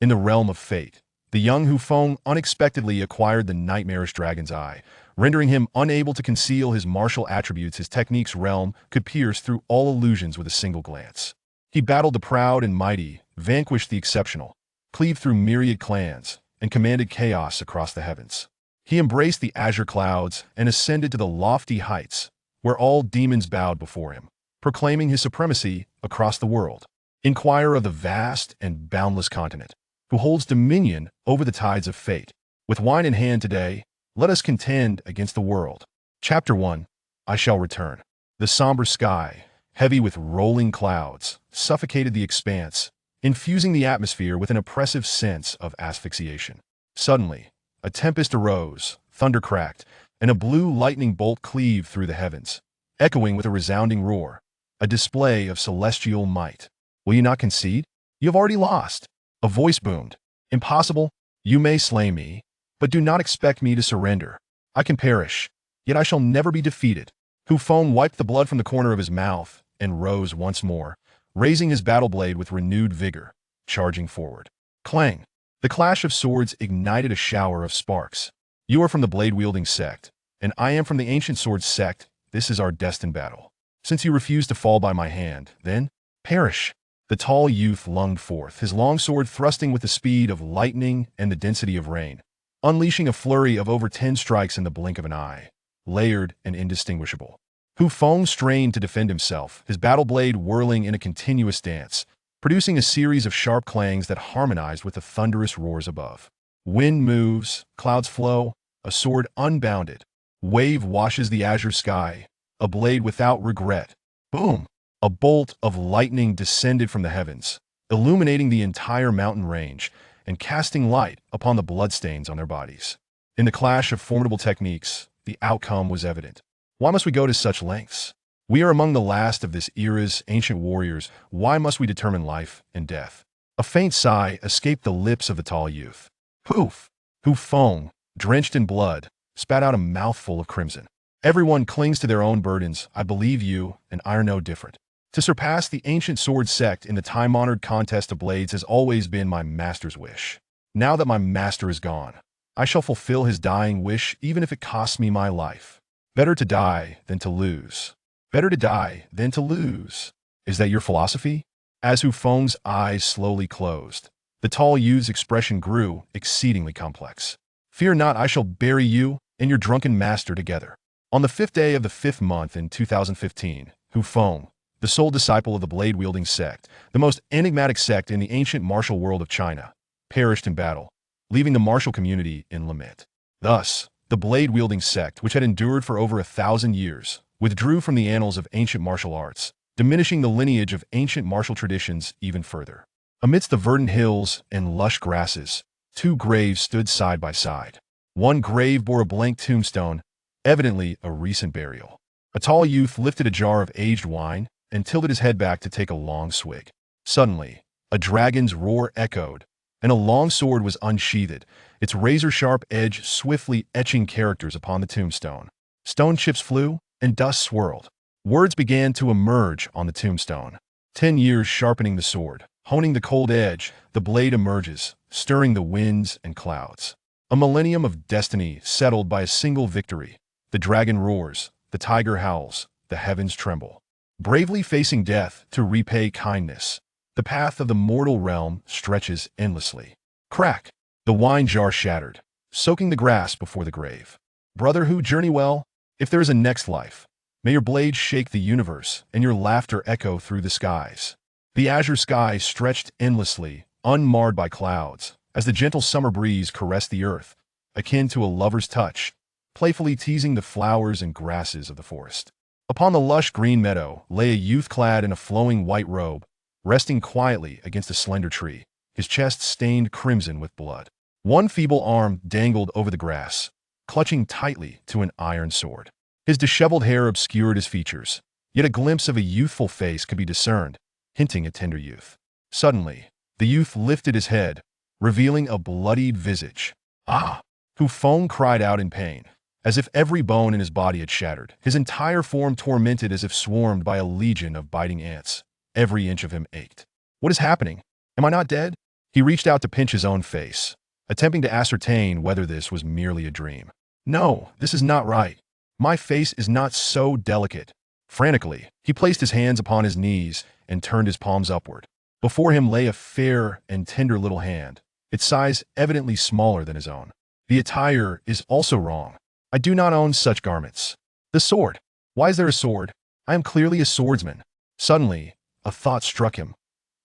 In the realm of fate, the young Hu Feng unexpectedly acquired the nightmarish dragon's eye, rendering him unable to conceal his martial attributes. His technique's realm could pierce through all illusions with a single glance. He battled the proud and mighty, vanquished the exceptional, cleaved through myriad clans, and commanded chaos across the heavens. He embraced the azure clouds and ascended to the lofty heights, where all demons bowed before him, proclaiming his supremacy across the world. Inquire of the vast and boundless continent, who holds dominion over the tides of fate. With wine in hand today, let us contend against the world. Chapter 1. I Shall Return. The somber sky, heavy with rolling clouds, suffocated the expanse, infusing the atmosphere with an oppressive sense of asphyxiation. Suddenly, a tempest arose, thunder cracked, and a blue lightning bolt cleaved through the heavens, echoing with a resounding roar, a display of celestial might. Will you not concede? You have already lost. A voice boomed. Impossible. You may slay me, but do not expect me to surrender. I can perish, yet I shall never be defeated. Hu Feng wiped the blood from the corner of his mouth and rose once more, raising his battle blade with renewed vigor, charging forward. Clang! The clash of swords ignited a shower of sparks. You are from the blade-wielding sect, and I am from the ancient sword sect. This is our destined battle. Since you refuse to fall by my hand, then perish. The tall youth lunged forth, his long sword thrusting with the speed of lightning and the density of rain, unleashing a flurry of over 10 strikes in the blink of an eye, layered and indistinguishable. Hu Feng strained to defend himself, his battle blade whirling in a continuous dance, producing a series of sharp clangs that harmonized with the thunderous roars above. Wind moves, clouds flow, a sword unbounded. Wave washes the azure sky, a blade without regret. Boom! A bolt of lightning descended from the heavens, illuminating the entire mountain range and casting light upon the bloodstains on their bodies. In the clash of formidable techniques, the outcome was evident. Why must we go to such lengths? We are among the last of this era's ancient warriors. Why must we determine life and death? A faint sigh escaped the lips of the tall youth. Poof! Hu Feng, drenched in blood, spat out a mouthful of crimson. Everyone clings to their own burdens. I believe you, and I are no different. To surpass the ancient sword sect in the time-honored contest of blades has always been my master's wish. Now that my master is gone, I shall fulfill his dying wish even if it costs me my life. Better to die than to lose. Better to die than to lose. Is that your philosophy? As Hu Feng's eyes slowly closed, the tall youth's expression grew exceedingly complex. Fear not, I shall bury you and your drunken master together. On the 5th day of the 5th month in 2015, Hu Feng, the sole disciple of the blade-wielding sect, the most enigmatic sect in the ancient martial world of China, perished in battle, leaving the martial community in lament. Thus, the blade-wielding sect, which had endured for over 1,000 years, withdrew from the annals of ancient martial arts, diminishing the lineage of ancient martial traditions even further. Amidst the verdant hills and lush grasses, 2 graves stood side by side. One grave bore a blank tombstone, evidently a recent burial. A tall youth lifted a jar of aged wine and tilted his head back to take a long swig. Suddenly, a dragon's roar echoed, and a long sword was unsheathed, its razor-sharp edge swiftly etching characters upon the tombstone. Stone chips flew, and dust swirled. Words began to emerge on the tombstone. 10 years sharpening the sword, honing the cold edge, the blade emerges, stirring the winds and clouds. A millennium of destiny settled by a single victory. The dragon roars, the tiger howls, the heavens tremble. Bravely facing death to repay kindness, the path of the mortal realm stretches endlessly. Crack! The wine jar shattered, soaking the grass before the grave. Brother Hu, journey well. If there is a next life, may your blade shake the universe and your laughter echo through the skies. The azure sky stretched endlessly, unmarred by clouds, as the gentle summer breeze caressed the earth, akin to a lover's touch, playfully teasing the flowers and grasses of the forest. Upon the lush green meadow lay a youth clad in a flowing white robe, resting quietly against a slender tree, his chest stained crimson with blood. One feeble arm dangled over the grass, clutching tightly to an iron sword. His disheveled hair obscured his features, yet a glimpse of a youthful face could be discerned, hinting at tender youth. Suddenly, the youth lifted his head, revealing a bloodied visage. Ah! Hu Feng cried out in pain, as if every bone in his body had shattered, his entire form tormented as if swarmed by a legion of biting ants. Every inch of him ached. What is happening? Am I not dead? He reached out to pinch his own face, attempting to ascertain whether this was merely a dream. No, this is not right. My face is not so delicate. Frantically, he placed his hands upon his knees and turned his palms upward. Before him lay a fair and tender little hand, its size evidently smaller than his own. The attire is also wrong. I do not own such garments. The sword. Why is there a sword? I am clearly a swordsman. Suddenly, a thought struck him.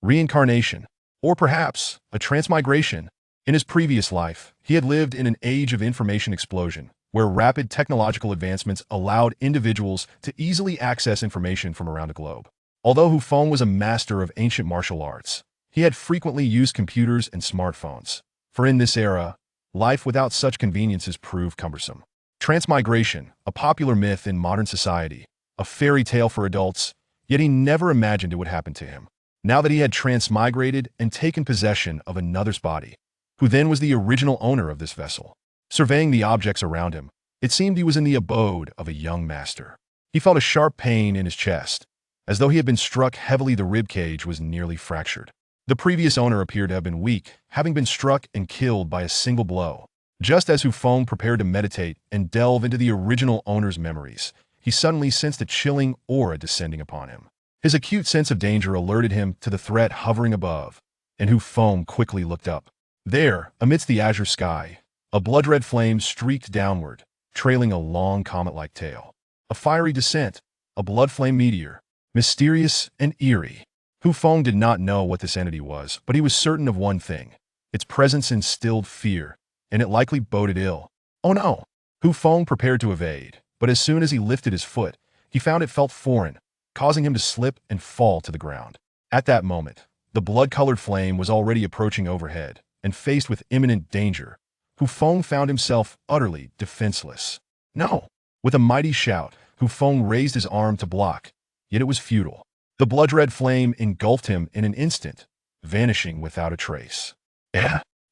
Reincarnation. Or perhaps, a transmigration. In his previous life, he had lived in an age of information explosion, where rapid technological advancements allowed individuals to easily access information from around the globe. Although Hu Feng was a master of ancient martial arts, he had frequently used computers and smartphones. For in this era, life without such conveniences proved cumbersome. Transmigration, a popular myth in modern society, a fairy tale for adults, yet he never imagined it would happen to him. Now that he had transmigrated and taken possession of another's body, who then was the original owner of this vessel. Surveying the objects around him, it seemed he was in the abode of a young master. He felt a sharp pain in his chest, as though he had been struck heavily. The rib cage was nearly fractured. The previous owner appeared to have been weak, having been struck and killed by a single blow. Just as Hu Feng prepared to meditate and delve into the original owner's memories, he suddenly sensed a chilling aura descending upon him. His acute sense of danger alerted him to the threat hovering above, and Hu Feng quickly looked up. There, amidst the azure sky, a blood-red flame streaked downward, trailing a long comet-like tail. A fiery descent, a blood flame meteor, mysterious and eerie. Hu Feng did not know what this entity was, but he was certain of one thing. Its presence instilled fear, and it likely boded ill. Oh no! Hu Feng prepared to evade, but as soon as he lifted his foot, he found it felt foreign, causing him to slip and fall to the ground. At that moment, the blood-colored flame was already approaching overhead, and faced with imminent danger, Hu Feng found himself utterly defenseless. No! With a mighty shout, Hu Feng raised his arm to block, yet it was futile. The blood-red flame engulfed him in an instant, vanishing without a trace.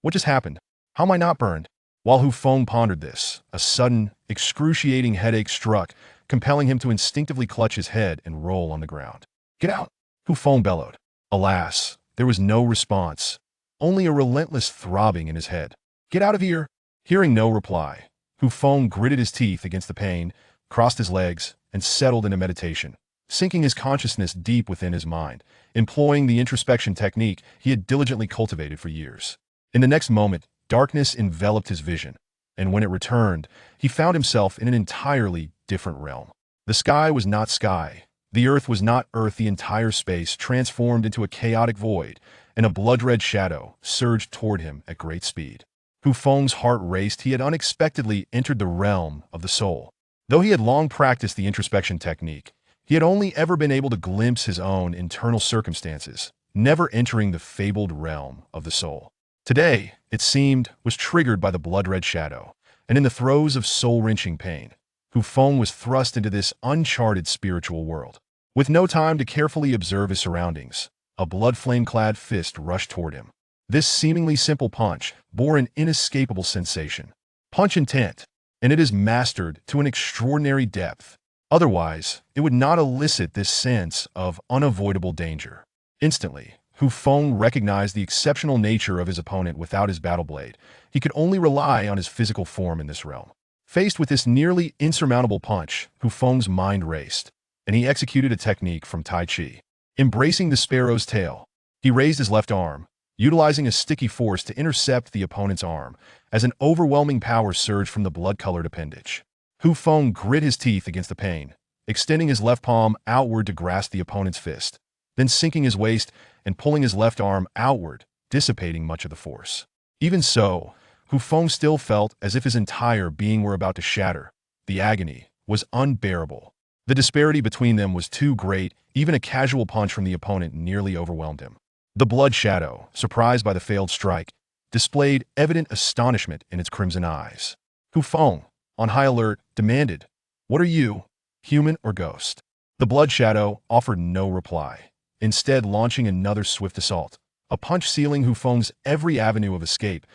What just happened? How am I not burned? While Hu Feng pondered this, a sudden, excruciating headache struck, compelling him to instinctively clutch his head and roll on the ground. Get out! Hu Feng bellowed. Alas, there was no response, only a relentless throbbing in his head. Get out of here! Hearing no reply, Hu Feng gritted his teeth against the pain, crossed his legs, and settled into meditation, sinking his consciousness deep within his mind, employing the introspection technique he had diligently cultivated for years. In the next moment, darkness enveloped his vision, and when it returned, he found himself in an entirely different realm. The sky was not sky. The earth was not earth. The entire space transformed into a chaotic void, and a blood-red shadow surged toward him at great speed. Hu Feng's heart raced. He had unexpectedly entered the realm of the soul. Though he had long practiced the introspection technique, he had only ever been able to glimpse his own internal circumstances, never entering the fabled realm of the soul. Today, it seemed, was triggered by the blood-red shadow, and in the throes of soul-wrenching pain, Hu Feng was thrust into this uncharted spiritual world. With no time to carefully observe his surroundings, a blood-flame-clad fist rushed toward him. This seemingly simple punch bore an inescapable sensation. Punch intent, and it is mastered to an extraordinary depth. Otherwise, it would not elicit this sense of unavoidable danger. Instantly, Hu Feng recognized the exceptional nature of his opponent. Without his battle blade, he could only rely on his physical form in this realm. Faced with this nearly insurmountable punch, Hu Feng's mind raced, and he executed a technique from Tai Chi. Embracing the sparrow's tail, he raised his left arm, utilizing a sticky force to intercept the opponent's arm, as an overwhelming power surged from the blood-colored appendage. Hu Feng grit his teeth against the pain, extending his left palm outward to grasp the opponent's fist, then sinking his waist and pulling his left arm outward, dissipating much of the force. Even so, Hu Feng still felt as if his entire being were about to shatter. The agony was unbearable. The disparity between them was too great. Even a casual punch from the opponent nearly overwhelmed him. The blood shadow, surprised by the failed strike, displayed evident astonishment in its crimson eyes. Hu Feng, on high alert, demanded, "What are you, human or ghost?" The blood shadow offered no reply, instead launching another swift assault, a punch sealing Hu Feng's every avenue of escape.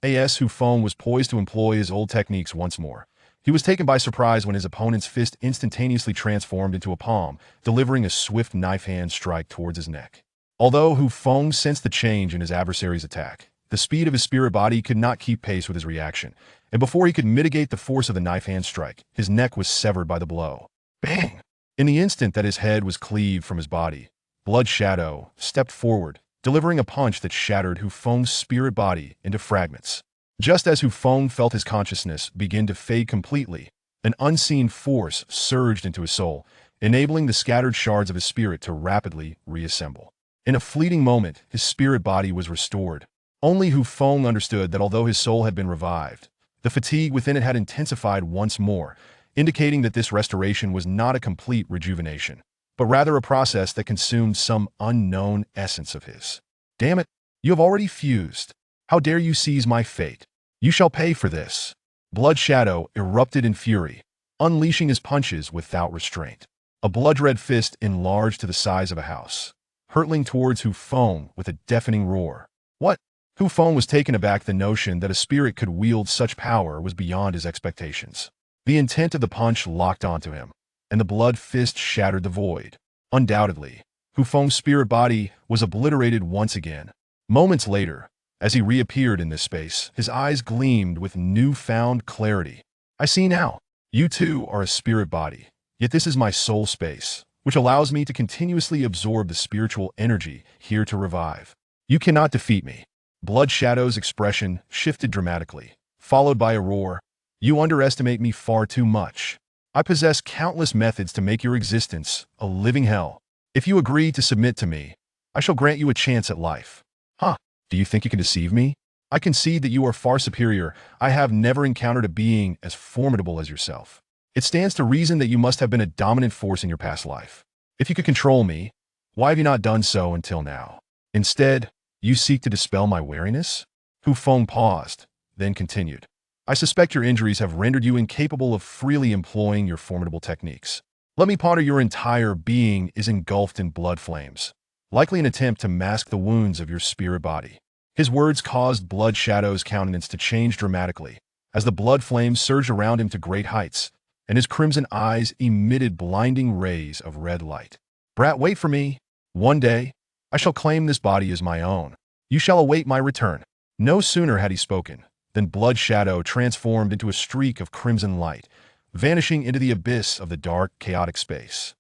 Hu Feng was poised to employ his old techniques once more. He was taken by surprise when his opponent's fist instantaneously transformed into a palm, delivering a swift knife-hand strike towards his neck. Although Hu Feng sensed the change in his adversary's attack, the speed of his spirit body could not keep pace with his reaction, and before he could mitigate the force of the knife-hand strike, his neck was severed by the blow. Bang! In the instant that his head was cleaved from his body, Blood Shadow stepped forward, delivering a punch that shattered Hu Feng's spirit body into fragments. Just as Hu Feng felt his consciousness begin to fade completely, an unseen force surged into his soul, enabling the scattered shards of his spirit to rapidly reassemble. In a fleeting moment, his spirit body was restored. Only Hu Feng understood that although his soul had been revived, the fatigue within it had intensified once more, indicating that this restoration was not a complete rejuvenation, but rather a process that consumed some unknown essence of his. Damn it, you have already fused. How dare you seize my fate? You shall pay for this. Blood Shadow erupted in fury, unleashing his punches without restraint. A blood-red fist enlarged to the size of a house, hurtling towards Hu Feng with a deafening roar. What? Hu Feng was taken aback. The notion that a spirit could wield such power was beyond his expectations. The intent of the punch locked onto him, and the blood fist shattered the void. Undoubtedly, Hu Feng's spirit body was obliterated once again. Moments later, as he reappeared in this space, his eyes gleamed with newfound clarity. I see now. You too are a spirit body, yet this is my soul space, which allows me to continuously absorb the spiritual energy here to revive. You cannot defeat me. Blood Shadow's expression shifted dramatically, followed by a roar. You underestimate me far too much. I possess countless methods to make your existence a living hell. If you agree to submit to me, I shall grant you a chance at life. Huh? Do you think you can deceive me? I concede that you are far superior. I have never encountered a being as formidable as yourself. It stands to reason that you must have been a dominant force in your past life. If you could control me, why have you not done so until now? Instead, you seek to dispel my wariness? Hu Feng paused, then continued. I suspect your injuries have rendered you incapable of freely employing your formidable techniques. Let me ponder your entire being is engulfed in blood flames, likely an attempt to mask the wounds of your spirit body. His words caused Blood Shadow's countenance to change dramatically, as the blood flames surged around him to great heights, and his crimson eyes emitted blinding rays of red light. Brat, wait for me. One day, I shall claim this body as my own. You shall await my return. No sooner had he spoken than Blood Shadow transformed into a streak of crimson light, vanishing into the abyss of the dark, chaotic space.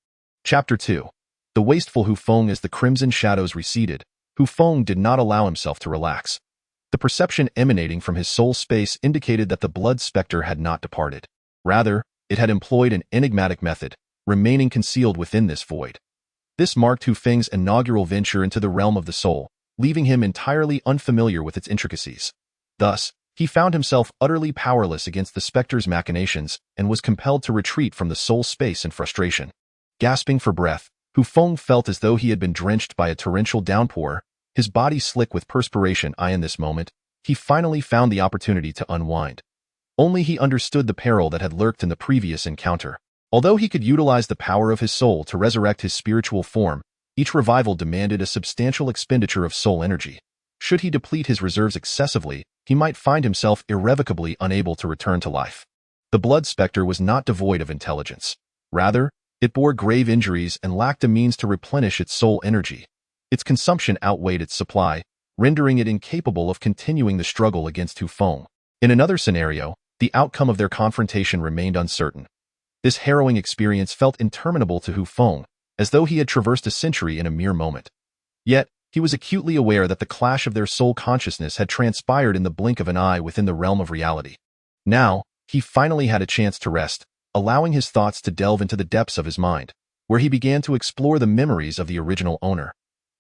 Chapter 2. The wasteful Hu Feng. As the crimson shadows receded, Hu Feng did not allow himself to relax. The perception emanating from his soul space indicated that the blood spectre had not departed. Rather, it had employed an enigmatic method, remaining concealed within this void. This marked Hu Feng's inaugural venture into the realm of the soul, leaving him entirely unfamiliar with its intricacies. Thus, he found himself utterly powerless against the spectre's machinations and was compelled to retreat from the soul space in frustration. Gasping for breath, Hu Feng felt as though he had been drenched by a torrential downpour, his body slick with perspiration. In this moment, he finally found the opportunity to unwind. Only he understood the peril that had lurked in the previous encounter. Although he could utilize the power of his soul to resurrect his spiritual form, each revival demanded a substantial expenditure of soul energy. Should he deplete his reserves excessively, he might find himself irrevocably unable to return to life. The blood spectre was not devoid of intelligence. Rather, it bore grave injuries and lacked a means to replenish its soul energy. Its consumption outweighed its supply, rendering it incapable of continuing the struggle against Hu Feng. In another scenario, the outcome of their confrontation remained uncertain. This harrowing experience felt interminable to Hu Feng, as though he had traversed a century in a mere moment. Yet, he was acutely aware that the clash of their soul consciousness had transpired in the blink of an eye within the realm of reality. Now, he finally had a chance to rest, allowing his thoughts to delve into the depths of his mind, where he began to explore the memories of the original owner.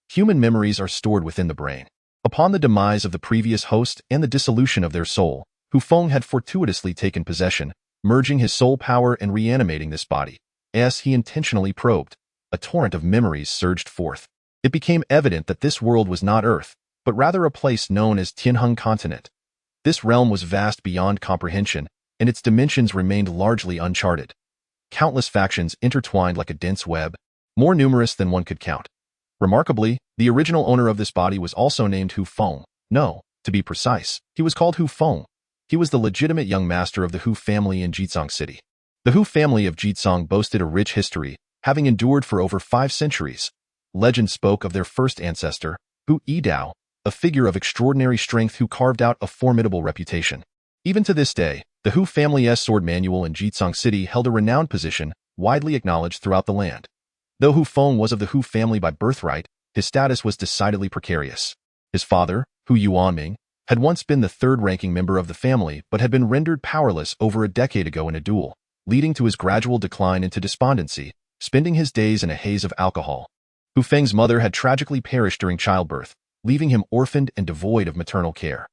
Human memories are stored within the brain. Upon the demise of the previous host and the dissolution of their soul, Hu Feng had fortuitously taken possession, merging his soul power and reanimating this body. As he intentionally probed, a torrent of memories surged forth. It became evident that this world was not Earth, but rather a place known as Tianheng Continent. This realm was vast beyond comprehension, and its dimensions remained largely uncharted. Countless factions intertwined like a dense web, more numerous than one could count. Remarkably, the original owner of this body was also named Hu Feng. No, to be precise, he was called Hu Feng. He was the legitimate young master of the Hu family in Jizang City. The Hu family of Jizang boasted a rich history, having endured for over 5 centuries. legend spoke of their first ancestor, Hu Dao, a figure of extraordinary strength who carved out a formidable reputation. Even to this day, the Hu family's sword manual in Jitsang City held a renowned position, widely acknowledged throughout the land. Though Hu Feng was of the Hu family by birthright, his status was decidedly precarious. His father, Hu Yuanming, had once been the third-ranking member of the family but had been rendered powerless over a decade ago in a duel, leading to his gradual decline into despondency, spending his days in a haze of alcohol. Hu Feng's mother had tragically perished during childbirth, leaving him orphaned and devoid of maternal care.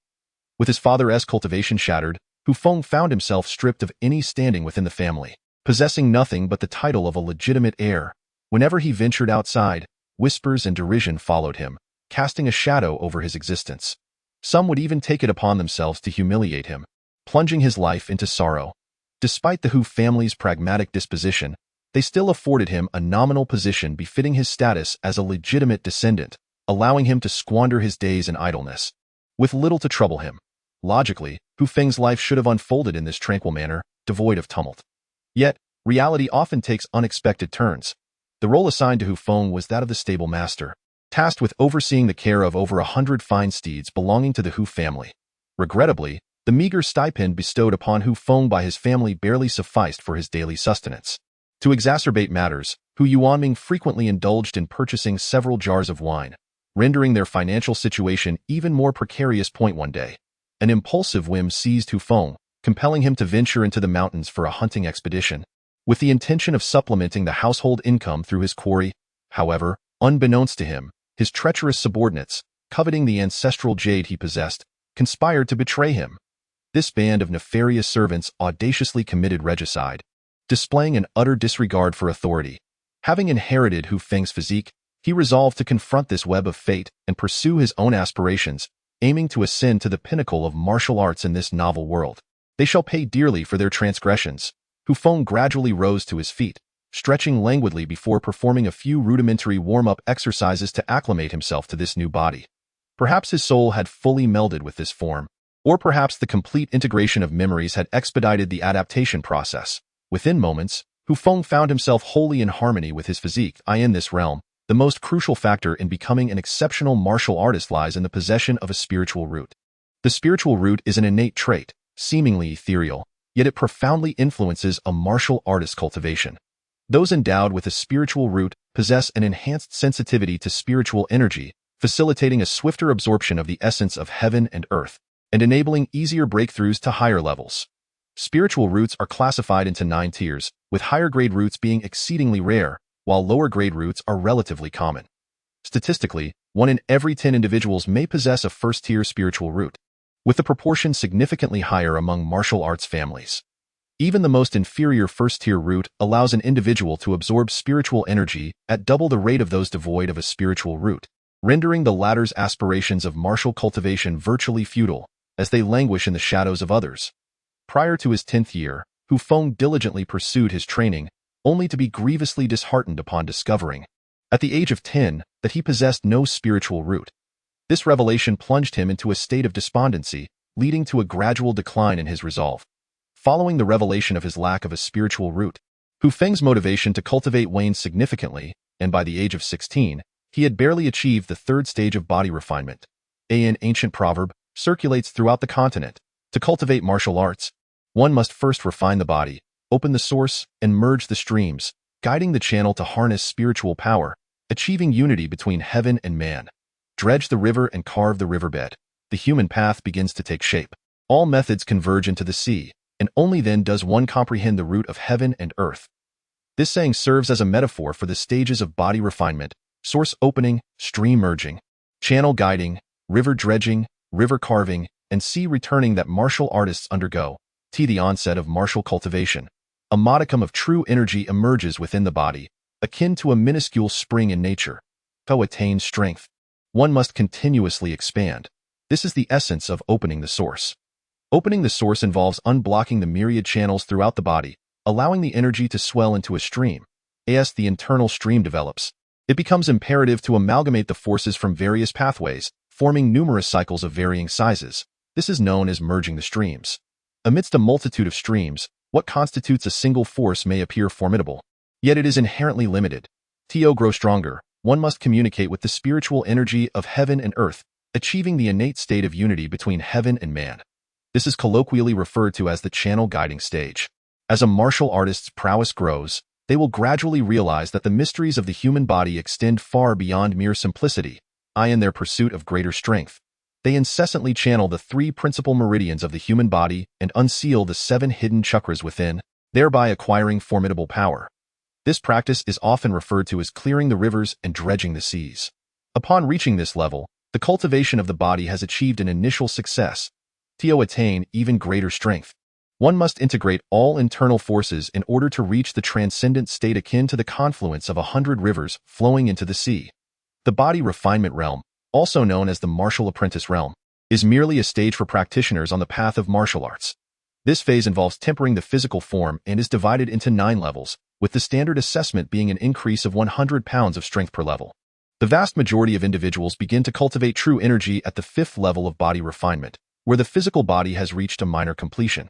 With his father's cultivation shattered, Hu Feng found himself stripped of any standing within the family, possessing nothing but the title of a legitimate heir. Whenever he ventured outside, whispers and derision followed him, casting a shadow over his existence. Some would even take it upon themselves to humiliate him, plunging his life into sorrow. Despite the Hu family's pragmatic disposition, they still afforded him a nominal position befitting his status as a legitimate descendant, allowing him to squander his days in idleness, with little to trouble him. Logically, Hu Feng's life should have unfolded in this tranquil manner, devoid of tumult. Yet, reality often takes unexpected turns. The role assigned to Hu Feng was that of the stable master, tasked with overseeing the care of over 100 fine steeds belonging to the Hu family. Regrettably, the meager stipend bestowed upon Hu Feng by his family barely sufficed for his daily sustenance. To exacerbate matters, Hu Yuanming frequently indulged in purchasing several jars of wine, rendering their financial situation even more precarious. One day, an impulsive whim seized Hu Feng, compelling him to venture into the mountains for a hunting expedition, with the intention of supplementing the household income through his quarry. However, unbeknownst to him, his treacherous subordinates, coveting the ancestral jade he possessed, conspired to betray him. This band of nefarious servants audaciously committed regicide, displaying an utter disregard for authority. Having inherited Hu Feng's physique, he resolved to confront this web of fate and pursue his own aspirations, aiming to ascend to the pinnacle of martial arts in this novel world. They shall pay dearly for their transgressions. Hu Feng gradually rose to his feet, stretching languidly before performing a few rudimentary warm-up exercises to acclimate himself to this new body. Perhaps his soul had fully melded with this form, or perhaps the complete integration of memories had expedited the adaptation process. Within moments, Hu Feng found himself wholly in harmony with his physique. In this realm, the most crucial factor in becoming an exceptional martial artist lies in the possession of a spiritual root. The spiritual root is an innate trait, seemingly ethereal, yet it profoundly influences a martial artist's cultivation. Those endowed with a spiritual root possess an enhanced sensitivity to spiritual energy, facilitating a swifter absorption of the essence of heaven and earth, and enabling easier breakthroughs to higher levels. Spiritual roots are classified into 9 tiers, with higher-grade roots being exceedingly rare, while lower-grade roots are relatively common. Statistically, 1 in every 10 individuals may possess a first-tier spiritual root, with the proportion significantly higher among martial arts families. Even the most inferior first-tier root allows an individual to absorb spiritual energy at double the rate of those devoid of a spiritual root, rendering the latter's aspirations of martial cultivation virtually futile, as they languish in the shadows of others. Prior to his 10th year, Hu Feng diligently pursued his training, only to be grievously disheartened upon discovering, at the age of 10, that he possessed no spiritual root. This revelation plunged him into a state of despondency, leading to a gradual decline in his resolve. Following the revelation of his lack of a spiritual root, Hu Feng's motivation to cultivate waned significantly, and by the age of 16, he had barely achieved the 3rd stage of body refinement. An ancient proverb circulates throughout the continent. To cultivate martial arts, one must first refine the body, open the source, and merge the streams, guiding the channel to harness spiritual power, achieving unity between heaven and man. Dredge the river and carve the riverbed. The human path begins to take shape. All methods converge into the sea, and only then does one comprehend the root of heaven and earth. This saying serves as a metaphor for the stages of body refinement: source opening, stream merging, channel guiding, river dredging, river carving, and sea returning that martial artists undergo. The onset of martial cultivation, a modicum of true energy emerges within the body, akin to a minuscule spring in nature. To attain strength, one must continuously expand. This is the essence of opening the source. Opening the source involves unblocking the myriad channels throughout the body, allowing the energy to swell into a stream. As the internal stream develops, it becomes imperative to amalgamate the forces from various pathways, forming numerous cycles of varying sizes. This is known as merging the streams. Amidst a multitude of streams, what constitutes a single force may appear formidable, yet it is inherently limited. To grow stronger, one must communicate with the spiritual energy of heaven and earth, achieving the innate state of unity between heaven and man. This is colloquially referred to as the channel guiding stage. As a martial artist's prowess grows, they will gradually realize that the mysteries of the human body extend far beyond mere simplicity, in their pursuit of greater strength. They incessantly channel the 3 principal meridians of the human body and unseal the 7 hidden chakras within, thereby acquiring formidable power. This practice is often referred to as clearing the rivers and dredging the seas. Upon reaching this level, the cultivation of the body has achieved an initial success. To attain even greater strength, one must integrate all internal forces in order to reach the transcendent state akin to the confluence of 100 rivers flowing into the sea. The body refinement realm, also known as the martial apprentice realm, is merely a stage for practitioners on the path of martial arts. This phase involves tempering the physical form and is divided into 9 levels, with the standard assessment being an increase of 100 pounds of strength per level. The vast majority of individuals begin to cultivate true energy at the 5th level of body refinement, where the physical body has reached a minor completion.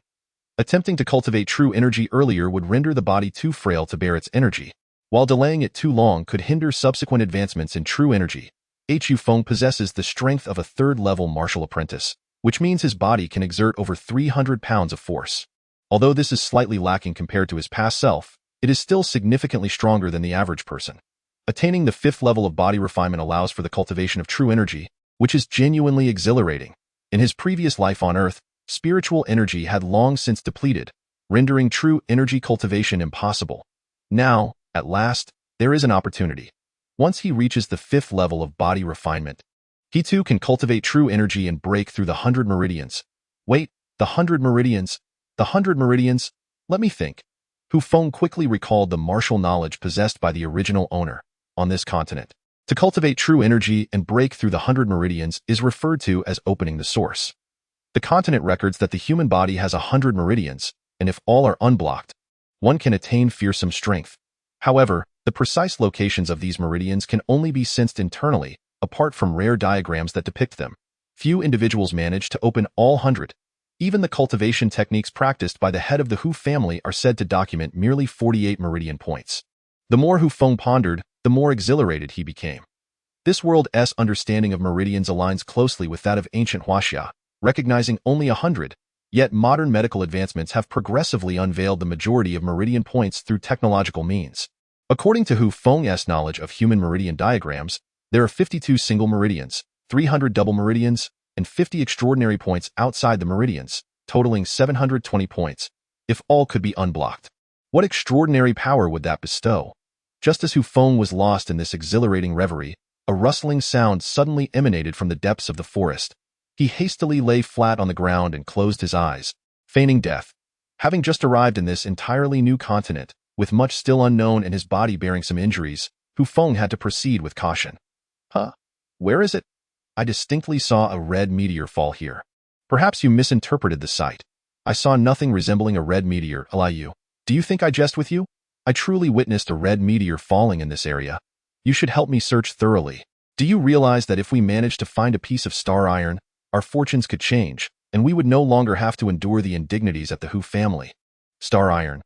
Attempting to cultivate true energy earlier would render the body too frail to bear its energy, while delaying it too long could hinder subsequent advancements in true energy. Hu Feng possesses the strength of a 3rd-level martial apprentice, which means his body can exert over 300 pounds of force. Although this is slightly lacking compared to his past self, it is still significantly stronger than the average person. Attaining the 5th level of body refinement allows for the cultivation of true energy, which is genuinely exhilarating. In his previous life on Earth, spiritual energy had long since depleted, rendering true energy cultivation impossible. Now, at last, there is an opportunity. Once he reaches the 5th level of body refinement, he too can cultivate true energy and break through the 100 meridians. Wait, the 100 meridians? The 100 meridians? Let me think. Hu Feng quickly recalled the martial knowledge possessed by the original owner on this continent. To cultivate true energy and break through the 100 meridians is referred to as opening the source. The continent records that the human body has 100 meridians, and if all are unblocked, one can attain fearsome strength. However, the precise locations of these meridians can only be sensed internally, apart from rare diagrams that depict them. Few individuals manage to open all 100. Even the cultivation techniques practiced by the head of the Hu family are said to document merely 48 meridian points. The more Hu Feng pondered, the more exhilarated he became. This world's understanding of meridians aligns closely with that of ancient Huaxia, recognizing only 100, yet modern medical advancements have progressively unveiled the majority of meridian points through technological means. According to Hu Feng's knowledge of human meridian diagrams, there are 52 single meridians, 300 double meridians, and 50 extraordinary points outside the meridians, totaling 720 points, if all could be unblocked. What extraordinary power would that bestow? Just as Hu Feng was lost in this exhilarating reverie, a rustling sound suddenly emanated from the depths of the forest. He hastily lay flat on the ground and closed his eyes, feigning death. Having just arrived in this entirely new continent, with much still unknown and his body bearing some injuries, Hu Feng had to proceed with caution. Where is it? I distinctly saw a red meteor fall here. Perhaps you misinterpreted the sight. I saw nothing resembling a red meteor, Liu. Do you think I jest with you? I truly witnessed a red meteor falling in this area. You should help me search thoroughly. Do you realize that if we managed to find a piece of star iron, our fortunes could change, and we would no longer have to endure the indignities at the Hu family? Star iron.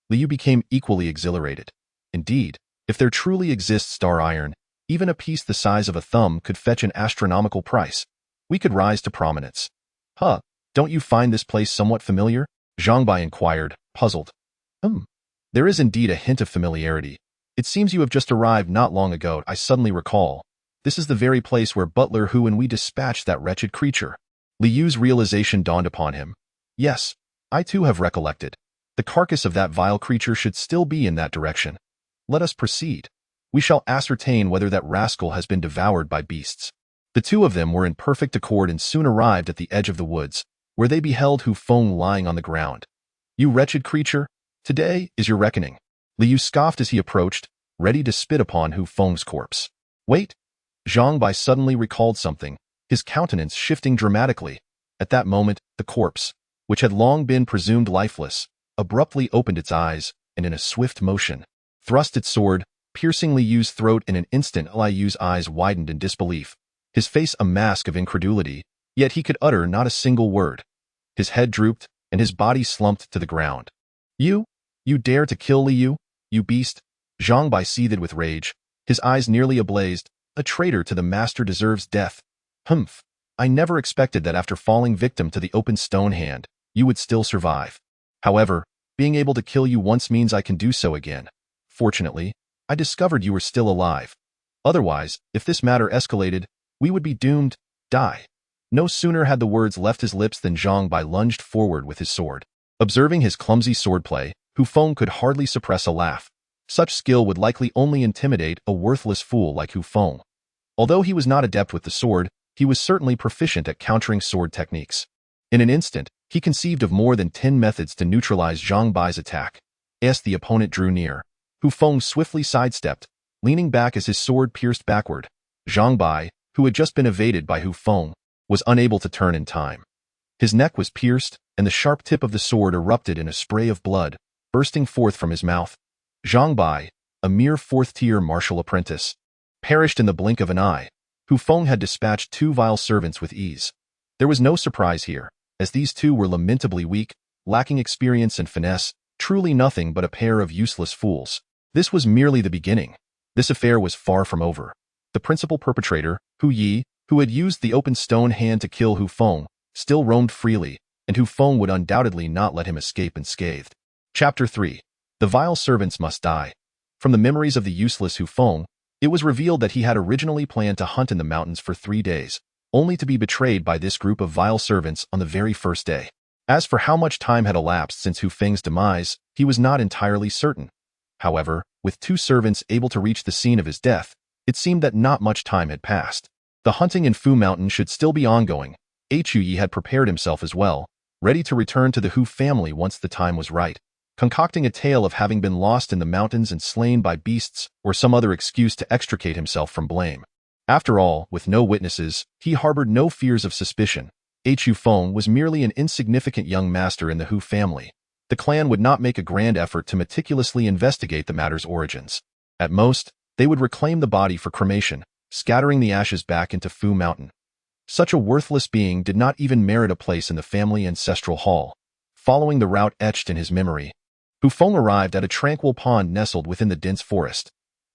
Liu became equally exhilarated. Indeed, if there truly exists star iron, even a piece the size of a thumb could fetch an astronomical price. We could rise to prominence. Don't you find this place somewhat familiar? Zhangbai inquired, puzzled. There is indeed a hint of familiarity. It seems you have just arrived not long ago. I suddenly recall. This is the very place where Butler Hu and we dispatched that wretched creature. Liu's realization dawned upon him. Yes, I too have recollected. The carcass of that vile creature should still be in that direction. Let us proceed. We shall ascertain whether that rascal has been devoured by beasts. The two of them were in perfect accord and soon arrived at the edge of the woods, where they beheld Hu Feng lying on the ground. You wretched creature, today is your reckoning. Liu scoffed as he approached, ready to spit upon Hu Feng's corpse. Wait! Zhangbai suddenly recalled something, his countenance shifting dramatically. At that moment, the corpse, which had long been presumed lifeless, abruptly opened its eyes, and in a swift motion, thrust its sword, piercing Liu's throat in an instant. Liu's eyes widened in disbelief, his face a mask of incredulity, yet he could utter not a single word. His head drooped, and his body slumped to the ground. You dare to kill Liu, you beast? Zhangbai seethed with rage. his eyes nearly ablazed. A traitor to the master deserves death. Humph. I never expected that after falling victim to the open stone hand, you would still survive. However, being able to kill you once means I can do so again. Fortunately, I discovered you were still alive. Otherwise, if this matter escalated, we would be doomed. Die. No sooner had the words left his lips than Zhang Bai lunged forward with his sword. Observing his clumsy swordplay, Hu Feng could hardly suppress a laugh. Such skill would likely only intimidate a worthless fool like Hu Feng. Although he was not adept with the sword, he was certainly proficient at countering sword techniques. In an instant, he conceived of more than 10 methods to neutralize Zhang Bai's attack. As the opponent drew near, Hu Feng swiftly sidestepped, leaning back as his sword pierced backward. Zhang Bai, who had just been evaded by Hu Feng, was unable to turn in time. His neck was pierced, and the sharp tip of the sword erupted in a spray of blood, bursting forth from his mouth. Zhang Bai, a mere fourth-tier martial apprentice, perished in the blink of an eye. Hu Feng had dispatched 2 vile servants with ease. There was no surprise here, as these 2 were lamentably weak, lacking experience and finesse, truly nothing but a pair of useless fools. This was merely the beginning. This affair was far from over. The principal perpetrator, Hu Yi, who had used the open stone hand to kill Hu Feng, still roamed freely, and Hu Feng would undoubtedly not let him escape unscathed. Chapter 3. The vile servants must die. From the memories of the useless Hu Feng, it was revealed that he had originally planned to hunt in the mountains for 3 days, only to be betrayed by this group of vile servants on the very first day. As for how much time had elapsed since Hu Feng's demise, he was not entirely certain. However, with 2 servants able to reach the scene of his death, it seemed that not much time had passed. The hunting in Fu Mountain should still be ongoing. Hu Yi had prepared himself as well, ready to return to the Hu family once the time was right, concocting a tale of having been lost in the mountains and slain by beasts or some other excuse to extricate himself from blame. After all, with no witnesses, he harbored no fears of suspicion. Hu Feng was merely an insignificant young master in the Hu family. The clan would not make a grand effort to meticulously investigate the matter's origins. At most, they would reclaim the body for cremation, scattering the ashes back into Fu Mountain. Such a worthless being did not even merit a place in the family ancestral hall. Following the route etched in his memory, Hu Feng arrived at a tranquil pond nestled within the dense forest.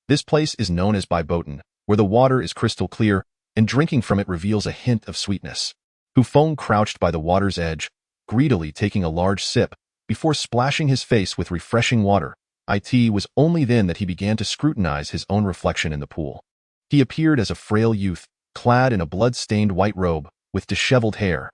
This place is known as Bai Botan, where the water is crystal clear, and drinking from it reveals a hint of sweetness. Hu Feng crouched by the water's edge, greedily taking a large sip, before splashing his face with refreshing water. It was only then that he began to scrutinize his own reflection in the pool. He appeared as a frail youth, clad in a blood-stained white robe, with disheveled hair.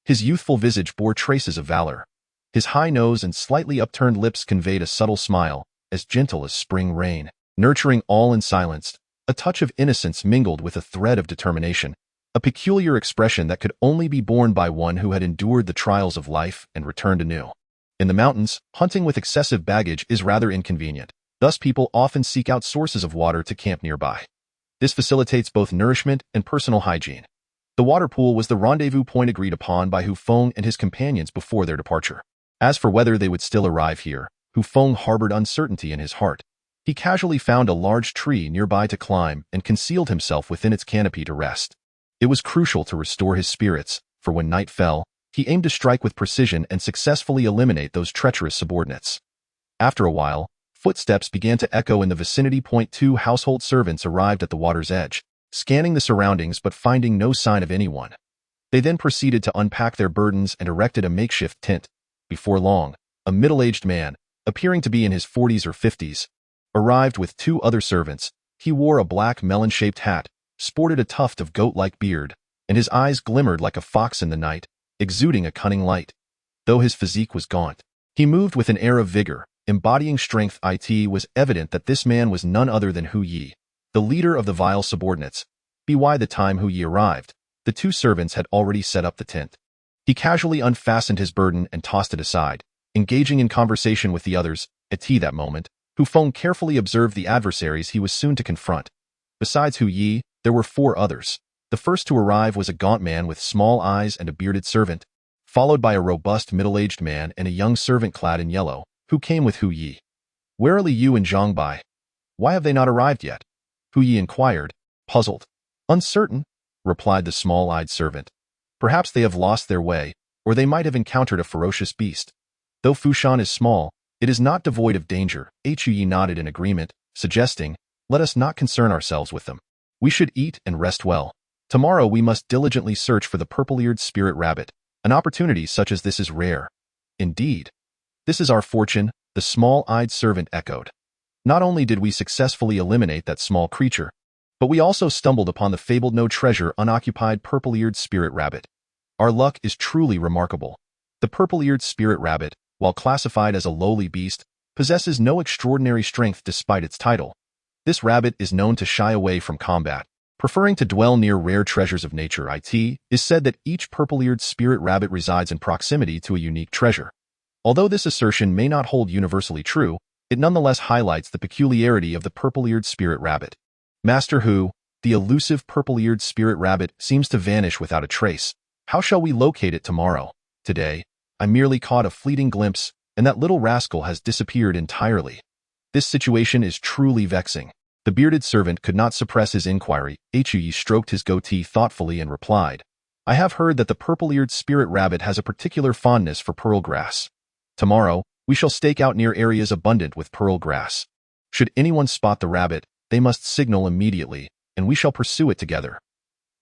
His youthful visage bore traces of valor. His high nose and slightly upturned lips conveyed a subtle smile, as gentle as spring rain, nurturing all in silence. A touch of innocence mingled with a thread of determination, a peculiar expression that could only be borne by one who had endured the trials of life and returned anew. In the mountains, hunting with excessive baggage is rather inconvenient. Thus people often seek out sources of water to camp nearby. This facilitates both nourishment and personal hygiene. The water pool was the rendezvous point agreed upon by Hu Feng and his companions before their departure. As for whether they would still arrive here, Hu Feng harbored uncertainty in his heart. He casually found a large tree nearby to climb and concealed himself within its canopy to rest. It was crucial to restore his spirits, for when night fell, he aimed to strike with precision and successfully eliminate those treacherous subordinates. After a while, footsteps began to echo in the vicinity. 2 household servants arrived at the water's edge, scanning the surroundings but finding no sign of anyone. They then proceeded to unpack their burdens and erected a makeshift tent. Before long, a middle-aged man, appearing to be in his 40s or 50s, arrived with 2 other servants. He wore a black melon-shaped hat, sported a tuft of goat-like beard, and his eyes glimmered like a fox in the night, exuding a cunning light. Though his physique was gaunt, he moved with an air of vigor, embodying strength. It was evident that this man was none other than Hu Yi, the leader of the vile subordinates. By the time Hu Yi arrived, the 2 servants had already set up the tent. He casually unfastened his burden and tossed it aside, engaging in conversation with the others. At that moment, Hu Feng carefully observed the adversaries he was soon to confront. Besides Hu Yi, there were 4 others. The first to arrive was a gaunt man with small eyes and a bearded servant, followed by a robust middle-aged man and a young servant clad in yellow, who came with Hu Yi. "Where are Li Yu and Zhang Bai? Why have they not arrived yet?" Hu Yi inquired, puzzled. "Uncertain," replied the small-eyed servant. "Perhaps they have lost their way, or they might have encountered a ferocious beast. Though Fushan is small, it is not devoid of danger." Hu Yi nodded in agreement, suggesting, let us not concern ourselves with them. We should eat and rest well. Tomorrow we must diligently search for the purple-eared spirit rabbit. An opportunity such as this is rare. Indeed. This is our fortune, the small-eyed servant echoed. Not only did we successfully eliminate that small creature, but we also stumbled upon the fabled no-treasure unoccupied purple-eared spirit rabbit. Our luck is truly remarkable. The purple-eared spirit rabbit, while classified as a lowly beast, possesses no extraordinary strength despite its title. This rabbit is known to shy away from combat, preferring to dwell near rare treasures of nature. It is said that each purple-eared spirit rabbit resides in proximity to a unique treasure. Although this assertion may not hold universally true, it nonetheless highlights the peculiarity of the purple-eared spirit rabbit. Master Hu, the elusive purple-eared spirit rabbit seems to vanish without a trace. How shall we locate it tomorrow? Today, I merely caught a fleeting glimpse, and that little rascal has disappeared entirely. This situation is truly vexing. The bearded servant could not suppress his inquiry. Hu stroked his goatee thoughtfully and replied, I have heard that the purple-eared spirit rabbit has a particular fondness for pearl grass. Tomorrow, we shall stake out near areas abundant with pearl grass. Should anyone spot the rabbit, they must signal immediately, and we shall pursue it together.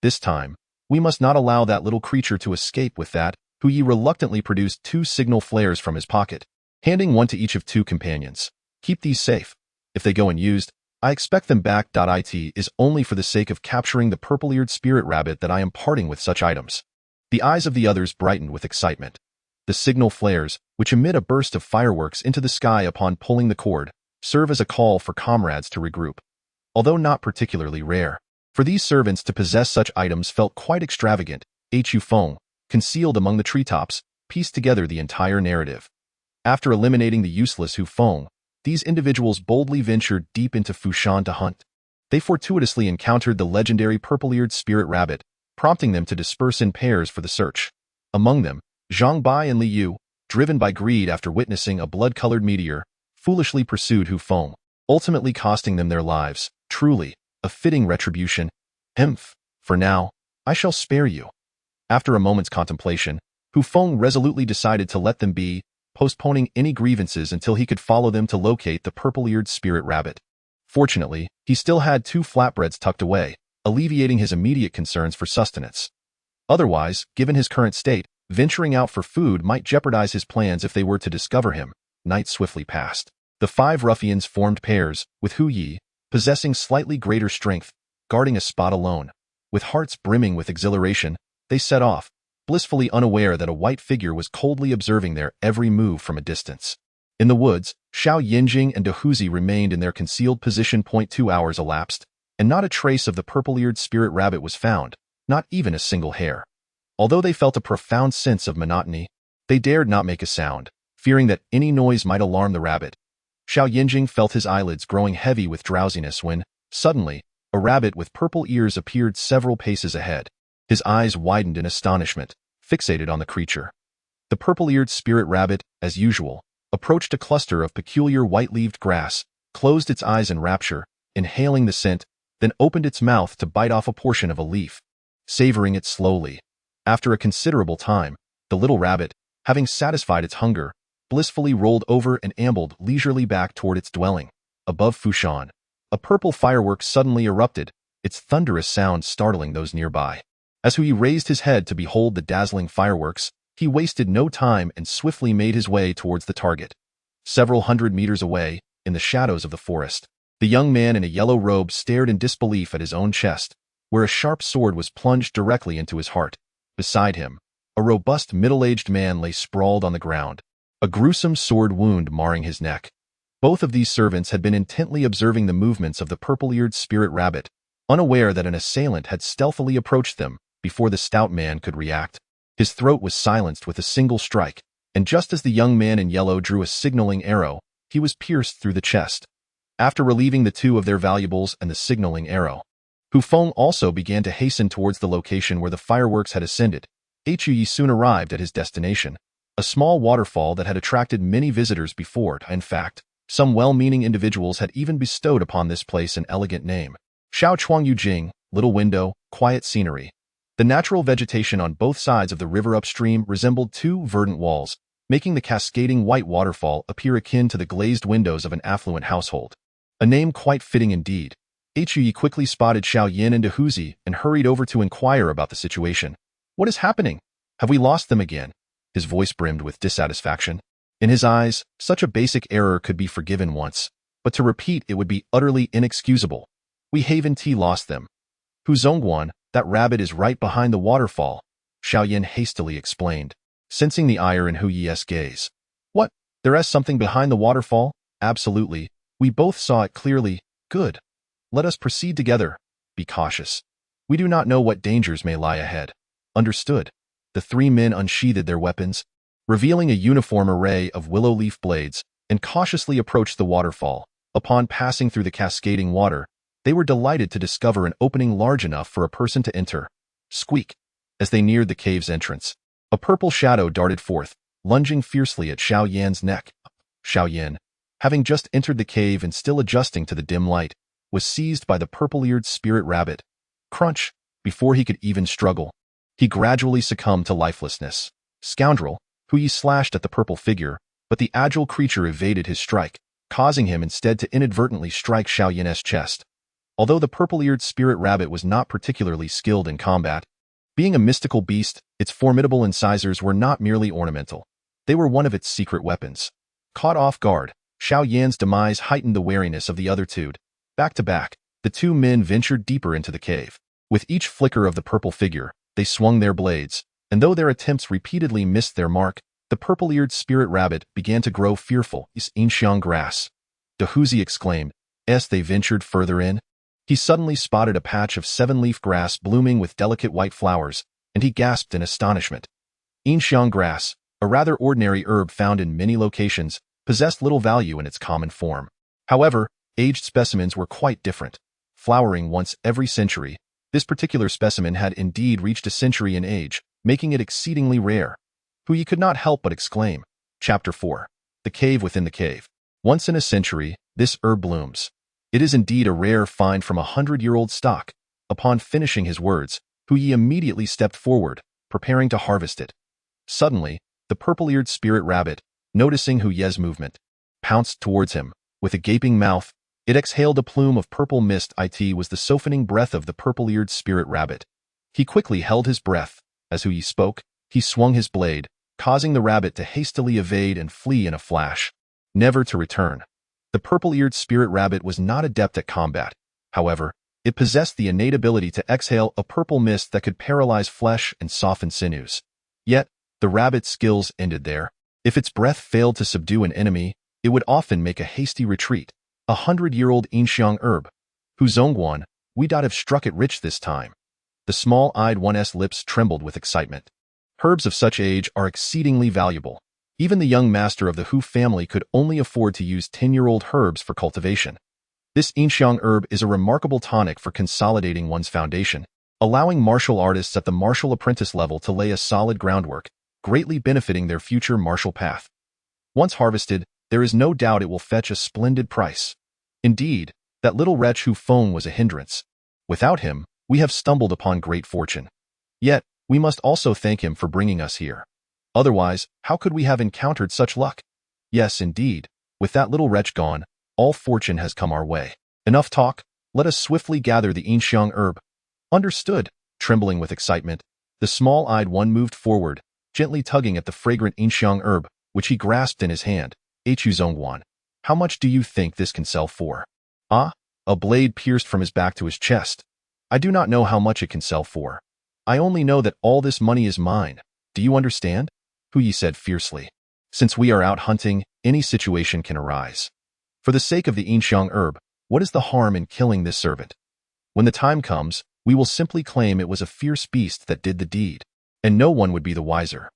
This time, we must not allow that little creature to escape. With that, Hu reluctantly produced 2 signal flares from his pocket, handing one to each of 2 companions. Keep these safe. If they go unused, I expect them back. It is only for the sake of capturing the purple-eared spirit rabbit that I am parting with such items. The eyes of the others brightened with excitement. The signal flares, which emit a burst of fireworks into the sky upon pulling the cord, serve as a call for comrades to regroup. Although not particularly rare, for these servants to possess such items felt quite extravagant. Hu Feng, concealed among the treetops, pieced together the entire narrative. After eliminating the useless Hu Feng, these individuals boldly ventured deep into Fushan to hunt. They fortuitously encountered the legendary purple-eared spirit rabbit, prompting them to disperse in pairs for the search. Among them, Zhang Bai and Li Yu, driven by greed after witnessing a blood-colored meteor, foolishly pursued Hu Feng, ultimately costing them their lives. Truly, a fitting retribution. For now, I shall spare you. After a moment's contemplation, Hu Feng resolutely decided to let them be, postponing any grievances until he could follow them to locate the purple-eared spirit rabbit. Fortunately, he still had 2 flatbreads tucked away, alleviating his immediate concerns for sustenance. Otherwise, given his current state, venturing out for food might jeopardize his plans if they were to discover him. Night swiftly passed. The 5 ruffians formed pairs, with Hu possessing slightly greater strength, guarding a spot alone. With hearts brimming with exhilaration, they set off, blissfully unaware that a white figure was coldly observing their every move from a distance. In the woods, Xiao Yinjing and Dehuzi remained in their concealed position. 2 hours elapsed, and not a trace of the purple-eared spirit rabbit was found, not even a single hair. Although they felt a profound sense of monotony, they dared not make a sound, fearing that any noise might alarm the rabbit. Xiao Yinjing felt his eyelids growing heavy with drowsiness when, suddenly, a rabbit with purple ears appeared several paces ahead. His eyes widened in astonishment, fixated on the creature. The purple-eared spirit rabbit, as usual, approached a cluster of peculiar white-leaved grass, closed its eyes in rapture, inhaling the scent, then opened its mouth to bite off a portion of a leaf, savoring it slowly. After a considerable time, the little rabbit, having satisfied its hunger, blissfully rolled over and ambled leisurely back toward its dwelling. Above Fushan, a purple firework suddenly erupted, its thunderous sound startling those nearby. As Hu raised his head to behold the dazzling fireworks, he wasted no time and swiftly made his way towards the target. Several hundred meters away, in the shadows of the forest, the young man in a yellow robe stared in disbelief at his own chest, where a sharp sword was plunged directly into his heart. Beside him, a robust middle-aged man lay sprawled on the ground, a gruesome sword wound marring his neck. Both of these servants had been intently observing the movements of the purple-eared spirit rabbit, unaware that an assailant had stealthily approached them before the stout man could react. His throat was silenced with a single strike, and just as the young man in yellow drew a signaling arrow, he was pierced through the chest. After relieving the 2 of their valuables and the signaling arrow, Hu Feng also began to hasten towards the location where the fireworks had ascended. Hu soon arrived at his destination, a small waterfall that had attracted many visitors before. In fact, some well-meaning individuals had even bestowed upon this place an elegant name. Xiao Chuangyu Jing, little window, quiet scenery. The natural vegetation on both sides of the river upstream resembled 2 verdant walls, making the cascading white waterfall appear akin to the glazed windows of an affluent household. A name quite fitting indeed. Hu quickly spotted Xiao Yin and Hu and hurried over to inquire about the situation. What is happening? Have we lost them again? His voice brimmed with dissatisfaction. In his eyes, such a basic error could be forgiven once, but to repeat it would be utterly inexcusable. We haven't lost them. Hu Zongguan, that rabbit is right behind the waterfall, Xiao Yin hastily explained, sensing the ire in Hu Yi's gaze. What? There is something behind the waterfall? Absolutely. We both saw it clearly. Good. Let us proceed together. Be cautious. We do not know what dangers may lie ahead. Understood. The three men unsheathed their weapons, revealing a uniform array of willow leaf blades, and cautiously approached the waterfall. Upon passing through the cascading water, they were delighted to discover an opening large enough for a person to enter. Squeak! As they neared the cave's entrance, a purple shadow darted forth, lunging fiercely at Xiao Yan's neck. Xiao Yan, having just entered the cave and still adjusting to the dim light, was seized by the purple-eared spirit rabbit. Crunch! Before he could even struggle, he gradually succumbed to lifelessness. Scoundrel! Hu Yi slashed at the purple figure, but the agile creature evaded his strike, causing him instead to inadvertently strike Xiao Yan's chest. Although the purple-eared spirit rabbit was not particularly skilled in combat, being a mystical beast, its formidable incisors were not merely ornamental. They were one of its secret weapons. Caught off guard, Xiao Yan's demise heightened the wariness of the other two. Back to back, the two men ventured deeper into the cave. With each flicker of the purple figure, they swung their blades, and though their attempts repeatedly missed their mark, the purple-eared spirit rabbit began to grow fearful. Is Inxiang grass? Dehuzi exclaimed, as they ventured further in. He suddenly spotted a patch of seven-leaf grass blooming with delicate white flowers, and he gasped in astonishment. Inxiang grass, a rather ordinary herb found in many locations, possessed little value in its common form. However, aged specimens were quite different. Flowering once every century, this particular specimen had indeed reached a century in age, making it exceedingly rare. Hu Yi could not help but exclaim. Chapter 4. The Cave Within the Cave. Once in a century, this herb blooms. It is indeed a rare find from 100-year-old stock. Upon finishing his words, Hu Yi immediately stepped forward, preparing to harvest it. Suddenly, the purple-eared spirit rabbit, noticing Hu Yi's movement, pounced towards him. With a gaping mouth, it exhaled a plume of purple mist. It was the softening breath of the purple-eared spirit rabbit. He quickly held his breath. As Hu Yi spoke, he swung his blade, causing the rabbit to hastily evade and flee in a flash, never to return. The purple-eared spirit rabbit was not adept at combat. However, it possessed the innate ability to exhale a purple mist that could paralyze flesh and soften sinews. Yet, the rabbit's skills ended there. If its breath failed to subdue an enemy, it would often make a hasty retreat. 100-year-old Inxiang herb. Hu Zongguan, we have struck it rich this time. The small-eyed one's lips trembled with excitement. Herbs of such age are exceedingly valuable. Even the young master of the Hu family could only afford to use 10-year-old herbs for cultivation. This Inxiang herb is a remarkable tonic for consolidating one's foundation, allowing martial artists at the martial apprentice level to lay a solid groundwork, greatly benefiting their future martial path. Once harvested, there is no doubt it will fetch a splendid price. Indeed, that little wretch Hu Feng was a hindrance. Without him, we have stumbled upon great fortune. Yet, we must also thank him for bringing us here. Otherwise, how could we have encountered such luck? Yes, indeed, with that little wretch gone, all fortune has come our way. Enough talk, let us swiftly gather the Inxiang herb. Understood. Trembling with excitement, the small-eyed one moved forward, gently tugging at the fragrant Inxiang herb, which he grasped in his hand. Hu Zongguan, how much do you think this can sell for? Ah, a blade pierced from his back to his chest. I do not know how much it can sell for. I only know that all this money is mine. Do you understand? Hu Yi said fiercely. Since we are out hunting, any situation can arise. For the sake of the Inxiang herb, what is the harm in killing this servant? When the time comes, we will simply claim it was a fierce beast that did the deed, and no one would be the wiser.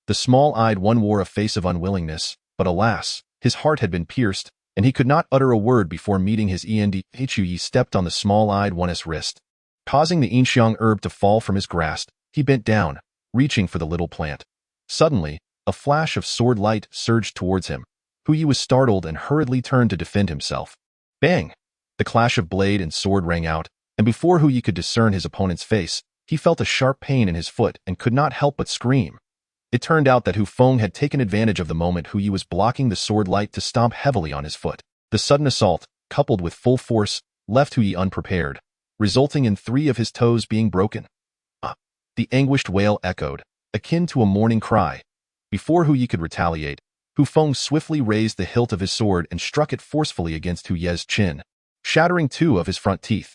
The small-eyed one wore a face of unwillingness, but alas, his heart had been pierced, and he could not utter a word before meeting his end. Hu Yi stepped on the small-eyed one's wrist. Causing the Inxiang herb to fall from his grasp, he bent down, reaching for the little plant. Suddenly, a flash of sword light surged towards him. Hu Yi was startled and hurriedly turned to defend himself. Bang! The clash of blade and sword rang out, and before Hu Yi could discern his opponent's face, he felt a sharp pain in his foot and could not help but scream. It turned out that Hu Feng had taken advantage of the moment Hu Yi was blocking the sword light to stomp heavily on his foot. The sudden assault, coupled with full force, left Hu Yi unprepared, resulting in 3 of his toes being broken. Ah! The anguished wail echoed, akin to a mourning cry. Before Hu Yi could retaliate, Hu Feng swiftly raised the hilt of his sword and struck it forcefully against Hu Ye's chin, shattering 2 of his front teeth.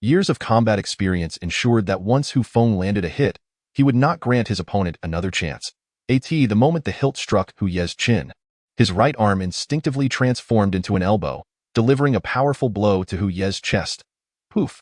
Years of combat experience ensured that once Hu Feng landed a hit, he would not grant his opponent another chance. The moment the hilt struck Hu Ye's chin, his right arm instinctively transformed into an elbow, delivering a powerful blow to Hu Ye's chest. Poof!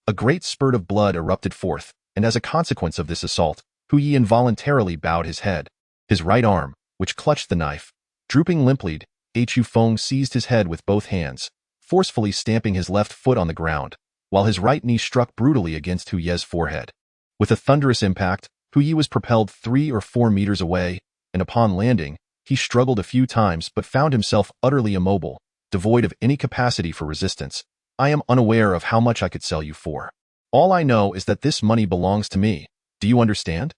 A great spurt of blood erupted forth, and as a consequence of this assault, Hu Yi involuntarily bowed his head. His right arm, which clutched the knife, drooping limply, Hu Feng seized his head with both hands, forcefully stamping his left foot on the ground, while his right knee struck brutally against Hu Ye's forehead. With a thunderous impact, Hu Yi was propelled 3 or 4 meters away, and upon landing, he struggled a few times but found himself utterly immobile, devoid of any capacity for resistance. I am unaware of how much I could sell you for. All I know is that this money belongs to me. Do you understand?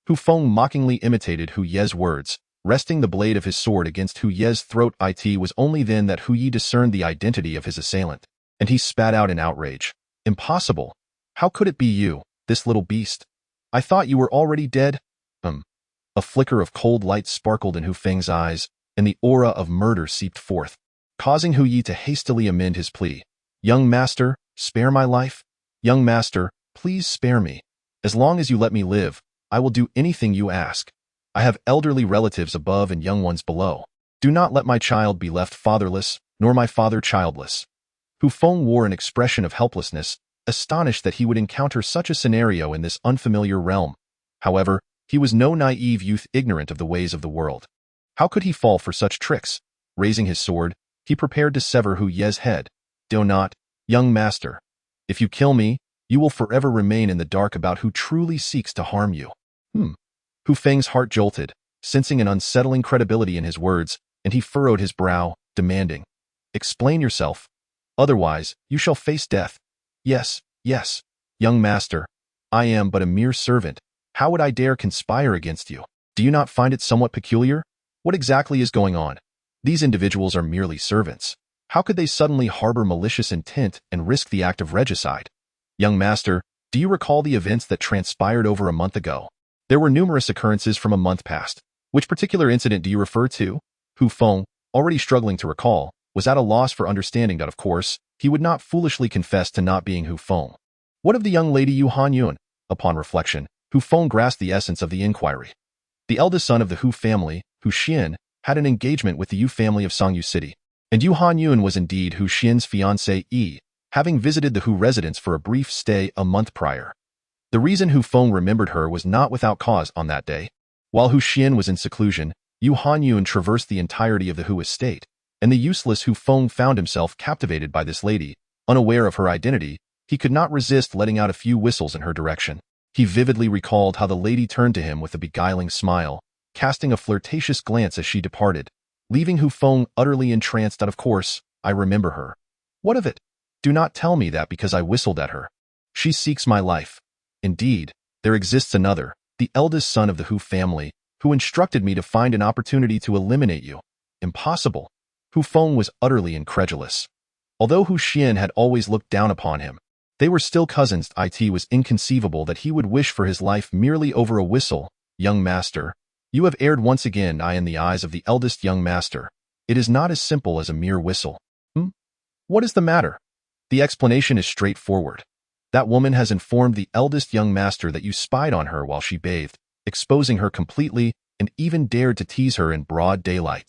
Hu Feng mockingly imitated Hu Ye's words, resting the blade of his sword against Hu Ye's throat. It was only then that Hu Yi discerned the identity of his assailant, and he spat out in outrage. Impossible! How could it be you, this little beast? I thought you were already dead? A flicker of cold light sparkled in Hu Feng's eyes, and the aura of murder seeped forth, causing Hu Yi to hastily amend his plea. Young master, spare my life? Young master, please spare me. As long as you let me live, I will do anything you ask. I have elderly relatives above and young ones below. Do not let my child be left fatherless, nor my father childless. Hu Feng wore an expression of helplessness, astonished that he would encounter such a scenario in this unfamiliar realm. However, he was no naive youth ignorant of the ways of the world. How could he fall for such tricks? Raising his sword, he prepared to sever Hu Ye's head. Do not, young master. If you kill me, you will forever remain in the dark about who truly seeks to harm you. Hu Feng's heart jolted, sensing an unsettling credibility in his words, and he furrowed his brow, demanding, explain yourself. Otherwise, you shall face death. Yes, young master. I am but a mere servant. How would I dare conspire against you? Do you not find it somewhat peculiar? What exactly is going on? These individuals are merely servants. How could they suddenly harbor malicious intent and risk the act of regicide? Young master, do you recall the events that transpired over a month ago? There were numerous occurrences from a month past. Which particular incident do you refer to? Hu Feng, already struggling to recall, was at a loss for understanding that, of course, he would not foolishly confess to not being Hu Feng. What of the young lady Yu Han-yun? Upon reflection, Hu Feng grasped the essence of the inquiry. The eldest son of the Hu family, Hu Xian, had an engagement with the Yu family of Songyu City, and Yu Han-yun was indeed Hu Xian's fiancée, having visited the Hu residence for a brief stay a month prior. The reason Hu Feng remembered her was not without cause on that day. While Hu Xian was in seclusion, Yu Han-yun traversed the entirety of the Hu estate, and the useless Hu Feng found himself captivated by this lady. Unaware of her identity, he could not resist letting out a few whistles in her direction. He vividly recalled how the lady turned to him with a beguiling smile, casting a flirtatious glance as she departed, leaving Hu Feng utterly entranced. Of course, I remember her. What of it? Do not tell me that because I whistled at her. She seeks my life. Indeed, there exists another, the eldest son of the Hu family, who instructed me to find an opportunity to eliminate you. Impossible. Hu Feng was utterly incredulous. Although Hu Xian had always looked down upon him, they were still cousins. It was inconceivable that he would wish for his life merely over a whistle. Young master, you have erred once again. In the eyes of the eldest young master, it is not as simple as a mere whistle. What is the matter? The explanation is straightforward. That woman has informed the eldest young master that you spied on her while she bathed, exposing her completely, and even dared to tease her in broad daylight.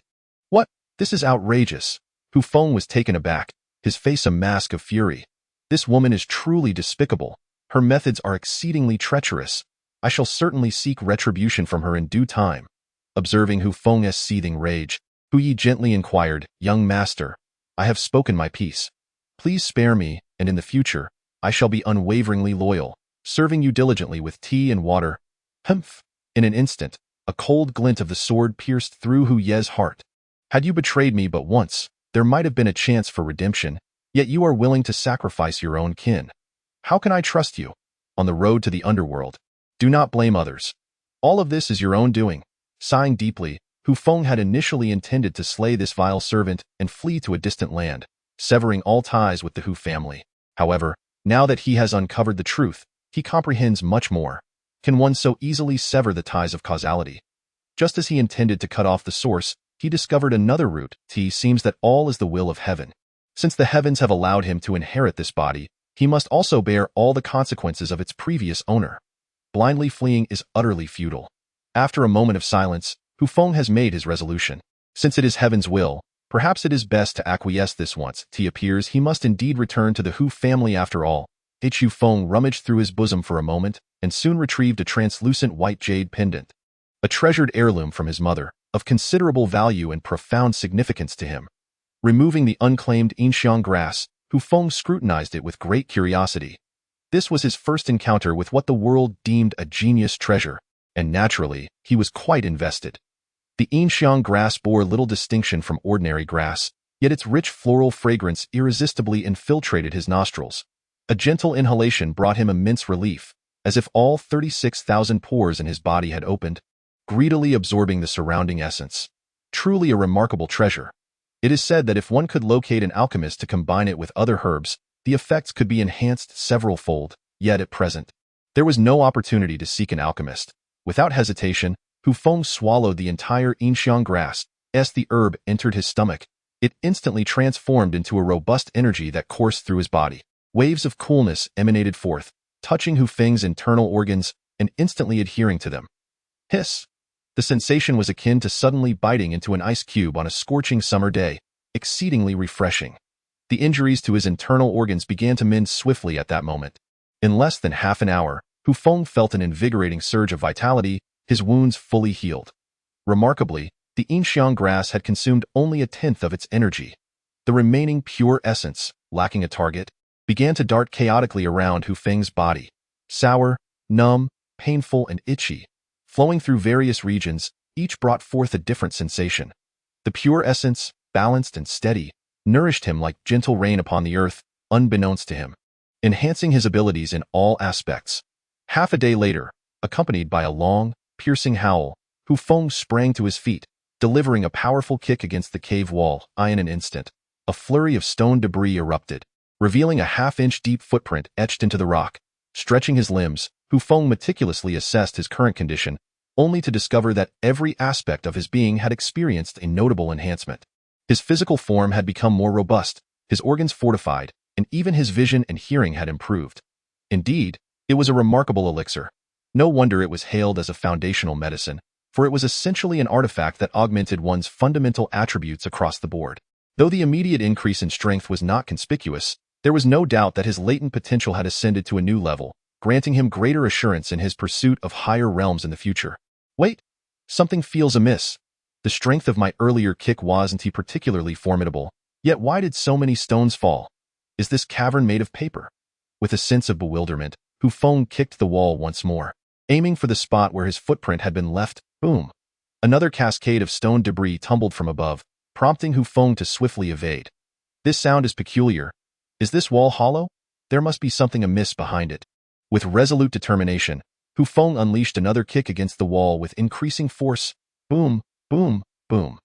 What? This is outrageous. Hu Feng was taken aback, his face a mask of fury. This woman is truly despicable. Her methods are exceedingly treacherous. I shall certainly seek retribution from her in due time. Observing Hu Feng's seething rage, Hu Yi gently inquired, Young master, I have spoken my piece. Please spare me, and in the future, I shall be unwaveringly loyal, serving you diligently with tea and water. Humph! In an instant, a cold glint of the sword pierced through Hu Ye's heart. Had you betrayed me but once, there might have been a chance for redemption, yet you are willing to sacrifice your own kin. How can I trust you? On the road to the underworld, do not blame others. All of this is your own doing. Sighing deeply, Hu Feng had initially intended to slay this vile servant and flee to a distant land, severing all ties with the Hu family. However, now that he has uncovered the truth, he comprehends much more. Can one so easily sever the ties of causality? Just as he intended to cut off the source, he discovered another route. It seems that all is the will of heaven. Since the heavens have allowed him to inherit this body, he must also bear all the consequences of its previous owner. Blindly fleeing is utterly futile. After a moment of silence, Hu Feng has made his resolution. Since it is heaven's will, perhaps it is best to acquiesce this once. It appears he must indeed return to the Hu family after all. Hu Feng rummaged through his bosom for a moment and soon retrieved a translucent white jade pendant. A treasured heirloom from his mother, of considerable value and profound significance to him. Removing the unclaimed Yinxiang grass, Hu Feng scrutinized it with great curiosity. This was his first encounter with what the world deemed a genius treasure, and naturally, he was quite invested. The Yinxiang grass bore little distinction from ordinary grass, yet its rich floral fragrance irresistibly infiltrated his nostrils. A gentle inhalation brought him immense relief, as if all 36,000 pores in his body had opened, greedily absorbing the surrounding essence. Truly a remarkable treasure. It is said that if one could locate an alchemist to combine it with other herbs, the effects could be enhanced several-fold, yet at present, there was no opportunity to seek an alchemist. Without hesitation, Hu Feng swallowed the entire Yinxiang grass. As the herb entered his stomach, it instantly transformed into a robust energy that coursed through his body. Waves of coolness emanated forth, touching Hu Feng's internal organs and instantly adhering to them. Hiss! The sensation was akin to suddenly biting into an ice cube on a scorching summer day, exceedingly refreshing. The injuries to his internal organs began to mend swiftly at that moment. In less than half an hour, Hu Feng felt an invigorating surge of vitality, his wounds fully healed. Remarkably, the Yinxiang grass had consumed only a tenth of its energy. The remaining pure essence, lacking a target, began to dart chaotically around Hu Feng's body. Sour, numb, painful, and itchy. Flowing through various regions, each brought forth a different sensation. The pure essence, balanced and steady, nourished him like gentle rain upon the earth, unbeknownst to him, enhancing his abilities in all aspects. Half a day later, accompanied by a long, piercing howl, Hu Feng sprang to his feet, delivering a powerful kick against the cave wall. In an instant, a flurry of stone debris erupted, revealing a half-inch deep footprint etched into the rock. Stretching his limbs, Hu Feng meticulously assessed his current condition, only to discover that every aspect of his being had experienced a notable enhancement. His physical form had become more robust, his organs fortified, and even his vision and hearing had improved. Indeed, it was a remarkable elixir. No wonder it was hailed as a foundational medicine, for it was essentially an artifact that augmented one's fundamental attributes across the board. Though the immediate increase in strength was not conspicuous, there was no doubt that his latent potential had ascended to a new level, granting him greater assurance in his pursuit of higher realms in the future. Wait, something feels amiss. The strength of my earlier kick wasn't particularly formidable, yet why did so many stones fall? Is this cavern made of paper? With a sense of bewilderment, Hu Feng kicked the wall once more, aiming for the spot where his footprint had been left. Boom! Another cascade of stone debris tumbled from above, prompting Hu Feng to swiftly evade. This sound is peculiar. Is this wall hollow? There must be something amiss behind it. With resolute determination, Hu Feng unleashed another kick against the wall with increasing force. Boom, boom, boom.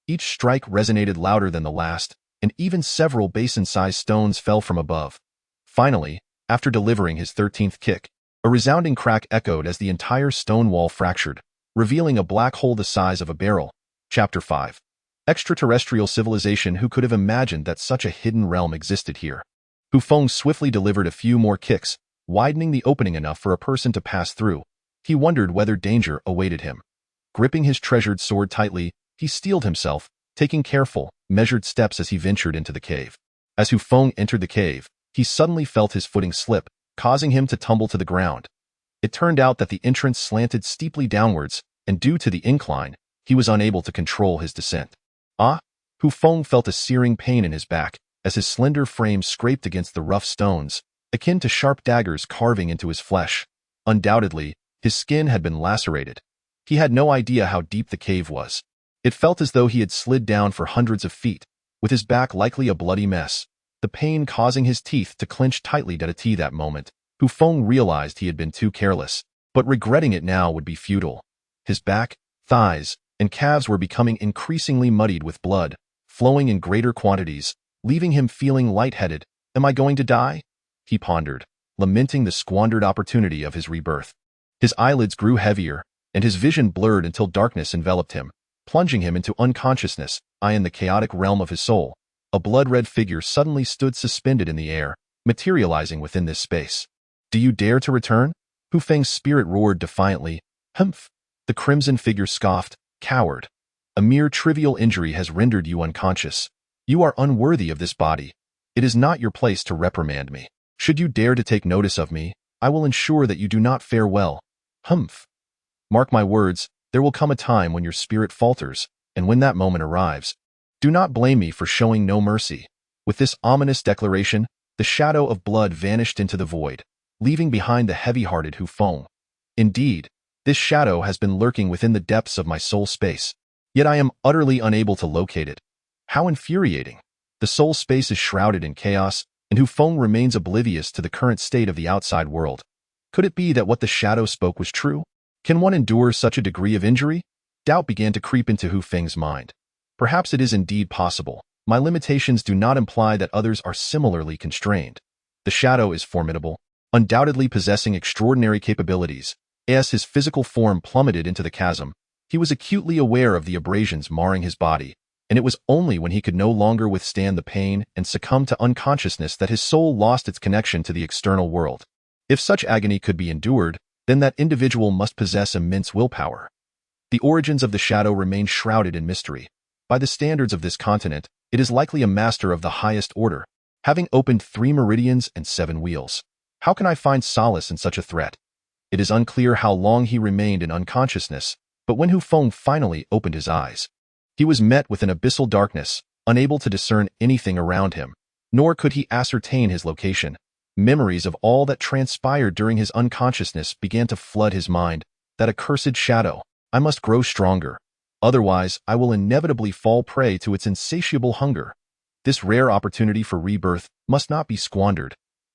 Each strike resonated louder than the last, and even several basin-sized stones fell from above. Finally, after delivering his 13th kick, a resounding crack echoed as the entire stone wall fractured, revealing a black hole the size of a barrel. Chapter 5. Extraterrestrial civilization. Who could have imagined that such a hidden realm existed here? Hu Feng swiftly delivered a few more kicks, widening the opening enough for a person to pass through. He wondered whether danger awaited him. Gripping his treasured sword tightly, he steeled himself, taking careful, measured steps as he ventured into the cave. As Hu Feng entered the cave, he suddenly felt his footing slip, causing him to tumble to the ground. It turned out that the entrance slanted steeply downwards, and due to the incline, he was unable to control his descent. Hu Feng felt a searing pain in his back, as his slender frame scraped against the rough stones, akin to sharp daggers carving into his flesh. Undoubtedly, his skin had been lacerated. He had no idea how deep the cave was. It felt as though he had slid down for hundreds of feet, with his back likely a bloody mess, the pain causing his teeth to clench tightly. That moment, Hu Feng realized he had been too careless, but regretting it now would be futile. His back, thighs, and calves were becoming increasingly muddied with blood, flowing in greater quantities, leaving him feeling lightheaded. Am I going to die? He pondered, lamenting the squandered opportunity of his rebirth. His eyelids grew heavier, and his vision blurred until darkness enveloped him, plunging him into unconsciousness. In the chaotic realm of his soul, a blood-red figure suddenly stood suspended in the air, materializing within this space. Do you dare to return? Hu Feng's spirit roared defiantly. Humph! The crimson figure scoffed. Coward! A mere trivial injury has rendered you unconscious. You are unworthy of this body. It is not your place to reprimand me. Should you dare to take notice of me, I will ensure that you do not fare well. Humph! Mark my words, there will come a time when your spirit falters, and when that moment arrives, do not blame me for showing no mercy. With this ominous declaration, the shadow of blood vanished into the void, leaving behind the heavy-hearted Hu Feng. Indeed, this shadow has been lurking within the depths of my soul space, yet I am utterly unable to locate it. How infuriating! The soul space is shrouded in chaos, and Hu Feng remains oblivious to the current state of the outside world. Could it be that what the shadow spoke was true? Can one endure such a degree of injury? Doubt began to creep into Hu Feng's mind. Perhaps it is indeed possible. My limitations do not imply that others are similarly constrained. The shadow is formidable, undoubtedly possessing extraordinary capabilities. As his physical form plummeted into the chasm, he was acutely aware of the abrasions marring his body, and it was only when he could no longer withstand the pain and succumb to unconsciousness that his soul lost its connection to the external world. If such agony could be endured, then that individual must possess immense willpower. The origins of the shadow remain shrouded in mystery. By the standards of this continent, it is likely a master of the highest order, having opened 3 meridians and 7 wheels. How can I find solace in such a threat? It is unclear how long he remained in unconsciousness, but when Hu Feng finally opened his eyes, he was met with an abyssal darkness, unable to discern anything around him, nor could he ascertain his location. Memories of all that transpired during his unconsciousness began to flood his mind. That accursed shadow. I must grow stronger. Otherwise, I will inevitably fall prey to its insatiable hunger. This rare opportunity for rebirth must not be squandered.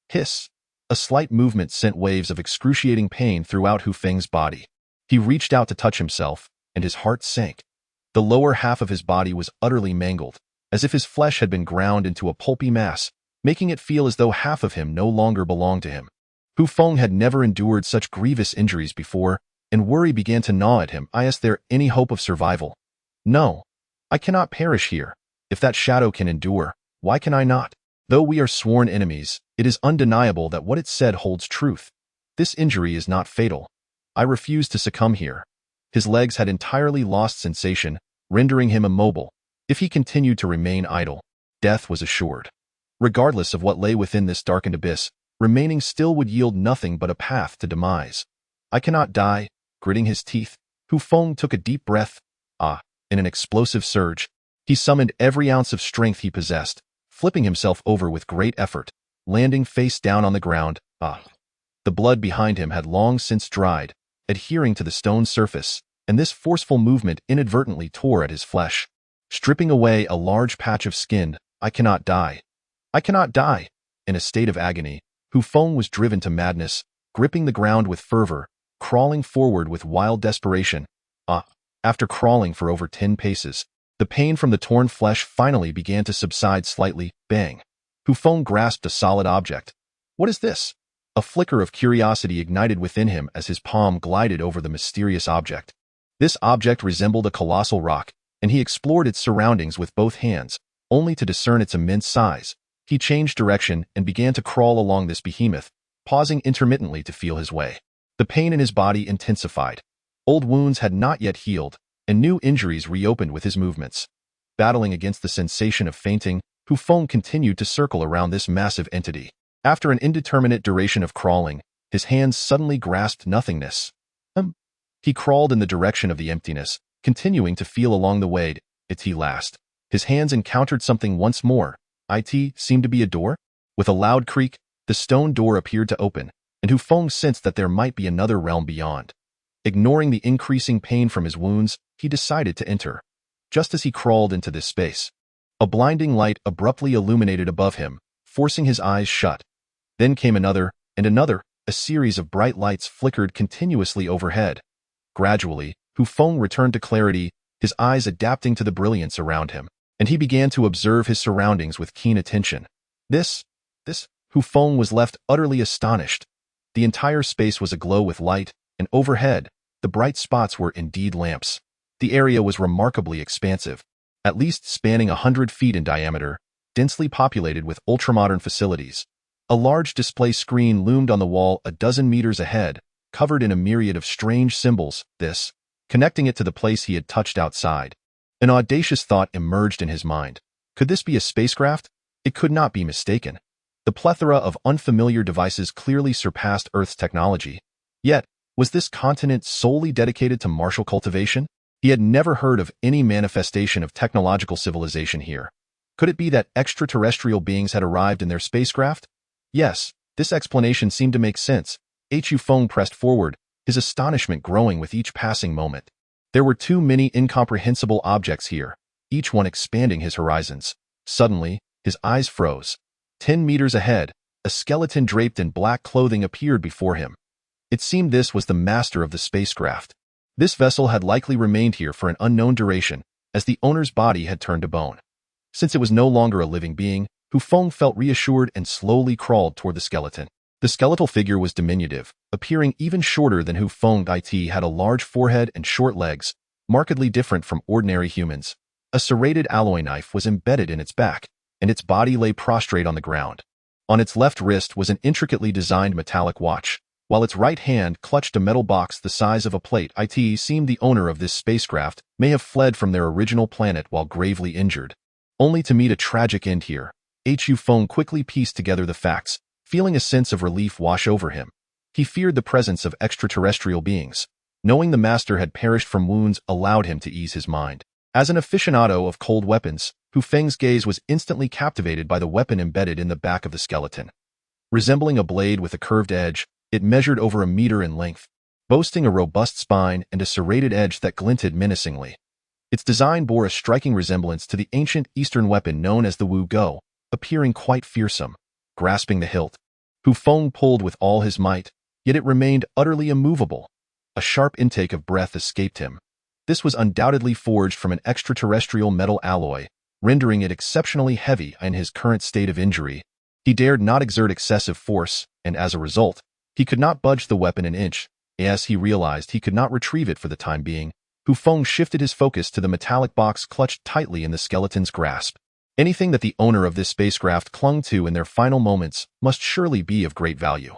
Hiss! A slight movement sent waves of excruciating pain throughout Hu Feng's body. He reached out to touch himself, and his heart sank. The lower half of his body was utterly mangled, as if his flesh had been ground into a pulpy mass, making it feel as though half of him no longer belonged to him. Hu Feng had never endured such grievous injuries before, and worry began to gnaw at him. Is there any hope of survival? No. I cannot perish here. If that shadow can endure, why can I not? Though we are sworn enemies, it is undeniable that what it said holds truth. This injury is not fatal. I refuse to succumb here. His legs had entirely lost sensation, rendering him immobile. If he continued to remain idle, death was assured. Regardless of what lay within this darkened abyss, remaining still would yield nothing but a path to demise. I cannot die. Gritting his teeth, Hu Feng took a deep breath. In an explosive surge, he summoned every ounce of strength he possessed, flipping himself over with great effort, landing face down on the ground. The blood behind him had long since dried, adhering to the stone surface, and this forceful movement inadvertently tore at his flesh, stripping away a large patch of skin. I cannot die. I cannot die. In a state of agony, Hu Feng was driven to madness, gripping the ground with fervor, crawling forward with wild desperation. After crawling for over 10 paces, the pain from the torn flesh finally began to subside slightly. Bang! Hu Feng grasped a solid object. What is this? A flicker of curiosity ignited within him as his palm glided over the mysterious object. This object resembled a colossal rock, and he explored its surroundings with both hands, only to discern its immense size. He changed direction and began to crawl along this behemoth, pausing intermittently to feel his way. The pain in his body intensified. Old wounds had not yet healed, and new injuries reopened with his movements. Battling against the sensation of fainting, Hu Feng continued to circle around this massive entity. After an indeterminate duration of crawling, his hands suddenly grasped nothingness. He crawled in the direction of the emptiness, continuing to feel along the way. At last, his hands encountered something once more. It seemed to be a door. With a loud creak, the stone door appeared to open, and Hu Feng sensed that there might be another realm beyond. Ignoring the increasing pain from his wounds, he decided to enter. Just as he crawled into this space, a blinding light abruptly illuminated above him, forcing his eyes shut. Then came another, and another. A series of bright lights flickered continuously overhead. Gradually, Hu Feng returned to clarity, his eyes adapting to the brilliance around him. and he began to observe his surroundings with keen attention. This, Hu Feng was left utterly astonished. The entire space was aglow with light, and overhead, the bright spots were indeed lamps. The area was remarkably expansive, at least spanning 100 feet in diameter, densely populated with ultramodern facilities. A large display screen loomed on the wall a dozen meters ahead, covered in a myriad of strange symbols, connecting it to the place he had touched outside. An audacious thought emerged in his mind. Could this be a spacecraft? It could not be mistaken. The plethora of unfamiliar devices clearly surpassed Earth's technology. Yet, was this continent solely dedicated to martial cultivation? He had never heard of any manifestation of technological civilization here. Could it be that extraterrestrial beings had arrived in their spacecraft? Yes, this explanation seemed to make sense. Hu Feng pressed forward, his astonishment growing with each passing moment. There were too many incomprehensible objects here, each one expanding his horizons. Suddenly, his eyes froze. 10 meters ahead, a skeleton draped in black clothing appeared before him. It seemed this was the master of the spacecraft. This vessel had likely remained here for an unknown duration, as the owner's body had turned to bone. Since it was no longer a living being, Hu Feng felt reassured and slowly crawled toward the skeleton. The skeletal figure was diminutive, appearing even shorter than Hu Feng. It had a large forehead and short legs, markedly different from ordinary humans. A serrated alloy knife was embedded in its back, and its body lay prostrate on the ground. On its left wrist was an intricately designed metallic watch, while its right hand clutched a metal box the size of a plate. It seemed the owner of this spacecraft may have fled from their original planet while gravely injured, only to meet a tragic end here. Hu Feng quickly pieced together the facts, feeling a sense of relief wash over him. He feared the presence of extraterrestrial beings. Knowing the master had perished from wounds allowed him to ease his mind. As an aficionado of cold weapons, Hu Feng's gaze was instantly captivated by the weapon embedded in the back of the skeleton. Resembling a blade with a curved edge, it measured over a meter in length, boasting a robust spine and a serrated edge that glinted menacingly. Its design bore a striking resemblance to the ancient Eastern weapon known as the Wu Go, appearing quite fearsome. Grasping the hilt, Hu Feng pulled with all his might, yet it remained utterly immovable. A sharp intake of breath escaped him. This was undoubtedly forged from an extraterrestrial metal alloy, rendering it exceptionally heavy in his current state of injury. He dared not exert excessive force, and as a result, he could not budge the weapon an inch. As he realized he could not retrieve it for the time being, Hu Feng shifted his focus to the metallic box clutched tightly in the skeleton's grasp. Anything that the owner of this spacecraft clung to in their final moments must surely be of great value.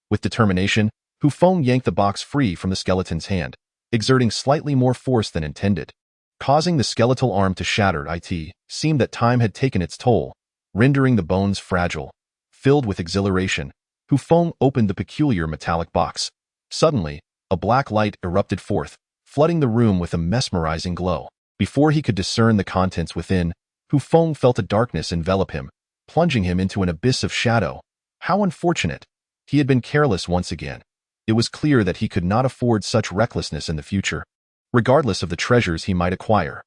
With determination, Hu Feng yanked the box free from the skeleton's hand, exerting slightly more force than intended. Causing the skeletal arm to shatter, it seemed that time had taken its toll, rendering the bones fragile. Filled with exhilaration, Hu Feng opened the peculiar metallic box. Suddenly, a black light erupted forth, flooding the room with a mesmerizing glow. Before he could discern the contents within, Hu Feng felt a darkness envelop him, plunging him into an abyss of shadow. How unfortunate! He had been careless once again. It was clear that he could not afford such recklessness in the future, regardless of the treasures he might acquire.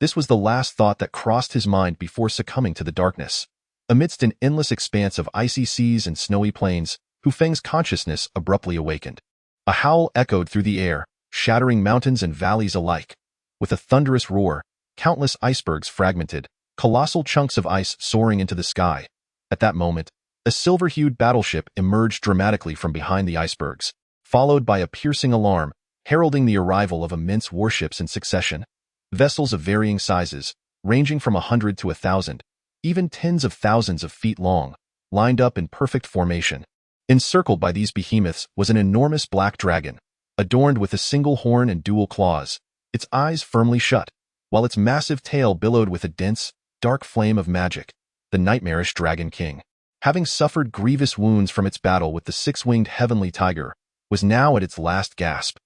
This was the last thought that crossed his mind before succumbing to the darkness. Amidst an endless expanse of icy seas and snowy plains, Hu Feng's consciousness abruptly awakened. A howl echoed through the air, shattering mountains and valleys alike. With a thunderous roar, countless icebergs fragmented, colossal chunks of ice soaring into the sky. At that moment, a silver-hued battleship emerged dramatically from behind the icebergs, followed by a piercing alarm, heralding the arrival of immense warships in succession. Vessels of varying sizes, ranging from 100 to 1,000, even tens of thousands of feet long, lined up in perfect formation. Encircled by these behemoths was an enormous black dragon, adorned with a single horn and dual claws, its eyes firmly shut, while its massive tail billowed with a dense, dark flame of magic. The nightmarish Dragon King, having suffered grievous wounds from its battle with the six-winged heavenly tiger, was now at its last gasp.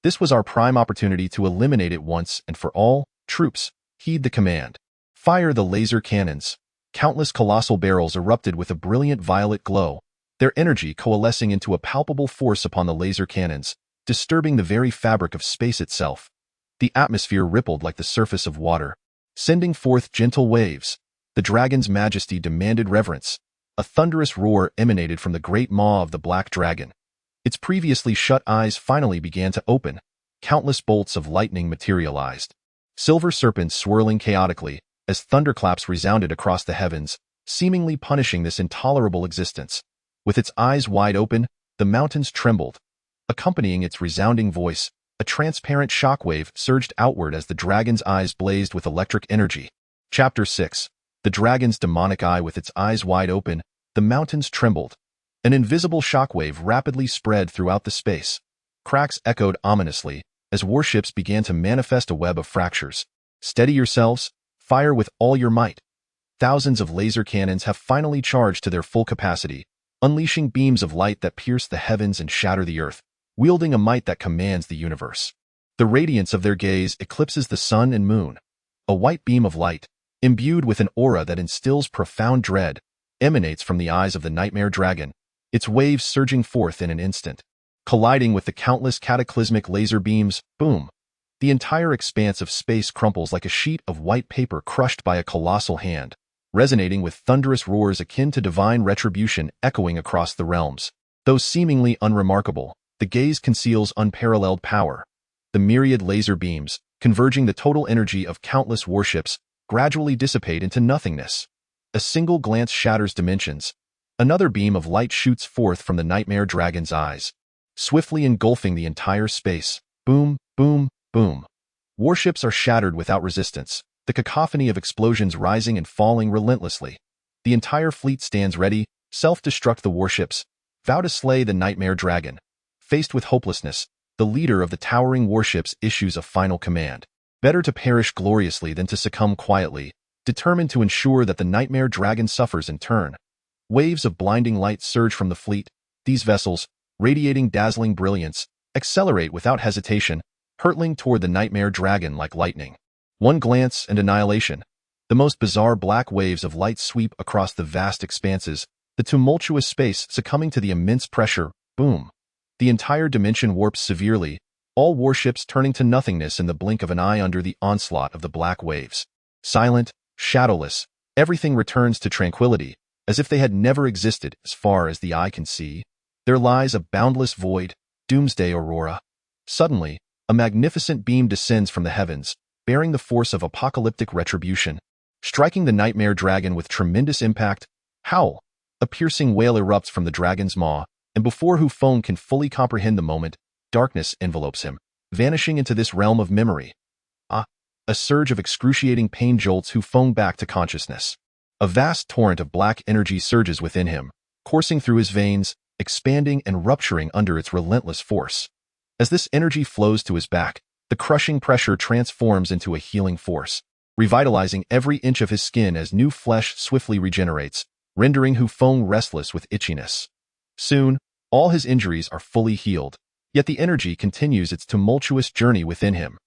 This was our prime opportunity to eliminate it once and for all. Troops, heed the command. Fire the laser cannons. Countless colossal barrels erupted with a brilliant violet glow, their energy coalescing into a palpable force upon the laser cannons, disturbing the very fabric of space itself. The atmosphere rippled like the surface of water, sending forth gentle waves. The dragon's majesty demanded reverence. A thunderous roar emanated from the great maw of the black dragon. Its previously shut eyes finally began to open. Countless bolts of lightning materialized. Silver serpents swirling chaotically, as thunderclaps resounded across the heavens, seemingly punishing this intolerable existence. With its eyes wide open, the mountains trembled. Accompanying its resounding voice, a transparent shockwave surged outward as the dragon's eyes blazed with electric energy. Chapter 6. The dragon's demonic eye. With its eyes wide open, the mountains trembled. An invisible shockwave rapidly spread throughout the space. Cracks echoed ominously as warships began to manifest a web of fractures. Steady yourselves, fire with all your might. Thousands of laser cannons have finally charged to their full capacity, unleashing beams of light that pierce the heavens and shatter the earth, wielding a might that commands the universe. The radiance of their gaze eclipses the sun and moon. A white beam of light, imbued with an aura that instills profound dread, emanates from the eyes of the nightmare dragon, its waves surging forth in an instant. Colliding with the countless cataclysmic laser beams, boom! The entire expanse of space crumples like a sheet of white paper crushed by a colossal hand, resonating with thunderous roars akin to divine retribution echoing across the realms. Though seemingly unremarkable, the gaze conceals unparalleled power. The myriad laser beams, converging the total energy of countless warships, gradually dissipate into nothingness. A single glance shatters dimensions. Another beam of light shoots forth from the nightmare dragon's eyes, swiftly engulfing the entire space. Boom, boom, boom. Warships are shattered without resistance, the cacophony of explosions rising and falling relentlessly. The entire fleet stands ready, self-destruct the warships, vow to slay the nightmare dragon. Faced with hopelessness, the leader of the towering warships issues a final command. Better to perish gloriously than to succumb quietly, determined to ensure that the nightmare dragon suffers in turn. Waves of blinding light surge from the fleet. These vessels, radiating dazzling brilliance, accelerate without hesitation, hurtling toward the nightmare dragon like lightning. One glance and annihilation. The most bizarre black waves of light sweep across the vast expanses, the tumultuous space succumbing to the immense pressure. Boom! The entire dimension warps severely, all warships turning to nothingness in the blink of an eye under the onslaught of the black waves. Silent, shadowless, everything returns to tranquility, as if they had never existed as far as the eye can see. There lies a boundless void, doomsday aurora. Suddenly, a magnificent beam descends from the heavens, bearing the force of apocalyptic retribution. Striking the nightmare dragon with tremendous impact, howl! A piercing wail erupts from the dragon's maw, and before Hu Feng can fully comprehend the moment, darkness envelopes him, vanishing into this realm of memory. A surge of excruciating pain jolts Hu Feng back to consciousness. A vast torrent of black energy surges within him, coursing through his veins, expanding and rupturing under its relentless force. As this energy flows to his back, the crushing pressure transforms into a healing force, revitalizing every inch of his skin as new flesh swiftly regenerates, rendering Hu Feng restless with itchiness. Soon, all his injuries are fully healed, yet the energy continues its tumultuous journey within him.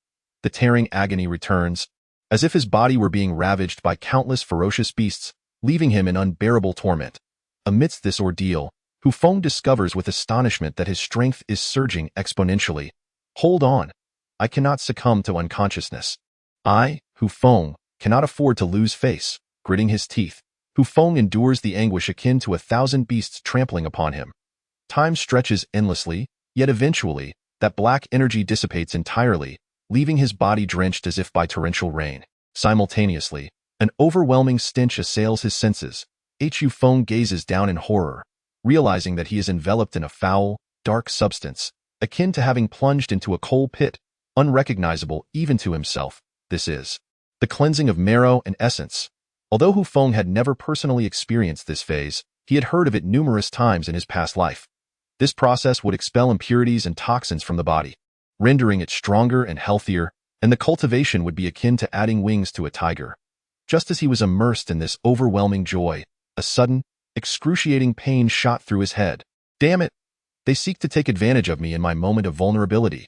The tearing agony returns, as if his body were being ravaged by countless ferocious beasts, leaving him in unbearable torment. Amidst this ordeal, Hu Feng discovers with astonishment that his strength is surging exponentially. Hold on. I cannot succumb to unconsciousness. I, Hu Feng, cannot afford to lose face. Gritting his teeth, Hu Feng endures the anguish akin to 1,000 beasts trampling upon him. Time stretches endlessly, yet eventually, that black energy dissipates entirely, leaving his body drenched as if by torrential rain. Simultaneously, an overwhelming stench assails his senses. Hu Feng gazes down in horror, realizing that he is enveloped in a foul, dark substance, akin to having plunged into a coal pit, unrecognizable even to himself. This is the cleansing of marrow and essence. Although Hu Feng had never personally experienced this phase, he had heard of it numerous times in his past life. This process would expel impurities and toxins from the body, rendering it stronger and healthier, and the cultivation would be akin to adding wings to a tiger. Just as he was immersed in this overwhelming joy, a sudden, excruciating pain shot through his head. Damn it! They seek to take advantage of me in my moment of vulnerability.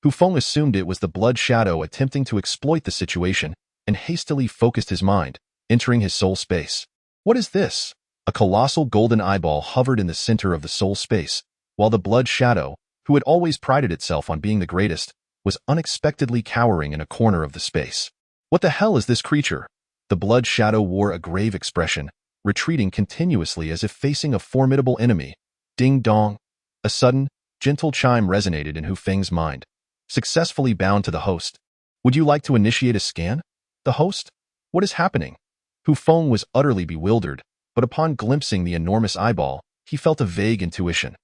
Hu Feng assumed it was the blood shadow attempting to exploit the situation, and hastily focused his mind, entering his soul space. What is this? A colossal golden eyeball hovered in the center of the soul space, while the blood shadow, who had always prided itself on being the greatest, was unexpectedly cowering in a corner of the space. What the hell is this creature? The blood shadow wore a grave expression, retreating continuously as if facing a formidable enemy. Ding dong! A sudden, gentle chime resonated in Hu Feng's mind. Successfully bound to the host. Would you like to initiate a scan? The host? What is happening? Hu Feng was utterly bewildered, but upon glimpsing the enormous eyeball, he felt a vague intuition.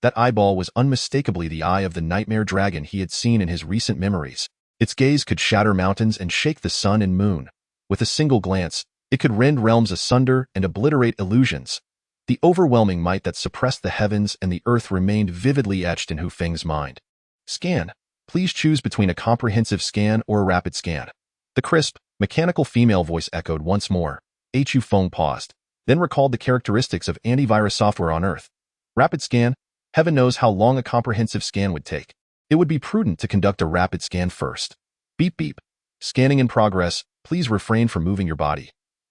That eyeball was unmistakably the eye of the nightmare dragon he had seen in his recent memories. Its gaze could shatter mountains and shake the sun and moon. With a single glance, it could rend realms asunder and obliterate illusions. The overwhelming might that suppressed the heavens and the earth remained vividly etched in Hu Feng's mind. Scan. Please choose between a comprehensive scan or a rapid scan. The crisp, mechanical female voice echoed once more. Hu Feng paused, then recalled the characteristics of antivirus software on Earth. Rapid scan. Heaven knows how long a comprehensive scan would take. It would be prudent to conduct a rapid scan first. Beep beep. Scanning in progress. Please refrain from moving your body.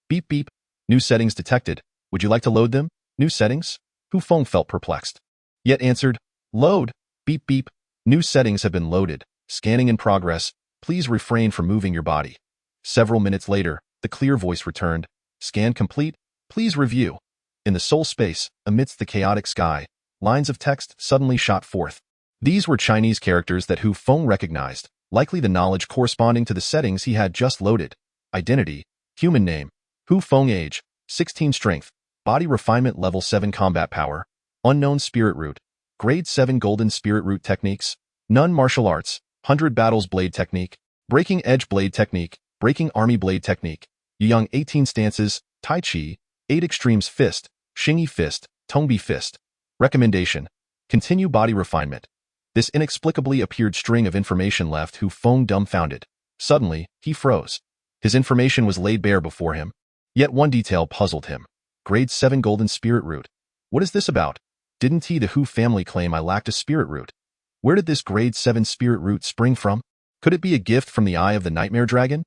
Beep beep. New settings detected. Would you like to load them? New settings? Hu Feng felt perplexed, yet answered, Load. Beep beep. New settings have been loaded. Scanning in progress. Please refrain from moving your body. Several minutes later, the clear voice returned. Scan complete. Please review. In the soul space, amidst the chaotic sky, lines of text suddenly shot forth. These were Chinese characters that Hu Feng recognized, likely the knowledge corresponding to the settings he had just loaded. Identity, human name, Hu Feng age, 16 strength, body refinement level 7 combat power, unknown spirit root, grade 7 golden spirit root techniques, none martial arts, 100 battles blade technique, breaking edge blade technique, breaking army blade technique, Yang 18 stances, Tai Chi, 8 extremes fist, Xingyi fist, Tongbi fist. Recommendation. Continue body refinement. This inexplicably appeared string of information left Hu Feng dumbfounded. Suddenly, he froze. His information was laid bare before him. Yet one detail puzzled him. Grade 7 golden spirit root. What is this about? Didn't the Hu family claim I lacked a spirit root? Where did this grade 7 spirit root spring from? Could it be a gift from the eye of the nightmare dragon?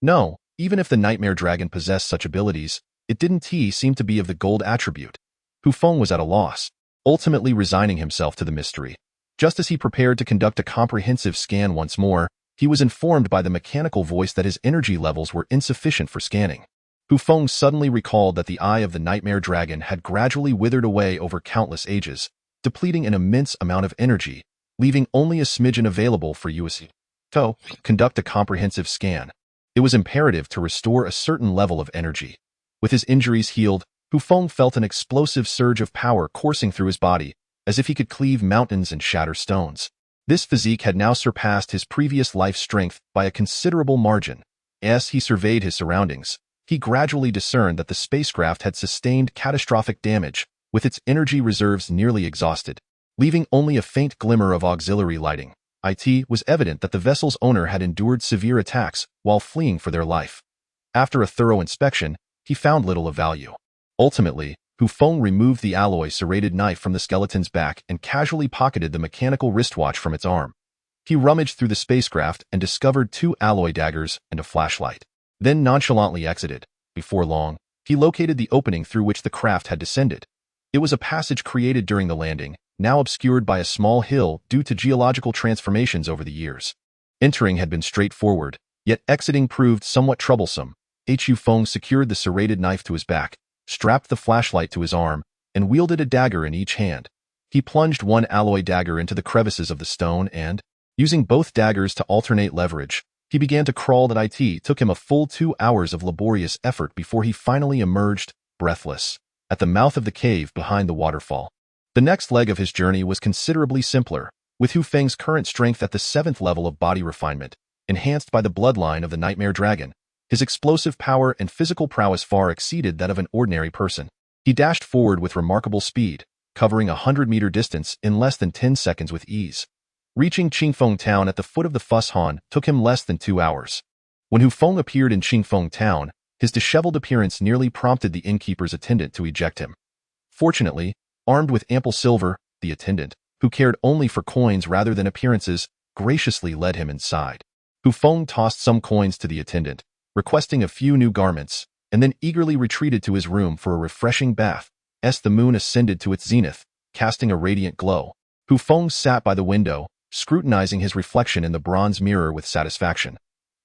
No, even if the nightmare dragon possessed such abilities, it didn't seem to be of the gold attribute. Hu Feng was at a loss, ultimately resigning himself to the mystery. Just as he prepared to conduct a comprehensive scan once more, he was informed by the mechanical voice that his energy levels were insufficient for scanning. Hu Feng suddenly recalled that the eye of the nightmare dragon had gradually withered away over countless ages, depleting an immense amount of energy, leaving only a smidgen available for use. To conduct a comprehensive scan, it was imperative to restore a certain level of energy. With his injuries healed, Hu Feng felt an explosive surge of power coursing through his body, as if he could cleave mountains and shatter stones. This physique had now surpassed his previous life strength by a considerable margin. As he surveyed his surroundings, he gradually discerned that the spacecraft had sustained catastrophic damage, with its energy reserves nearly exhausted, leaving only a faint glimmer of auxiliary lighting. It was evident that the vessel's owner had endured severe attacks while fleeing for their life. After a thorough inspection, he found little of value. Ultimately, Hu Feng removed the alloy serrated knife from the skeleton's back and casually pocketed the mechanical wristwatch from its arm. He rummaged through the spacecraft and discovered 2 alloy daggers and a flashlight, then nonchalantly exited. Before long, he located the opening through which the craft had descended. It was a passage created during the landing, now obscured by a small hill due to geological transformations over the years. Entering had been straightforward, yet exiting proved somewhat troublesome. Hu Feng secured the serrated knife to his back, strapped the flashlight to his arm, and wielded a dagger in each hand. He plunged one alloy dagger into the crevices of the stone and, using both daggers to alternate leverage, he began to crawl. That took him a full 2 hours of laborious effort before he finally emerged, breathless, at the mouth of the cave behind the waterfall. The next leg of his journey was considerably simpler, with Hu Feng's current strength at the 7th level of body refinement, enhanced by the bloodline of the nightmare dragon. His explosive power and physical prowess far exceeded that of an ordinary person. He dashed forward with remarkable speed, covering a 100-meter distance in less than 10 seconds with ease. Reaching Qingfeng Town at the foot of the Fuss Han took him less than 2 hours. When Hu Feng appeared in Qingfeng Town, his disheveled appearance nearly prompted the innkeeper's attendant to eject him. Fortunately, armed with ample silver, the attendant, who cared only for coins rather than appearances, graciously led him inside. Hu Feng tossed some coins to the attendant, requesting a few new garments, and then eagerly retreated to his room for a refreshing bath. As the moon ascended to its zenith, casting a radiant glow, Hu Feng sat by the window, scrutinizing his reflection in the bronze mirror with satisfaction.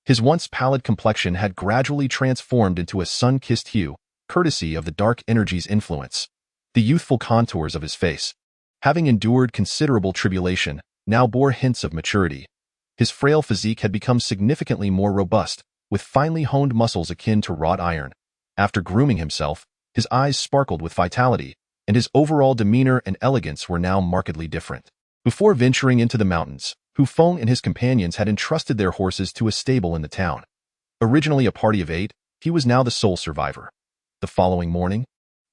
His once pallid complexion had gradually transformed into a sun-kissed hue, courtesy of the dark energy's influence. The youthful contours of his face, having endured considerable tribulation, now bore hints of maturity. His frail physique had become significantly more robust, with finely honed muscles akin to wrought iron. After grooming himself, his eyes sparkled with vitality, and his overall demeanor and elegance were now markedly different. Before venturing into the mountains, Hu Feng and his companions had entrusted their horses to a stable in the town. Originally a party of 8, he was now the sole survivor. The following morning,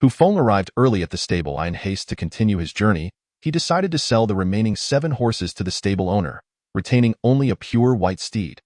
Hu Feng arrived early at the stable. In haste to continue his journey, he decided to sell the remaining 7 horses to the stable owner, retaining only a pure white steed.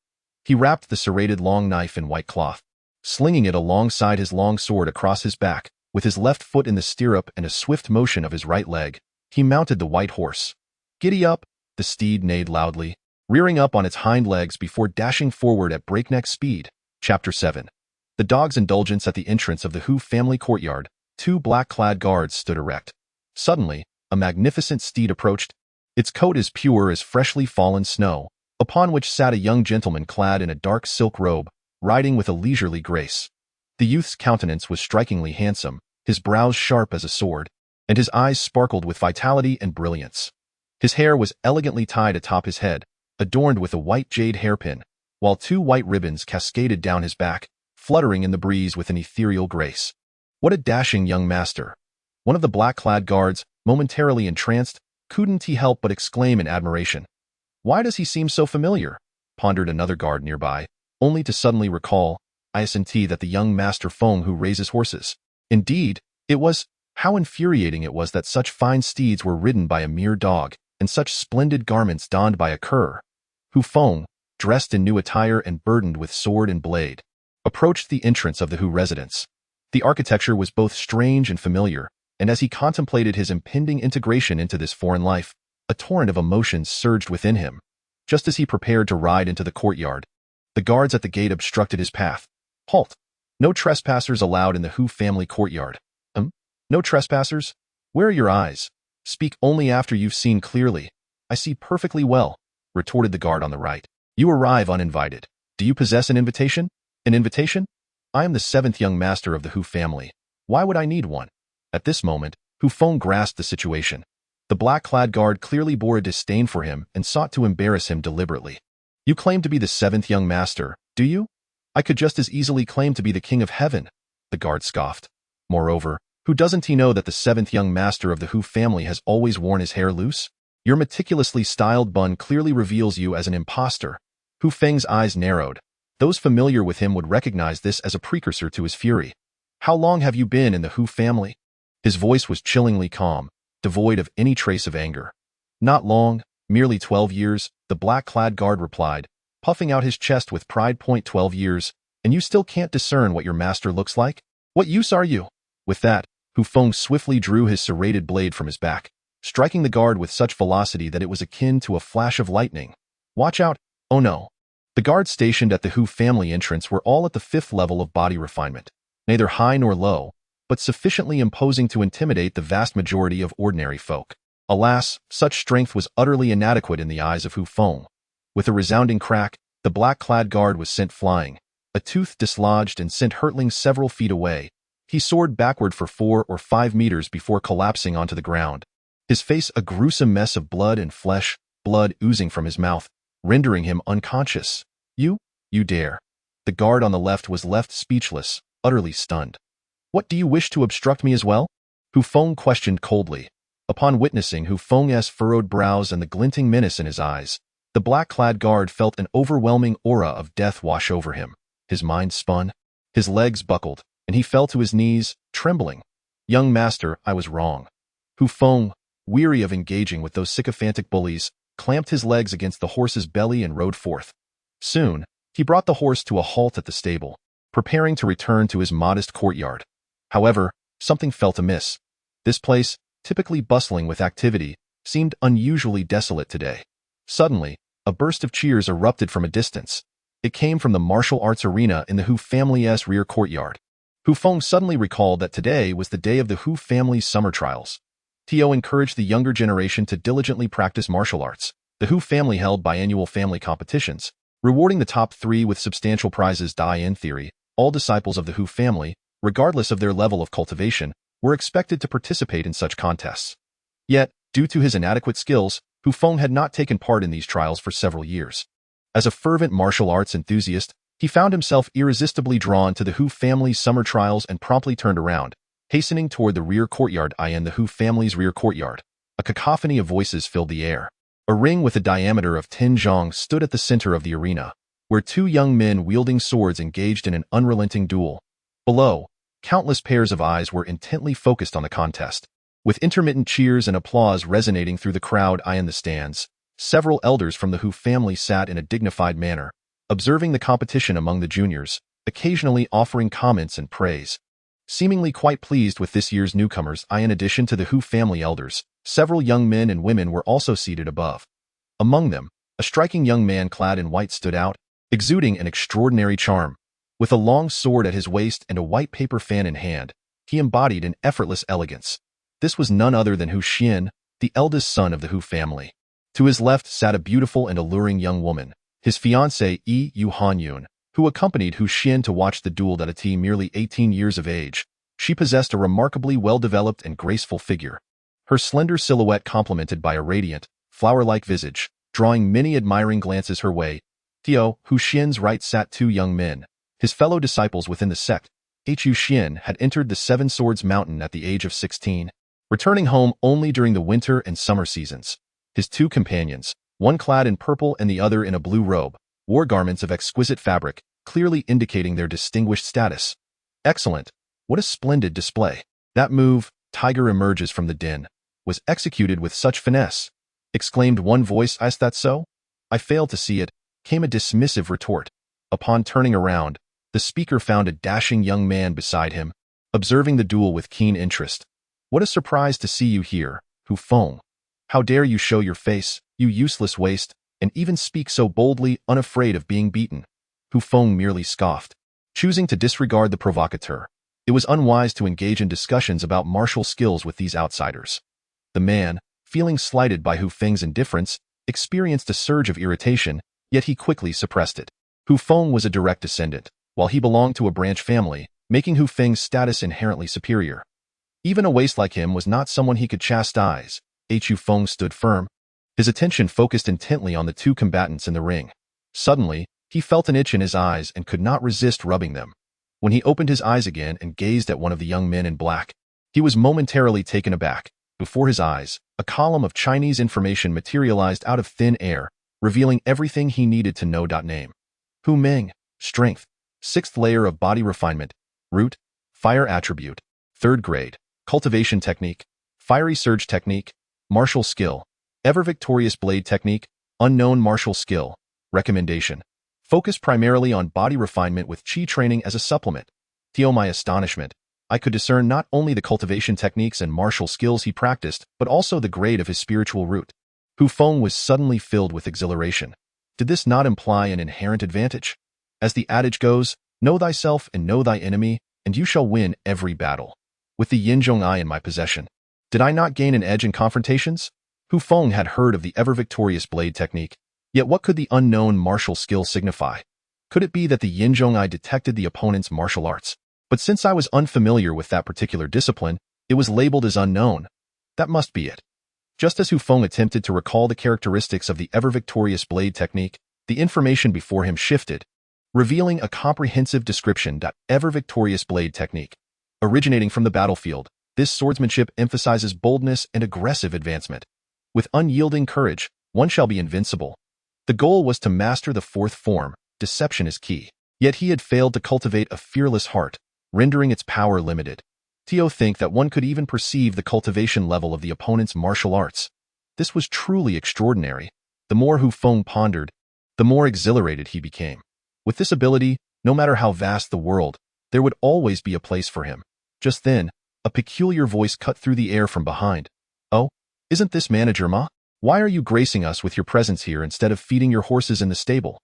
He wrapped the serrated long knife in white cloth, slinging it alongside his long sword across his back. With his left foot in the stirrup and a swift motion of his right leg, he mounted the white horse. "Giddy up!" the steed neighed loudly, rearing up on its hind legs before dashing forward at breakneck speed. Chapter 7. The dog's indulgence. At the entrance of the Hu family courtyard, 2 black-clad guards stood erect. Suddenly, a magnificent steed approached. Its coat as pure as freshly fallen snow, upon which sat a young gentleman clad in a dark silk robe, riding with a leisurely grace. The youth's countenance was strikingly handsome, his brows sharp as a sword, and his eyes sparkled with vitality and brilliance. His hair was elegantly tied atop his head, adorned with a white jade hairpin, while 2 white ribbons cascaded down his back, fluttering in the breeze with an ethereal grace. "What a dashing young master!" One of the black-clad guards, momentarily entranced, couldn't he help but exclaim in admiration. "Why does he seem so familiar?" pondered another guard nearby, only to suddenly recall, "I assent that the young Master Feng who raises horses." Indeed, it was. How infuriating it was that such fine steeds were ridden by a mere dog, and such splendid garments donned by a cur. Hu Feng, dressed in new attire and burdened with sword and blade, approached the entrance of the Hu residence. The architecture was both strange and familiar, and as he contemplated his impending integration into this foreign life, a torrent of emotions surged within him. Just as he prepared to ride into the courtyard, the guards at the gate obstructed his path. "Halt! No trespassers allowed in the Hu family courtyard." "No trespassers? Where are your eyes? Speak only after you've seen clearly." "I see perfectly well," retorted the guard on the right. "You arrive uninvited. Do you possess an invitation?" "An invitation? I am the 7th young master of the Hu family. Why would I need one?" At this moment, Hu Feng grasped the situation. The black-clad guard clearly bore a disdain for him and sought to embarrass him deliberately. "You claim to be the 7th young master, do you? I could just as easily claim to be the king of heaven," the guard scoffed. "Moreover, who doesn't he know that the 7th young master of the Hu family has always worn his hair loose? Your meticulously styled bun clearly reveals you as an impostor." Hu Feng's eyes narrowed. Those familiar with him would recognize this as a precursor to his fury. "How long have you been in the Hu family?" His voice was chillingly calm, devoid of any trace of anger. "Not long, merely 12 years, the black-clad guard replied, puffing out his chest with pride. 12 years, and you still can't discern what your master looks like? What use are you?" With that, Hu Feng swiftly drew his serrated blade from his back, striking the guard with such velocity that it was akin to a flash of lightning. "Watch out! Oh no!" The guards stationed at the Hu family entrance were all at the 5th level of body refinement, neither high nor low, but sufficiently imposing to intimidate the vast majority of ordinary folk. Alas, such strength was utterly inadequate in the eyes of Hu Feng. With a resounding crack, the black-clad guard was sent flying, a tooth dislodged and sent hurtling several feet away. He soared backward for 4 or 5 meters before collapsing onto the ground, his face a gruesome mess of blood and flesh, blood oozing from his mouth, rendering him unconscious. You dare." The guard on the left was left speechless, utterly stunned. "What, do you wish to obstruct me as well?" Hu Feng questioned coldly. Upon witnessing Hu Feng's furrowed brows and the glinting menace in his eyes, the black-clad guard felt an overwhelming aura of death wash over him. His mind spun, his legs buckled, and he fell to his knees, trembling. "Young master, I was wrong." Hu Feng, weary of engaging with those sycophantic bullies, clamped his legs against the horse's belly and rode forth. Soon, he brought the horse to a halt at the stable, preparing to return to his modest courtyard. However, something felt amiss. This place, typically bustling with activity, seemed unusually desolate today. Suddenly, a burst of cheers erupted from a distance. It came from the martial arts arena in the Hu family's rear courtyard. Hu Feng suddenly recalled that today was the day of the Hu family's summer trials. Tio encouraged the younger generation to diligently practice martial arts. The Hu family held biannual family competitions, rewarding the top 3 with substantial prizes. In theory, all disciples of the Hu family, regardless of their level of cultivation, were expected to participate in such contests. Yet, due to his inadequate skills, Hu Feng had not taken part in these trials for several years. As a fervent martial arts enthusiast, He found himself irresistibly drawn to the Hu family's summer trials and promptly turned around, hastening toward the rear courtyard. In the Hu family's rear courtyard, a cacophony of voices filled the air. A ring with a diameter of 10 zhang stood at the center of the arena, where two young men wielding swords engaged in an unrelenting duel. Below, countless pairs of eyes were intently focused on the contest. With intermittent cheers and applause resonating through the crowd in the stands, several elders from the Hu family sat in a dignified manner, observing the competition among the juniors, occasionally offering comments and praise. Seemingly quite pleased with this year's newcomers, in addition to the Hu family elders, several young men and women were also seated above. Among them, a striking young man clad in white stood out, exuding an extraordinary charm. With a long sword at his waist and a white paper fan in hand, he embodied an effortless elegance. This was none other than Hu Xian, the eldest son of the Hu family. To his left sat a beautiful and alluring young woman, his fiancée Yu Hanyun, who accompanied Hu Xian to watch the duel. At merely 18 years of age, she possessed a remarkably well-developed and graceful figure. Her slender silhouette complemented by a radiant, flower-like visage, drawing many admiring glances her way. Hu Xian's right sat two young men, his fellow disciples within the sect. Hu Xian had entered the Seven Swords Mountain at the age of 16, returning home only during the winter and summer seasons. His two companions, one clad in purple and the other in a blue robe, wore garments of exquisite fabric, clearly indicating their distinguished status. Excellent! What a splendid display! That move, tiger emerges from the den, was executed with such finesse, exclaimed one voice. Is that so? I failed to see it, came a dismissive retort. Upon turning around, the speaker found a dashing young man beside him, observing the duel with keen interest. What a surprise to see you here, Hu Feng. How dare you show your face, you useless waste, and even speak so boldly, unafraid of being beaten. Hu Feng merely scoffed, choosing to disregard the provocateur. It was unwise to engage in discussions about martial skills with these outsiders. The man, feeling slighted by Hu Feng's indifference, experienced a surge of irritation, yet he quickly suppressed it. Hu Feng was a direct descendant, while he belonged to a branch family, making Hu Feng's status inherently superior. Even a waste like him was not someone he could chastise. Hu Feng stood firm, his attention focused intently on the two combatants in the ring. Suddenly, he felt an itch in his eyes and could not resist rubbing them. When he opened his eyes again and gazed at one of the young men in black, he was momentarily taken aback. Before his eyes, a column of Chinese information materialized out of thin air, revealing everything he needed to know. Name: Hu Meng, strength, 6th layer of body refinement, root, fire attribute, 3rd grade, cultivation technique, fiery surge technique, martial skill, ever victorious blade technique, unknown martial skill, recommendation. Focus primarily on body refinement with chi training as a supplement. To my astonishment, I could discern not only the cultivation techniques and martial skills he practiced, but also the grade of his spiritual root. Hu Feng was suddenly filled with exhilaration. Did this not imply an inherent advantage? As the adage goes, know thyself and know thy enemy, and you shall win every battle. With the Yinzhong Eye in my possession, did I not gain an edge in confrontations? Hu Feng had heard of the ever-victorious blade technique, yet what could the unknown martial skill signify? Could it be that the Yinzhong Eye detected the opponent's martial arts? But since I was unfamiliar with that particular discipline, it was labeled as unknown. That must be it. Just as Hu Feng attempted to recall the characteristics of the ever-victorious blade technique, the information before him shifted, revealing a comprehensive description. Ever-victorious blade technique. Originating from the battlefield, this swordsmanship emphasizes boldness and aggressive advancement. With unyielding courage, one shall be invincible. The goal was to master the 4th form, deception is key. Yet he had failed to cultivate a fearless heart, rendering its power limited. To think that one could even perceive the cultivation level of the opponent's martial arts. This was truly extraordinary. The more Hu Feng pondered, the more exhilarated he became. With this ability, no matter how vast the world, there would always be a place for him. Just then, a peculiar voice cut through the air from behind. Oh, isn't this Manager Ma? Why are you gracing us with your presence here instead of feeding your horses in the stable?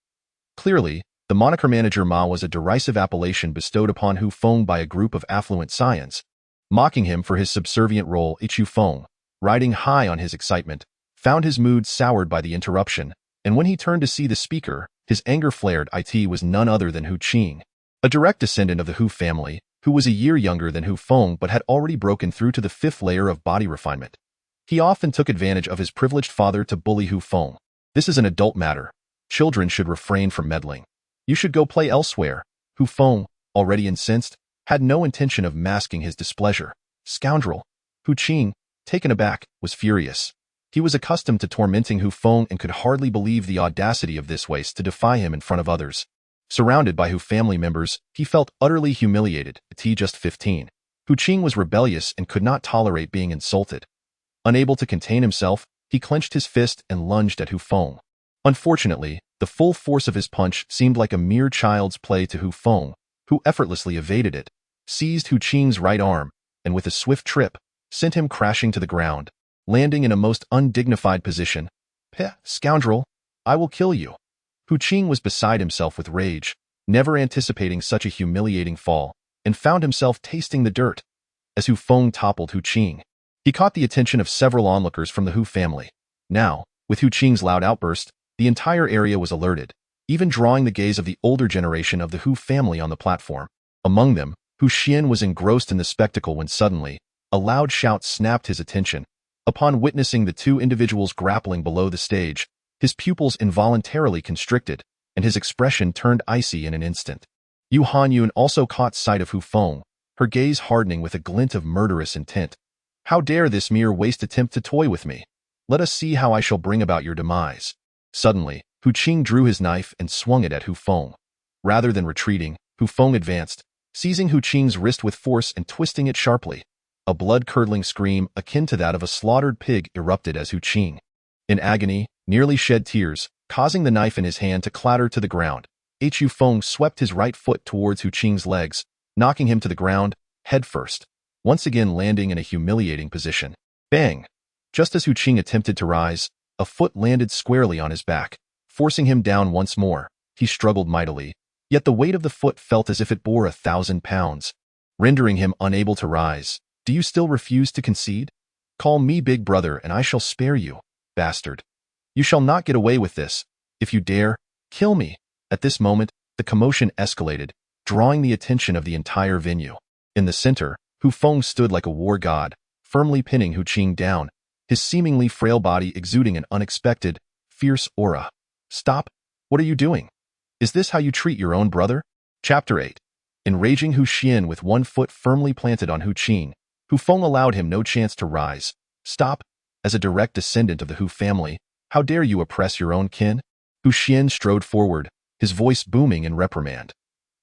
Clearly, the moniker Manager Ma was a derisive appellation bestowed upon Hu Feng by a group of affluent scions, mocking him for his subservient role. Hu Feng, riding high on his excitement, found his mood soured by the interruption, and when he turned to see the speaker, his anger flared. It was none other than Hu Qing, a direct descendant of the Hu family, who was a year younger than Hu Feng but had already broken through to the 5th layer of body refinement. He often took advantage of his privileged father to bully Hu Feng. This is an adult matter. Children should refrain from meddling. You should go play elsewhere. Hu Feng, already incensed, had no intention of masking his displeasure. Scoundrel! Hu Qing, taken aback, was furious. He was accustomed to tormenting Hu Feng and could hardly believe the audacity of this waste to defy him in front of others. Surrounded by Hu family members, he felt utterly humiliated at just 15. Hu Qing was rebellious and could not tolerate being insulted. Unable to contain himself, he clenched his fist and lunged at Hu Feng. Unfortunately, the full force of his punch seemed like a mere child's play to Hu Feng, who effortlessly evaded it, seized Hu Qing's right arm, and with a swift trip, sent him crashing to the ground, landing in a most undignified position. Peh, scoundrel! I will kill you! Hu Qing was beside himself with rage, never anticipating such a humiliating fall, and found himself tasting the dirt. As Hu Feng toppled Hu Qing, he caught the attention of several onlookers from the Hu family. Now, with Hu Qing's loud outburst, the entire area was alerted, even drawing the gaze of the older generation of the Hu family on the platform. Among them, Hu Xian was engrossed in the spectacle when suddenly, a loud shout snapped his attention. Upon witnessing the two individuals grappling below the stage, his pupils involuntarily constricted, and his expression turned icy in an instant. Yu Hanyun also caught sight of Hu Feng, her gaze hardening with a glint of murderous intent. How dare this mere waste attempt to toy with me? Let us see how I shall bring about your demise. Suddenly, Hu Qing drew his knife and swung it at Hu Feng. Rather than retreating, Hu Feng advanced, seizing Hu Qing's wrist with force and twisting it sharply. A blood-curdling scream akin to that of a slaughtered pig erupted as Hu Qing, in agony, nearly shed tears, causing the knife in his hand to clatter to the ground. Hu Feng swept his right foot towards Hu Qing's legs, knocking him to the ground, head first, once again landing in a humiliating position. Bang! Just as Hu Qing attempted to rise, a foot landed squarely on his back, forcing him down once more. He struggled mightily, yet the weight of the foot felt as if it bore 1,000 pounds, rendering him unable to rise. Do you still refuse to concede? Call me big brother and I shall spare you, bastard. You shall not get away with this. If you dare, kill me. At this moment, the commotion escalated, drawing the attention of the entire venue. In the center, Hu Feng stood like a war god, firmly pinning Hu Qing down, his seemingly frail body exuding an unexpected, fierce aura. Stop! What are you doing? Is this how you treat your own brother? Chapter 8. Enraging Hu Xian with one foot firmly planted on Hu Qing, Hu Feng allowed him no chance to rise. Stop! As a direct descendant of the Hu family, how dare you oppress your own kin? Hu Xian strode forward, his voice booming in reprimand.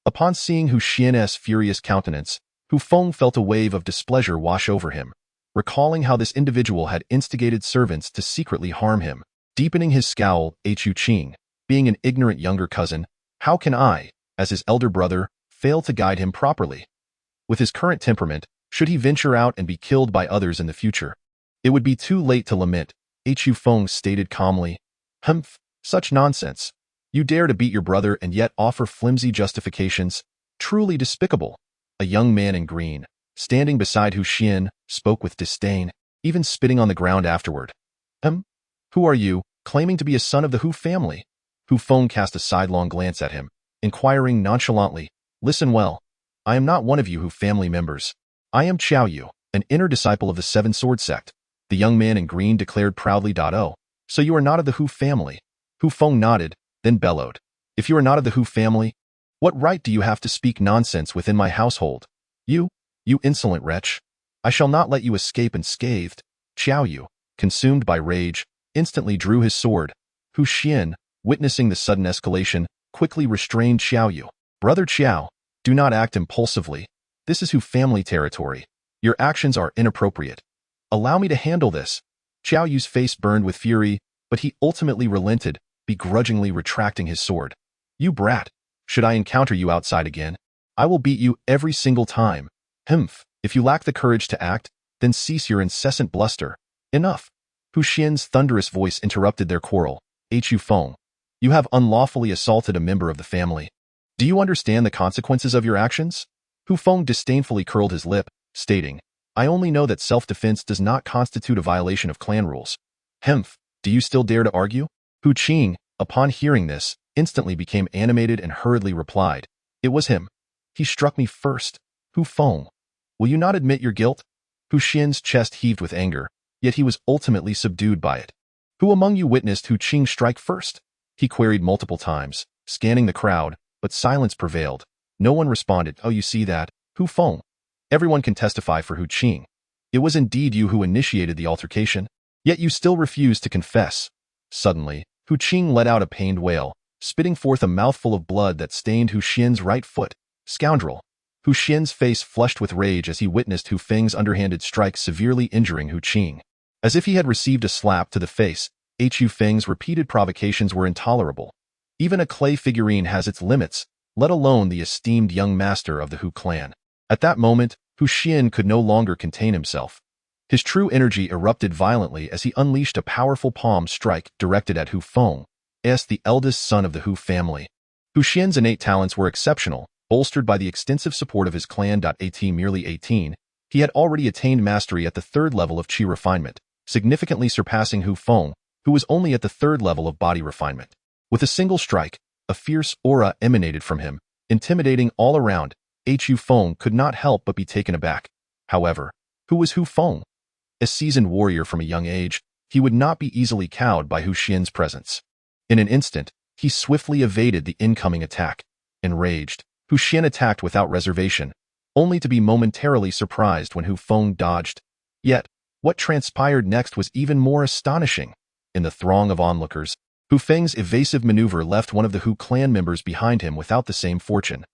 Upon seeing Hu Xian's furious countenance, Hu Feng felt a wave of displeasure wash over him, recalling how this individual had instigated servants to secretly harm him. Deepening his scowl, Hu Qing, being an ignorant younger cousin, how can I, as his elder brother, fail to guide him properly? With his current temperament, should he venture out and be killed by others in the future, it would be too late to lament, Hu Feng stated calmly. Humph, such nonsense. You dare to beat your brother and yet offer flimsy justifications. Truly despicable. A young man in green, standing beside Hu Xian, spoke with disdain, even spitting on the ground afterward. Who are you, claiming to be a son of the Hu family? Hu Feng cast a sidelong glance at him, inquiring nonchalantly. Listen well. I am not one of you Hu family members. I am Qiao Yu, an inner disciple of the Seven Sword Sect. The young man in green declared proudly. Oh, so you are not of the Hu family? Hu Feng nodded, then bellowed. If you are not of the Hu family, what right do you have to speak nonsense within my household? You insolent wretch. I shall not let you escape unscathed. Qiao Yu, consumed by rage, instantly drew his sword. Hu Xian, witnessing the sudden escalation, quickly restrained Qiao Yu. Brother Qiao, do not act impulsively. This is Hu family territory. Your actions are inappropriate. Allow me to handle this. Qiao Yu's face burned with fury, but he ultimately relented, begrudgingly retracting his sword. You brat. Should I encounter you outside again, I will beat you every single time. Humph. If you lack the courage to act, then cease your incessant bluster. Enough. Hu Xian's thunderous voice interrupted their quarrel. Hu Feng, you have unlawfully assaulted a member of the family. Do you understand the consequences of your actions? Hu Feng disdainfully curled his lip, stating, I only know that self-defense does not constitute a violation of clan rules. Humph, do you still dare to argue? Hu Qing, upon hearing this, instantly became animated and hurriedly replied, It was him. He struck me first. Hu Feng, will you not admit your guilt? Hu Xian's chest heaved with anger, yet he was ultimately subdued by it. Who among you witnessed Hu Qing strike first? He queried multiple times, scanning the crowd, but silence prevailed. No one responded. Oh, you see that? Hu Feng. Everyone can testify for Hu Qing. It was indeed you who initiated the altercation, yet you still refused to confess. Suddenly, Hu Qing let out a pained wail, spitting forth a mouthful of blood that stained Hu Xian's right foot. Scoundrel! Hu Xian's face flushed with rage as he witnessed Hu Feng's underhanded strike severely injuring Hu Qing. As if he had received a slap to the face, Hu Feng's repeated provocations were intolerable. Even a clay figurine has its limits, let alone the esteemed young master of the Hu clan. At that moment, Hu Xian could no longer contain himself. His true energy erupted violently as he unleashed a powerful palm strike directed at Hu Feng, the eldest son of the Hu family. Hu Xian's innate talents were exceptional, bolstered by the extensive support of his clan. At merely 18, he had already attained mastery at the 3rd level of Qi refinement, significantly surpassing Hu Feng, who was only at the 3rd level of body refinement. With a single strike, a fierce aura emanated from him, intimidating all around. Hu Feng could not help but be taken aback. However, who was Hu Feng? A seasoned warrior from a young age, he would not be easily cowed by Hu Xian's presence. In an instant, he swiftly evaded the incoming attack. Enraged, Hu Xian attacked without reservation, only to be momentarily surprised when Hu Feng dodged. Yet, what transpired next was even more astonishing. In the throng of onlookers, Hu Feng's evasive maneuver left one of the Hu clan members behind him without the same fortune.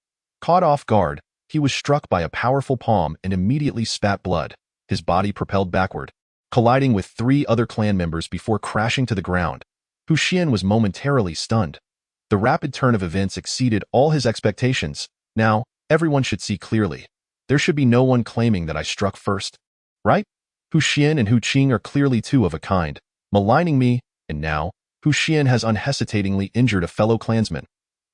Caught off guard, he was struck by a powerful palm and immediately spat blood. His body propelled backward, colliding with 3 other clan members before crashing to the ground. Hu Xian was momentarily stunned. The rapid turn of events exceeded all his expectations. Now, everyone should see clearly. There should be no one claiming that I struck first. Right? Hu Xian and Hu Qing are clearly 2 of a kind, maligning me, and now, Hu Xian has unhesitatingly injured a fellow clansman.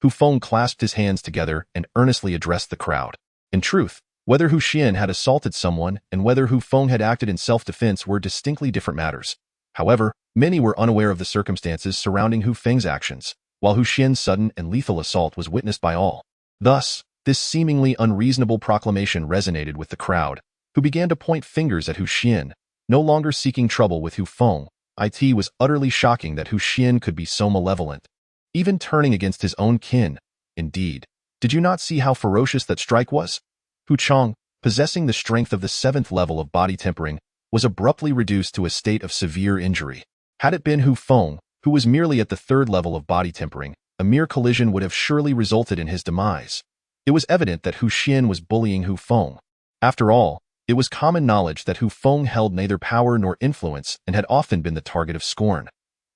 Hu Feng clasped his hands together and earnestly addressed the crowd. In truth, whether Hu Xian had assaulted someone and whether Hu Feng had acted in self-defense were distinctly different matters. However, many were unaware of the circumstances surrounding Hu Feng's actions, while Hu Xian's sudden and lethal assault was witnessed by all. Thus, this seemingly unreasonable proclamation resonated with the crowd, who began to point fingers at Hu Xian, no longer seeking trouble with Hu Feng. It was utterly shocking that Hu Xian could be so malevolent, even turning against his own kin. Indeed, did you not see how ferocious that strike was? Hu Chang, possessing the strength of the 7th level of body tempering, was abruptly reduced to a state of severe injury. Had it been Hu Feng, who was merely at the 3rd level of body tempering, a mere collision would have surely resulted in his demise. It was evident that Hu Xian was bullying Hu Feng. After all, it was common knowledge that Hu Feng held neither power nor influence and had often been the target of scorn.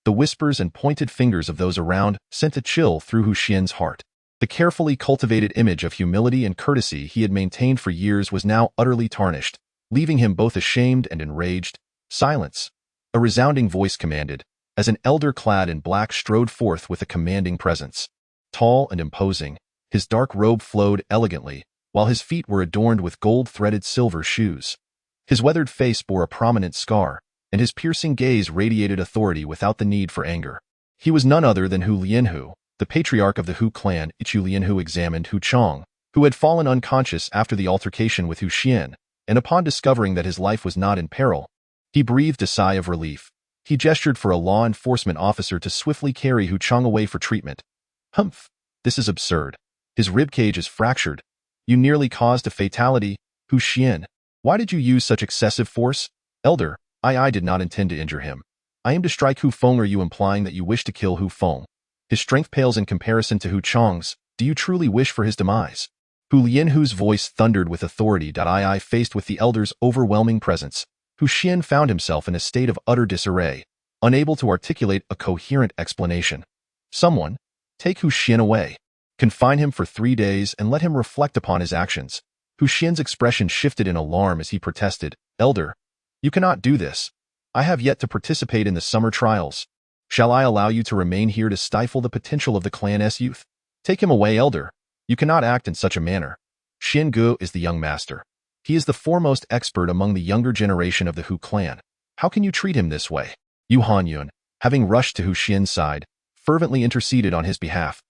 The whispers and pointed fingers of those around sent a chill through Hu Xian's heart. The carefully cultivated image of humility and courtesy he had maintained for years was now utterly tarnished, leaving him both ashamed and enraged. Silence! A resounding voice commanded, as an elder clad in black strode forth with a commanding presence. Tall and imposing, his dark robe flowed elegantly, while his feet were adorned with gold-threaded silver shoes. His weathered face bore a prominent scar, and his piercing gaze radiated authority without the need for anger. He was none other than Hu Lianhu, the patriarch of the Hu clan. Hu Lianhu examined Hu Chang, who had fallen unconscious after the altercation with Hu Xian, and upon discovering that his life was not in peril, he breathed a sigh of relief. He gestured for a law enforcement officer to swiftly carry Hu Chang away for treatment. Humph! This is absurd. His ribcage is fractured. You nearly caused a fatality, Hu Xian. Why did you use such excessive force? Elder, I did not intend to injure him. I am to strike Hu Feng. Are you implying that you wish to kill Hu Feng? His strength pales in comparison to Hu Chang's. Do you truly wish for his demise? Hu Lianhu's voice thundered with authority. Faced with the elder's overwhelming presence, Hu Xian found himself in a state of utter disarray, unable to articulate a coherent explanation. Someone, take Hu Xian away. Confine him for 3 days and let him reflect upon his actions. Hu Xian's expression shifted in alarm as he protested. Elder, you cannot do this. I have yet to participate in the summer trials. Shall I allow you to remain here to stifle the potential of the clan's youth? Take him away, Elder. You cannot act in such a manner. Xin Gu is the young master. He is the foremost expert among the younger generation of the Hu clan. How can you treat him this way? Yu Hanyun, having rushed to Hu Xian's side, fervently interceded on his behalf.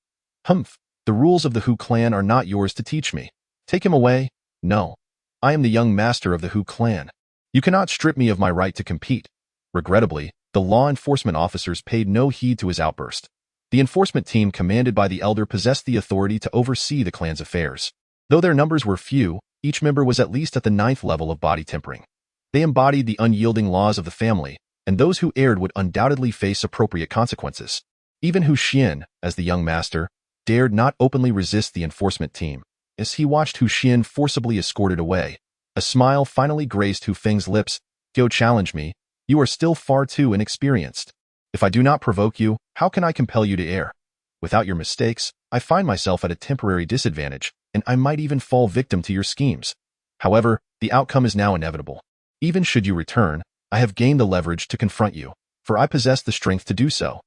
Humph! The rules of the Hu clan are not yours to teach me. Take him away? No. I am the young master of the Hu clan. You cannot strip me of my right to compete. Regrettably, the law enforcement officers paid no heed to his outburst. The enforcement team commanded by the elder possessed the authority to oversee the clan's affairs. Though their numbers were few, each member was at least at the 9th level of body tempering. They embodied the unyielding laws of the family, and those who erred would undoubtedly face appropriate consequences. Even Hu Xian, as the young master, dared not openly resist the enforcement team, as he watched Hu Xian forcibly escorted away. A smile finally graced Hu Feng's lips. "Go challenge me. You are still far too inexperienced. If I do not provoke you, how can I compel you to err? Without your mistakes, I find myself at a temporary disadvantage, and I might even fall victim to your schemes. However, the outcome is now inevitable. Even should you return, I have gained the leverage to confront you, for I possess the strength to do so."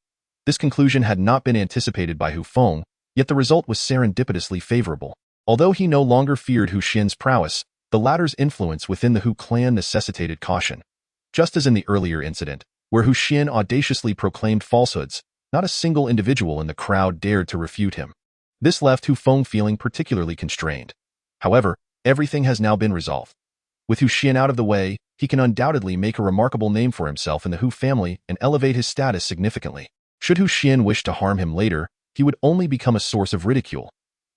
This conclusion had not been anticipated by Hu Feng, yet the result was serendipitously favorable. Although he no longer feared Hu Xian's prowess, the latter's influence within the Hu clan necessitated caution. Just as in the earlier incident, where Hu Xian audaciously proclaimed falsehoods, not a single individual in the crowd dared to refute him. This left Hu Feng feeling particularly constrained. However, everything has now been resolved. With Hu Xian out of the way, he can undoubtedly make a remarkable name for himself in the Hu family and elevate his status significantly. Should Hu Xian wish to harm him later, he would only become a source of ridicule.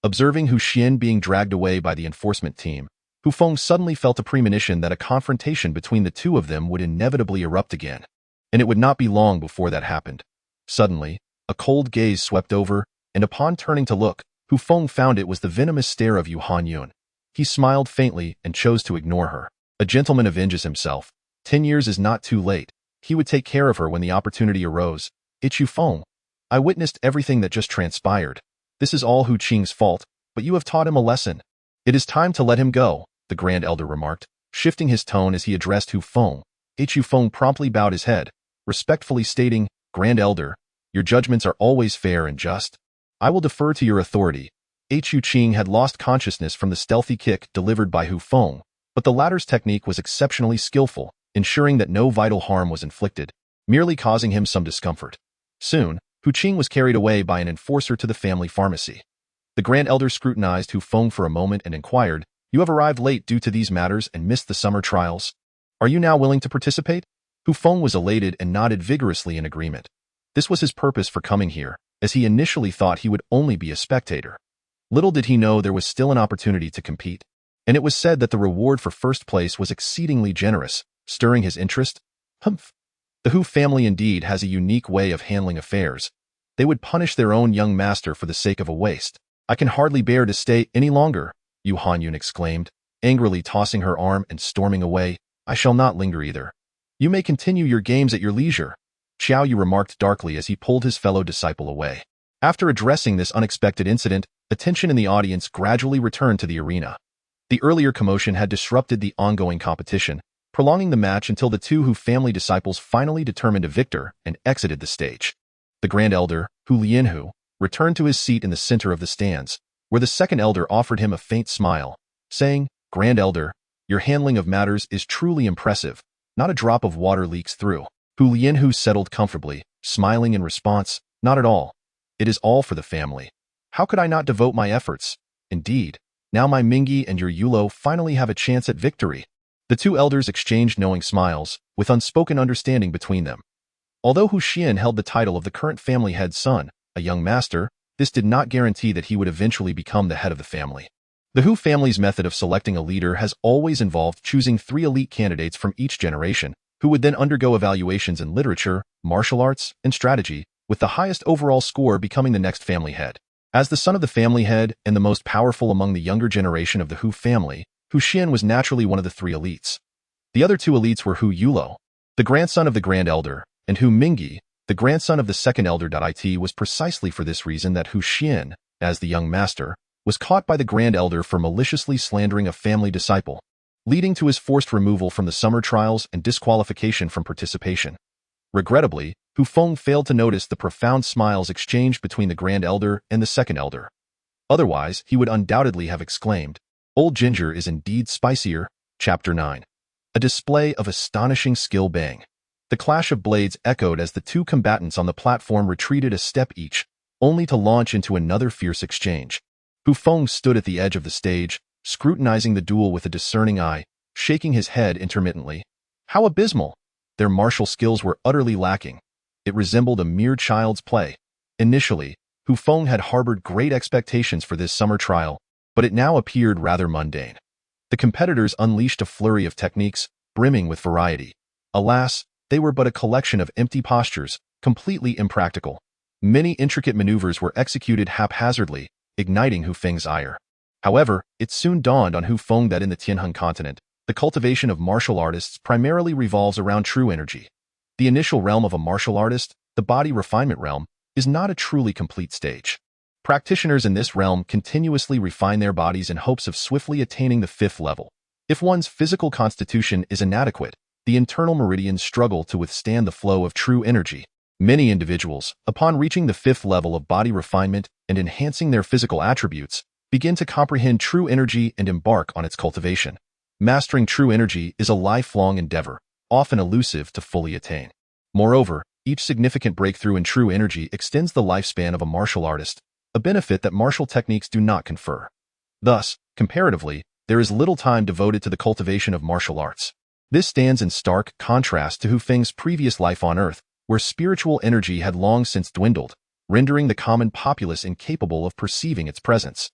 Observing Hu Xian being dragged away by the enforcement team, Hu Feng suddenly felt a premonition that a confrontation between the two of them would inevitably erupt again. And it would not be long before that happened. Suddenly, a cold gaze swept over, and upon turning to look, Hu Feng found it was the venomous stare of Yu Hanyun. He smiled faintly and chose to ignore her. A gentleman avenges himself. 10 years is not too late. He would take care of her when the opportunity arose. It's Yu Feng. I witnessed everything that just transpired. This is all Hu Qing's fault, but you have taught him a lesson. It is time to let him go, the Grand Elder remarked, shifting his tone as he addressed Hu Feng. Hu Feng promptly bowed his head, respectfully stating, "Grand Elder, your judgments are always fair and just. I will defer to your authority." Hu Qing had lost consciousness from the stealthy kick delivered by Hu Feng, but the latter's technique was exceptionally skillful, ensuring that no vital harm was inflicted, merely causing him some discomfort. Soon, Hu Qing was carried away by an enforcer to the family pharmacy. The Grand Elder scrutinized Hu Feng for a moment and inquired, "You have arrived late due to these matters and missed the summer trials. Are you now willing to participate?" Hu Feng was elated and nodded vigorously in agreement. This was his purpose for coming here, as he initially thought he would only be a spectator. Little did he know there was still an opportunity to compete, and it was said that the reward for first place was exceedingly generous, stirring his interest. Humph. The Hu family indeed has a unique way of handling affairs. They would punish their own young master for the sake of a waste. "I can hardly bear to stay any longer," Yu Hanyun exclaimed, angrily tossing her arm and storming away. "I shall not linger either. You may continue your games at your leisure," Xiao Yu remarked darkly as he pulled his fellow disciple away. After addressing this unexpected incident, attention in the audience gradually returned to the arena. The earlier commotion had disrupted the ongoing competition, prolonging the match until the two Hu family disciples finally determined a victor and exited the stage. The Grand Elder, Hu Lianhu, returned to his seat in the center of the stands, where the second elder offered him a faint smile, saying, "Grand Elder, your handling of matters is truly impressive. Not a drop of water leaks through." Hu Lianhu settled comfortably, smiling in response, "Not at all. It is all for the family. How could I not devote my efforts? Indeed, now my Mingi and your Yulo finally have a chance at victory." The two elders exchanged knowing smiles, with unspoken understanding between them. Although Hu Xian held the title of the current family head's son, a young master, this did not guarantee that he would eventually become the head of the family. The Hu family's method of selecting a leader has always involved choosing 3 elite candidates from each generation, who would then undergo evaluations in literature, martial arts, and strategy, with the highest overall score becoming the next family head. As the son of the family head and the most powerful among the younger generation of the Hu family, Hu Xian was naturally one of the 3 elites. The other 2 elites were Hu Yulo, the grandson of the Grand Elder, and Hu Mingi, the grandson of the second elder. It was precisely for this reason that Hu Xian, as the young master, was caught by the Grand Elder for maliciously slandering a family disciple, leading to his forced removal from the summer trials and disqualification from participation. Regrettably, Hu Feng failed to notice the profound smiles exchanged between the Grand Elder and the second elder. Otherwise, he would undoubtedly have exclaimed, "Old ginger is indeed spicier." Chapter 9. A display of astonishing skill. Bang. The clash of blades echoed as the 2 combatants on the platform retreated a step each, only to launch into another fierce exchange. Hu Feng stood at the edge of the stage, scrutinizing the duel with a discerning eye, shaking his head intermittently. How abysmal! Their martial skills were utterly lacking. It resembled a mere child's play. Initially, Hu Feng had harbored great expectations for this summer trial, but it now appeared rather mundane. The competitors unleashed a flurry of techniques, brimming with variety. Alas, they were but a collection of empty postures, completely impractical. Many intricate maneuvers were executed haphazardly, igniting Hu Feng's ire. However, it soon dawned on Hu Feng that in the Tianheng continent, the cultivation of martial artists primarily revolves around true energy. The initial realm of a martial artist, the body refinement realm, is not a truly complete stage. Practitioners in this realm continuously refine their bodies in hopes of swiftly attaining the 5th level. If one's physical constitution is inadequate, the internal meridians struggle to withstand the flow of true energy. Many individuals, upon reaching the 5th level of body refinement and enhancing their physical attributes, begin to comprehend true energy and embark on its cultivation. Mastering true energy is a lifelong endeavor, often elusive to fully attain. Moreover, each significant breakthrough in true energy extends the lifespan of a martial artist, a benefit that martial techniques do not confer. Thus, comparatively, there is little time devoted to the cultivation of martial arts. This stands in stark contrast to Hu Feng's previous life on Earth, where spiritual energy had long since dwindled, rendering the common populace incapable of perceiving its presence.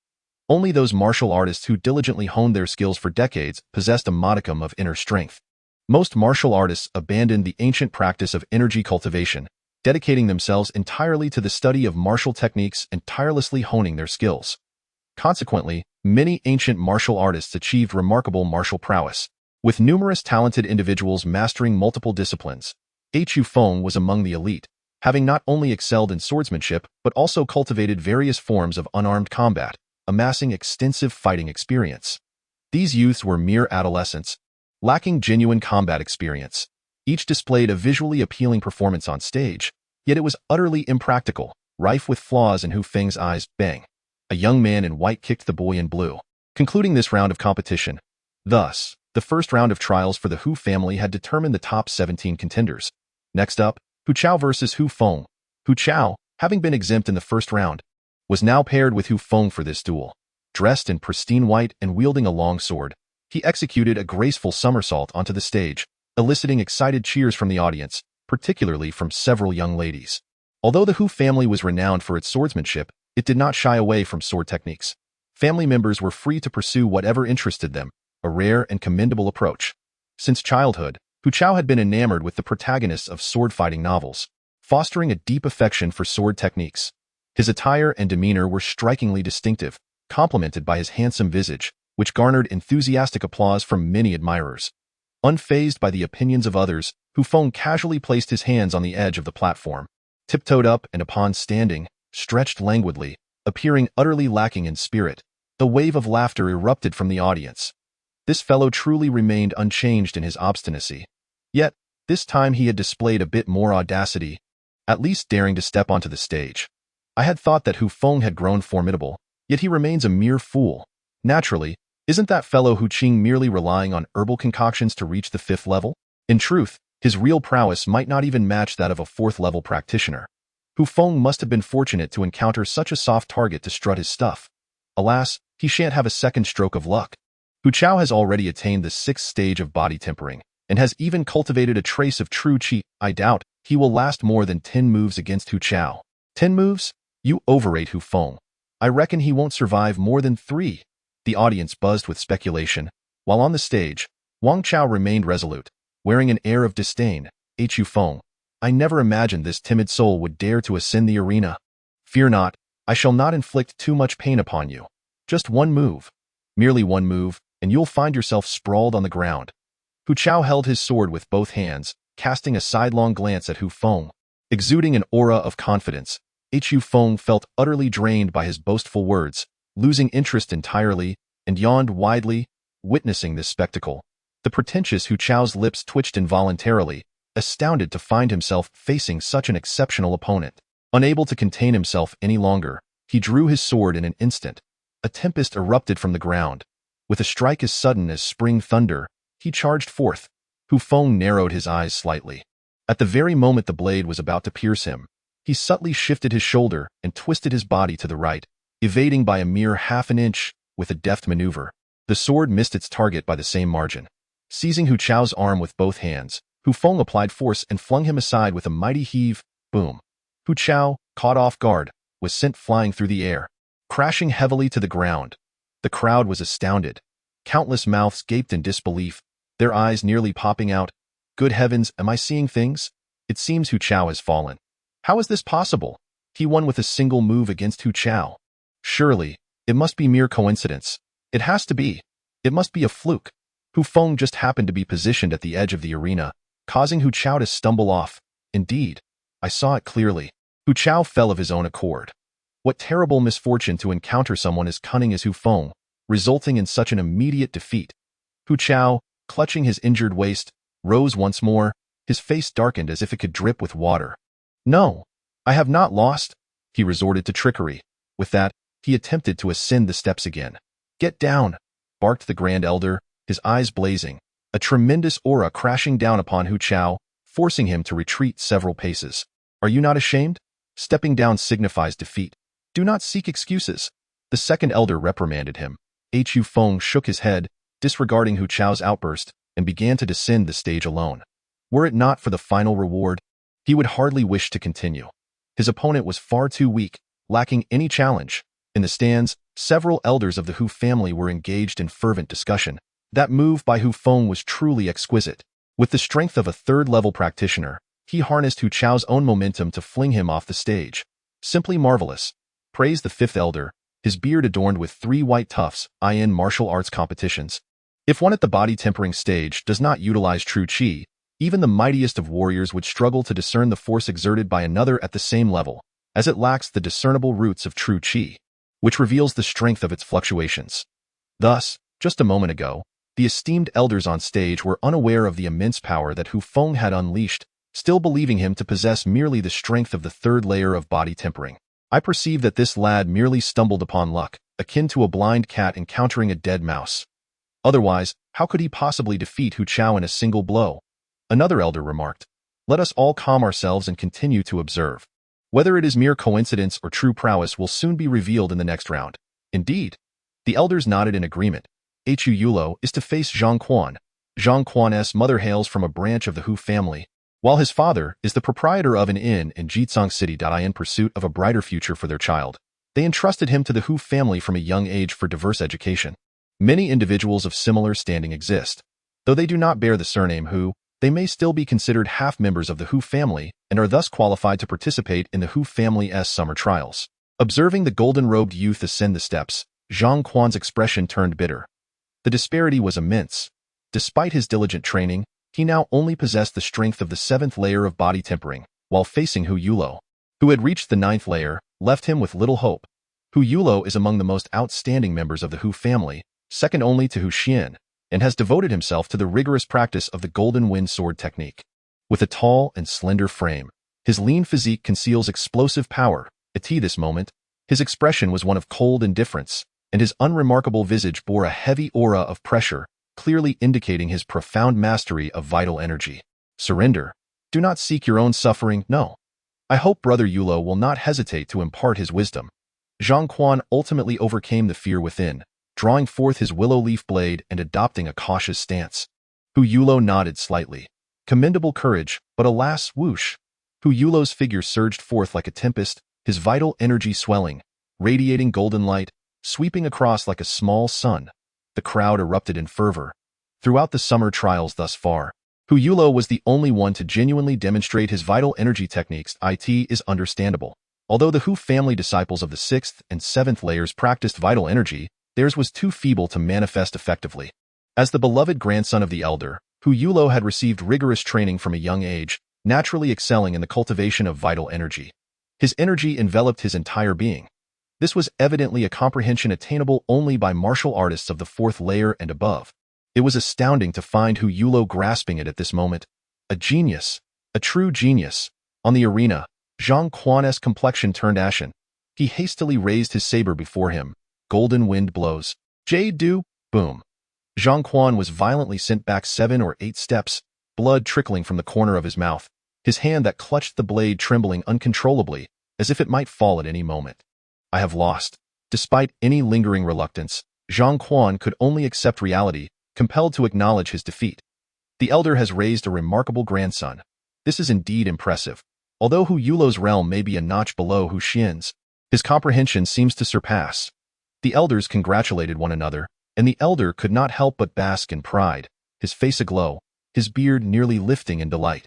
Only those martial artists who diligently honed their skills for decades possessed a modicum of inner strength. Most martial artists abandoned the ancient practice of energy cultivation, dedicating themselves entirely to the study of martial techniques and tirelessly honing their skills. Consequently, many ancient martial artists achieved remarkable martial prowess. With numerous talented individuals mastering multiple disciplines, Hu Feng was among the elite, having not only excelled in swordsmanship but also cultivated various forms of unarmed combat, amassing extensive fighting experience. These youths were mere adolescents, lacking genuine combat experience. Each displayed a visually appealing performance on stage, yet it was utterly impractical, rife with flaws in Hu Feng's eyes. Bang! A young man in white kicked the boy in blue, concluding this round of competition. Thus, the first round of trials for the Hu family had determined the top 17 contenders. Next up, Hu Chao versus Hu Feng. Hu Chao, having been exempt in the first round, was now paired with Hu Feng for this duel. Dressed in pristine white and wielding a long sword, he executed a graceful somersault onto the stage, eliciting excited cheers from the audience, particularly from several young ladies. Although the Hu family was renowned for its swordsmanship, it did not shy away from sword techniques. Family members were free to pursue whatever interested them, a rare and commendable approach. Since childhood, Hu Chao had been enamored with the protagonists of sword-fighting novels, fostering a deep affection for sword techniques. His attire and demeanor were strikingly distinctive, complemented by his handsome visage, which garnered enthusiastic applause from many admirers. Unfazed by the opinions of others, Hu Feng casually placed his hands on the edge of the platform, tiptoed up and upon standing, stretched languidly, appearing utterly lacking in spirit. A wave of laughter erupted from the audience. This fellow truly remained unchanged in his obstinacy. Yet, this time he had displayed a bit more audacity, at least daring to step onto the stage. I had thought that Hu Feng had grown formidable, yet he remains a mere fool. Naturally, isn't that fellow Hu Qing merely relying on herbal concoctions to reach the 5th level? In truth, his real prowess might not even match that of a 4th-level practitioner. Hu Feng must have been fortunate to encounter such a soft target to strut his stuff. Alas, he shan't have a second stroke of luck. Hu Chao has already attained the 6th stage of body tempering, and has even cultivated a trace of true qi. I doubt he will last more than 10 moves against Hu Chao. 10 moves? You overrate Hu Feng. I reckon he won't survive more than 3. The audience buzzed with speculation, while on the stage, Wang Chao remained resolute, wearing an air of disdain. Hu Feng, I never imagined this timid soul would dare to ascend the arena. Fear not, I shall not inflict too much pain upon you. Just one move. Merely one move, and you'll find yourself sprawled on the ground. Hu Chao held his sword with both hands, casting a sidelong glance at Hu Feng. Exuding an aura of confidence, Hu Feng felt utterly drained by his boastful words, losing interest entirely, and yawned widely, witnessing this spectacle. The pretentious Hu Chao's lips twitched involuntarily, astounded to find himself facing such an exceptional opponent. Unable to contain himself any longer, he drew his sword in an instant. A tempest erupted from the ground. With a strike as sudden as spring thunder, he charged forth. Hu Feng narrowed his eyes slightly. At the very moment the blade was about to pierce him, he subtly shifted his shoulder and twisted his body to the right, evading by a mere half an inch with a deft maneuver. The sword missed its target by the same margin. Seizing Hu Chao's arm with both hands, Hu Feng applied force and flung him aside with a mighty heave. Boom! Hu Chao, caught off guard, was sent flying through the air, crashing heavily to the ground. The crowd was astounded. Countless mouths gaped in disbelief, their eyes nearly popping out. Good heavens, am I seeing things? It seems Hu Chao has fallen. How is this possible? He won with a single move against Hu Chao. Surely, it must be mere coincidence. It has to be. It must be a fluke. Hu Feng just happened to be positioned at the edge of the arena, causing Hu Chao to stumble off. Indeed, I saw it clearly. Hu Chao fell of his own accord. What terrible misfortune to encounter someone as cunning as Hu Feng, resulting in such an immediate defeat. Hu Chao, clutching his injured waist, rose once more, his face darkened as if it could drip with water. No, I have not lost. He resorted to trickery. With that, he attempted to ascend the steps again. Get down, barked the Grand Elder, his eyes blazing, a tremendous aura crashing down upon Hu Chao, forcing him to retreat several paces. Are you not ashamed? Stepping down signifies defeat. Do not seek excuses. The second elder reprimanded him. Hu Feng shook his head, disregarding Hu Chao's outburst, and began to descend the stage alone. Were it not for the final reward, he would hardly wish to continue. His opponent was far too weak, lacking any challenge. In the stands, several elders of the Hu family were engaged in fervent discussion. That move by Hu Feng was truly exquisite. With the strength of a third-level practitioner, he harnessed Hu Chao's own momentum to fling him off the stage. Simply marvelous. Praised the fifth elder, his beard adorned with 3 white tufts, in martial arts competitions. If one at the body-tempering stage does not utilize true qi, even the mightiest of warriors would struggle to discern the force exerted by another at the same level, as it lacks the discernible roots of true qi, which reveals the strength of its fluctuations. Thus, just a moment ago, the esteemed elders on stage were unaware of the immense power that Hu Feng had unleashed, still believing him to possess merely the strength of the third layer of body tempering. I perceive that this lad merely stumbled upon luck, akin to a blind cat encountering a dead mouse. Otherwise, how could he possibly defeat Hu Chao in a single blow? Another elder remarked. Let us all calm ourselves and continue to observe. Whether it is mere coincidence or true prowess will soon be revealed in the next round. Indeed. The elders nodded in agreement. Hu Yulo is to face Zhang Quan. Zhang Quan's mother hails from a branch of the Hu family, while his father is the proprietor of an inn in Jizang City. In pursuit of a brighter future for their child, they entrusted him to the Hu family from a young age for diverse education. Many individuals of similar standing exist. Though they do not bear the surname Hu, they may still be considered half-members of the Hu family and are thus qualified to participate in the Hu family's summer trials. Observing the golden-robed youth ascend the steps, Zhang Quan's expression turned bitter. The disparity was immense. Despite his diligent training, he now only possessed the strength of the 7th layer of body tempering, while facing Hu Yulo, who had reached the 9th layer, left him with little hope. Hu Yulo is among the most outstanding members of the Hu family, second only to Hu Xian, and has devoted himself to the rigorous practice of the Golden Wind Sword technique. With a tall and slender frame, his lean physique conceals explosive power. At this moment, his expression was one of cold indifference, and his unremarkable visage bore a heavy aura of pressure, clearly indicating his profound mastery of vital energy. Surrender. Do not seek your own suffering, no. I hope Brother Yulo will not hesitate to impart his wisdom. Zhang Quan ultimately overcame the fear within, drawing forth his willow leaf blade and adopting a cautious stance. Hu Yulo nodded slightly. Commendable courage, but alas, whoosh. Hu Yulo's figure surged forth like a tempest, his vital energy swelling, radiating golden light, sweeping across like a small sun. The crowd erupted in fervor. Throughout the summer trials thus far, Hu Yulo was the only one to genuinely demonstrate his vital energy techniques. It is understandable. Although the Hu family disciples of the 6th and 7th layers practiced vital energy, theirs was too feeble to manifest effectively. As the beloved grandson of the elder, Hu Yulo had received rigorous training from a young age, naturally excelling in the cultivation of vital energy. His energy enveloped his entire being. This was evidently a comprehension attainable only by martial artists of the 4th layer and above. It was astounding to find Hu Yulo grasping it at this moment. A genius, a true genius. On the arena, Zhang Quan's complexion turned ashen. He hastily raised his saber before him. Golden wind blows. Jade-do, boom. Zhang Quan was violently sent back 7 or 8 steps, blood trickling from the corner of his mouth, his hand that clutched the blade trembling uncontrollably, as if it might fall at any moment. I have lost. Despite any lingering reluctance, Zhang Quan could only accept reality, compelled to acknowledge his defeat. The elder has raised a remarkable grandson. This is indeed impressive. Although Hu Yulo's realm may be a notch below Hu Xian's, his comprehension seems to surpass. The elders congratulated one another, and the elder could not help but bask in pride, his face aglow, his beard nearly lifting in delight.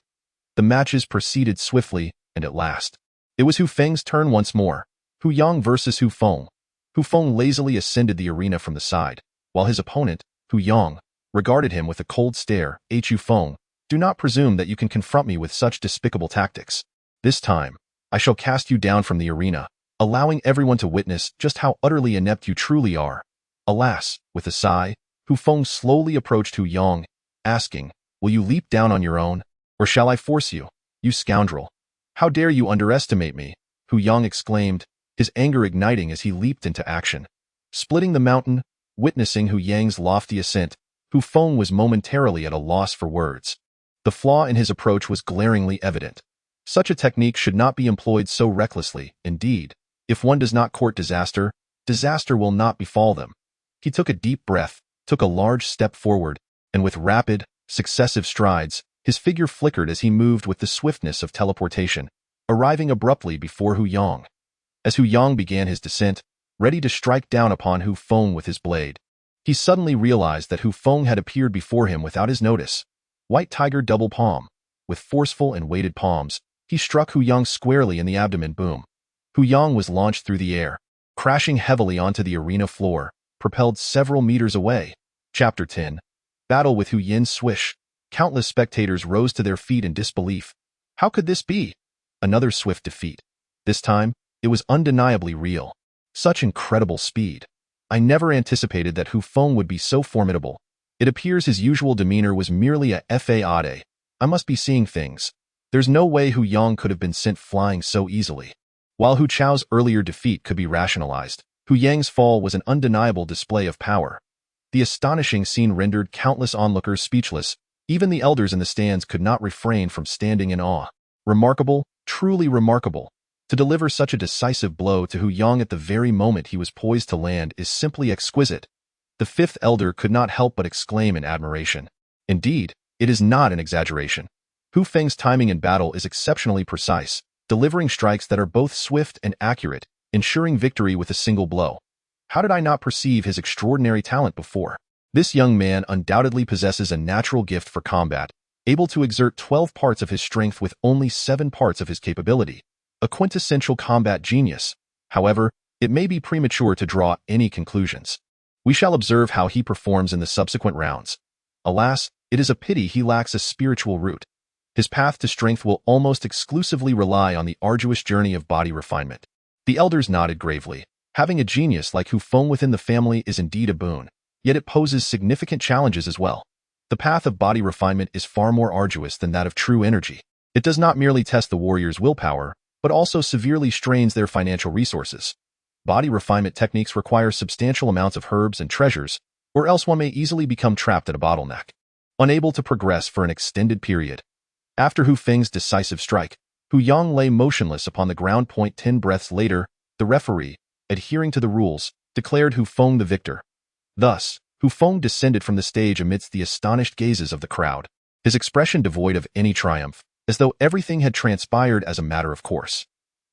The matches proceeded swiftly, and at last, it was Hu Feng's turn once more. Hu Yang versus Hu Feng. Hu Feng lazily ascended the arena from the side, while his opponent, Hu Yang, regarded him with a cold stare. Hu Feng, do not presume that you can confront me with such despicable tactics. This time, I shall cast you down from the arena, allowing everyone to witness just how utterly inept you truly are. Alas, with a sigh, Hu Feng slowly approached Hu Yang, asking, will you leap down on your own, or shall I force you? You scoundrel! How dare you underestimate me? Hu Yang exclaimed, his anger igniting as he leaped into action. Splitting the mountain, witnessing Hu Yang's lofty ascent, Hu Feng was momentarily at a loss for words. The flaw in his approach was glaringly evident. Such a technique should not be employed so recklessly. Indeed, if one does not court disaster, disaster will not befall them. He took a deep breath, took a large step forward, and with rapid, successive strides, his figure flickered as he moved with the swiftness of teleportation, arriving abruptly before Hu Yang. As Hu Yang began his descent, ready to strike down upon Hu Feng with his blade, he suddenly realized that Hu Feng had appeared before him without his notice. White tiger double palm. With forceful and weighted palms, he struck Hu Yang squarely in the abdomen. Boom. Hu Yang was launched through the air, crashing heavily onto the arena floor, propelled several meters away. Chapter 10. Battle with Hu Yin. Swish. Countless spectators rose to their feet in disbelief. How could this be? Another swift defeat. This time, it was undeniably real. Such incredible speed. I never anticipated that Hu Feng would be so formidable. It appears his usual demeanor was merely a fade. I must be seeing things. There's no way Hu Yang could have been sent flying so easily. While Hu Chao's earlier defeat could be rationalized, Hu Yang's fall was an undeniable display of power. The astonishing scene rendered countless onlookers speechless. Even the elders in the stands could not refrain from standing in awe. Remarkable, truly remarkable. To deliver such a decisive blow to Hu Yang at the very moment he was poised to land is simply exquisite. The fifth elder could not help but exclaim in admiration. Indeed, it is not an exaggeration. Hu Feng's timing in battle is exceptionally precise, delivering strikes that are both swift and accurate, ensuring victory with a single blow. How did I not perceive his extraordinary talent before? This young man undoubtedly possesses a natural gift for combat, able to exert 12 parts of his strength with only 7 parts of his capability. A quintessential combat genius. However, it may be premature to draw any conclusions. We shall observe how he performs in the subsequent rounds. Alas, it is a pity he lacks a spiritual root. His path to strength will almost exclusively rely on the arduous journey of body refinement. The elders nodded gravely. Having a genius like Hu Feng within the family is indeed a boon, yet it poses significant challenges as well. The path of body refinement is far more arduous than that of true energy. It does not merely test the warrior's willpower, but also severely strains their financial resources. Body refinement techniques require substantial amounts of herbs and treasures, or else one may easily become trapped at a bottleneck, unable to progress for an extended period. After Hu Feng's decisive strike, Hu Yang lay motionless upon the ground. 10 breaths later, the referee, adhering to the rules, declared Hu Feng the victor. Thus, Hu Feng descended from the stage amidst the astonished gazes of the crowd, his expression devoid of any triumph, as though everything had transpired as a matter of course.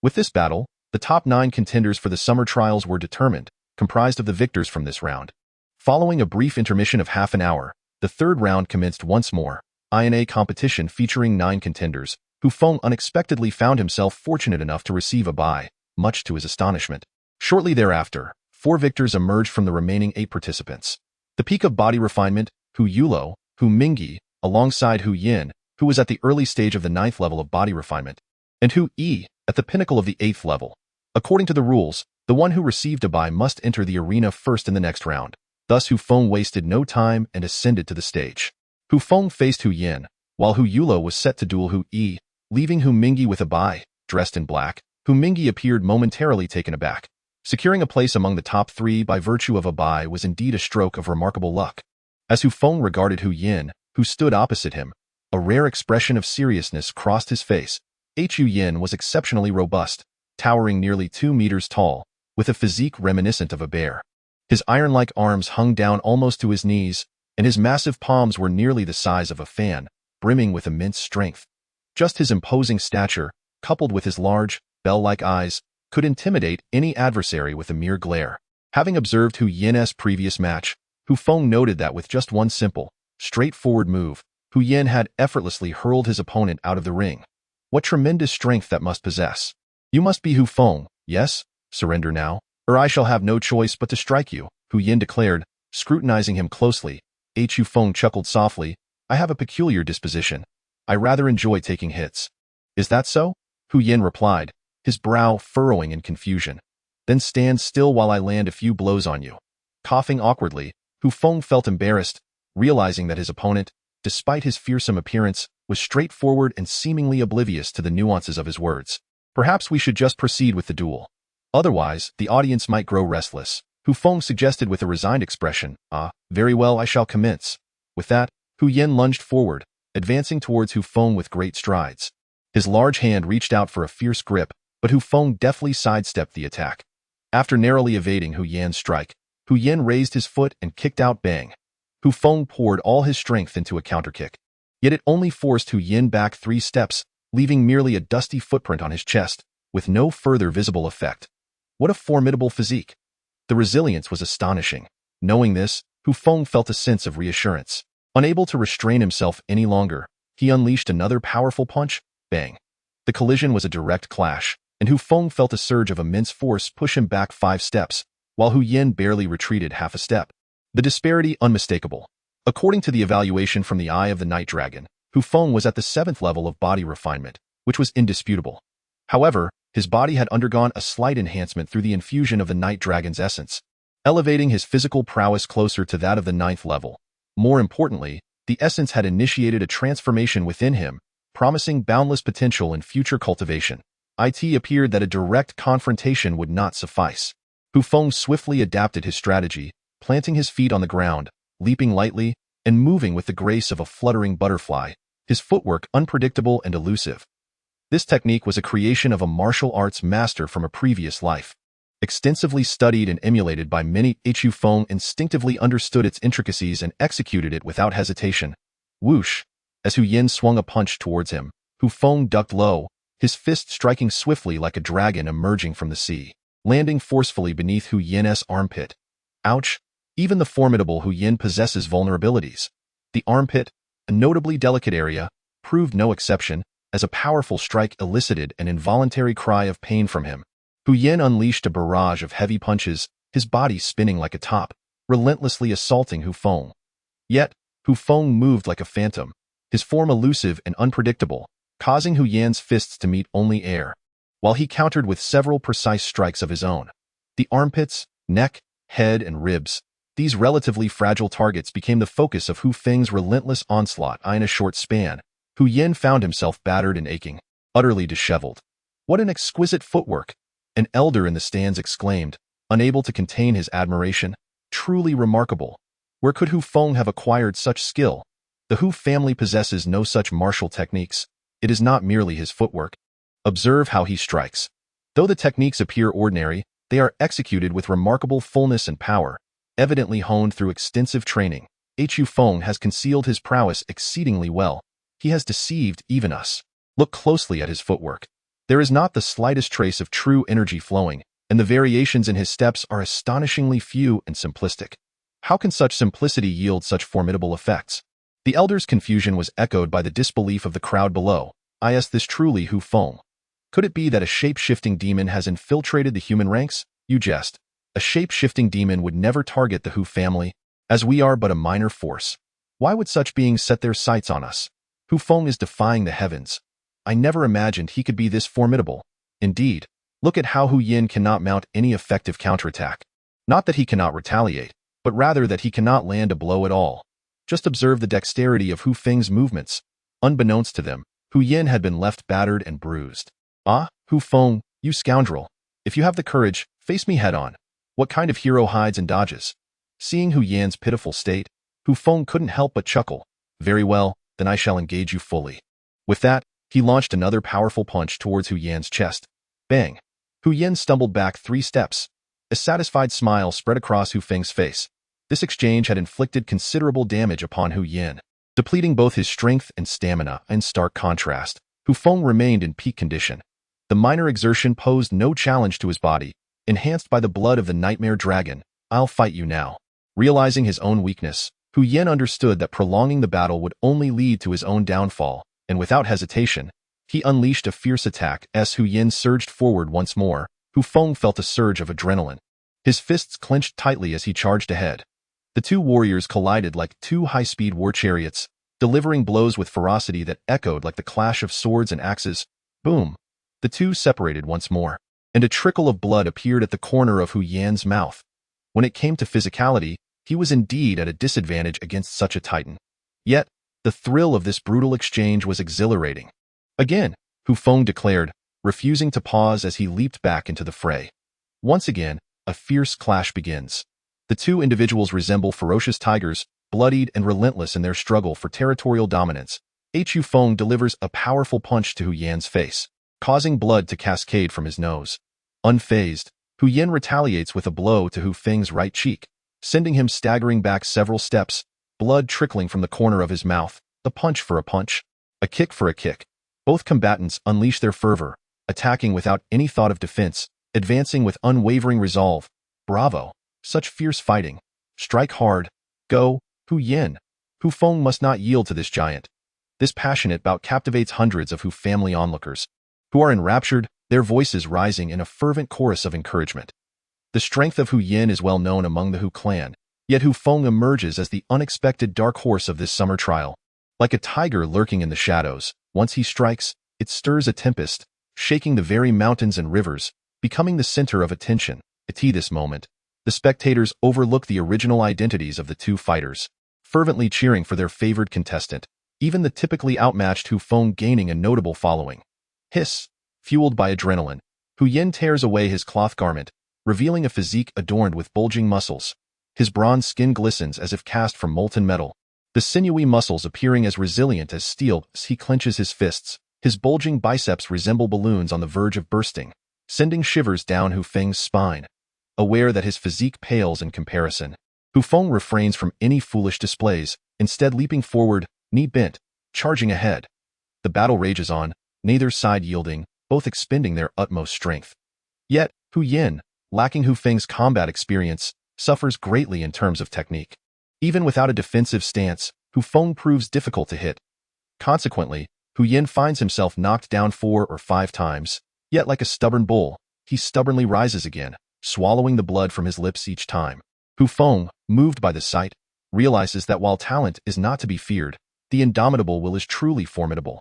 With this battle, the top 9 contenders for the summer trials were determined, comprised of the victors from this round. Following a brief intermission of half an hour, the third round commenced once more. INA competition featuring 9 contenders. Hu Feng unexpectedly found himself fortunate enough to receive a bye, much to his astonishment. Shortly thereafter, 4 victors emerged from the remaining 8 participants. The peak of body refinement, Hu Yulo, Hu Mingyi, alongside Hu Yin, who was at the early stage of the 9th level of body refinement, and Hu Yi, at the pinnacle of the 8th level. According to the rules, the one who received a bye must enter the arena first in the next round. Thus Hu Feng wasted no time and ascended to the stage. Hu Feng faced Hu Yin, while Hu Yulo was set to duel Hu Yi, leaving Hu Mingyi with a bye. Dressed in black, Hu Mingyi appeared momentarily taken aback. Securing a place among the top 3 by virtue of a bye was indeed a stroke of remarkable luck. As Hu Feng regarded Hu Yin, who stood opposite him, a rare expression of seriousness crossed his face. Hu Yin was exceptionally robust, towering nearly 2 meters tall, with a physique reminiscent of a bear. His iron-like arms hung down almost to his knees, and his massive palms were nearly the size of a fan, brimming with immense strength. Just his imposing stature, coupled with his large, bell-like eyes, could intimidate any adversary with a mere glare. Having observed Hu Yin's previous match, Hu Feng noted that with just one simple, straightforward move, Hu Yin had effortlessly hurled his opponent out of the ring. What tremendous strength that must possess. You must be Hu Feng, yes? Surrender now, or I shall have no choice but to strike you, Hu Yin declared, scrutinizing him closely. Hu Feng chuckled softly. I have a peculiar disposition. I rather enjoy taking hits. Is that so? Hu Yin replied, his brow furrowing in confusion. Then stand still while I land a few blows on you. Coughing awkwardly, Hu Feng felt embarrassed, realizing that his opponent, despite his fearsome appearance, was straightforward and seemingly oblivious to the nuances of his words. Perhaps we should just proceed with the duel. Otherwise, the audience might grow restless. Hu Feng suggested with a resigned expression. Very well, I shall commence. With that, Hu Yin lunged forward, advancing towards Hu Feng with great strides. His large hand reached out for a fierce grip, but Hu Feng deftly sidestepped the attack. After narrowly evading Hu Yin's strike, Hu Yin raised his foot and kicked out bang. Hu Feng poured all his strength into a counterkick. Yet it only forced Hu Yin back 3 steps, leaving merely a dusty footprint on his chest, with no further visible effect. What a formidable physique! The resilience was astonishing. Knowing this, Hu Feng felt a sense of reassurance. Unable to restrain himself any longer, he unleashed another powerful punch. Bang. The collision was a direct clash, and Hu Feng felt a surge of immense force push him back 5 steps, while Hu Yin barely retreated half a step. The disparity unmistakable. According to the evaluation from the Eye of the Night Dragon, Hu Feng was at the 7th level of body refinement, which was indisputable. However, his body had undergone a slight enhancement through the infusion of the Night Dragon's essence, elevating his physical prowess closer to that of the 9th level. More importantly, the essence had initiated a transformation within him, promising boundless potential in future cultivation. It appeared that a direct confrontation would not suffice. Hu Feng swiftly adapted his strategy, planting his feet on the ground, leaping lightly, and moving with the grace of a fluttering butterfly, his footwork unpredictable and elusive. This technique was a creation of a martial arts master from a previous life. Extensively studied and emulated by many, Hu Feng instinctively understood its intricacies and executed it without hesitation. Whoosh! As Hu Yin swung a punch towards him, Hu Feng ducked low, his fist striking swiftly like a dragon emerging from the sea, landing forcefully beneath Hu Yin's armpit. Ouch! Even the formidable Hu Yin possesses vulnerabilities. The armpit, a notably delicate area, proved no exception, as a powerful strike elicited an involuntary cry of pain from him. Hu Yin unleashed a barrage of heavy punches, his body spinning like a top, relentlessly assaulting Hu Feng. Yet, Hu Feng moved like a phantom, his form elusive and unpredictable, causing Hu Yin's fists to meet only air, while he countered with several precise strikes of his own. The armpits, neck, head, and ribs, these relatively fragile targets became the focus of Hu Feng's relentless onslaught. In a short span, Hu Yin found himself battered and aching, utterly disheveled. What an exquisite footwork! An elder in the stands exclaimed, unable to contain his admiration. Truly remarkable. Where could Hu Feng have acquired such skill? The Hu family possesses no such martial techniques. It is not merely his footwork. Observe how he strikes. Though the techniques appear ordinary, they are executed with remarkable fullness and power, evidently honed through extensive training. Hu Feng has concealed his prowess exceedingly well. He has deceived even us. Look closely at his footwork. There is not the slightest trace of true energy flowing, and the variations in his steps are astonishingly few and simplistic. How can such simplicity yield such formidable effects? The elder's confusion was echoed by the disbelief of the crowd below. Is this truly Hu Feng? Could it be that a shape-shifting demon has infiltrated the human ranks? You jest. A shape-shifting demon would never target the Hu family, as we are but a minor force. Why would such beings set their sights on us? Hu Feng is defying the heavens. I never imagined he could be this formidable. Indeed, look at how Hu Yin cannot mount any effective counterattack. Not that he cannot retaliate, but rather that he cannot land a blow at all. Just observe the dexterity of Hu Feng's movements. Unbeknownst to them, Hu Yin had been left battered and bruised. Hu Feng, you scoundrel. If you have the courage, face me head-on. What kind of hero hides and dodges? Seeing Hu Yin's pitiful state, Hu Feng couldn't help but chuckle. Very well, then I shall engage you fully. With that, he launched another powerful punch towards Hu Yin's chest. Bang! Hu Yin stumbled back 3 steps. A satisfied smile spread across Hu Feng's face. This exchange had inflicted considerable damage upon Hu Yin, depleting both his strength and stamina. In stark contrast, Hu Feng remained in peak condition, The minor exertion posed no challenge to his body, enhanced by the blood of the nightmare dragon. I'll fight you now. Realizing his own weakness, Hu Yin understood that prolonging the battle would only lead to his own downfall, and without hesitation, he unleashed a fierce attack. As Hu Yin surged forward once more, Hu Feng felt a surge of adrenaline. His fists clenched tightly as he charged ahead. The two warriors collided like two high-speed war chariots, delivering blows with ferocity that echoed like the clash of swords and axes. Boom! The two separated once more, and a trickle of blood appeared at the corner of Hu Yan's mouth. When it came to physicality, he was indeed at a disadvantage against such a titan. Yet, the thrill of this brutal exchange was exhilarating. Again, Hu Feng declared, refusing to pause as he leaped back into the fray. Once again, a fierce clash begins. The two individuals resemble ferocious tigers, bloodied and relentless in their struggle for territorial dominance. Hu Feng delivers a powerful punch to Hu Yan's face, causing blood to cascade from his nose. Unfazed, Hu Yin retaliates with a blow to Hu Feng's right cheek, sending him staggering back several steps, blood trickling from the corner of his mouth. A punch for a punch, a kick for a kick. Both combatants unleash their fervor, attacking without any thought of defense, advancing with unwavering resolve. Bravo! Such fierce fighting. Strike hard. Go, Hu Yin. Hu Feng must not yield to this giant. This passionate bout captivates hundreds of Hu family onlookers, who are enraptured, their voices rising in a fervent chorus of encouragement. The strength of Hu Yin is well known among the Hu clan, yet Hu Feng emerges as the unexpected dark horse of this summer trial. Like a tiger lurking in the shadows, once he strikes, it stirs a tempest, shaking the very mountains and rivers, becoming the center of attention. At this moment, the spectators overlook the original identities of the two fighters, fervently cheering for their favored contestant, even the typically outmatched Hu Feng gaining a notable following. Hiss! Fueled by adrenaline, Hu Yin tears away his cloth garment, revealing a physique adorned with bulging muscles. His bronze skin glistens as if cast from molten metal, the sinewy muscles appearing as resilient as steel. As he clenches his fists, his bulging biceps resemble balloons on the verge of bursting, sending shivers down Hu Feng's spine. Aware that his physique pales in comparison, Hu Feng refrains from any foolish displays, instead leaping forward, knee bent, charging ahead. The battle rages on, neither side yielding, both expending their utmost strength. Yet, Hu Yin, lacking Hu Feng's combat experience, suffers greatly in terms of technique. Even without a defensive stance, Hu Feng proves difficult to hit. Consequently, Hu Yin finds himself knocked down 4 or 5 times, yet like a stubborn bull, he stubbornly rises again, swallowing the blood from his lips each time. Hu Feng, moved by the sight, realizes that while talent is not to be feared, the indomitable will is truly formidable.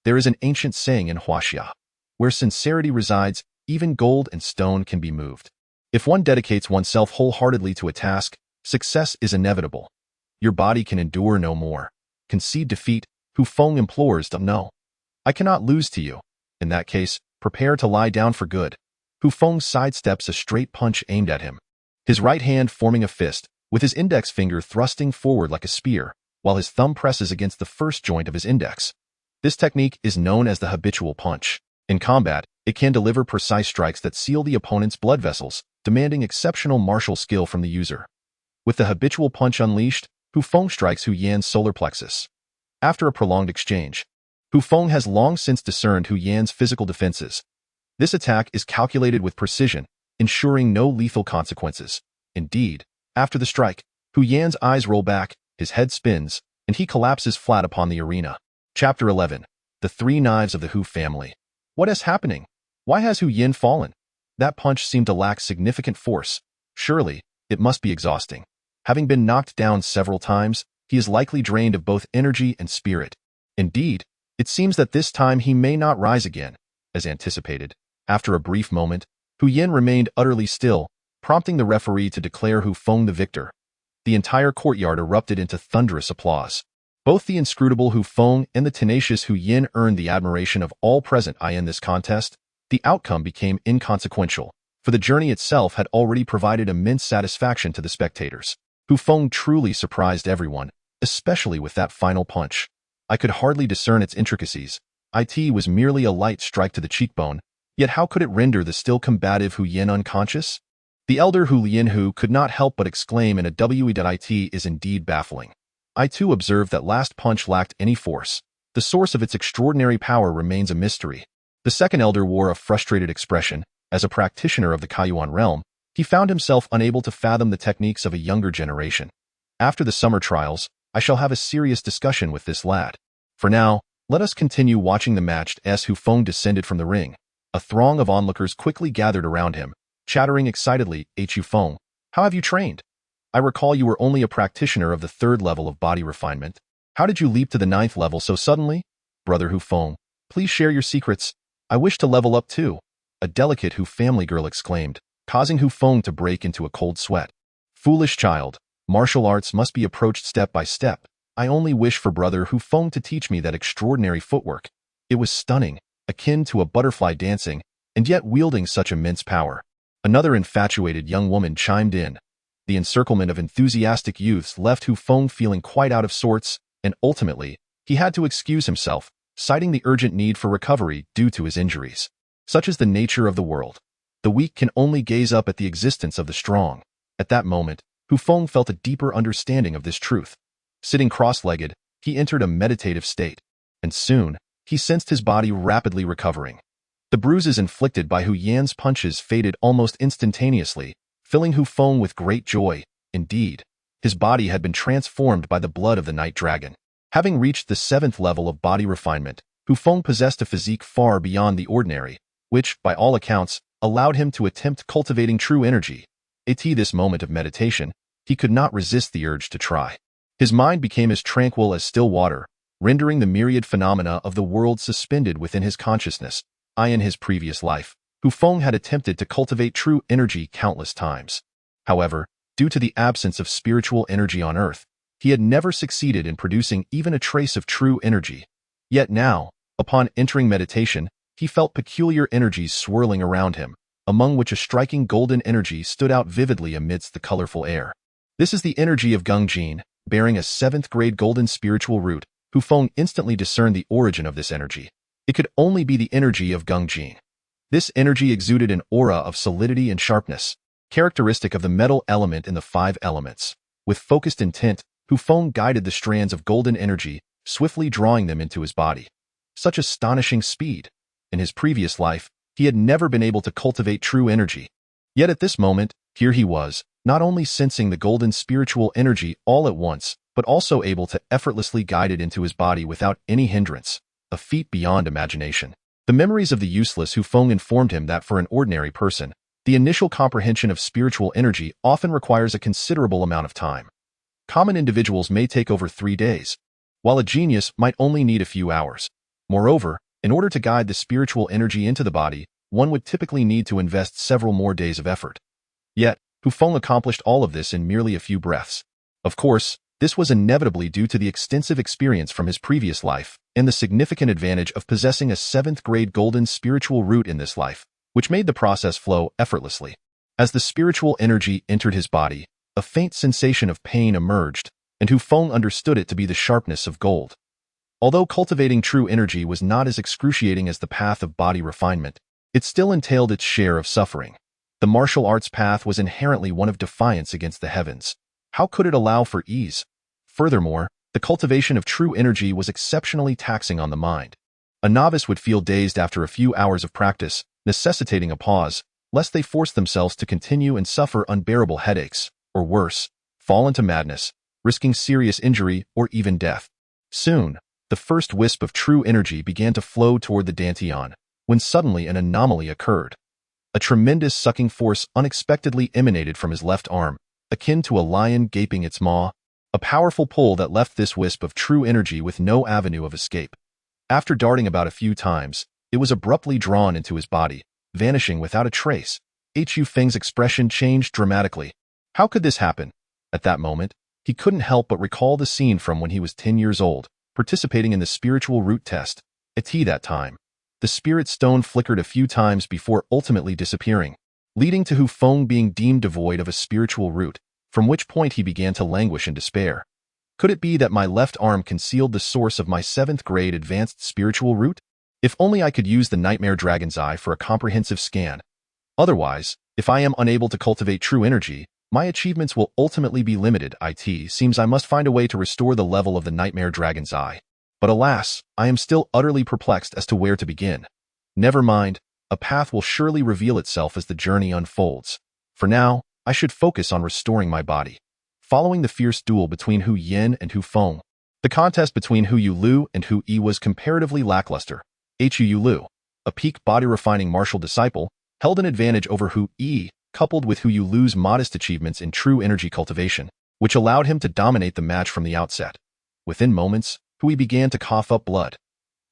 There is an ancient saying in Huaxia, where sincerity resides, even gold and stone can be moved. If one dedicates oneself wholeheartedly to a task, success is inevitable. Your body can endure no more. Concede defeat. Hu Feng implores. No. I cannot lose to you. In that case, prepare to lie down for good. Hu Feng sidesteps a straight punch aimed at him, his right hand forming a fist, with his index finger thrusting forward like a spear, while his thumb presses against the first joint of his index. This technique is known as the habitual punch. In combat, it can deliver precise strikes that seal the opponent's blood vessels, demanding exceptional martial skill from the user. With the habitual punch unleashed, Hu Feng strikes Hu Yan's solar plexus. After a prolonged exchange, Hu Feng has long since discerned Hu Yan's physical defenses. This attack is calculated with precision, ensuring no lethal consequences. Indeed, after the strike, Hu Yan's eyes roll back, his head spins, and he collapses flat upon the arena. Chapter 11. The Three Knives of the Hu Family. What is happening? Why has Hu Yin fallen? That punch seemed to lack significant force. Surely, it must be exhausting. Having been knocked down several times, he is likely drained of both energy and spirit. Indeed, it seems that this time he may not rise again, as anticipated. After a brief moment, Hu Yin remained utterly still, prompting the referee to declare Hu Feng the victor. The entire courtyard erupted into thunderous applause. Both the inscrutable Hu Feng and the tenacious Hu Yin earned the admiration of all present. In this contest, the outcome became inconsequential, for the journey itself had already provided immense satisfaction to the spectators. Hu Feng truly surprised everyone, especially with that final punch. I could hardly discern its intricacies. It was merely a light strike to the cheekbone, yet how could it render the still combative Hu Yin unconscious? The elder Hu Yin could not help but exclaim in a "It is indeed baffling." I too observed that last punch lacked any force. The source of its extraordinary power remains a mystery. The second elder wore a frustrated expression. As a practitioner of the Kaiyuan realm, he found himself unable to fathom the techniques of a younger generation. After the summer trials, I shall have a serious discussion with this lad. For now, let us continue watching the match as Hu Feng descended from the ring. A throng of onlookers quickly gathered around him, chattering excitedly. Hu Feng, how have you trained? I recall you were only a practitioner of the 3rd level of body refinement. How did you leap to the 9th level so suddenly? Brother Hu Feng, please share your secrets. I wish to level up too. A delicate Hu family girl exclaimed, causing Hu Feng to break into a cold sweat. Foolish child, martial arts must be approached step by step. I only wish for brother Hu Feng to teach me that extraordinary footwork. It was stunning, akin to a butterfly dancing, and yet wielding such immense power. Another infatuated young woman chimed in. The encirclement of enthusiastic youths left Hu Feng feeling quite out of sorts, and ultimately, he had to excuse himself, citing the urgent need for recovery due to his injuries. Such is the nature of the world. The weak can only gaze up at the existence of the strong. At that moment, Hu Feng felt a deeper understanding of this truth. Sitting cross-legged, he entered a meditative state, and soon, he sensed his body rapidly recovering. The bruises inflicted by Hu Yan's punches faded almost instantaneously, filling Hu Feng with great joy. Indeed, his body had been transformed by the blood of the night dragon. Having reached the 7th level of body refinement, Hu Feng possessed a physique far beyond the ordinary, which, by all accounts, allowed him to attempt cultivating true energy. At this moment of meditation, he could not resist the urge to try. His mind became as tranquil as still water, rendering the myriad phenomena of the world suspended within his consciousness. In his previous life, Hu Feng had attempted to cultivate true energy countless times. However, due to the absence of spiritual energy on Earth, he had never succeeded in producing even a trace of true energy. Yet now, upon entering meditation, he felt peculiar energies swirling around him, among which a striking golden energy stood out vividly amidst the colorful air. This is the energy of Gungjin, bearing a 7th-grade golden spiritual root. Hu Feng instantly discerned the origin of this energy. It could only be the energy of Gungjin. This energy exuded an aura of solidity and sharpness, characteristic of the metal element in the 5 elements. With focused intent, Hu Feng guided the strands of golden energy, swiftly drawing them into his body. Such astonishing speed! In his previous life, he had never been able to cultivate true energy. Yet at this moment, here he was, not only sensing the golden spiritual energy all at once, but also able to effortlessly guide it into his body without any hindrance, a feat beyond imagination. The memories of the useless Hu Feng informed him that for an ordinary person, the initial comprehension of spiritual energy often requires a considerable amount of time. Common individuals may take over 3 days, while a genius might only need a few hours. Moreover, in order to guide the spiritual energy into the body, one would typically need to invest several more days of effort. Yet, Hu Feng accomplished all of this in merely a few breaths. Of course, this was inevitably due to the extensive experience from his previous life and the significant advantage of possessing a 7th-grade golden spiritual root in this life, which made the process flow effortlessly. As the spiritual energy entered his body, a faint sensation of pain emerged, and Hu Feng understood it to be the sharpness of gold. Although cultivating true energy was not as excruciating as the path of body refinement, it still entailed its share of suffering. The martial arts path was inherently one of defiance against the heavens. How could it allow for ease? Furthermore, the cultivation of true energy was exceptionally taxing on the mind. A novice would feel dazed after a few hours of practice, necessitating a pause, lest they force themselves to continue and suffer unbearable headaches, or worse, fall into madness, risking serious injury or even death. Soon, the first wisp of true energy began to flow toward the Dantian, when suddenly an anomaly occurred. A tremendous sucking force unexpectedly emanated from his left arm, akin to a lion gaping its maw, a powerful pull that left this wisp of true energy with no avenue of escape. After darting about a few times, it was abruptly drawn into his body, vanishing without a trace. Hu Feng's expression changed dramatically. How could this happen? At that moment, he couldn't help but recall the scene from when he was 10 years old, participating in the spiritual root test. At that time, the spirit stone flickered a few times before ultimately disappearing, leading to Hu Feng being deemed devoid of a spiritual root, from which point he began to languish in despair. Could it be that my left arm concealed the source of my 7th-grade advanced spiritual root? If only I could use the Nightmare Dragon's Eye for a comprehensive scan. Otherwise, if I am unable to cultivate true energy, my achievements will ultimately be limited. It seems I must find a way to restore the level of the Nightmare Dragon's Eye. But alas, I am still utterly perplexed as to where to begin. Never mind, a path will surely reveal itself as the journey unfolds. For now, I should focus on restoring my body. Following the fierce duel between Hu Yin and Hu Feng, the contest between Hu Yulu and Hu Yi was comparatively lackluster. Hu Yulu, a peak body-refining martial disciple, held an advantage over Hu Yi, coupled with Hu Yulu's modest achievements in true energy cultivation, which allowed him to dominate the match from the outset. Within moments, Hu Yi began to cough up blood.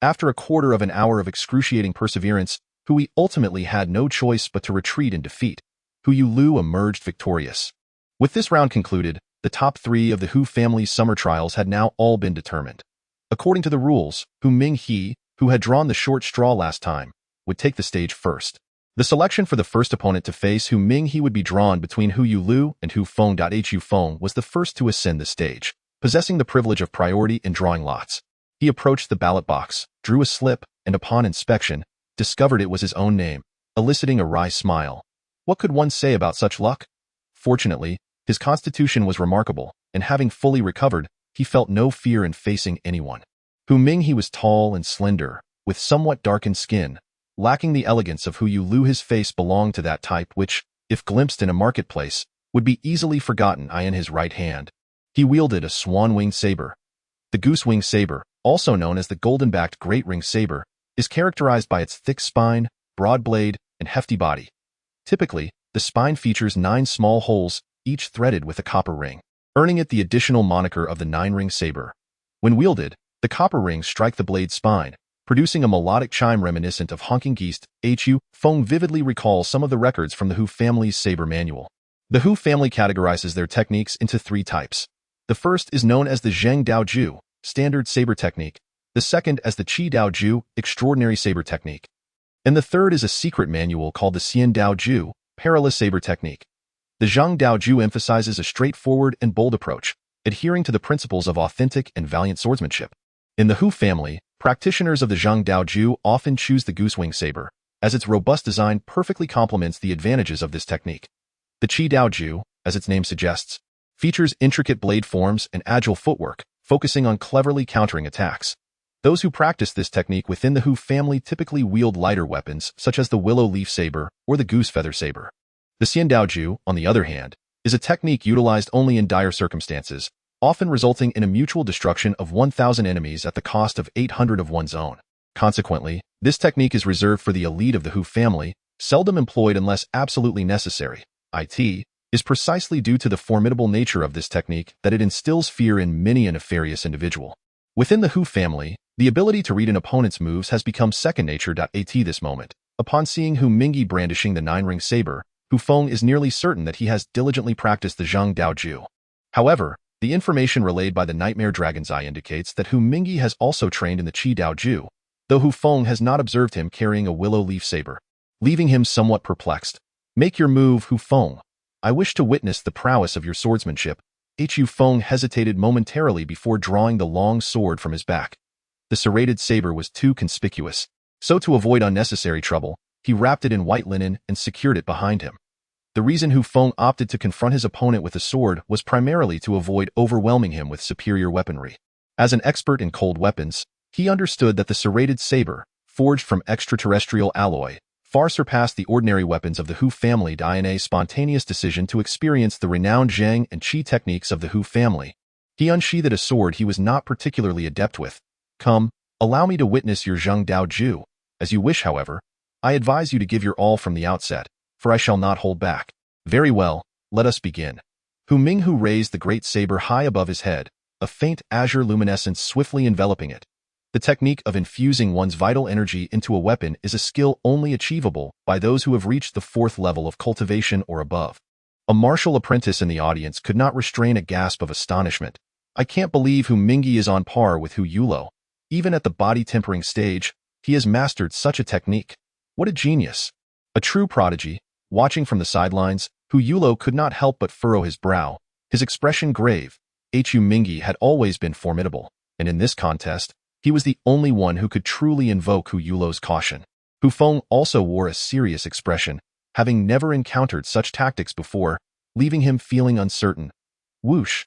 After a quarter of an hour of excruciating perseverance, Hu Yi ultimately had no choice but to retreat in defeat. Hu Yulu emerged victorious. With this round concluded, the top 3 of the Hu family's summer trials had now all been determined. According to the rules, Hu Minghe, who had drawn the short straw last time, would take the stage first. The selection for the first opponent to face Hu Minghe would be drawn between Hu Yulu and Hu Feng. Hu Feng was the first to ascend the stage, possessing the privilege of priority in drawing lots. He approached the ballot box, drew a slip, and upon inspection, discovered it was his own name, eliciting a wry smile. What could one say about such luck? Fortunately, his constitution was remarkable, and having fully recovered, he felt no fear in facing anyone. Hu Minghe was tall and slender, with somewhat darkened skin, lacking the elegance of Hu Yulu. His face belonged to that type which, if glimpsed in a marketplace, would be easily forgotten. In his right hand, he wielded a swan-winged saber. The goose-winged saber, also known as the golden-backed great ring saber, is characterized by its thick spine, broad blade, and hefty body. Typically, the spine features 9 small holes, each threaded with a copper ring, earning it the additional moniker of the 9-ring saber. When wielded, the copper rings strike the blade's spine, producing a melodic chime reminiscent of honking geese. Hu Feng vividly recalls some of the records from the Hu family's saber manual. The Hu family categorizes their techniques into 3 types. The first is known as the Zheng Dao Ju, standard saber technique, the second as the Qi Dao Ju, extraordinary saber technique, and the third is a secret manual called the Xian Dao Ju, perilous saber technique. The Zheng Dao Ju emphasizes a straightforward and bold approach, adhering to the principles of authentic and valiant swordsmanship. In the Hu family, practitioners of the Zheng Dao Ju often choose the goose-wing saber, as its robust design perfectly complements the advantages of this technique. The Qi Dao Ju, as its name suggests, features intricate blade forms and agile footwork, focusing on cleverly countering attacks. Those who practice this technique within the Hu family typically wield lighter weapons, such as the willow leaf saber or the goose feather saber. The Xian Dao Ju, on the other hand, is a technique utilized only in dire circumstances, often resulting in a mutual destruction of 1,000 enemies at the cost of 800 of one's own. Consequently, this technique is reserved for the elite of the Hu family, seldom employed unless absolutely necessary. It is precisely due to the formidable nature of this technique that it instills fear in many a nefarious individual. Within the Hu family, the ability to read an opponent's moves has become second nature. At this moment, upon seeing Hu Minghe brandishing the 9-ring saber, Hu Feng is nearly certain that he has diligently practiced the Zheng Dao Ju. However, the information relayed by the Nightmare Dragon's Eye indicates that Hu Minghe has also trained in the Qi Dao Ju, though Hu Feng has not observed him carrying a willow leaf saber, leaving him somewhat perplexed. Make your move, Hu Feng. I wish to witness the prowess of your swordsmanship. Hu Feng hesitated momentarily before drawing the long sword from his back. The serrated saber was too conspicuous, so to avoid unnecessary trouble, he wrapped it in white linen and secured it behind him. The reason Hu Feng opted to confront his opponent with a sword was primarily to avoid overwhelming him with superior weaponry. As an expert in cold weapons, he understood that the serrated saber, forged from extraterrestrial alloy, far surpassed the ordinary weapons of the Hu family. In a spontaneous decision to experience the renowned Zheng and Qi techniques of the Hu family, he unsheathed a sword he was not particularly adept with. Come, allow me to witness your Zheng Dao Ju. As you wish, however, I advise you to give your all from the outset, for I shall not hold back. Very well, let us begin. Hu Minghe raised the great saber high above his head, a faint azure luminescence swiftly enveloping it. The technique of infusing one's vital energy into a weapon is a skill only achievable by those who have reached the 4th level of cultivation or above. A martial apprentice in the audience could not restrain a gasp of astonishment. I can't believe Hu Minghe is on par with Hu Yulo. Even at the body-tempering stage, he has mastered such a technique. What a genius! A true prodigy. Watching from the sidelines, Hu Yulo could not help but furrow his brow, his expression grave. Hu Minghe had always been formidable, and in this contest, he was the only one who could truly invoke Hu Yulo's caution. Hu Feng also wore a serious expression, having never encountered such tactics before, leaving him feeling uncertain. Whoosh!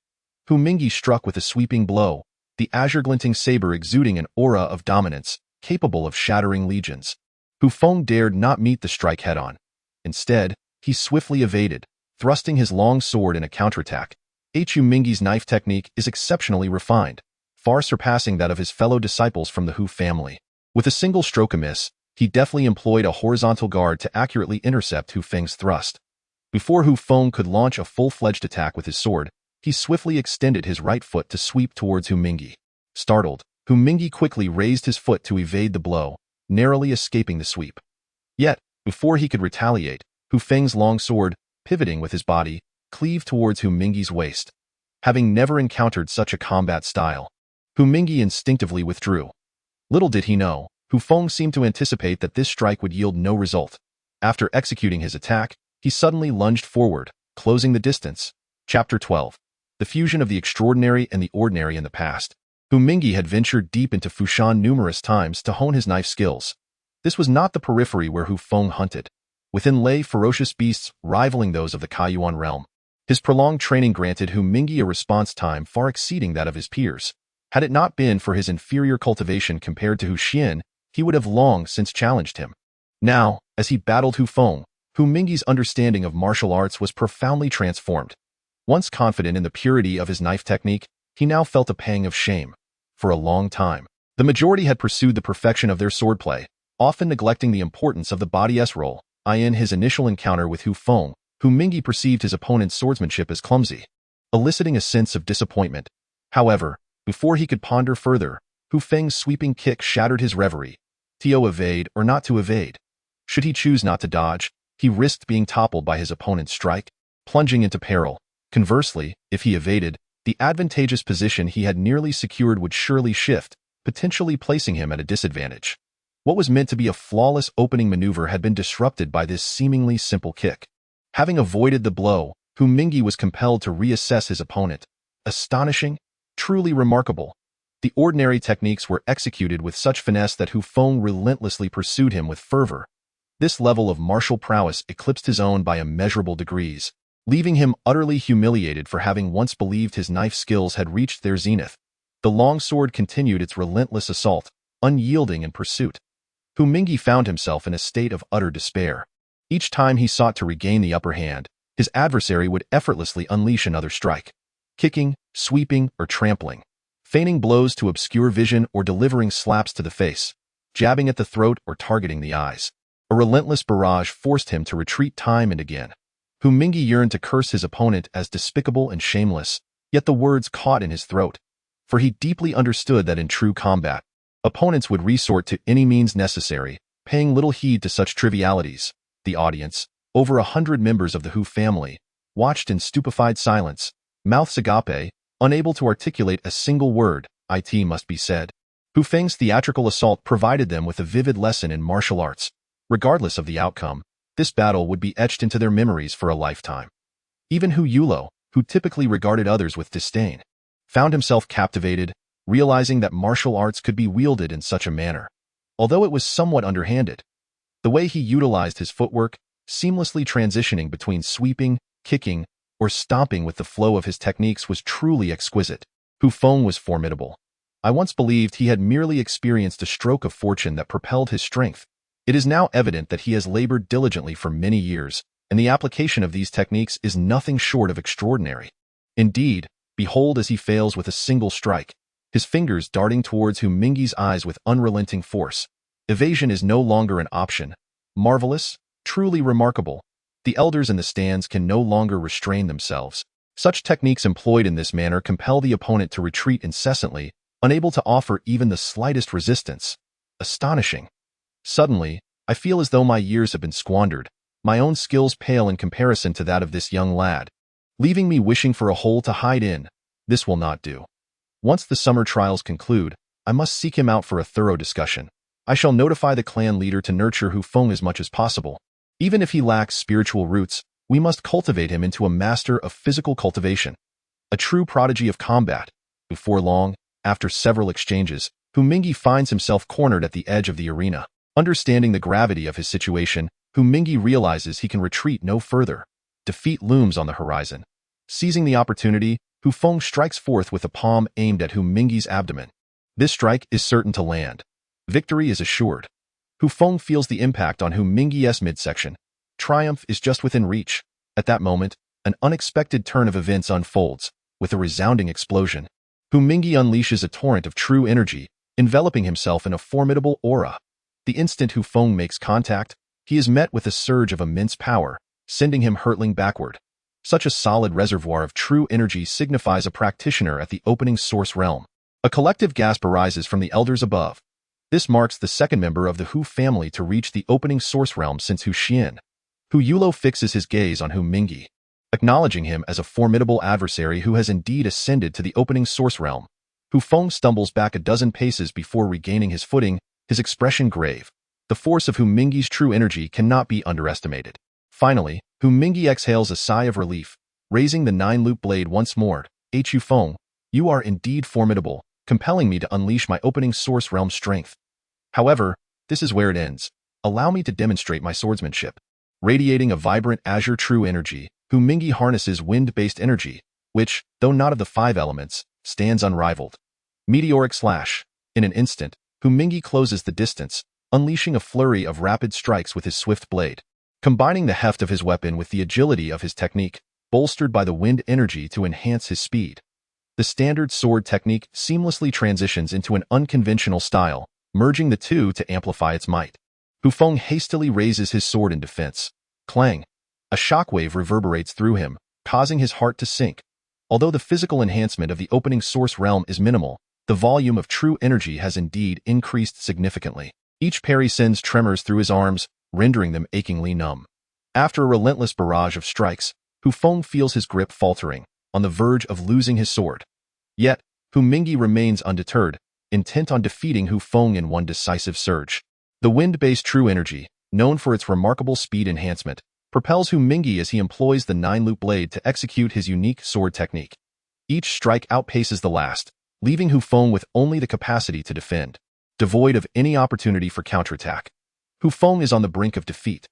Hu Minghe struck with a sweeping blow, the azure-glinting saber exuding an aura of dominance, capable of shattering legions. Hu Feng dared not meet the strike head-on. Instead, he swiftly evaded, thrusting his long sword in a counterattack. Hu Mingyi's knife technique is exceptionally refined, far surpassing that of his fellow disciples from the Hu family. With a single stroke amiss, he deftly employed a horizontal guard to accurately intercept Hu Feng's thrust. Before Hu Feng could launch a full-fledged attack with his sword, he swiftly extended his right foot to sweep towards Hu Mingyi. Startled, Hu Mingyi quickly raised his foot to evade the blow, narrowly escaping the sweep. Yet, before he could retaliate, Hu Feng's long sword, pivoting with his body, cleaved towards Hu Mingyi's waist. Having never encountered such a combat style, Hu Mingyi instinctively withdrew. Little did he know, Hu Feng seemed to anticipate that this strike would yield no result. After executing his attack, he suddenly lunged forward, closing the distance. Chapter 12. The fusion of the extraordinary and the ordinary in the past. Hu Mingyi had ventured deep into Fushan numerous times to hone his knife skills. This was not the periphery where Hu Feng hunted. Within lay ferocious beasts rivaling those of the Kaiyuan realm. His prolonged training granted Hu Mingyi a response time far exceeding that of his peers. Had it not been for his inferior cultivation compared to Hu Xian, he would have long since challenged him. Now, as he battled Hu Feng, Hu Mingyi's understanding of martial arts was profoundly transformed. Once confident in the purity of his knife technique, he now felt a pang of shame. For a long time, the majority had pursued the perfection of their swordplay, often neglecting the importance of the body's role. In his initial encounter with Hu Feng, Hu Mingyi perceived his opponent's swordsmanship as clumsy, eliciting a sense of disappointment. However, before he could ponder further, Hu Feng's sweeping kick shattered his reverie. To evade or not to evade? Should he choose not to dodge, he risked being toppled by his opponent's strike, plunging into peril. Conversely, if he evaded, the advantageous position he had nearly secured would surely shift, potentially placing him at a disadvantage. What was meant to be a flawless opening maneuver had been disrupted by this seemingly simple kick. Having avoided the blow, Hu Mingyi was compelled to reassess his opponent. Astonishing, truly remarkable. The ordinary techniques were executed with such finesse that Hu Feng relentlessly pursued him with fervor. This level of martial prowess eclipsed his own by immeasurable degrees, leaving him utterly humiliated for having once believed his knife skills had reached their zenith. The long sword continued its relentless assault, unyielding in pursuit. Hu Mingyi found himself in a state of utter despair. Each time he sought to regain the upper hand, his adversary would effortlessly unleash another strike. Kicking, sweeping, or trampling. Feigning blows to obscure vision or delivering slaps to the face. Jabbing at the throat or targeting the eyes. A relentless barrage forced him to retreat time and again. Hu Mingyi yearned to curse his opponent as despicable and shameless, yet the words caught in his throat. For he deeply understood that in true combat, opponents would resort to any means necessary, paying little heed to such trivialities. The audience, over 100 members of the Hu family, watched in stupefied silence, mouths agape, unable to articulate a single word. It must be said. Hu Feng's theatrical assault provided them with a vivid lesson in martial arts. Regardless of the outcome, this battle would be etched into their memories for a lifetime. Even Hu Yulo, who typically regarded others with disdain, found himself captivated, realizing that martial arts could be wielded in such a manner. Although it was somewhat underhanded, the way he utilized his footwork, seamlessly transitioning between sweeping, kicking, or stomping with the flow of his techniques was truly exquisite. Hu Feng was formidable. I once believed he had merely experienced a stroke of fortune that propelled his strength. It is now evident that he has labored diligently for many years, and the application of these techniques is nothing short of extraordinary. Indeed, behold as he fails with a single strike, his fingers darting towards Hu Mingyi's eyes with unrelenting force. Evasion is no longer an option. Marvelous, truly remarkable. The elders in the stands can no longer restrain themselves. Such techniques employed in this manner compel the opponent to retreat incessantly, unable to offer even the slightest resistance. Astonishing. Suddenly, I feel as though my years have been squandered, my own skills pale in comparison to that of this young lad, leaving me wishing for a hole to hide in. This will not do. Once the summer trials conclude, I must seek him out for a thorough discussion. I shall notify the clan leader to nurture Hu Feng as much as possible. Even if he lacks spiritual roots, we must cultivate him into a master of physical cultivation, a true prodigy of combat. Before long, after several exchanges, Hu Mingyi finds himself cornered at the edge of the arena. Understanding the gravity of his situation, Hu Mingyi realizes he can retreat no further. Defeat looms on the horizon. Seizing the opportunity, Hu Feng strikes forth with a palm aimed at Hu Mingyi's abdomen. This strike is certain to land. Victory is assured. Hu Feng feels the impact on Hu Mingyi's midsection. Triumph is just within reach. At that moment, an unexpected turn of events unfolds. With a resounding explosion, Hu Mingyi unleashes a torrent of true energy, enveloping himself in a formidable aura. The instant Hu Feng makes contact, he is met with a surge of immense power, sending him hurtling backward. Such a solid reservoir of true energy signifies a practitioner at the opening source realm. A collective gasp arises from the elders above. This marks the second member of the Hu family to reach the opening source realm since Hu Xian. Hu Yulo fixes his gaze on Hu Mingyi, acknowledging him as a formidable adversary who has indeed ascended to the opening source realm. Hu Feng stumbles back a dozen paces before regaining his footing, his expression grave. The force of Hu Mingyi's true energy cannot be underestimated. Finally, Hu Mingyi exhales a sigh of relief, raising the 9-loop blade once more. Hu Feng, you are indeed formidable, compelling me to unleash my opening source realm strength. However, this is where it ends. Allow me to demonstrate my swordsmanship. Radiating a vibrant azure true energy, Hu Mingyi harnesses wind-based energy, which, though not of the 5 elements, stands unrivaled. Meteoric slash. In an instant, Hu Mingyi closes the distance, unleashing a flurry of rapid strikes with his swift blade. Combining the heft of his weapon with the agility of his technique, bolstered by the wind energy to enhance his speed. The standard sword technique seamlessly transitions into an unconventional style, merging the two to amplify its might. Hu Feng hastily raises his sword in defense. Clang! A shockwave reverberates through him, causing his heart to sink. Although the physical enhancement of the opening source realm is minimal, the volume of true energy has indeed increased significantly. Each parry sends tremors through his arms, rendering them achingly numb. After a relentless barrage of strikes, Hu Feng feels his grip faltering, on the verge of losing his sword. Yet, Hu Mingyi remains undeterred, intent on defeating Hu Feng in one decisive surge. The wind-based true energy, known for its remarkable speed enhancement, propels Hu Mingyi as he employs the 9-loop blade to execute his unique sword technique. Each strike outpaces the last, leaving Hu Feng with only the capacity to defend, devoid of any opportunity for counterattack. Hu Feng is on the brink of defeat.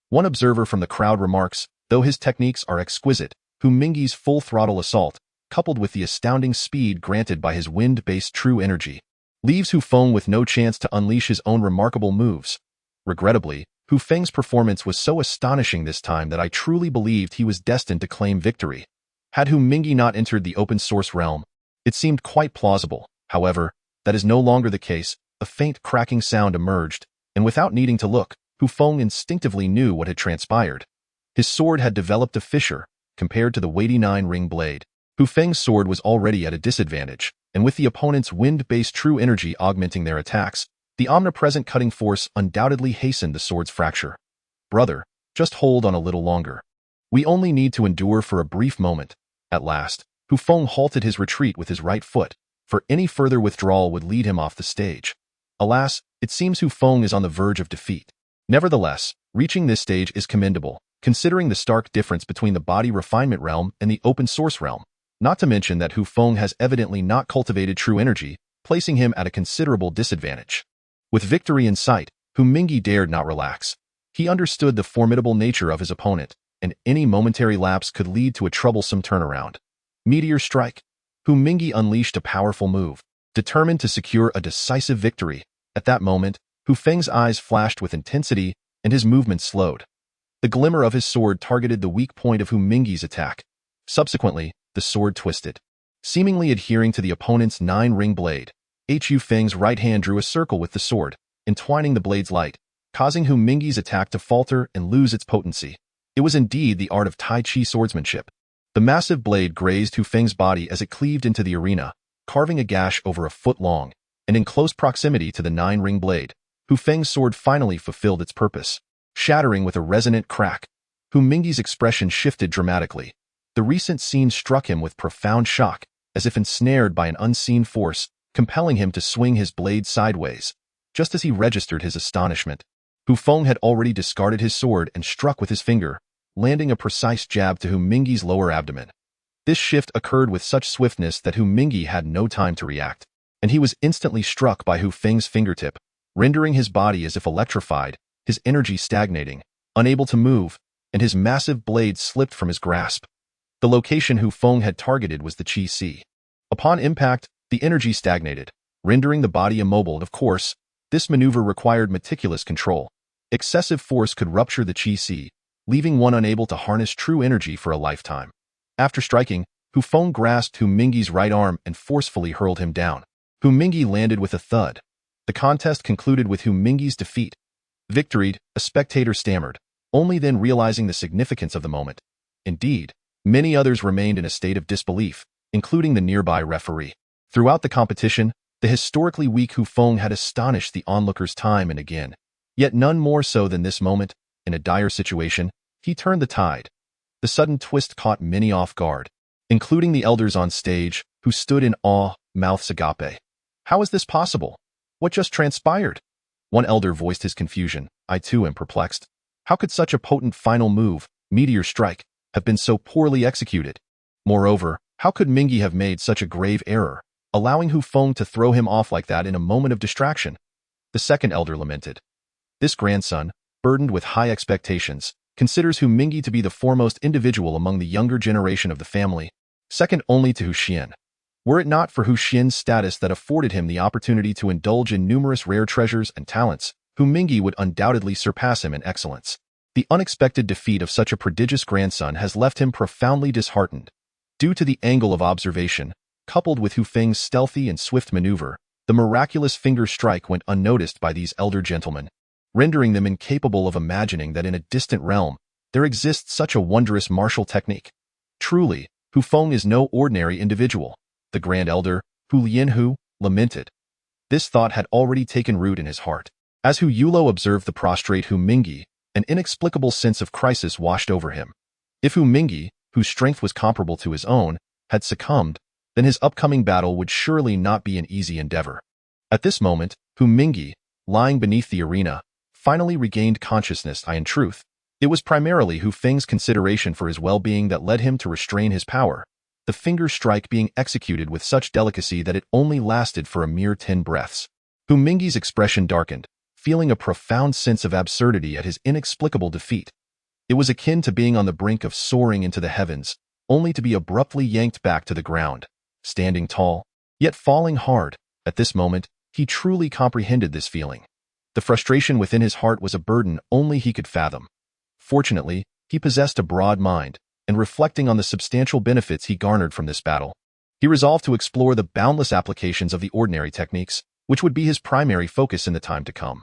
One observer from the crowd remarks, though his techniques are exquisite, Hu Mingyi's full-throttle assault, coupled with the astounding speed granted by his wind-based true energy, leaves Hu Feng with no chance to unleash his own remarkable moves. Regrettably, Hu Feng's performance was so astonishing this time that I truly believed he was destined to claim victory. Had Hu Mingyi not entered the open source realm, it seemed quite plausible. However, that is no longer the case. A faint cracking sound emerged, and without needing to look, Hu Feng instinctively knew what had transpired. His sword had developed a fissure, compared to the weighty 9-ring blade. Hu Feng's sword was already at a disadvantage, and with the opponent's wind-based true energy augmenting their attacks, the omnipresent cutting force undoubtedly hastened the sword's fracture. Brother, just hold on a little longer. We only need to endure for a brief moment. At last, Hu Feng halted his retreat with his right foot, for any further withdrawal would lead him off the stage. Alas, it seems Hu Feng is on the verge of defeat. Nevertheless, reaching this stage is commendable, considering the stark difference between the body refinement realm and the open source realm. Not to mention that Hu Feng has evidently not cultivated true energy, placing him at a considerable disadvantage. With victory in sight, Hu Mingyi dared not relax. He understood the formidable nature of his opponent, and any momentary lapse could lead to a troublesome turnaround. Meteor strike. Hu Mingyi unleashed a powerful move, determined to secure a decisive victory. At that moment, Hu Feng's eyes flashed with intensity, and his movements slowed. The glimmer of his sword targeted the weak point of Hu Mingyi's attack. Subsequently, the sword twisted. Seemingly adhering to the opponent's 9-ring blade, Hu Feng's right hand drew a circle with the sword, entwining the blade's light, causing Hu Mingyi's attack to falter and lose its potency. It was indeed the art of Tai Chi swordsmanship. The massive blade grazed Hu Feng's body as it cleaved into the arena, carving a gash over a foot long, and in close proximity to the 9-ring blade, Hu Feng's sword finally fulfilled its purpose. Shattering with a resonant crack, Hu Mingyi's expression shifted dramatically. The recent scene struck him with profound shock, as if ensnared by an unseen force, compelling him to swing his blade sideways. Just as he registered his astonishment, Hu Feng had already discarded his sword and struck with his finger, landing a precise jab to Hu Mingyi's lower abdomen. This shift occurred with such swiftness that Hu Mingyi had no time to react, and he was instantly struck by Hu Feng's fingertip, rendering his body as if electrified, his energy stagnating, unable to move, and his massive blade slipped from his grasp. The location Hu Feng had targeted was the Qi Si. Upon impact, the energy stagnated, rendering the body immobile. Of course, This maneuver required meticulous control. Excessive force could rupture the Qi Si, leaving one unable to harness true energy for a lifetime. After striking, Hu Feng grasped Hu Mingyi's right arm and forcefully hurled him down. Hu Mingyi landed with a thud. The contest concluded with Hu Mingyi's defeat. Victoried, a spectator stammered, only then realizing the significance of the moment. Indeed, many others remained in a state of disbelief, including the nearby referee. Throughout the competition, the historically weak Hu Feng had astonished the onlookers time and again. Yet none more so than this moment. In a dire situation, he turned the tide. The sudden twist caught many off guard, including the elders on stage, who stood in awe, mouths agape. How is this possible? What just transpired? One elder voiced his confusion. I too am perplexed. How could such a potent final move, meteor strike, have been so poorly executed? Moreover, how could Mingyi have made such a grave error, allowing Hu Feng to throw him off like that in a moment of distraction? The second elder lamented. This grandson, burdened with high expectations, considers Hu Mingyi to be the foremost individual among the younger generation of the family, second only to Hu Xian. Were it not for Hu Xian's status that afforded him the opportunity to indulge in numerous rare treasures and talents, Hu Mingyi would undoubtedly surpass him in excellence. The unexpected defeat of such a prodigious grandson has left him profoundly disheartened. Due to the angle of observation, coupled with Hu Feng's stealthy and swift maneuver, the miraculous finger strike went unnoticed by these elder gentlemen, rendering them incapable of imagining that in a distant realm, there exists such a wondrous martial technique. Truly, Hu Feng is no ordinary individual. The Grand Elder, Hu Lianhu, lamented. This thought had already taken root in his heart. As Hu Yulo observed the prostrate Hu Mingyi, an inexplicable sense of crisis washed over him. If Hu Mingyi, whose strength was comparable to his own, had succumbed, then his upcoming battle would surely not be an easy endeavor. At this moment, Hu Mingyi, lying beneath the arena, finally regained consciousness. In truth, it was primarily Hu Feng's consideration for his well-being that led him to restrain his power, the finger strike being executed with such delicacy that it only lasted for a mere 10 breaths. Hu Mingyi's expression darkened, feeling a profound sense of absurdity at his inexplicable defeat. It was akin to being on the brink of soaring into the heavens, only to be abruptly yanked back to the ground. Standing tall, yet falling hard, at this moment, he truly comprehended this feeling. The frustration within his heart was a burden only he could fathom. Fortunately, he possessed a broad mind, and reflecting on the substantial benefits he garnered from this battle, he resolved to explore the boundless applications of the ordinary techniques, which would be his primary focus in the time to come.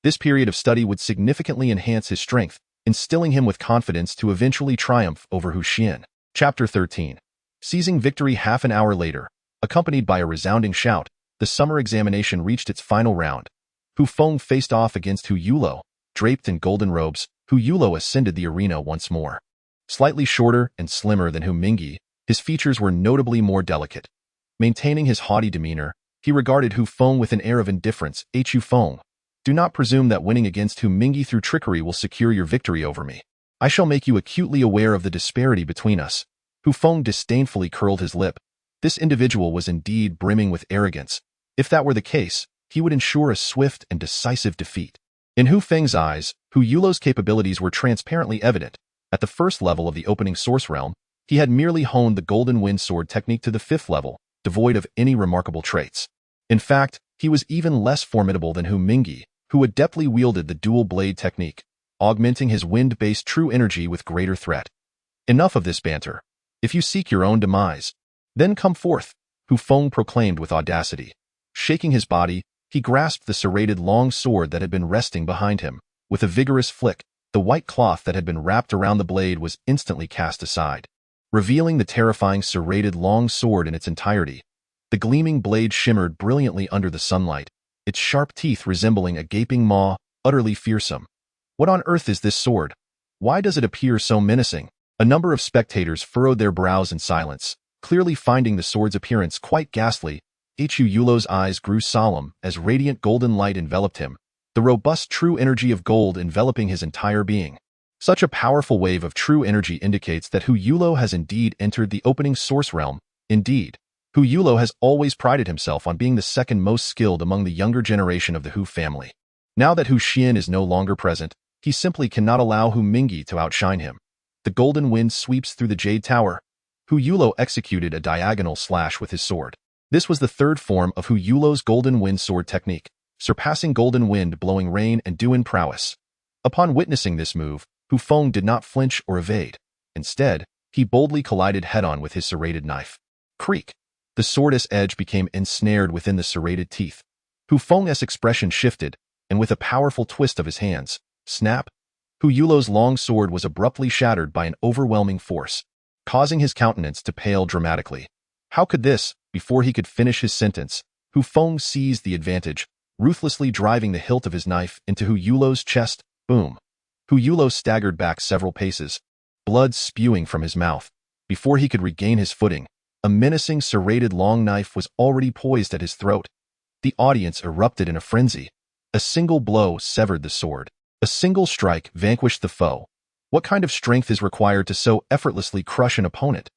This period of study would significantly enhance his strength, instilling him with confidence to eventually triumph over Hu Xian. Chapter 13. Seizing victory half an hour later, accompanied by a resounding shout, the summer examination reached its final round. Hu Feng faced off against Hu Yulo. Draped in golden robes, Hu Yulo ascended the arena once more. Slightly shorter and slimmer than Hu Mingyi, his features were notably more delicate. Maintaining his haughty demeanor, he regarded Hu Feng with an air of indifference. Hu Feng, do not presume that winning against Hu Mingyi through trickery will secure your victory over me. I shall make you acutely aware of the disparity between us. Hu Feng disdainfully curled his lip. This individual was indeed brimming with arrogance. If that were the case, he would ensure a swift and decisive defeat. In Hu Feng's eyes, Hu Yulo's capabilities were transparently evident. At the first level of the opening source realm, he had merely honed the golden wind sword technique to the 5th level, devoid of any remarkable traits. In fact, he was even less formidable than Hu Mingyi, who adeptly wielded the dual blade technique, augmenting his wind-based true energy with greater threat. Enough of this banter. If you seek your own demise, then come forth, Hu Feng proclaimed with audacity. Shaking his body, he grasped the serrated long sword that had been resting behind him. With a vigorous flick, the white cloth that had been wrapped around the blade was instantly cast aside, revealing the terrifying serrated long sword in its entirety. The gleaming blade shimmered brilliantly under the sunlight, its sharp teeth resembling a gaping maw, utterly fearsome. What on earth is this sword? Why does it appear so menacing? A number of spectators furrowed their brows in silence, clearly finding the sword's appearance quite ghastly. Hu Yulo's eyes grew solemn as radiant golden light enveloped him, the robust true energy of gold enveloping his entire being. Such a powerful wave of true energy indicates that Hu Yulo has indeed entered the opening source realm. Indeed, Hu Yulo has always prided himself on being the second most skilled among the younger generation of the Hu family. Now that Hu Xian is no longer present, he simply cannot allow Hu Mingyi to outshine him. The golden wind sweeps through the Jade Tower. Hu Yulo executed a diagonal slash with his sword. This was the third form of Hu Yulo's golden wind sword technique. surpassing golden wind blowing rain and dew in prowess. Upon witnessing this move, Hu Feng did not flinch or evade. Instead, he boldly collided head-on with his serrated knife. Creak! The sword's edge became ensnared within the serrated teeth. Hu Feng's expression shifted, and with a powerful twist of his hands, snap! Hu Yulo's long sword was abruptly shattered by an overwhelming force, causing his countenance to pale dramatically. How could this? Before he could finish his sentence, Hu Feng seized the advantage, ruthlessly driving the hilt of his knife into Hu Yulo's chest. Boom! Hu Yulo staggered back several paces, blood spewing from his mouth. Before he could regain his footing, a menacing serrated long knife was already poised at his throat. The audience erupted in a frenzy. A single blow severed the sword. A single strike vanquished the foe. What kind of strength is required to so effortlessly crush an opponent?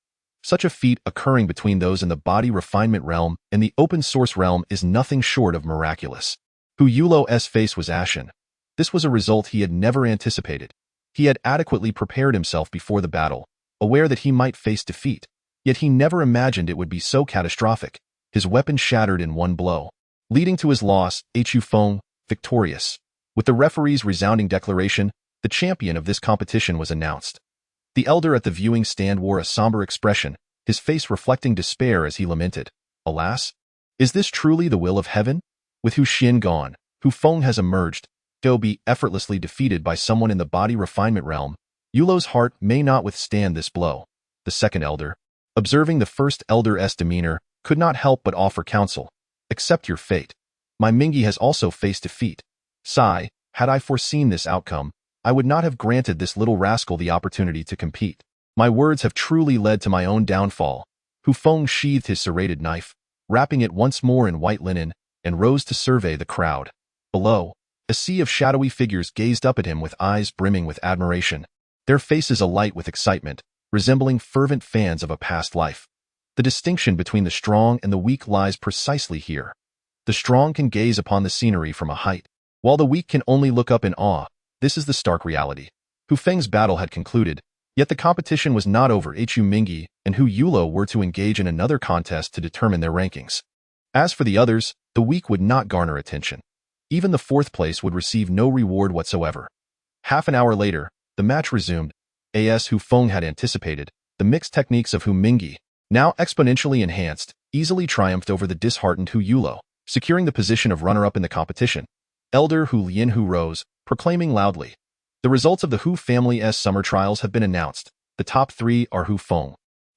Such a feat occurring between those in the body refinement realm and the open source realm is nothing short of miraculous. Hu Yulo's face was ashen. This was a result he had never anticipated. He had adequately prepared himself before the battle, aware that he might face defeat. Yet he never imagined it would be so catastrophic. His weapon shattered in one blow, leading to his loss. Hu Feng, victorious. With the referee's resounding declaration, the champion of this competition was announced. The elder at the viewing stand wore a somber expression, his face reflecting despair as he lamented, "Alas, is this truly the will of heaven? With Hu Xin gone, Hu Feng has emerged. He'll be effortlessly defeated by someone in the body refinement realm. Yulo's heart may not withstand this blow." The second elder, observing the first elder's demeanor, could not help but offer counsel. "Accept your fate. My Mingi has also faced defeat. Sigh, had I foreseen this outcome, I would not have granted this little rascal the opportunity to compete. My words have truly led to my own downfall." Hu Feng sheathed his serrated knife, wrapping it once more in white linen, and rose to survey the crowd. Below, a sea of shadowy figures gazed up at him with eyes brimming with admiration, their faces alight with excitement, resembling fervent fans of a past life. The distinction between the strong and the weak lies precisely here. The strong can gaze upon the scenery from a height, while the weak can only look up in awe. This is the stark reality. Hu Feng's battle had concluded, yet the competition was not over. Hu Mingi and Hu Yulo were to engage in another contest to determine their rankings. As for the others, the weak would not garner attention. Even the fourth place would receive no reward whatsoever. Half an hour later, the match resumed. As Hu Feng had anticipated, the mixed techniques of Hu Mingi, now exponentially enhanced, easily triumphed over the disheartened Hu Yulo, securing the position of runner-up in the competition. Elder Hu Lianhu rose, proclaiming loudly, "The results of the Hu family's summer trials have been announced. The top three are Hu Feng,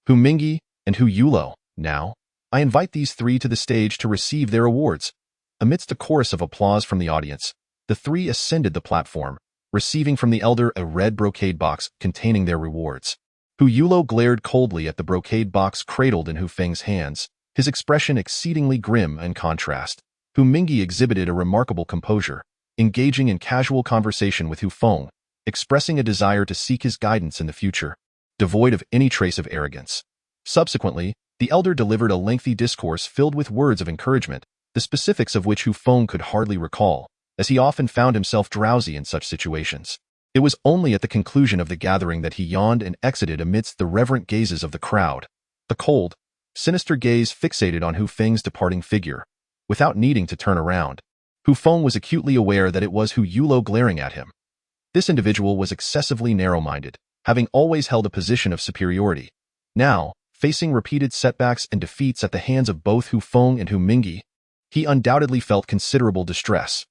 Hu Mingi, and Hu Yulo. Now, I invite these three to the stage to receive their awards." Amidst a chorus of applause from the audience, the three ascended the platform, receiving from the elder a red brocade box containing their rewards. Hu Yulo glared coldly at the brocade box cradled in Hu Feng's hands, his expression exceedingly grim in contrast. Hu Mingi exhibited a remarkable composure, engaging in casual conversation with Hu Feng, expressing a desire to seek his guidance in the future, devoid of any trace of arrogance. Subsequently, the elder delivered a lengthy discourse filled with words of encouragement, the specifics of which Hu Feng could hardly recall, as he often found himself drowsy in such situations. It was only at the conclusion of the gathering that he yawned and exited amidst the reverent gazes of the crowd. The cold, sinister gaze fixated on Hu Feng's departing figure. Without needing to turn around, Hu Feng was acutely aware that it was Hu Yulo glaring at him. This individual was excessively narrow-minded, having always held a position of superiority. Now, facing repeated setbacks and defeats at the hands of both Hu Feng and Hu Mingi, he undoubtedly felt considerable distress.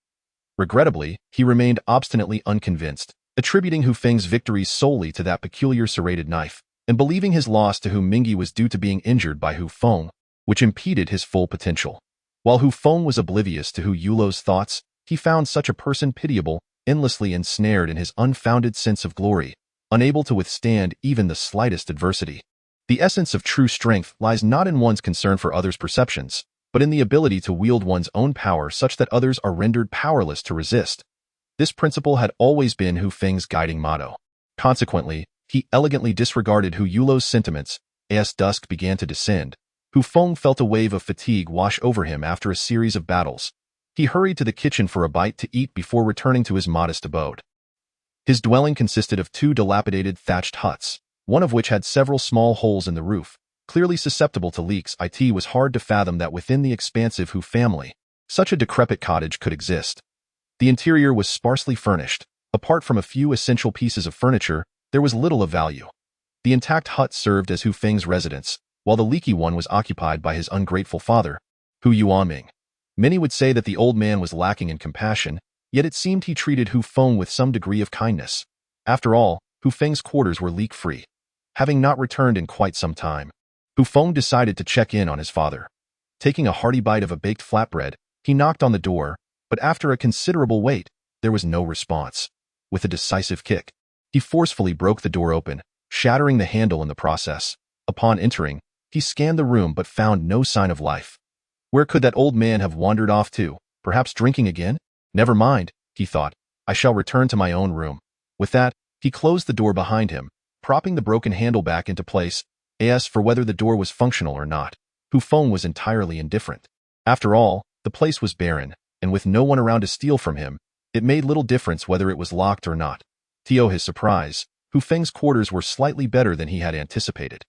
Regrettably, he remained obstinately unconvinced, attributing Hu Feng's victories solely to that peculiar serrated knife, and believing his loss to Hu Mingi was due to being injured by Hu Feng, which impeded his full potential. While Hu Feng was oblivious to Hu Yulo's thoughts, he found such a person pitiable, endlessly ensnared in his unfounded sense of glory, unable to withstand even the slightest adversity. The essence of true strength lies not in one's concern for others' perceptions, but in the ability to wield one's own power such that others are rendered powerless to resist. This principle had always been Hu Feng's guiding motto. Consequently, he elegantly disregarded Hu Yulo's sentiments. As dusk began to descend, Hu Feng felt a wave of fatigue wash over him after a series of battles. He hurried to the kitchen for a bite to eat before returning to his modest abode. His dwelling consisted of two dilapidated thatched huts, one of which had several small holes in the roof, clearly susceptible to leaks. It was hard to fathom that within the expansive Hu family, such a decrepit cottage could exist. The interior was sparsely furnished. Apart from a few essential pieces of furniture, there was little of value. The intact hut served as Hu Feng's residence, while the leaky one was occupied by his ungrateful father, Hu Yuanming. Many would say that the old man was lacking in compassion, yet it seemed he treated Hu Feng with some degree of kindness. After all, Hu Feng's quarters were leak-free. Having not returned in quite some time, Hu Feng decided to check in on his father. Taking a hearty bite of a baked flatbread, he knocked on the door, but after a considerable wait, there was no response. With a decisive kick, he forcefully broke the door open, shattering the handle in the process. Upon entering, he scanned the room but found no sign of life. Where could that old man have wandered off to? Perhaps drinking again? Never mind, he thought. I shall return to my own room. With that, he closed the door behind him, propping the broken handle back into place. As for whether the door was functional or not, Hu Feng was entirely indifferent. After all, the place was barren, and with no one around to steal from him, it made little difference whether it was locked or not. To his surprise, Hu Feng's quarters were slightly better than he had anticipated.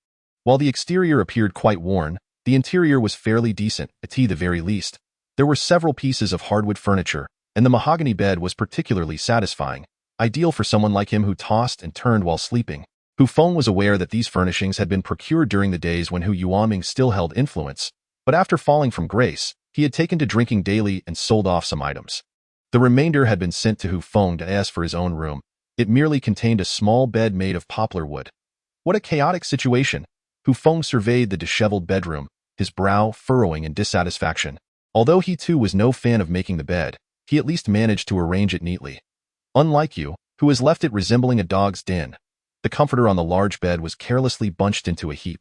While the exterior appeared quite worn, the interior was fairly decent, at the very least. There were several pieces of hardwood furniture, and the mahogany bed was particularly satisfying, ideal for someone like him who tossed and turned while sleeping. Hu Feng was aware that these furnishings had been procured during the days when Hu Yuanming still held influence, but after falling from grace, he had taken to drinking daily and sold off some items. The remainder had been sent to Hu Feng to ask for his own room. It merely contained a small bed made of poplar wood. What a chaotic situation! Hu Feng surveyed the disheveled bedroom, his brow furrowing in dissatisfaction. Although he too was no fan of making the bed, he at least managed to arrange it neatly. Unlike you, who has left it resembling a dog's den, the comforter on the large bed was carelessly bunched into a heap,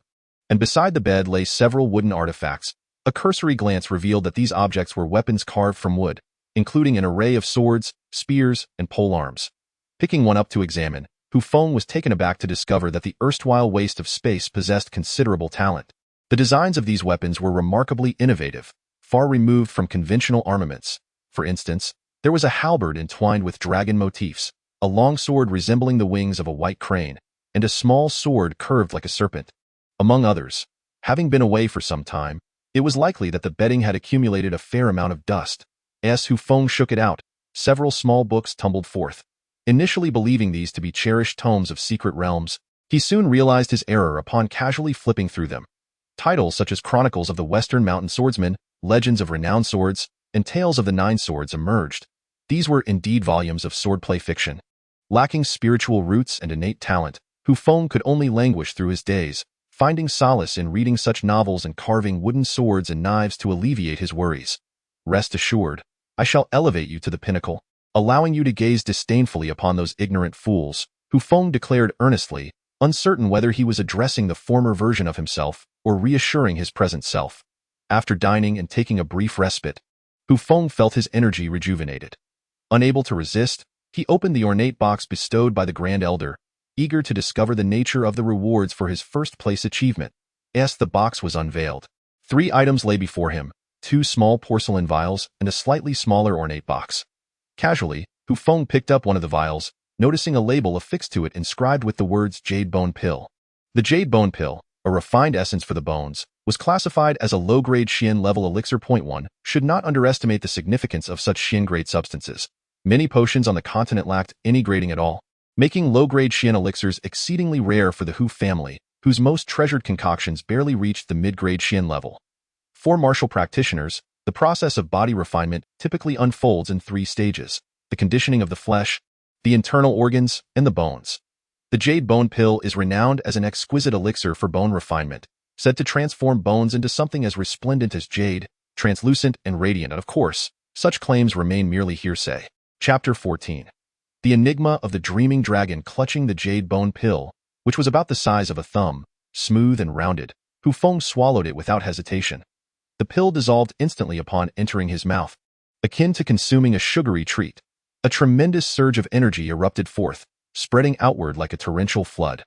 and beside the bed lay several wooden artifacts. A cursory glance revealed that these objects were weapons carved from wood, including an array of swords, spears, and polearms. Picking one up to examine, Hu Feng was taken aback to discover that the erstwhile waste of space possessed considerable talent. The designs of these weapons were remarkably innovative, far removed from conventional armaments. For instance, there was a halberd entwined with dragon motifs, a long sword resembling the wings of a white crane, and a small sword curved like a serpent. Among others, having been away for some time, it was likely that the bedding had accumulated a fair amount of dust. As Hu Feng shook it out, several small books tumbled forth. Initially believing these to be cherished tomes of secret realms, he soon realized his error upon casually flipping through them. Titles such as Chronicles of the Western Mountain Swordsman, Legends of Renowned Swords, and Tales of the Nine Swords emerged. These were indeed volumes of swordplay fiction. Lacking spiritual roots and innate talent, Hu Feng could only languish through his days, finding solace in reading such novels and carving wooden swords and knives to alleviate his worries. Rest assured, I shall elevate you to the pinnacle, allowing you to gaze disdainfully upon those ignorant fools, Hu Feng declared earnestly, uncertain whether he was addressing the former version of himself or reassuring his present self. After dining and taking a brief respite, Hu Feng felt his energy rejuvenated. Unable to resist, he opened the ornate box bestowed by the Grand Elder, eager to discover the nature of the rewards for his first-place achievement. As the box was unveiled, 3 items lay before him, 2 small porcelain vials and a slightly smaller ornate box. Casually, Hu Feng picked up one of the vials, noticing a label affixed to it inscribed with the words Jade Bone Pill. The Jade Bone Pill, a refined essence for the bones, was classified as a low-grade Xian level elixir. 1. Should not underestimate the significance of such Xian-grade substances. Many potions on the continent lacked any grading at all, making low-grade Xian elixirs exceedingly rare for the Hu family, whose most treasured concoctions barely reached the mid-grade Xian level. For martial practitioners, the process of body refinement typically unfolds in 3 stages: the conditioning of the flesh, the internal organs, and the bones. The Jade Bone Pill is renowned as an exquisite elixir for bone refinement, said to transform bones into something as resplendent as jade, translucent and radiant. Of course, such claims remain merely hearsay. Chapter 14. The enigma of the dreaming dragon clutching the Jade Bone Pill, which was about the size of a thumb, smooth and rounded. Hu Feng swallowed it without hesitation. The pill dissolved instantly upon entering his mouth, akin to consuming a sugary treat. A tremendous surge of energy erupted forth, spreading outward like a torrential flood.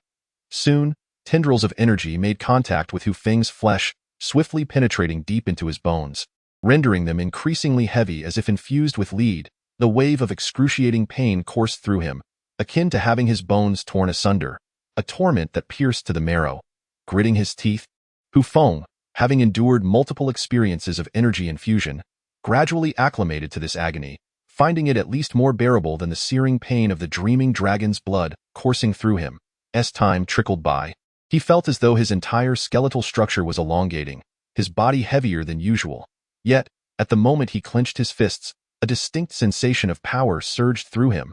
Soon, tendrils of energy made contact with Hu Feng's flesh, swiftly penetrating deep into his bones, rendering them increasingly heavy as if infused with lead. The wave of excruciating pain coursed through him, akin to having his bones torn asunder, a torment that pierced to the marrow. Gritting his teeth, Hu Feng, having endured multiple experiences of energy infusion, gradually acclimated to this agony, finding it at least more bearable than the searing pain of the dreaming dragon's blood coursing through him. As time trickled by, he felt as though his entire skeletal structure was elongating, his body heavier than usual. Yet, at the moment he clenched his fists, a distinct sensation of power surged through him.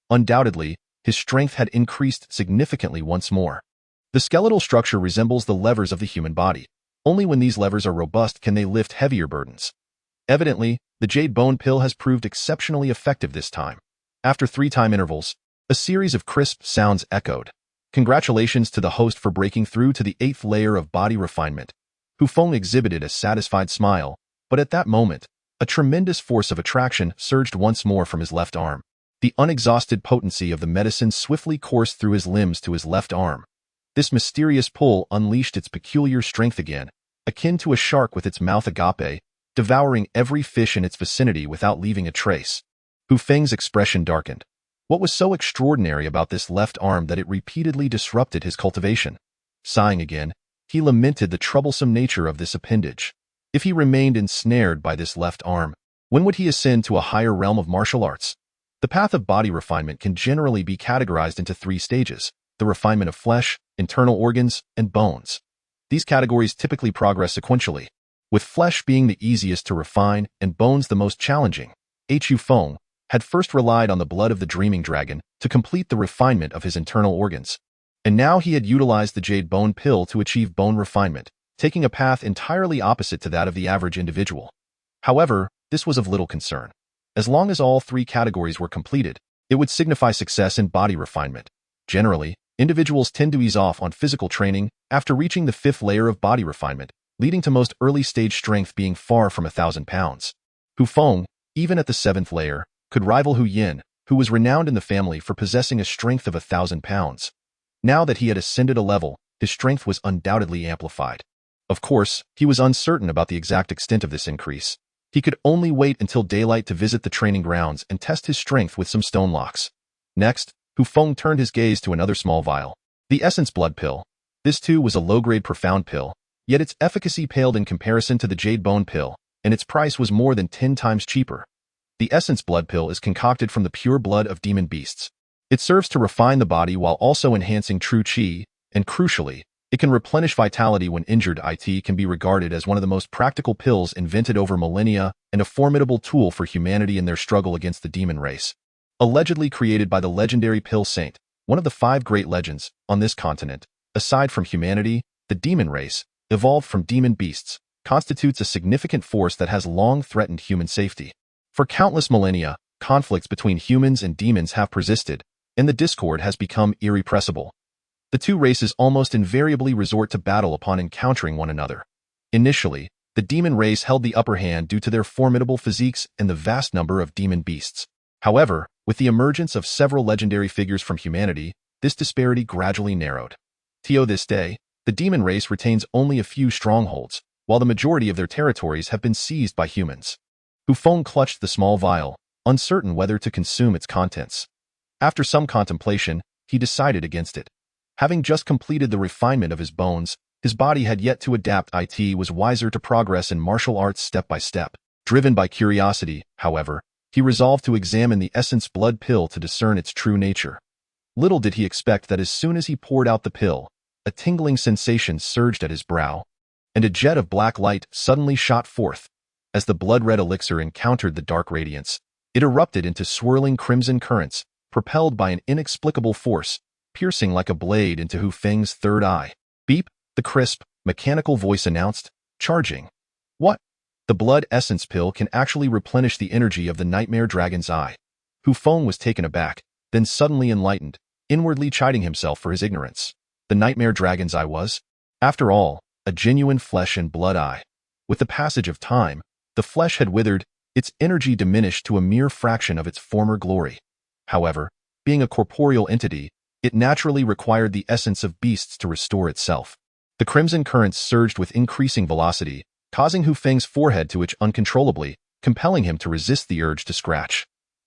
Undoubtedly, his strength had increased significantly once more. The skeletal structure resembles the levers of the human body. Only when these levers are robust can they lift heavier burdens. Evidently, the Jade Bone Pill has proved exceptionally effective this time. After 3-time intervals, a series of crisp sounds echoed. Congratulations to the host for breaking through to the 8th layer of body refinement. Hu Feng exhibited a satisfied smile, but at that moment, a tremendous force of attraction surged once more from his left arm. The unexhausted potency of the medicine swiftly coursed through his limbs to his left arm. This mysterious pull unleashed its peculiar strength again, akin to a shark with its mouth agape, devouring every fish in its vicinity without leaving a trace. Hu Feng's expression darkened. What was so extraordinary about this left arm that it repeatedly disrupted his cultivation? Sighing again, he lamented the troublesome nature of this appendage. If he remained ensnared by this left arm, when would he ascend to a higher realm of martial arts? The path of body refinement can generally be categorized into 3 stages: the refinement of flesh, internal organs, and bones. These categories typically progress sequentially, with flesh being the easiest to refine and bones the most challenging. Hu Feng had first relied on the blood of the dreaming dragon to complete the refinement of his internal organs, and now he had utilized the Jade Bone Pill to achieve bone refinement, taking a path entirely opposite to that of the average individual. However, this was of little concern. As long as all 3 categories were completed, it would signify success in body refinement. Generally, individuals tend to ease off on physical training after reaching the 5th layer of body refinement, leading to most early-stage strength being far from 1,000 pounds. Hu Feng, even at the 7th layer, could rival Hu Yin, who was renowned in the family for possessing a strength of 1,000 pounds. Now that he had ascended a level, his strength was undoubtedly amplified. Of course, he was uncertain about the exact extent of this increase. He could only wait until daylight to visit the training grounds and test his strength with some stone locks. Next, Hu Feng turned his gaze to another small vial. The Essence Blood Pill. This too was a low-grade profound pill, yet its efficacy paled in comparison to the Jade Bone Pill, and its price was more than 10 times cheaper. The Essence Blood Pill is concocted from the pure blood of demon beasts. It serves to refine the body while also enhancing true qi, and crucially, it can replenish vitality when injured. It can be regarded as one of the most practical pills invented over millennia and a formidable tool for humanity in their struggle against the demon race. Allegedly created by the legendary Pill Saint, one of the 5 great legends on this continent, aside from humanity, the demon race, evolved from demon beasts, constitutes a significant force that has long threatened human safety. For countless millennia, conflicts between humans and demons have persisted, and the discord has become irrepressible. The 2 races almost invariably resort to battle upon encountering one another. Initially, the demon race held the upper hand due to their formidable physiques and the vast number of demon beasts. However, with the emergence of several legendary figures from humanity, this disparity gradually narrowed. To this day, the demon race retains only a few strongholds, while the majority of their territories have been seized by humans. Hu Feng clutched the small vial, uncertain whether to consume its contents. After some contemplation, he decided against it. Having just completed the refinement of his bones, his body had yet to adapt. It was wiser to progress in martial arts step by step. Driven by curiosity, however, he resolved to examine the Essence Blood Pill to discern its true nature. Little did he expect that as soon as he poured out the pill, a tingling sensation surged at his brow, and a jet of black light suddenly shot forth. As the blood-red elixir encountered the dark radiance, it erupted into swirling crimson currents, propelled by an inexplicable force, piercing like a blade into Hu Feng's third eye. Beep, the crisp, mechanical voice announced, charging. What? The blood essence pill can actually replenish the energy of the nightmare dragon's eye. Hu Feng was taken aback, then suddenly enlightened, inwardly chiding himself for his ignorance. The nightmare dragon's eye was, after all, a genuine flesh and blood eye. With the passage of time, the flesh had withered, its energy diminished to a mere fraction of its former glory. However, being a corporeal entity, it naturally required the essence of beasts to restore itself. The crimson currents surged with increasing velocity, causing Hu Feng's forehead to itch uncontrollably, compelling him to resist the urge to scratch.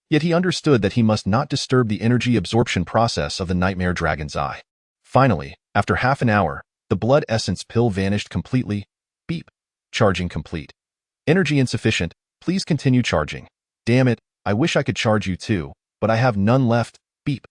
Yet he understood that he must not disturb the energy absorption process of the nightmare dragon's eye. Finally, after half an hour, the blood essence pill vanished completely. Beep. Charging complete. Energy insufficient. Please continue charging. Damn it, I wish I could charge you too, but I have none left. Beep.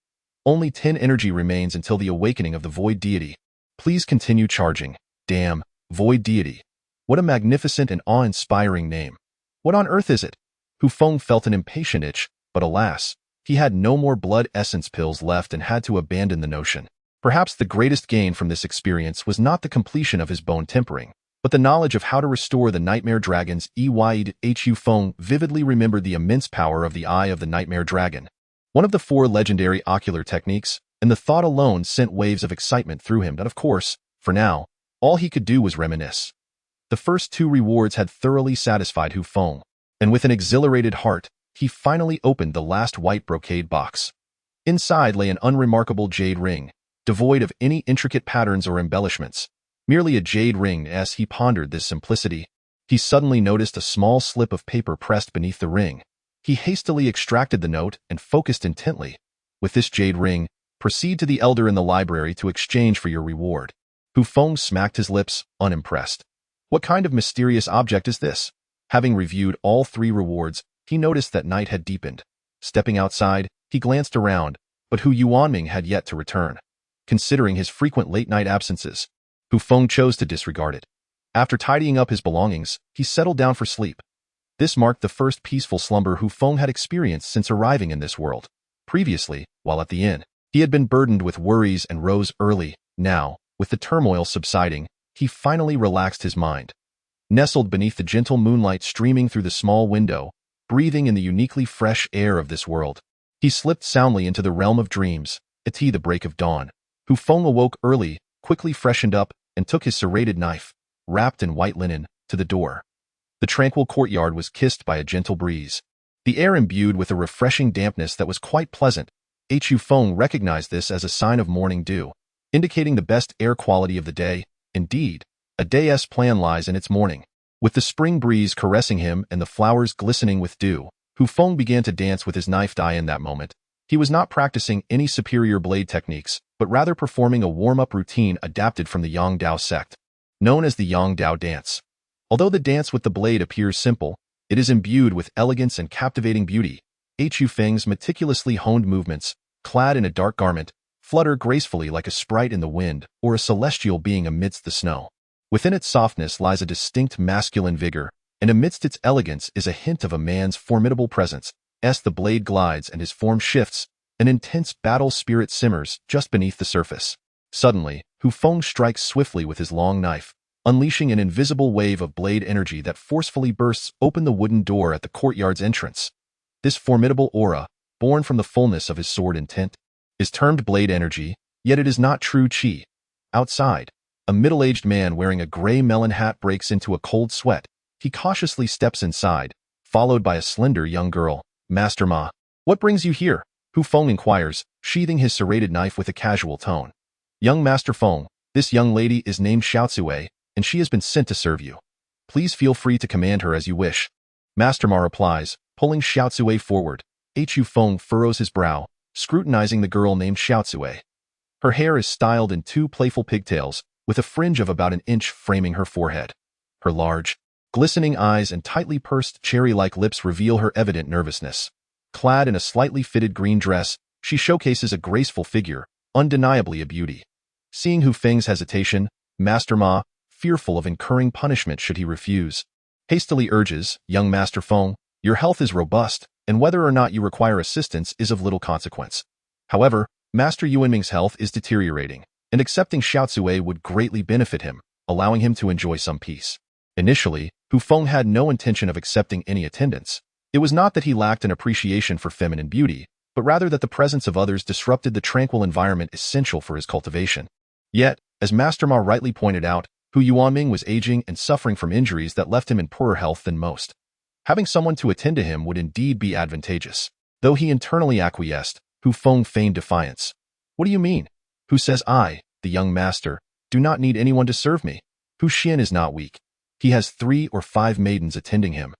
Only 10 energy remains until the awakening of the Void Deity. Please continue charging. Damn, Void Deity. What a magnificent and awe-inspiring name. What on earth is it? Hu Feng felt an impatient itch, but alas, he had no more blood essence pills left and had to abandon the notion. Perhaps the greatest gain from this experience was not the completion of his bone tempering, but the knowledge of how to restore the Nightmare Dragon's Hu Feng vividly remembered the immense power of the Eye of the Nightmare Dragon, one of the 4 legendary ocular techniques, and the thought alone sent waves of excitement through him that, of course, for now, all he could do was reminisce. The first 2 rewards had thoroughly satisfied Hu Feng, and with an exhilarated heart, he finally opened the last white brocade box. Inside lay an unremarkable jade ring, devoid of any intricate patterns or embellishments. Merely a jade ring. As he pondered this simplicity, he suddenly noticed a small slip of paper pressed beneath the ring. He hastily extracted the note and focused intently. With this jade ring, proceed to the elder in the library to exchange for your reward. Hu Feng smacked his lips, unimpressed. What kind of mysterious object is this? Having reviewed all 3 rewards, he noticed that night had deepened. Stepping outside, he glanced around, but Hu Yuanming had yet to return. Considering his frequent late-night absences, Hu Feng chose to disregard it. After tidying up his belongings, he settled down for sleep. This marked the first peaceful slumber Hu Feng had experienced since arriving in this world. Previously, while at the inn, he had been burdened with worries and rose early. Now, with the turmoil subsiding, he finally relaxed his mind. Nestled beneath the gentle moonlight streaming through the small window, breathing in the uniquely fresh air of this world, he slipped soundly into the realm of dreams. At the break of dawn, Hu Feng awoke early, quickly freshened up, and took his serrated knife, wrapped in white linen, to the door. The tranquil courtyard was kissed by a gentle breeze, the air imbued with a refreshing dampness that was quite pleasant. Hu Feng recognized this as a sign of morning dew, indicating the best air quality of the day. Indeed, a day's plan lies in its morning. With the spring breeze caressing him and the flowers glistening with dew, Hu Feng began to dance with his knifed eye in that moment. He was not practicing any superior blade techniques, but rather performing a warm-up routine adapted from the Yang Dao sect, known as the Yang Dao dance. Although the dance with the blade appears simple, it is imbued with elegance and captivating beauty. Hu Feng's meticulously honed movements, clad in a dark garment, flutter gracefully like a sprite in the wind or a celestial being amidst the snow. Within its softness lies a distinct masculine vigor, and amidst its elegance is a hint of a man's formidable presence. As the blade glides and his form shifts, an intense battle spirit simmers just beneath the surface. Suddenly, Hu Feng strikes swiftly with his long knife, unleashing an invisible wave of blade energy that forcefully bursts open the wooden door at the courtyard's entrance. This formidable aura, born from the fullness of his sword intent, is termed blade energy, yet it is not true qi. Outside, a middle-aged man wearing a gray melon hat breaks into a cold sweat. He cautiously steps inside, followed by a slender young girl. Master Ma, what brings you here? Hu Feng inquires, sheathing his serrated knife with a casual tone. Young Master Feng, this young lady is named Xiaotsue, and she has been sent to serve you. Please feel free to command her as you wish. Master Ma replies, pulling Xiaotsue forward. Hu Feng furrows his brow, scrutinizing the girl named Xiaotsue. Her hair is styled in 2 playful pigtails, with a fringe of about an inch framing her forehead. Her large, glistening eyes and tightly pursed cherry-like lips reveal her evident nervousness. Clad in a slightly fitted green dress, she showcases a graceful figure, undeniably a beauty. Seeing Hu Feng's hesitation, Master Ma, fearful of incurring punishment should he refuse, hastily urges, Young Master Feng, your health is robust, and whether or not you require assistance is of little consequence. However, Master Yuanming's health is deteriorating, and accepting Xiaotsue would greatly benefit him, allowing him to enjoy some peace. Initially, Hu Feng had no intention of accepting any attendance. It was not that he lacked an appreciation for feminine beauty, but rather that the presence of others disrupted the tranquil environment essential for his cultivation. Yet, as Master Ma rightly pointed out, Hu Yuanming was aging and suffering from injuries that left him in poorer health than most. Having someone to attend to him would indeed be advantageous. Though he internally acquiesced, Hu Feng feigned defiance. What do you mean? Who says I, the young master, do not need anyone to serve me? Hu Xian is not weak. He has 3 or 5 maidens attending him.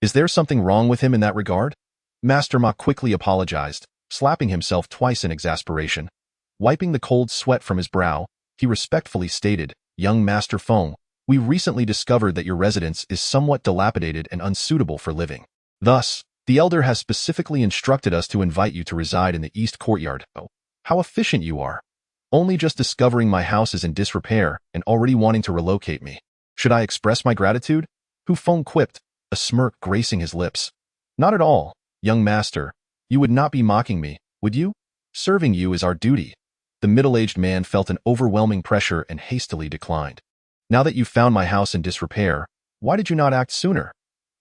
Is there something wrong with him in that regard? Master Ma quickly apologized, slapping himself twice in exasperation. Wiping the cold sweat from his brow, he respectfully stated, Young Master Feng, We recently discovered that your residence is somewhat dilapidated and unsuitable for living. Thus, the elder has specifically instructed us to invite you to reside in the east courtyard. Oh, how efficient you are. Only just discovering my house is in disrepair and already wanting to relocate me. Should I express my gratitude? Hu Feng quipped, a smirk gracing his lips. Not at all, young master. You would not be mocking me, would you? Serving you is our duty. The middle-aged man felt an overwhelming pressure and hastily declined. Now that you've found my house in disrepair, why did you not act sooner?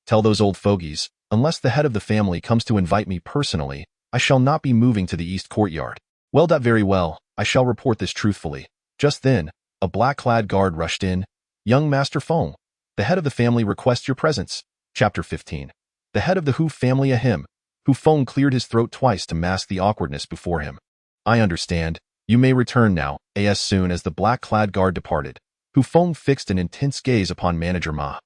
Tell those old fogies, unless the head of the family comes to invite me personally, I shall not be moving to the east courtyard. Well, that very well, I shall report this truthfully. Just then, a black-clad guard rushed in. Young Master Feng, the head of the family requests your presence. Chapter 15. The head of the Hu family ahem. Hu Feng cleared his throat twice to mask the awkwardness before him. I understand. You may return now. As soon as the black-clad guard departed, Hu Feng fixed an intense gaze upon Manager Ma.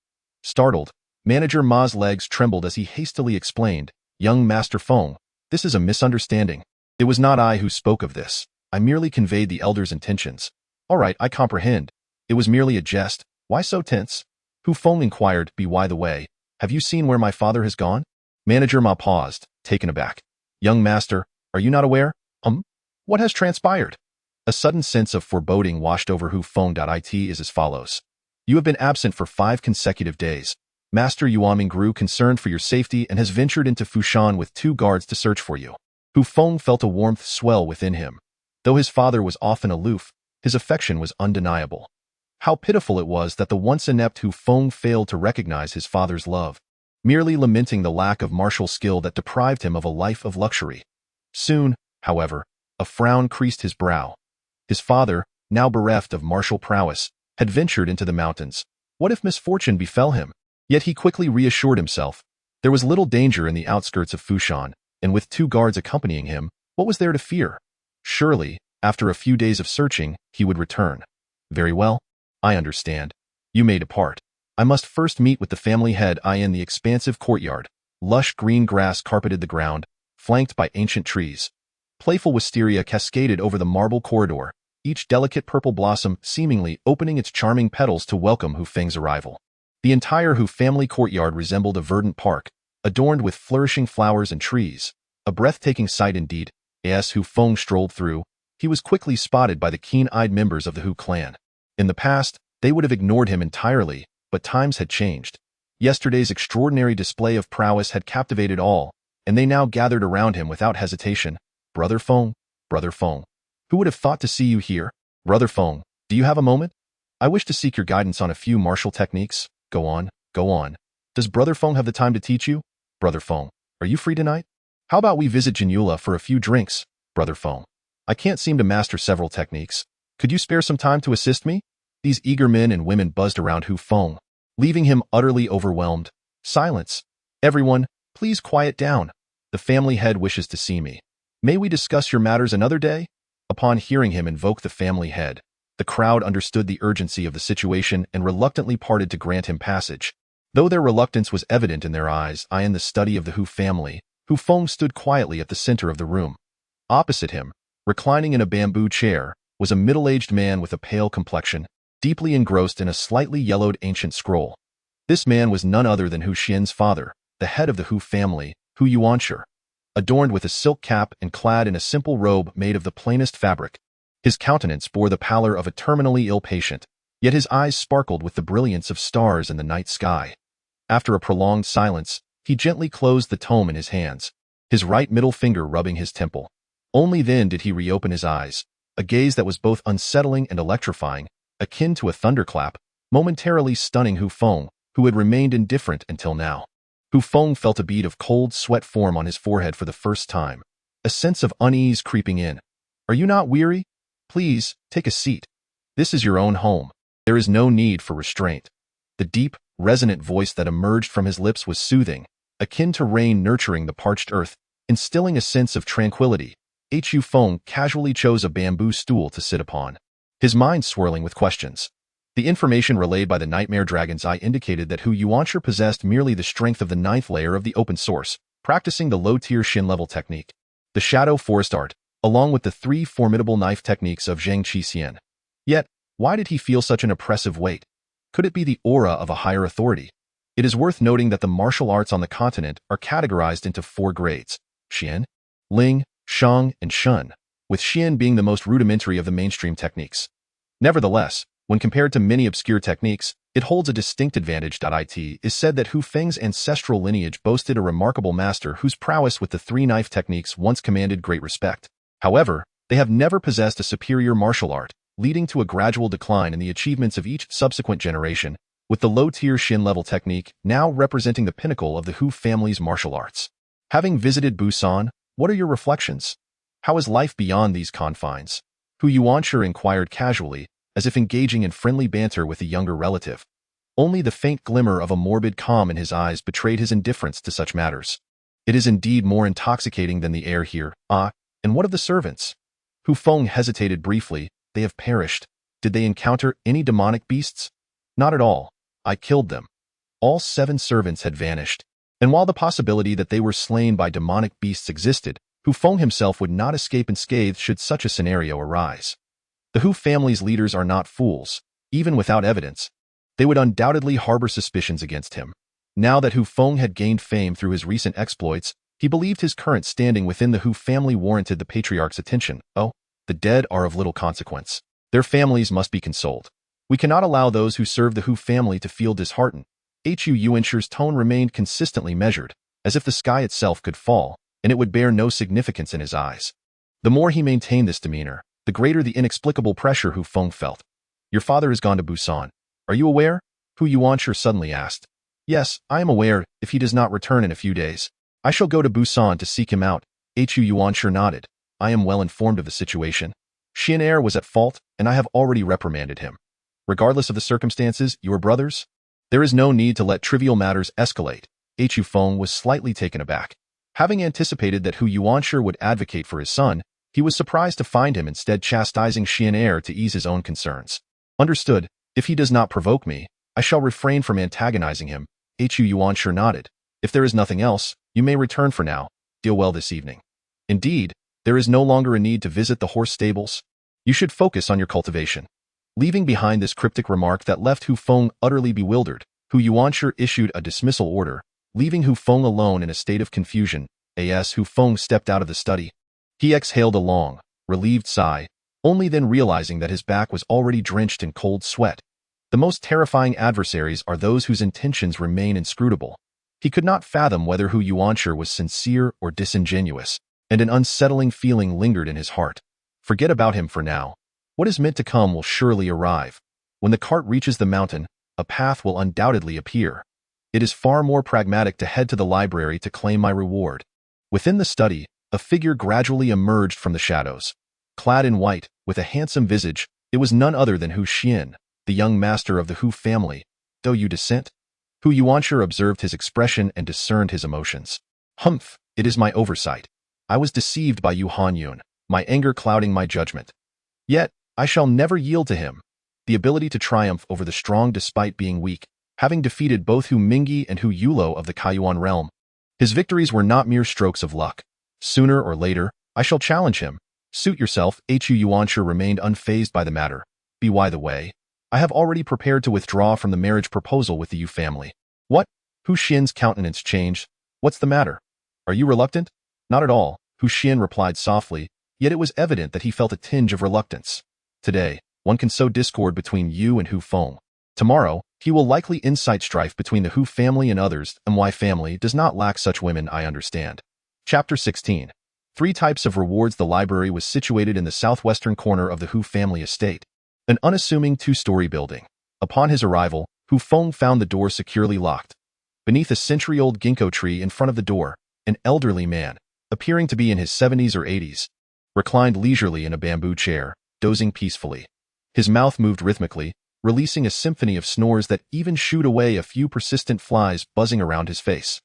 Startled, Manager Ma's legs trembled as he hastily explained, Young Master Feng, this is a misunderstanding. It was not I who spoke of this. I merely conveyed the elder's intentions. All right, I comprehend. It was merely a jest. Why so tense? Hu Feng inquired, by the way, have you seen where my father has gone? Manager Ma paused, taken aback. Young master, are you not aware? What has transpired? A sudden sense of foreboding washed over Hu Feng. It is as follows. You have been absent for 5 consecutive days. Master Yuanming grew concerned for your safety and has ventured into Fushan with 2 guards to search for you. Hu Feng felt a warmth swell within him. Though his father was often aloof, his affection was undeniable. How pitiful it was that the once inept Hu Feng failed to recognize his father's love, merely lamenting the lack of martial skill that deprived him of a life of luxury. Soon, however, a frown creased his brow. His father, now bereft of martial prowess, had ventured into the mountains. What if misfortune befell him? Yet he quickly reassured himself. There was little danger in the outskirts of Fushan, and with 2 guards accompanying him, what was there to fear? Surely, after a few days of searching, he would return. Very well. I understand. You may depart. I must first meet with the family head. In the expansive courtyard, lush green grass carpeted the ground, flanked by ancient trees. Playful wisteria cascaded over the marble corridor, each delicate purple blossom seemingly opening its charming petals to welcome Hu Feng's arrival. The entire Hu family courtyard resembled a verdant park, adorned with flourishing flowers and trees. A breathtaking sight indeed. As Hu Feng strolled through, he was quickly spotted by the keen-eyed members of the Hu clan. In the past, they would have ignored him entirely, but times had changed. Yesterday's extraordinary display of prowess had captivated all, and they now gathered around him without hesitation. Brother Feng, who would have thought to see you here? Brother Feng, do you have a moment? I wish to seek your guidance on a few martial techniques. Go on. Does Brother Feng have the time to teach you? Brother Feng, are you free tonight? How about we visit Jinula for a few drinks? Brother Feng, I can't seem to master several techniques. Could you spare some time to assist me? These eager men and women buzzed around Hu Feng, leaving him utterly overwhelmed. Silence. Everyone, please quiet down. The family head wishes to see me. May we discuss your matters another day? Upon hearing him invoke the family head, the crowd understood the urgency of the situation and reluctantly parted to grant him passage. Though their reluctance was evident in their eyes, in the study of the Hu family, Hu Feng stood quietly at the center of the room. Opposite him, reclining in a bamboo chair, was a middle-aged man with a pale complexion, deeply engrossed in a slightly yellowed ancient scroll. This man was none other than Hu Xian's father, the head of the Hu family, Hu Yuanshi. Adorned with a silk cap and clad in a simple robe made of the plainest fabric, his countenance bore the pallor of a terminally ill patient, yet his eyes sparkled with the brilliance of stars in the night sky. After a prolonged silence, he gently closed the tome in his hands, his right middle finger rubbing his temple. Only then did he reopen his eyes, a gaze that was both unsettling and electrifying, akin to a thunderclap, momentarily stunning Hu Feng, who had remained indifferent until now. Hu Feng felt a bead of cold sweat form on his forehead for the first time, a sense of unease creeping in. Are you not weary? Please, take a seat. This is your own home. There is no need for restraint. The deep, resonant voice that emerged from his lips was soothing, akin to rain nurturing the parched earth, instilling a sense of tranquility. Hu Feng casually chose a bamboo stool to sit upon, his mind swirling with questions. The information relayed by the Nightmare Dragon's Eye indicated that Hu Yuanshi possessed merely the strength of the 9th layer of the open source, practicing the low-tier Shin level technique, the Shadow Forest art, along with the 3 formidable knife techniques of Zhang Qixian. Yet, why did he feel such an oppressive weight? Could it be the aura of a higher authority? It is worth noting that the martial arts on the continent are categorized into 4 grades: Xian, Ling, Shang, and Shun, with Xian being the most rudimentary of the mainstream techniques. Nevertheless, when compared to many obscure techniques, it holds a distinct advantage. It is said that Hu Feng's ancestral lineage boasted a remarkable master whose prowess with the 3-knife techniques once commanded great respect. However, they have never possessed a superior martial art, leading to a gradual decline in the achievements of each subsequent generation, with the low-tier Xin-level technique now representing the pinnacle of the Hu family's martial arts. Having visited Busan, what are your reflections? How is life beyond these confines? Hu Yuanshi inquired casually, as if engaging in friendly banter with a younger relative. Only the faint glimmer of a morbid calm in his eyes betrayed his indifference to such matters. It is indeed more intoxicating than the air here. Ah, and what of the servants? Hu Feng hesitated briefly. They have perished. Did they encounter any demonic beasts? Not at all. I killed them. All 7 servants had vanished. And while the possibility that they were slain by demonic beasts existed, Hu Feng himself would not escape unscathed should such a scenario arise. The Hu family's leaders are not fools, even without evidence. They would undoubtedly harbor suspicions against him. Now that Hu Feng had gained fame through his recent exploits, he believed his current standing within the Hu family warranted the patriarch's attention. Oh, the dead are of little consequence. Their families must be consoled. We cannot allow those who serve the Hu family to feel disheartened. Hu Yuanshi's tone remained consistently measured, as if the sky itself could fall, and it would bear no significance in his eyes. The more he maintained this demeanor, the greater the inexplicable pressure Hu Feng felt. Your father has gone to Busan. Are you aware? Hu Yuanshi suddenly asked. Yes, I am aware. If he does not return in a few days, I shall go to Busan to seek him out. Hu Yuanshi nodded. I am well informed of the situation. Xian Er was at fault, and I have already reprimanded him. Regardless of the circumstances, your brothers? There is no need to let trivial matters escalate. Hu Feng was slightly taken aback. Having anticipated that Hu Yuanshi would advocate for his son, he was surprised to find him instead chastising Xian Er to ease his own concerns. Understood. If he does not provoke me, I shall refrain from antagonizing him. Hu Yuanshi nodded. If there is nothing else, you may return for now. Deal well this evening. Indeed, there is no longer a need to visit the horse stables. You should focus on your cultivation. Leaving behind this cryptic remark that left Hu Feng utterly bewildered, Hu Yuanshi issued a dismissal order, leaving Hu Feng alone in a state of confusion. As Hu Feng stepped out of the study, he exhaled a long, relieved sigh, only then realizing that his back was already drenched in cold sweat. The most terrifying adversaries are those whose intentions remain inscrutable. He could not fathom whether Hu Yuanshi was sincere or disingenuous, and an unsettling feeling lingered in his heart. Forget about him for now. What is meant to come will surely arrive. When the cart reaches the mountain, a path will undoubtedly appear. It is far more pragmatic to head to the library to claim my reward. Within the study, a figure gradually emerged from the shadows. Clad in white, with a handsome visage, it was none other than Hu Xian, the young master of the Hu family. Do you dissent? Hu Yuanshi observed his expression and discerned his emotions. Humph, it is my oversight. I was deceived by Yu Hanyun, my anger clouding my judgment. Yet, I shall never yield to him. The ability to triumph over the strong despite being weak, having defeated both Hu Mingyi and Hu Yulo of the Kaiyuan realm. His victories were not mere strokes of luck. Sooner or later, I shall challenge him. Suit yourself. Hu Yuanshi remained unfazed by the matter. By the way, I have already prepared to withdraw from the marriage proposal with the Yu family. What? Hu Xian's countenance changed. What's the matter? Are you reluctant? Not at all, Hu Xian replied softly, yet it was evident that he felt a tinge of reluctance. Today, one can sow discord between you and Hu Feng. Tomorrow, he will likely incite strife between the Hu family and others, and my family does not lack such women, I understand. Chapter 16. 3 types of rewards. The library was situated in the southwestern corner of the Hu family estate, an unassuming 2-story building. Upon his arrival, Hu Feng found the door securely locked. Beneath a century-old ginkgo tree in front of the door, an elderly man, appearing to be in his 70s or 80s, reclined leisurely in a bamboo chair, dozing peacefully. His mouth moved rhythmically, releasing a symphony of snores that even shooed away a few persistent flies buzzing around his face.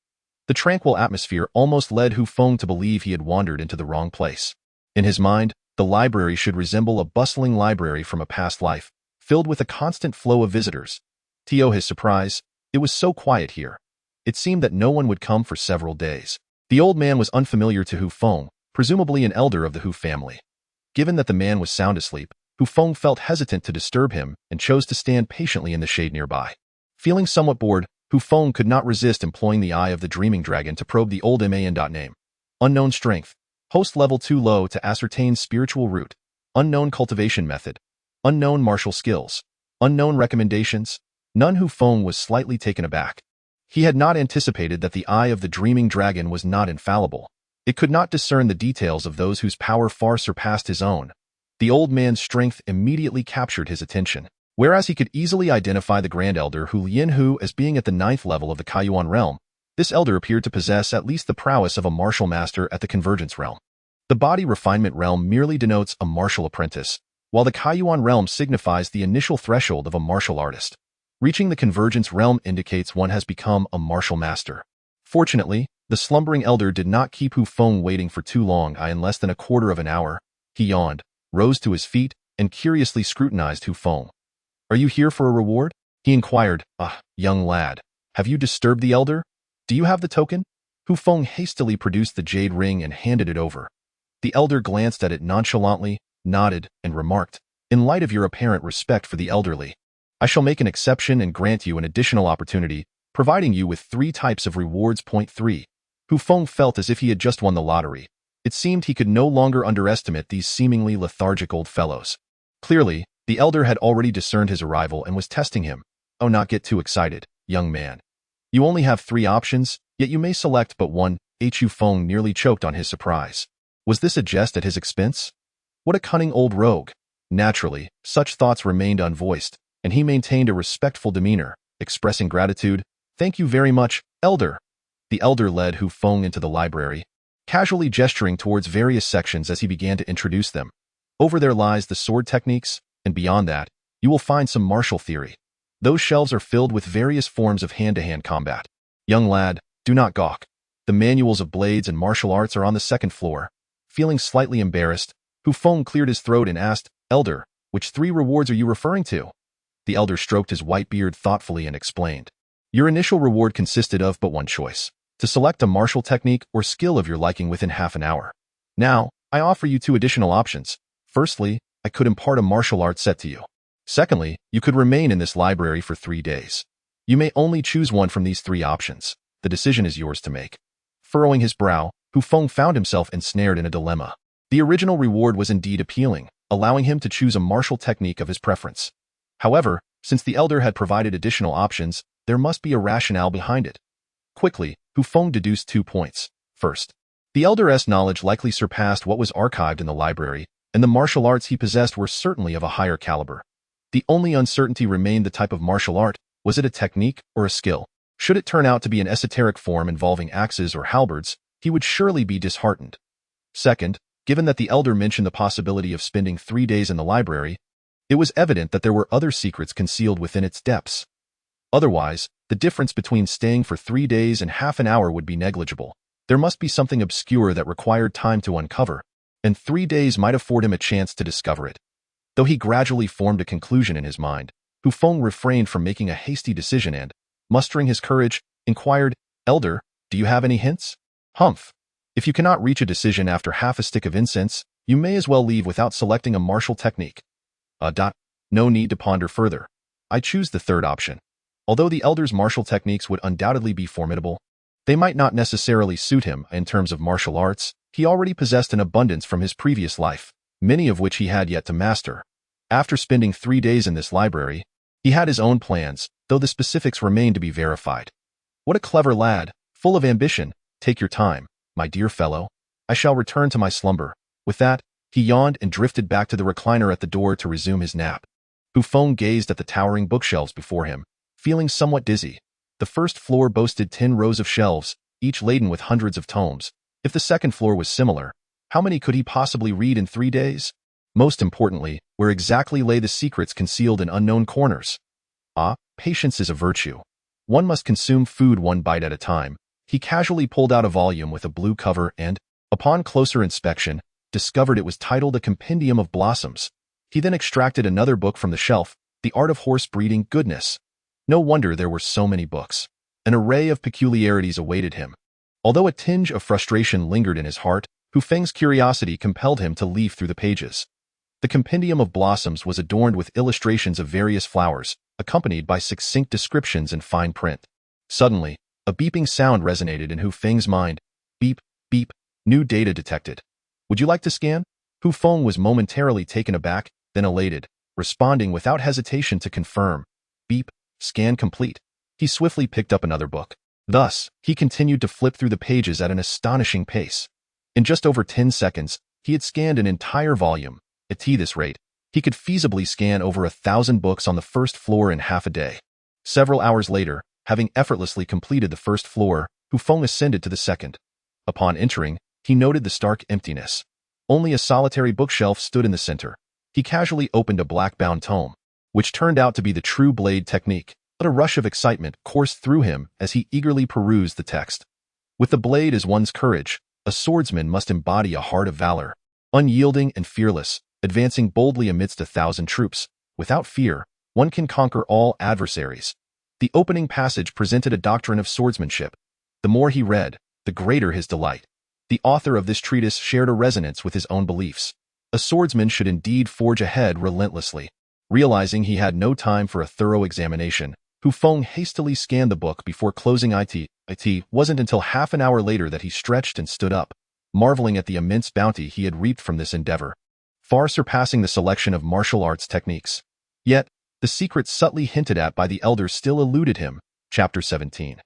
The tranquil atmosphere almost led Hu Feng to believe he had wandered into the wrong place. In his mind, the library should resemble a bustling library from a past life, filled with a constant flow of visitors. To his surprise, it was so quiet here. It seemed that no one would come for several days. The old man was unfamiliar to Hu Feng, presumably an elder of the Hu family. Given that the man was sound asleep, Hu Feng felt hesitant to disturb him and chose to stand patiently in the shade nearby. Feeling somewhat bored, Hu Feng could not resist employing the eye of the dreaming dragon to probe the old man. Name. Unknown strength. Host level too low to ascertain spiritual root. Unknown cultivation method. Unknown martial skills. Unknown recommendations. None. Hu Feng was slightly taken aback. He had not anticipated that the eye of the dreaming dragon was not infallible. It could not discern the details of those whose power far surpassed his own. The old man's strength immediately captured his attention. Whereas he could easily identify the Grand Elder Hu Lianhu as being at the 9th level of the Kaiyuan realm, this elder appeared to possess at least the prowess of a martial master at the Convergence realm. The body refinement realm merely denotes a martial apprentice, while the Kaiyuan realm signifies the initial threshold of a martial artist. Reaching the Convergence realm indicates one has become a martial master. Fortunately, the slumbering elder did not keep Hu Feng waiting for too long. In less than a quarter of an hour, he yawned, rose to his feet, and curiously scrutinized Hu Feng. "Are you here for a reward?" he inquired. "Ah, young lad, have you disturbed the elder? Do you have the token?" Hu Feng hastily produced the jade ring and handed it over. The elder glanced at it nonchalantly, nodded, and remarked, "In light of your apparent respect for the elderly, I shall make an exception and grant you an additional opportunity, providing you with 3 types of rewards. 3. Hu Feng felt as if he had just won the lottery. It seemed he could no longer underestimate these seemingly lethargic old fellows. Clearly, the elder had already discerned his arrival and was testing him. "Oh, not get too excited, young man. You only have 3 options, yet you may select but one." Hu Feng nearly choked on his surprise. Was this a jest at his expense? What a cunning old rogue. Naturally, such thoughts remained unvoiced, and he maintained a respectful demeanor, expressing gratitude. "Thank you very much, elder." The elder led Hu Feng into the library, casually gesturing towards various sections as he began to introduce them. Over there lies the sword techniques, and beyond that, you will find some martial theory. Those shelves are filled with various forms of hand-to-hand combat. Young lad, do not gawk. The manuals of blades and martial arts are on the 2nd floor. Feeling slightly embarrassed, Hu Feng cleared his throat and asked, "Elder, which 3 rewards are you referring to?" The elder stroked his white beard thoughtfully and explained. "Your initial reward consisted of but one choice, to select a martial technique or skill of your liking within half an hour. Now, I offer you 2 additional options. Firstly, I could impart a martial art set to you. Secondly, you could remain in this library for 3 days. You may only choose one from these 3 options. The decision is yours to make." Furrowing his brow, Hu Feng found himself ensnared in a dilemma. The original reward was indeed appealing, allowing him to choose a martial technique of his preference. However, since the elder had provided additional options, there must be a rationale behind it. Quickly, Hu Feng deduced 2 points. First, the elder's knowledge likely surpassed what was archived in the library, and the martial arts he possessed were certainly of a higher caliber. The only uncertainty remained the type of martial art. Was it a technique or a skill? Should it turn out to be an esoteric form involving axes or halberds, he would surely be disheartened. Second, given that the elder mentioned the possibility of spending 3 days in the library, it was evident that there were other secrets concealed within its depths. Otherwise, the difference between staying for 3 days and half an hour would be negligible. There must be something obscure that required time to uncover, and 3 days might afford him a chance to discover it. Though he gradually formed a conclusion in his mind, Hu Feng refrained from making a hasty decision and, mustering his courage, inquired, "Elder, do you have any hints?" "Humph. If you cannot reach a decision after half a stick of incense, you may as well leave without selecting a martial technique." No need to ponder further. I choose the 3rd option. Although the elder's martial techniques would undoubtedly be formidable, they might not necessarily suit him. In terms of martial arts, he already possessed an abundance from his previous life, many of which he had yet to master. After spending 3 days in this library, he had his own plans, though the specifics remained to be verified. "What a clever lad, full of ambition. Take your time, my dear fellow. I shall return to my slumber." With that, he yawned and drifted back to the recliner at the door to resume his nap. Hu Feng gazed at the towering bookshelves before him, feeling somewhat dizzy. The 1st floor boasted 10 rows of shelves, each laden with hundreds of tomes. If the 2nd floor was similar, how many could he possibly read in 3 days? Most importantly, where exactly lay the secrets concealed in unknown corners? Patience is a virtue. One must consume food 1 bite at a time. He casually pulled out a volume with a blue cover and, upon closer inspection, discovered it was titled A Compendium of Blossoms. He then extracted another book from the shelf, The Art of Horse Breeding. Goodness! No wonder there were so many books. An array of peculiarities awaited him. Although a tinge of frustration lingered in his heart, Hu Feng's curiosity compelled him to leaf through the pages. The compendium of blossoms was adorned with illustrations of various flowers, accompanied by succinct descriptions in fine print. Suddenly, a beeping sound resonated in Hu Feng's mind. Beep, beep, new data detected. Would you like to scan? Hu Feng was momentarily taken aback, then elated, responding without hesitation to confirm. Beep, scan complete. He swiftly picked up another book. Thus, he continued to flip through the pages at an astonishing pace. In just over 10 seconds, he had scanned an entire volume. At this rate, he could feasibly scan over 1,000 books on the first floor in half a day. Several hours later, having effortlessly completed the first floor, Hu Feng ascended to the second. Upon entering, he noted the stark emptiness. Only a solitary bookshelf stood in the center. He casually opened a black-bound tome, which turned out to be the true blade technique, but a rush of excitement coursed through him as he eagerly perused the text. With the blade as one's courage, a swordsman must embody a heart of valor, unyielding and fearless, advancing boldly amidst 1,000 troops. Without fear, one can conquer all adversaries. The opening passage presented a doctrine of swordsmanship. The more he read, the greater his delight. The author of this treatise shared a resonance with his own beliefs. A swordsman should indeed forge ahead relentlessly. Realizing he had no time for a thorough examination, Hu Feng hastily scanned the book before closing it. It wasn't until half an hour later that he stretched and stood up, marveling at the immense bounty he had reaped from this endeavor, far surpassing the selection of martial arts techniques. Yet, the secret subtly hinted at by the elders still eluded him. Chapter 17.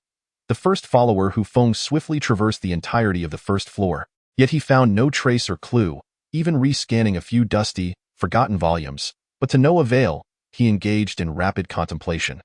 The first follower Hu Feng swiftly traversed the entirety of the first floor, yet he found no trace or clue, even re-scanning a few dusty, forgotten volumes. But to no avail, he engaged in rapid contemplation.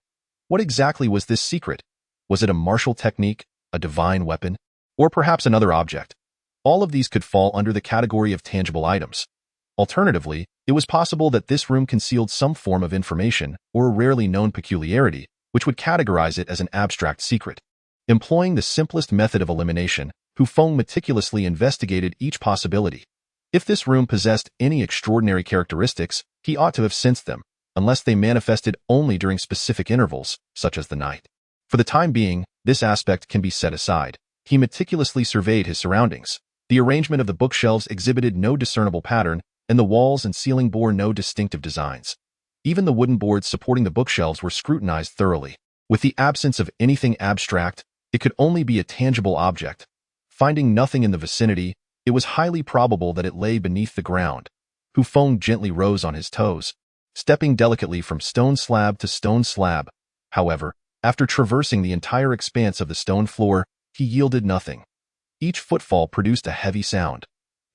What exactly was this secret? Was it a martial technique, a divine weapon, or perhaps another object? All of these could fall under the category of tangible items. Alternatively, it was possible that this room concealed some form of information or a rarely known peculiarity, which would categorize it as an abstract secret. Employing the simplest method of elimination, Hu Feng meticulously investigated each possibility. If this room possessed any extraordinary characteristics, he ought to have sensed them, unless they manifested only during specific intervals, such as the night. For the time being, this aspect can be set aside. He meticulously surveyed his surroundings. The arrangement of the bookshelves exhibited no discernible pattern, and the walls and ceiling bore no distinctive designs. Even the wooden boards supporting the bookshelves were scrutinized thoroughly. With the absence of anything abstract, it could only be a tangible object. Finding nothing in the vicinity, it was highly probable that it lay beneath the ground. Hu Feng gently rose on his toes, stepping delicately from stone slab to stone slab. However, after traversing the entire expanse of the stone floor, he yielded nothing. Each footfall produced a heavy sound.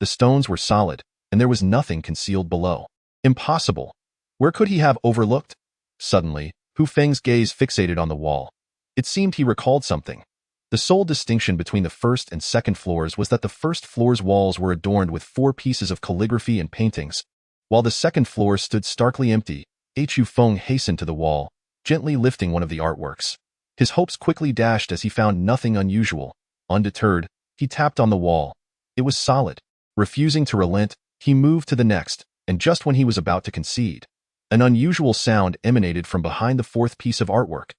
The stones were solid, and there was nothing concealed below. Impossible. Where could he have overlooked? Suddenly, Hu Feng's gaze fixated on the wall. It seemed he recalled something. The sole distinction between the first and second floors was that the first floor's walls were adorned with 4 pieces of calligraphy and paintings, while the second floor stood starkly empty. Hu Feng hastened to the wall, gently lifting one of the artworks. His hopes quickly dashed as he found nothing unusual. Undeterred, he tapped on the wall. It was solid. Refusing to relent, he moved to the next, and just when he was about to concede, an unusual sound emanated from behind the 4th piece of artwork.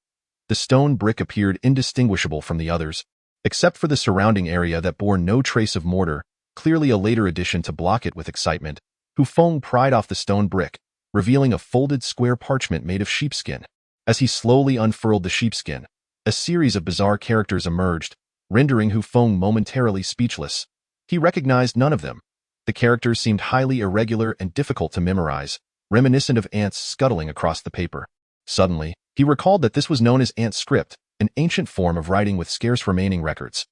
The stone brick appeared indistinguishable from the others, except for the surrounding area that bore no trace of mortar, clearly a later addition to block it with excitement. Hu Feng pried off the stone brick, revealing a folded square parchment made of sheepskin. As he slowly unfurled the sheepskin, a series of bizarre characters emerged, rendering Hu Feng momentarily speechless. He recognized none of them. The characters seemed highly irregular and difficult to memorize, reminiscent of ants scuttling across the paper. Suddenly, he recalled that this was known as ant script, an ancient form of writing with scarce remaining records.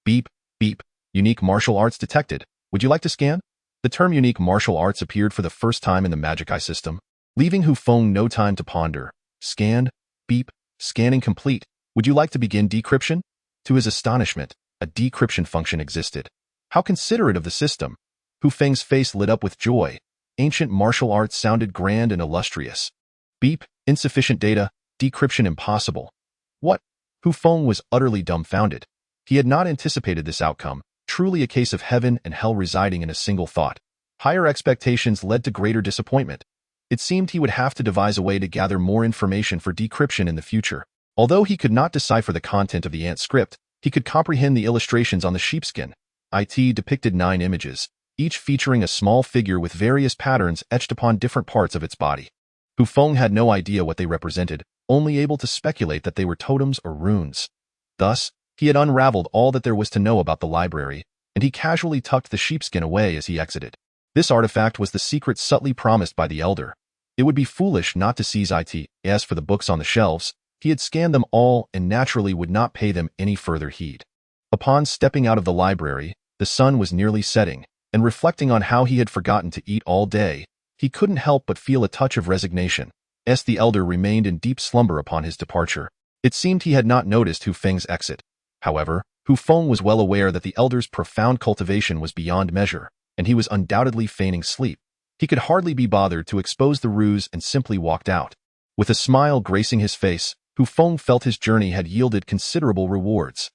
Beep, beep, unique martial arts detected. Would you like to scan? The term unique martial arts appeared for the first time in the Magic Eye system, leaving Hu Feng no time to ponder. Scanned, beep, scanning complete. Would you like to begin decryption? To his astonishment, a decryption function existed. How considerate of the system! Hu Feng's face lit up with joy. Ancient martial arts sounded grand and illustrious. Beep, insufficient data, decryption impossible. What? Hu Feng was utterly dumbfounded. He had not anticipated this outcome, truly a case of heaven and hell residing in a single thought. Higher expectations led to greater disappointment. It seemed he would have to devise a way to gather more information for decryption in the future. Although he could not decipher the content of the ant script, he could comprehend the illustrations on the sheepskin. It depicted 9 images, each featuring a small figure with various patterns etched upon different parts of its body. Hu Feng had no idea what they represented, only able to speculate that they were totems or runes. Thus, he had unraveled all that there was to know about the library, and he casually tucked the sheepskin away as he exited. This artifact was the secret subtly promised by the elder. It would be foolish not to seize it. As for the books on the shelves, he had scanned them all and naturally would not pay them any further heed. Upon stepping out of the library, the sun was nearly setting, and reflecting on how he had forgotten to eat all day, he couldn't help but feel a touch of resignation, as the elder remained in deep slumber upon his departure. It seemed he had not noticed Hu Feng's exit. However, Hu Feng was well aware that the elder's profound cultivation was beyond measure, and he was undoubtedly feigning sleep. He could hardly be bothered to expose the ruse and simply walked out. With a smile gracing his face, Hu Feng felt his journey had yielded considerable rewards.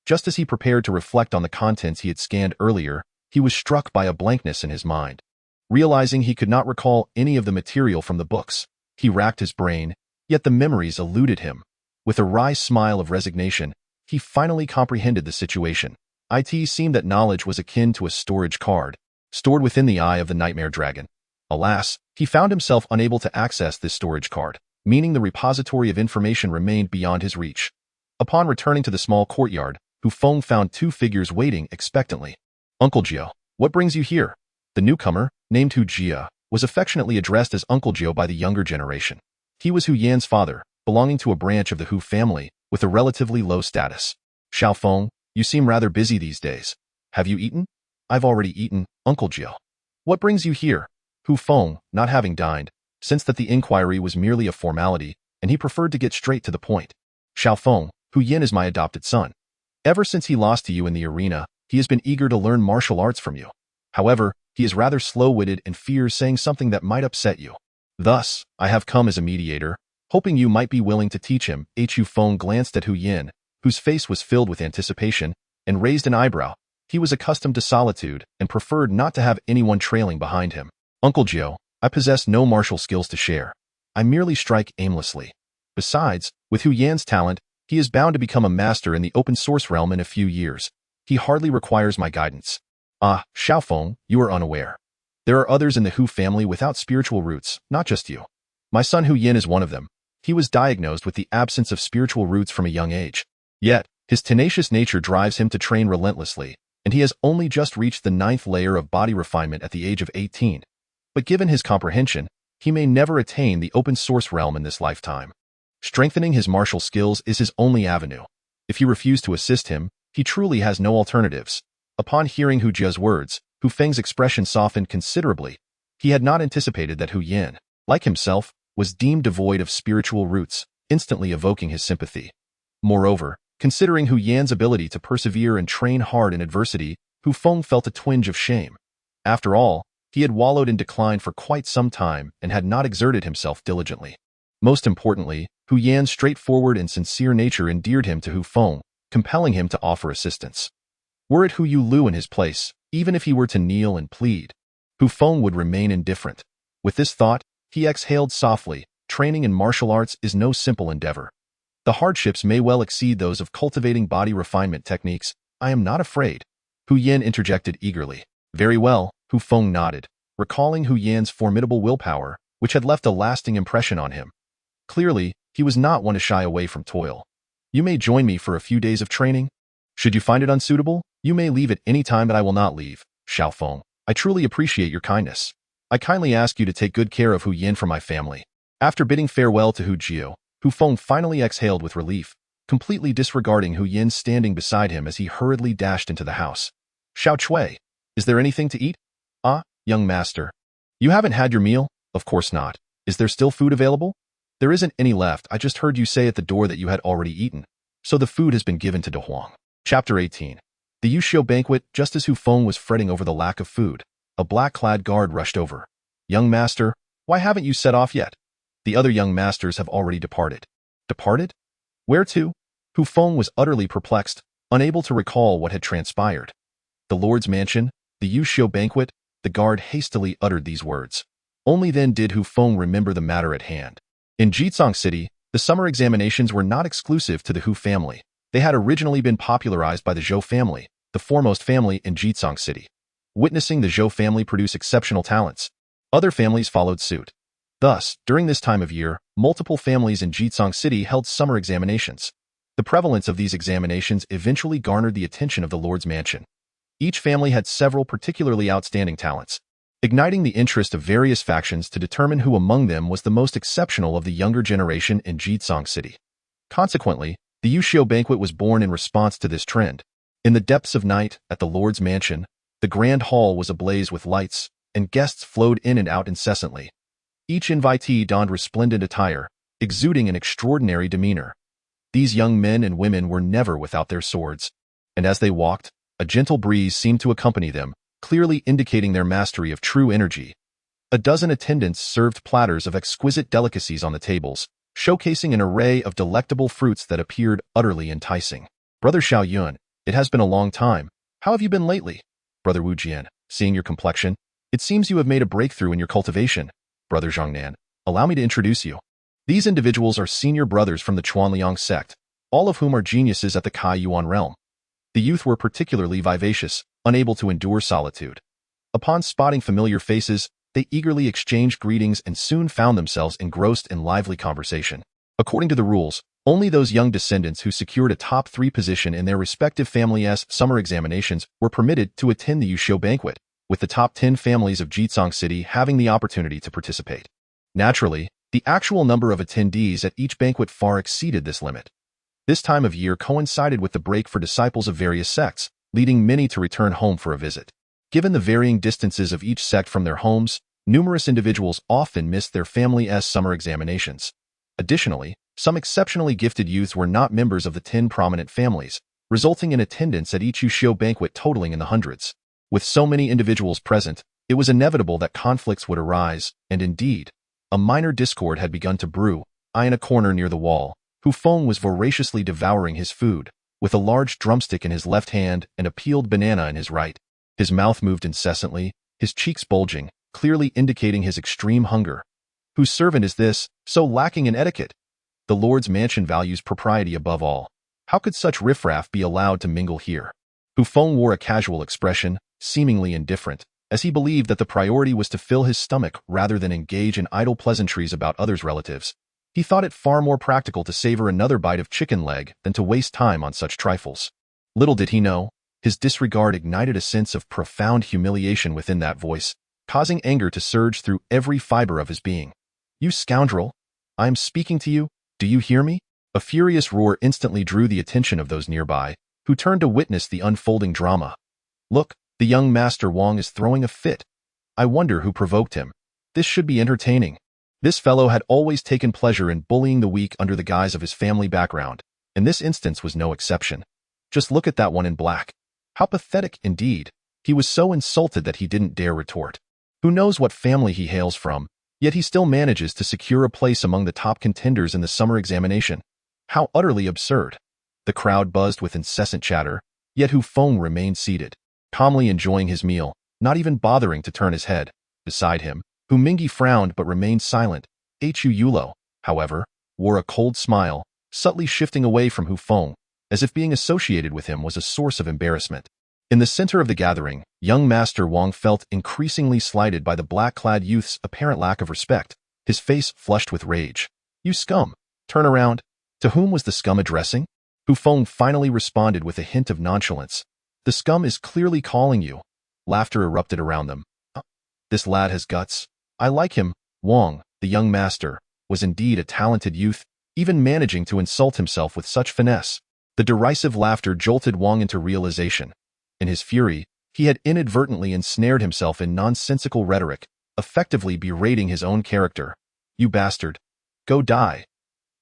Just as he prepared to reflect on the contents he had scanned earlier, he was struck by a blankness in his mind. Realizing he could not recall any of the material from the books, he racked his brain, yet the memories eluded him. With a wry smile of resignation, he finally comprehended the situation. It seemed that knowledge was akin to a storage card, stored within the eye of the nightmare dragon. Alas, he found himself unable to access this storage card, meaning the repository of information remained beyond his reach. Upon returning to the small courtyard, Hu Feng found two figures waiting expectantly. "Uncle Jio, what brings you here?" The newcomer, named Hu Jia, was affectionately addressed as Uncle Jio by the younger generation. He was Hu Yan's father, belonging to a branch of the Hu family, with a relatively low status. "Xiao Feng, you seem rather busy these days. Have you eaten?" "I've already eaten, Uncle Jio." "What brings you here?" Hu Feng, not having dined, sensed that the inquiry was merely a formality, and he preferred to get straight to the point. "Xiao Feng, Hu Yan is my adopted son. Ever since he lost to you in the arena, he has been eager to learn martial arts from you. However, he is rather slow-witted and fears saying something that might upset you. Thus, I have come as a mediator, hoping you might be willing to teach him." Hu Feng glanced at Hu Yan, whose face was filled with anticipation, and raised an eyebrow. He was accustomed to solitude and preferred not to have anyone trailing behind him. "Uncle Jio, I possess no martial skills to share. I merely strike aimlessly. Besides, with Hu Yan's talent, he is bound to become a master in the open source realm in a few years. He hardly requires my guidance." "Ah, Xiao Feng, you are unaware. There are others in the Hu family without spiritual roots, not just you. My son Hu Yan is one of them. He was diagnosed with the absence of spiritual roots from a young age. Yet, his tenacious nature drives him to train relentlessly, and he has only just reached the 9th layer of body refinement at the age of 18. But given his comprehension, he may never attain the open source realm in this lifetime. Strengthening his martial skills is his only avenue. If you refuse to assist him, he truly has no alternatives." Upon hearing Hu Jia's words, Hu Feng's expression softened considerably. He had not anticipated that Hu Yan, like himself, was deemed devoid of spiritual roots, instantly evoking his sympathy. Moreover, considering Hu Yan's ability to persevere and train hard in adversity, Hu Feng felt a twinge of shame. After all, he had wallowed in decline for quite some time and had not exerted himself diligently. Most importantly, Hu Yan's straightforward and sincere nature endeared him to Hu Feng, compelling him to offer assistance. Were it Hu Lu in his place, even if he were to kneel and plead, Hu Feng would remain indifferent. With this thought, he exhaled softly. Training in martial arts is no simple endeavor. The hardships may well exceed those of cultivating body refinement techniques. "I am not afraid," Hu Yan interjected eagerly. "Very well," Hu Feng nodded, recalling Hu Yan's formidable willpower, which had left a lasting impression on him. Clearly, he was not one to shy away from toil. "You may join me for a few days of training. Should you find it unsuitable, you may leave at any time, but I will not leave, Xiao Feng. I truly appreciate your kindness. I kindly ask you to take good care of Hu Yan for my family." After bidding farewell to Hu Jio, Hu Feng finally exhaled with relief, completely disregarding Hu Yan standing beside him as he hurriedly dashed into the house. "Xiao Chui, is there anything to eat?" "Ah, young master. You haven't had your meal?" "Of course not. Is there still food available?" "There isn't any left. I just heard you say at the door that you had already eaten. So the food has been given to De Huang." Chapter 18. The Yuxiu banquet. Just as Hu Feng was fretting over the lack of food, a black-clad guard rushed over. "Young master, why haven't you set off yet? The other young masters have already departed." "Departed? Where to?" Hu Feng was utterly perplexed, unable to recall what had transpired. "The Lord's mansion, the Yuxiu banquet." The guard hastily uttered these words. Only then did Hu Feng remember the matter at hand. In Jitsong City, the summer examinations were not exclusive to the Hu family. They had originally been popularized by the Zhou family, the foremost family in Jitsong City. witnessing the Zhou family produce exceptional talents. Other families followed suit. Thus, during this time of year, multiple families in Jitsong City held summer examinations. The prevalence of these examinations eventually garnered the attention of the Lord's mansion. Each family had several particularly outstanding talents, igniting the interest of various factions to determine who among them was the most exceptional of the younger generation in Jitsong City. Consequently, the Yuxiu banquet was born in response to this trend. In the depths of night, at the Lord's mansion, the grand hall was ablaze with lights, and guests flowed in and out incessantly. Each invitee donned resplendent attire, exuding an extraordinary demeanor. These young men and women were never without their swords, and as they walked, a gentle breeze seemed to accompany them, clearly indicating their mastery of true energy. A dozen attendants served platters of exquisite delicacies on the tables, showcasing an array of delectable fruits that appeared utterly enticing. Brother Xiao Yun, it has been a long time. How have you been lately? Brother Wu Jian, seeing your complexion, it seems you have made a breakthrough in your cultivation. Brother Zhongnan, allow me to introduce you. These individuals are senior brothers from the Chuanliang sect, all of whom are geniuses at the Kai Yuan realm. The youth were particularly vivacious, unable to endure solitude. Upon spotting familiar faces, they eagerly exchanged greetings and soon found themselves engrossed in lively conversation. According to the rules, only those young descendants who secured a top 3 position in their respective family's summer examinations were permitted to attend the Yuxiu banquet, with the top 10 families of Jitsong City having the opportunity to participate. Naturally, the actual number of attendees at each banquet far exceeded this limit. This time of year coincided with the break for disciples of various sects, leading many to return home for a visit. Given the varying distances of each sect from their homes, numerous individuals often missed their family's summer examinations. Additionally, some exceptionally gifted youths were not members of the 10 prominent families, resulting in attendance at each Yuxiu banquet totaling in the hundreds. With so many individuals present, it was inevitable that conflicts would arise, and indeed, a minor discord had begun to brew. In a corner near the wall, Hu Feng was voraciously devouring his food, with a large drumstick in his left hand and a peeled banana in his right. His mouth moved incessantly, his cheeks bulging, clearly indicating his extreme hunger. Whose servant is this, so lacking in etiquette? The Lord's mansion values propriety above all. How could such riffraff be allowed to mingle here? Hu Feng wore a casual expression, seemingly indifferent, as he believed that the priority was to fill his stomach rather than engage in idle pleasantries about others' relatives. He thought it far more practical to savor another bite of chicken leg than to waste time on such trifles. Little did he know, his disregard ignited a sense of profound humiliation within that voice, causing anger to surge through every fiber of his being. You scoundrel! I am speaking to you, do you hear me? A furious roar instantly drew the attention of those nearby, who turned to witness the unfolding drama. Look, the young master Wong is throwing a fit. I wonder who provoked him. This should be entertaining. This fellow had always taken pleasure in bullying the weak under the guise of his family background, and this instance was no exception. Just look at that one in black. How pathetic indeed. He was so insulted that he didn't dare retort. Who knows what family he hails from, yet he still manages to secure a place among the top contenders in the summer examination. How utterly absurd. The crowd buzzed with incessant chatter, yet Hu Feng remained seated, calmly enjoying his meal, not even bothering to turn his head. Beside him, Hu Mingyi frowned but remained silent. Hu Yulo, however, wore a cold smile, subtly shifting away from Hu Feng, as if being associated with him was a source of embarrassment. In the center of the gathering, young Master Wong felt increasingly slighted by the black-clad youth's apparent lack of respect, his face flushed with rage. You scum! Turn around! To whom was the scum addressing? Hu Feng finally responded with a hint of nonchalance. The scum is clearly calling you. Laughter erupted around them. This lad has guts. I like him. Wong, the young master, was indeed a talented youth, even managing to insult himself with such finesse. The derisive laughter jolted Wong into realization. In his fury, he had inadvertently ensnared himself in nonsensical rhetoric, effectively berating his own character. You bastard. Go die.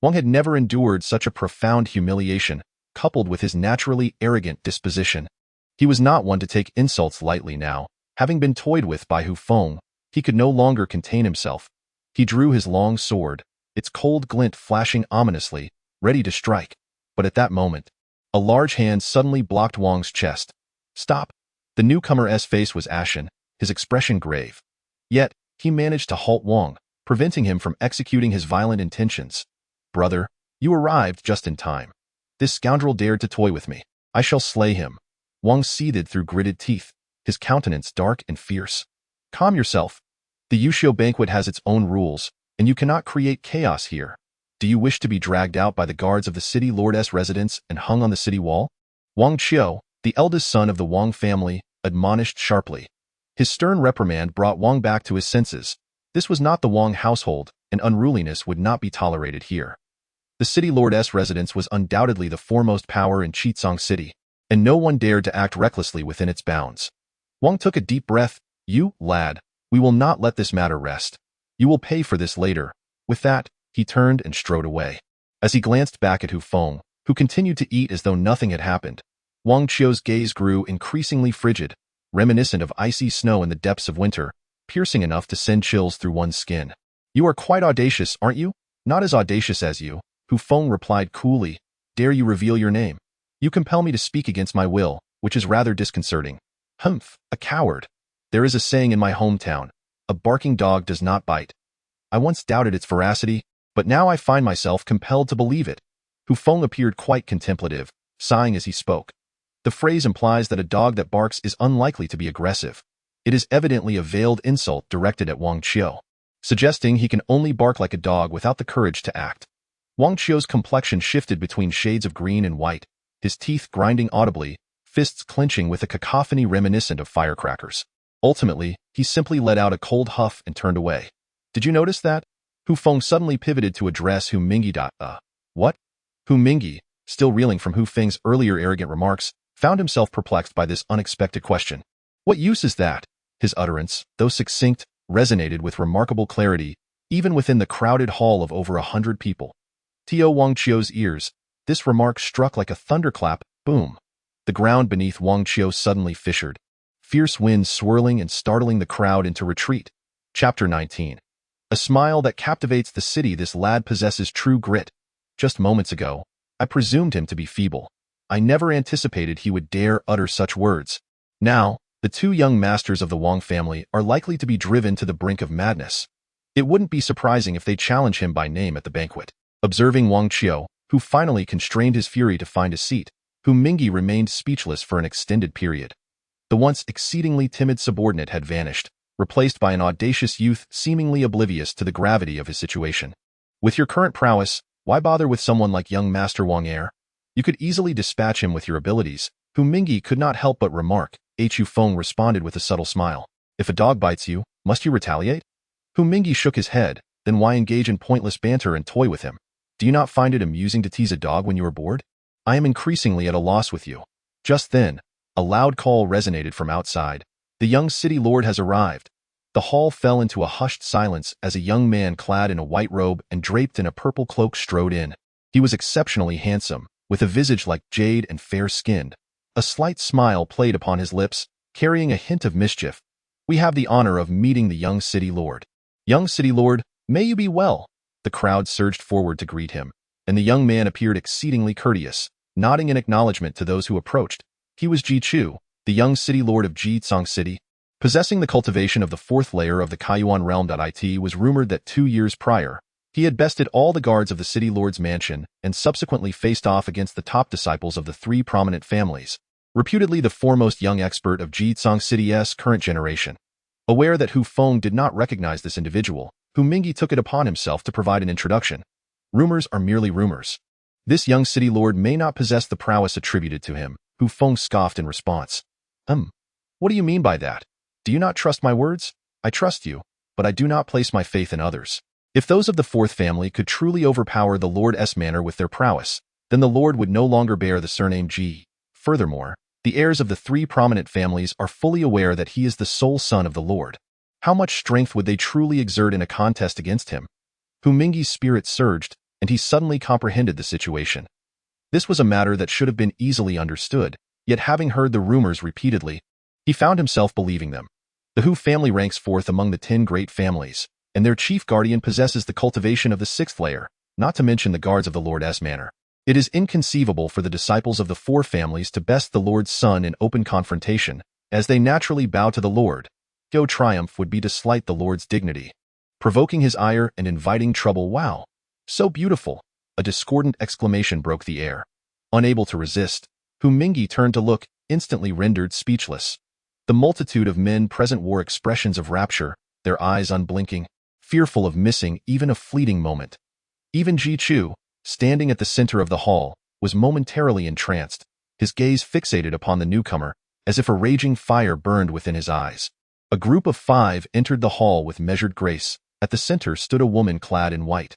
Wong had never endured such a profound humiliation, coupled with his naturally arrogant disposition. He was not one to take insults lightly now. Having been toyed with by Hu Feng, he could no longer contain himself. He drew his long sword, its cold glint flashing ominously, ready to strike. But at that moment, a large hand suddenly blocked Wong's chest. Stop! The newcomer's face was ashen, his expression grave. Yet, he managed to halt Wong, preventing him from executing his violent intentions. Brother, you arrived just in time. This scoundrel dared to toy with me. I shall slay him. Wong seethed through gritted teeth, his countenance dark and fierce. Calm yourself. The Yushio banquet has its own rules, and you cannot create chaos here. Do you wish to be dragged out by the guards of the city lord's residence and hung on the city wall? Wang Qiu, the eldest son of the Wong family, admonished sharply. His stern reprimand brought Wang back to his senses. This was not the Wong household, and unruliness would not be tolerated here. The city lord's residence was undoubtedly the foremost power in Qizang City, and no one dared to act recklessly within its bounds. Wang took a deep breath. You, lad, we will not let this matter rest. You will pay for this later. With that, he turned and strode away. As he glanced back at Hu Feng, who continued to eat as though nothing had happened, Wang Qiu's gaze grew increasingly frigid, reminiscent of icy snow in the depths of winter, piercing enough to send chills through one's skin. You are quite audacious, aren't you? Not as audacious as you, Hu Feng replied coolly. Dare you reveal your name? You compel me to speak against my will, which is rather disconcerting. Humph, a coward. There is a saying in my hometown, a barking dog does not bite. I once doubted its veracity, but now I find myself compelled to believe it. Hu Feng appeared quite contemplative, sighing as he spoke. The phrase implies that a dog that barks is unlikely to be aggressive. It is evidently a veiled insult directed at Wang Qiu, suggesting he can only bark like a dog without the courage to act. Wang Qiu's complexion shifted between shades of green and white, his teeth grinding audibly, fists clenching with a cacophony reminiscent of firecrackers. Ultimately, he simply let out a cold huff and turned away. Did you notice that? Hu Feng suddenly pivoted to address Hu Mingyi. What? Hu Mingyi, still reeling from Hu Feng's earlier arrogant remarks, found himself perplexed by this unexpected question. What use is that? His utterance, though succinct, resonated with remarkable clarity, even within the crowded hall of over 100 people. To Wang Qiu's ears, this remark struck like a thunderclap. Boom. The ground beneath Wang Qiu suddenly fissured, fierce winds swirling and startling the crowd into retreat. Chapter 19. A smile that captivates the city. This lad possesses true grit. Just moments ago, I presumed him to be feeble. I never anticipated he would dare utter such words. Now, the two young masters of the Wong family are likely to be driven to the brink of madness. It wouldn't be surprising if they challenge him by name at the banquet. Observing Wang Qiu, who finally constrained his fury to find a seat, Hu Mingyi remained speechless for an extended period. The once exceedingly timid subordinate had vanished, replaced by an audacious youth seemingly oblivious to the gravity of his situation. With your current prowess, why bother with someone like young Master Wang Er? You could easily dispatch him with your abilities. Hu Mingyi could not help but remark. Hu Feng responded with a subtle smile. If a dog bites you, must you retaliate? Hu Mingyi shook his head. Then why engage in pointless banter and toy with him? Do you not find it amusing to tease a dog when you are bored? I am increasingly at a loss with you. Just then, a loud call resonated from outside. The young city lord has arrived. The hall fell into a hushed silence as a young man clad in a white robe and draped in a purple cloak strode in. He was exceptionally handsome, with a visage like jade and fair-skinned. A slight smile played upon his lips, carrying a hint of mischief. We have the honor of meeting the young city lord. Young city lord, may you be well. The crowd surged forward to greet him, and the young man appeared exceedingly courteous, nodding in acknowledgement to those who approached. He was Ji Chu, the young city lord of Qizang City. Possessing the cultivation of the fourth layer of the Kaiyuan realm. It was rumored that 2 years prior, he had bested all the guards of the city lord's mansion and subsequently faced off against the top disciples of the 3 prominent families, reputedly the foremost young expert of Qizang City's current generation. Aware that Hu Feng did not recognize this individual, Hu Mingyi took it upon himself to provide an introduction. Rumors are merely rumors. This young city lord may not possess the prowess attributed to him. Hu Feng scoffed in response. What do you mean by that? Do you not trust my words? I trust you, but I do not place my faith in others. If those of the fourth family could truly overpower the Lord's manner with their prowess, then the Lord would no longer bear the surname Ji. Furthermore, the heirs of the 3 prominent families are fully aware that he is the sole son of the Lord. How much strength would they truly exert in a contest against him? Hu Mingyi's spirit surged, and he suddenly comprehended the situation. This was a matter that should have been easily understood, yet having heard the rumors repeatedly, he found himself believing them. The Hu family ranks 4th among the 10 great families, and their chief guardian possesses the cultivation of the 6th layer, not to mention the guards of the Lord's manor. It is inconceivable for the disciples of the 4 families to best the Lord's son in open confrontation, as they naturally bow to the Lord. Go triumph would be to slight the Lord's dignity, provoking his ire and inviting trouble. Wow! So beautiful! A discordant exclamation broke the air. Unable to resist, Hu Mingyi turned to look, instantly rendered speechless. The multitude of men present wore expressions of rapture, their eyes unblinking, fearful of missing even a fleeting moment. Even Ji-Chu, standing at the center of the hall, was momentarily entranced, his gaze fixated upon the newcomer, as if a raging fire burned within his eyes. A group of 5 entered the hall with measured grace. At the center stood a woman clad in white.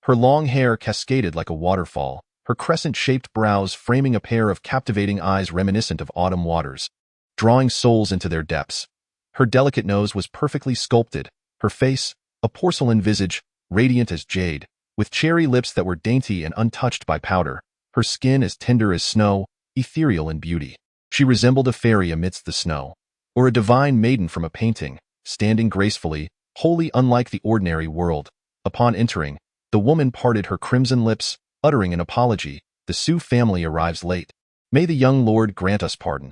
Her long hair cascaded like a waterfall, her crescent-shaped brows framing a pair of captivating eyes reminiscent of autumn waters, drawing souls into their depths. Her delicate nose was perfectly sculpted, her face, a porcelain visage, radiant as jade, with cherry lips that were dainty and untouched by powder, her skin as tender as snow, ethereal in beauty. She resembled a fairy amidst the snow, or a divine maiden from a painting, standing gracefully, wholly unlike the ordinary world. Upon entering, the woman parted her crimson lips, uttering an apology. "The Su family arrives late. May the young lord grant us pardon."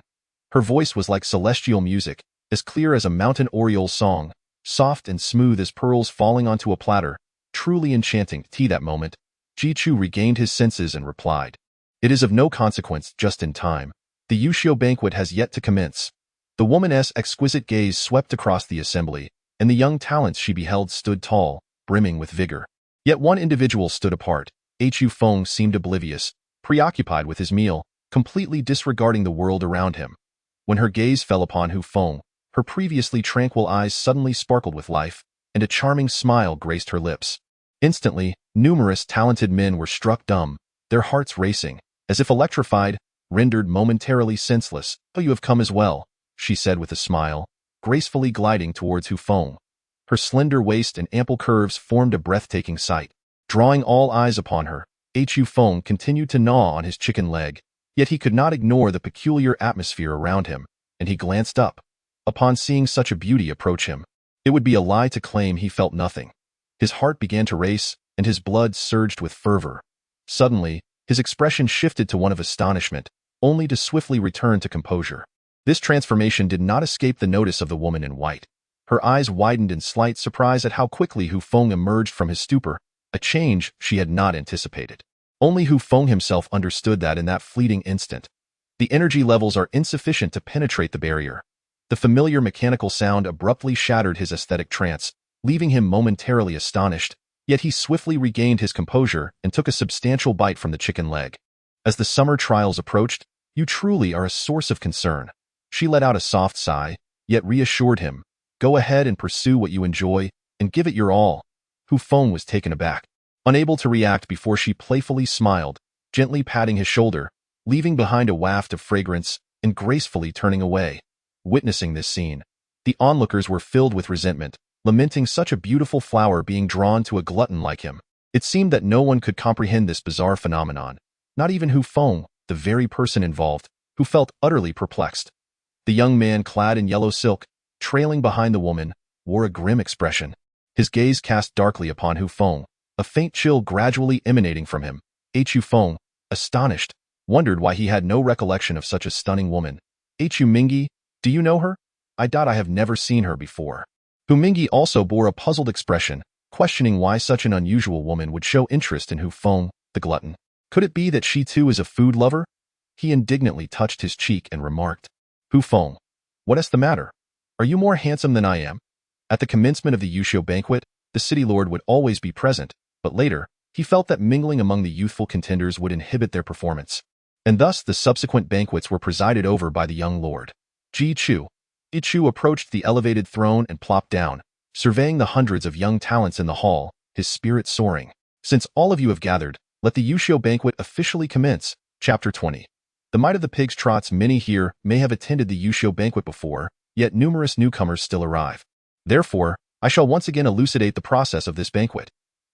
Her voice was like celestial music, as clear as a mountain oriole's song, soft and smooth as pearls falling onto a platter, truly enchanting. That moment, Ji-Chu regained his senses and replied, "It is of no consequence, just in time. The Yushio banquet has yet to commence." The woman's exquisite gaze swept across the assembly, and the young talents she beheld stood tall, brimming with vigor. Yet one individual stood apart. Hu Feng seemed oblivious, preoccupied with his meal, completely disregarding the world around him. When her gaze fell upon Hu Feng, her previously tranquil eyes suddenly sparkled with life, and a charming smile graced her lips. Instantly, numerous talented men were struck dumb, their hearts racing, as if electrified, rendered momentarily senseless. "Oh, you have come as well," she said with a smile, gracefully gliding towards Hu Feng. Her slender waist and ample curves formed a breathtaking sight. Drawing all eyes upon her, Hu Feng continued to gnaw on his chicken leg, yet he could not ignore the peculiar atmosphere around him, and he glanced up. Upon seeing such a beauty approach him, it would be a lie to claim he felt nothing. His heart began to race, and his blood surged with fervor. Suddenly, his expression shifted to one of astonishment, only to swiftly return to composure. This transformation did not escape the notice of the woman in white. Her eyes widened in slight surprise at how quickly Hu Feng emerged from his stupor, a change she had not anticipated. Only Hu Feng himself understood that in that fleeting instant, the energy levels are insufficient to penetrate the barrier. The familiar mechanical sound abruptly shattered his aesthetic trance, leaving him momentarily astonished, yet he swiftly regained his composure and took a substantial bite from the chicken leg. "As the summer trials approached, you truly are a source of concern." She let out a soft sigh, yet reassured him, "Go ahead and pursue what you enjoy, and give it your all." Hu Feng was taken aback, unable to react before she playfully smiled, gently patting his shoulder, leaving behind a waft of fragrance, and gracefully turning away. Witnessing this scene, the onlookers were filled with resentment, lamenting such a beautiful flower being drawn to a glutton like him. It seemed that no one could comprehend this bizarre phenomenon, not even Hu Feng, the very person involved, who felt utterly perplexed. The young man clad in yellow silk, trailing behind the woman, wore a grim expression. His gaze cast darkly upon Hu Feng, a faint chill gradually emanating from him. Hu Feng, astonished, wondered why he had no recollection of such a stunning woman. "Hu Mingi, do you know her? I have never seen her before." Hu Mingi also bore a puzzled expression, questioning why such an unusual woman would show interest in Hu Feng, the glutton. Could it be that she too is a food lover? He indignantly touched his cheek and remarked, "Hu Feng, what is the matter? Are you more handsome than I am?" At the commencement of the Yushio banquet, the city lord would always be present, but later, he felt that mingling among the youthful contenders would inhibit their performance. And thus the subsequent banquets were presided over by the young lord. Ji-Chu approached the elevated throne and plopped down, surveying the hundreds of young talents in the hall, his spirit soaring. "Since all of you have gathered, let the Yushio banquet officially commence." Chapter 20. The might of the pig's trots. Many here may have attended the Yushio banquet before, yet numerous newcomers still arrive. Therefore, I shall once again elucidate the process of this banquet.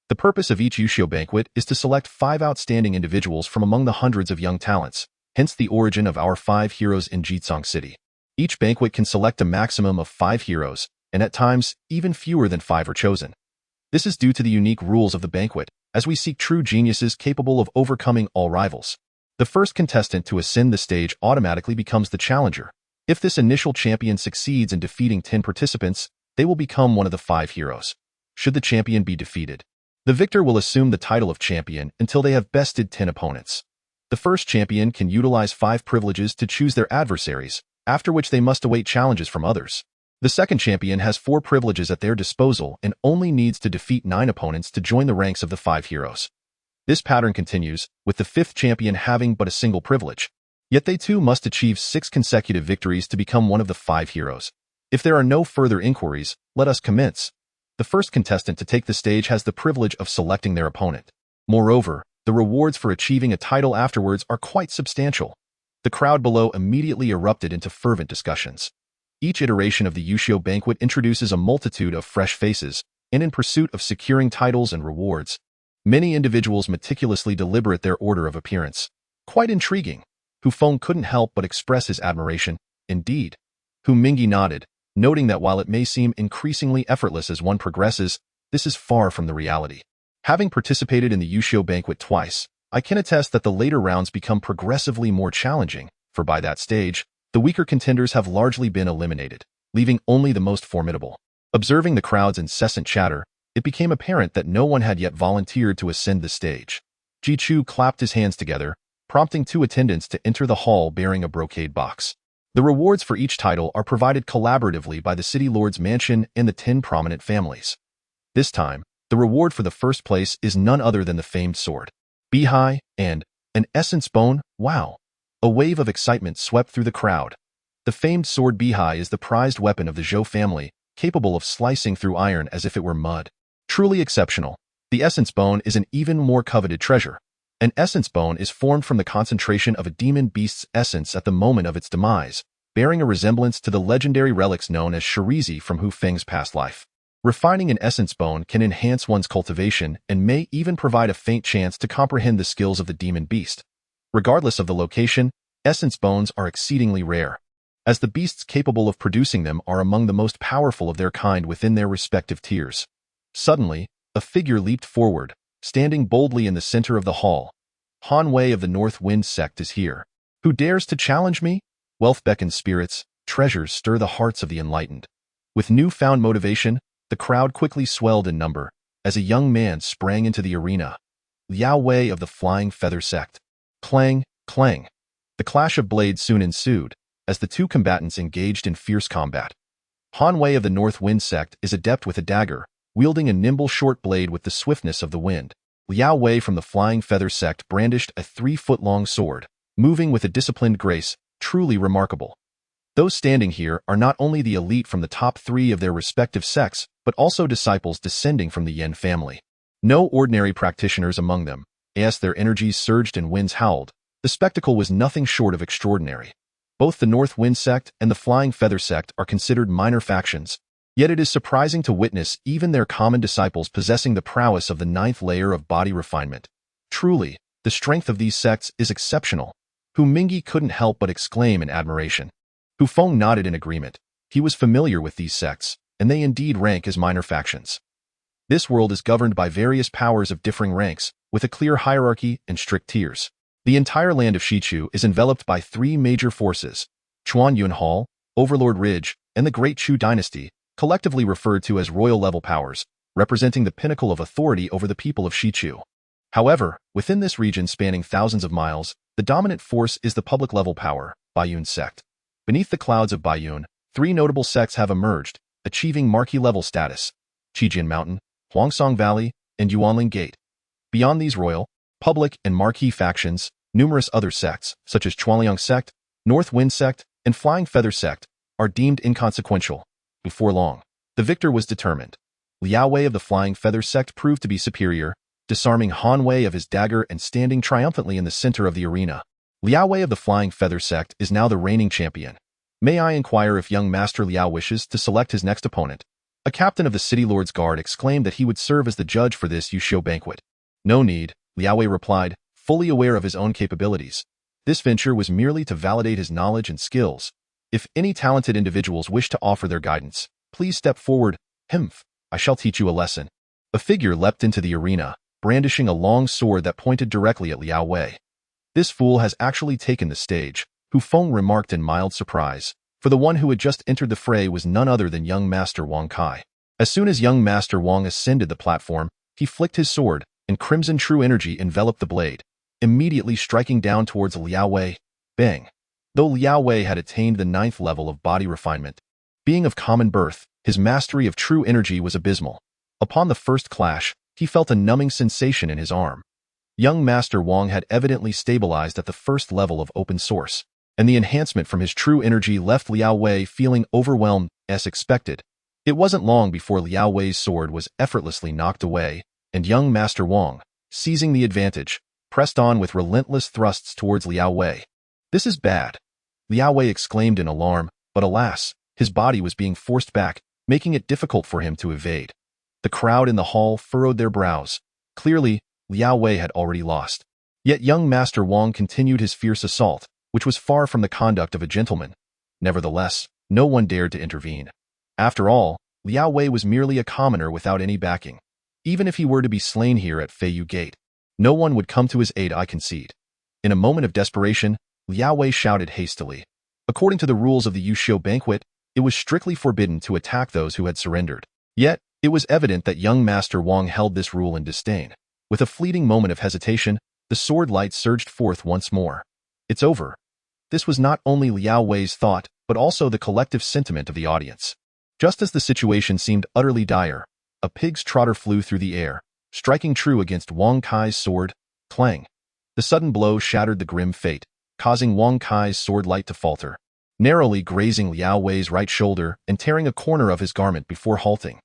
The purpose of each Yushio banquet is to select 5 outstanding individuals from among the hundreds of young talents, hence the origin of our 5 heroes in Jitsong City. Each banquet can select a maximum of 5 heroes, and at times, even fewer than 5 are chosen. This is due to the unique rules of the banquet, as we seek true geniuses capable of overcoming all rivals. The first contestant to ascend the stage automatically becomes the challenger. If this initial champion succeeds in defeating 10 participants, they will become one of the 5 heroes. Should the champion be defeated, the victor will assume the title of champion until they have bested 10 opponents. The first champion can utilize 5 privileges to choose their adversaries, after which they must await challenges from others. The second champion has 4 privileges at their disposal and only needs to defeat 9 opponents to join the ranks of the 5 heroes. This pattern continues, with the 5th champion having but a single privilege. Yet they too must achieve 6 consecutive victories to become one of the 5 heroes. If there are no further inquiries, let us commence. The first contestant to take the stage has the privilege of selecting their opponent. Moreover, the rewards for achieving a title afterwards are quite substantial. The crowd below immediately erupted into fervent discussions. Each iteration of the Yushio banquet introduces a multitude of fresh faces, and in pursuit of securing titles and rewards, many individuals meticulously deliberate their order of appearance. Quite intriguing. Hu Feng couldn't help but express his admiration. Indeed. Hu Mingyi nodded, noting that while it may seem increasingly effortless as one progresses, this is far from the reality. Having participated in the Yushio banquet twice, I can attest that the later rounds become progressively more challenging, for by that stage, the weaker contenders have largely been eliminated, leaving only the most formidable. Observing the crowd's incessant chatter, it became apparent that no one had yet volunteered to ascend the stage. Ji Chu clapped his hands together, prompting 2 attendants to enter the hall bearing a brocade box. The rewards for each title are provided collaboratively by the City Lord's mansion and the 10 prominent families. This time, the reward for the first place is none other than the famed sword, Bihai, and an essence bone. Wow! A wave of excitement swept through the crowd. The famed sword Bihai is the prized weapon of the Zhou family, capable of slicing through iron as if it were mud. Truly exceptional. The essence bone is an even more coveted treasure. An essence bone is formed from the concentration of a demon beast's essence at the moment of its demise, bearing a resemblance to the legendary relics known as Shirizi from Hu Feng's past life. Refining an essence bone can enhance one's cultivation and may even provide a faint chance to comprehend the skills of the demon beast. Regardless of the location, essence bones are exceedingly rare, as the beasts capable of producing them are among the most powerful of their kind within their respective tiers. Suddenly, a figure leaped forward, standing boldly in the center of the hall. Han Wei of the North Wind sect is here. Who dares to challenge me? Wealth beckons spirits, treasures stir the hearts of the enlightened. With newfound motivation, the crowd quickly swelled in number, as a young man sprang into the arena. Liao Wei of the Flying Feather sect. Clang, clang. The clash of blades soon ensued, as the 2 combatants engaged in fierce combat. Han Wei of the North Wind sect is adept with a dagger, wielding a nimble short blade with the swiftness of the wind. Liao Wei from the Flying Feather sect brandished a 3-foot-long sword, moving with a disciplined grace, truly remarkable. Those standing here are not only the elite from the top 3 of their respective sects, but also disciples descending from the Yen family. No ordinary practitioners among them. As their energies surged and winds howled, the spectacle was nothing short of extraordinary. Both the North Wind sect and the Flying Feather sect are considered minor factions, yet it is surprising to witness even their common disciples possessing the prowess of the 9th layer of body refinement. Truly, the strength of these sects is exceptional. Hu Mingyi couldn't help but exclaim in admiration. Hu Feng nodded in agreement. He was familiar with these sects, and they indeed rank as minor factions. This world is governed by various powers of differing ranks, with a clear hierarchy and strict tiers. The entire land of Shichu is enveloped by 3 major forces, Chuan Yun Hall, Overlord Ridge, and the Great Chu Dynasty, collectively referred to as royal-level powers, representing the pinnacle of authority over the people of Shichu. However, within this region spanning thousands of miles, the dominant force is the public-level power, Baiyun sect. Beneath the clouds of Baiyun, 3 notable sects have emerged, achieving marquee-level status: Qijian Mountain, Huangsong Valley, and Yuanling Gate. Beyond these royal, public, and marquee factions, numerous other sects, such as Chuanliang sect, North Wind sect, and Flying Feather sect, are deemed inconsequential. Before long, the victor was determined. Liao Wei of the Flying Feather sect proved to be superior, disarming Han Wei of his dagger and standing triumphantly in the center of the arena. Liao Wei of the Flying Feather sect is now the reigning champion. May I inquire if young Master Liao wishes to select his next opponent? A captain of the City Lord's Guard exclaimed that he would serve as the judge for this Yushio banquet. No need, Liao Wei replied, fully aware of his own capabilities. This venture was merely to validate his knowledge and skills. If any talented individuals wish to offer their guidance, please step forward. Humph, I shall teach you a lesson. A figure leapt into the arena, brandishing a long sword that pointed directly at Liao Wei. This fool has actually taken the stage, Hu Feng remarked in mild surprise, for the one who had just entered the fray was none other than young Master Wong Kai. As soon as young Master Wong ascended the platform, he flicked his sword, and crimson true energy enveloped the blade, immediately striking down towards Liao Wei. Bang! Though Liao Wei had attained the 9th level of body refinement, being of common birth, his mastery of true energy was abysmal. Upon the first clash, he felt a numbing sensation in his arm. Young Master Wong had evidently stabilized at the first level of open source, and the enhancement from his true energy left Liao Wei feeling overwhelmed as expected. It wasn't long before Liao Wei's sword was effortlessly knocked away, and young Master Wong, seizing the advantage, pressed on with relentless thrusts towards Liao Wei. "This is bad," Liao Wei exclaimed in alarm, but alas, his body was being forced back, making it difficult for him to evade. The crowd in the hall furrowed their brows. Clearly, Liao Wei had already lost. Yet young Master Wong continued his fierce assault, which was far from the conduct of a gentleman. Nevertheless, no one dared to intervene. After all, Liao Wei was merely a commoner without any backing. Even if he were to be slain here at Feiyu Gate, no one would come to his aid, I concede. In a moment of desperation, Liao Wei shouted hastily. According to the rules of the Yushu banquet, it was strictly forbidden to attack those who had surrendered. Yet, it was evident that young Master Wong held this rule in disdain. With a fleeting moment of hesitation, the sword light surged forth once more. "It's over." This was not only Liao Wei's thought, but also the collective sentiment of the audience. Just as the situation seemed utterly dire, a pig's trotter flew through the air, striking true against Wong Kai's sword. Clang! The sudden blow shattered the grim fate, causing Wong Kai's sword light to falter, narrowly grazing Liao Wei's right shoulder and tearing a corner of his garment before halting.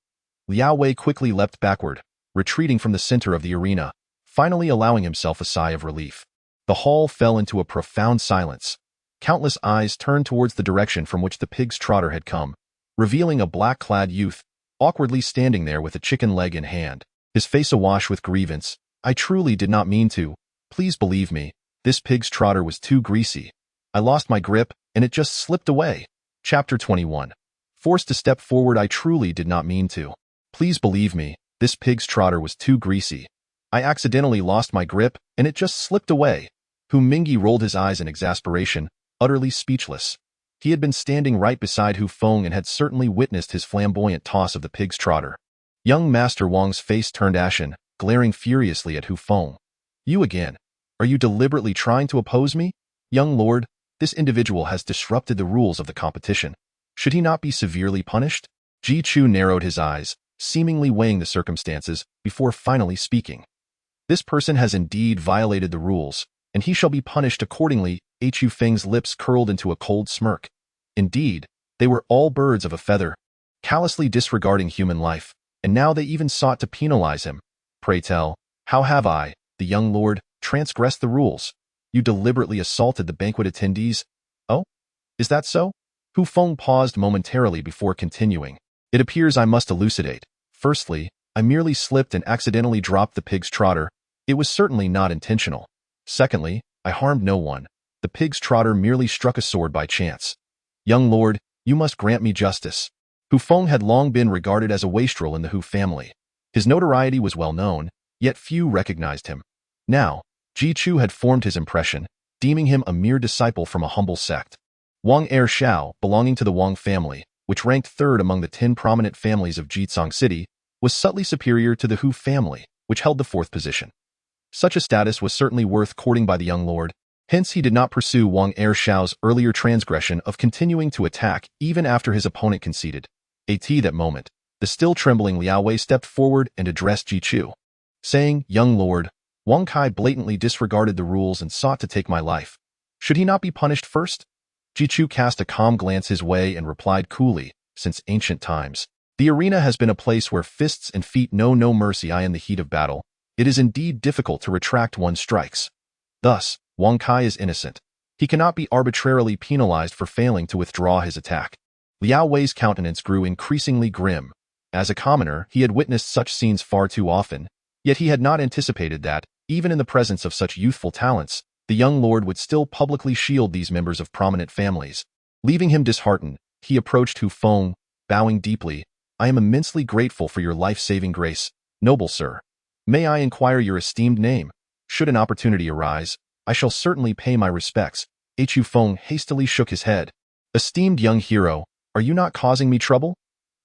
Liao Wei quickly leapt backward, retreating from the center of the arena, finally allowing himself a sigh of relief. The hall fell into a profound silence. Countless eyes turned towards the direction from which the pig's trotter had come, revealing a black-clad youth, awkwardly standing there with a chicken leg in hand, his face awash with grievance. "I truly did not mean to. Please believe me, this pig's trotter was too greasy. I lost my grip, and it just slipped away." Chapter 21. Forced to step forward. "I truly did not mean to. Please believe me, this pig's trotter was too greasy. I accidentally lost my grip, and it just slipped away." Hu Mingyi rolled his eyes in exasperation, utterly speechless. He had been standing right beside Hu Feng and had certainly witnessed his flamboyant toss of the pig's trotter. Young Master Wong's face turned ashen, glaring furiously at Hu Feng. "You again? Are you deliberately trying to oppose me? Young lord, this individual has disrupted the rules of the competition. Should he not be severely punished?" Ji Chu narrowed his eyes, seemingly weighing the circumstances, before finally speaking. "This person has indeed violated the rules, and he shall be punished accordingly." Hu Feng's lips curled into a cold smirk. Indeed, they were all birds of a feather, callously disregarding human life, and now they even sought to penalize him. "Pray tell, how have I, the young lord, transgressed the rules? You deliberately assaulted the banquet attendees." "Oh? Is that so?" Hu Feng paused momentarily before continuing. "It appears I must elucidate. Firstly, I merely slipped and accidentally dropped the pig's trotter. It was certainly not intentional. Secondly, I harmed no one. The pig's trotter merely struck a sword by chance. Young lord, you must grant me justice." Hu Feng had long been regarded as a wastrel in the Hu family. His notoriety was well known, yet few recognized him. Now, Ji Chu had formed his impression, deeming him a mere disciple from a humble sect. Wang Shao, belonging to the Wong family, which ranked third among the 10 prominent families of Jitsong City, was subtly superior to the Hu family, which held the 4th position. Such a status was certainly worth courting by the young lord. Hence he did not pursue Wang Shao's earlier transgression of continuing to attack even after his opponent conceded. At that moment, the still trembling Liao Wei stepped forward and addressed Ji Chu, saying, "Young lord, Wang Kai blatantly disregarded the rules and sought to take my life. Should he not be punished first?" Ji Chu cast a calm glance his way and replied coolly, "Since ancient times, the arena has been a place where fists and feet know no mercy. In the heat of battle, it is indeed difficult to retract one's strikes. Thus, Wang Kai is innocent. He cannot be arbitrarily penalized for failing to withdraw his attack." Liao Wei's countenance grew increasingly grim. As a commoner, he had witnessed such scenes far too often, yet he had not anticipated that, even in the presence of such youthful talents, the young lord would still publicly shield these members of prominent families. Leaving him disheartened, he approached Hu Feng, bowing deeply. "I am immensely grateful for your life-saving grace, noble sir. May I inquire your esteemed name? Should an opportunity arise, I shall certainly pay my respects." Hu Feng hastily shook his head. "Esteemed young hero, are you not causing me trouble?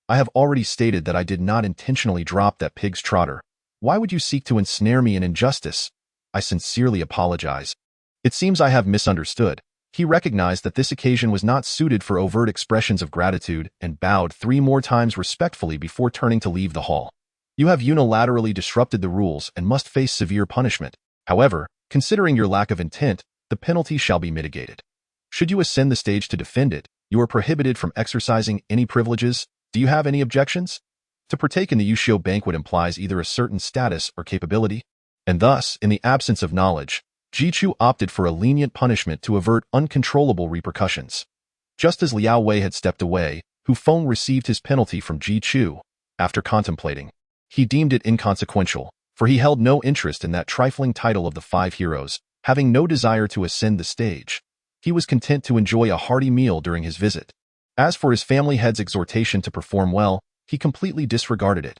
I have already stated that I did not intentionally drop that pig's trotter. Why would you seek to ensnare me in injustice? I sincerely apologize. It seems I have misunderstood." He recognized that this occasion was not suited for overt expressions of gratitude and bowed 3 more times respectfully before turning to leave the hall. You have unilaterally disrupted the rules and must face severe punishment. However, considering your lack of intent, the penalty shall be mitigated. Should you ascend the stage to defend it, you are prohibited from exercising any privileges. Do you have any objections? To partake in the Yushio banquet implies either a certain status or capability, and thus, in the absence of knowledge, Jichu opted for a lenient punishment to avert uncontrollable repercussions. Just as Liao Wei had stepped away, Hu Feng received his penalty from Jichu. After contemplating, he deemed it inconsequential, for he held no interest in that trifling title of the 5 heroes, having no desire to ascend the stage. He was content to enjoy a hearty meal during his visit. As for his family head's exhortation to perform well, he completely disregarded it.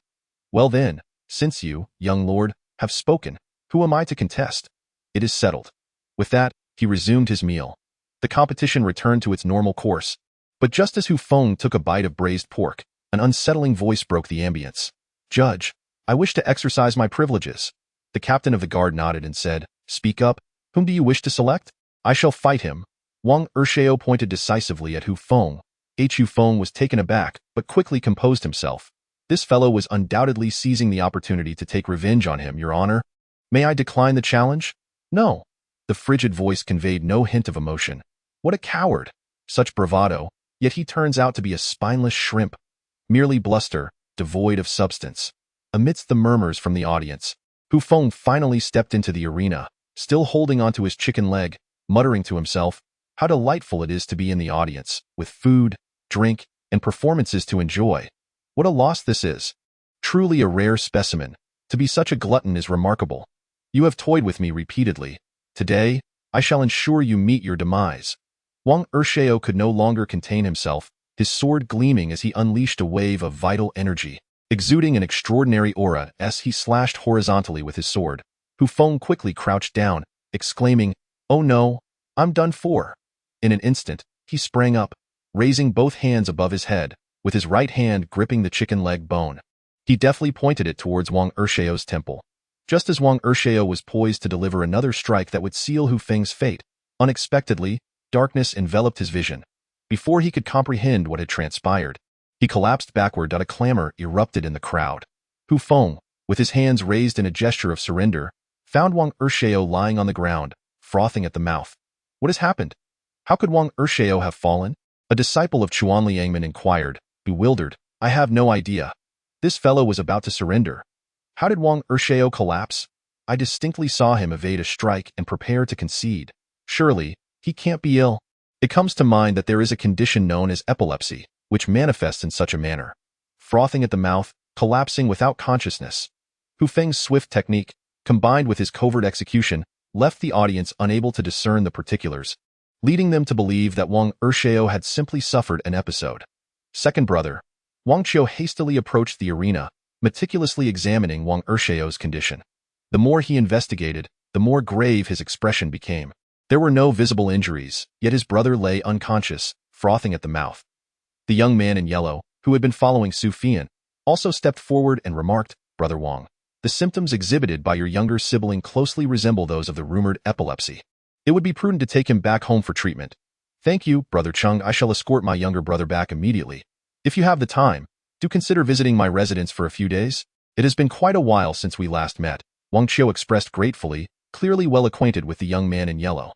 Well then, since you, young lord, have spoken, who am I to contest? It is settled. With that, he resumed his meal. The competition returned to its normal course. But just as Hu Feng took a bite of braised pork, an unsettling voice broke the ambience. Judge, I wish to exercise my privileges. The captain of the guard nodded and said, Speak up. Whom do you wish to select? I shall fight him. Wong Ershao pointed decisively at Hu Feng. Hu Feng was taken aback, but quickly composed himself. This fellow was undoubtedly seizing the opportunity to take revenge on him, Your Honor. May I decline the challenge? No. The frigid voice conveyed no hint of emotion. What a coward! Such bravado, yet he turns out to be a spineless shrimp. Merely bluster, devoid of substance. Amidst the murmurs from the audience, Hu Feng finally stepped into the arena, still holding onto his chicken leg, muttering to himself, How delightful it is to be in the audience, with food, drink, and performances to enjoy. What a loss this is. Truly a rare specimen. To be such a glutton is remarkable. You have toyed with me repeatedly. Today, I shall ensure you meet your demise. Wong Ershao could no longer contain himself, his sword gleaming as he unleashed a wave of vital energy. Exuding an extraordinary aura as he slashed horizontally with his sword, Hu Feng quickly crouched down, exclaiming, Oh no, I'm done for. In an instant, he sprang up, raising both hands above his head, with his right hand gripping the chicken leg bone. He deftly pointed it towards Wong Ershao's temple. Just as Wong Ershao was poised to deliver another strike that would seal Hu Feng's fate, unexpectedly, darkness enveloped his vision. Before he could comprehend what had transpired, he collapsed backward. A clamor erupted in the crowd. Hu Feng, with his hands raised in a gesture of surrender, found Wong Ershao lying on the ground, frothing at the mouth. What has happened? How could Wong Ershao have fallen? A disciple of Chuan Liangman inquired, bewildered. I have no idea. This fellow was about to surrender. How did Wong Ershao collapse? I distinctly saw him evade a strike and prepare to concede. Surely, he can't be ill. It comes to mind that there is a condition known as epilepsy, which manifests in such a manner. Frothing at the mouth, collapsing without consciousness. Hu Feng's swift technique, combined with his covert execution, left the audience unable to discern the particulars, leading them to believe that Wong Ershao had simply suffered an episode. Second brother, Wang Qiu hastily approached the arena, meticulously examining Wong Ershao's condition. The more he investigated, the more grave his expression became. There were no visible injuries, yet his brother lay unconscious, frothing at the mouth. The young man in yellow, who had been following Su Fian, also stepped forward and remarked, Brother Wong, the symptoms exhibited by your younger sibling closely resemble those of the rumored epilepsy. It would be prudent to take him back home for treatment. Thank you, Brother Chung. I shall escort my younger brother back immediately. If you have the time, do consider visiting my residence for a few days. It has been quite a while since we last met. Wang Qiu expressed gratefully, clearly well acquainted with the young man in yellow.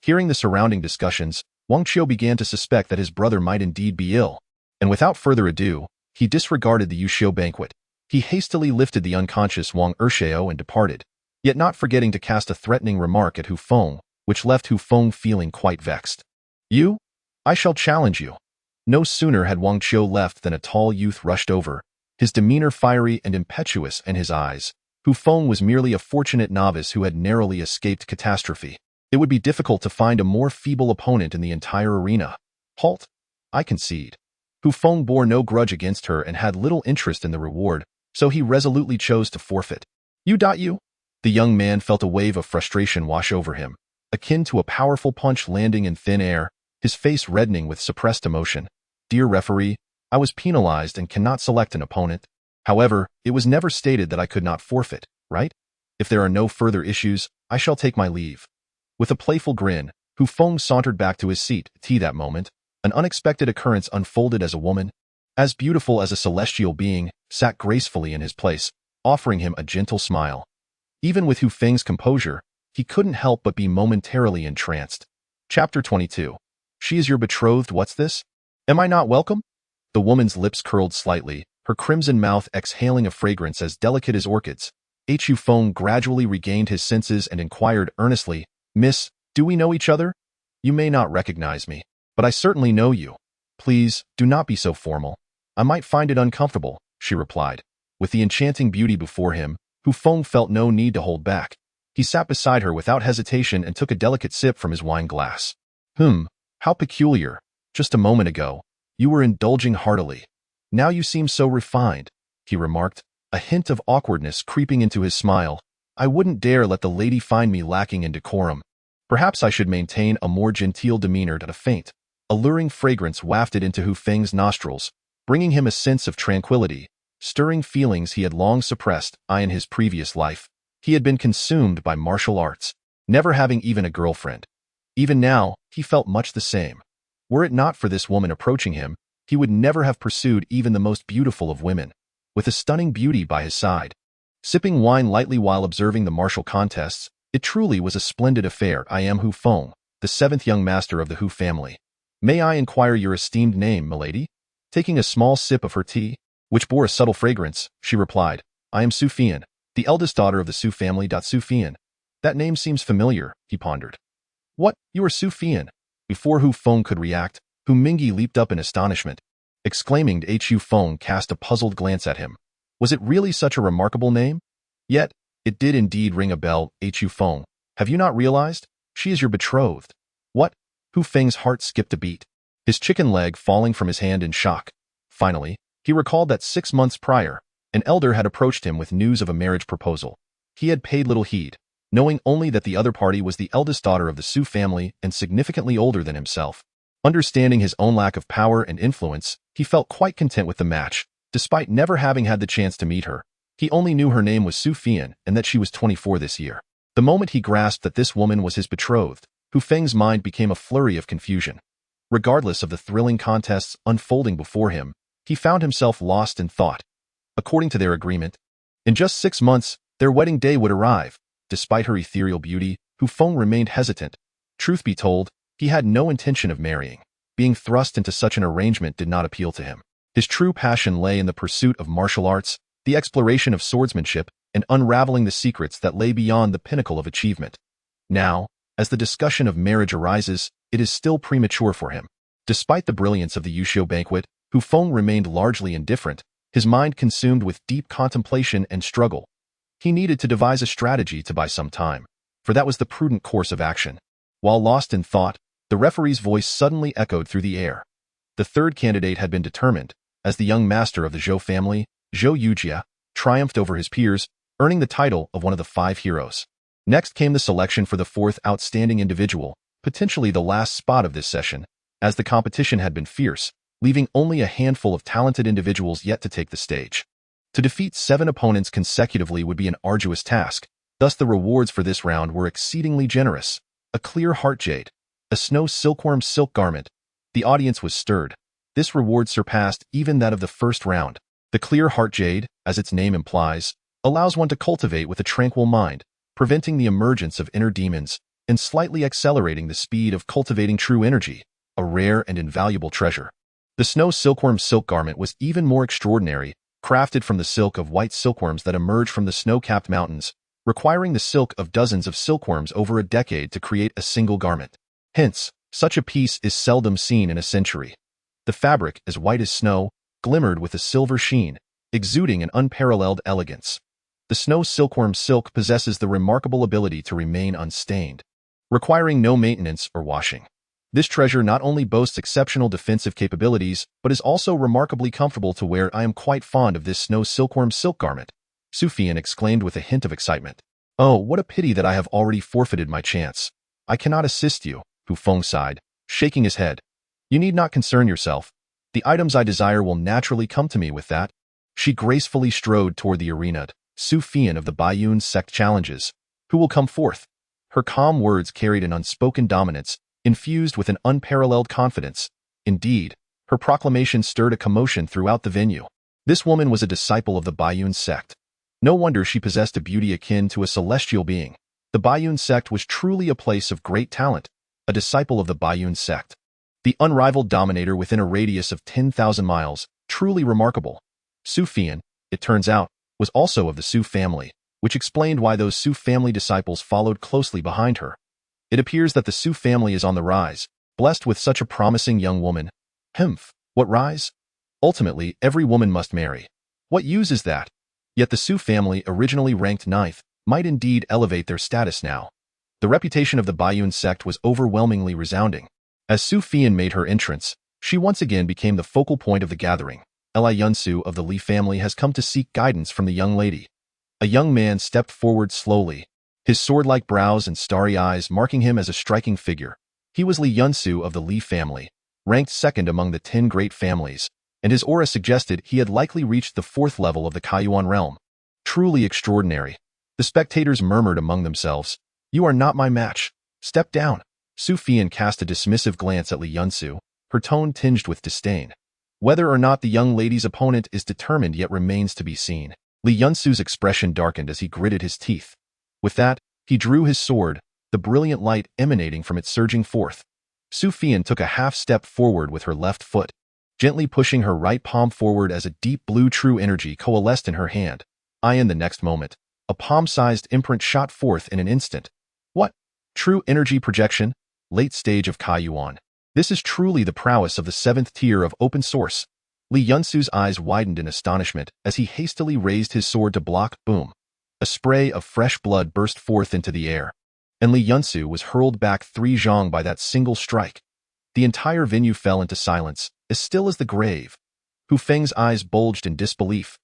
Hearing the surrounding discussions, Wang Qiu began to suspect that his brother might indeed be ill, and without further ado, he disregarded the Yushio banquet. He hastily lifted the unconscious Wong Ershao and departed, yet not forgetting to cast a threatening remark at Hu Feng, which left Hu Feng feeling quite vexed. You? I shall challenge you. No sooner had Wang Qiu left than a tall youth rushed over, his demeanor fiery and impetuous in his eyes. Hu Feng was merely a fortunate novice who had narrowly escaped catastrophe. It would be difficult to find a more feeble opponent in the entire arena. Halt! I concede. Hu Feng bore no grudge against her and had little interest in the reward, so he resolutely chose to forfeit. You? The young man felt a wave of frustration wash over him, akin to a powerful punch landing in thin air, his face reddening with suppressed emotion. Dear referee, I was penalized and cannot select an opponent. However, it was never stated that I could not forfeit, right? If there are no further issues, I shall take my leave. With a playful grin, Hu Feng sauntered back to his seat. That moment, an unexpected occurrence unfolded as a woman, as beautiful as a celestial being, sat gracefully in his place, offering him a gentle smile. Even with Hu Feng's composure, he couldn't help but be momentarily entranced. Chapter 22. She is your betrothed, what's this? Am I not welcome? The woman's lips curled slightly, her crimson mouth exhaling a fragrance as delicate as orchids. Hu Feng gradually regained his senses and inquired earnestly, Miss, do we know each other? You may not recognize me, but I certainly know you. Please, do not be so formal. I might find it uncomfortable, she replied. With the enchanting beauty before him, Hu Feng felt no need to hold back. He sat beside her without hesitation and took a delicate sip from his wine glass. How peculiar. Just a moment ago, you were indulging heartily. Now you seem so refined, he remarked, a hint of awkwardness creeping into his smile. I wouldn't dare let the lady find me lacking in decorum. Perhaps I should maintain a more genteel demeanor. A faint, alluring fragrance wafted into Hu Feng's nostrils, bringing him a sense of tranquility, stirring feelings he had long suppressed. In his previous life, he had been consumed by martial arts, never having even a girlfriend. Even now, he felt much the same. Were it not for this woman approaching him, he would never have pursued even the most beautiful of women. With a stunning beauty by his side, sipping wine lightly while observing the martial contests, it truly was a splendid affair. I am Hu Feng, the seventh young master of the Hu family. May I inquire your esteemed name, milady? Taking a small sip of her tea, which bore a subtle fragrance, she replied, I am Su Feng, the eldest daughter of the Su family. Su Feng. That name seems familiar, he pondered. What, you are Su Feng? Before Hu Feng could react, Hu Mingyi leaped up in astonishment, exclaiming. Hu Feng cast a puzzled glance at him. Was it really such a remarkable name? Yet, it did indeed ring a bell. Hu Feng, have you not realized? She is your betrothed. What? Hu Feng's heart skipped a beat, his chicken leg falling from his hand in shock. Finally, he recalled that 6 months prior, an elder had approached him with news of a marriage proposal. He had paid little heed, knowing only that the other party was the eldest daughter of the Su family and significantly older than himself. Understanding his own lack of power and influence, he felt quite content with the match, despite never having had the chance to meet her. He only knew her name was Su Feng and that she was 24 this year. The moment he grasped that this woman was his betrothed, Hu Feng's mind became a flurry of confusion. Regardless of the thrilling contests unfolding before him, he found himself lost in thought. According to their agreement, in just 6 months, their wedding day would arrive. Despite her ethereal beauty, Hu Feng remained hesitant. Truth be told, he had no intention of marrying. Being thrust into such an arrangement did not appeal to him. His true passion lay in the pursuit of martial arts, the exploration of swordsmanship, and unraveling the secrets that lay beyond the pinnacle of achievement. Now, as the discussion of marriage arises, it is still premature for him. Despite the brilliance of the Yushio banquet, Hu Feng remained largely indifferent, his mind consumed with deep contemplation and struggle. He needed to devise a strategy to buy some time, for that was the prudent course of action. While lost in thought, the referee's voice suddenly echoed through the air. The third candidate had been determined, as the young master of the Zhou family, Zhou Yujia, triumphed over his peers, earning the title of one of the 5 heroes. Next came the selection for the 4th outstanding individual, potentially the last spot of this session, as the competition had been fierce, leaving only a handful of talented individuals yet to take the stage. To defeat 7 opponents consecutively would be an arduous task, thus the rewards for this round were exceedingly generous. A clear heart jade, a snow silkworm silk garment. The audience was stirred. This reward surpassed even that of the first round. The clear heart jade, as its name implies, allows one to cultivate with a tranquil mind, preventing the emergence of inner demons, and slightly accelerating the speed of cultivating true energy, a rare and invaluable treasure. The snow silkworm silk garment was even more extraordinary, crafted from the silk of white silkworms that emerge from the snow-capped mountains, requiring the silk of dozens of silkworms over a decade to create a single garment. Hence, such a piece is seldom seen in a century. The fabric, as white as snow, glimmered with a silver sheen, exuding an unparalleled elegance. The snow silkworm silk possesses the remarkable ability to remain unstained, requiring no maintenance or washing. This treasure not only boasts exceptional defensive capabilities, but is also remarkably comfortable to wear. I am quite fond of this snow silkworm silk garment, Su Feng exclaimed with a hint of excitement. Oh, what a pity that I have already forfeited my chance. I cannot assist you, Hu Feng sighed, shaking his head. You need not concern yourself. The items I desire will naturally come to me with that. She gracefully strode toward the arena. Su Feng of the Baiyun sect challenges. Who will come forth? Her calm words carried an unspoken dominance, infused with an unparalleled confidence. Indeed, her proclamation stirred a commotion throughout the venue. This woman was a disciple of the Bayun sect. No wonder she possessed a beauty akin to a celestial being. The Bayun sect was truly a place of great talent, a disciple of the Bayun sect. The unrivaled dominator within a radius of 10,000 miles, truly remarkable. Hu Feng, it turns out, was also of the Su family, which explained why those Su family disciples followed closely behind her. It appears that the Su family is on the rise, blessed with such a promising young woman. What rise? Ultimately, every woman must marry. What use is that? Yet the Su family, originally ranked 9th, might indeed elevate their status now. The reputation of the Bayun sect was overwhelmingly resounding. As Hu Feng made her entrance, she once again became the focal point of the gathering. Li Yunsu of the Li family has come to seek guidance from the young lady. A young man stepped forward slowly, his sword-like brows and starry eyes marking him as a striking figure. He was Li Yunsu of the Li family, ranked 2nd among the 10 great families, and his aura suggested he had likely reached the 4th level of the Kaiyuan realm. Truly extraordinary. The spectators murmured among themselves, "You are not my match. Step down." Hu Feng cast a dismissive glance at Li Yunsu, her tone tinged with disdain. Whether or not the young lady's opponent is determined yet remains to be seen. Li Yunsu's expression darkened as he gritted his teeth. With that, he drew his sword, the brilliant light emanating from it surging forth. Hu Feng took a half step forward with her left foot, gently pushing her right palm forward as a deep blue true energy coalesced in her hand. In the next moment, a palm-sized imprint shot forth in an instant. What? True energy projection? Late stage of Kaiyuan. This is truly the prowess of the 7th tier of open source. Li Yunsu's eyes widened in astonishment as he hastily raised his sword to block. Boom. A spray of fresh blood burst forth into the air, and Li Yunsu was hurled back 3 zhong by that single strike. The entire venue fell into silence, as still as the grave. Hu Feng's eyes bulged in disbelief.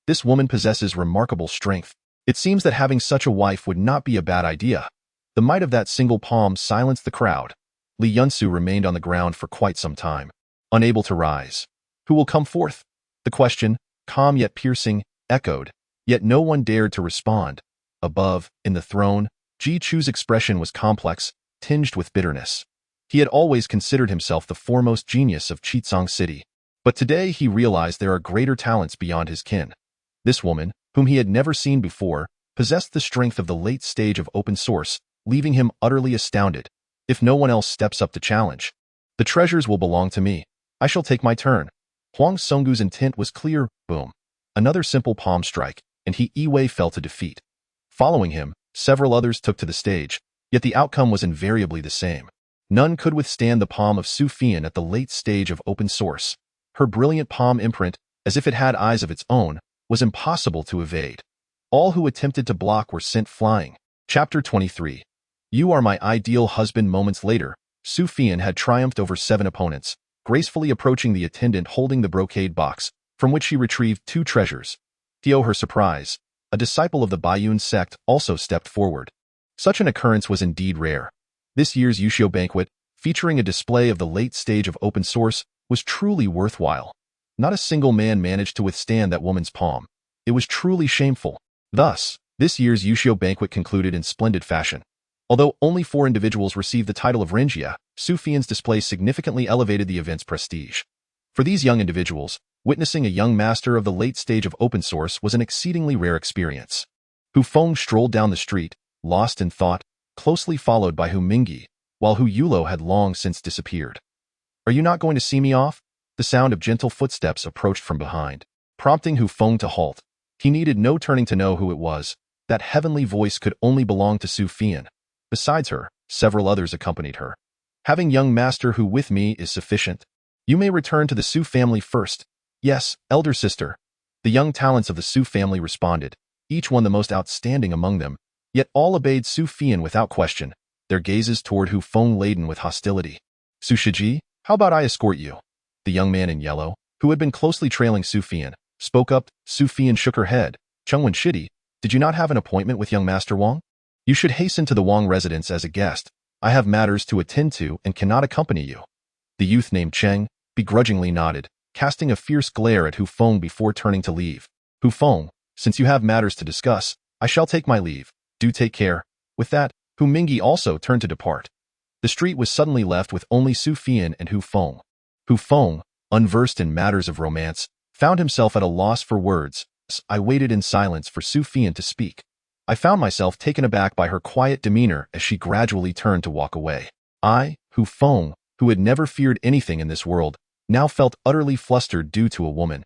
This woman possesses remarkable strength. It seems that having such a wife would not be a bad idea. The might of that single palm silenced the crowd. Li Yunsu remained on the ground for quite some time, unable to rise. Who will come forth? The question, calm yet piercing, echoed, yet no one dared to respond. Above, in the throne, Ji Chu's expression was complex, tinged with bitterness. He had always considered himself the foremost genius of Qizang City, but today he realized there are greater talents beyond his kin. This woman, whom he had never seen before, possessed the strength of the late stage of open source, leaving him utterly astounded. If no one else steps up to challenge, the treasures will belong to me. I shall take my turn. Huang Songgu's intent was clear. Boom. Another simple palm strike, and he Yi fell to defeat. Following him, several others took to the stage, yet the outcome was invariably the same. None could withstand the palm of Hu Feng at the late stage of open source. Her brilliant palm imprint, as if it had eyes of its own, was impossible to evade. All who attempted to block were sent flying. Chapter 23. You are my ideal husband. Moments later, Hu Feng had triumphed over 7 opponents, gracefully approaching the attendant holding the brocade box, from which she retrieved 2 treasures. To her surprise, a disciple of the Bayun sect also stepped forward. Such an occurrence was indeed rare. This year's Yushio banquet, featuring a display of the late stage of open source, was truly worthwhile. Not a single man managed to withstand that woman's palm. It was truly shameful. Thus, this year's Yushio banquet concluded in splendid fashion. Although only 4 individuals received the title of Renjia, Hu Feng's display significantly elevated the event's prestige. For these young individuals, witnessing a young master of the late stage of open source was an exceedingly rare experience. Hu Feng strolled down the street, lost in thought, closely followed by Hu Mingyi, while Hu Yulo had long since disappeared. Are you not going to see me off? The sound of gentle footsteps approached from behind, prompting Hu Feng to halt. He needed no turning to know who it was. That heavenly voice could only belong to Hu Feng. Besides her, several others accompanied her. Having young master Hu with me is sufficient. You may return to the Su family first. Yes, elder sister. The young talents of the Su family responded, each one the most outstanding among them, yet all obeyed Hu Feng without question, their gazes toward Hu Feng laden with hostility. Su Shiji, how about I escort you? The young man in yellow, who had been closely trailing Hu Feng, spoke up. Hu Feng shook her head. Chengwen Shidi, did you not have an appointment with young master Wong? You should hasten to the Wong residence as a guest. I have matters to attend to and cannot accompany you. The youth named Cheng begrudgingly nodded, casting a fierce glare at Hu Feng before turning to leave. Hu Feng, since you have matters to discuss, I shall take my leave. Do take care. With that, Hu Mingyi also turned to depart. The street was suddenly left with only Su Feng and Hu Feng. Hu Feng, unversed in matters of romance, found himself at a loss for words. I waited in silence for Su Feng to speak. I found myself taken aback by her quiet demeanor as she gradually turned to walk away. I, Hu Feng, who had never feared anything in this world, now felt utterly flustered due to a woman.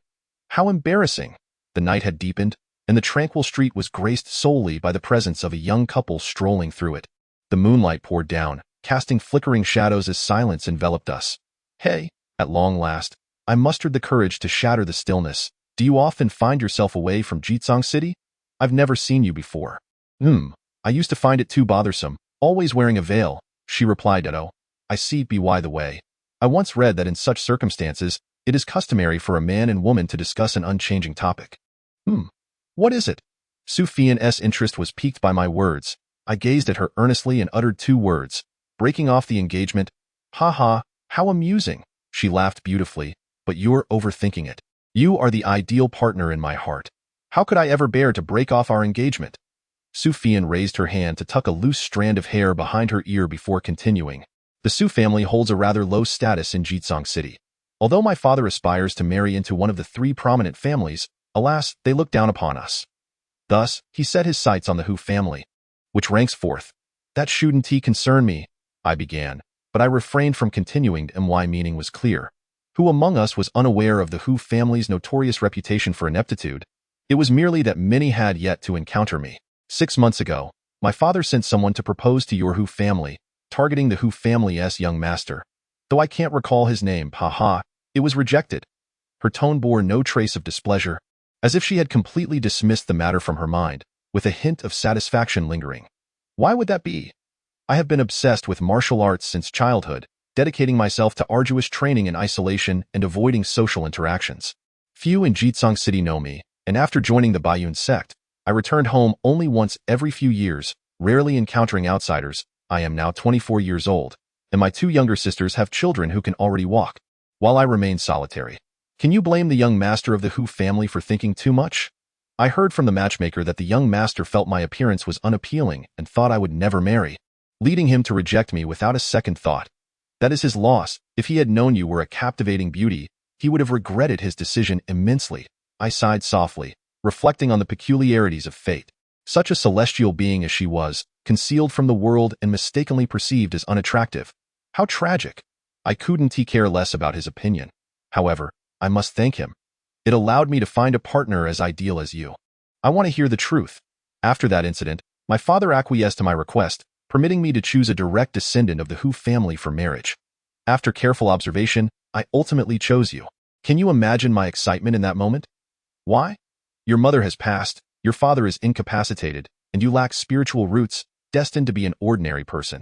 How embarrassing! The night had deepened, and the tranquil street was graced solely by the presence of a young couple strolling through it. The moonlight poured down, casting flickering shadows as silence enveloped us. Hey, at long last, I mustered the courage to shatter the stillness. Do you often find yourself away from Jitsong City? I've never seen you before. I used to find it too bothersome, always wearing a veil, she replied. Oh, I see. By the way, I once read that in such circumstances, it is customary for a man and woman to discuss an unchanging topic. What is it? Su Feng's interest was piqued by my words. I gazed at her earnestly and uttered two words, breaking off the engagement. Ha ha, how amusing. She laughed beautifully, but you're overthinking it. You are the ideal partner in my heart. How could I ever bear to break off our engagement? Su Feng raised her hand to tuck a loose strand of hair behind her ear before continuing. The Su family holds a rather low status in Jitsong City. Although my father aspires to marry into one of the three prominent families, alas, they look down upon us. Thus, he set his sights on the Hu family, which ranks fourth. That shouldn't concern me, I began, but I refrained from continuing, and my meaning was clear. Who among us was unaware of the Hu family's notorious reputation for ineptitude? It was merely that many had yet to encounter me. 6 months ago, my father sent someone to propose to your Hu family, targeting the Hu family's young master. Though I can't recall his name, it was rejected. Her tone bore no trace of displeasure, as if she had completely dismissed the matter from her mind, with a hint of satisfaction lingering. Why would that be? I have been obsessed with martial arts since childhood, dedicating myself to arduous training in isolation and avoiding social interactions. Few in Jitsong City know me, and after joining the Bayun sect, I returned home only once every few years, rarely encountering outsiders. I am now 24 years old, and my two younger sisters have children who can already walk, while I remain solitary. Can you blame the young master of the Hu family for thinking too much? I heard from the matchmaker that the young master felt my appearance was unappealing and thought I would never marry, leading him to reject me without a second thought. That is his loss. If he had known you were a captivating beauty, he would have regretted his decision immensely. I sighed softly, reflecting on the peculiarities of fate. Such a celestial being as she was, concealed from the world and mistakenly perceived as unattractive. How tragic. I couldn't care less about his opinion. However, I must thank him. It allowed me to find a partner as ideal as you. I want to hear the truth. After that incident, my father acquiesced to my request, permitting me to choose a direct descendant of the Hu family for marriage. After careful observation, I ultimately chose you. Can you imagine my excitement in that moment? Why? Your mother has passed, your father is incapacitated, and you lack spiritual roots, destined to be an ordinary person.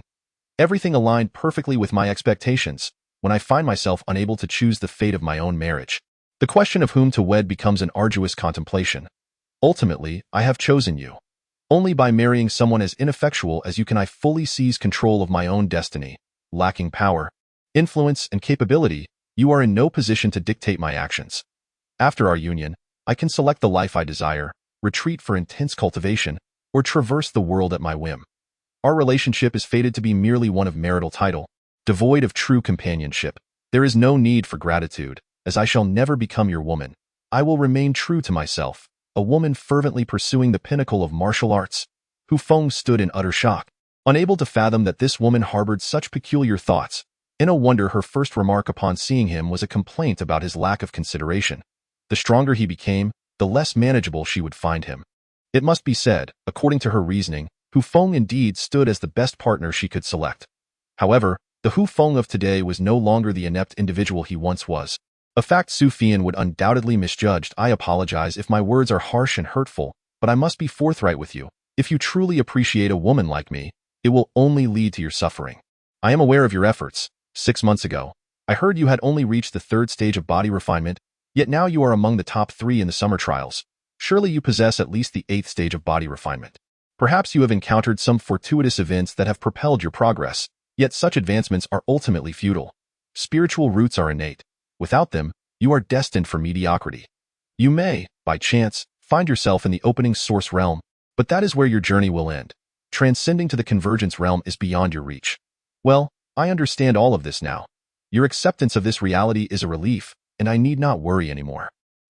Everything aligned perfectly with my expectations, when I find myself unable to choose the fate of my own marriage. The question of whom to wed becomes an arduous contemplation. Ultimately, I have chosen you. Only by marrying someone as ineffectual as you can I fully seize control of my own destiny. Lacking power, influence, and capability, you are in no position to dictate my actions. After our union, I can select the life I desire, retreat for intense cultivation, or traverse the world at my whim. Our relationship is fated to be merely one of marital title, devoid of true companionship. There is no need for gratitude, as I shall never become your woman. I will remain true to myself, a woman fervently pursuing the pinnacle of martial arts. Hu Feng stood in utter shock, unable to fathom that this woman harbored such peculiar thoughts. In no wonder her first remark upon seeing him was a complaint about his lack of consideration. The stronger he became, the less manageable she would find him. It must be said, according to her reasoning, Hu Feng indeed stood as the best partner she could select. However, the Hu Feng of today was no longer the inept individual he once was. A fact Su Feng would undoubtedly misjudge. I apologize if my words are harsh and hurtful, but I must be forthright with you. If you truly appreciate a woman like me, it will only lead to your suffering. I am aware of your efforts. 6 months ago, I heard you had only reached the 3rd stage of body refinement, yet now you are among the top 3 in the summer trials. Surely you possess at least the 8th stage of body refinement. Perhaps you have encountered some fortuitous events that have propelled your progress, yet such advancements are ultimately futile. Spiritual roots are innate. Without them, you are destined for mediocrity. You may, by chance, find yourself in the opening source realm, but that is where your journey will end. Transcending to the convergence realm is beyond your reach. Well, I understand all of this now. Your acceptance of this reality is a relief, and I need not worry anymore.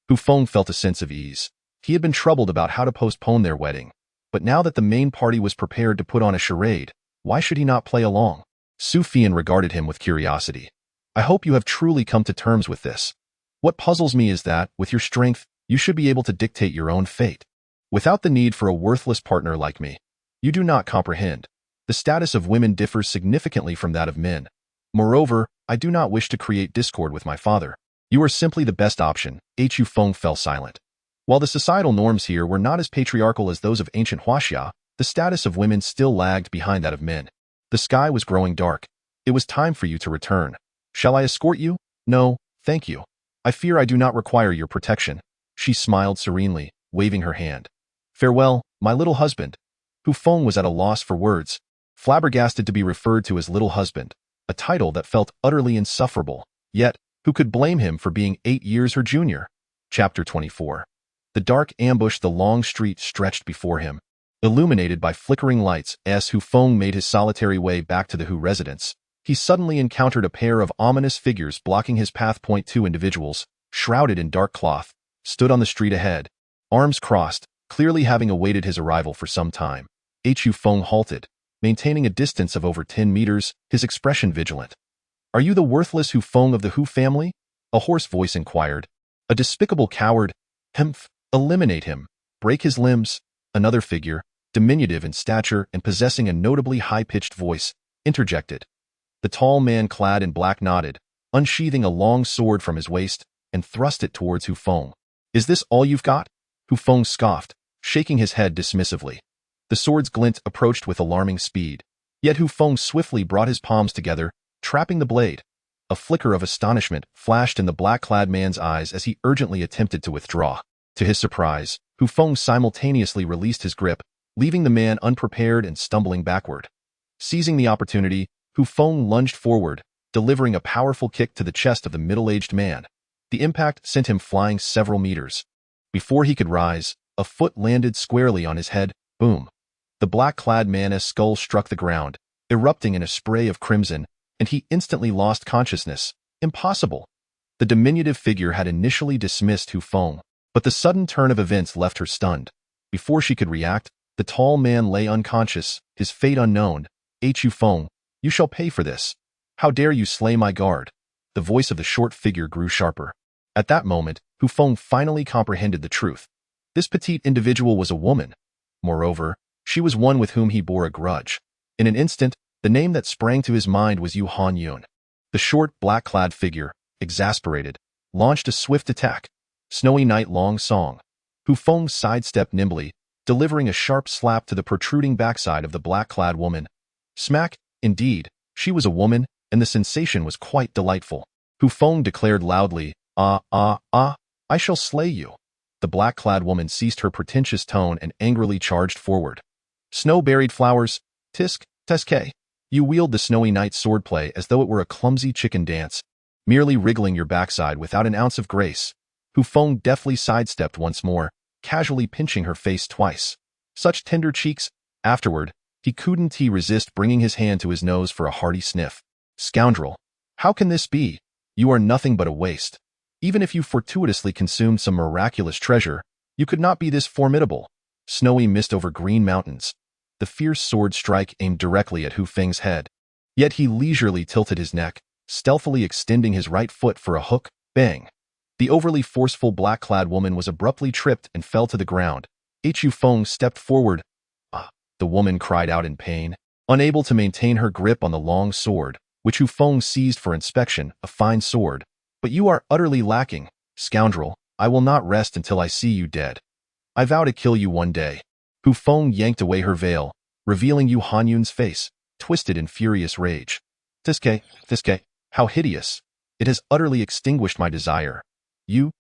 Hu Feng felt a sense of ease. He had been troubled about how to postpone their wedding, but now that the main party was prepared to put on a charade, why should he not play along? Su Fian regarded him with curiosity. I hope you have truly come to terms with this. What puzzles me is that, with your strength, you should be able to dictate your own fate. Without the need for a worthless partner like me. You do not comprehend. The status of women differs significantly from that of men. Moreover, I do not wish to create discord with my father. You are simply the best option. Hu Feng fell silent. While the societal norms here were not as patriarchal as those of ancient Huaxia, the status of women still lagged behind that of men. The sky was growing dark. It was time for you to return. Shall I escort you? No, thank you. I fear I do not require your protection. She smiled serenely, waving her hand. Farewell, my little husband. Hu Feng was at a loss for words, flabbergasted to be referred to as little husband, a title that felt utterly insufferable. Yet, who could blame him for being 8 years her junior? Chapter 24. The dark ambush, the long street stretched before him. Illuminated by flickering lights, as Hu Feng made his solitary way back to the Hu residence, he suddenly encountered a pair of ominous figures blocking his path. Two individuals, shrouded in dark cloth, stood on the street ahead, arms crossed, clearly having awaited his arrival for some time. Hu Feng halted, maintaining a distance of over 10 meters, his expression vigilant. Are you the worthless Hu Feng of the Hu family? A hoarse voice inquired. A despicable coward. Hemph, eliminate him. Break his limbs. Another figure, diminutive in stature and possessing a notably high-pitched voice, interjected. The tall man clad in black nodded, unsheathing a long sword from his waist, and thrust it towards Hu Feng. Is this all you've got? Hu Feng scoffed, shaking his head dismissively. The sword's glint approached with alarming speed. Yet Hu Feng swiftly brought his palms together, trapping the blade. A flicker of astonishment flashed in the black-clad man's eyes as he urgently attempted to withdraw. To his surprise, Hu Feng simultaneously released his grip, leaving the man unprepared and stumbling backward. Seizing the opportunity, Hu Feng lunged forward, delivering a powerful kick to the chest of the middle-aged man. The impact sent him flying several meters. Before he could rise, a foot landed squarely on his head. Boom. The black-clad man's skull struck the ground, erupting in a spray of crimson, and he instantly lost consciousness. Impossible. The diminutive figure had initially dismissed Hu Feng, but the sudden turn of events left her stunned. Before she could react, the tall man lay unconscious, his fate unknown. Hu Feng, you shall pay for this. How dare you slay my guard? The voice of the short figure grew sharper. At that moment, Hu Feng finally comprehended the truth. This petite individual was a woman. Moreover, she was one with whom he bore a grudge. In an instant, the name that sprang to his mind was Yu Han-yun. The short, black-clad figure, exasperated, launched a swift attack. Snowy Night Long Song. Hu Feng sidestepped nimbly, delivering a sharp slap to the protruding backside of the black-clad woman. Smack, indeed, she was a woman, and the sensation was quite delightful. Hu Feng declared loudly, I shall slay you. The black-clad woman ceased her pretentious tone and angrily charged forward. Snow-berried flowers, tisk, teske. You wield the Snowy Night swordplay as though it were a clumsy chicken dance, merely wriggling your backside without an ounce of grace. Hu Feng deftly sidestepped once more, casually pinching her face twice. Such tender cheeks. Afterward, he couldn't resist bringing his hand to his nose for a hearty sniff. Scoundrel. How can this be? You are nothing but a waste. Even if you fortuitously consumed some miraculous treasure, you could not be this formidable. Snowy mist over green mountains. The fierce sword strike aimed directly at Hu Feng's head. Yet he leisurely tilted his neck, stealthily extending his right foot for a hook. Bang. The overly forceful black-clad woman was abruptly tripped and fell to the ground. Hu Feng stepped forward. Ah! The woman cried out in pain, unable to maintain her grip on the long sword, which Hu Feng seized for inspection, a fine sword. But you are utterly lacking, scoundrel. I will not rest until I see you dead. I vow to kill you one day. Hu Feng yanked away her veil, revealing Yu Han-yun's face, twisted in furious rage. Tiske, how hideous. It has utterly extinguished my desire. You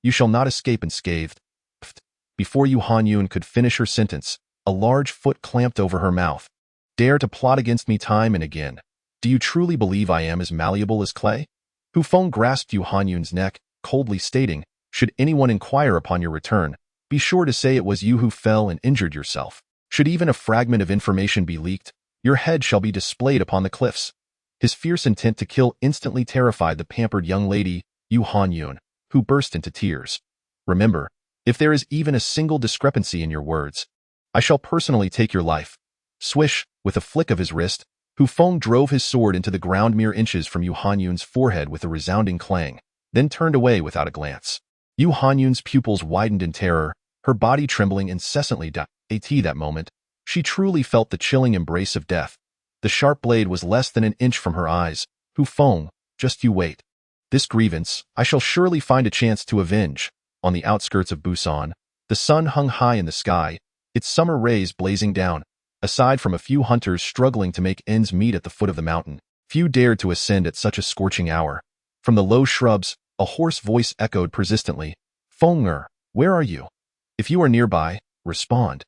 shall not escape unscathed. Pft. Before Yu Han-yun could finish her sentence, a large foot clamped over her mouth. Dare to plot against me time and again. Do you truly believe I am as malleable as clay? Hu Feng grasped Yu Han-yun's neck, coldly stating, should anyone inquire upon your return, be sure to say it was you who fell and injured yourself. Should even a fragment of information be leaked, your head shall be displayed upon the cliffs. His fierce intent to kill instantly terrified the pampered young lady, Yu Hanyun, who burst into tears. Remember, if there is even a single discrepancy in your words, I shall personally take your life. Swish, with a flick of his wrist, Hu Feng drove his sword into the ground mere inches from Yu Hanyun's forehead with a resounding clang, then turned away without a glance. Yu Hanyun's pupils widened in terror, her body trembling incessantly. At that moment, she truly felt the chilling embrace of death. The sharp blade was less than an inch from her eyes. Hu Feng, just you wait. This grievance, I shall surely find a chance to avenge. On the outskirts of Busan, the sun hung high in the sky, its summer rays blazing down. Aside from a few hunters struggling to make ends meet at the foot of the mountain, few dared to ascend at such a scorching hour. From the low shrubs, a hoarse voice echoed persistently. Fenger, where are you? If you are nearby, respond.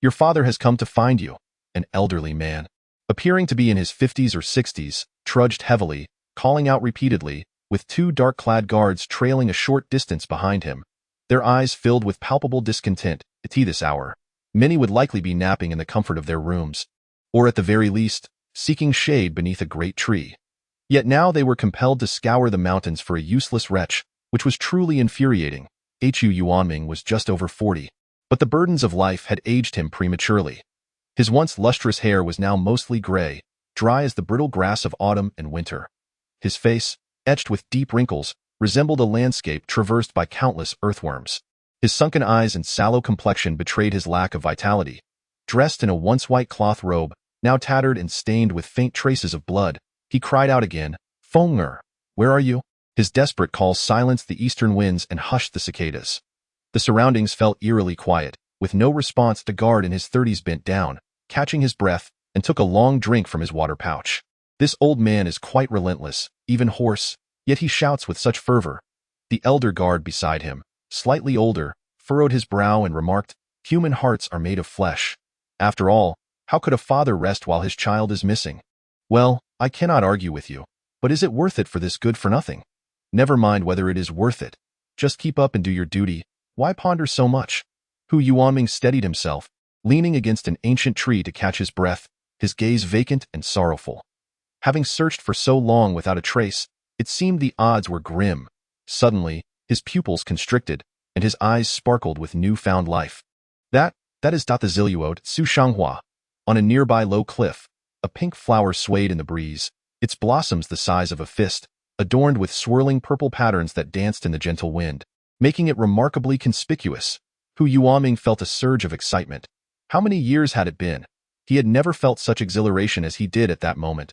Your father has come to find you. An elderly man, appearing to be in his 50s or 60s, trudged heavily, calling out repeatedly, with two dark-clad guards trailing a short distance behind him. Their eyes filled with palpable discontent. At this hour, many would likely be napping in the comfort of their rooms, or at the very least, seeking shade beneath a great tree. Yet now they were compelled to scour the mountains for a useless wretch, which was truly infuriating. Hu Yuanming was just over 40, but the burdens of life had aged him prematurely. His once lustrous hair was now mostly gray, dry as the brittle grass of autumn and winter. His face, etched with deep wrinkles, resembled a landscape traversed by countless earthworms. His sunken eyes and sallow complexion betrayed his lack of vitality. Dressed in a once white cloth robe, now tattered and stained with faint traces of blood, he cried out again, Fenger, where are you? His desperate call silenced the eastern winds and hushed the cicadas. The surroundings felt eerily quiet, with no response. The guard in his 30s bent down, catching his breath, and took a long drink from his water pouch. This old man is quite relentless, even hoarse, yet he shouts with such fervor. The elder guard beside him, slightly older, furrowed his brow and remarked, human hearts are made of flesh. After all, how could a father rest while his child is missing? Well, I cannot argue with you, but is it worth it for this good-for-nothing? Never mind whether it is worth it. Just keep up and do your duty. Why ponder so much? Hu Yuanming steadied himself, leaning against an ancient tree to catch his breath, his gaze vacant and sorrowful. Having searched for so long without a trace, it seemed the odds were grim. Suddenly, his pupils constricted, and his eyes sparkled with new-found life. That is the Ziluo Su Shanghua. On a nearby low cliff, a pink flower swayed in the breeze, its blossoms the size of a fist, adorned with swirling purple patterns that danced in the gentle wind, making it remarkably conspicuous. Hu Yuanming felt a surge of excitement. How many years had it been? He had never felt such exhilaration as he did at that moment.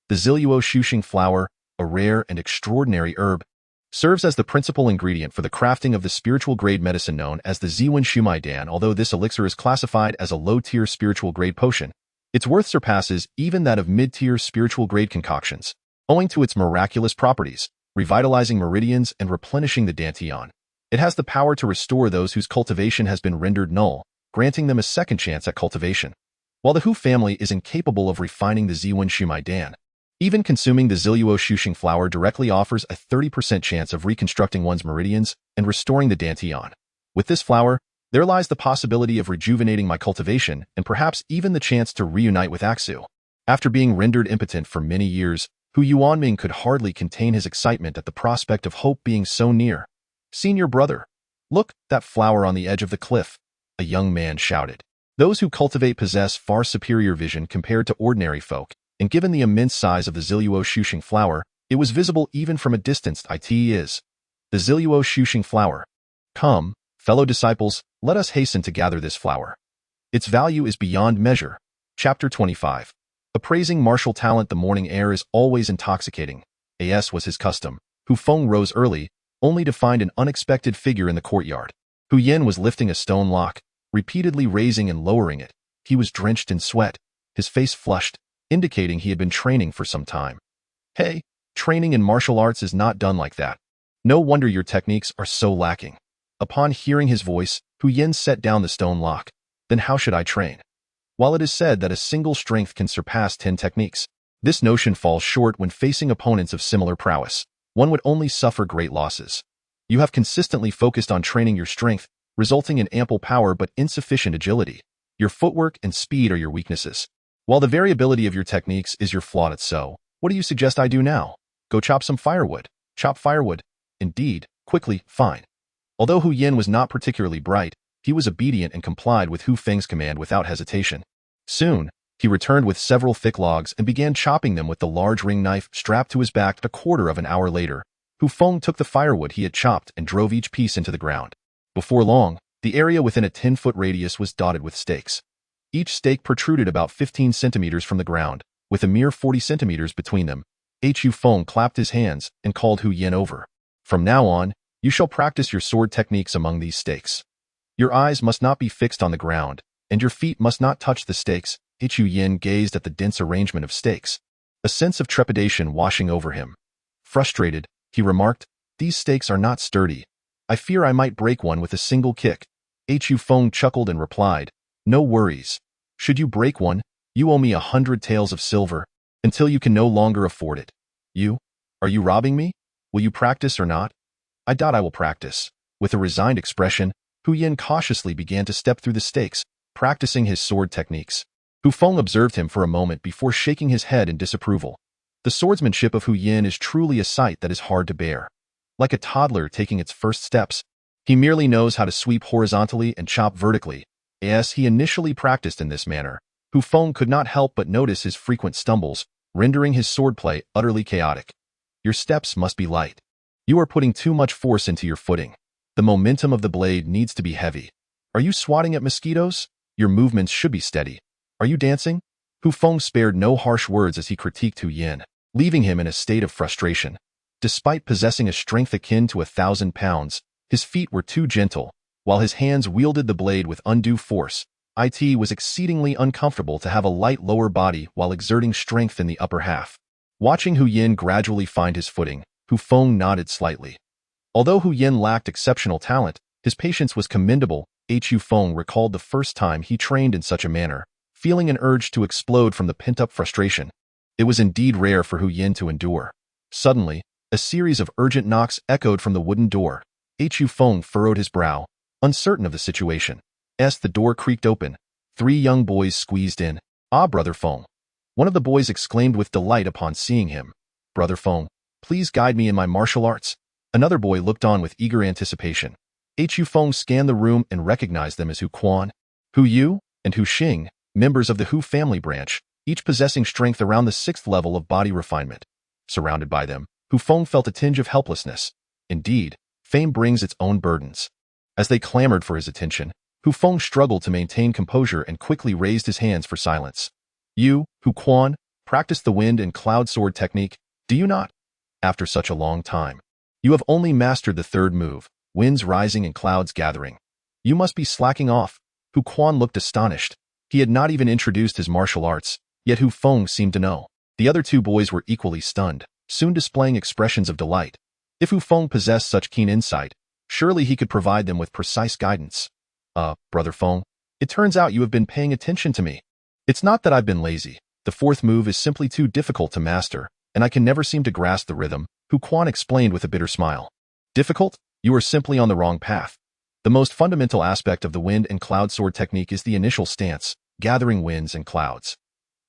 The Ziluo shushing flower, a rare and extraordinary herb, serves as the principal ingredient for the crafting of the spiritual-grade medicine known as the Ziwen Shumaidan. Although this elixir is classified as a low-tier spiritual-grade potion, its worth surpasses even that of mid-tier spiritual-grade concoctions, owing to its miraculous properties, revitalizing meridians and replenishing the dantian. It has the power to restore those whose cultivation has been rendered null, granting them a second chance at cultivation. While the Hu family is incapable of refining the Ziwen Shumaidan, even consuming the Ziluo shushing flower directly offers a 30% chance of reconstructing one's meridians and restoring the dantian. With this flower, there lies the possibility of rejuvenating my cultivation and perhaps even the chance to reunite with Aksu. After being rendered impotent for many years, Hu Yuanming could hardly contain his excitement at the prospect of hope being so near. Senior brother, look, that flower on the edge of the cliff, a young man shouted. Those who cultivate possess far superior vision compared to ordinary folk, and given the immense size of the Ziluo shushing flower, it was visible even from a distance. It is the Ziluo shushing flower. Come, fellow disciples, let us hasten to gather this flower. Its value is beyond measure. Chapter 25. Appraising martial talent. The morning air is always intoxicating, as was his custom. Hu Feng rose early, only to find an unexpected figure in the courtyard. Hu Yin was lifting a stone lock, repeatedly raising and lowering it. He was drenched in sweat, his face flushed, indicating he had been training for some time. Hey, training in martial arts is not done like that. No wonder your techniques are so lacking. Upon hearing his voice, Hu Yin set down the stone lock. Then how should I train? While it is said that a single strength can surpass 10 techniques, this notion falls short when facing opponents of similar prowess. One would only suffer great losses. You have consistently focused on training your strength, resulting in ample power but insufficient agility. Your footwork and speed are your weaknesses, while the variability of your techniques is your flaw. What do you suggest I do now? Go chop some firewood. Chop firewood. Indeed, quickly, fine. Although Hu Yin was not particularly bright, he was obedient and complied with Hu Feng's command without hesitation. Soon, he returned with several thick logs and began chopping them with the large ring knife strapped to his back. A quarter of an hour later, Hu Feng took the firewood he had chopped and drove each piece into the ground. Before long, the area within a 10-foot radius was dotted with stakes. Each stake protruded about 15 centimeters from the ground, with a mere 40 centimeters between them. Hu Feng clapped his hands and called Hu Yin over. From now on, you shall practice your sword techniques among these stakes. Your eyes must not be fixed on the ground, and your feet must not touch the stakes. Hu Yin gazed at the dense arrangement of stakes, a sense of trepidation washing over him. Frustrated, he remarked, "These stakes are not sturdy. I fear I might break one with a single kick." Hu Feng chuckled and replied, "No worries. Should you break one, you owe me 100 taels of silver, until you can no longer afford it." Are you robbing me? Will you practice or not? I doubt I will practice. With a resigned expression, Hu Yin cautiously began to step through the stakes, practicing his sword techniques. Hu Feng observed him for a moment before shaking his head in disapproval. The swordsmanship of Hu Yin is truly a sight that is hard to bear. Like a toddler taking its first steps, he merely knows how to sweep horizontally and chop vertically. As he initially practiced in this manner, Hu Feng could not help but notice his frequent stumbles, rendering his swordplay utterly chaotic. Your steps must be light. You are putting too much force into your footing. The momentum of the blade needs to be heavy. Are you swatting at mosquitoes? Your movements should be steady. Are you dancing? Hu Feng spared no harsh words as he critiqued Hu Yin, leaving him in a state of frustration. Despite possessing a strength akin to 1,000 pounds, his feet were too gentle, while his hands wielded the blade with undue force. It was exceedingly uncomfortable to have a light lower body while exerting strength in the upper half. Watching Hu Yin gradually find his footing, Hu Feng nodded slightly. Although Hu Yin lacked exceptional talent, his patience was commendable. Hu Feng recalled the first time he trained in such a manner, feeling an urge to explode from the pent-up frustration. It was indeed rare for Hu Yin to endure. Suddenly, a series of urgent knocks echoed from the wooden door. Hu Feng furrowed his brow, uncertain of the situation. As the door creaked open, 3 young boys squeezed in. "Ah, Brother Feng." One of the boys exclaimed with delight upon seeing him. "Brother Feng, please guide me in my martial arts." Another boy looked on with eager anticipation. Hu Feng scanned the room and recognized them as Hu Quan, Hu Yu, and Hu Xing, members of the Hu family branch, each possessing strength around the 6th level of body refinement. Surrounded by them, Hu Feng felt a tinge of helplessness. Indeed, fame brings its own burdens. As they clamored for his attention, Hu Feng struggled to maintain composure and quickly raised his hands for silence. "You, Hu Quan, practice the wind and cloud sword technique, do you not? After such a long time. You have only mastered the 3rd move, winds rising and clouds gathering. You must be slacking off." Hu Quan looked astonished. He had not even introduced his martial arts, yet Hu Feng seemed to know. The other 2 boys were equally stunned, soon displaying expressions of delight. If Hu Feng possessed such keen insight, surely he could provide them with precise guidance. Brother Feng, it turns out you have been paying attention to me. It's not that I've been lazy. The 4th move is simply too difficult to master, and I can never seem to grasp the rhythm," Hu Quan explained with a bitter smile. "Difficult? You are simply on the wrong path. The most fundamental aspect of the wind and cloud sword technique is the initial stance, gathering winds and clouds.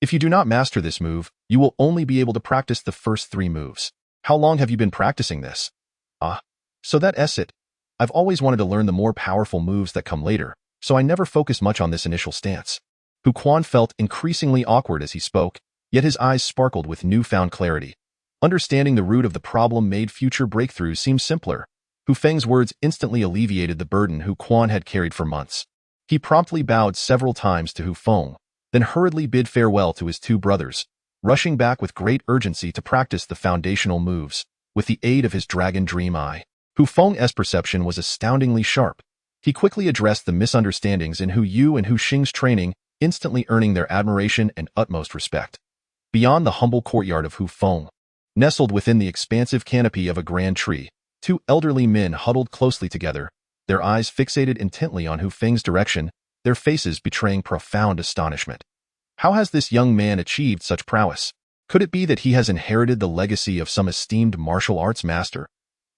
If you do not master this move, you will only be able to practice the first 3 moves. How long have you been practicing this?" "Ah, so that's it. I've always wanted to learn the more powerful moves that come later, so I never focused much on this initial stance." Hu Quan felt increasingly awkward as he spoke, yet his eyes sparkled with newfound clarity. Understanding the root of the problem made future breakthroughs seem simpler. Hu Feng's words instantly alleviated the burden Hu Quan had carried for months. He promptly bowed several times to Hu Feng, then hurriedly bid farewell to his 2 brothers, rushing back with great urgency to practice the foundational moves. With the aid of his dragon dream eye, Hu Feng's perception was astoundingly sharp. He quickly addressed the misunderstandings in Hu Yu and Hu Xing's training, instantly earning their admiration and utmost respect. Beyond the humble courtyard of Hu Feng, nestled within the expansive canopy of a grand tree, 2 elderly men huddled closely together, their eyes fixated intently on Hu Feng's direction, their faces betraying profound astonishment. How has this young man achieved such prowess? Could it be that he has inherited the legacy of some esteemed martial arts master?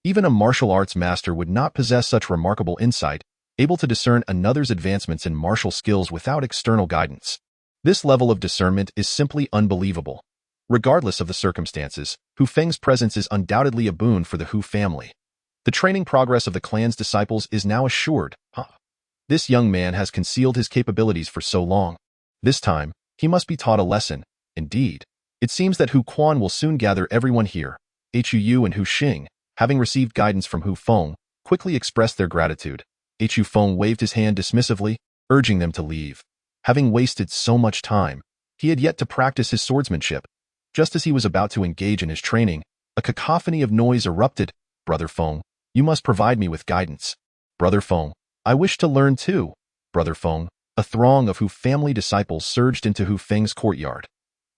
Even a martial arts master would not possess such remarkable insight, able to discern another's advancements in martial skills without external guidance. This level of discernment is simply unbelievable. Regardless of the circumstances, Hu Feng's presence is undoubtedly a boon for the Hu family. The training progress of the clan's disciples is now assured. This young man has concealed his capabilities for so long. This time, he must be taught a lesson. Indeed, it seems that Hu Quan will soon gather everyone here. Hu and Hu Xing, having received guidance from Hu Feng, quickly expressed their gratitude. Hu Feng waved his hand dismissively, urging them to leave. Having wasted so much time, he had yet to practice his swordsmanship. Just as he was about to engage in his training, a cacophony of noise erupted. Brother Feng, you must provide me with guidance. Brother Feng, I wish to learn too. Brother Feng, a throng of Hu family disciples surged into Hu Feng's courtyard.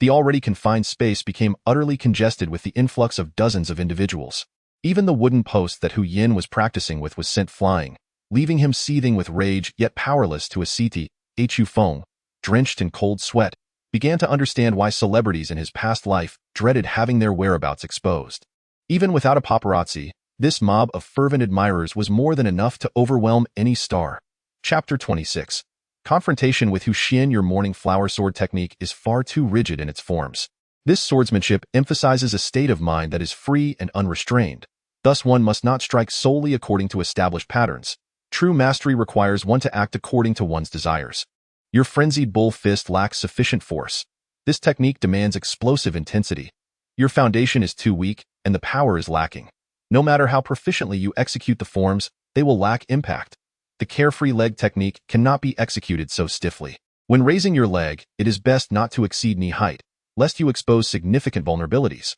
The already confined space became utterly congested with the influx of dozens of individuals. Even the wooden post that Hu Yin was practicing with was sent flying, leaving him seething with rage yet powerless to accede. Hu Feng, drenched in cold sweat, began to understand why celebrities in his past life dreaded having their whereabouts exposed. Even without a paparazzi, this mob of fervent admirers was more than enough to overwhelm any star. Chapter 26. Confrontation with Hu Xian. Your morning flower sword technique is far too rigid in its forms. This swordsmanship emphasizes a state of mind that is free and unrestrained. Thus one must not strike solely according to established patterns. True mastery requires one to act according to one's desires. Your frenzied bull fist lacks sufficient force. This technique demands explosive intensity. Your foundation is too weak, and the power is lacking. No matter how proficiently you execute the forms, they will lack impact. The carefree leg technique cannot be executed so stiffly. When raising your leg, it is best not to exceed knee height, lest you expose significant vulnerabilities.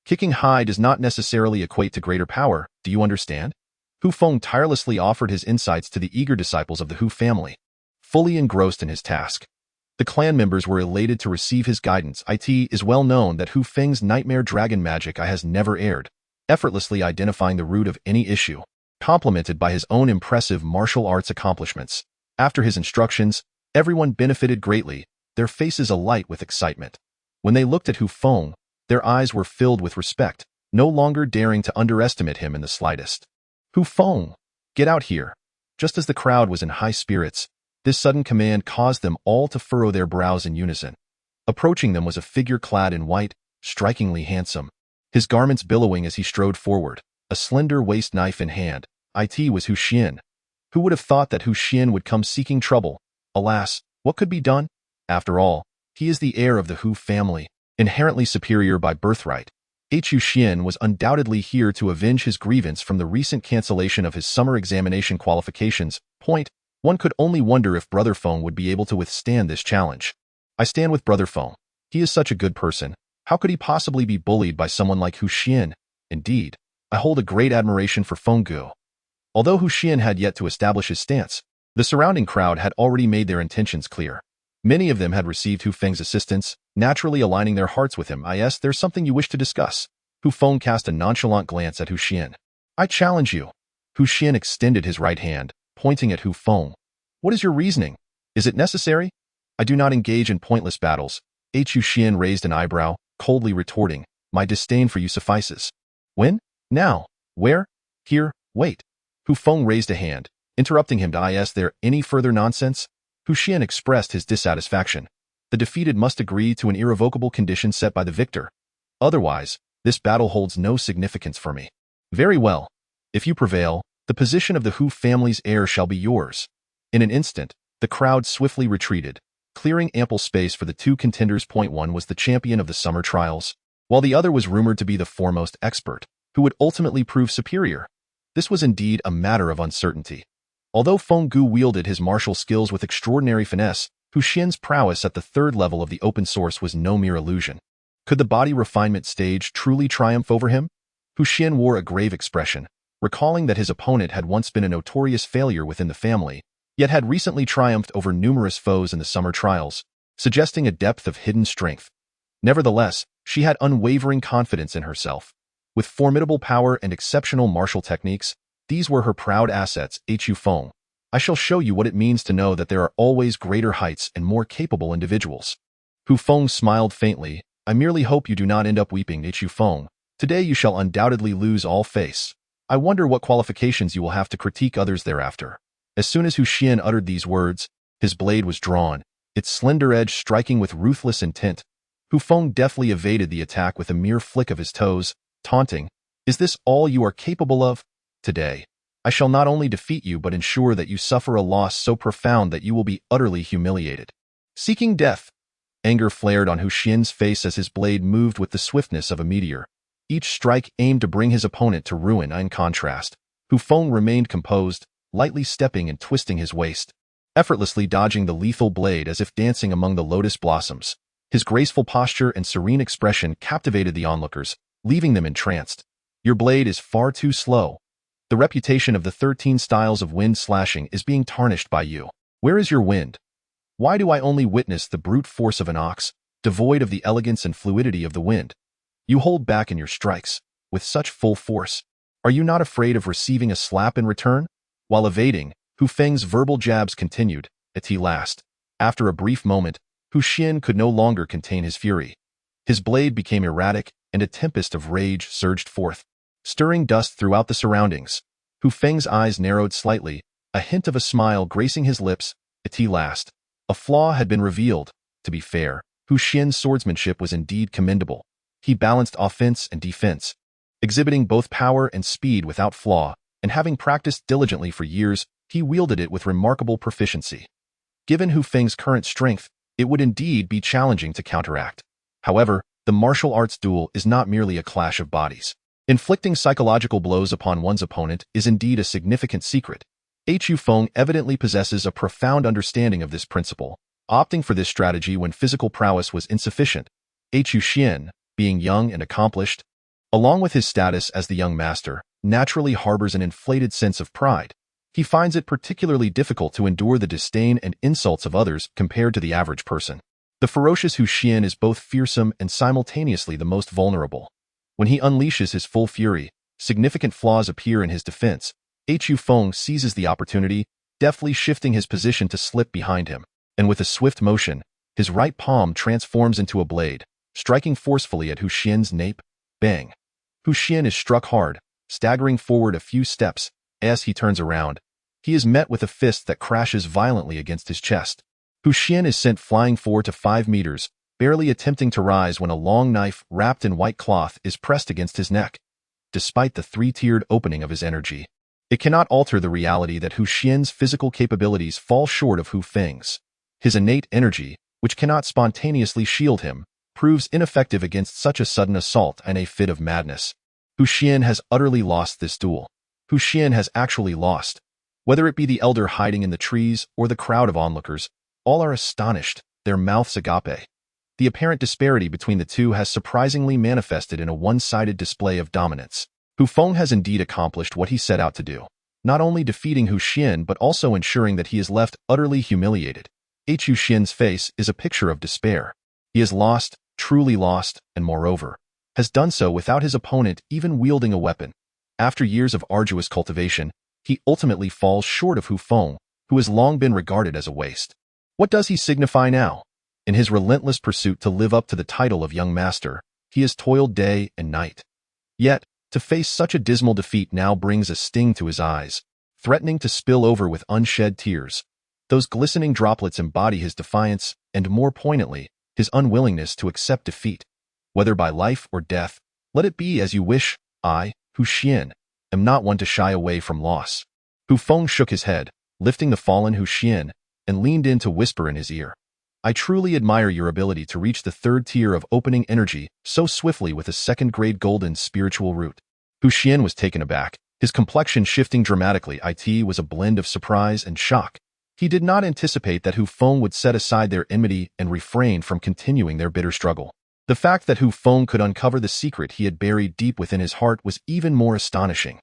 Kicking high does not necessarily equate to greater power, do you understand? Hu Feng tirelessly offered his insights to the eager disciples of the Hu family, fully engrossed in his task. The clan members were elated to receive his guidance. It is well known that Hu Feng's nightmare dragon magic has never erred, effortlessly identifying the root of any issue, complemented by his own impressive martial arts accomplishments. After his instructions, everyone benefited greatly, their faces alight with excitement. When they looked at Hu Feng, their eyes were filled with respect, no longer daring to underestimate him in the slightest. Hu Feng, get out here. Just as the crowd was in high spirits, this sudden command caused them all to furrow their brows in unison. Approaching them was a figure clad in white, strikingly handsome, his garments billowing as he strode forward, a slender waist knife in hand. It was Hu Xian. Who would have thought that Hu Xian would come seeking trouble? Alas, what could be done? After all, he is the heir of the Hu family, inherently superior by birthright. Hu Xian was undoubtedly here to avenge his grievance from the recent cancellation of his summer examination qualifications. One could only wonder if Brother Feng would be able to withstand this challenge. I stand with Brother Feng. He is such a good person. How could he possibly be bullied by someone like Hu Xian? Indeed, I hold a great admiration for Feng Gu. Although Hu Xian had yet to establish his stance, the surrounding crowd had already made their intentions clear. Many of them had received Hu Feng's assistance, naturally aligning their hearts with him. There's something you wish to discuss. Hu Feng cast a nonchalant glance at Hu Xian. I challenge you. Hu Xian extended his right hand, pointing at Hu Feng. What is your reasoning? Is it necessary? I do not engage in pointless battles. Hu Xian raised an eyebrow, coldly retorting, my disdain for you suffices. When? Now? Where? Here? Wait. Hu Feng raised a hand, interrupting him. Is there any further nonsense? Hu Xian expressed his dissatisfaction. The defeated must agree to an irrevocable condition set by the victor. Otherwise, this battle holds no significance for me. Very well. If you prevail, the position of the Hu family's heir shall be yours. In an instant, the crowd swiftly retreated, clearing ample space for the two contenders. One was the champion of the summer trials, while the other was rumored to be the foremost expert, who would ultimately prove superior. This was indeed a matter of uncertainty. Although Feng Gu wielded his martial skills with extraordinary finesse, Hu Xian's prowess at the third level of the open source was no mere illusion. Could the body refinement stage truly triumph over him? Hu Xian wore a grave expression, recalling that his opponent had once been a notorious failure within the family, yet had recently triumphed over numerous foes in the summer trials, suggesting a depth of hidden strength. Nevertheless, she had unwavering confidence in herself. With formidable power and exceptional martial techniques, these were her proud assets. Hu Feng, I shall show you what it means to know that there are always greater heights and more capable individuals. Hu Feng smiled faintly. I merely hope you do not end up weeping. Hu Feng, today you shall undoubtedly lose all face. I wonder what qualifications you will have to critique others thereafter. As soon as Hu Xian uttered these words, his blade was drawn, its slender edge striking with ruthless intent. Hu Feng deftly evaded the attack with a mere flick of his toes, taunting, "Is this all you are capable of? Today, I shall not only defeat you but ensure that you suffer a loss so profound that you will be utterly humiliated." Seeking death. Anger flared on Hu Xian's face as his blade moved with the swiftness of a meteor. Each strike aimed to bring his opponent to ruin. In contrast, Hu Feng remained composed, lightly stepping and twisting his waist, effortlessly dodging the lethal blade as if dancing among the lotus blossoms. His graceful posture and serene expression captivated the onlookers, leaving them entranced. "Your blade is far too slow. The reputation of the 13 styles of wind slashing is being tarnished by you. Where is your wind? Why do I only witness the brute force of an ox, devoid of the elegance and fluidity of the wind? You hold back in your strikes, with such full force. Are you not afraid of receiving a slap in return?" While evading, Hu Feng's verbal jabs continued, at last. After a brief moment, Hu Xian could no longer contain his fury. His blade became erratic, and a tempest of rage surged forth, stirring dust throughout the surroundings. Hu Feng's eyes narrowed slightly, a hint of a smile gracing his lips, at last. A flaw had been revealed. To be fair, Hu Xian's swordsmanship was indeed commendable. He balanced offense and defense, exhibiting both power and speed without flaw, and having practiced diligently for years, he wielded it with remarkable proficiency. Given Hu Feng's current strength, it would indeed be challenging to counteract. However, the martial arts duel is not merely a clash of bodies. Inflicting psychological blows upon one's opponent is indeed a significant secret. Hu Feng evidently possesses a profound understanding of this principle, opting for this strategy when physical prowess was insufficient. Hu Xian, being young and accomplished, along with his status as the young master, naturally harbors an inflated sense of pride. He finds it particularly difficult to endure the disdain and insults of others compared to the average person. The ferocious Hu Xian is both fearsome and simultaneously the most vulnerable. When he unleashes his full fury, significant flaws appear in his defense. Hu Feng seizes the opportunity, deftly shifting his position to slip behind him, and with a swift motion, his right palm transforms into a blade, striking forcefully at Hu Xian's nape. Bang! Hu Xian is struck hard, staggering forward a few steps. As he turns around, he is met with a fist that crashes violently against his chest. Hu Xian is sent flying 4 to 5 meters, barely attempting to rise when a long knife wrapped in white cloth is pressed against his neck. Despite the 3-tiered opening of his energy, it cannot alter the reality that Hu Xian's physical capabilities fall short of Hu Feng's. His innate energy, which cannot spontaneously shield him, proves ineffective against such a sudden assault and a fit of madness. Hu Xian has utterly lost this duel. Hu Xian has actually lost. Whether it be the elder hiding in the trees or the crowd of onlookers, all are astonished, their mouths agape. The apparent disparity between the two has surprisingly manifested in a one-sided display of dominance. Hu Feng has indeed accomplished what he set out to do, not only defeating Hu Xian but also ensuring that he is left utterly humiliated. Hu Xian's face is a picture of despair. He is lost, truly lost, and moreover, has done so without his opponent even wielding a weapon. After years of arduous cultivation, he ultimately falls short of Hu Feng, who has long been regarded as a waste. What does he signify now? In his relentless pursuit to live up to the title of young master, he has toiled day and night. Yet, to face such a dismal defeat now brings a sting to his eyes, threatening to spill over with unshed tears. Those glistening droplets embody his defiance and, more poignantly, his unwillingness to accept defeat. Whether by life or death, let it be as you wish. I, Hu Xian, am not one to shy away from loss. Hu Feng shook his head, lifting the fallen Hu Xian, and leaned in to whisper in his ear. I truly admire your ability to reach the 3rd tier of opening energy so swiftly with a 2nd-grade golden spiritual root. Hu Xian was taken aback, his complexion shifting dramatically. It was a blend of surprise and shock. He did not anticipate that Hu Feng would set aside their enmity and refrain from continuing their bitter struggle. The fact that Hu Feng could uncover the secret he had buried deep within his heart was even more astonishing.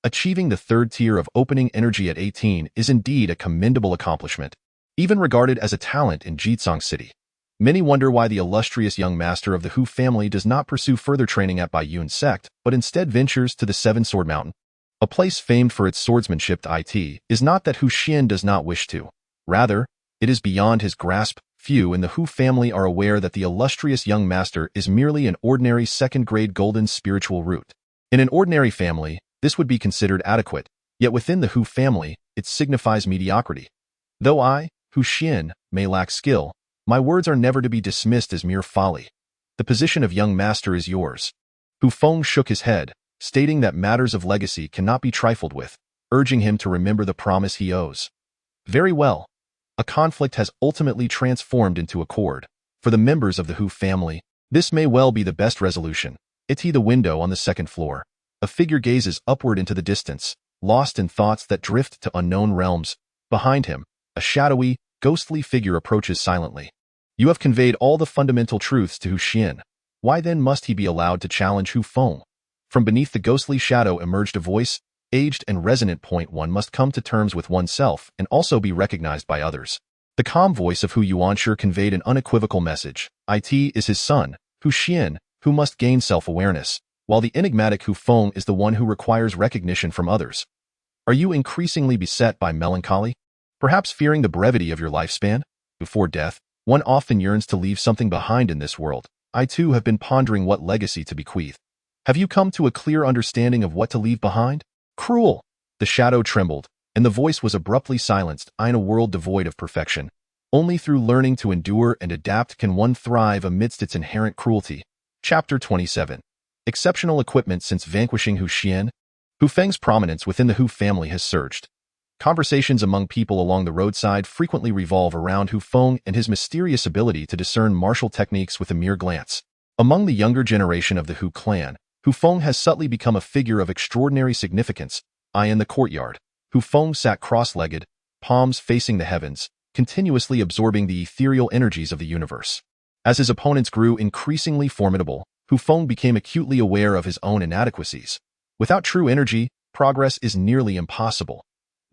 Achieving the 3rd tier of opening energy at 18 is indeed a commendable accomplishment, even regarded as a talent in Jitsong City. Many wonder why the illustrious young master of the Hu family does not pursue further training at Baiyun sect, but instead ventures to the Seven Sword Mountain, a place famed for its swordsmanship. It is not that Hu Xian does not wish to. Rather, it is beyond his grasp. Few in the Hu family are aware that the illustrious young master is merely an ordinary 2nd-grade golden spiritual root. In an ordinary family, this would be considered adequate, yet within the Hu family, it signifies mediocrity. Though I, Hu Xian, may lack skill, my words are never to be dismissed as mere folly. The position of young master is yours. Hu Feng shook his head, stating that matters of legacy cannot be trifled with, urging him to remember the promise he owes. Very well. A conflict has ultimately transformed into accord. For the members of the Hu family, this may well be the best resolution. It's the window on the second floor. A figure gazes upward into the distance, lost in thoughts that drift to unknown realms. Behind him, a shadowy, ghostly figure approaches silently. You have conveyed all the fundamental truths to Hu Xian. Why then must he be allowed to challenge Hu Feng? From beneath the ghostly shadow emerged a voice, aged and resonant. One must come to terms with oneself and also be recognized by others. The calm voice of Hu Yuanshi conveyed an unequivocal message. It is his son, Hu Xian, who must gain self-awareness, while the enigmatic Hu Feng is the one who requires recognition from others. Are you increasingly beset by melancholy? Perhaps fearing the brevity of your lifespan? Before death, one often yearns to leave something behind in this world. I too have been pondering what legacy to bequeath. Have you come to a clear understanding of what to leave behind? Cruel! The shadow trembled, and the voice was abruptly silenced. In a world devoid of perfection, only through learning to endure and adapt can one thrive amidst its inherent cruelty. Chapter 27. Exceptional equipment. Since vanquishing Hu Xian, Hu Feng's prominence within the Hu family has surged. Conversations among people along the roadside frequently revolve around Hu Feng and his mysterious ability to discern martial techniques with a mere glance. Among the younger generation of the Hu clan, Hu Feng has subtly become a figure of extraordinary significance. In the courtyard, Hu Feng sat cross-legged, palms facing the heavens, continuously absorbing the ethereal energies of the universe. As his opponents grew increasingly formidable, Hu Feng became acutely aware of his own inadequacies. Without true energy, progress is nearly impossible.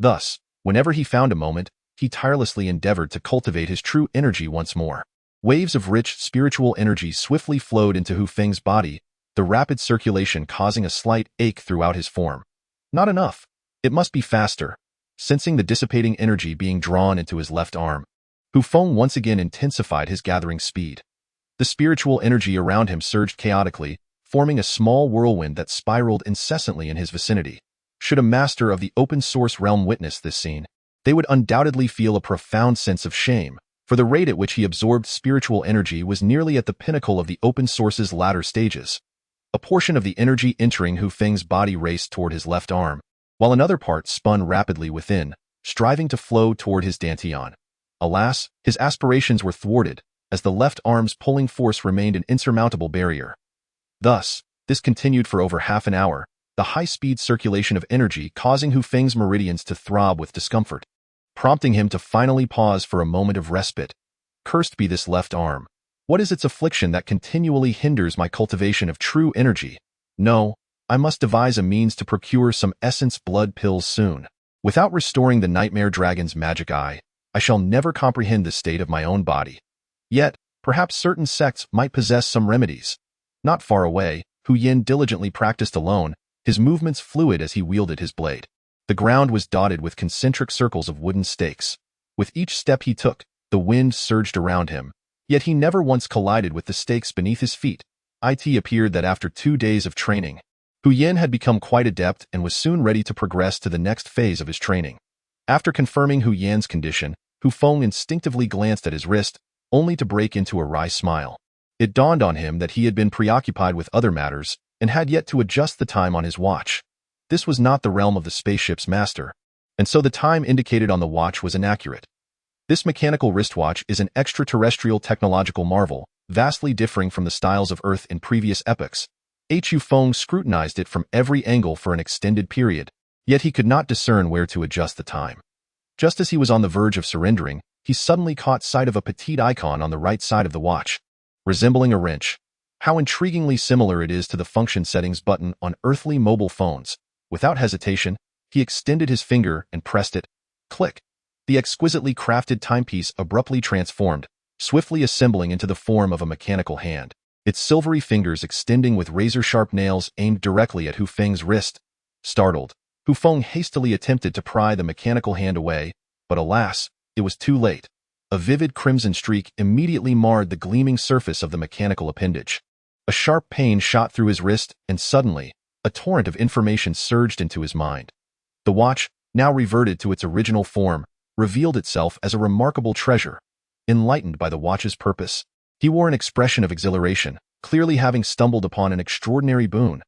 Thus, whenever he found a moment, he tirelessly endeavored to cultivate his true energy once more. Waves of rich spiritual energy swiftly flowed into Hu Feng's body, the rapid circulation causing a slight ache throughout his form. Not enough. It must be faster. Sensing the dissipating energy being drawn into his left arm, Hu Feng once again intensified his gathering speed. The spiritual energy around him surged chaotically, forming a small whirlwind that spiraled incessantly in his vicinity. Should a master of the open-source realm witness this scene, they would undoubtedly feel a profound sense of shame, for the rate at which he absorbed spiritual energy was nearly at the pinnacle of the open source's latter stages. A portion of the energy entering Hu Feng's body raced toward his left arm, while another part spun rapidly within, striving to flow toward his dantian. Alas, his aspirations were thwarted, as the left arm's pulling force remained an insurmountable barrier. Thus, this continued for over half an hour, the high-speed circulation of energy causing Hu Feng's meridians to throb with discomfort, prompting him to finally pause for a moment of respite. Cursed be this left arm. What is its affliction that continually hinders my cultivation of true energy? No, I must devise a means to procure some essence blood pills soon. Without restoring the nightmare dragon's magic eye, I shall never comprehend the state of my own body. Yet, perhaps certain sects might possess some remedies. Not far away, Hu Yin diligently practiced alone, his movements fluid as he wielded his blade. The ground was dotted with concentric circles of wooden stakes. With each step he took, the wind surged around him, yet he never once collided with the stakes beneath his feet. It appeared that after 2 days of training, Hu Yin had become quite adept and was soon ready to progress to the next phase of his training. After confirming Hu Yan's condition, Hu Feng instinctively glanced at his wrist, only to break into a wry smile. It dawned on him that he had been preoccupied with other matters and had yet to adjust the time on his watch. This was not the realm of the spaceship's master, and so the time indicated on the watch was inaccurate. This mechanical wristwatch is an extraterrestrial technological marvel, vastly differing from the styles of Earth in previous epochs. Hu Feng scrutinized it from every angle for an extended period, yet he could not discern where to adjust the time. Just as he was on the verge of surrendering, he suddenly caught sight of a petite icon on the right side of the watch, resembling a wrench. How intriguingly similar it is to the function settings button on earthly mobile phones. Without hesitation, he extended his finger and pressed it. Click! The exquisitely crafted timepiece abruptly transformed, swiftly assembling into the form of a mechanical hand, its silvery fingers extending with razor-sharp nails aimed directly at Hu Feng's wrist. Startled, Hu Feng hastily attempted to pry the mechanical hand away, but alas, it was too late. A vivid crimson streak immediately marred the gleaming surface of the mechanical appendage. A sharp pain shot through his wrist, and suddenly, a torrent of information surged into his mind. The watch, now reverted to its original form, revealed itself as a remarkable treasure. Enlightened by the watch's purpose, he wore an expression of exhilaration, clearly having stumbled upon an extraordinary boon.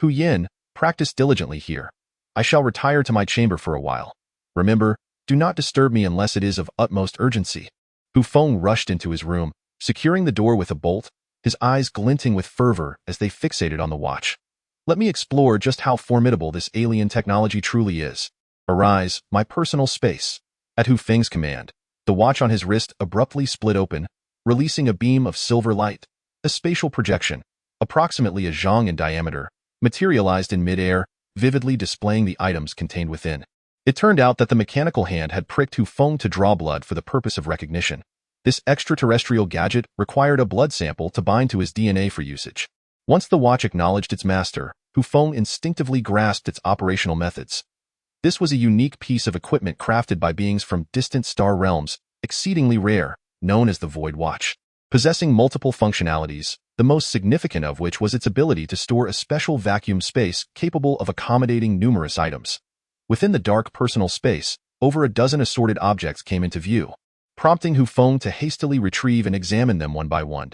Hu Yin, practice diligently here. I shall retire to my chamber for a while. Remember, do not disturb me unless it is of utmost urgency. Hu Feng rushed into his room, securing the door with a bolt, his eyes glinting with fervor as they fixated on the watch. Let me explore just how formidable this alien technology truly is. Arise, my personal space. At Hu Feng's command, the watch on his wrist abruptly split open, releasing a beam of silver light. A spatial projection, approximately a zhang in diameter, materialized in midair, vividly displaying the items contained within. It turned out that the mechanical hand had pricked Hu Feng to draw blood for the purpose of recognition. This extraterrestrial gadget required a blood sample to bind to his DNA for usage. Once the watch acknowledged its master, Hu Feng instinctively grasped its operational methods. This was a unique piece of equipment crafted by beings from distant star realms, exceedingly rare, known as the Void Watch. Possessing multiple functionalities, the most significant of which was its ability to store a special vacuum space capable of accommodating numerous items. Within the dark personal space, over a dozen assorted objects came into view, prompting Hu Feng to hastily retrieve and examine them one by one.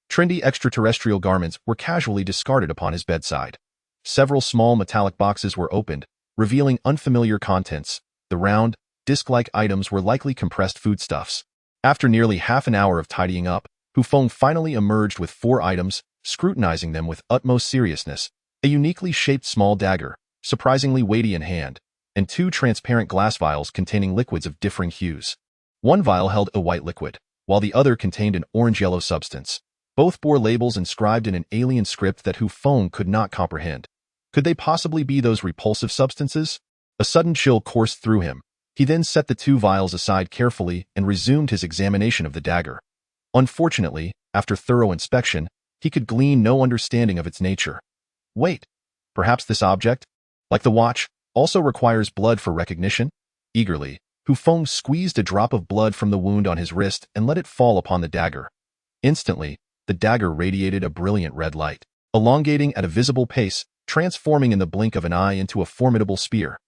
Trendy extraterrestrial garments were casually discarded upon his bedside. Several small metallic boxes were opened, revealing unfamiliar contents. The round, disc-like items were likely compressed foodstuffs. After nearly half an hour of tidying up, Hu Feng finally emerged with 4 items, scrutinizing them with utmost seriousness: a uniquely shaped small dagger, surprisingly weighty in hand, and 2 transparent glass vials containing liquids of differing hues. One vial held a white liquid, while the other contained an orange-yellow substance. Both bore labels inscribed in an alien script that Hu Feng could not comprehend. Could they possibly be those repulsive substances? A sudden chill coursed through him. He then set the 2 vials aside carefully and resumed his examination of the dagger. Unfortunately, after thorough inspection, he could glean no understanding of its nature. Wait, perhaps this object, like the watch, also requires blood for recognition? Eagerly, Hu Feng squeezed a drop of blood from the wound on his wrist and let it fall upon the dagger. Instantly, the dagger radiated a brilliant red light, elongating at a visible pace, transforming in the blink of an eye into a formidable spear.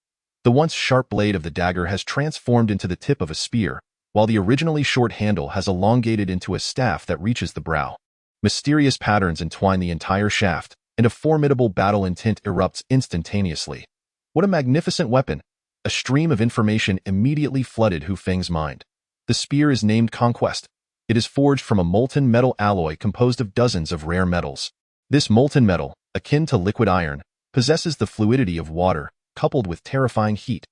The once sharp blade of the dagger has transformed into the tip of a spear, while the originally short handle has elongated into a staff that reaches the brow. Mysterious patterns entwine the entire shaft, and a formidable battle intent erupts instantaneously. What a magnificent weapon! A stream of information immediately flooded Hu Feng's mind. The spear is named Conquest. It is forged from a molten metal alloy composed of dozens of rare metals. This molten metal, akin to liquid iron, possesses the fluidity of water, coupled with terrifying heat.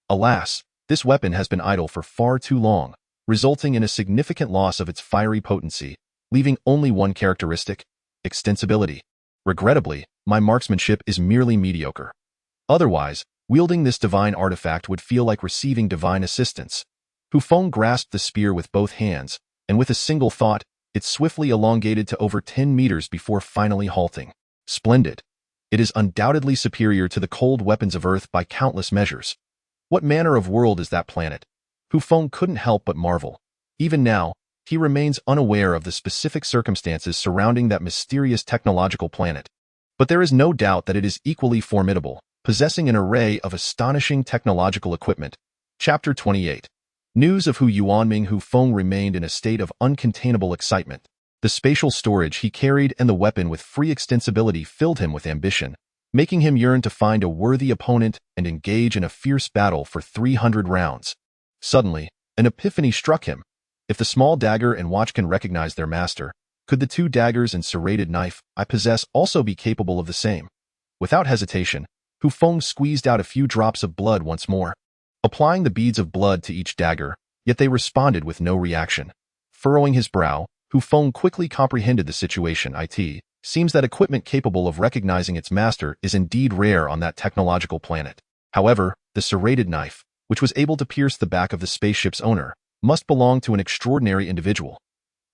Alas, this weapon has been idle for far too long, resulting in a significant loss of its fiery potency, leaving only one characteristic: extensibility. Regrettably, my marksmanship is merely mediocre. Otherwise, wielding this divine artifact would feel like receiving divine assistance. Hu Feng grasped the spear with both hands, and with a single thought, it swiftly elongated to over 10 meters before finally halting. Splendid. It is undoubtedly superior to the cold weapons of Earth by countless measures. What manner of world is that planet? Hu Feng couldn't help but marvel. Even now, he remains unaware of the specific circumstances surrounding that mysterious technological planet. But there is no doubt that it is equally formidable, possessing an array of astonishing technological equipment. Chapter 28. News of Hu Yuanming. Hu Feng remained in a state of uncontainable excitement. The spatial storage he carried and the weapon with free extensibility filled him with ambition, making him yearn to find a worthy opponent and engage in a fierce battle for 300 rounds. Suddenly, an epiphany struck him. If the small dagger and watch can recognize their master, could the 2 daggers and serrated knife I possess also be capable of the same? Without hesitation, Hu Feng squeezed out a few drops of blood once more, applying the beads of blood to each dagger, yet they responded with no reaction. Furrowing his brow, Hu Feng quickly comprehended the situation. It seems that equipment capable of recognizing its master is indeed rare on that technological planet. However, the serrated knife, which was able to pierce the back of the spaceship's owner, must belong to an extraordinary individual.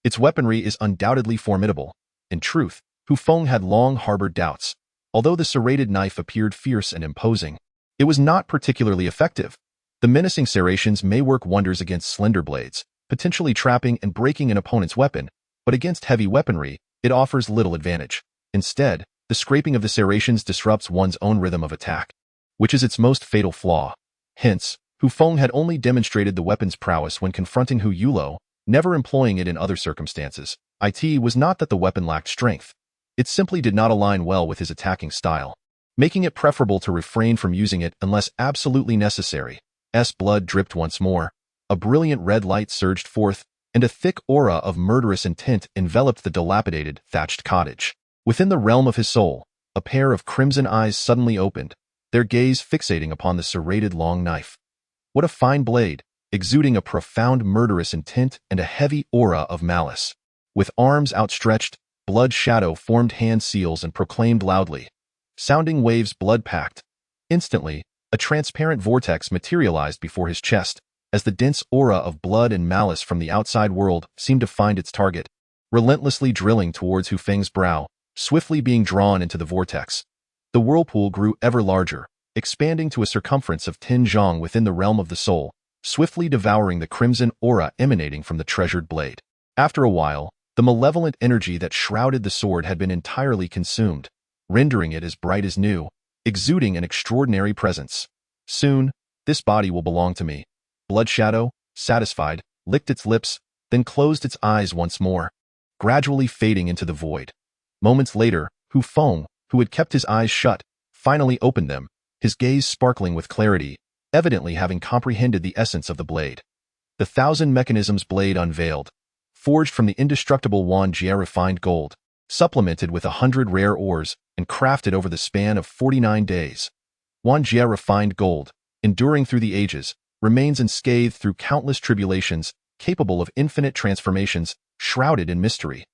Its weaponry is undoubtedly formidable. In truth, Hu Feng had long harbored doubts. Although the serrated knife appeared fierce and imposing, it was not particularly effective. The menacing serrations may work wonders against slender blades, potentially trapping and breaking an opponent's weapon, but against heavy weaponry, it offers little advantage. Instead, the scraping of the serrations disrupts one's own rhythm of attack, which is its most fatal flaw. Hence, Hu Feng had only demonstrated the weapon's prowess when confronting Hu Yulo, never employing it in other circumstances. It was not that the weapon lacked strength, It simply did not align well with his attacking style, making it preferable to refrain from using it unless absolutely necessary. Blood dripped once more. A brilliant red light surged forth, and a thick aura of murderous intent enveloped the dilapidated, thatched cottage. Within the realm of his soul, a pair of crimson eyes suddenly opened, their gaze fixating upon the serrated long knife. What a fine blade, exuding a profound murderous intent and a heavy aura of malice. With arms outstretched, Blood Shadow formed hand seals and proclaimed loudly. Sounding waves blood-packed. Instantly, a transparent vortex materialized before his chest, as the dense aura of blood and malice from the outside world seemed to find its target, relentlessly drilling towards Hu Feng's brow, swiftly being drawn into the vortex. The whirlpool grew ever larger, expanding to a circumference of 10 zhang within the realm of the soul, swiftly devouring the crimson aura emanating from the treasured blade. After a while, the malevolent energy that shrouded the sword had been entirely consumed, rendering it as bright as new, exuding an extraordinary presence. Soon, this body will belong to me. Blood Shadow, satisfied, licked its lips, then closed its eyes once more, gradually fading into the void. Moments later, Hu Feng, who had kept his eyes shut, finally opened them, his gaze sparkling with clarity, evidently having comprehended the essence of the blade. The 1,000 mechanisms blade unveiled, forged from the indestructible Wong refined gold, supplemented with 100 rare ores, and crafted over the span of 49 days. Wong refined gold, enduring through the ages, remains unscathed through countless tribulations, capable of infinite transformations, shrouded in mystery.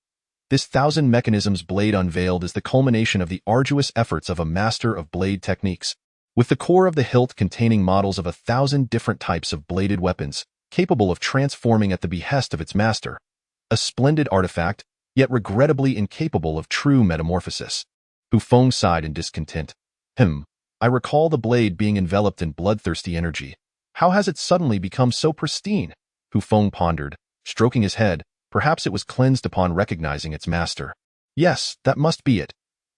This 1,000 mechanisms blade unveiled is the culmination of the arduous efforts of a master of blade techniques, with the core of the hilt containing models of 1,000 different types of bladed weapons, capable of transforming at the behest of its master. A splendid artifact, yet regrettably incapable of true metamorphosis. Hu Feng sighed in discontent. I recall the blade being enveloped in bloodthirsty energy. How has it suddenly become so pristine? Hu Feng pondered, stroking his head. Perhaps it was cleansed upon recognizing its master. Yes, that must be it.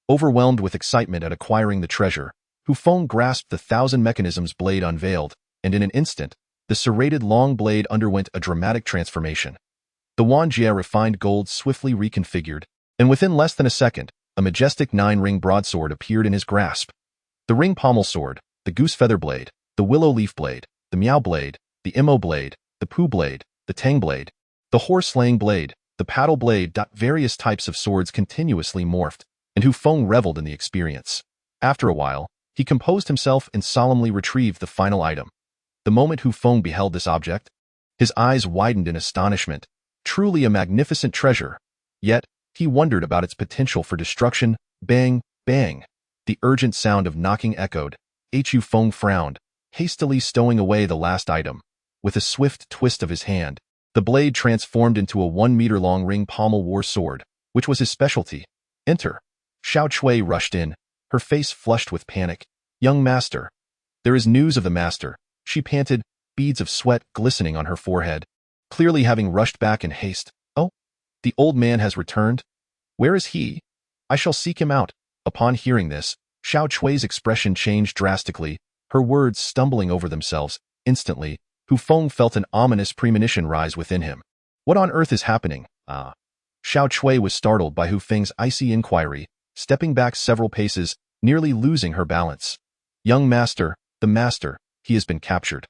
Overwhelmed with excitement at acquiring the treasure, Hu Feng grasped the 1,000 mechanisms blade unveiled, and in an instant, the serrated long blade underwent a dramatic transformation. The Wong refined gold swiftly reconfigured, and within less than a second, a majestic 9-ring broadsword appeared in his grasp. The ring pommel sword, the goose feather blade, the willow leaf blade, the meow blade, the imo blade, the poo blade, the tang blade, the horse-slaying blade, the paddle blade. Various types of swords continuously morphed, and Hu Feng reveled in the experience. After a while, he composed himself and solemnly retrieved the final item. The moment Hu Feng beheld this object, his eyes widened in astonishment. Truly a magnificent treasure. Yet, he wondered about its potential for destruction. Bang, bang. The urgent sound of knocking echoed. Hu Feng frowned, hastily stowing away the last item. With a swift twist of his hand, the blade transformed into a 1-meter-long ring pommel war sword, which was his specialty. Enter. Xiao Chui rushed in, her face flushed with panic. Young master. There is news of the master, she panted, beads of sweat glistening on her forehead. Clearly having rushed back in haste. Oh, the old man has returned? Where is he? I shall seek him out. Upon hearing this, Xiao Chui's expression changed drastically, her words stumbling over themselves. Instantly, Hu Feng felt an ominous premonition rise within him. What on earth is happening? Xiao Chui was startled by Hu Feng's icy inquiry, stepping back several paces, nearly losing her balance. Young master, the master, he has been captured.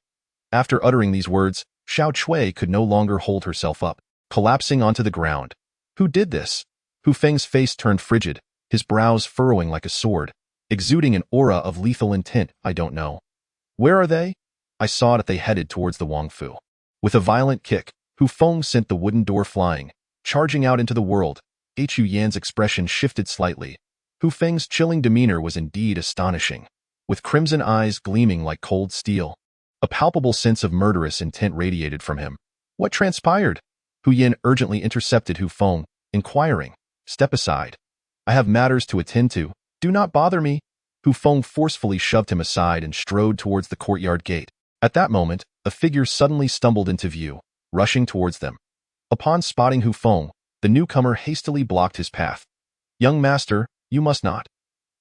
After uttering these words, Xiao Chui could no longer hold herself up, collapsing onto the ground. Who did this? Hu Feng's face turned frigid, his brows furrowing like a sword, exuding an aura of lethal intent. I don't know. Where are they? I saw that they headed towards the Wong Fu. With a violent kick, Hu Feng sent the wooden door flying, charging out into the world. Hu Yan's expression shifted slightly. Hu Feng's chilling demeanor was indeed astonishing, with crimson eyes gleaming like cold steel. A palpable sense of murderous intent radiated from him. What transpired? Hu Yan urgently intercepted Hu Feng, inquiring. Step aside. I have matters to attend to. Do not bother me. Hu Feng forcefully shoved him aside and strode towards the courtyard gate. At that moment, a figure suddenly stumbled into view, rushing towards them. Upon spotting Hu Feng, the newcomer hastily blocked his path. Young master, you must not.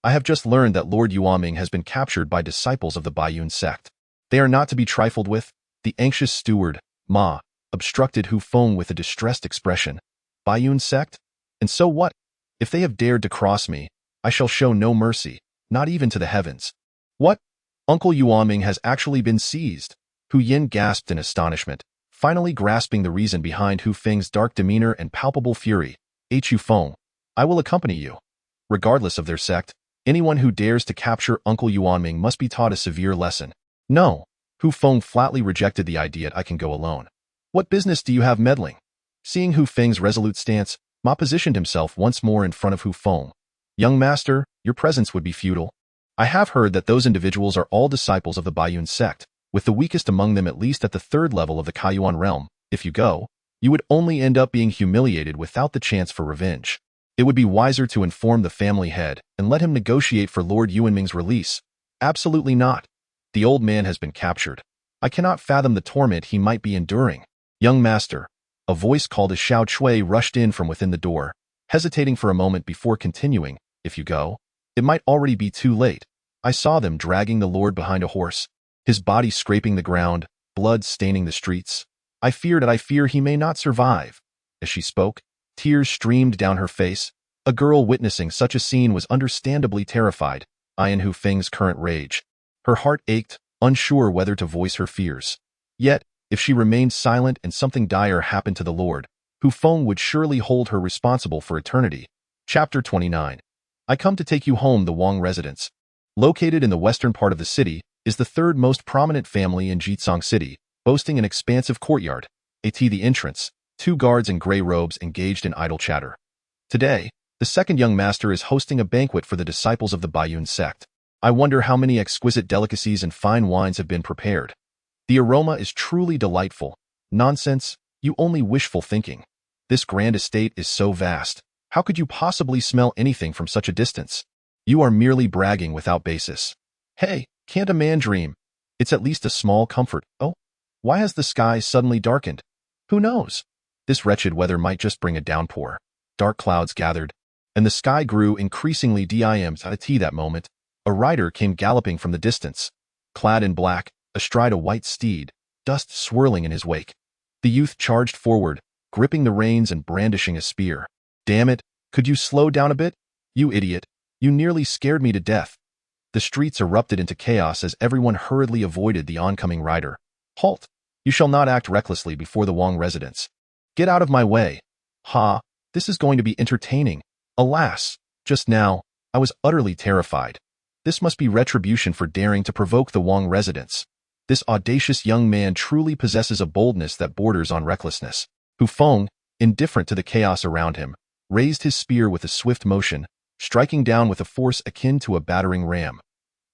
I have just learned that Lord Yuaming has been captured by disciples of the Baiyun sect. They are not to be trifled with. The anxious steward, Ma, obstructed Hu Feng with a distressed expression. Baiyun sect? And so what? If they have dared to cross me, I shall show no mercy, not even to the heavens. What? Uncle Yuanming has actually been seized? Hu Yin gasped in astonishment, finally grasping the reason behind Hu Feng's dark demeanor and palpable fury. Hu Feng, I will accompany you. Regardless of their sect, anyone who dares to capture Uncle Yuanming must be taught a severe lesson. No. Hu Feng flatly rejected the idea I can go alone. What business do you have meddling? Seeing Hu Feng's resolute stance, Ma positioned himself once more in front of Hu Feng. Young master, your presence would be futile. I have heard that those individuals are all disciples of the Baiyun sect, with the weakest among them at least at the third level of the Kaiyuan realm. If you go, you would only end up being humiliated without the chance for revenge. It would be wiser to inform the family head and let him negotiate for Lord Yuanming's release. Absolutely not. The old man has been captured. I cannot fathom the torment he might be enduring. Young master, a voice called as Xiao Chui rushed in from within the door, hesitating for a moment before continuing. If you go, it might already be too late. I saw them dragging the lord behind a horse, his body scraping the ground, blood staining the streets. I fear he may not survive. As she spoke, tears streamed down her face. A girl witnessing such a scene was understandably terrified, in Hu Feng's current rage. Her heart ached, unsure whether to voice her fears. Yet, if she remained silent and something dire happened to the lord, Hu Feng would surely hold her responsible for eternity. Chapter 29. I come to take you home. The Wong residence, located in the western part of the city, is the third most prominent family in Jitsong City, boasting an expansive courtyard. At the entrance, 2 guards in gray robes engaged in idle chatter. Today, the second young master is hosting a banquet for the disciples of the Baiyun sect. I wonder how many exquisite delicacies and fine wines have been prepared. The aroma is truly delightful. Nonsense, you only wishful thinking. This grand estate is so vast. How could you possibly smell anything from such a distance? You are merely bragging without basis. Hey, can't a man dream? It's at least a small comfort. Oh, why has the sky suddenly darkened? Who knows? This wretched weather might just bring a downpour. Dark clouds gathered, and the sky grew increasingly dim. At that moment, a rider came galloping from the distance, clad in black, astride a white steed, dust swirling in his wake. The youth charged forward, gripping the reins and brandishing a spear. Damn it, could you slow down a bit? You idiot, you nearly scared me to death. The streets erupted into chaos as everyone hurriedly avoided the oncoming rider. Halt! You shall not act recklessly before the Wong residence. Get out of my way. Ha, this is going to be entertaining. Alas, just now, I was utterly terrified. This must be retribution for daring to provoke the Wong residence. This audacious young man truly possesses a boldness that borders on recklessness. Hu Feng, indifferent to the chaos around him, raised his spear with a swift motion, striking down with a force akin to a battering ram.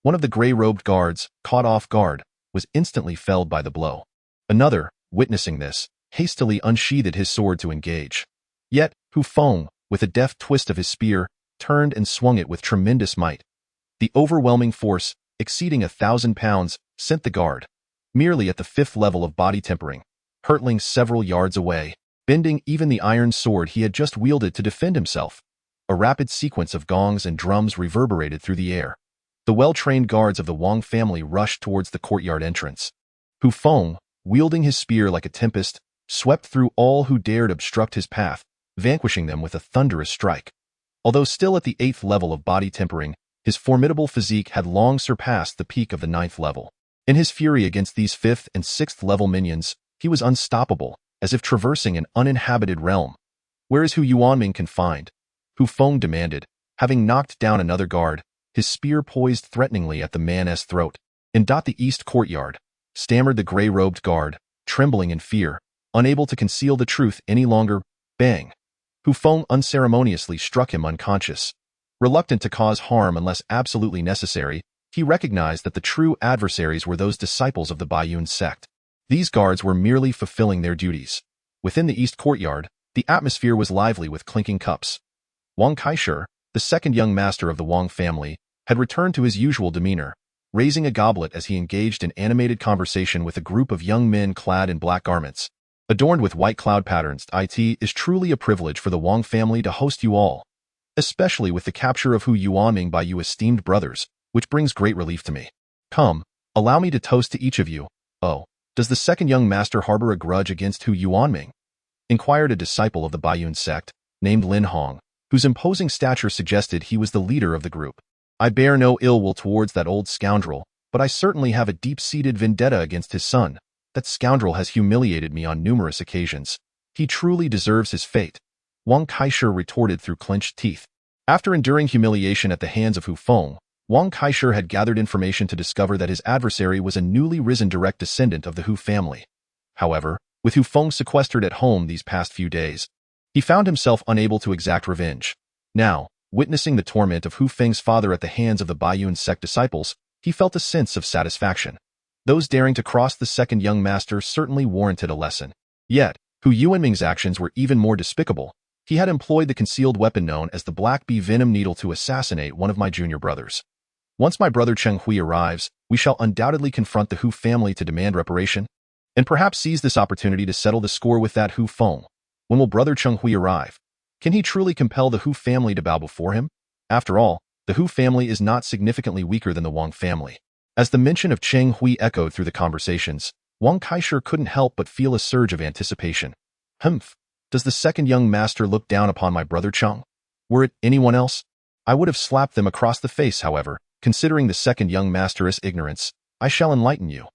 One of the gray-robed guards, caught off guard, was instantly felled by the blow. Another, witnessing this, hastily unsheathed his sword to engage. Yet, Hu Feng, with a deft twist of his spear, turned and swung it with tremendous might. The overwhelming force, exceeding 1,000 pounds, sent the guard, merely at the 5th level of body tempering, hurtling several yards away, bending even the iron sword he had just wielded to defend himself. A rapid sequence of gongs and drums reverberated through the air. The well-trained guards of the Wong family rushed towards the courtyard entrance. Hu Feng, wielding his spear like a tempest, swept through all who dared obstruct his path, vanquishing them with a thunderous strike. Although still at the 8th level of body tempering, his formidable physique had long surpassed the peak of the 9th level. In his fury against these 5th and 6th level minions, he was unstoppable, as if traversing an uninhabited realm. Where is Hu Yuanming confined? Hu Feng demanded, having knocked down another guard, his spear poised threateningly at the man's throat. In the east courtyard, stammered the gray-robed guard, trembling in fear, unable to conceal the truth any longer. Bang! Hu Feng unceremoniously struck him unconscious. Reluctant to cause harm unless absolutely necessary, he recognized that the true adversaries were those disciples of the Baiyun sect. These guards were merely fulfilling their duties. Within the east courtyard, the atmosphere was lively with clinking cups. Wang Kaisher, the second young master of the Wong family, had returned to his usual demeanor, raising a goblet as he engaged in animated conversation with a group of young men clad in black garments, adorned with white cloud patterns. It is truly a privilege for the Wong family to host you all, especially with the capture of Hu Yuanming by you esteemed brothers, which brings great relief to me. Come, allow me to toast to each of you. Oh, does the second young master harbor a grudge against Hu Yuanming? Inquired a disciple of the Baiyun sect, named Lin Hong, whose imposing stature suggested he was the leader of the group. I bear no ill will towards that old scoundrel, but I certainly have a deep-seated vendetta against his son. That scoundrel has humiliated me on numerous occasions. He truly deserves his fate, Wang Kaishe retorted through clenched teeth. After enduring humiliation at the hands of Hu Feng, Wang Kaishe had gathered information to discover that his adversary was a newly risen direct descendant of the Hu family. However, with Hu Feng sequestered at home these past few days, he found himself unable to exact revenge. Now, witnessing the torment of Hu Feng's father at the hands of the Baiyun sect disciples, he felt a sense of satisfaction. Those daring to cross the second young master certainly warranted a lesson. Yet, Hu Yuanming's actions were even more despicable. He had employed the concealed weapon known as the Black Bee Venom Needle to assassinate one of my junior brothers. Once my brother Cheng Hui arrives, we shall undoubtedly confront the Hu family to demand reparation, and perhaps seize this opportunity to settle the score with that Hu Feng. When will brother Cheng Hui arrive? Can he truly compel the Hu family to bow before him? After all, the Hu family is not significantly weaker than the Wong family. As the mention of Cheng Hui echoed through the conversations, Wang Kaishe couldn't help but feel a surge of anticipation. Humph! Does the second young master look down upon my brother Cheng? Were it anyone else, I would have slapped them across the face. However, considering the second young master's ignorance, I shall enlighten you.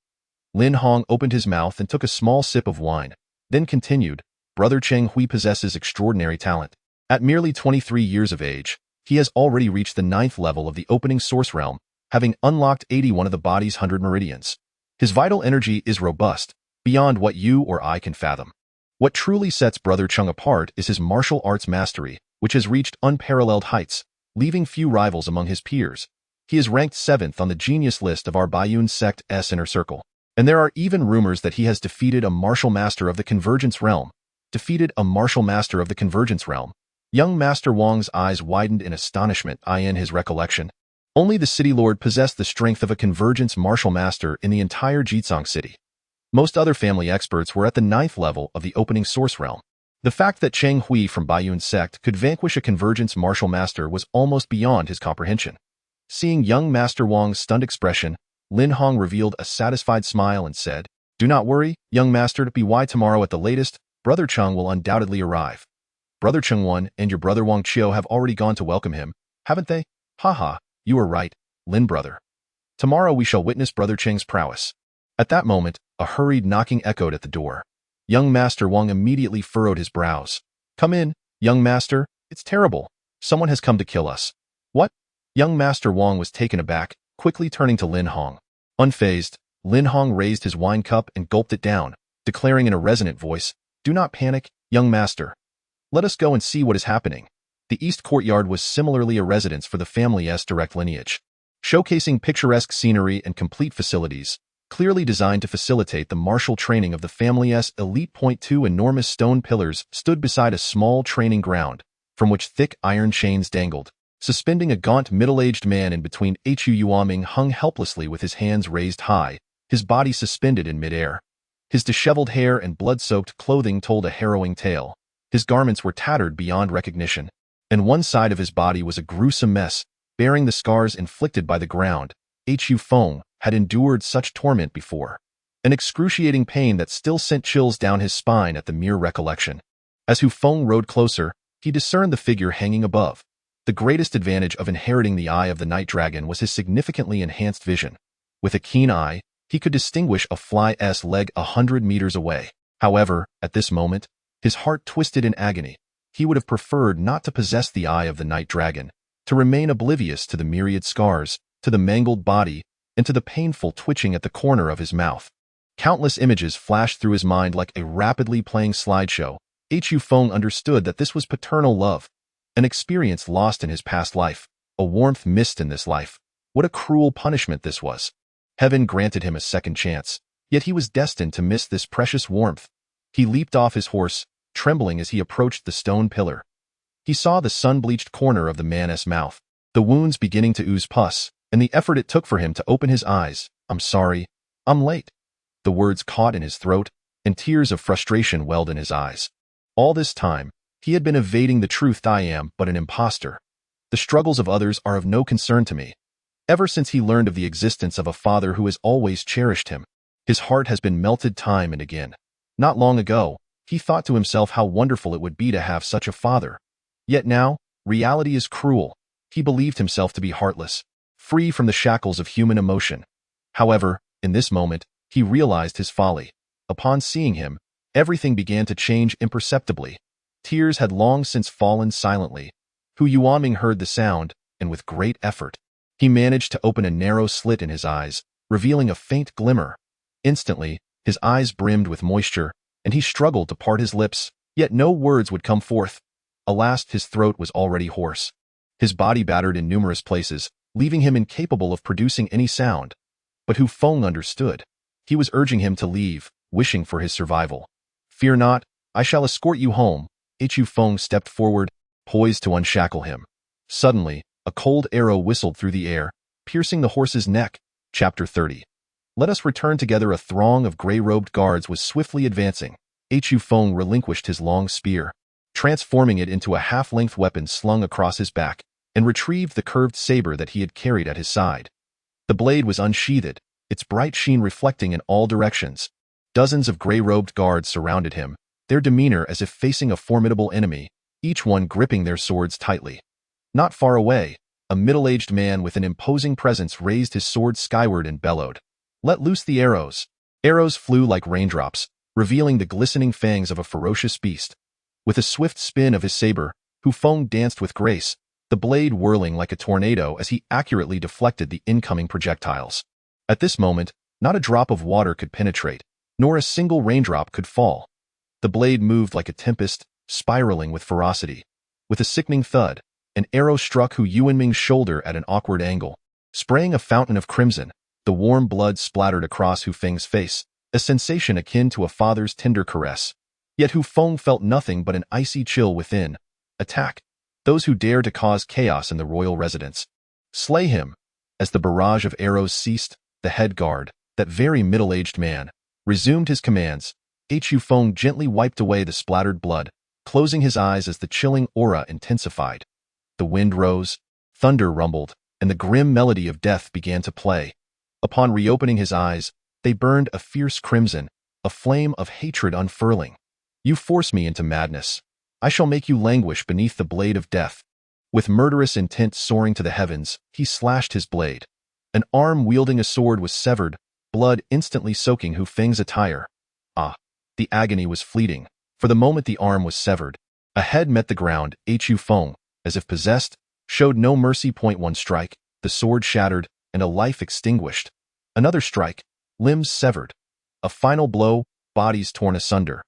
Lin Hong opened his mouth and took a small sip of wine, then continued, Brother Cheng Hui possesses extraordinary talent. At merely 23 years of age, he has already reached the 9th level of the opening source realm, having unlocked 81 of the body's 100 meridians. His vital energy is robust, beyond what you or I can fathom. What truly sets Brother Cheng apart is his martial arts mastery, which has reached unparalleled heights, leaving few rivals among his peers. He is ranked 7th on the genius list of our Baiyun sect's inner circle. And there are even rumors that he has defeated a martial master of the Convergence realm. Young Master Wong's eyes widened in astonishment. In his recollection, only the city lord possessed the strength of a Convergence martial master in the entire Jitsong city. Most other family experts were at the 9th level of the opening source realm. The fact that Cheng Hui from Baiyun sect could vanquish a Convergence martial master was almost beyond his comprehension. Seeing young Master Wong's stunned expression, Lin Hong revealed a satisfied smile and said, Do not worry, young master, by tomorrow at the latest, Brother Cheng will undoubtedly arrive. Brother Cheng Wan and your brother Wang Qiu have already gone to welcome him, haven't they? Haha, you are right, Lin brother. Tomorrow we shall witness Brother Cheng's prowess. At that moment, a hurried knocking echoed at the door. Young Master Wong immediately furrowed his brows. Come in, young master, it's terrible. Someone has come to kill us. What? Young Master Wong was taken aback, quickly turning to Lin Hong. Unfazed, Lin Hong raised his wine cup and gulped it down, declaring in a resonant voice, Do not panic, young master. Let us go and see what is happening. The East Courtyard was similarly a residence for the family's direct lineage, showcasing picturesque scenery and complete facilities, clearly designed to facilitate the martial training of the family's elite. 2 enormous stone pillars stood beside a small training ground, from which thick iron chains dangled. Suspending a gaunt middle-aged man in between, Hu Yuanming hung helplessly with his hands raised high, his body suspended in midair. His disheveled hair and blood-soaked clothing told a harrowing tale. His garments were tattered beyond recognition, and one side of his body was a gruesome mess, bearing the scars inflicted by the ground. Hu Feng had endured such torment before, an excruciating pain that still sent chills down his spine at the mere recollection. As Hu Feng rode closer, he discerned the figure hanging above. The greatest advantage of inheriting the eye of the night dragon was his significantly enhanced vision. With a keen eye, he could distinguish a fly's leg 100 meters away. However, at this moment, his heart twisted in agony. He would have preferred not to possess the eye of the night dragon, to remain oblivious to the myriad scars, to the mangled body, and to the painful twitching at the corner of his mouth. Countless images flashed through his mind like a rapidly playing slideshow. Hu Feng understood that this was paternal love, an experience lost in his past life, a warmth missed in this life. What a cruel punishment this was. Heaven granted him a second chance, yet he was destined to miss this precious warmth. He leaped off his horse, trembling as he approached the stone pillar. He saw the sun-bleached corner of the man's mouth, the wounds beginning to ooze pus, and the effort it took for him to open his eyes. I'm sorry. I'm late. The words caught in his throat, and tears of frustration welled in his eyes. All this time, he had been evading the truth. I am but an imposter. The struggles of others are of no concern to me. Ever since he learned of the existence of a father who has always cherished him, his heart has been melted time and again. Not long ago, he thought to himself how wonderful it would be to have such a father. Yet now, Reality is cruel. He believed himself to be heartless, free from the shackles of human emotion. However, in this moment, he realized his folly. Upon seeing him, everything began to change imperceptibly. Tears had long since fallen silently. Hu Yuanming heard the sound, and with great effort, he managed to open a narrow slit in his eyes, revealing a faint glimmer. Instantly, his eyes brimmed with moisture, and he struggled to part his lips, yet no words would come forth. Alas, his throat was already hoarse. His body battered in numerous places, leaving him incapable of producing any sound. But Hu Feng understood. He was urging him to leave, wishing for his survival. "Fear not, I shall escort you home." Hu Feng stepped forward, poised to unshackle him. Suddenly, a cold arrow whistled through the air, piercing the horse's neck. Chapter 30. Let us return together. A throng of gray-robed guards was swiftly advancing. Hu Feng relinquished his long spear, transforming it into a half-length weapon slung across his back, and retrieved the curved saber that he had carried at his side. The blade was unsheathed, its bright sheen reflecting in all directions. Dozens of gray-robed guards surrounded him, their demeanor as if facing a formidable enemy, each one gripping their swords tightly. Not far away, a middle-aged man with an imposing presence raised his sword skyward and bellowed, "Let loose the arrows." Arrows flew like raindrops, revealing the glistening fangs of a ferocious beast. With a swift spin of his saber, Hu Feng danced with grace, the blade whirling like a tornado as he accurately deflected the incoming projectiles. At this moment, not a drop of water could penetrate, nor a single raindrop could fall. The blade moved like a tempest, spiraling with ferocity. With a sickening thud, an arrow struck Hu Yuanming's shoulder at an awkward angle, spraying a fountain of crimson. The warm blood splattered across Hu Feng's face, a sensation akin to a father's tender caress. Yet Hu Feng felt nothing but an icy chill within. Attack those who dare to cause chaos in the royal residence. Slay him. As the barrage of arrows ceased, the head guard, that very middle-aged man, resumed his commands. Hu Feng gently wiped away the splattered blood, closing his eyes as the chilling aura intensified. The wind rose, thunder rumbled, and the grim melody of death began to play. Upon reopening his eyes, they burned a fierce crimson, a flame of hatred unfurling. "You force me into madness. I shall make you languish beneath the blade of death." With murderous intent soaring to the heavens, he slashed his blade. An arm wielding a sword was severed, blood instantly soaking Hu Feng's attire. The agony was fleeting. For the moment the arm was severed, a head met the ground. Hu Feng, as if possessed, showed no mercy. One strike, the sword shattered, and a life extinguished. Another strike, limbs severed. A final blow, bodies torn asunder.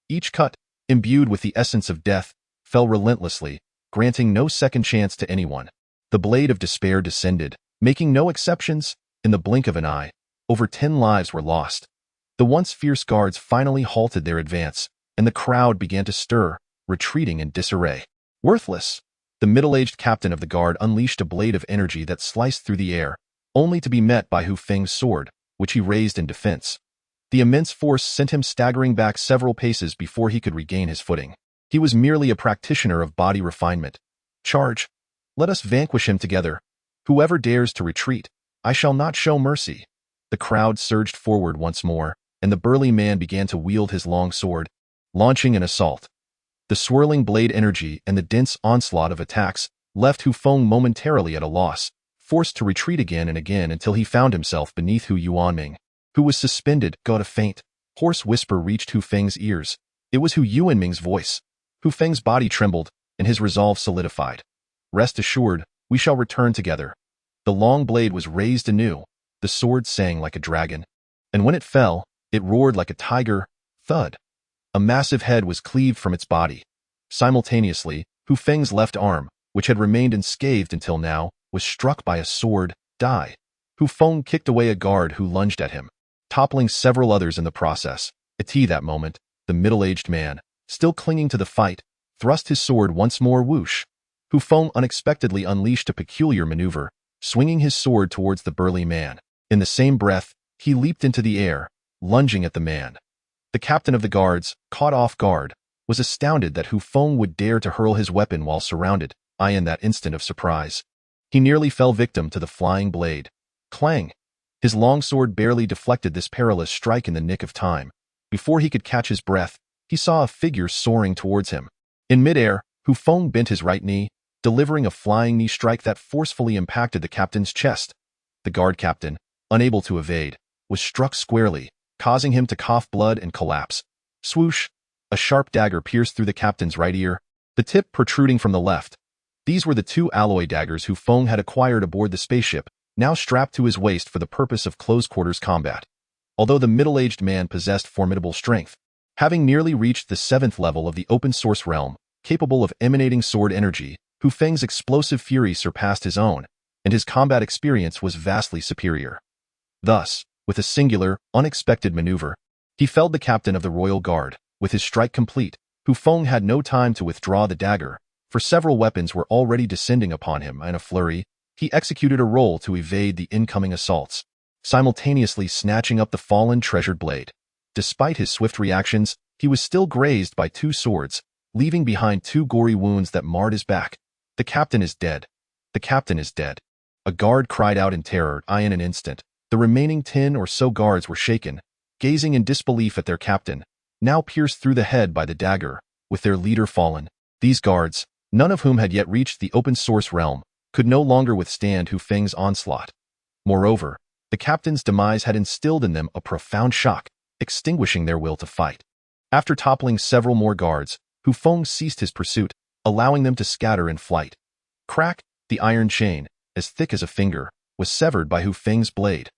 Each cut, imbued with the essence of death, fell relentlessly, granting no second chance to anyone. The blade of despair descended, making no exceptions. In the blink of an eye, over 10 lives were lost. The once fierce guards finally halted their advance, and the crowd began to stir, retreating in disarray. Worthless! The middle-aged captain of the guard unleashed a blade of energy that sliced through the air, only to be met by Hu Feng's sword, which he raised in defense. The immense force sent him staggering back several paces before he could regain his footing. He was merely a practitioner of body refinement. "Charge! Let us vanquish him together. Whoever dares to retreat, I shall not show mercy." The crowd surged forward once more, and the burly man began to wield his long sword, launching an assault. The swirling blade energy and the dense onslaught of attacks left Hu Feng momentarily at a loss, forced to retreat again and again until he found himself beneath Hu Yuanming, who was suspended. Got a faint, hoarse whisper reached Hu Feng's ears. It was Hu Yuanming's voice. Hu Feng's body trembled, and his resolve solidified. "Rest assured, we shall return together." The long blade was raised anew, the sword sang like a dragon, and when it fell, it roared like a tiger. Thud! A massive head was cleaved from its body. Simultaneously, Hu Feng's left arm, which had remained unscathed until now, was struck by a sword. Die! Hu Feng kicked away a guard who lunged at him, toppling several others in the process. At that moment, the middle-aged man, still clinging to the fight, thrust his sword once more. Whoosh! Hu Feng unexpectedly unleashed a peculiar maneuver, swinging his sword towards the burly man. In the same breath, he leaped into the air, lunging at the man. The captain of the guards, caught off guard, was astounded that Hu Feng would dare to hurl his weapon while surrounded. In that instant of surprise, he nearly fell victim to the flying blade. Clang! His long sword barely deflected this perilous strike in the nick of time. Before he could catch his breath, he saw a figure soaring towards him. In midair, Hu Feng bent his right knee, delivering a flying knee strike that forcefully impacted the captain's chest. The guard captain, unable to evade, was struck squarely, causing him to cough blood and collapse. Swoosh! A sharp dagger pierced through the captain's right ear, the tip protruding from the left. These were the two alloy daggers Hu Feng had acquired aboard the spaceship, now strapped to his waist for the purpose of close-quarters combat. Although the middle-aged man possessed formidable strength, having nearly reached the 7th level of the open-source realm, capable of emanating sword energy, Hu Feng's explosive fury surpassed his own, and his combat experience was vastly superior. Thus, with a singular, unexpected maneuver, he felled the captain of the Royal Guard. With his strike complete, Hu Feng had no time to withdraw the dagger, for several weapons were already descending upon him. In a flurry, he executed a roll to evade the incoming assaults, simultaneously snatching up the fallen treasured blade. Despite his swift reactions, he was still grazed by two swords, leaving behind two gory wounds that marred his back. The captain is dead. The captain is dead. A guard cried out in terror. In an instant, the remaining 10 or so guards were shaken, gazing in disbelief at their captain, now pierced through the head by the dagger, with their leader fallen. These guards, none of whom had yet reached the open-source realm, could no longer withstand Hu Feng's onslaught. Moreover, the captain's demise had instilled in them a profound shock, extinguishing their will to fight. After toppling several more guards, Hu Feng ceased his pursuit, allowing them to scatter in flight. Crack! The iron chain, as thick as a finger, was severed by Hu Feng's blade.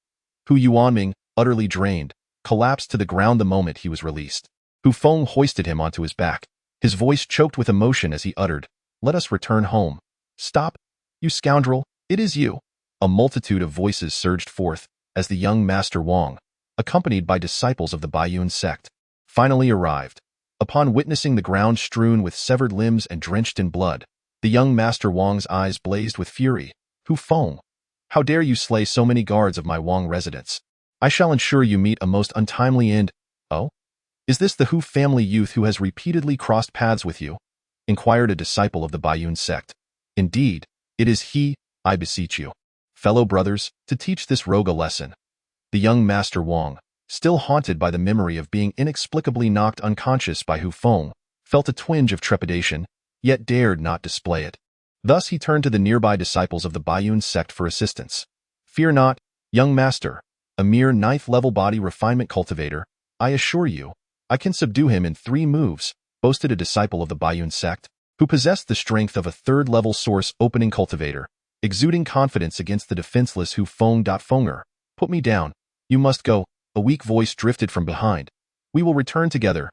Hu Yuanming, utterly drained, collapsed to the ground the moment he was released. Hu Feng hoisted him onto his back, his voice choked with emotion as he uttered, "Let us return home." "Stop! You scoundrel! It is you!" A multitude of voices surged forth as the young Master Wong, accompanied by disciples of the Baiyun sect, finally arrived. Upon witnessing the ground strewn with severed limbs and drenched in blood, the young Master Wong's eyes blazed with fury. "Hu Feng, how dare you slay so many guards of my Wong residence? I shall ensure you meet a most untimely end." "Oh? Is this the Hu family youth who has repeatedly crossed paths with you?" inquired a disciple of the Baiyun sect. "Indeed, it is he. I beseech you, fellow brothers, to teach this rogue a lesson." The young Master Wong, still haunted by the memory of being inexplicably knocked unconscious by Hu Feng, felt a twinge of trepidation, yet dared not display it. Thus he turned to the nearby disciples of the Baiyun sect for assistance. "Fear not, young master, a mere 9th-level body refinement cultivator, I assure you, I can subdue him in 3 moves," boasted a disciple of the Baiyun sect, who possessed the strength of a 3rd-level source opening cultivator, exuding confidence against the defenseless Hu Feng. "Fenger, put me down. You must go," a weak voice drifted from behind. "We will return together."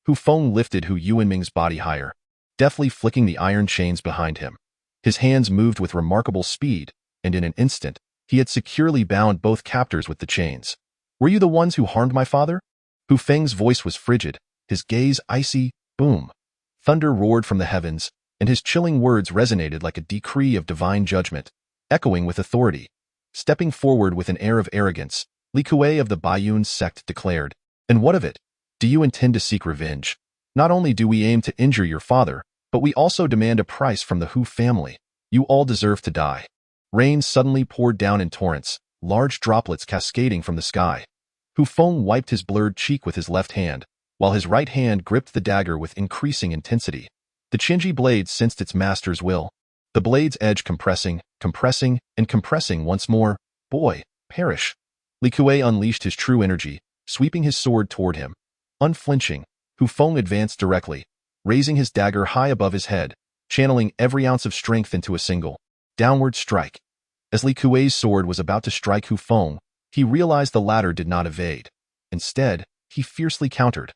Hu Feng lifted Hu Yuanming's body higher, deftly flicking the iron chains behind him. His hands moved with remarkable speed, and in an instant, he had securely bound both captors with the chains. "Were you the ones who harmed my father?" Hu Feng's voice was frigid, his gaze icy. Boom! Thunder roared from the heavens, and his chilling words resonated like a decree of divine judgment, echoing with authority. Stepping forward with an air of arrogance, Li Kuei of the Baiyun sect declared, "And what of it? Do you intend to seek revenge? Not only do we aim to injure your father, but we also demand a price from the Hu family. You all deserve to die." Rain suddenly poured down in torrents, large droplets cascading from the sky. Hu Feng wiped his blurred cheek with his left hand, while his right hand gripped the dagger with increasing intensity. The Qinji blade sensed its master's will, the blade's edge compressing, and compressing once more. "Boy, perish!" Li Kuei unleashed his true energy, sweeping his sword toward him. Unflinching, Hu Feng advanced directly, raising his dagger high above his head, channeling every ounce of strength into a single downward strike. As Li Kuei's sword was about to strike Hu Feng, he realized the latter did not evade. Instead, he fiercely countered.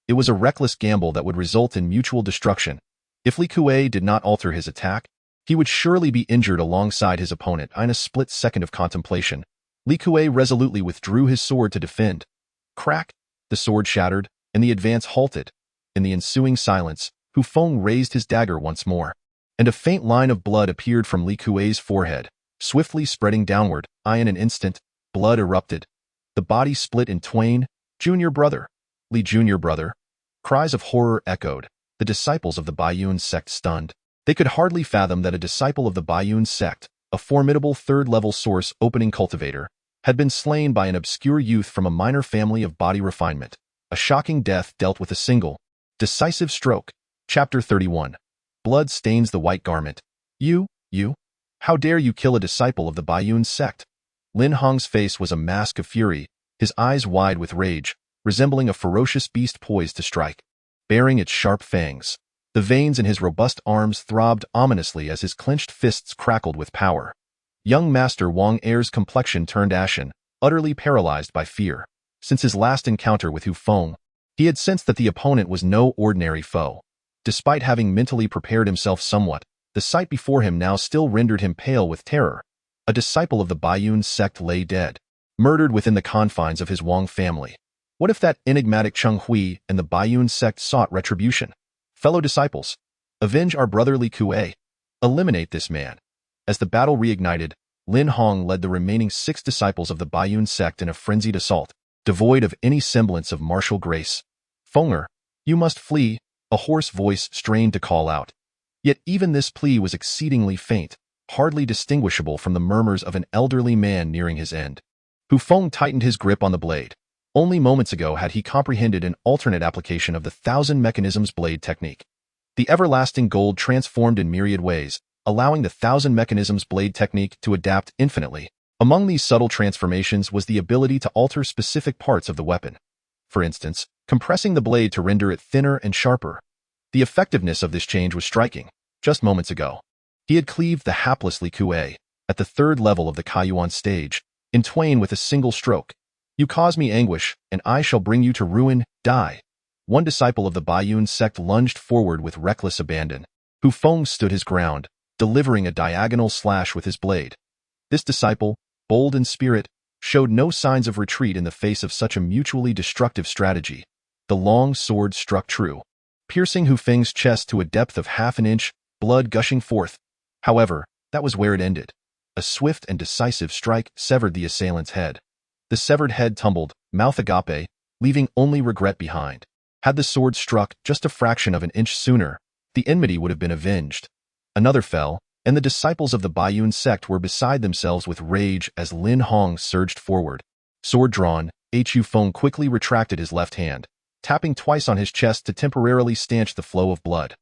It was a reckless gamble that would result in mutual destruction. If Li Kuei did not alter his attack, he would surely be injured alongside his opponent. In a split second of contemplation, Li Kuei resolutely withdrew his sword to defend. Crack! The sword shattered, and the advance halted. In the ensuing silence, Hu Feng raised his dagger once more, and a faint line of blood appeared from Li Kuei's forehead, swiftly spreading downward. In an instant, blood erupted. The body split in twain. "Junior brother! Li junior brother!" Cries of horror echoed, the disciples of the Baiyun sect stunned. They could hardly fathom that a disciple of the Baiyun sect, a formidable 3rd-level source opening cultivator, had been slain by an obscure youth from a minor family of body refinement. A shocking death dealt with a single, decisive stroke. Chapter 31. Blood stains the white garment. You? How dare you kill a disciple of the Baiyun sect? Lin Hong's face was a mask of fury, his eyes wide with rage, resembling a ferocious beast poised to strike, baring its sharp fangs. The veins in his robust arms throbbed ominously as his clenched fists crackled with power. Young Master Wong Er's complexion turned ashen, utterly paralyzed by fear. Since his last encounter with Hu Feng, he had sensed that the opponent was no ordinary foe. Despite having mentally prepared himself somewhat, the sight before him now still rendered him pale with terror. A disciple of the Baiyun sect lay dead, murdered within the confines of his Wong family. What if that enigmatic Cheng Hui and the Baiyun sect sought retribution? Fellow disciples, avenge our brotherly Kue. Eliminate this man. As the battle reignited, Lin Hong led the remaining 6 disciples of the Baiyun sect in a frenzied assault, devoid of any semblance of martial grace. Fenger, you must flee, a hoarse voice strained to call out. Yet even this plea was exceedingly faint, hardly distinguishable from the murmurs of an elderly man nearing his end. Hu Feng tightened his grip on the blade. Only moments ago had he comprehended an alternate application of the 1,000 mechanisms blade technique. The everlasting gold transformed in myriad ways, allowing the 1,000 mechanisms blade technique to adapt infinitely. Among these subtle transformations was the ability to alter specific parts of the weapon. For instance, compressing the blade to render it thinner and sharper. The effectiveness of this change was striking. Just moments ago, he had cleaved the haplessly Kue, at the 3rd level of the Kaiyuan stage, in twain with a single stroke. You cause me anguish, and I shall bring you to ruin, die. One disciple of the Baiyun sect lunged forward with reckless abandon. Hu Feng stood his ground, delivering a diagonal slash with his blade. This disciple, bold in spirit, showed no signs of retreat in the face of such a mutually destructive strategy. The long sword struck true, piercing Hu Feng's chest to a depth of half an inch, blood gushing forth. However, that was where it ended. A swift and decisive strike severed the assailant's head. The severed head tumbled, mouth agape, leaving only regret behind. Had the sword struck just a fraction of an inch sooner, the enmity would have been avenged. Another fell, and the disciples of the Baiyun sect were beside themselves with rage as Lin Hong surged forward. Sword drawn, Hu Feng quickly retracted his left hand, tapping twice on his chest to temporarily stanch the flow of blood.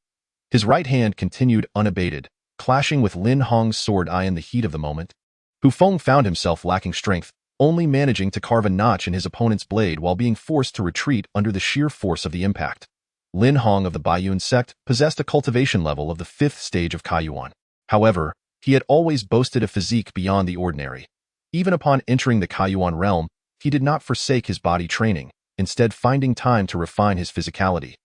His right hand continued unabated, clashing with Lin Hong's sword in the heat of the moment. Hu Feng found himself lacking strength, only managing to carve a notch in his opponent's blade while being forced to retreat under the sheer force of the impact. Lin Hong of the Baiyun sect possessed a cultivation level of the 5th stage of Kaiyuan. However, he had always boasted a physique beyond the ordinary. Even upon entering the Kaiyuan realm, he did not forsake his body training, instead finding time to refine his physicality.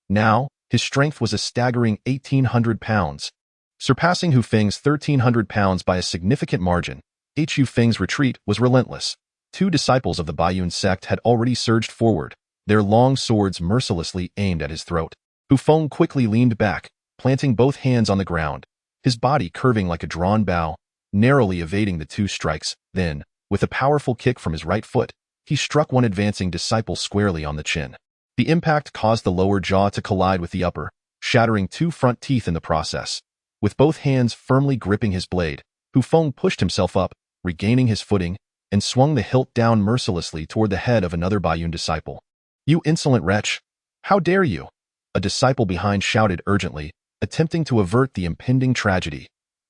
Now, his strength was a staggering 1,800 pounds. Surpassing Hu Feng's 1,300 pounds by a significant margin, Hu Feng's retreat was relentless. 2 disciples of the Baiyun sect had already surged forward, their long swords mercilessly aimed at his throat. Hu Feng quickly leaned back, planting both hands on the ground, his body curving like a drawn bow, narrowly evading the 2 strikes. Then, with a powerful kick from his right foot, he struck one advancing disciple squarely on the chin. The impact caused the lower jaw to collide with the upper, shattering 2 front teeth in the process. With both hands firmly gripping his blade, Hu Feng pushed himself up, regaining his footing, and swung the hilt down mercilessly toward the head of another Baiyun disciple. You insolent wretch! How dare you? A disciple behind shouted urgently, attempting to avert the impending tragedy.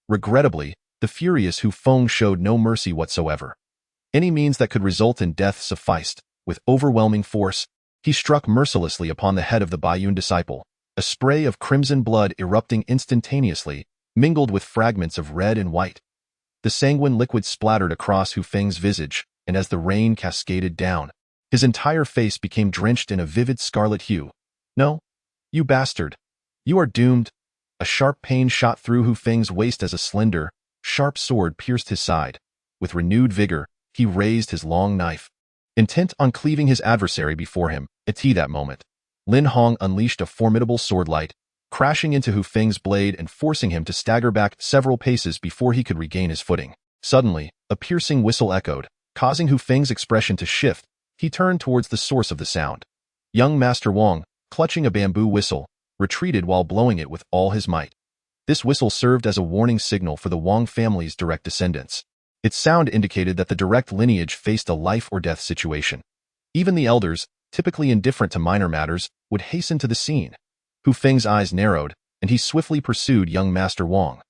Regrettably, the furious Hu Feng showed no mercy whatsoever. Any means that could result in death sufficed. With overwhelming force, he struck mercilessly upon the head of the Baiyun disciple, a spray of crimson blood erupting instantaneously, mingled with fragments of red and white. The sanguine liquid splattered across Hu Feng's visage, and as the rain cascaded down, his entire face became drenched in a vivid scarlet hue. No, you bastard. You are doomed. A sharp pain shot through Hu Feng's waist as a slender, sharp sword pierced his side. With renewed vigor, he raised his long knife, intent on cleaving his adversary before him. At that moment, Lin Hong unleashed a formidable swordlight, crashing into Hu Feng's blade and forcing him to stagger back several paces before he could regain his footing. Suddenly, a piercing whistle echoed, causing Hu Feng's expression to shift. He turned towards the source of the sound. Young Master Wong, clutching a bamboo whistle, retreated while blowing it with all his might. This whistle served as a warning signal for the Wong family's direct descendants. Its sound indicated that the direct lineage faced a life-or-death situation. Even the elders, typically indifferent to minor matters, would hasten to the scene. Hu Feng's eyes narrowed, and he swiftly pursued young Master Wong.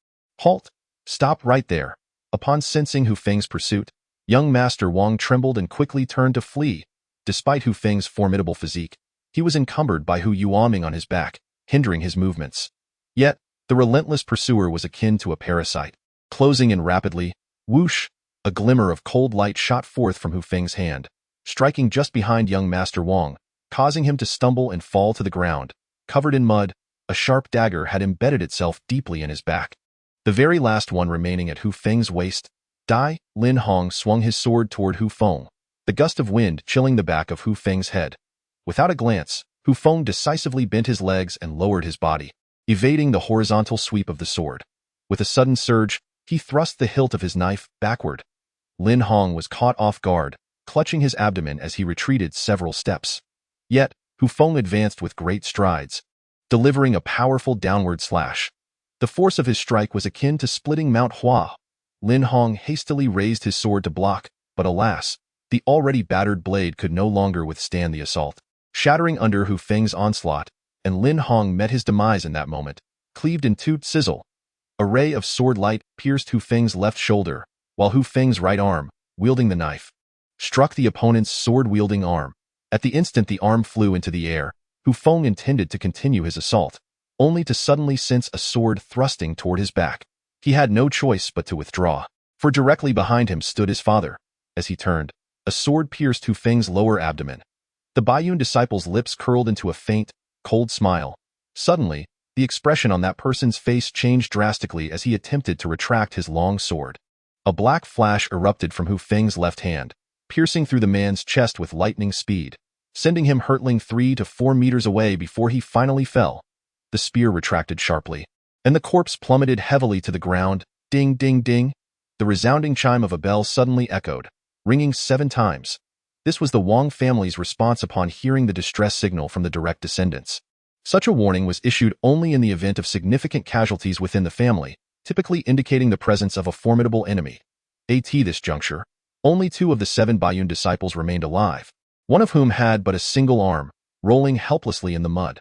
Halt! Stop right there. Upon sensing Hu Feng's pursuit, young Master Wong trembled and quickly turned to flee. Despite Hu Feng's formidable physique, he was encumbered by Hu Yuaming on his back, hindering his movements. Yet, the relentless pursuer was akin to a parasite. Closing in rapidly, whoosh, a glimmer of cold light shot forth from Hu Feng's hand, striking just behind young Master Wong, causing him to stumble and fall to the ground. Covered in mud, a sharp dagger had embedded itself deeply in his back. The very last one remaining at Hu Feng's waist, Lin Hong swung his sword toward Hu Feng, the gust of wind chilling the back of Hu Feng's head. Without a glance, Hu Feng decisively bent his legs and lowered his body, evading the horizontal sweep of the sword. With a sudden surge, he thrust the hilt of his knife backward. Lin Hong was caught off guard, clutching his abdomen as he retreated several steps. Yet, Hu Feng advanced with great strides, delivering a powerful downward slash. The force of his strike was akin to splitting Mount Hua. Lin Hong hastily raised his sword to block, but alas, the already battered blade could no longer withstand the assault. Shattering under Hu Feng's onslaught, and Lin Hong met his demise in that moment, cleaved in two sizzle. A ray of sword light pierced Hu Feng's left shoulder, while Hu Feng's right arm, wielding the knife, struck the opponent's sword-wielding arm. At the instant the arm flew into the air, Hu Feng intended to continue his assault, only to suddenly sense a sword thrusting toward his back. He had no choice but to withdraw, for directly behind him stood his father. As he turned, a sword pierced Hu Feng's lower abdomen. The Baiyun disciple's lips curled into a faint, cold smile. Suddenly, the expression on that person's face changed drastically as he attempted to retract his long sword. A black flash erupted from Hu Feng's left hand, piercing through the man's chest with lightning speed, sending him hurtling 3 to 4 meters away before he finally fell. The spear retracted sharply, and the corpse plummeted heavily to the ground. Ding, ding, ding. The resounding chime of a bell suddenly echoed, ringing 7 times. This was the Wong family's response upon hearing the distress signal from the direct descendants. Such a warning was issued only in the event of significant casualties within the family, typically indicating the presence of a formidable enemy. At this juncture, only 2 of the 7 Baiyun disciples remained alive, one of whom had but a single arm, rolling helplessly in the mud.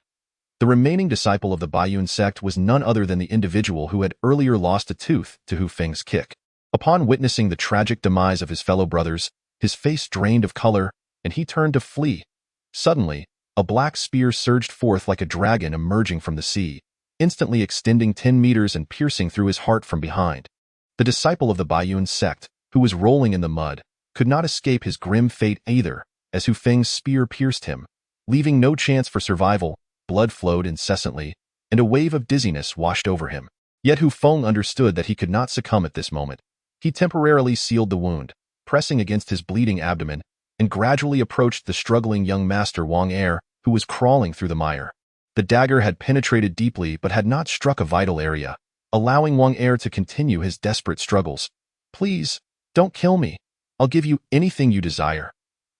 The remaining disciple of the Baiyun sect was none other than the individual who had earlier lost a tooth to Hu Feng's kick. Upon witnessing the tragic demise of his fellow brothers, his face drained of color, and he turned to flee. Suddenly, a black spear surged forth like a dragon emerging from the sea, instantly extending 10 meters and piercing through his heart from behind. The disciple of the Baiyun sect, who was rolling in the mud, could not escape his grim fate either, as Hu Feng's spear pierced him. Leaving no chance for survival, blood flowed incessantly, and a wave of dizziness washed over him. Yet Hu Feng understood that he could not succumb at this moment. He temporarily sealed the wound, pressing against his bleeding abdomen, and gradually approached the struggling young master Wong who was crawling through the mire. The dagger had penetrated deeply but had not struck a vital area, allowing Wong to continue his desperate struggles. Please, don't kill me. I'll give you anything you desire.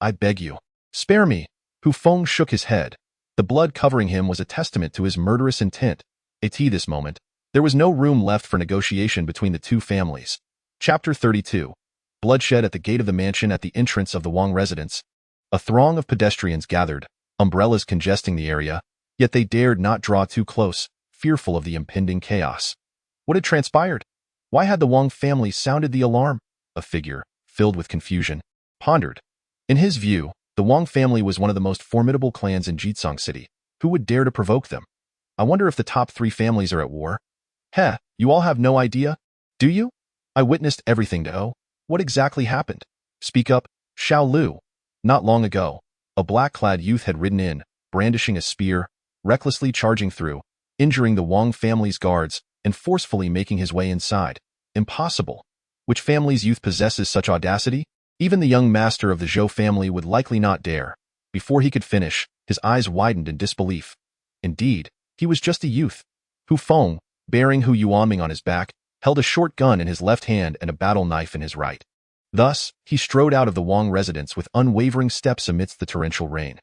I beg you. Spare me. Hu Feng shook his head. The blood covering him was a testament to his murderous intent. At this moment, there was no room left for negotiation between the 2 families. Chapter 32. Bloodshed at the gate of the mansion at the entrance of the Wong residence. A throng of pedestrians gathered, umbrellas congesting the area, yet they dared not draw too close, fearful of the impending chaos. What had transpired? Why had the Wong family sounded the alarm? A figure, filled with confusion, pondered. In his view, the Wong family was one of the most formidable clans in Jitsong City. Who would dare to provoke them? I wonder if the top 3 families are at war. Heh, you all have no idea? Do you? I witnessed everything to know. What exactly happened? Speak up, Xiao Lu. Not long ago, a black-clad youth had ridden in, brandishing a spear, recklessly charging through, injuring the Wong family's guards, and forcefully making his way inside. Impossible. Which family's youth possesses such audacity? Even the young master of the Zhou family would likely not dare. Before he could finish, his eyes widened in disbelief. Indeed, he was just a youth. Hu Feng, bearing Hu Yuaming on his back, held a short gun in his left hand and a battle knife in his right. Thus, he strode out of the Wong residence with unwavering steps amidst the torrential rain.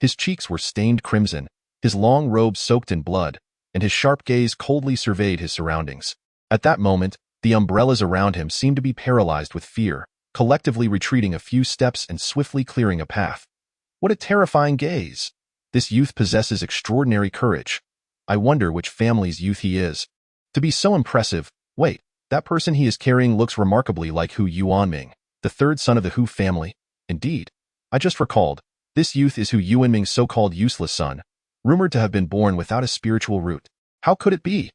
His cheeks were stained crimson, his long robe soaked in blood, and his sharp gaze coldly surveyed his surroundings. At that moment, the umbrellas around him seemed to be paralyzed with fear, collectively retreating a few steps and swiftly clearing a path. What a terrifying gaze! This youth possesses extraordinary courage. I wonder which family's youth he is. To be so impressive, Wait, that person he is carrying looks remarkably like Hu Yuanming, the third son of the Hu family. Indeed. I just recalled, this youth is Hu Yuanming's so-called useless son, rumored to have been born without a spiritual root. How could it be?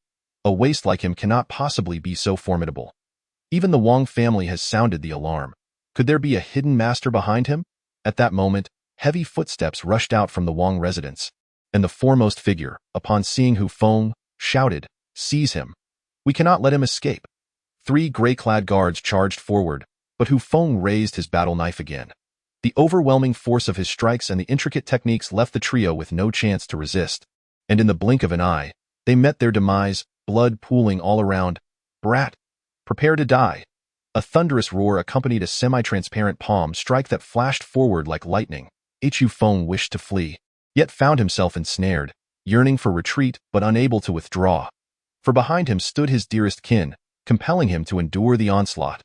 A waste like him cannot possibly be so formidable. Even the Wong family has sounded the alarm. Could there be a hidden master behind him? At that moment, heavy footsteps rushed out from the Wong residence, and the foremost figure, upon seeing Hu Feng, shouted, "Seize him! We cannot let him escape." 3 gray-clad guards charged forward, but Hu Feng raised his battle knife again. The overwhelming force of his strikes and the intricate techniques left the trio with no chance to resist, and in the blink of an eye, they met their demise, blood pooling all around. "Brat! Prepare to die." A thunderous roar accompanied a semi-transparent palm strike that flashed forward like lightning. Hu Feng wished to flee, yet found himself ensnared, yearning for retreat but unable to withdraw. For behind him stood his dearest kin, compelling him to endure the onslaught.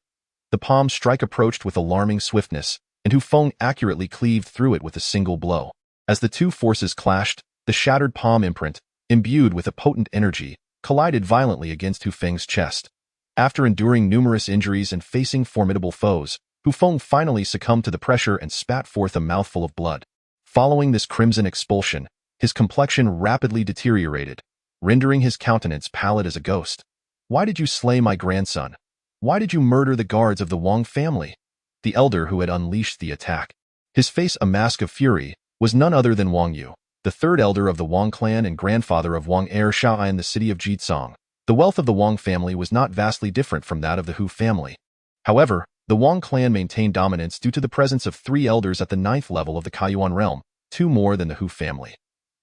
The palm strike approached with alarming swiftness, and Hu Feng accurately cleaved through it with a single blow. As the two forces clashed, the shattered palm imprint, imbued with a potent energy, collided violently against Hu Feng's chest. After enduring numerous injuries and facing formidable foes, Hu Feng finally succumbed to the pressure and spat forth a mouthful of blood. Following this crimson expulsion, his complexion rapidly deteriorated, rendering his countenance pallid as a ghost. "Why did you slay my grandson? Why did you murder the guards of the Wong family?" The elder who had unleashed the attack, his face a mask of fury, was none other than Wang Yu, the third elder of the Wong clan and grandfather of Wang heir Shaoai in the city of Jitsong. The wealth of the Wong family was not vastly different from that of the Hu family. However, the Wong clan maintained dominance due to the presence of 3 elders at the 9th level of the Kaiyuan realm, 2 more than the Hu family.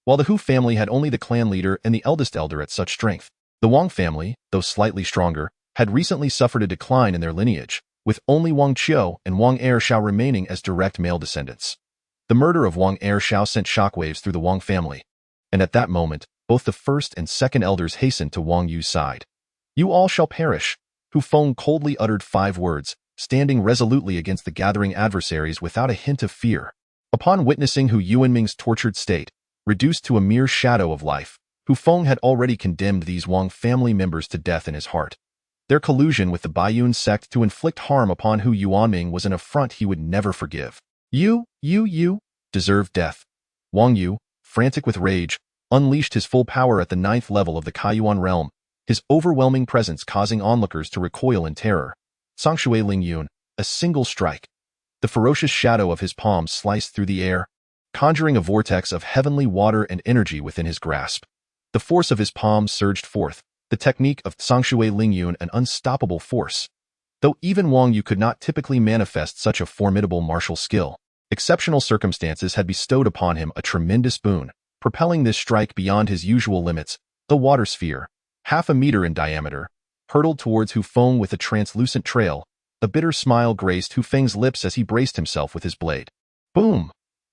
While the Hu family had only the clan leader and the eldest elder at such strength, the Wong family, though slightly stronger, had recently suffered a decline in their lineage, with only Wang Qiu and Wang heir Shao remaining as direct male descendants. The murder of Wang heir Shao sent shockwaves through the Wong family, and at that moment, both the first and second elders hastened to Wang Yu's side. "You all shall perish." Hu Feng coldly uttered 5 words, standing resolutely against the gathering adversaries without a hint of fear. Upon witnessing Hu Yuanming's tortured state, reduced to a mere shadow of life, Hu Feng had already condemned these Wong family members to death in his heart. Their collusion with the Baiyun sect to inflict harm upon Hu Yuanming was an affront he would never forgive. You deserve death." Wang Yu, frantic with rage, unleashed his full power at the 9th level of the Kaiyuan realm, his overwhelming presence causing onlookers to recoil in terror. Sangshui Lingyun, a single strike. The ferocious shadow of his palm sliced through the air, conjuring a vortex of heavenly water and energy within his grasp. The force of his palm surged forth, the technique of Sangshui Lingyun an unstoppable force. Though even Wang Yu could not typically manifest such a formidable martial skill, exceptional circumstances had bestowed upon him a tremendous boon, propelling this strike beyond his usual limits. The water sphere, half a meter in diameter, hurtled towards Hu Feng with a translucent trail. A bitter smile graced Hu Feng's lips as he braced himself with his blade. Boom!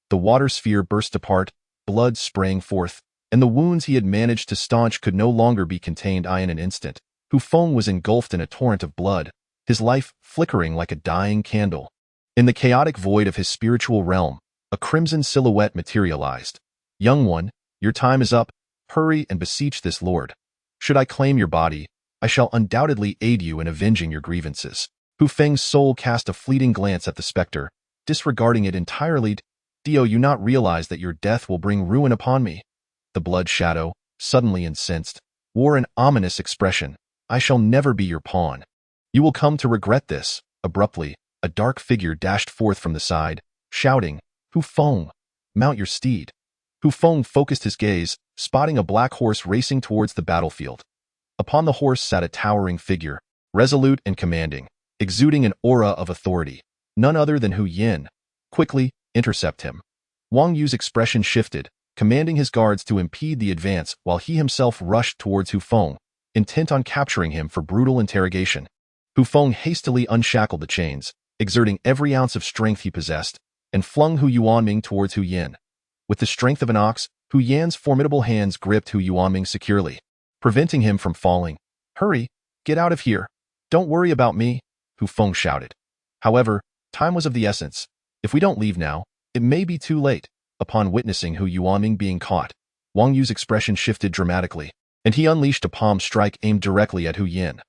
The water sphere burst apart, blood sprang forth, and the wounds he had managed to staunch could no longer be contained. In an instant, Hu Feng was engulfed in a torrent of blood, his life flickering like a dying candle. In the chaotic void of his spiritual realm, a crimson silhouette materialized. "Young one, your time is up. Hurry and beseech this lord. Should I claim your body, I shall undoubtedly aid you in avenging your grievances." Hu Feng's soul cast a fleeting glance at the spectre, disregarding it entirely. "Do you not realize that your death will bring ruin upon me?" The blood shadow, suddenly incensed, wore an ominous expression. "I shall never be your pawn. You will come to regret this." Abruptly, a dark figure dashed forth from the side, shouting, "Hu Feng, mount your steed." Hu Feng focused his gaze, spotting a black horse racing towards the battlefield. Upon the horse sat a towering figure, resolute and commanding, exuding an aura of authority. None other than Hu Yin. "Quickly, intercept him." Wang Yu's expression shifted, commanding his guards to impede the advance while he himself rushed towards Hu Feng, intent on capturing him for brutal interrogation. Hu Feng hastily unshackled the chains, exerting every ounce of strength he possessed, and flung Hu Yuanming towards Hu Yin. With the strength of an ox, Hu Yan's formidable hands gripped Hu Yuanming securely, preventing him from falling. "Hurry, get out of here. Don't worry about me," Hu Feng shouted. However, time was of the essence. "If we don't leave now, it may be too late." Upon witnessing Hu Yuanming being caught, Wang Yu's expression shifted dramatically, and he unleashed a palm strike aimed directly at Hu Yin.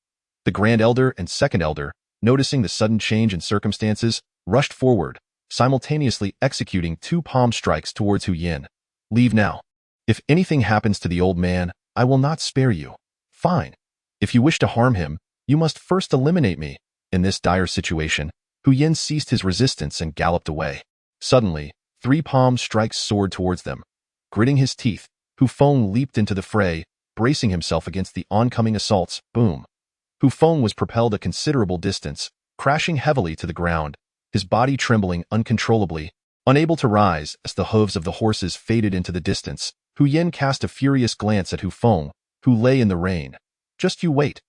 The Grand Elder and Second Elder, noticing the sudden change in circumstances, rushed forward, simultaneously executing 2 palm strikes towards Hu Yin. Leave now. If anything happens to the old man, I will not spare you. Fine. If you wish to harm him, you must first eliminate me. In this dire situation, Hu Yin ceased his resistance and galloped away. Suddenly, 3 palm strikes soared towards them. Gritting his teeth, Hu Feng leaped into the fray, bracing himself against the oncoming assaults. Boom. Hu Feng was propelled a considerable distance, crashing heavily to the ground, his body trembling uncontrollably. Unable to rise as the hooves of the horses faded into the distance, Hu Yin cast a furious glance at Hu Feng, who lay in the rain. Just you wait.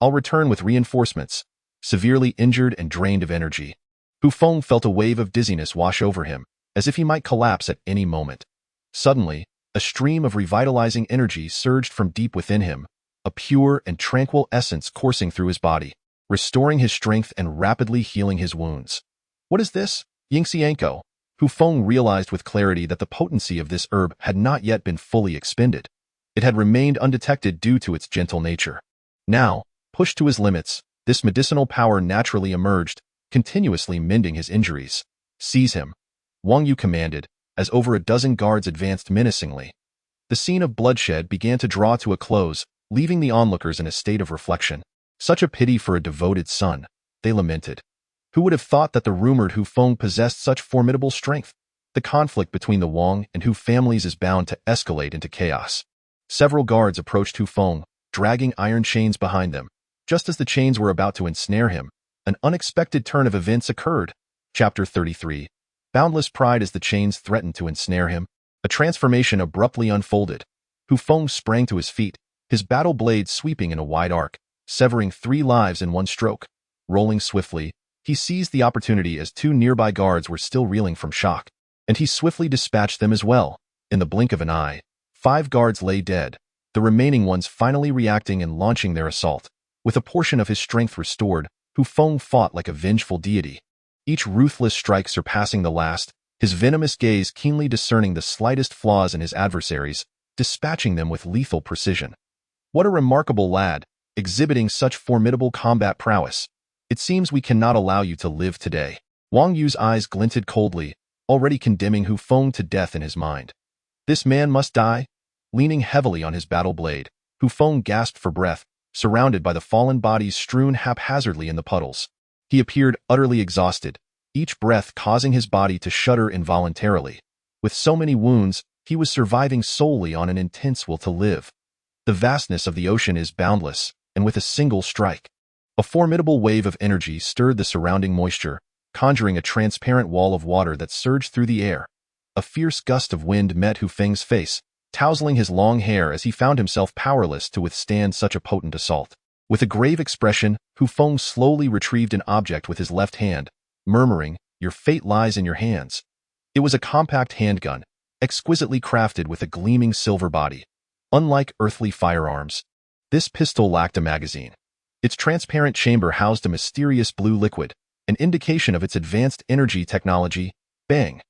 I'll return with reinforcements. Severely injured and drained of energy, Hu Feng felt a wave of dizziness wash over him, as if he might collapse at any moment. Suddenly, a stream of revitalizing energy surged from deep within him, a pure and tranquil essence coursing through his body, restoring his strength and rapidly healing his wounds. What is this? Yingxianko. Hu Feng realized with clarity that the potency of this herb had not yet been fully expended. It had remained undetected due to its gentle nature. Now, pushed to his limits, this medicinal power naturally emerged, continuously mending his injuries. Seize him. Wong Yu commanded, as over a dozen guards advanced menacingly. The scene of bloodshed began to draw to a close, leaving the onlookers in a state of reflection. Such a pity for a devoted son, they lamented. Who would have thought that the rumored Hu Feng possessed such formidable strength? The conflict between the Wong and Hu families is bound to escalate into chaos. Several guards approached Hu Feng, dragging iron chains behind them. Just as the chains were about to ensnare him, an unexpected turn of events occurred. Chapter 33. Boundless pride as the chains threatened to ensnare him. A transformation abruptly unfolded. Hu Feng sprang to his feet, his battle blade sweeping in a wide arc, severing 3 lives in one stroke. Rolling swiftly, he seized the opportunity as 2 nearby guards were still reeling from shock, and he swiftly dispatched them as well. In the blink of an eye, 5 guards lay dead, the remaining ones finally reacting and launching their assault. With a portion of his strength restored, Hu Feng fought like a vengeful deity. Each ruthless strike surpassing the last, his venomous gaze keenly discerning the slightest flaws in his adversaries, dispatching them with lethal precision. What a remarkable lad, exhibiting such formidable combat prowess. It seems we cannot allow you to live today. Wang Yu's eyes glinted coldly, already condemning Hu Feng to death in his mind. This man must die? Leaning heavily on his battle blade, Hu Feng gasped for breath, surrounded by the fallen bodies strewn haphazardly in the puddles. He appeared utterly exhausted, each breath causing his body to shudder involuntarily. With so many wounds, he was surviving solely on an intense will to live. The vastness of the ocean is boundless, and with a single strike, a formidable wave of energy stirred the surrounding moisture, conjuring a transparent wall of water that surged through the air. A fierce gust of wind met Hu Feng's face, tousling his long hair as he found himself powerless to withstand such a potent assault. With a grave expression, Hu Feng slowly retrieved an object with his left hand, murmuring, "Your fate lies in your hands." It was a compact handgun, exquisitely crafted with a gleaming silver body. Unlike earthly firearms, this pistol lacked a magazine. Its transparent chamber housed a mysterious blue liquid, an indication of its advanced energy technology. Bang!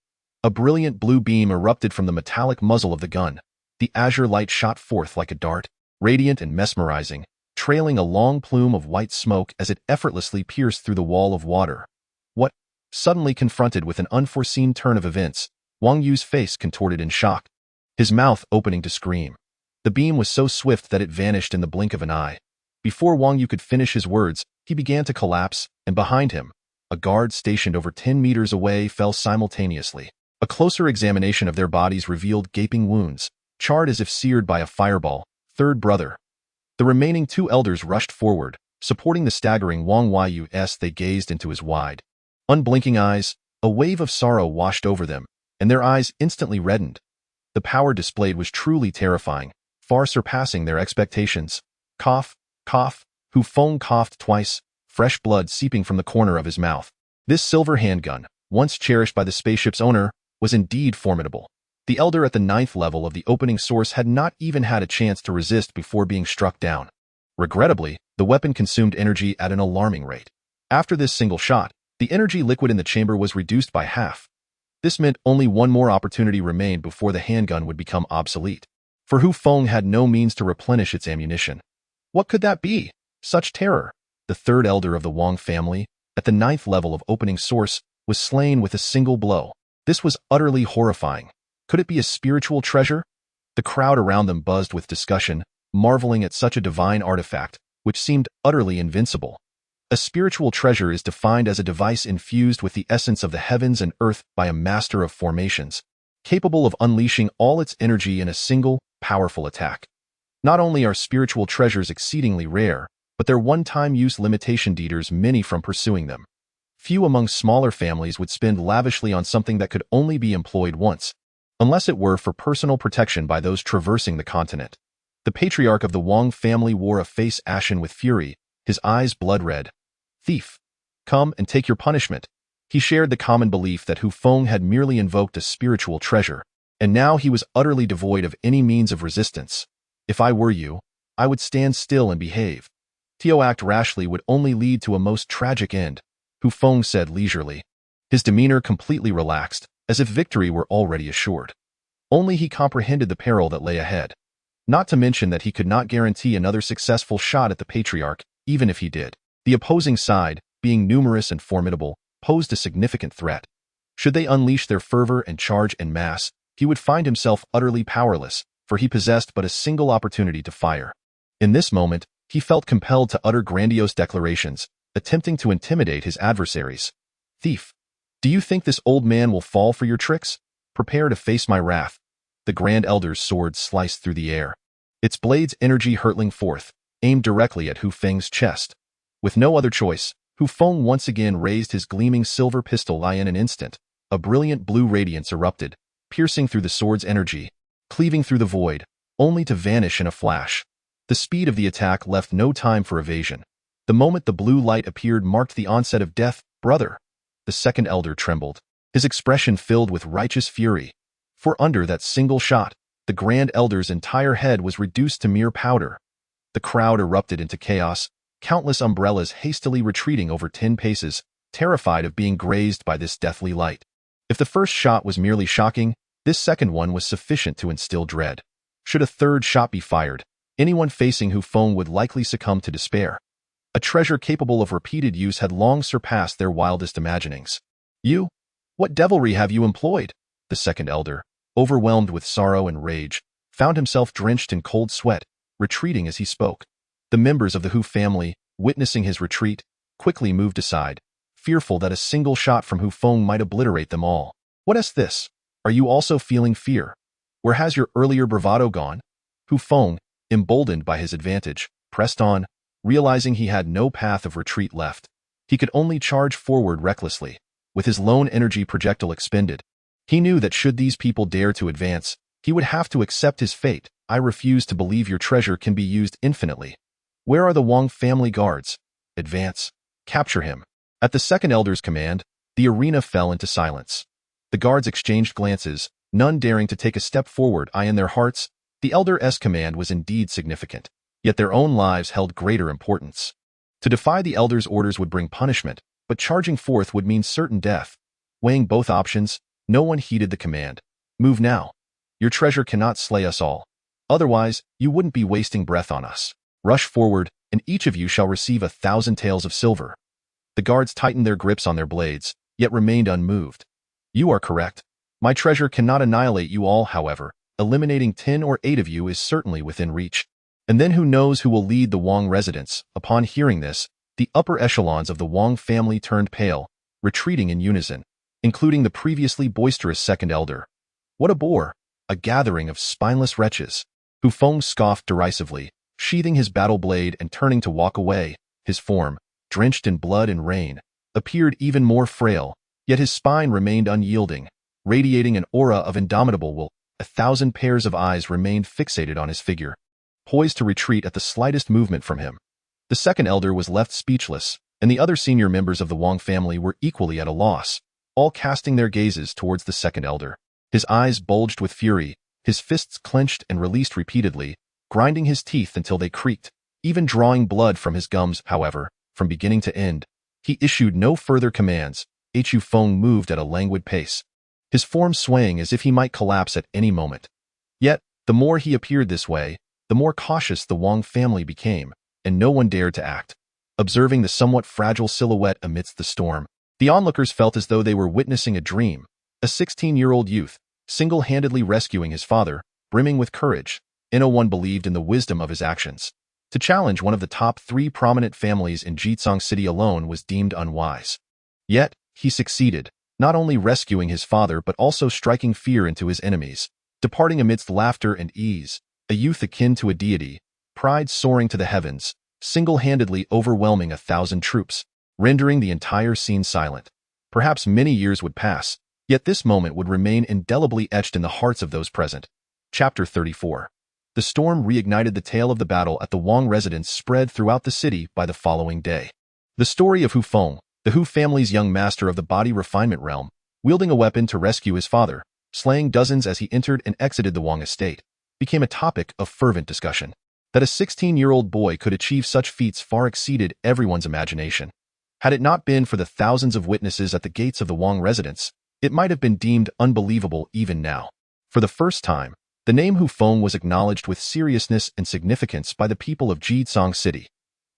A brilliant blue beam erupted from the metallic muzzle of the gun. The azure light shot forth like a dart, radiant and mesmerizing, trailing a long plume of white smoke as it effortlessly pierced through the wall of water. What? Suddenly confronted with an unforeseen turn of events, Wang Yu's face contorted in shock, his mouth opening to scream. The beam was so swift that it vanished in the blink of an eye. Before Wang Yu could finish his words, he began to collapse, and behind him, a guard stationed over 10 meters away fell simultaneously. A closer examination of their bodies revealed gaping wounds, charred as if seared by a fireball. Third brother. The remaining 2 elders rushed forward, supporting the staggering Wang Yu as they gazed into his wide, unblinking eyes. A wave of sorrow washed over them, and their eyes instantly reddened. The power displayed was truly terrifying, far surpassing their expectations. Cough, cough. Hu Feng coughed twice, fresh blood seeping from the corner of his mouth. This silver handgun, once cherished by the spaceship's owner, was indeed formidable. The elder at the 9th level of the opening source had not even had a chance to resist before being struck down. Regrettably, the weapon consumed energy at an alarming rate. After this single shot, the energy liquid in the chamber was reduced by half. This meant only one more opportunity remained before the handgun would become obsolete. For Hu Feng had no means to replenish its ammunition. What could that be? Such terror! the third elder of the Wong family, at the 9th level of opening source, was slain with a single blow. This was utterly horrifying. Could it be a spiritual treasure? The crowd around them buzzed with discussion, marveling at such a divine artifact, which seemed utterly invincible. A spiritual treasure is defined as a device infused with the essence of the heavens and earth by a master of formations, capable of unleashing all its energy in a single, powerful attack. Not only are spiritual treasures exceedingly rare, but their one-time use limitation deters many from pursuing them. Few among smaller families would spend lavishly on something that could only be employed once, unless it were for personal protection by those traversing the continent. The patriarch of the Wong family wore a face ashen with fury, his eyes blood-red. "Thief! Come and take your punishment." He shared the common belief that Hu Feng had merely invoked a spiritual treasure, and now he was utterly devoid of any means of resistance. "If I were you, I would stand still and behave. To act rashly would only lead to a most tragic end," Hu Feng said leisurely. His demeanor completely relaxed, as if victory were already assured. Only he comprehended the peril that lay ahead. Not to mention that he could not guarantee another successful shot at the patriarch, even if he did. The opposing side, being numerous and formidable, posed a significant threat. Should they unleash their fervor and charge en masse, he would find himself utterly powerless, for he possessed but a single opportunity to fire. In this moment, he felt compelled to utter grandiose declarations, attempting to intimidate his adversaries. "Thief! Do you think this old man will fall for your tricks? Prepare to face my wrath." The Grand Elder's sword sliced through the air, its blade's energy hurtling forth, aimed directly at Hu Feng's chest. With no other choice, Hu Feng once again raised his gleaming silver pistol. In an instant, a brilliant blue radiance erupted, piercing through the sword's energy, cleaving through the void, only to vanish in a flash. The speed of the attack left no time for evasion. The moment the blue light appeared marked the onset of death. "Brother!" The second elder trembled, his expression filled with righteous fury. For under that single shot, the Grand Elder's entire head was reduced to mere powder. The crowd erupted into chaos, countless umbrellas hastily retreating over 10 paces, terrified of being grazed by this deathly light. If the first shot was merely shocking, this second one was sufficient to instill dread. Should a third shot be fired, anyone facing Hu Feng would likely succumb to despair. A treasure capable of repeated use had long surpassed their wildest imaginings. "You? What devilry have you employed?" The second elder, overwhelmed with sorrow and rage, found himself drenched in cold sweat, retreating as he spoke. The members of the Hu family, witnessing his retreat, quickly moved aside, fearful that a single shot from Hu Feng might obliterate them all. "What is this? Are you also feeling fear? Where has your earlier bravado gone?" Hu Feng, emboldened by his advantage, pressed on, realizing he had no path of retreat left. He could only charge forward recklessly, with his lone energy projectile expended. He knew that should these people dare to advance, he would have to accept his fate. "I refuse to believe your treasure can be used infinitely. Where are the Wong family guards? Advance. Capture him." At the second elder's command, the arena fell into silence. The guards exchanged glances, none daring to take a step forward. In their hearts, the elder's command was indeed significant, yet their own lives held greater importance. To defy the elder's orders would bring punishment, but charging forth would mean certain death. Weighing both options, no one heeded the command. "Move now. Your treasure cannot slay us all. Otherwise, you wouldn't be wasting breath on us. Rush forward, and each of you shall receive 1,000 taels of silver." The guards tightened their grips on their blades, yet remained unmoved. "You are correct. My treasure cannot annihilate you all, however. Eliminating 10 or 8 of you is certainly within reach. And then who knows who will lead the Wong residents?" Upon hearing this, the upper echelons of the Wong family turned pale, retreating in unison, including the previously boisterous second elder. "What a bore! A gathering of spineless wretches." Hu Feng scoffed derisively, sheathing his battle blade and turning to walk away. His form, drenched in blood and rain, appeared even more frail, yet his spine remained unyielding, radiating an aura of indomitable will. 1,000 pairs of eyes remained fixated on his figure, poised to retreat at the slightest movement from him. The second elder was left speechless, and the other senior members of the Wong family were equally at a loss, all casting their gazes towards the second elder. His eyes bulged with fury, his fists clenched and released repeatedly, grinding his teeth until they creaked, even drawing blood from his gums. However, from beginning to end, he issued no further commands. Hu Feng moved at a languid pace, his form swaying as if he might collapse at any moment. Yet, the more he appeared this way, the more cautious the Wong family became, and no one dared to act. Observing the somewhat fragile silhouette amidst the storm, the onlookers felt as though they were witnessing a dream. A 16-year-old youth, single-handedly rescuing his father, brimming with courage. No one believed in the wisdom of his actions. To challenge one of the top 3 prominent families in Jitsong City alone was deemed unwise. Yet, he succeeded, not only rescuing his father but also striking fear into his enemies. Departing amidst laughter and ease, a youth akin to a deity, pride soaring to the heavens, single-handedly overwhelming 1,000 troops, rendering the entire scene silent. Perhaps many years would pass, yet this moment would remain indelibly etched in the hearts of those present. Chapter 34. The storm reignited the tale of the battle at the Wong residence spread throughout the city by the following day. The story of Hu Feng, the Hu family's young master of the body refinement realm, wielding a weapon to rescue his father, slaying dozens as he entered and exited the Wong estate, became a topic of fervent discussion. That a 16-year-old boy could achieve such feats far exceeded everyone's imagination. Had it not been for the thousands of witnesses at the gates of the Wong residence, it might have been deemed unbelievable even now. For the first time, the name Hu Feng was acknowledged with seriousness and significance by the people of Jitsong City.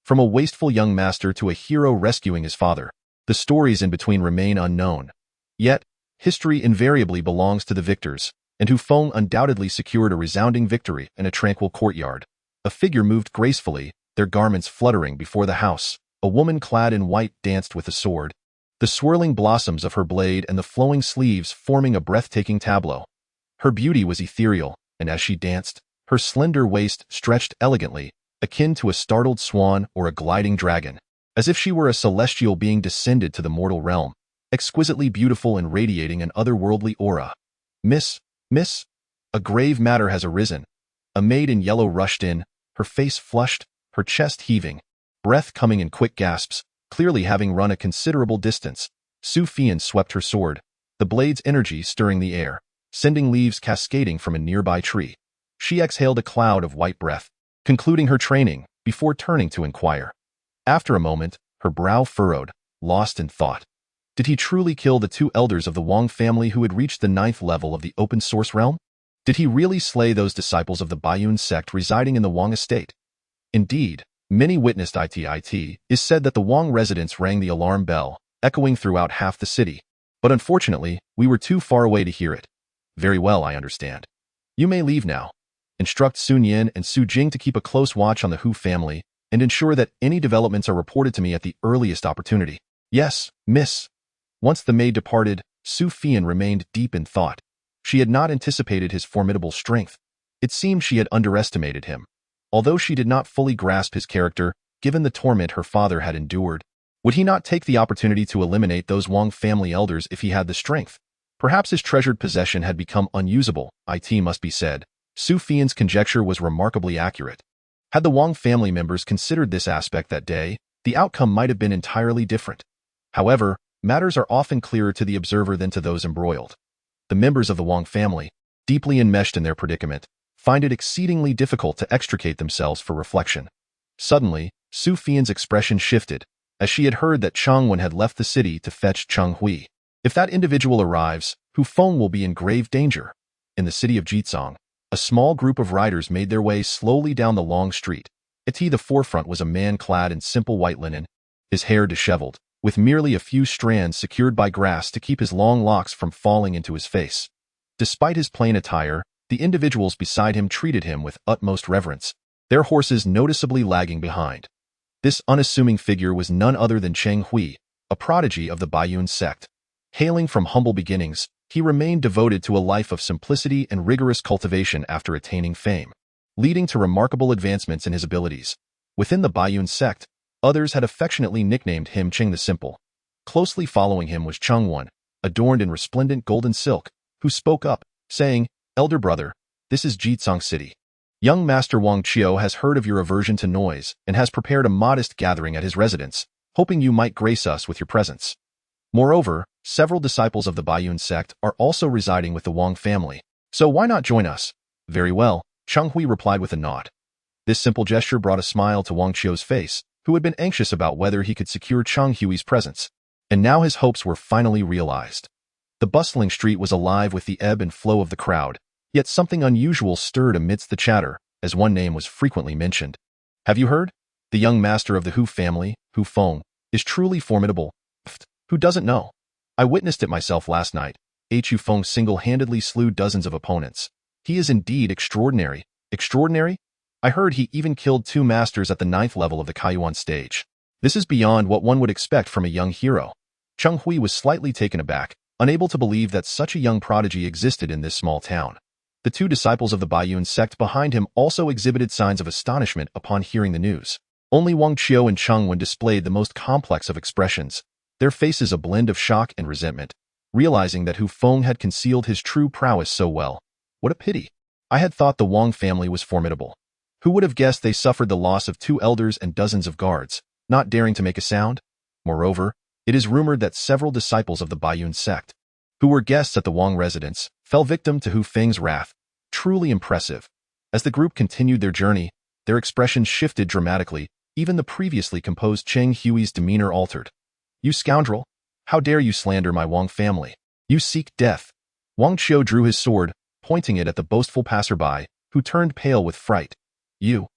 From a wasteful young master to a hero rescuing his father, the stories in between remain unknown. Yet, history invariably belongs to the victors, and Hu Feng undoubtedly secured a resounding victory in a tranquil courtyard. A figure moved gracefully, their garments fluttering before the house. A woman clad in white danced with a sword, the swirling blossoms of her blade and the flowing sleeves forming a breathtaking tableau. Her beauty was ethereal, and as she danced, her slender waist stretched elegantly, akin to a startled swan or a gliding dragon, as if she were a celestial being descended to the mortal realm, exquisitely beautiful and radiating an otherworldly aura. Miss, a grave matter has arisen. A maid in yellow rushed in, her face flushed, her chest heaving, breath coming in quick gasps, clearly having run a considerable distance. Hu Feng swept her sword, the blade's energy stirring the air, sending leaves cascading from a nearby tree. She exhaled a cloud of white breath, concluding her training, before turning to inquire. After a moment, her brow furrowed, lost in thought. Did he truly kill the 2 elders of the Wong family who had reached the 9th level of the open source realm? Did he really slay those disciples of the Bayun sect residing in the Wong estate? Indeed, many witnessed it is said that the Wong residents rang the alarm bell, echoing throughout half the city. But unfortunately, we were too far away to hear it. Very well, I understand. You may leave now. Instruct Sun Yin and Su Jing to keep a close watch on the Hu family and ensure that any developments are reported to me at the earliest opportunity. Yes, miss. Once the maid departed, Hu Feng remained deep in thought. She had not anticipated his formidable strength. It seemed she had underestimated him. Although she did not fully grasp his character, given the torment her father had endured, would he not take the opportunity to eliminate those Wong family elders if he had the strength? Perhaps his treasured possession had become unusable, it must be said. Hu Feng's conjecture was remarkably accurate. Had the Wong family members considered this aspect that day, the outcome might have been entirely different. However, matters are often clearer to the observer than to those embroiled. The members of the Wong family, deeply enmeshed in their predicament, find it exceedingly difficult to extricate themselves for reflection. Suddenly, Hu Feng's expression shifted, as she had heard that Chang Wen had left the city to fetch Cheng Hui. If that individual arrives, Hu Feng will be in grave danger. In the city of Jitsong, a small group of riders made their way slowly down the long street. At the forefront was a man clad in simple white linen, his hair disheveled, with merely a few strands secured by grass to keep his long locks from falling into his face. Despite his plain attire, the individuals beside him treated him with utmost reverence, their horses noticeably lagging behind. This unassuming figure was none other than Cheng Hui, a prodigy of the Bayun sect. Hailing from humble beginnings, he remained devoted to a life of simplicity and rigorous cultivation after attaining fame, leading to remarkable advancements in his abilities. Within the Bayun sect, others had affectionately nicknamed him Cheng the Simple. Closely following him was Cheng Wen, adorned in resplendent golden silk, who spoke up, saying, "Elder brother, this is Jitsong City. Young Master Wong Chiu has heard of your aversion to noise and has prepared a modest gathering at his residence, hoping you might grace us with your presence. Moreover, several disciples of the Bayun sect are also residing with the Wong family, so why not join us?" "Very well," Cheng Hui replied with a nod. This simple gesture brought a smile to Wong Chiu's face, who had been anxious about whether he could secure Cheng Hui's presence. And now his hopes were finally realized. The bustling street was alive with the ebb and flow of the crowd, yet something unusual stirred amidst the chatter, as one name was frequently mentioned. "Have you heard? The young master of the Hu family, Hu Feng, is truly formidable. Who doesn't know? I witnessed it myself last night. Hu Feng single-handedly slew dozens of opponents. He is indeed extraordinary. Extraordinary? I heard he even killed 2 masters at the 9th level of the Kaiyuan stage. This is beyond what one would expect from a young hero. Cheng Hui was slightly taken aback, unable to believe that such a young prodigy existed in this small town. The 2 disciples of the Baiyun sect behind him also exhibited signs of astonishment upon hearing the news. Only Wang Qiu and Cheng Wen displayed the most complex of expressions, their faces a blend of shock and resentment, realizing that Hu Feng had concealed his true prowess so well. What a pity. I had thought the Wong family was formidable. Who would have guessed they suffered the loss of 2 elders and dozens of guards, not daring to make a sound? Moreover, it is rumored that several disciples of the Baiyun sect, who were guests at the Wong residence, fell victim to Hu Feng's wrath. Truly impressive. As the group continued their journey, their expressions shifted dramatically. Even the previously composed Cheng Hui's demeanor altered. You scoundrel! How dare you slander my Wong family? You seek death. Wang Qiu drew his sword, pointing it at the boastful passerby, who turned pale with fright. You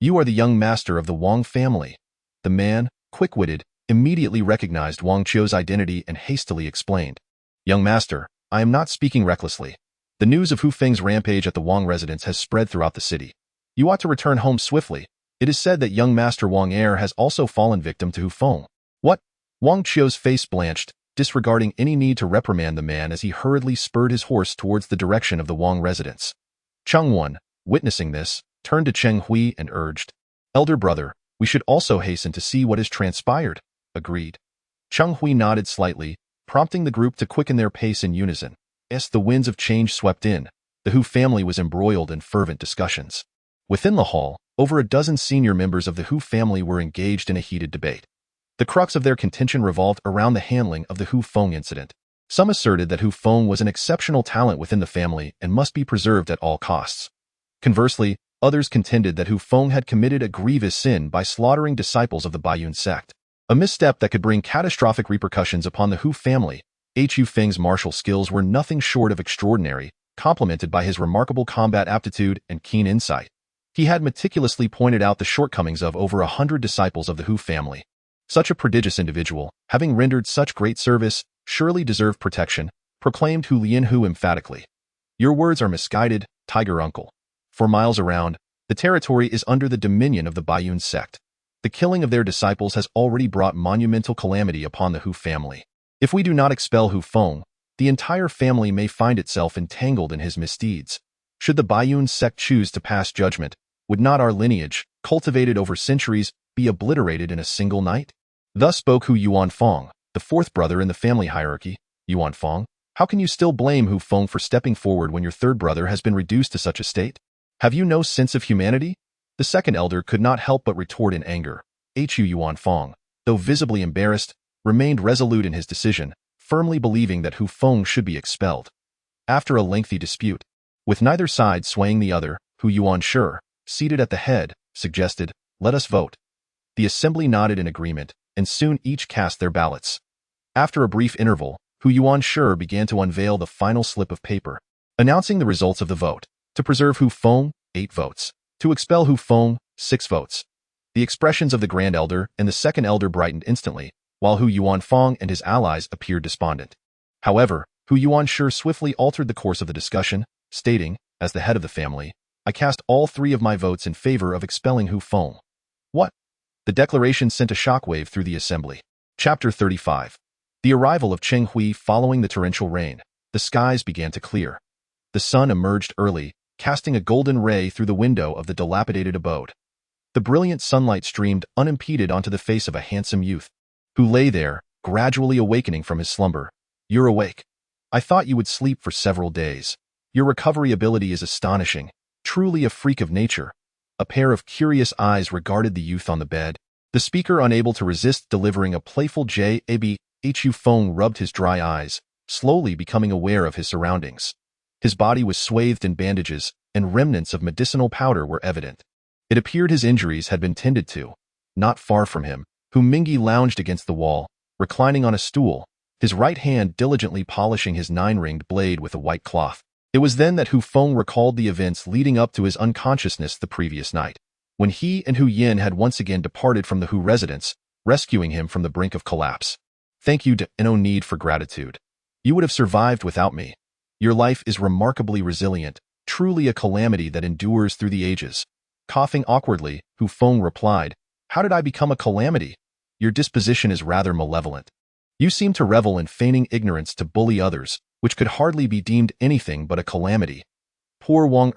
are the young master of the Wong family. The man, quick-witted, immediately recognized Wang Qiu's identity and hastily explained. Young master, I am not speaking recklessly. The news of Hu Feng's rampage at the Wong residence has spread throughout the city. You ought to return home swiftly. It is said that young master Wang Er has also fallen victim to Hu Feng. What? Wang Qiu's face blanched, disregarding any need to reprimand the man as he hurriedly spurred his horse towards the direction of the Wong residence. Cheng Wen, witnessing this, turned to Cheng Hui and urged, Elder brother, we should also hasten to see what has transpired. Agreed. Cheng Hui nodded slightly, prompting the group to quicken their pace in unison. As the winds of change swept in, the Hu family was embroiled in fervent discussions. Within the hall, over a dozen senior members of the Hu family were engaged in a heated debate. The crux of their contention revolved around the handling of the Hu Feng incident. Some asserted that Hu Feng was an exceptional talent within the family and must be preserved at all costs. Conversely, others contended that Hu Feng had committed a grievous sin by slaughtering disciples of the Baiyun sect, a misstep that could bring catastrophic repercussions upon the Hu family. Hu Feng's martial skills were nothing short of extraordinary, complemented by his remarkable combat aptitude and keen insight. He had meticulously pointed out the shortcomings of over 100 disciples of the Hu family. Such a prodigious individual, having rendered such great service, surely deserved protection, proclaimed Hu Lianhu emphatically. Your words are misguided, tiger uncle. For miles around, the territory is under the dominion of the Baiyun sect. The killing of their disciples has already brought monumental calamity upon the Hu family. If we do not expel Hu Feng, the entire family may find itself entangled in his misdeeds. Should the Baiyun sect choose to pass judgment, would not our lineage, cultivated over centuries, be obliterated in a single night? Thus spoke Hu Yuanfeng, the 4th brother in the family hierarchy. Yuanfeng, how can you still blame Hu Feng for stepping forward when your 3rd brother has been reduced to such a state? Have you no sense of humanity? The 2nd elder could not help but retort in anger. Hu Yuanfeng, though visibly embarrassed, remained resolute in his decision, firmly believing that Hu Feng should be expelled. After a lengthy dispute, with neither side swaying the other, Hu Yuanshi, seated at the head, suggested, let us vote. The assembly nodded in agreement, and soon each cast their ballots. After a brief interval, Hu Yuanshi began to unveil the final slip of paper, announcing the results of the vote. To preserve Hu Feng, 8 votes. To expel Hu Feng, 6 votes. The expressions of the Grand Elder and the 2nd Elder brightened instantly, while Hu Yuanfeng and his allies appeared despondent. However, Hu Yuanshi swiftly altered the course of the discussion, stating, as the head of the family, I cast all 3 of my votes in favor of expelling Hu Feng. What? The declaration sent a shockwave through the assembly. Chapter 35. The arrival of Cheng Hui following the torrential rain. The skies began to clear. The sun emerged early, casting a golden ray through the window of the dilapidated abode. The brilliant sunlight streamed unimpeded onto the face of a handsome youth, who lay there, gradually awakening from his slumber. You're awake. I thought you would sleep for several days. Your recovery ability is astonishing, truly a freak of nature. A pair of curious eyes regarded the youth on the bed. The speaker, unable to resist delivering a playful jab, Hu Feng rubbed his dry eyes, slowly becoming aware of his surroundings. His body was swathed in bandages, and remnants of medicinal powder were evident. It appeared his injuries had been tended to. Not far from him, Hu Mingi lounged against the wall, reclining on a stool, his right hand diligently polishing his 9-ringed blade with a white cloth. It was then that Hu Feng recalled the events leading up to his unconsciousness the previous night. When he and Hu Yin had once again departed from the Hu residence, rescuing him from the brink of collapse. Thank you, no need for gratitude. You would have survived without me. Your life is remarkably resilient, truly a calamity that endures through the ages. Coughing awkwardly, Hu Feng replied, How did I become a calamity? Your disposition is rather malevolent. You seem to revel in feigning ignorance to bully others, which could hardly be deemed anything but a calamity. Poor Wong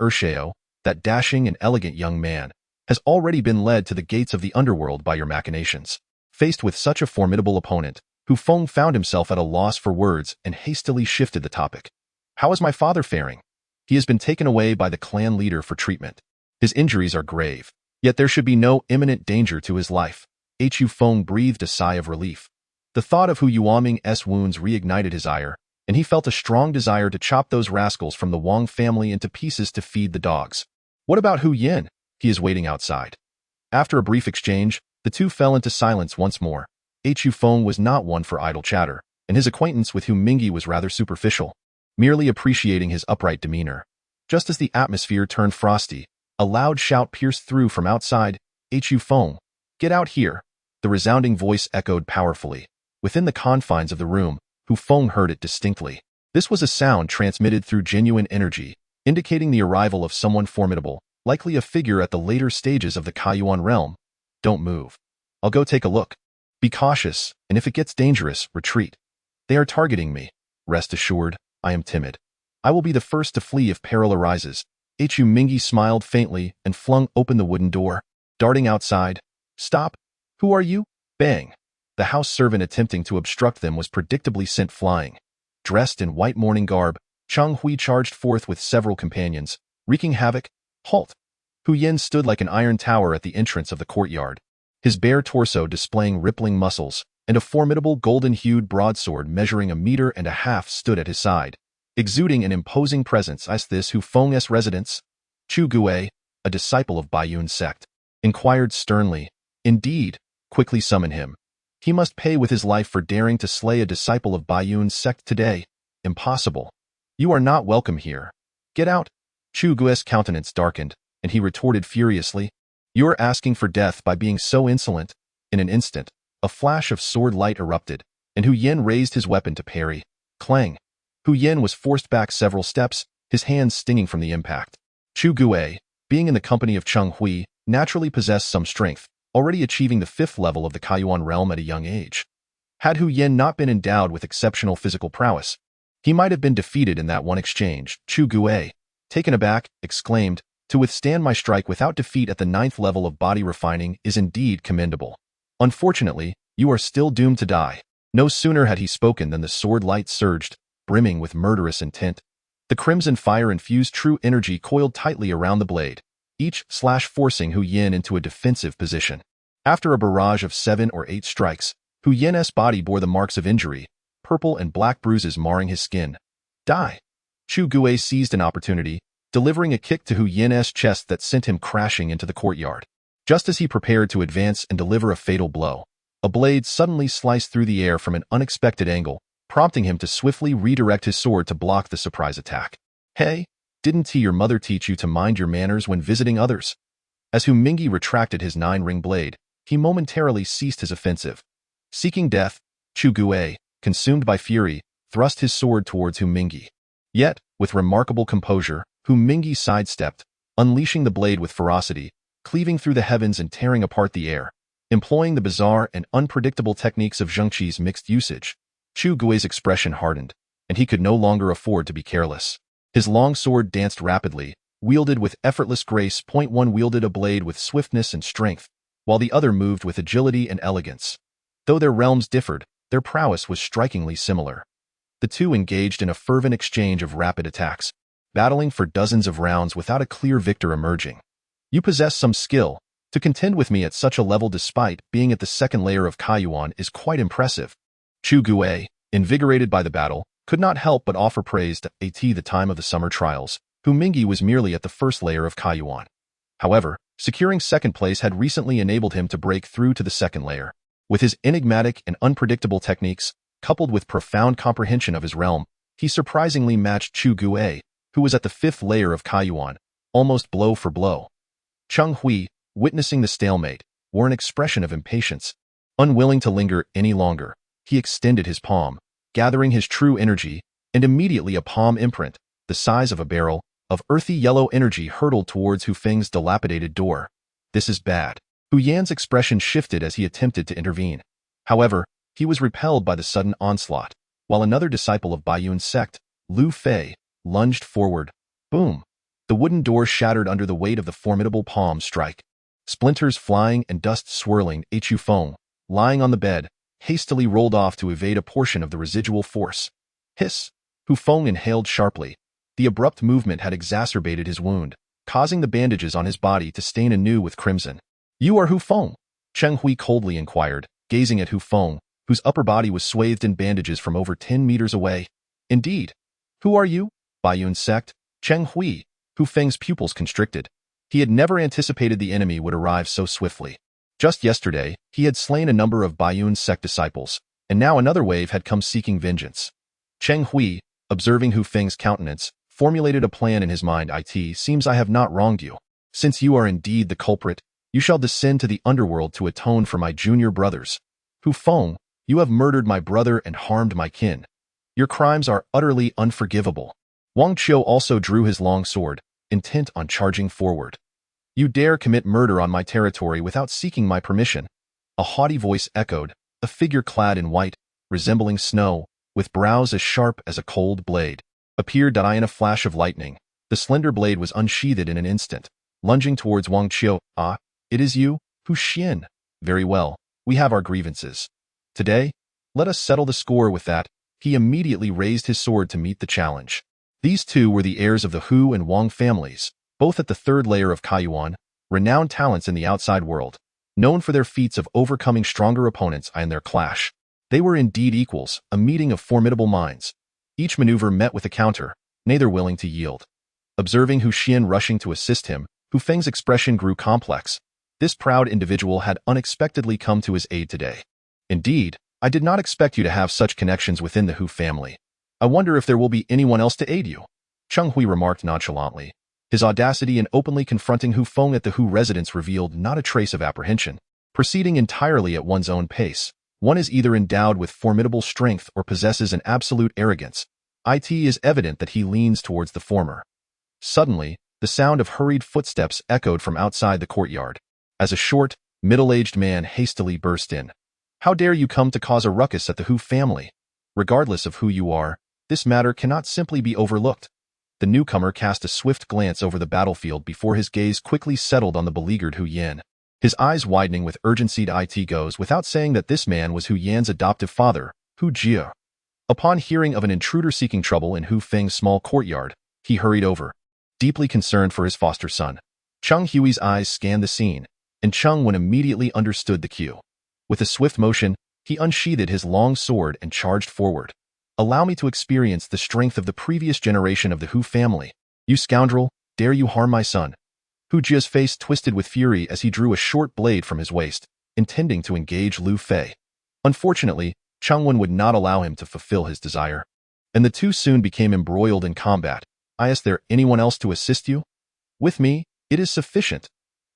that dashing and elegant young man, has already been led to the gates of the underworld by your machinations. Faced with such a formidable opponent, Hu Feng found himself at a loss for words and hastily shifted the topic. How is my father faring? He has been taken away by the clan leader for treatment. His injuries are grave, yet there should be no imminent danger to his life. Hu Feng breathed a sigh of relief. The thought of Hu Yuanming's wounds reignited his ire, and he felt a strong desire to chop those rascals from the Wong family into pieces to feed the dogs. What about Hu Yin? He is waiting outside. After a brief exchange, the two fell into silence once more. Hu Feng was not one for idle chatter, and his acquaintance with Hu Mingyi was rather superficial, merely appreciating his upright demeanor. Just as the atmosphere turned frosty, a loud shout pierced through from outside. Hu Feng, get out here! The resounding voice echoed powerfully. Within the confines of the room, Hu Feng heard it distinctly. This was a sound transmitted through genuine energy, indicating the arrival of someone formidable, likely a figure at the later stages of the Kaiyuan realm. Don't move. I'll go take a look. Be cautious, and if it gets dangerous, retreat. They are targeting me. Rest assured, I am timid. I will be the first to flee if peril arises. Hu Mingyi smiled faintly and flung open the wooden door. Darting outside. Stop! Who are you? Bang! The house servant attempting to obstruct them was predictably sent flying. Dressed in white mourning garb, Cheng Hui charged forth with several companions, wreaking havoc. Halt! Hu Yin stood like an iron tower at the entrance of the courtyard, his bare torso displaying rippling muscles, and a formidable golden-hued broadsword measuring 1.5 meters stood at his side, exuding an imposing presence. Is this Hu Feng's residence? Chu Gui, a disciple of Baiyun's sect, inquired sternly. Indeed, quickly summon him. He must pay with his life for daring to slay a disciple of Baiyun's sect today. Impossible. You are not welcome here. Get out. Chu Gui's countenance darkened, and he retorted furiously. You are asking for death by being so insolent. In an instant, a flash of sword light erupted, and Hu Yin raised his weapon to parry. Clang! Hu Yin was forced back several steps, his hands stinging from the impact. Chu Gui, being in the company of Cheng Hui, naturally possessed some strength, already achieving the 5th level of the Kaiyuan realm at a young age. Had Hu Yin not been endowed with exceptional physical prowess, he might have been defeated in that one exchange. Chu Gui, taken aback, exclaimed, To withstand my strike without defeat at the 9th level of body refining is indeed commendable. Unfortunately, you are still doomed to die. No sooner had he spoken than the sword light surged, brimming with murderous intent. The crimson fire-infused true energy coiled tightly around the blade, each slash forcing Hu Yin into a defensive position. After a barrage of 7 or 8 strikes, Hu Yin's body bore the marks of injury, purple and black bruises marring his skin. Die! Chu Gui seized an opportunity, delivering a kick to Hu Yin's chest that sent him crashing into the courtyard. Just as he prepared to advance and deliver a fatal blow, a blade suddenly sliced through the air from an unexpected angle, prompting him to swiftly redirect his sword to block the surprise attack. Hey, didn't your mother teach you to mind your manners when visiting others? As Hu Mingyi retracted his 9-ring blade, he momentarily ceased his offensive. Seeking death, Chu Gui, consumed by fury, thrust his sword towards Hu Mingyi. Yet, with remarkable composure, Hu Mingyi sidestepped, unleashing the blade with ferocity, cleaving through the heavens and tearing apart the air. Employing the bizarre and unpredictable techniques of Zhengqi's mixed usage, Chu Gui's expression hardened, and he could no longer afford to be careless. His long sword danced rapidly, wielded with effortless grace. One wielded a blade with swiftness and strength, while the other moved with agility and elegance. Though their realms differed, their prowess was strikingly similar. The two engaged in a fervent exchange of rapid attacks, battling for dozens of rounds without a clear victor emerging. You possess some skill. To contend with me at such a level despite being at the 2nd layer of Kaiyuan is quite impressive. Chu Gui, invigorated by the battle, could not help but offer praise to the time of the summer trials. Hu Mingyi was merely at the 1st layer of Kaiyuan. However, securing 2nd place had recently enabled him to break through to the 2nd layer. With his enigmatic and unpredictable techniques, coupled with profound comprehension of his realm, he surprisingly matched Chu Gui, who was at the 5th layer of Kaiyuan, almost blow for blow. Cheng Hui, witnessing the stalemate, wore an expression of impatience. Unwilling to linger any longer, he extended his palm, gathering his true energy, and immediately a palm imprint, the size of a barrel, of earthy yellow energy hurtled towards Hu Feng's dilapidated door. This is bad. Hu Yan's expression shifted as he attempted to intervene. However, he was repelled by the sudden onslaught, while another disciple of Baiyun's sect, Lu Fei, lunged forward. Boom! The wooden door shattered under the weight of the formidable palm strike. Splinters flying and dust swirling, Hu Feng, lying on the bed, hastily rolled off to evade a portion of the residual force. Hiss! Hu Feng inhaled sharply. The abrupt movement had exacerbated his wound, causing the bandages on his body to stain anew with crimson. You are Hu Feng? Cheng Hui coldly inquired, gazing at Hu Feng, whose upper body was swathed in bandages from over 10 meters away. Indeed. Who are you? Baiyun's sect? Cheng Hui. Hu Feng's pupils constricted. He had never anticipated the enemy would arrive so swiftly. Just yesterday, he had slain a number of Baiyun's sect disciples, and now another wave had come seeking vengeance. Cheng Hui, observing Hu Feng's countenance, formulated a plan in his mind. It seems I have not wronged you. Since you are indeed the culprit, you shall descend to the underworld to atone for my junior brothers. Hu Feng, you have murdered my brother and harmed my kin. Your crimes are utterly unforgivable. Wong also drew his long sword, intent on charging forward. You dare commit murder on my territory without seeking my permission? A haughty voice echoed, a figure clad in white, resembling snow, with brows as sharp as a cold blade, appeared in a flash of lightning. The slender blade was unsheathed in an instant, lunging towards Wong. Ah, it is you, Hu Xian. Very well, we have our grievances. Today, let us settle the score with that. He immediately raised his sword to meet the challenge. These two were the heirs of the Hu and Wong families, both at the third layer of Kaiyuan, renowned talents in the outside world, known for their feats of overcoming stronger opponents in their clash. They were indeed equals, a meeting of formidable minds. Each maneuver met with a counter, neither willing to yield. Observing Hu Xian rushing to assist him, Hu Feng's expression grew complex. This proud individual had unexpectedly come to his aid today. Indeed, I did not expect you to have such connections within the Hu family. I wonder if there will be anyone else to aid you. Cheng Hui remarked nonchalantly. His audacity in openly confronting Hu Feng at the Hu residence revealed not a trace of apprehension. Proceeding entirely at one's own pace, one is either endowed with formidable strength or possesses an absolute arrogance. It is evident that he leans towards the former. Suddenly, the sound of hurried footsteps echoed from outside the courtyard, as a short, middle-aged man hastily burst in. How dare you come to cause a ruckus at the Hu family? Regardless of who you are, this matter cannot simply be overlooked. The newcomer cast a swift glance over the battlefield before his gaze quickly settled on the beleaguered Hu Yan. His eyes widening with urgency. It goes without saying that this man was Hu Yan's adoptive father, Hu Jie. Upon hearing of an intruder seeking trouble in Hu Feng's small courtyard, he hurried over, deeply concerned for his foster son. Cheng Hui's eyes scanned the scene, and Cheng Wen immediately understood the cue. With a swift motion, he unsheathed his long sword and charged forward. Allow me to experience the strength of the previous generation of the Hu family. You scoundrel, dare you harm my son? Hu Jie's face twisted with fury as he drew a short blade from his waist, intending to engage Lu Fei. Unfortunately, Cheng Wen would not allow him to fulfill his desire, and the two soon became embroiled in combat. Is there anyone else to assist you? With me, it is sufficient.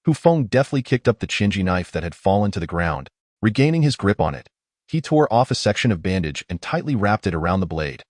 Hu Feng deftly kicked up the Qinji knife that had fallen to the ground, regaining his grip on it. He tore off a section of bandage and tightly wrapped it around the blade.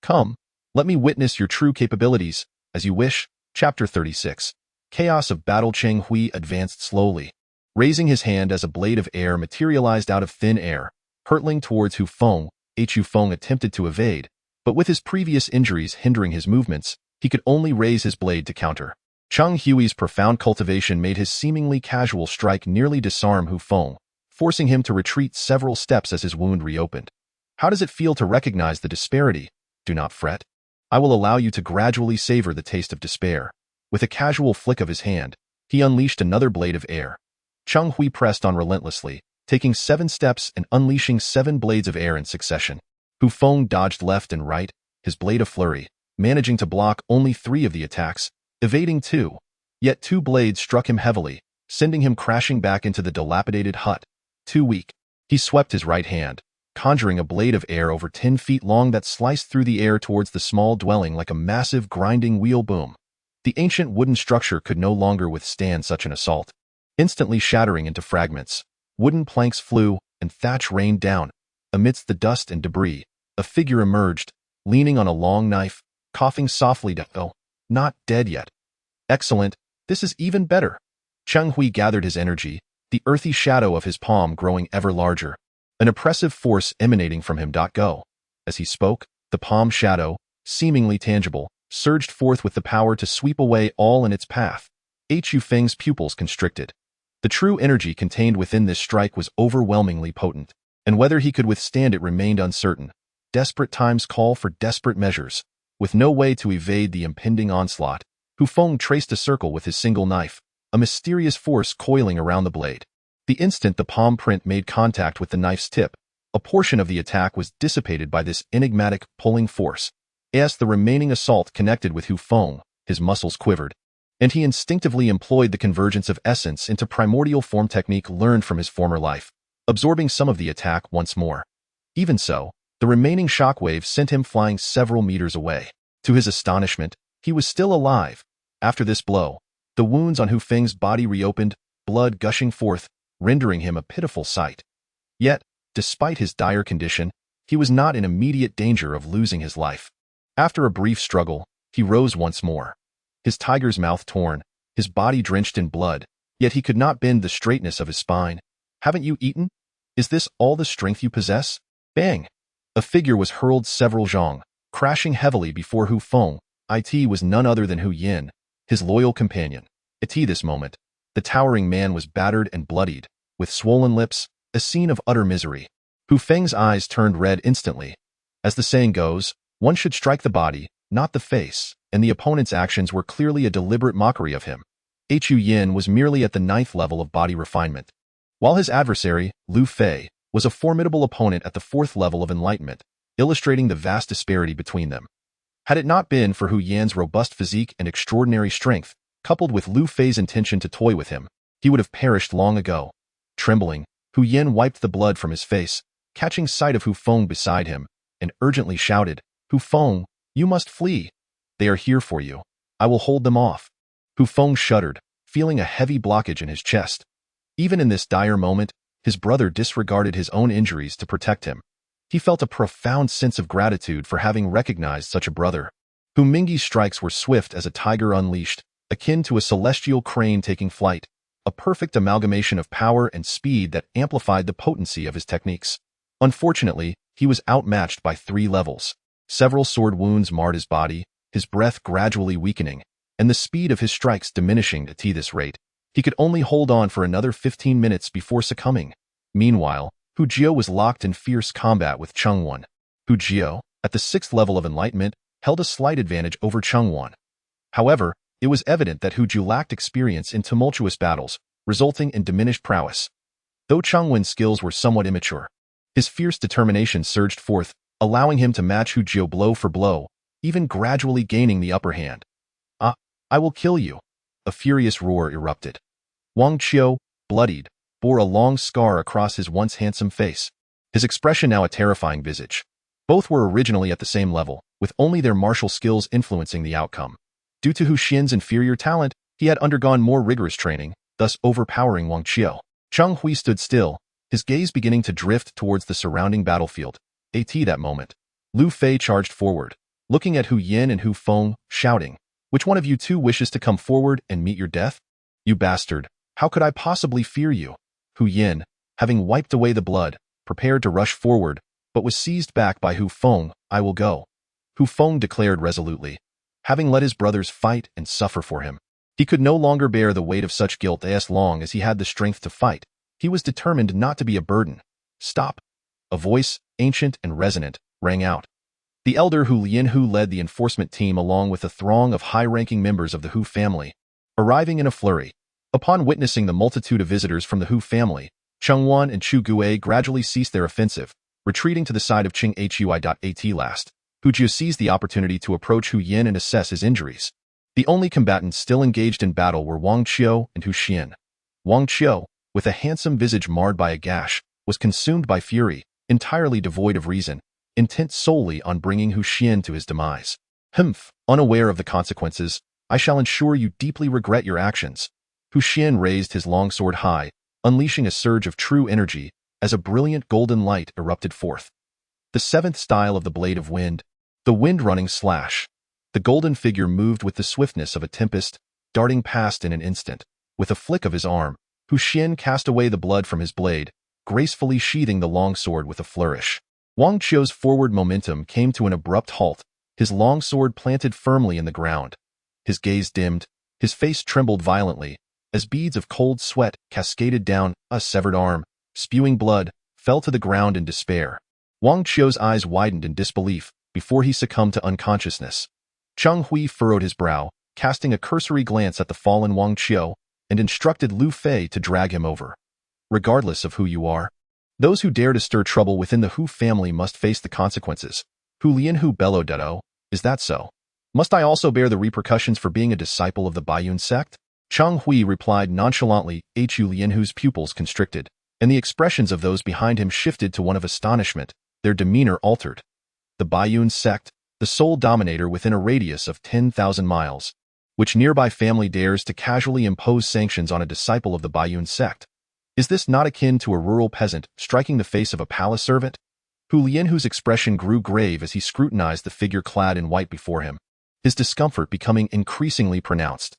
Come, let me witness your true capabilities, as you wish. Chapter 36. Chaos of Battle. Cheng Hui advanced slowly, raising his hand as a blade of air materialized out of thin air, hurtling towards Hu Feng. Hu Feng attempted to evade, but with his previous injuries hindering his movements, he could only raise his blade to counter. Cheng Hui's profound cultivation made his seemingly casual strike nearly disarm Hu Feng, forcing him to retreat several steps as his wound reopened. How does it feel to recognize the disparity? Do not fret. I will allow you to gradually savor the taste of despair. With a casual flick of his hand, he unleashed another blade of air. Cheng Hui pressed on relentlessly, taking 7 steps and unleashing 7 blades of air in succession. Hu Feng dodged left and right, his blade a flurry, managing to block only 3 of the attacks, evading 2. Yet 2 blades struck him heavily, sending him crashing back into the dilapidated hut. Too weak. He swept his right hand, conjuring a blade of air over 10 feet long that sliced through the air towards the small dwelling like a massive grinding wheel boom. The ancient wooden structure could no longer withstand such an assault. Instantly shattering into fragments, wooden planks flew, and thatch rained down. Amidst the dust and debris, a figure emerged, leaning on a long knife, coughing softly to, "Oh, not dead yet." "Excellent, this is even better." Cheng Hui gathered his energy, the earthy shadow of his palm growing ever larger, an oppressive force emanating from him. Go. As he spoke, the palm shadow, seemingly tangible, surged forth with the power to sweep away all in its path. Hu Feng's pupils constricted. The true energy contained within this strike was overwhelmingly potent, and whether he could withstand it remained uncertain. Desperate times call for desperate measures. With no way to evade the impending onslaught, Hu Feng traced a circle with his single knife, a mysterious force coiling around the blade. The instant the palm print made contact with the knife's tip, a portion of the attack was dissipated by this enigmatic pulling force. As the remaining assault connected with Hu Feng, his muscles quivered, and he instinctively employed the convergence of essence into primordial form technique learned from his former life, absorbing some of the attack once more. Even so, the remaining shockwave sent him flying several meters away. To his astonishment, he was still alive. After this blow, the wounds on Hu Feng's body reopened, blood gushing forth, rendering him a pitiful sight. Yet, despite his dire condition, he was not in immediate danger of losing his life. After a brief struggle, he rose once more. His tiger's mouth torn, his body drenched in blood, yet he could not bend the straightness of his spine. "Haven't you eaten? Is this all the strength you possess?" Bang! A figure was hurled several zhong, crashing heavily before Hu Feng. It was none other than Hu Yin, his loyal companion. At this moment, the towering man was battered and bloodied, with swollen lips, a scene of utter misery. Hu Feng's eyes turned red instantly. As the saying goes, one should strike the body, not the face, and the opponent's actions were clearly a deliberate mockery of him. Hu Yin was merely at the 9th level of body refinement, while his adversary, Lu Fei, was a formidable opponent at the 4th level of enlightenment, illustrating the vast disparity between them. Had it not been for Hu Yan's robust physique and extraordinary strength, coupled with Lu Fei's intention to toy with him, he would have perished long ago. Trembling, Hu Yan wiped the blood from his face, catching sight of Hu Feng beside him, and urgently shouted, "Hu Feng, you must flee. They are here for you. I will hold them off." Hu Feng shuddered, feeling a heavy blockage in his chest. Even in this dire moment, his brother disregarded his own injuries to protect him. He felt a profound sense of gratitude for having recognized such a brother. Hu Mingyi's strikes were swift as a tiger unleashed, akin to a celestial crane taking flight, a perfect amalgamation of power and speed that amplified the potency of his techniques. Unfortunately, he was outmatched by 3 levels. Several sword wounds marred his body, his breath gradually weakening, and the speed of his strikes diminishing at this rate. He could only hold on for another 15 minutes before succumbing. Meanwhile, Hu Jio was locked in fierce combat with Cheng Wan. Hu Jio, at the 6th level of enlightenment, held a slight advantage over Cheng Wan. However, it was evident that Hu Jio lacked experience in tumultuous battles, resulting in diminished prowess. Though Cheng Wan's skills were somewhat immature, his fierce determination surged forth, allowing him to match Hu Jio blow for blow, even gradually gaining the upper hand. "Ah, I will kill you!" A furious roar erupted. Wang Qiu, bloodied, bore a long scar across his once handsome face, his expression now a terrifying visage. Both were originally at the same level, with only their martial skills influencing the outcome. Due to Hu Xin's inferior talent, he had undergone more rigorous training, thus overpowering Wang Qiu. Cheng Hui stood still, his gaze beginning to drift towards the surrounding battlefield. At that moment, Lu Fei charged forward, looking at Hu Yin and Hu Feng, shouting, "Which one of you two wishes to come forward and meet your death? You bastard, how could I possibly fear you?" Hu Yin, having wiped away the blood, prepared to rush forward, but was seized back by Hu Feng. "I will go," Hu Feng declared resolutely. Having let his brothers fight and suffer for him, he could no longer bear the weight of such guilt as long as he had the strength to fight. He was determined not to be a burden. "Stop!" A voice, ancient and resonant, rang out. The elder Hu Lianhu led the enforcement team along with a throng of high-ranking members of the Hu family, arriving in a flurry. Upon witnessing the multitude of visitors from the Hu family, Cheng Wan and Chu Gui gradually ceased their offensive, retreating to the side of Qing Hui.at last. Hu Jio seized the opportunity to approach Hu Yin and assess his injuries. The only combatants still engaged in battle were Wang Qiu and Hu Xian. Wang Qiu, with a handsome visage marred by a gash, was consumed by fury, entirely devoid of reason, intent solely on bringing Hu Xian to his demise. "Humph, unaware of the consequences, I shall ensure you deeply regret your actions." Hu Xian raised his long sword high, unleashing a surge of true energy, as a brilliant golden light erupted forth. The seventh style of the blade of wind, the wind-running slash. The golden figure moved with the swiftness of a tempest, darting past in an instant. With a flick of his arm, Hu Feng cast away the blood from his blade, gracefully sheathing the long sword with a flourish. Wong Qiu's forward momentum came to an abrupt halt, his long sword planted firmly in the ground. His gaze dimmed, his face trembled violently, as beads of cold sweat cascaded down a severed arm, spewing blood, fell to the ground in despair. Wong Qiu's eyes widened in disbelief before he succumbed to unconsciousness. Cheng Hui furrowed his brow, casting a cursory glance at the fallen Wong Qiu, and instructed Lu Fei to drag him over. Regardless of who you are, those who dare to stir trouble within the Hu family must face the consequences. Hu Lianhu bellowed at O. Is that so? Must I also bear the repercussions for being a disciple of the Baiyun sect? Cheng Hui replied nonchalantly. Hu Lianhu's pupils constricted, and the expressions of those behind him shifted to one of astonishment, their demeanor altered. The Baiyun sect, the sole dominator within a radius of 10,000 miles, which nearby family dares to casually impose sanctions on a disciple of the Baiyun sect. Is this not akin to a rural peasant striking the face of a palace servant? Hu Lianhu's expression grew grave as he scrutinized the figure clad in white before him, his discomfort becoming increasingly pronounced.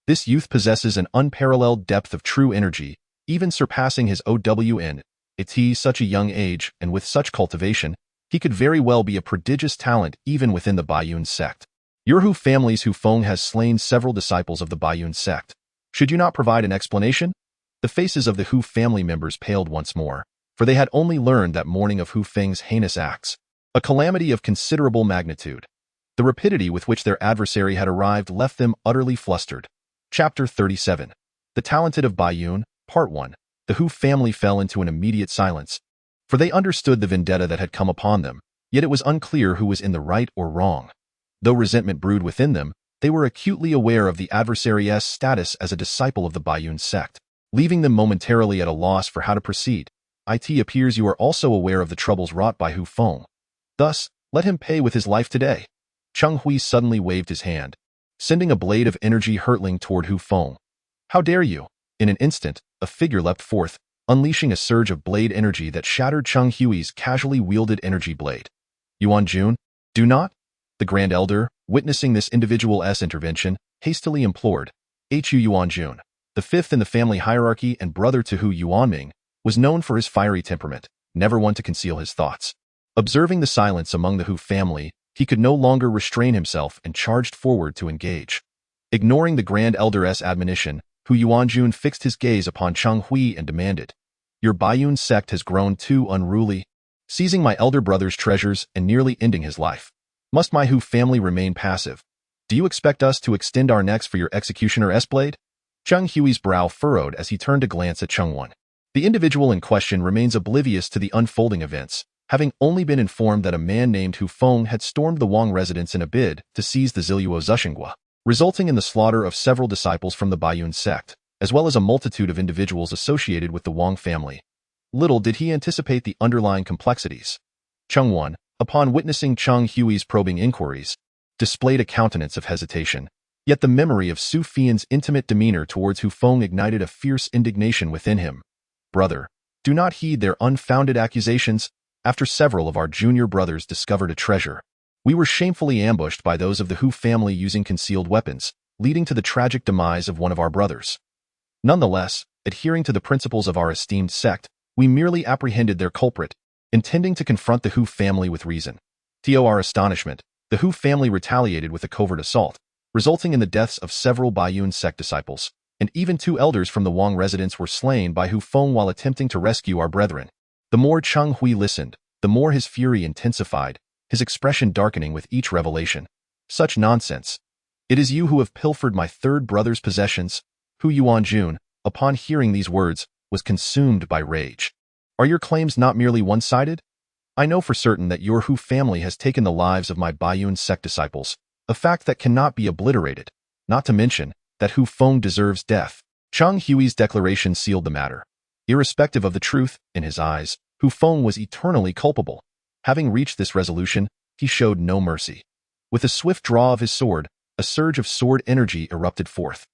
This youth possesses an unparalleled depth of true energy, even surpassing his OWN. At such a young age and with such cultivation, he could very well be a prodigious talent even within the Baiyun sect. Your Hu family's Hu Feng has slain several disciples of the Baiyun sect. Should you not provide an explanation? The faces of the Hu family members paled once more, for they had only learned that morning of Hu Feng's heinous acts, a calamity of considerable magnitude. The rapidity with which their adversary had arrived left them utterly flustered. Chapter 37. The Talented of Baiyun, Part 1. The Hu family fell into an immediate silence, for they understood the vendetta that had come upon them, yet it was unclear who was in the right or wrong. Though resentment brewed within them, they were acutely aware of the adversary's status as a disciple of the Baiyun sect, leaving them momentarily at a loss for how to proceed. It appears you are also aware of the troubles wrought by Hu Feng. Thus, let him pay with his life today. Cheng Hui suddenly waved his hand, sending a blade of energy hurtling toward Hu Feng. How dare you? In an instant, a figure leapt forth, unleashing a surge of blade energy that shattered Cheng Hui's casually wielded energy blade. Yuan Jun, do not? The Grand Elder, witnessing this individual's intervention, hastily implored. Hu Yuan Jun, the fifth in the family hierarchy and brother to Hu Yuanming, was known for his fiery temperament, never one to conceal his thoughts. Observing the silence among the Hu family, he could no longer restrain himself and charged forward to engage. Ignoring the Grand Elder's admonition, Hu Yuanjun fixed his gaze upon Cheng Hui and demanded, Your Baiyun sect has grown too unruly, seizing my elder brother's treasures and nearly ending his life. Must my Hu family remain passive? Do you expect us to extend our necks for your executioner's blade? Cheng Hui's brow furrowed as he turned to glance at Cheng Wan. The individual in question remains oblivious to the unfolding events, having only been informed that a man named Hu Feng had stormed the Wong residence in a bid to seize the Ziluo Zushengua, resulting in the slaughter of several disciples from the Baiyun sect, as well as a multitude of individuals associated with the Wong family. Little did he anticipate the underlying complexities. Cheng Wan, upon witnessing Cheng Hui's probing inquiries, displayed a countenance of hesitation, yet the memory of Su Fian's intimate demeanor towards Hu Feng ignited a fierce indignation within him. Brother, do not heed their unfounded accusations. After several of our junior brothers discovered a treasure, we were shamefully ambushed by those of the Hu family using concealed weapons, leading to the tragic demise of one of our brothers. Nonetheless, adhering to the principles of our esteemed sect, we merely apprehended their culprit, intending to confront the Hu family with reason. To our astonishment, the Hu family retaliated with a covert assault, resulting in the deaths of several Baiyun sect disciples, and even 2 elders from the Wong residence were slain by Hu Feng while attempting to rescue our brethren. The more Cheng Hui listened, the more his fury intensified, his expression darkening with each revelation. Such nonsense. It is you who have pilfered my third brother's possessions. Hu Yuanjun, upon hearing these words, was consumed by rage. Are your claims not merely one-sided? I know for certain that your Hu family has taken the lives of my Baiyun sect disciples, a fact that cannot be obliterated, not to mention that Hu Feng deserves death. Cheng Hui's declaration sealed the matter. Irrespective of the truth, in his eyes, Hu Feng was eternally culpable. Having reached this resolution, he showed no mercy. With a swift draw of his sword, a surge of sword energy erupted forth.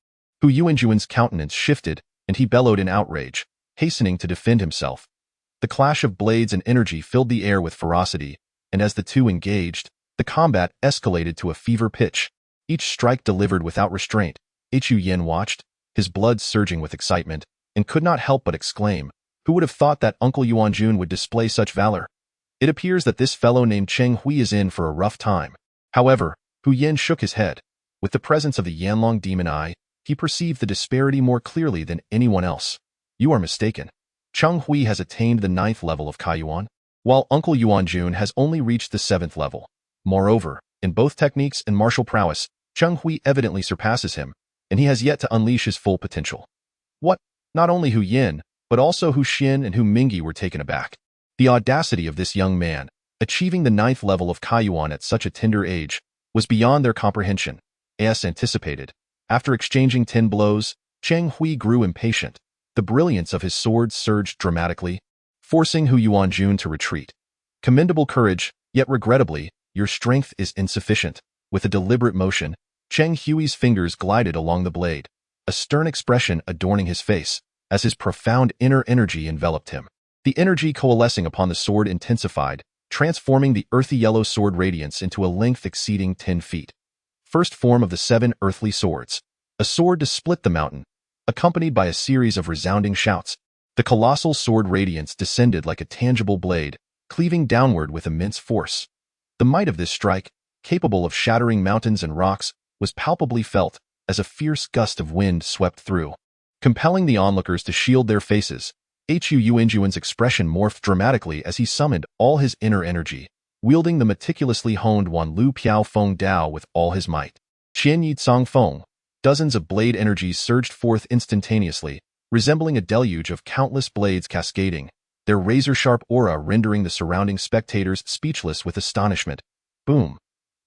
Hu Yuanjuan's countenance shifted, and he bellowed in outrage, hastening to defend himself. The clash of blades and energy filled the air with ferocity, and as the two engaged, the combat escalated to a fever pitch. Each strike delivered without restraint. Hu Yin watched, his blood surging with excitement, and could not help but exclaim, "Who would have thought that Uncle Yuanjun would display such valor? It appears that this fellow named Cheng Hui is in for a rough time." However, Hu Yin shook his head. With the presence of the Yanlong demon eye, he perceived the disparity more clearly than anyone else. "You are mistaken. Cheng Hui has attained the 9th level of Kaiyuan, while Uncle Yuanjun has only reached the 7th level. Moreover, in both techniques and martial prowess, Cheng Hui evidently surpasses him, and he has yet to unleash his full potential." What? Not only Hu Yin, but also Hu Xin and Hu Mingyi were taken aback. The audacity of this young man, achieving the 9th level of Kaiyuan at such a tender age, was beyond their comprehension. As anticipated, after exchanging 10 blows, Cheng Hui grew impatient. The brilliance of his sword surged dramatically, forcing Hu Yuanjun to retreat. "Commendable courage, yet regrettably, your strength is insufficient." With a deliberate motion, Cheng Hui's fingers glided along the blade, a stern expression adorning his face, as his profound inner energy enveloped him. The energy coalescing upon the sword intensified, transforming the earthy yellow sword radiance into a length exceeding 10 feet. First form of the 7 earthly swords. A sword to split the mountain, accompanied by a series of resounding shouts. The colossal sword radiance descended like a tangible blade, cleaving downward with immense force. The might of this strike, capable of shattering mountains and rocks, was palpably felt as a fierce gust of wind swept through, compelling the onlookers to shield their faces. Hu Yuanjun's expression morphed dramatically as he summoned all his inner energy, wielding the meticulously honed Wanlu Piao Feng Dao with all his might. Qian Yi Tsang Feng. Dozens of blade energies surged forth instantaneously, resembling a deluge of countless blades cascading, their razor-sharp aura rendering the surrounding spectators speechless with astonishment. Boom!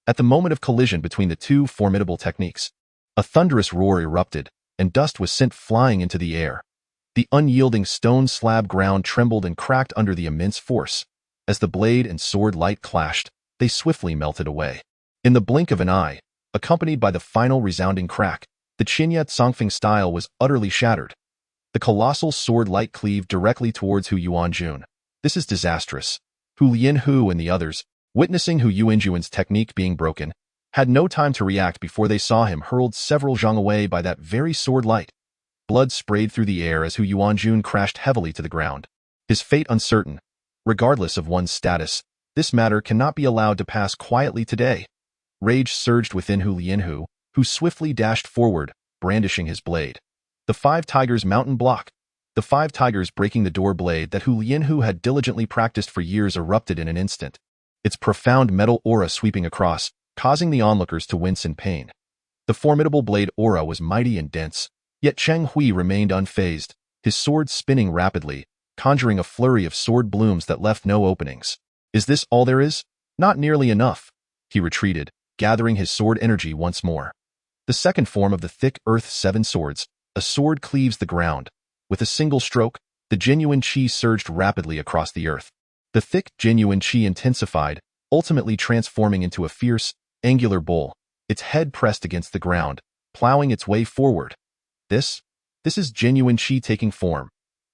At the moment of collision between the two formidable techniques, a thunderous roar erupted, and dust was sent flying into the air. The unyielding stone slab ground trembled and cracked under the immense force. As the blade and sword light clashed, they swiftly melted away. In the blink of an eye, accompanied by the final resounding crack, the Qinya Tsangfeng style was utterly shattered. The colossal sword light cleaved directly towards Hu Yuanjun. "This is disastrous." Hu Lianhu and the others, witnessing Hu Yuanjun's technique being broken, had no time to react before they saw him hurled several zhang away by that very sword light. Blood sprayed through the air as Hu Yuanjun crashed heavily to the ground. His fate uncertain. Regardless of one's status, this matter cannot be allowed to pass quietly today. Rage surged within Hu Lianhu, who swiftly dashed forward, brandishing his blade. The 5 Tigers mountain block. The 5 Tigers breaking the door blade that Hu Lianhu had diligently practiced for years erupted in an instant, its profound metal aura sweeping across, causing the onlookers to wince in pain. The formidable blade aura was mighty and dense, yet Cheng Hui remained unfazed, his sword spinning rapidly, conjuring a flurry of sword blooms that left no openings. "Is this all there is? Not nearly enough." He retreated, gathering his sword energy once more. The second form of the thick earth 7 swords, a sword cleaves the ground. With a single stroke, the genuine qi surged rapidly across the earth. The thick genuine qi intensified, ultimately transforming into a fierce, angular bull, its head pressed against the ground, plowing its way forward. This is genuine qi taking form,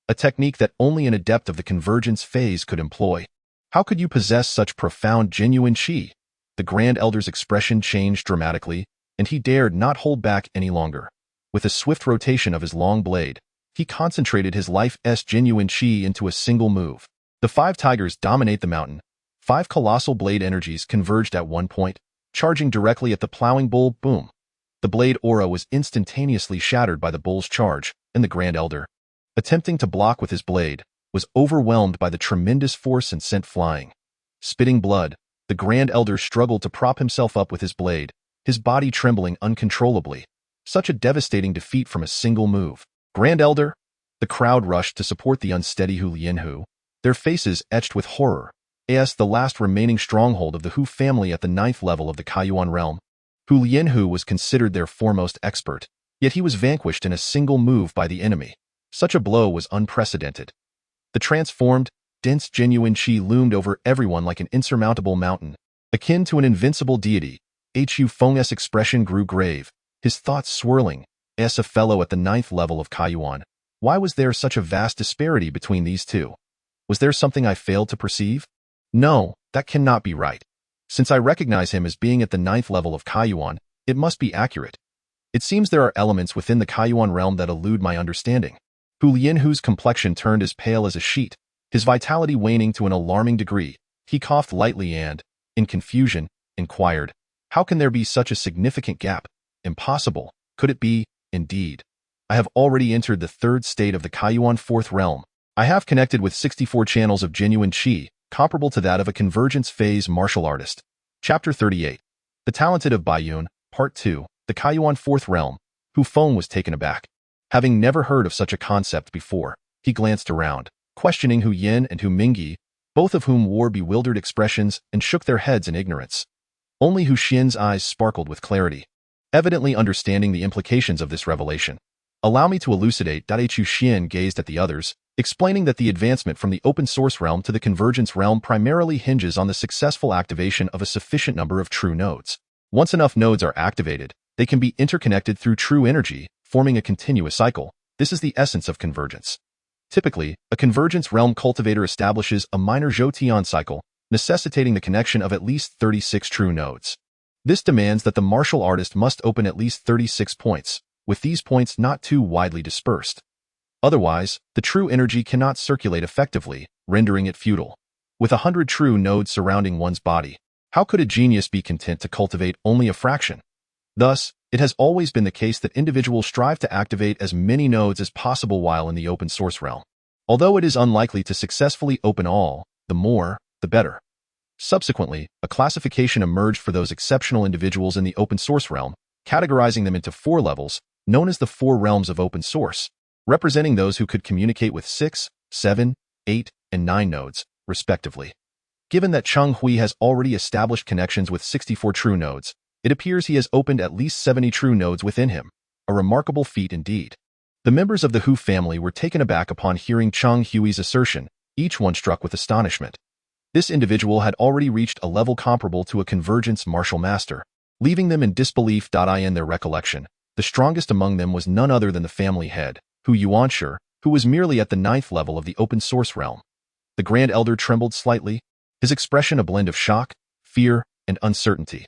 a technique that only an adept of the convergence phase could employ. How could you possess such profound genuine qi? The Grand Elder's expression changed dramatically, and he dared not hold back any longer. With a swift rotation of his long blade, he concentrated his life's genuine qi into a single move. The 5 Tigers dominate the mountain. 5 colossal blade energies converged at one point, charging directly at the plowing bull. Boom! The blade aura was instantaneously shattered by the bull's charge, and the Grand Elder, attempting to block with his blade, was overwhelmed by the tremendous force and sent flying. Spitting blood, the Grand Elder struggled to prop himself up with his blade, his body trembling uncontrollably. Such a devastating defeat from a single move. "Grand Elder!" The crowd rushed to support the unsteady Hu Lianhu, their faces etched with horror. As the last remaining stronghold of the Hu family at the 9th level of the Kaiyuan realm, Hu Lianhu was considered their foremost expert, yet he was vanquished in a single move by the enemy. Such a blow was unprecedented. The transformed, dense genuine qi loomed over everyone like an insurmountable mountain, akin to an invincible deity. Hu Feng's expression grew grave, his thoughts swirling. As a fellow at the 9th level of Kaiyuan, why was there such a vast disparity between these two? Was there something I failed to perceive? No, that cannot be right. Since I recognize him as being at the 9th level of Kaiyuan, it must be accurate. It seems there are elements within the Kaiyuan realm that elude my understanding. Hu Lianhu's complexion turned as pale as a sheet, his vitality waning to an alarming degree. He coughed lightly and, in confusion, inquired, "How can there be such a significant gap? Impossible. Could it be? Indeed. I have already entered the 3rd state of the Kaiyuan 4th realm. I have connected with 64 channels of genuine qi, comparable to that of a convergence phase martial artist." Chapter 38. The Talented of Baiyun, Part 2, the Kaiyuan 4th realm. Hu Feng was taken aback. Having never heard of such a concept before, he glanced around, questioning Hu Yin and Hu Mingyi, both of whom wore bewildered expressions and shook their heads in ignorance. Only Hu Xian's eyes sparkled with clarity, evidently understanding the implications of this revelation. "Allow me to elucidate." Hu Xian gazed at the others, explaining that the advancement from the open source realm to the convergence realm primarily hinges on the successful activation of a sufficient number of true nodes. Once enough nodes are activated, they can be interconnected through true energy, forming a continuous cycle. This is the essence of convergence. Typically, a convergence realm cultivator establishes a minor Zhou-Tian cycle, necessitating the connection of at least 36 true nodes. This demands that the martial artist must open at least 36 points, with these points not too widely dispersed. Otherwise, the true energy cannot circulate effectively, rendering it futile. With 100 true nodes surrounding one's body, how could a genius be content to cultivate only a fraction? Thus, it has always been the case that individuals strive to activate as many nodes as possible while in the open source realm. Although it is unlikely to successfully open all, the more, the better. Subsequently, a classification emerged for those exceptional individuals in the open source realm, categorizing them into 4 levels, known as the 4 realms of open source, representing those who could communicate with 6, 7, 8, and 9 nodes, respectively. Given that Cheng Hui has already established connections with 64 true nodes, it appears he has opened at least 70 true nodes within him, a remarkable feat indeed. The members of the Hu family were taken aback upon hearing Cheng Hui's assertion, each one struck with astonishment. This individual had already reached a level comparable to a convergence martial master, leaving them in disbelief. In their recollection, the strongest among them was none other than the family head, Hu Yuanshi, who was merely at the 9th level of the open source realm. The Grand Elder trembled slightly, his expression a blend of shock, fear, and uncertainty.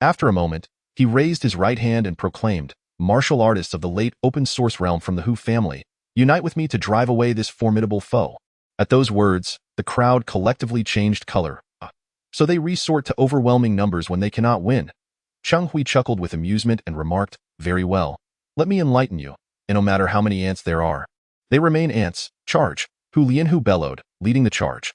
After a moment, he raised his right hand and proclaimed, "Martial artists of the late open source realm from the Hu family, unite with me to drive away this formidable foe." At those words, the crowd collectively changed color. So they resort to overwhelming numbers when they cannot win. Cheng Hui chuckled with amusement and remarked, "Very well. Let me enlighten you, and no matter how many ants there are, they remain ants. Charge." Hu Lianhu bellowed, leading the charge.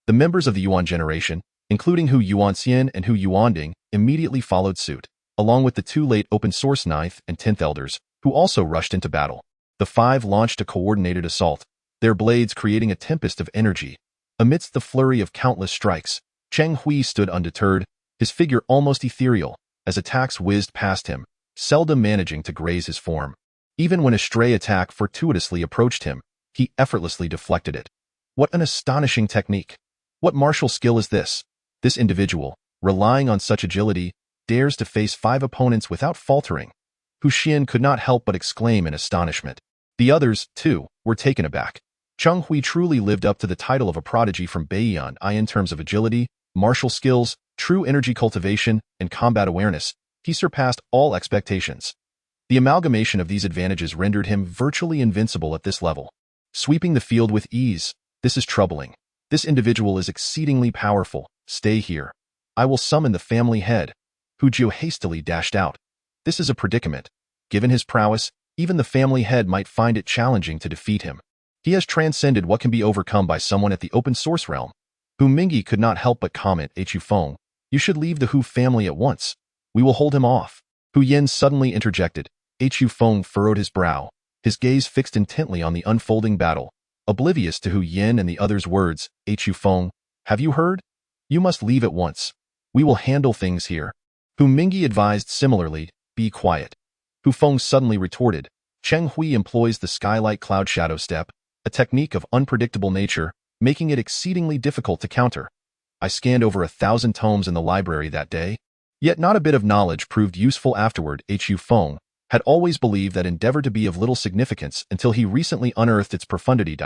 The members of the Yuan generation, including Hu Yuanxian and Hu Yuanding, immediately followed suit, along with the 2 late open source 9th and 10th elders, who also rushed into battle. The 5 launched a coordinated assault, their blades creating a tempest of energy. Amidst the flurry of countless strikes, Cheng Hui stood undeterred, his figure almost ethereal, as attacks whizzed past him, seldom managing to graze his form. Even when a stray attack fortuitously approached him, he effortlessly deflected it. What an astonishing technique! What martial skill is this? This individual, relying on such agility, dares to face 5 opponents without faltering. Hu Xian could not help but exclaim in astonishment. The others, too, were taken aback. Cheng Hui truly lived up to the title of a prodigy from Beiyan in terms of agility, martial skills, true energy cultivation, and combat awareness. He surpassed all expectations. The amalgamation of these advantages rendered him virtually invincible at this level. Sweeping the field with ease, this is troubling. This individual is exceedingly powerful. Stay here. I will summon the family head. Hu Jiu hastily dashed out. This is a predicament. Given his prowess, even the family head might find it challenging to defeat him. He has transcended what can be overcome by someone at the open source realm. Hu Mingyi could not help but comment, "Hu Feng, you should leave the Hu family at once. We will hold him off." Hu Yin suddenly interjected. Hu Feng furrowed his brow, his gaze fixed intently on the unfolding battle. Oblivious to Hu Yin and the others' words, "Hu Feng, have you heard? You must leave at once. We will handle things here." Hu Mingyi advised similarly, "Be quiet." Hu Feng suddenly retorted, "Cheng Hui employs the skylight cloud shadow step, a technique of unpredictable nature, making it exceedingly difficult to counter. I scanned over 1,000 tomes in the library that day, yet not a bit of knowledge proved useful afterward." Hu Feng had always believed that endeavor to be of little significance until he recently unearthed its profundity.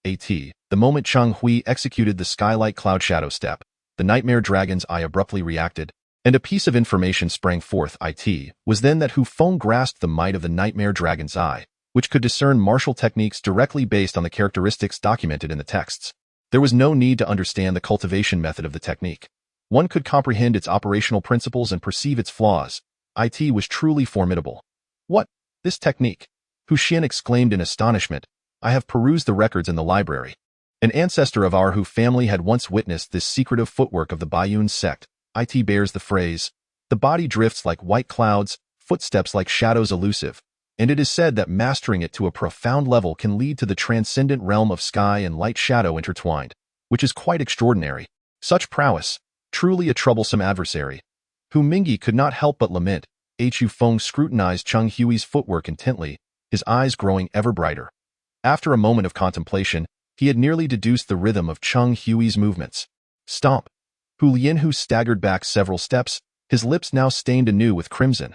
The moment Cheng Hui executed the skylight cloud shadow step, the nightmare dragon's eye abruptly reacted, and a piece of information sprang forth. It was then that Hu Feng grasped the might of the nightmare dragon's eye, which could discern martial techniques directly based on the characteristics documented in the texts. There was no need to understand the cultivation method of the technique. One could comprehend its operational principles and perceive its flaws. It was truly formidable. What? This technique? Hu Xian exclaimed in astonishment. I have perused the records in the library. An ancestor of our Hu family had once witnessed this secretive footwork of the Baiyun sect. It bears the phrase, the body drifts like white clouds, footsteps like shadows elusive, and it is said that mastering it to a profound level can lead to the transcendent realm of sky and light shadow intertwined, which is quite extraordinary. Such prowess, truly a troublesome adversary. Hu Mingyi could not help but lament. Hu Feng scrutinized Cheng Hui's footwork intently, his eyes growing ever brighter. After a moment of contemplation, he had nearly deduced the rhythm of Cheng Hui's movements. Stomp. Hu Lianhu staggered back several steps, his lips now stained anew with crimson.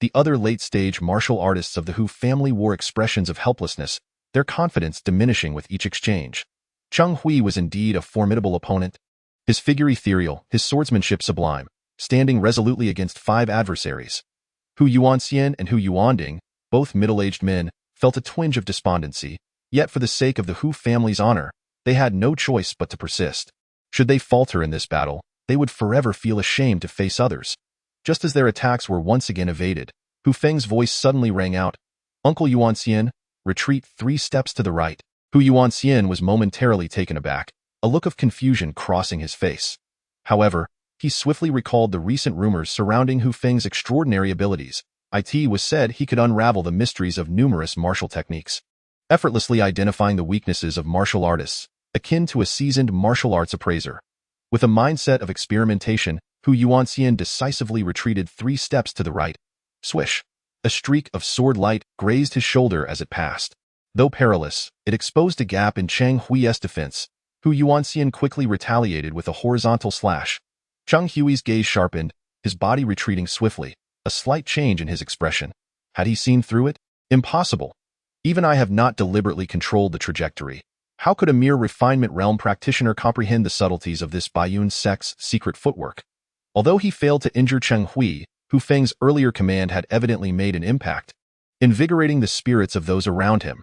The other late-stage martial artists of the Hu family wore expressions of helplessness, their confidence diminishing with each exchange. Cheng Hui was indeed a formidable opponent. His figure ethereal, his swordsmanship sublime, standing resolutely against 5 adversaries. Hu Yuanxian and Hu Yuanding, both middle-aged men, felt a twinge of despondency, yet for the sake of the Hu family's honor, they had no choice but to persist. Should they falter in this battle, they would forever feel ashamed to face others. Just as their attacks were once again evaded, Hu Feng's voice suddenly rang out. Uncle Yuanxian, retreat 3 steps to the right. Hu Yuanxian was momentarily taken aback, a look of confusion crossing his face. However, he swiftly recalled the recent rumors surrounding Hu Feng's extraordinary abilities. It was said he could unravel the mysteries of numerous martial techniques, effortlessly identifying the weaknesses of martial artists, akin to a seasoned martial arts appraiser. With a mindset of experimentation, Hu Yuanxian decisively retreated 3 steps to the right. Swish! A streak of sword light grazed his shoulder as it passed. Though perilous, it exposed a gap in Cheng Hui's defense. Hu Yuanxian quickly retaliated with a horizontal slash. Cheng Hui's gaze sharpened, his body retreating swiftly, a slight change in his expression. Had he seen through it? Impossible. Even I have not deliberately controlled the trajectory. How could a mere refinement realm practitioner comprehend the subtleties of this Baiyun sect's secret footwork? Although he failed to injure Cheng Hui, Hu Feng's earlier command had evidently made an impact, invigorating the spirits of those around him.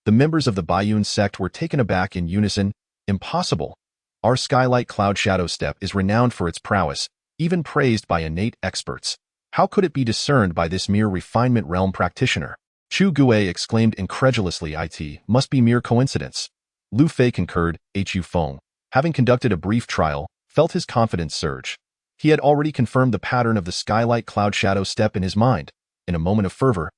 The members of the Baiyun sect were taken aback in unison. Impossible. Our skylight cloud shadow step is renowned for its prowess, even praised by innate experts. How could it be discerned by this mere refinement realm practitioner? Chu Gui exclaimed incredulously. It must be mere coincidence. Lu Fei concurred. Hu Feng, having conducted a brief trial, felt his confidence surge. He had already confirmed the pattern of the skylight cloud shadow step in his mind. In a moment of fervor,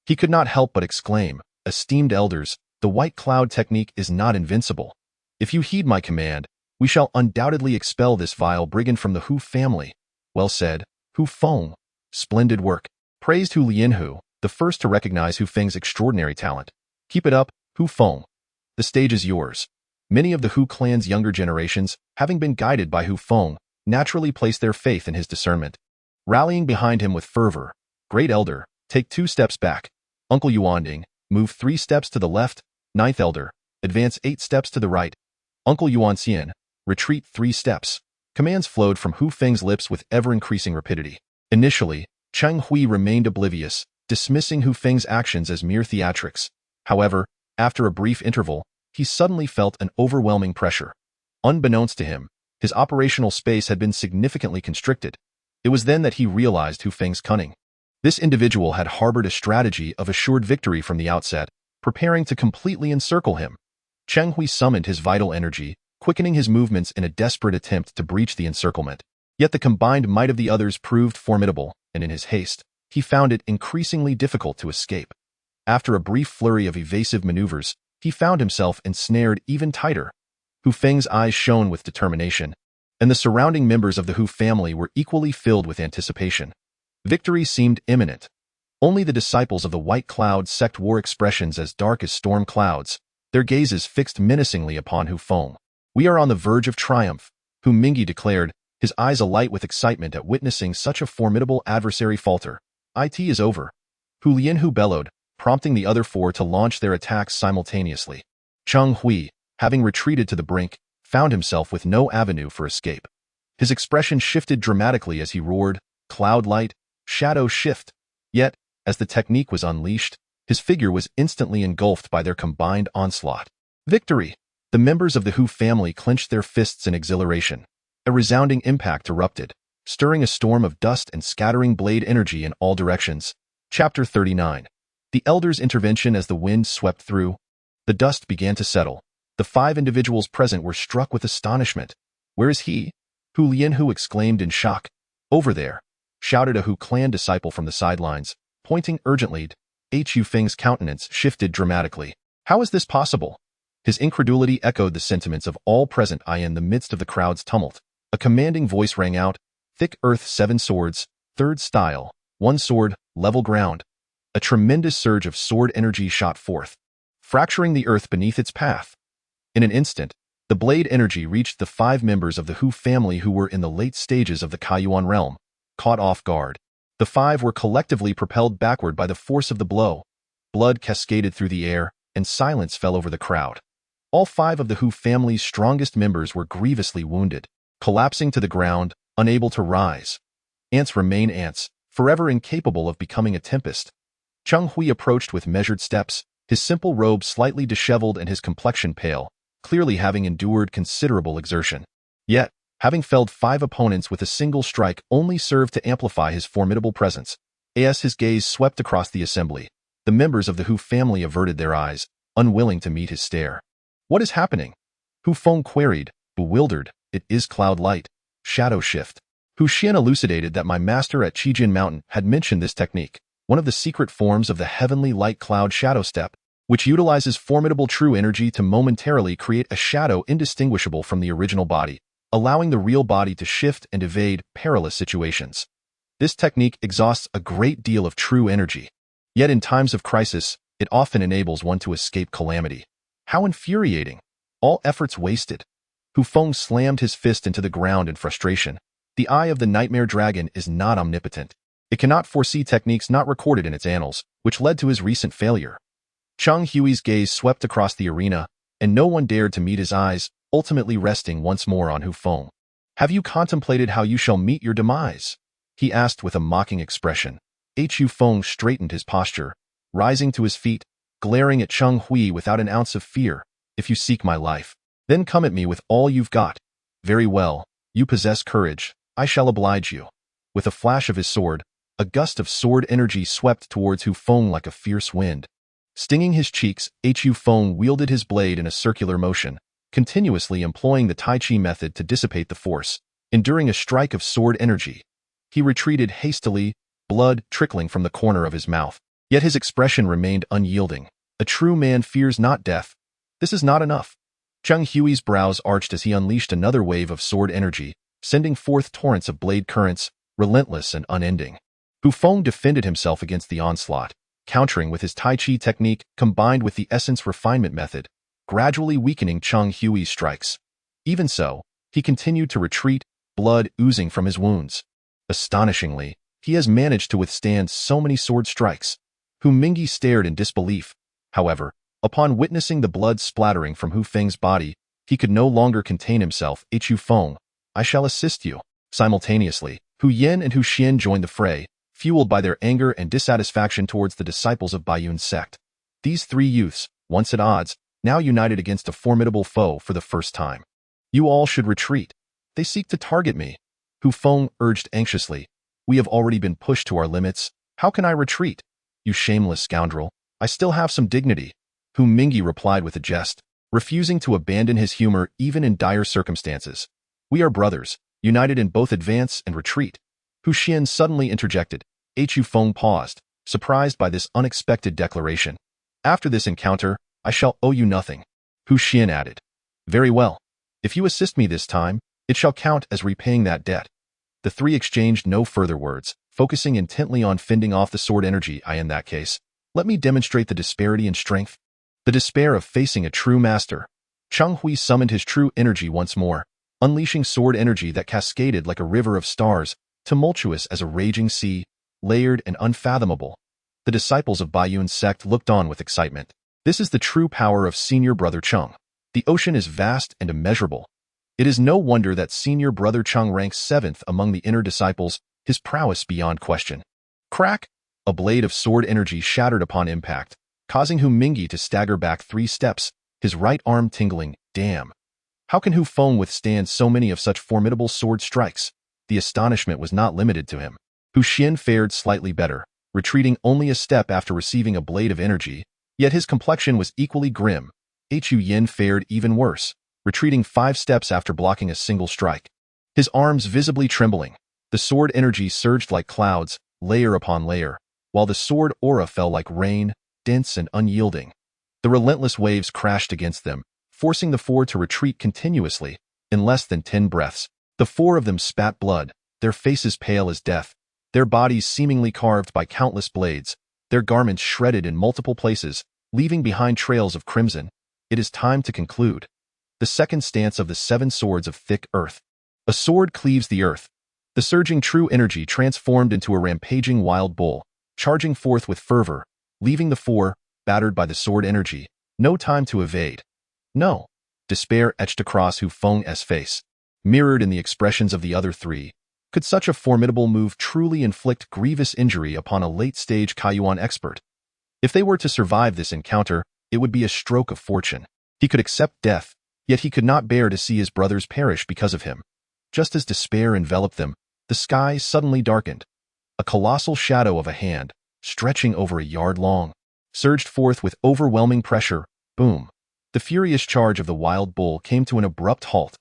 he could not help but exclaim, esteemed elders, the white cloud technique is not invincible. If you heed my command, we shall undoubtedly expel this vile brigand from the Hu family. Well said, Hu Feng. Splendid work. Praised Hu Lianhu, the first to recognize Hu Feng's extraordinary talent. Keep it up, Hu Feng. The stage is yours. Many of the Hu clan's younger generations, having been guided by Hu Feng, naturally placed their faith in his discernment. Rallying behind him with fervor, Great Elder, take 2 steps back. Uncle Yuanding, move 3 steps to the left. 9th Elder, advance 8 steps to the right. Uncle Yuanxian, retreat 3 steps. Commands flowed from Hu Feng's lips with ever-increasing rapidity. Initially, Cheng Hui remained oblivious, dismissing Hu Feng's actions as mere theatrics. However, after a brief interval, he suddenly felt an overwhelming pressure. Unbeknownst to him, his operational space had been significantly constricted. It was then that he realized Hu Feng's cunning. This individual had harbored a strategy of assured victory from the outset, preparing to completely encircle him. Cheng Hui summoned his vital energy, quickening his movements in a desperate attempt to breach the encirclement. Yet the combined might of the others proved formidable, and in his haste, he found it increasingly difficult to escape. After a brief flurry of evasive maneuvers, he found himself ensnared even tighter. Hu Feng's eyes shone with determination, and the surrounding members of the Hu family were equally filled with anticipation. Victory seemed imminent. Only the disciples of the White Cloud sect wore expressions as dark as storm clouds, their gazes fixed menacingly upon Hu Feng. We are on the verge of triumph, Hu Mingyi declared, his eyes alight with excitement at witnessing such a formidable adversary falter. It is over. Hu Lianhu bellowed, prompting the other 4 to launch their attacks simultaneously. Cheng Hui, having retreated to the brink, found himself with no avenue for escape. His expression shifted dramatically as he roared, "Cloud light, shadow shift." Yet, as the technique was unleashed, his figure was instantly engulfed by their combined onslaught. Victory! The members of the Hu family clenched their fists in exhilaration. A resounding impact erupted, stirring a storm of dust and scattering blade energy in all directions. Chapter 39. The Elder's intervention. As the wind swept through, the dust began to settle. The 5 individuals present were struck with astonishment. "Where is he?" Hu Lianhu exclaimed in shock. "Over there," shouted a Hu clan disciple from the sidelines, pointing urgently. Hu Feng's countenance shifted dramatically. How is this possible? His incredulity echoed the sentiments of all present. In the midst of the crowd's tumult, a commanding voice rang out, "Thick earth, 7 swords, 3rd style, 1 sword, level ground." A tremendous surge of sword energy shot forth, fracturing the earth beneath its path. In an instant, the blade energy reached the 5 members of the Hu family who were in the late stages of the Kaiyuan realm, caught off guard. The 5 were collectively propelled backward by the force of the blow. Blood cascaded through the air, and silence fell over the crowd. All 5 of the Hu family's strongest members were grievously wounded, collapsing to the ground, unable to rise. Ants remain ants, forever incapable of becoming a tempest. Cheng Hui approached with measured steps, his simple robe slightly disheveled and his complexion pale, clearly having endured considerable exertion. Yet, having felled 5 opponents with a single strike only served to amplify his formidable presence. As his gaze swept across the assembly, the members of the Hu family averted their eyes, unwilling to meet his stare. "What is happening?" Hu Feng queried, bewildered. "It is cloud light, shadow shift." Hu Xian elucidated that my master at Qijin Mountain had mentioned this technique, one of the secret forms of the heavenly light cloud shadow step, which utilizes formidable true energy to momentarily create a shadow indistinguishable from the original body, allowing the real body to shift and evade perilous situations. This technique exhausts a great deal of true energy. Yet in times of crisis, it often enables one to escape calamity. How infuriating! All efforts wasted. Hu Feng slammed his fist into the ground in frustration. The eye of the nightmare dragon is not omnipotent. It cannot foresee techniques not recorded in its annals, which led to his recent failure. Cheng Hui's gaze swept across the arena, and no one dared to meet his eyes, ultimately resting once more on Hu Feng. "Have you contemplated how you shall meet your demise?" he asked with a mocking expression. Hu Feng straightened his posture, rising to his feet, glaring at Cheng Hui without an ounce of fear. "If you seek my life, then come at me with all you've got." "Very well, you possess courage. I shall oblige you." With a flash of his sword, a gust of sword energy swept towards Hu Feng like a fierce wind. Stinging his cheeks, Hu Feng wielded his blade in a circular motion, continuously employing the Tai Chi method to dissipate the force. Enduring a strike of sword energy, he retreated hastily, blood trickling from the corner of his mouth. Yet his expression remained unyielding. A true man fears not death. This is not enough. Cheng Hui's brows arched as he unleashed another wave of sword energy, sending forth torrents of blade currents, relentless and unending. Hu Feng defended himself against the onslaught, countering with his Tai Chi technique combined with the essence refinement method, gradually weakening Cheng Hui's strikes. Even so, he continued to retreat, blood oozing from his wounds. Astonishingly, he has managed to withstand so many sword strikes. Hu Mingyi stared in disbelief. However, upon witnessing the blood splattering from Hu Feng's body, he could no longer contain himself. "Hu Feng, I shall assist you." Simultaneously, Hu Yin and Hu Xian joined the fray, fueled by their anger and dissatisfaction towards the disciples of Baiyun's sect. These 3 youths, once at odds, now united against a formidable foe for the first time. "You all should retreat. They seek to target me," Hu Feng urged anxiously. "We have already been pushed to our limits. How can I retreat?" "You shameless scoundrel. I still have some dignity," Hu Mingyi replied with a jest, refusing to abandon his humor even in dire circumstances. "We are brothers, united in both advance and retreat." Hu Xian suddenly interjected. Hu Feng paused, surprised by this unexpected declaration. "After this encounter, I shall owe you nothing," Hu Xian added. "Very well. If you assist me this time, it shall count as repaying that debt." The 3 exchanged no further words, focusing intently on fending off the sword energy. In that case, let me demonstrate the disparity in strength. The despair of facing a true master. Cheng Hui summoned his true energy once more, unleashing sword energy that cascaded like a river of stars, tumultuous as a raging sea, layered and unfathomable. The disciples of Baiyun's sect looked on with excitement. This is the true power of senior brother Cheng. The ocean is vast and immeasurable. It is no wonder that senior brother Cheng ranks 7th among the inner disciples, his prowess beyond question. Crack! A blade of sword energy shattered upon impact, causing Hu Mingi to stagger back 3 steps, his right arm tingling. Damn! How can Hu Feng withstand so many of such formidable sword strikes? The astonishment was not limited to him. Hu Xin fared slightly better, retreating only a step after receiving a blade of energy, yet his complexion was equally grim. Hu Yin fared even worse, retreating 5 steps after blocking a single strike. His arms visibly trembling, the sword energy surged like clouds, layer upon layer, while the sword aura fell like rain, dense and unyielding. The relentless waves crashed against them, forcing the 4 to retreat continuously. In less than 10 breaths, the 4 of them spat blood, their faces pale as death, their bodies seemingly carved by countless blades, their garments shredded in multiple places, leaving behind trails of crimson. It is time to conclude. The second stance of the 7 swords of thick earth. A sword cleaves the earth. The surging true energy transformed into a rampaging wild bull, charging forth with fervor, leaving the 4, battered by the sword energy, no time to evade. No. Despair etched across Hu Feng's face, mirrored in the expressions of the other 3. Could such a formidable move truly inflict grievous injury upon a late-stage Kaiyuan expert? If they were to survive this encounter, it would be a stroke of fortune. He could accept death, yet he could not bear to see his brothers perish because of him. Just as despair enveloped them, the sky suddenly darkened. A colossal shadow of a hand, stretching over a yard long, surged forth with overwhelming pressure. Boom! The furious charge of the wild bull came to an abrupt halt.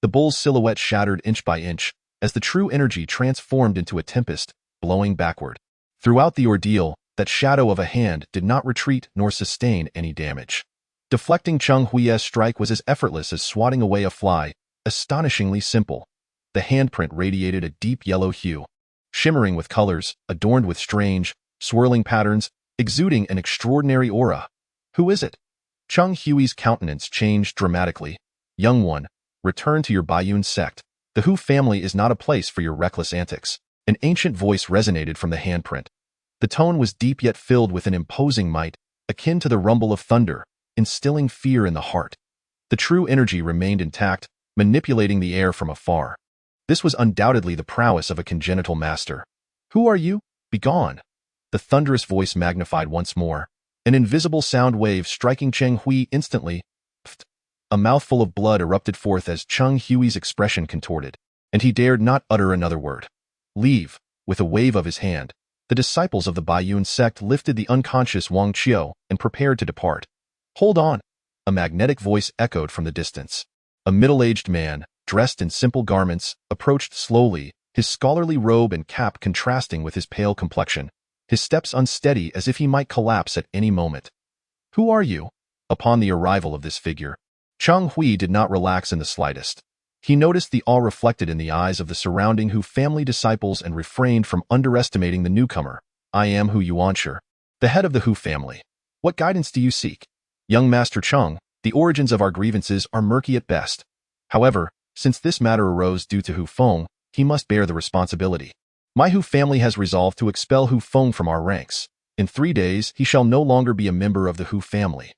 The bull's silhouette shattered inch by inch, as the true energy transformed into a tempest, blowing backward. Throughout the ordeal, that shadow of a hand did not retreat nor sustain any damage. Deflecting Cheng Hui's strike was as effortless as swatting away a fly, astonishingly simple. The handprint radiated a deep yellow hue, shimmering with colors, adorned with strange, swirling patterns, exuding an extraordinary aura. Who is it? Cheng Hui's countenance changed dramatically. Young one, return to your Baiyun sect. The Hu family is not a place for your reckless antics. An ancient voice resonated from the handprint. The tone was deep yet filled with an imposing might, akin to the rumble of thunder, instilling fear in the heart. The true energy remained intact, manipulating the air from afar. This was undoubtedly the prowess of a congenital master. Who are you? Begone! The thunderous voice magnified once more, an invisible sound wave striking Cheng Hui instantly. Pfft! A mouthful of blood erupted forth as Cheng Hui's expression contorted, and he dared not utter another word. Leave! With a wave of his hand, the disciples of the Baiyun sect lifted the unconscious Wong Qiu and prepared to depart. Hold on! A magnetic voice echoed from the distance. A middle-aged man, dressed in simple garments, approached slowly, his scholarly robe and cap contrasting with his pale complexion, his steps unsteady as if he might collapse at any moment. Who are you? Upon the arrival of this figure, Cheng Hui did not relax in the slightest. He noticed the awe reflected in the eyes of the surrounding Hu family disciples and refrained from underestimating the newcomer. I am Hu Yuanshi, the head of the Hu family. What guidance do you seek? Young Master Cheng, the origins of our grievances are murky at best. However, since this matter arose due to Hu Feng, he must bear the responsibility. My Hu family has resolved to expel Hu Feng from our ranks. In 3 days, he shall no longer be a member of the Hu family.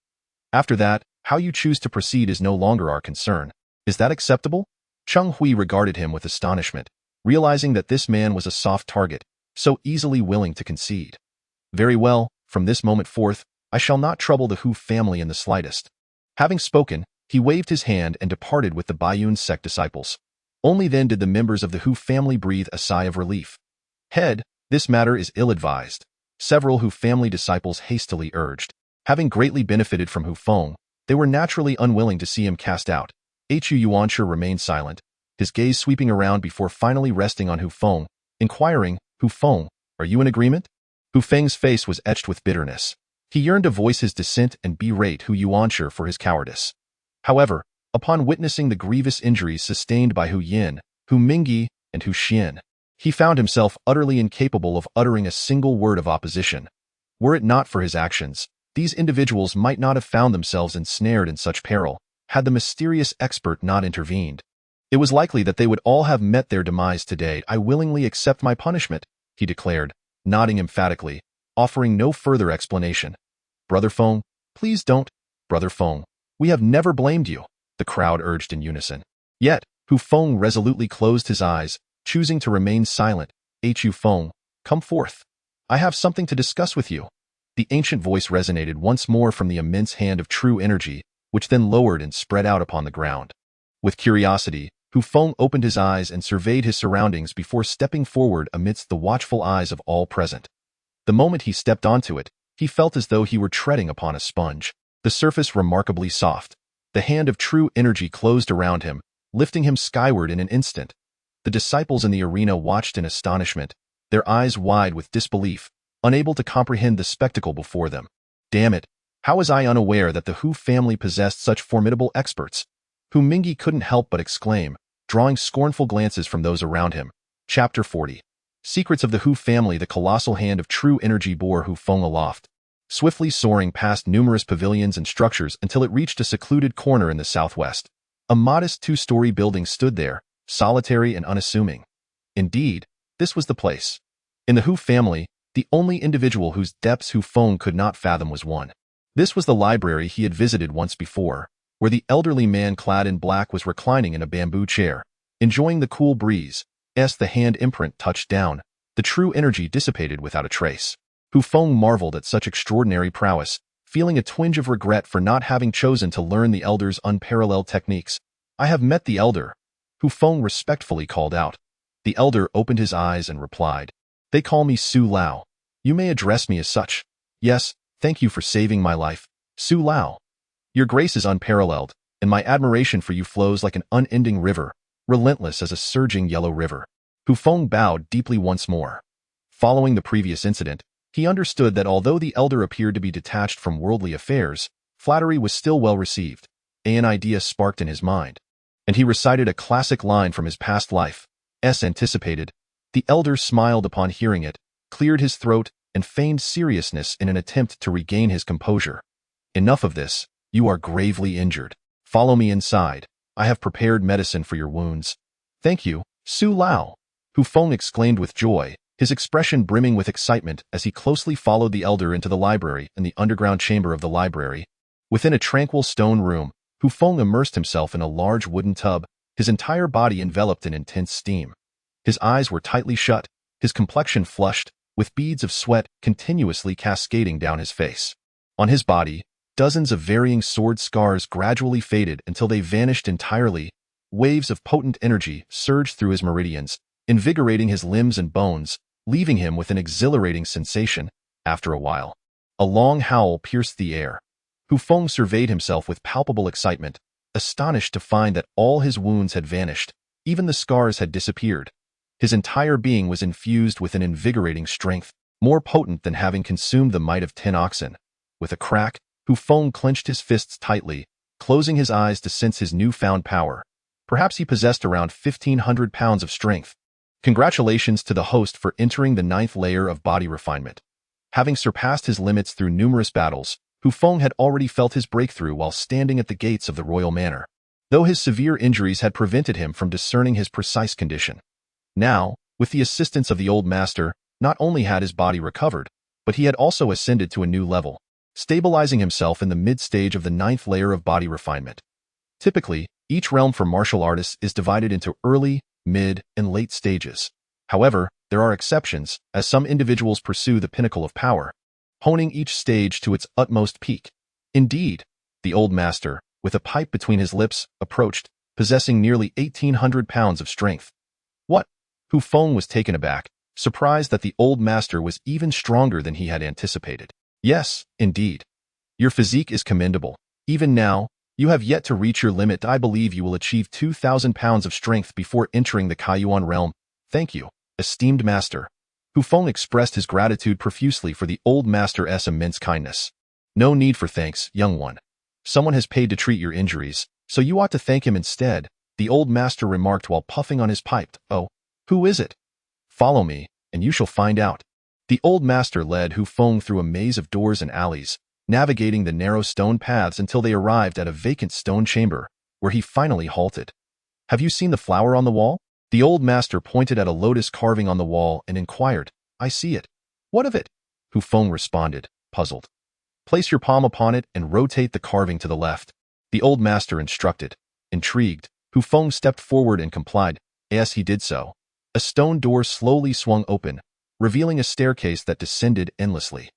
After that, how you choose to proceed is no longer our concern. Is that acceptable? Cheng Hui regarded him with astonishment, realizing that this man was a soft target, so easily willing to concede. Very well, from this moment forth, I shall not trouble the Hu family in the slightest. Having spoken, he waved his hand and departed with the Baiyun sect disciples. Only then did the members of the Hu family breathe a sigh of relief. Head, this matter is ill-advised. Several Hu family disciples hastily urged. Having greatly benefited from Hu Feng, they were naturally unwilling to see him cast out. Hu Yuanshi remained silent, his gaze sweeping around before finally resting on Hu Feng, inquiring, Hu Feng, are you in agreement? Hu Feng's face was etched with bitterness. He yearned to voice his dissent and berate Hu Yuanshi for his cowardice. However, upon witnessing the grievous injuries sustained by Hu Yin, Hu Mingi, and Hu Xian, he found himself utterly incapable of uttering a single word of opposition. Were it not for his actions, these individuals might not have found themselves ensnared in such peril, had the mysterious expert not intervened. It was likely that they would all have met their demise today. I willingly accept my punishment, he declared, nodding emphatically, offering no further explanation. Brother Feng, please don't. Brother Feng, We have never blamed you, the crowd urged in unison. Yet, Hu Feng resolutely closed his eyes, choosing to remain silent. Hu Feng, come forth. I have something to discuss with you. The ancient voice resonated once more from the immense hand of true energy, which then lowered and spread out upon the ground. With curiosity, Hu Feng opened his eyes and surveyed his surroundings before stepping forward amidst the watchful eyes of all present. The moment he stepped onto it, he felt as though he were treading upon a sponge, the surface remarkably soft. The hand of true energy closed around him, lifting him skyward in an instant. The disciples in the arena watched in astonishment, their eyes wide with disbelief, unable to comprehend the spectacle before them. Damn it, how was I unaware that the Hu family possessed such formidable experts? Hu Mingyi couldn't help but exclaim, drawing scornful glances from those around him. Chapter 40. Secrets of the Hu family. The colossal hand of true energy bore Hu Feng aloft, swiftly soaring past numerous pavilions and structures until it reached a secluded corner in the southwest. A modest two-story building stood there, solitary and unassuming. Indeed, this was the place. In the Hu family, the only individual whose depths Hu Feng could not fathom was one. This was the library he had visited once before, where the elderly man clad in black was reclining in a bamboo chair, enjoying the cool breeze. As the hand imprint touched down, the true energy dissipated without a trace. Hu Feng marveled at such extraordinary prowess, feeling a twinge of regret for not having chosen to learn the elder's unparalleled techniques. I have met the elder, Hu Feng respectfully called out. The elder opened his eyes and replied, They call me Su Lao. You may address me as such. Yes, thank you for saving my life, Su Lao. Your grace is unparalleled, and my admiration for you flows like an unending river, relentless as a surging yellow river. Hu Feng bowed deeply once more. Following the previous incident, he understood that although the elder appeared to be detached from worldly affairs, flattery was still well received. An idea sparked in his mind, and he recited a classic line from his past life. As anticipated, the elder smiled upon hearing it, cleared his throat, and feigned seriousness in an attempt to regain his composure. Enough of this. You are gravely injured. Follow me inside. I have prepared medicine for your wounds. Thank you, Su Lao, Hu Feng exclaimed with joy, his expression brimming with excitement as he closely followed the elder into the library and the underground chamber of the library. Within a tranquil stone room, Hu Feng immersed himself in a large wooden tub, his entire body enveloped in intense steam. His eyes were tightly shut, his complexion flushed, with beads of sweat continuously cascading down his face. On his body, dozens of varying sword scars gradually faded until they vanished entirely. Waves of potent energy surged through his meridians, invigorating his limbs and bones, leaving him with an exhilarating sensation. After a while, a long howl pierced the air. Hu Feng surveyed himself with palpable excitement, astonished to find that all his wounds had vanished, even the scars had disappeared. His entire being was infused with an invigorating strength, more potent than having consumed the might of 10 oxen. With a crack, Hu Feng clenched his fists tightly, closing his eyes to sense his newfound power. Perhaps he possessed around 1,500 pounds of strength. Congratulations to the host for entering the 9th layer of body refinement. Having surpassed his limits through numerous battles, Hu Feng had already felt his breakthrough while standing at the gates of the royal manor, though his severe injuries had prevented him from discerning his precise condition. Now, with the assistance of the old master, not only had his body recovered, but he had also ascended to a new level, stabilizing himself in the mid-stage of the 9th layer of body refinement. Typically, each realm for martial artists is divided into early, mid, and late stages. However, there are exceptions, as some individuals pursue the pinnacle of power, honing each stage to its utmost peak. Indeed, the old master, with a pipe between his lips, approached, possessing nearly 1,800 pounds of strength. What? Hu Feng was taken aback, surprised that the old master was even stronger than he had anticipated. Yes, indeed. Your physique is commendable. Even now, you have yet to reach your limit. I believe you will achieve 2,000 pounds of strength before entering the Kaiyuan realm. Thank you, esteemed master. Hu Feng expressed his gratitude profusely for the old master's immense kindness. No need for thanks, young one. Someone has paid to treat your injuries, so you ought to thank him instead, the old master remarked while puffing on his pipe. Oh, who is it? Follow me, and you shall find out. The old master led Hu Feng through a maze of doors and alleys, navigating the narrow stone paths until they arrived at a vacant stone chamber, where he finally halted. Have you seen the flower on the wall? The old master pointed at a lotus carving on the wall and inquired. I see it. What of it? Hu Feng responded, puzzled. Place your palm upon it and rotate the carving to the left. The old master instructed. Intrigued, Hu Feng stepped forward and complied. As he did so, a stone door slowly swung open, revealing a staircase that descended endlessly.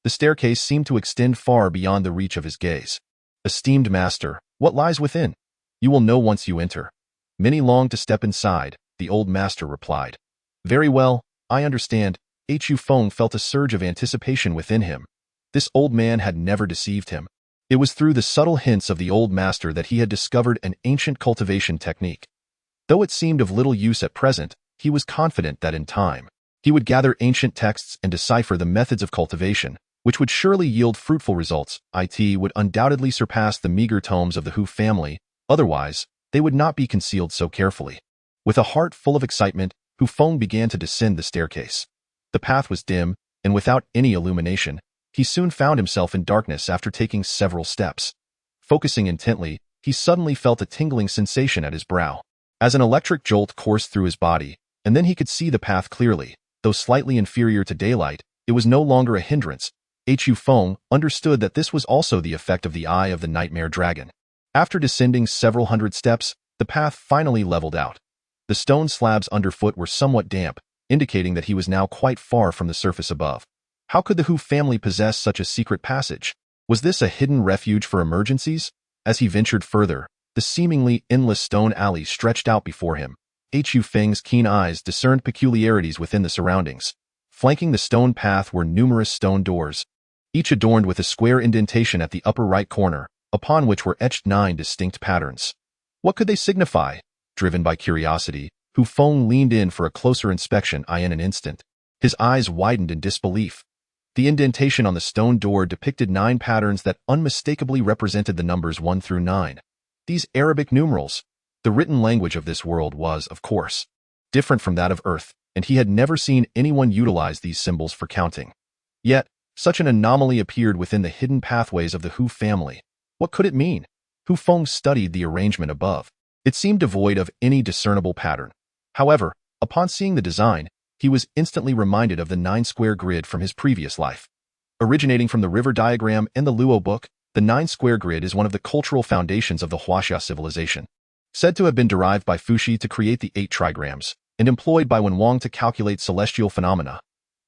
The staircase seemed to extend far beyond the reach of his gaze. Esteemed master, what lies within? You will know once you enter. Many long to step inside, the old master replied. Very well, I understand. Hu Feng felt a surge of anticipation within him. This old man had never deceived him. It was through the subtle hints of the old master that he had discovered an ancient cultivation technique. Though it seemed of little use at present, he was confident that in time, he would gather ancient texts and decipher the methods of cultivation, which would surely yield fruitful results. It would undoubtedly surpass the meager tomes of the Hu family, otherwise, they would not be concealed so carefully. With a heart full of excitement, Hu Feng began to descend the staircase. The path was dim, and without any illumination, he soon found himself in darkness after taking several steps. Focusing intently, he suddenly felt a tingling sensation at his brow. As an electric jolt coursed through his body, and then he could see the path clearly. Though slightly inferior to daylight, it was no longer a hindrance. Hu Feng understood that this was also the effect of the eye of the nightmare dragon. After descending several hundred steps, the path finally leveled out. The stone slabs underfoot were somewhat damp, indicating that he was now quite far from the surface above. How could the Hu family possess such a secret passage? Was this a hidden refuge for emergencies? As he ventured further, the seemingly endless stone alley stretched out before him. Hu Feng's keen eyes discerned peculiarities within the surroundings. Flanking the stone path were numerous stone doors, each adorned with a square indentation at the upper right corner, upon which were etched 9 distinct patterns. What could they signify? Driven by curiosity, Hu Feng leaned in for a closer inspection. In an instant, his eyes widened in disbelief. The indentation on the stone door depicted 9 patterns that unmistakably represented the numbers 1 through 9. These Arabic numerals. The written language of this world was, of course, different from that of Earth, and he had never seen anyone utilize these symbols for counting. Yet, such an anomaly appeared within the hidden pathways of the Hu family. What could it mean? Hu Feng studied the arrangement above. It seemed devoid of any discernible pattern. However, upon seeing the design, he was instantly reminded of the 9-square grid from his previous life. Originating from the river diagram and the Luo book, the 9-square grid is one of the cultural foundations of the Huaxia civilization. Said to have been derived by Fuxi to create the 8 trigrams, and employed by Wong to calculate celestial phenomena.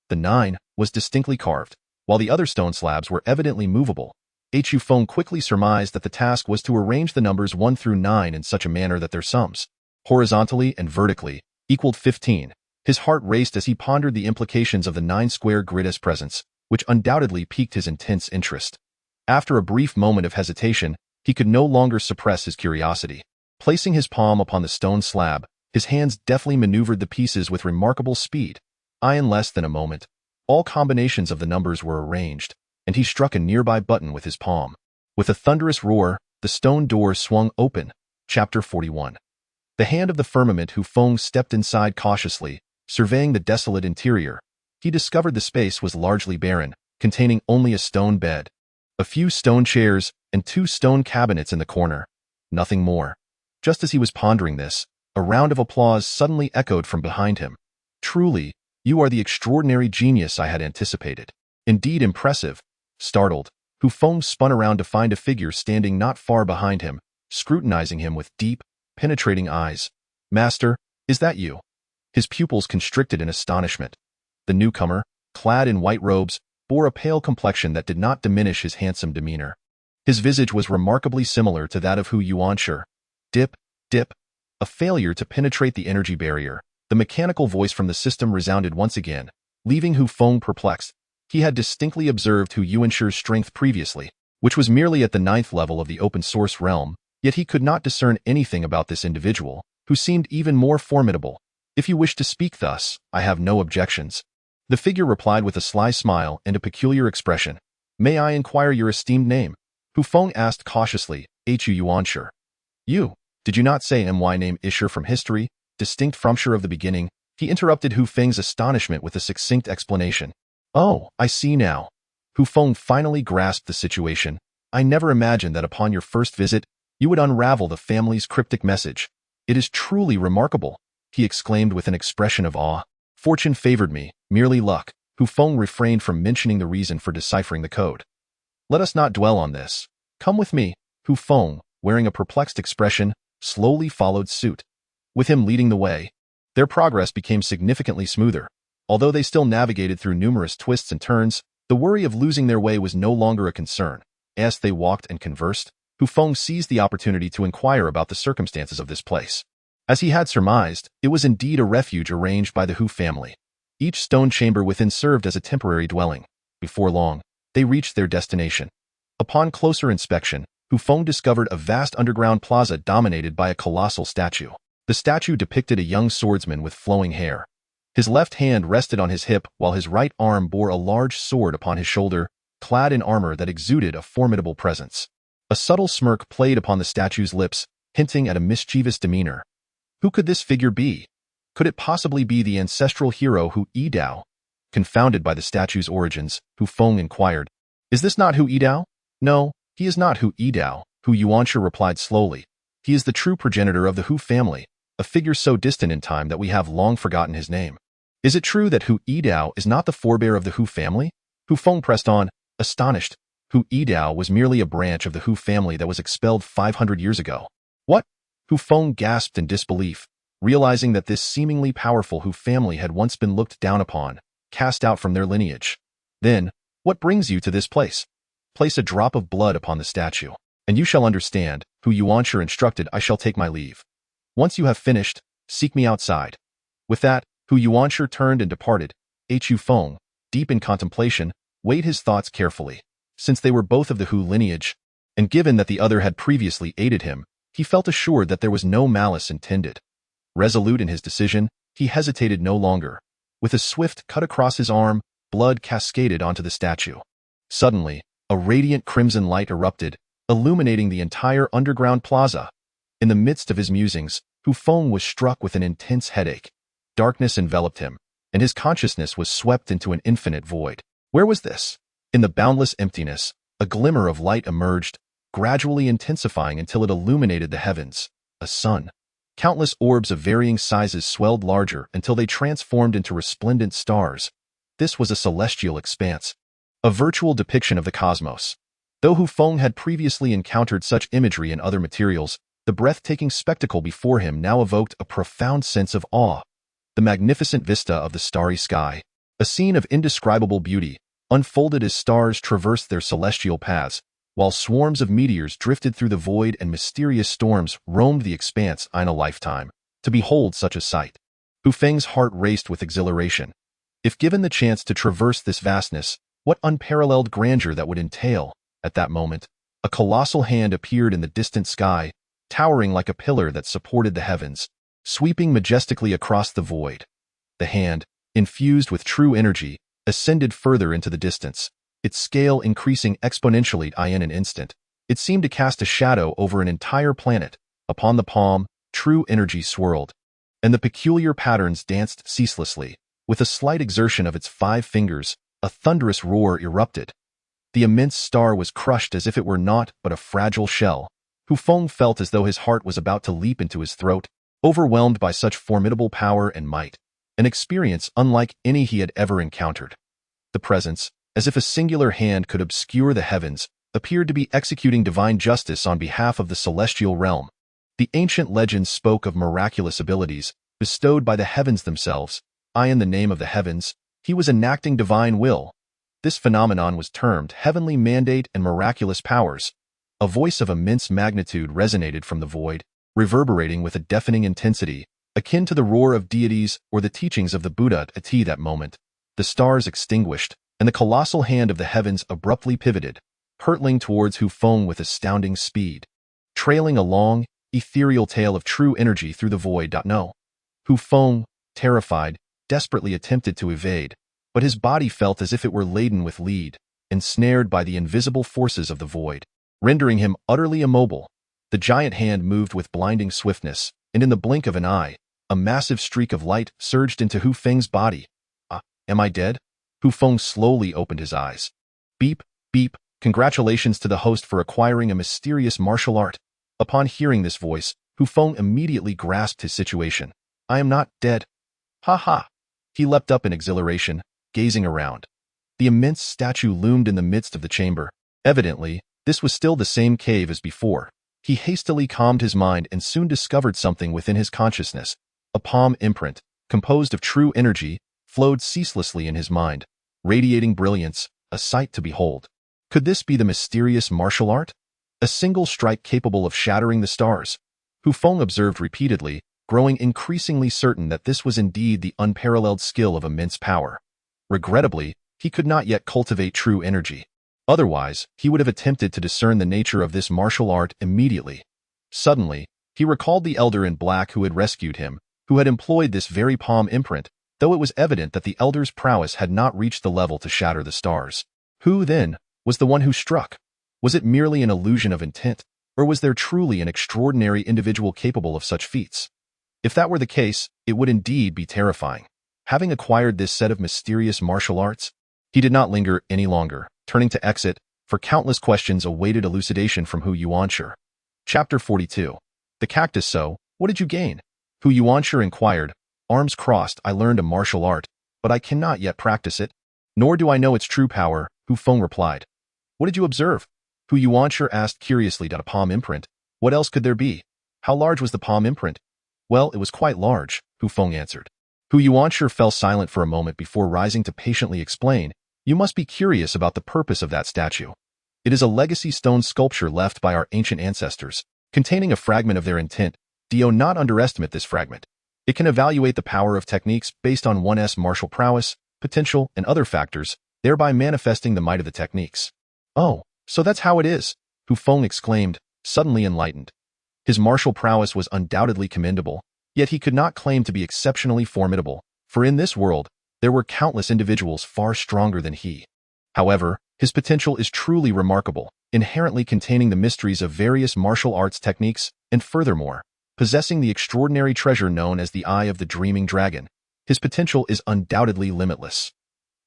The 9 was distinctly carved, while the other stone slabs were evidently movable. Hu Feng quickly surmised that the task was to arrange the numbers 1 through 9 in such a manner that their sums, horizontally and vertically, equaled 15. His heart raced as he pondered the implications of the 9-square grid as presence, which undoubtedly piqued his intense interest. After a brief moment of hesitation, he could no longer suppress his curiosity. Placing his palm upon the stone slab, his hands deftly maneuvered the pieces with remarkable speed. In less than a moment, all combinations of the numbers were arranged, and he struck a nearby button with his palm. With a thunderous roar, the stone door swung open. Chapter 41. The hand of the firmament. Hu Feng stepped inside cautiously, surveying the desolate interior. He discovered the space was largely barren, containing only a stone bed, a few stone chairs, and 2 stone cabinets in the corner. Nothing more. Just as he was pondering this, a round of applause suddenly echoed from behind him. Truly, you are the extraordinary genius I had anticipated. Indeed impressive. Startled, Hu Feng spun around to find a figure standing not far behind him, scrutinizing him with deep, penetrating eyes. Master, is that you? His pupils constricted in astonishment. The newcomer, clad in white robes, bore a pale complexion that did not diminish his handsome demeanor. His visage was remarkably similar to that of Hu Yuanshi. Dip, dip. A failure to penetrate the energy barrier. The mechanical voice from the system resounded once again, leaving Hu Feng perplexed. He had distinctly observed Hu Yuanshi's strength previously, which was merely at the 9th level of the open-source realm, yet he could not discern anything about this individual, who seemed even more formidable. If you wish to speak thus, I have no objections. The figure replied with a sly smile and a peculiar expression. May I inquire your esteemed name? Hu Feng asked cautiously. Hu Yuanshi. You, did you not say my name Isher from history, distinct from sure of the beginning? He interrupted Hu Feng's astonishment with a succinct explanation. Oh, I see now. Hu Feng finally grasped the situation. I never imagined that upon your first visit, you would unravel the family's cryptic message. It is truly remarkable, he exclaimed with an expression of awe. Fortune favored me, merely luck. Hu Feng refrained from mentioning the reason for deciphering the code. Let us not dwell on this. Come with me. Hu Feng, wearing a perplexed expression, slowly followed suit. With him leading the way, their progress became significantly smoother. Although they still navigated through numerous twists and turns, the worry of losing their way was no longer a concern. As they walked and conversed, Hu Feng seized the opportunity to inquire about the circumstances of this place. As he had surmised, it was indeed a refuge arranged by the Hu family. Each stone chamber within served as a temporary dwelling. Before long, they reached their destination. Upon closer inspection, Hu Feng discovered a vast underground plaza dominated by a colossal statue. The statue depicted a young swordsman with flowing hair. His left hand rested on his hip while his right arm bore a large sword upon his shoulder, clad in armor that exuded a formidable presence. A subtle smirk played upon the statue's lips, hinting at a mischievous demeanor. Who could this figure be? Could it possibly be the ancestral hero Hu Yidao? Confounded by the statue's origins, Hu Feng inquired, "Is this not Hu Yidao?" "No, he is not Hu Yidao," Hu Yuanshu replied slowly. "He is the true progenitor of the Hu family, a figure so distant in time that we have long forgotten his name." "Is it true that Hu Yidao is not the forebear of the Hu family?" Hu Feng pressed on, astonished. Hu Yidao was merely a branch of the Hu family that was expelled 500 years ago. "What?" Hu Feng gasped in disbelief, realizing that this seemingly powerful Hu family had once been looked down upon, cast out from their lineage. "Then, what brings you to this place?" "Place a drop of blood upon the statue, and you shall understand," Hu Yuanshu instructed. "I shall take my leave. Once you have finished, seek me outside." With that, Hu Yuanshu turned and departed. Hu Feng, deep in contemplation, weighed his thoughts carefully. Since they were both of the Hu lineage, and given that the other had previously aided him, he felt assured that there was no malice intended. Resolute in his decision, he hesitated no longer. With a swift cut across his arm, blood cascaded onto the statue. Suddenly, a radiant crimson light erupted, illuminating the entire underground plaza. In the midst of his musings, Hu Feng was struck with an intense headache. Darkness enveloped him, and his consciousness was swept into an infinite void. Where was this? In the boundless emptiness, a glimmer of light emerged, gradually intensifying until it illuminated the heavens. A sun. Countless orbs of varying sizes swelled larger until they transformed into resplendent stars. This was a celestial expanse, a virtual depiction of the cosmos. Though Hu Feng had previously encountered such imagery in other materials, the breathtaking spectacle before him now evoked a profound sense of awe. The magnificent vista of the starry sky, a scene of indescribable beauty, unfolded as stars traversed their celestial paths, while swarms of meteors drifted through the void and mysterious storms roamed the expanse in a lifetime. To behold such a sight, Hu Feng's heart raced with exhilaration. If given the chance to traverse this vastness, what unparalleled grandeur that would entail. At that moment, a colossal hand appeared in the distant sky, towering like a pillar that supported the heavens, sweeping majestically across the void. The hand, infused with true energy, ascended further into the distance, its scale increasing exponentially in an instant. It seemed to cast a shadow over an entire planet. Upon the palm, true energy swirled, and the peculiar patterns danced ceaselessly. With a slight exertion of its 5 fingers, a thunderous roar erupted. The immense star was crushed as if it were naught but a fragile shell. Hu Feng felt as though his heart was about to leap into his throat, overwhelmed by such formidable power and might, an experience unlike any he had ever encountered. The presence, as if a singular hand could obscure the heavens, appeared to be executing divine justice on behalf of the celestial realm. The ancient legends spoke of miraculous abilities, bestowed by the heavens themselves. In the name of the heavens, he was enacting divine will. This phenomenon was termed heavenly mandate and miraculous powers. A voice of immense magnitude resonated from the void, reverberating with a deafening intensity, akin to the roar of deities or the teachings of the Buddha. At that moment, the stars extinguished, and the colossal hand of the heavens abruptly pivoted, hurtling towards Hu Feng with astounding speed, trailing a long, ethereal tail of true energy through the void. No. Hu Feng, terrified, desperately attempted to evade, but his body felt as if it were laden with lead, ensnared by the invisible forces of the void, rendering him utterly immobile. The giant hand moved with blinding swiftness, and in the blink of an eye, a massive streak of light surged into Hu Feng's body. Am I dead? Hu Feng slowly opened his eyes. Beep, beep, congratulations to the host for acquiring a mysterious martial art. Upon hearing this voice, Hu Feng immediately grasped his situation. I am not dead. Ha ha. He leapt up in exhilaration, gazing around. The immense statue loomed in the midst of the chamber. Evidently, this was still the same cave as before. He hastily calmed his mind and soon discovered something within his consciousness. A palm imprint, composed of true energy, flowed ceaselessly in his mind, radiating brilliance, a sight to behold. Could this be the mysterious martial art? A single strike capable of shattering the stars? Hu Feng observed repeatedly, growing increasingly certain that this was indeed the unparalleled skill of immense power. Regrettably, he could not yet cultivate true energy. Otherwise, he would have attempted to discern the nature of this martial art immediately. Suddenly, he recalled the elder in black who had rescued him, who had employed this very palm imprint, though it was evident that the elder's prowess had not reached the level to shatter the stars. Who, then, was the one who struck? Was it merely an illusion of intent, or was there truly an extraordinary individual capable of such feats? If that were the case, it would indeed be terrifying. Having acquired this set of mysterious martial arts, he did not linger any longer, turning to exit, for countless questions awaited elucidation from Hu Yuanshi. Chapter 42. The Cactus. So, what did you gain? Hu Yuanshi inquired. Arms crossed, I learned a martial art, but I cannot yet practice it. Nor do I know its true power, Hu Feng replied. What did you observe? Hu Yuanshi asked curiously. A palm imprint. What else could there be? How large was the palm imprint? Well, it was quite large, Hu Feng answered. Hu Yuanshi fell silent for a moment before rising to patiently explain. You must be curious about the purpose of that statue. It is a legacy stone sculpture left by our ancient ancestors, containing a fragment of their intent. Do not underestimate this fragment. It can evaluate the power of techniques based on one's martial prowess, potential, and other factors, thereby manifesting the might of the techniques. Oh, so that's how it is, Hu Feng exclaimed, suddenly enlightened. His martial prowess was undoubtedly commendable, yet he could not claim to be exceptionally formidable, for in this world, there were countless individuals far stronger than he. However, his potential is truly remarkable, inherently containing the mysteries of various martial arts techniques, and furthermore, possessing the extraordinary treasure known as the Eye of the Dreaming Dragon. His potential is undoubtedly limitless.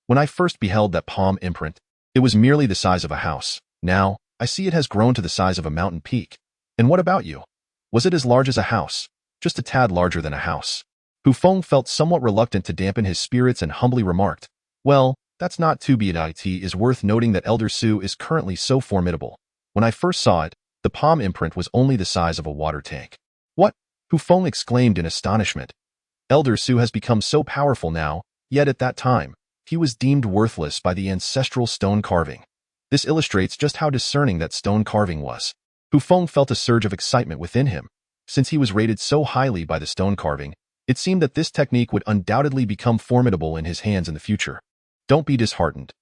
When I first beheld that palm imprint, it was merely the size of a house. Now, I see it has grown to the size of a mountain peak. And what about you? Was it as large as a house? Just a tad larger than a house? Hu Feng felt somewhat reluctant to dampen his spirits and humbly remarked, well, that's not too bad. It is worth noting that Elder Su is currently so formidable. When I first saw it, the palm imprint was only the size of a water tank. What? Hu Feng exclaimed in astonishment. Elder Su has become so powerful now, yet at that time, he was deemed worthless by the ancestral stone carving. This illustrates just how discerning that stone carving was. Hu Feng felt a surge of excitement within him. Since he was rated so highly by the stone carving, it seemed that this technique would undoubtedly become formidable in his hands in the future. Don't be disheartened.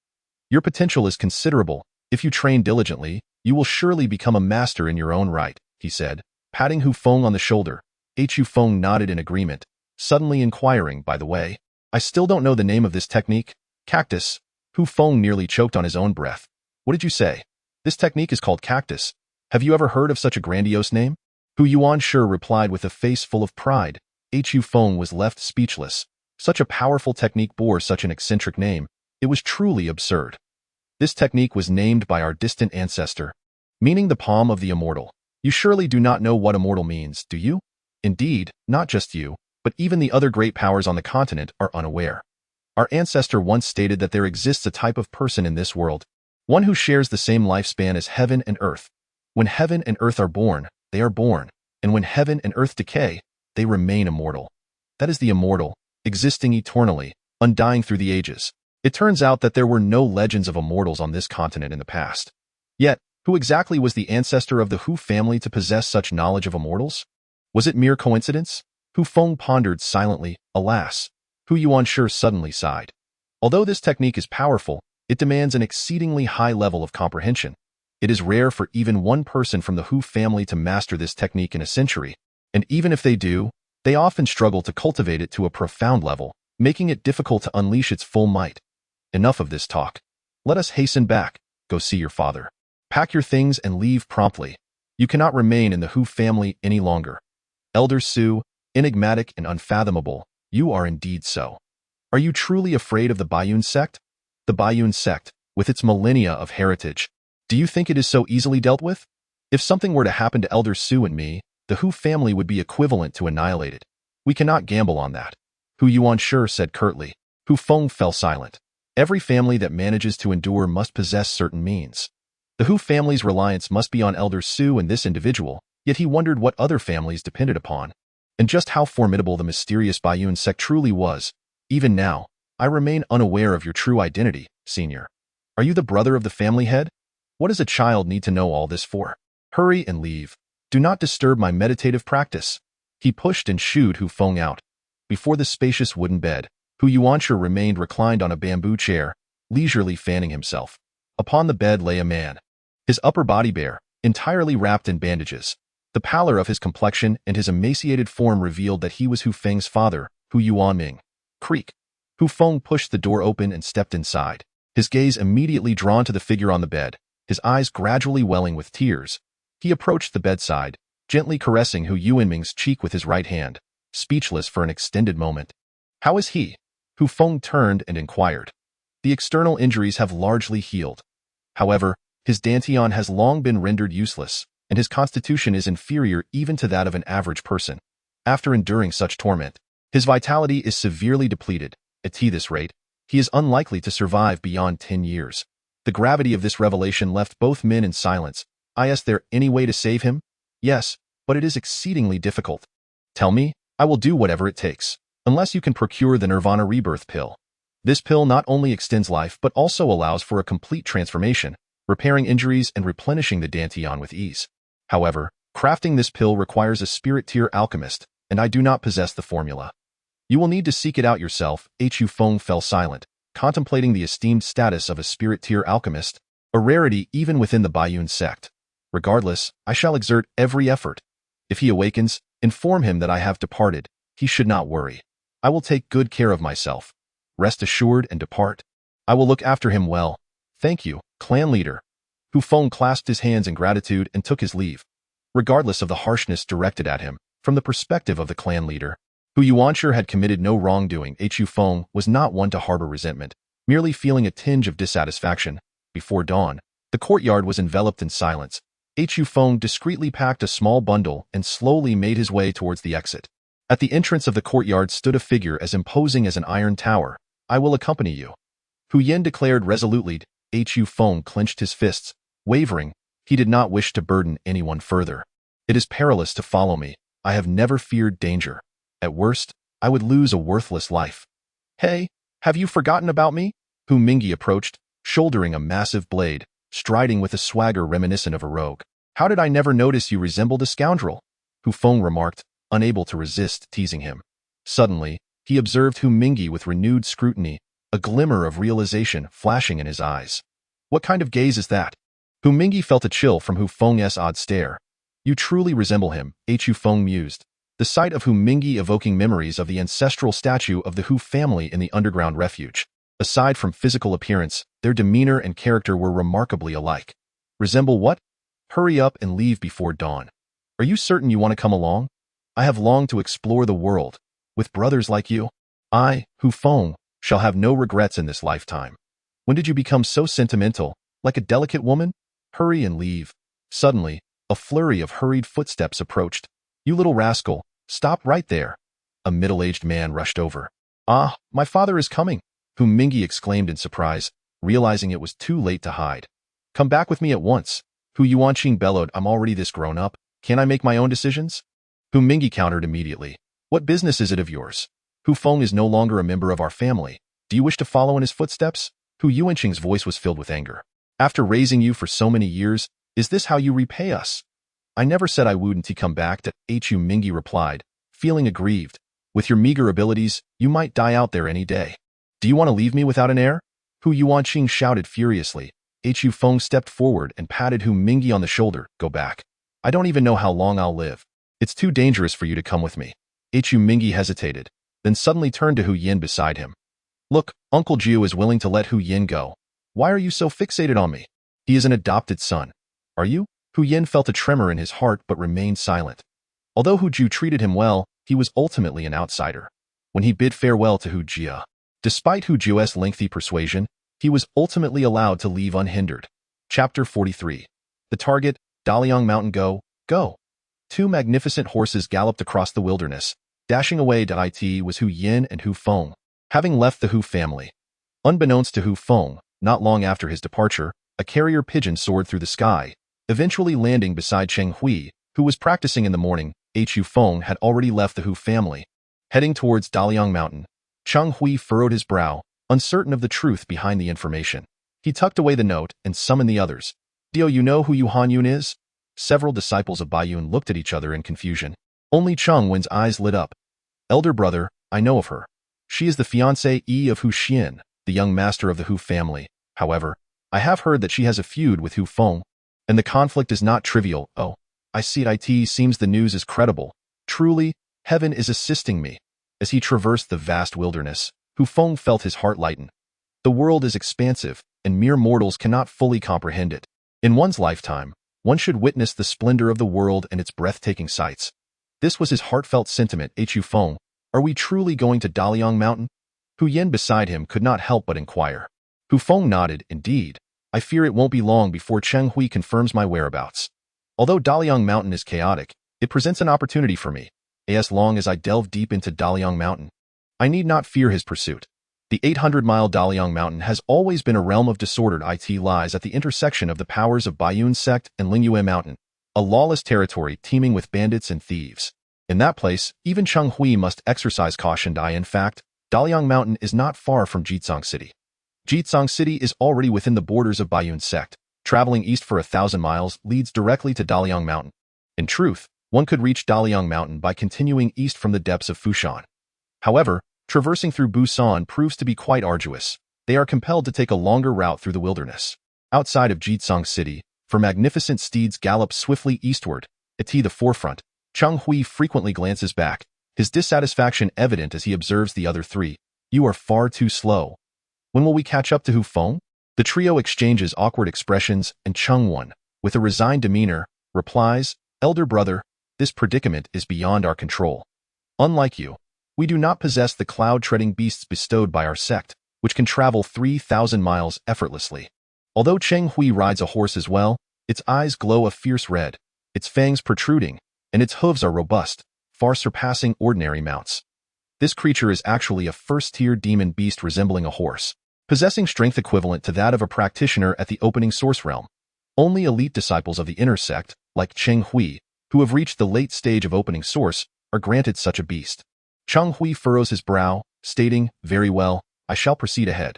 Your potential is considerable. If you train diligently, you will surely become a master in your own right, he said, patting Hu Feng on the shoulder. Hu Feng nodded in agreement, suddenly inquiring, by the way, I still don't know the name of this technique. Cactus. Hu Feng nearly choked on his own breath. What did you say? This technique is called cactus. Have you ever heard of such a grandiose name? Hu Yuanshi replied with a face full of pride. Hu Feng was left speechless. Such a powerful technique bore such an eccentric name. It was truly absurd. This technique was named by our distant ancestor, meaning the palm of the immortal. You surely do not know what immortal means, do you? Indeed, not just you, but even the other great powers on the continent are unaware. Our ancestor once stated that there exists a type of person in this world, one who shares the same lifespan as heaven and earth. When heaven and earth are born, they are born, and when heaven and earth decay, they remain immortal. That is the immortal, existing eternally, undying through the ages. It turns out that there were no legends of immortals on this continent in the past. Yet, who exactly was the ancestor of the Hu family to possess such knowledge of immortals? Was it mere coincidence? Hu Feng pondered silently. Alas, Hu Yuanshi suddenly sighed. Although this technique is powerful, it demands an exceedingly high level of comprehension. It is rare for even one person from the Hu family to master this technique in a century, and even if they do, they often struggle to cultivate it to a profound level, making it difficult to unleash its full might. Enough of this talk. Let us hasten back. Go see your father. Pack your things and leave promptly. You cannot remain in the Hu family any longer. Elder Su, enigmatic and unfathomable, you are indeed so. Are you truly afraid of the Baiyun sect? The Baiyun sect, with its millennia of heritage, do you think it is so easily dealt with? If something were to happen to Elder Su and me, the Hu family would be equivalent to annihilated. We cannot gamble on that. Hu Yuanshi said curtly. Hu Feng fell silent. Every family that manages to endure must possess certain means. The Hu family's reliance must be on Elder Su and this individual, Yet he wondered what other families depended upon, and just how formidable the mysterious Bayun sect truly was. Even now, I remain unaware of your true identity, senior. Are you the brother of the family head? What does a child need to know all this for? Hurry and leave. Do not disturb my meditative practice. He pushed and shooed Hu Feng out. Before the spacious wooden bed, Hu Yuanshi remained reclined on a bamboo chair, leisurely fanning himself. Upon the bed lay a man, his upper body bare, entirely wrapped in bandages. The pallor of his complexion and his emaciated form revealed that he was Hu Feng's father, Hu Yuanming. Creak. Hu Feng pushed the door open and stepped inside, his gaze immediately drawn to the figure on the bed, his eyes gradually welling with tears. He approached the bedside, gently caressing Hu Yuanming's cheek with his right hand, speechless for an extended moment. How is he? Hu Feng turned and inquired. The external injuries have largely healed. However, his dantian has long been rendered useless, and his constitution is inferior even to that of an average person. After enduring such torment, his vitality is severely depleted. At this rate, he is unlikely to survive beyond 10 years. The gravity of this revelation left both men in silence. Is there any way to save him? Yes, but it is exceedingly difficult. Tell me, I will do whatever it takes, unless you can procure the Nirvana Rebirth pill. This pill not only extends life but also allows for a complete transformation, repairing injuries and replenishing the dantian with ease. However, crafting this pill requires a spirit-tier alchemist, and I do not possess the formula. You will need to seek it out yourself. Hu Feng fell silent, contemplating the esteemed status of a spirit-tier alchemist, a rarity even within the Bayun sect. Regardless, I shall exert every effort. If he awakens, inform him that I have departed. He should not worry. I will take good care of myself. Rest assured and depart. I will look after him well. Thank you, clan leader. Hu Feng clasped his hands in gratitude and took his leave. Regardless of the harshness directed at him, from the perspective of the clan leader, Hu Yuanshi had committed no wrongdoing. Hu Feng was not one to harbor resentment, merely feeling a tinge of dissatisfaction. Before dawn, the courtyard was enveloped in silence. Hu Feng discreetly packed a small bundle and slowly made his way towards the exit. At the entrance of the courtyard stood a figure as imposing as an iron tower. I will accompany you. Hu Yin declared resolutely. Hu Feng clenched his fists, wavering. He did not wish to burden anyone further. It is perilous to follow me. I have never feared danger. At worst, I would lose a worthless life. Hey, have you forgotten about me? Hu Mingi approached, shouldering a massive blade, striding with a swagger reminiscent of a rogue. How did I never notice you resembled a scoundrel? Hu Feng remarked, unable to resist teasing him. Suddenly, he observed Hu Mingi with renewed scrutiny, a glimmer of realization flashing in his eyes. What kind of gaze is that? Hu Mingi felt a chill from Hu Feng's odd stare. You truly resemble him, Hu Feng mused. The sight of Hu Mingi evoking memories of the ancestral statue of the Hu family in the underground refuge. Aside from physical appearance, their demeanor and character were remarkably alike. Resemble what? Hurry up and leave before dawn. Are you certain you want to come along? I have longed to explore the world. With brothers like you, I, Hu Feng, shall have no regrets in this lifetime. When did you become so sentimental, like a delicate woman? Hurry and leave. Suddenly, a flurry of hurried footsteps approached. You little rascal, stop right there. A middle-aged man rushed over. Ah, my father is coming, Hu Mingi exclaimed in surprise, realizing it was too late to hide. Come back with me at once. Hu Yuanqing bellowed, I'm already this grown up. Can't I make my own decisions? Hu Mingi countered immediately. What business is it of yours? Hu Feng is no longer a member of our family. Do you wish to follow in his footsteps? Hu Yuanqing's voice was filled with anger. After raising you for so many years, is this how you repay us? I never said I wouldn't come back, Hu Mingi replied, feeling aggrieved. With your meager abilities, you might die out there any day. Do you want to leave me without an heir? Hu Yuanqing shouted furiously. Hu Feng stepped forward and patted Hu Mingi on the shoulder. Go back. I don't even know how long I'll live. It's too dangerous for you to come with me. Hu Mingi hesitated, then suddenly turned to Hu Yin beside him. Look, Uncle Jiu is willing to let Hu Yin go. Why are you so fixated on me? He is an adopted son. Are you? Hu Yin felt a tremor in his heart but remained silent. Although Hu Jiu treated him well, he was ultimately an outsider. When he bid farewell to Hu Jia, despite Hu Jiu's lengthy persuasion, he was ultimately allowed to leave unhindered. Chapter 43. The target, Daliang Mountain. Go, go. Two magnificent horses galloped across the wilderness. Dashing away. It was Hu Yin and Hu Feng, having left the Hu family. Unbeknownst to Hu Feng, not long after his departure, a carrier pigeon soared through the sky, eventually landing beside Cheng Hui, who was practicing in the morning. Hu Feng had already left the Hu family. Heading towards Daliang Mountain, Cheng Hui furrowed his brow, uncertain of the truth behind the information. He tucked away the note and summoned the others. "Do you know who Yu Hanyun is?" Several disciples of Baiyun looked at each other in confusion. Only Cheng Wen's eyes lit up. "Elder brother, I know of her. She is the fiancée of Hu Xian, the young master of the Hu family. However, I have heard that she has a feud with Hu Feng, and the conflict is not trivial. Oh, I see it seems the news is credible. Truly, heaven is assisting me." As he traversed the vast wilderness, Hu Feng felt his heart lighten. The world is expansive, and mere mortals cannot fully comprehend it. In one's lifetime, one should witness the splendor of the world and its breathtaking sights. This was his heartfelt sentiment. Hu Feng, are we truly going to Daliang Mountain? Hu Yen beside him could not help but inquire. Hu Feng nodded. "Indeed. I fear it won't be long before Cheng Hui confirms my whereabouts. Although Daliang Mountain is chaotic, it presents an opportunity for me. As long as I delve deep into Daliang Mountain, I need not fear his pursuit. The 800-mile Daliang Mountain has always been a realm of disorder. It lies at the intersection of the powers of Baiyun sect and Lingyue Mountain, a lawless territory teeming with bandits and thieves. In that place, even Cheng Hui must exercise caution. In fact, Daliang Mountain is not far from Jitsang City. Jitsang City is already within the borders of Baiyun sect. Traveling east for 1,000 miles leads directly to Daliang Mountain. In truth, one could reach Daliang Mountain by continuing east from the depths of Fushan. However, traversing through Busan proves to be quite arduous. They are compelled to take a longer route through the wilderness. Outside of Jitsang City, for magnificent steeds gallop swiftly eastward, at the forefront. Cheng Hui frequently glances back, his dissatisfaction evident as he observes the other three. "You are far too slow. When will we catch up to Hu Feng?" The trio exchanges awkward expressions, and Cheng Wan, with a resigned demeanor, replies, "Elder brother, this predicament is beyond our control. Unlike you, we do not possess the cloud-treading beasts bestowed by our sect, which can travel 3,000 miles effortlessly." Although Cheng Hui rides a horse as well, its eyes glow a fierce red, its fangs protruding, and its hooves are robust, far surpassing ordinary mounts. This creature is actually a first-tier demon beast resembling a horse, possessing strength equivalent to that of a practitioner at the opening source realm. Only elite disciples of the inner sect, like Cheng Hui, who have reached the late stage of opening source, are granted such a beast. Cheng Hui furrows his brow, stating, "Very well, I shall proceed ahead.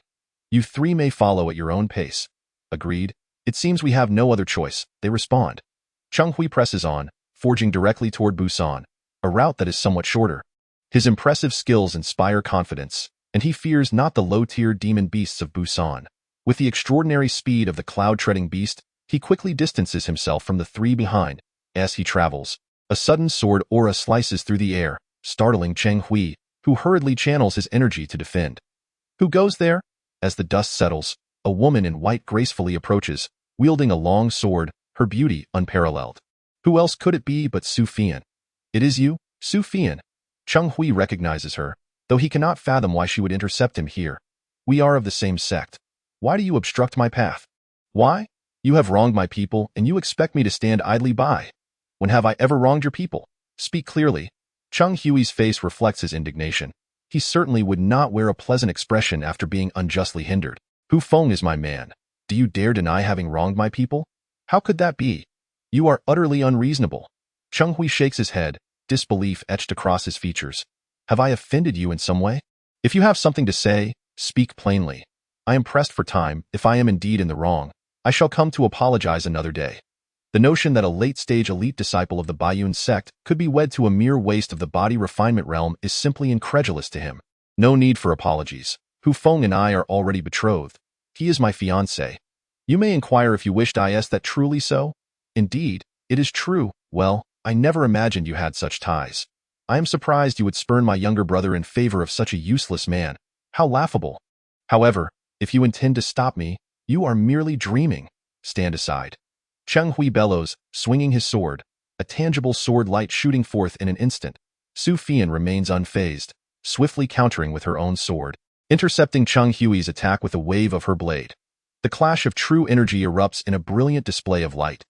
You three may follow at your own pace." "Agreed. It seems we have no other choice," they respond. Cheng Hui presses on, forging directly toward Busan, a route that is somewhat shorter. His impressive skills inspire confidence, and he fears not the low-tier demon beasts of Busan. With the extraordinary speed of the cloud-treading beast, he quickly distances himself from the three behind. As he travels, a sudden sword aura slices through the air, startling Cheng Hui, who hurriedly channels his energy to defend. "Who goes there?" As the dust settles, a woman in white gracefully approaches, wielding a long sword, her beauty unparalleled. Who else could it be but Su Fian? "It is you, Su Fian." Cheng Hui recognizes her, though he cannot fathom why she would intercept him here. "We are of the same sect. Why do you obstruct my path?" "Why? You have wronged my people, and you expect me to stand idly by. When have I ever wronged your people? Speak clearly." Cheng Hui's face reflects his indignation. He certainly would not wear a pleasant expression after being unjustly hindered. "Hu Feng is my man. Do you dare deny having wronged my people? How could that be? You are utterly unreasonable." Cheng Hui shakes his head, disbelief etched across his features. "Have I offended you in some way? If you have something to say, speak plainly. I am pressed for time. If I am indeed in the wrong, I shall come to apologize another day." The notion that a late-stage elite disciple of the Baiyun sect could be wed to a mere waste of the body refinement realm is simply incredulous to him. "No need for apologies. Hu Feng and I are already betrothed. He is my fiancé. You may inquire if you wished. Is that truly so?" "Indeed, it is true." "Well, I never imagined you had such ties. I am surprised you would spurn my younger brother in favor of such a useless man. How laughable. However, if you intend to stop me, you are merely dreaming. Stand aside." Cheng Hui bellows, swinging his sword, a tangible sword light shooting forth in an instant. Su Fian remains unfazed, swiftly countering with her own sword, intercepting Cheng Hui's attack with a wave of her blade. The clash of true energy erupts in a brilliant display of light.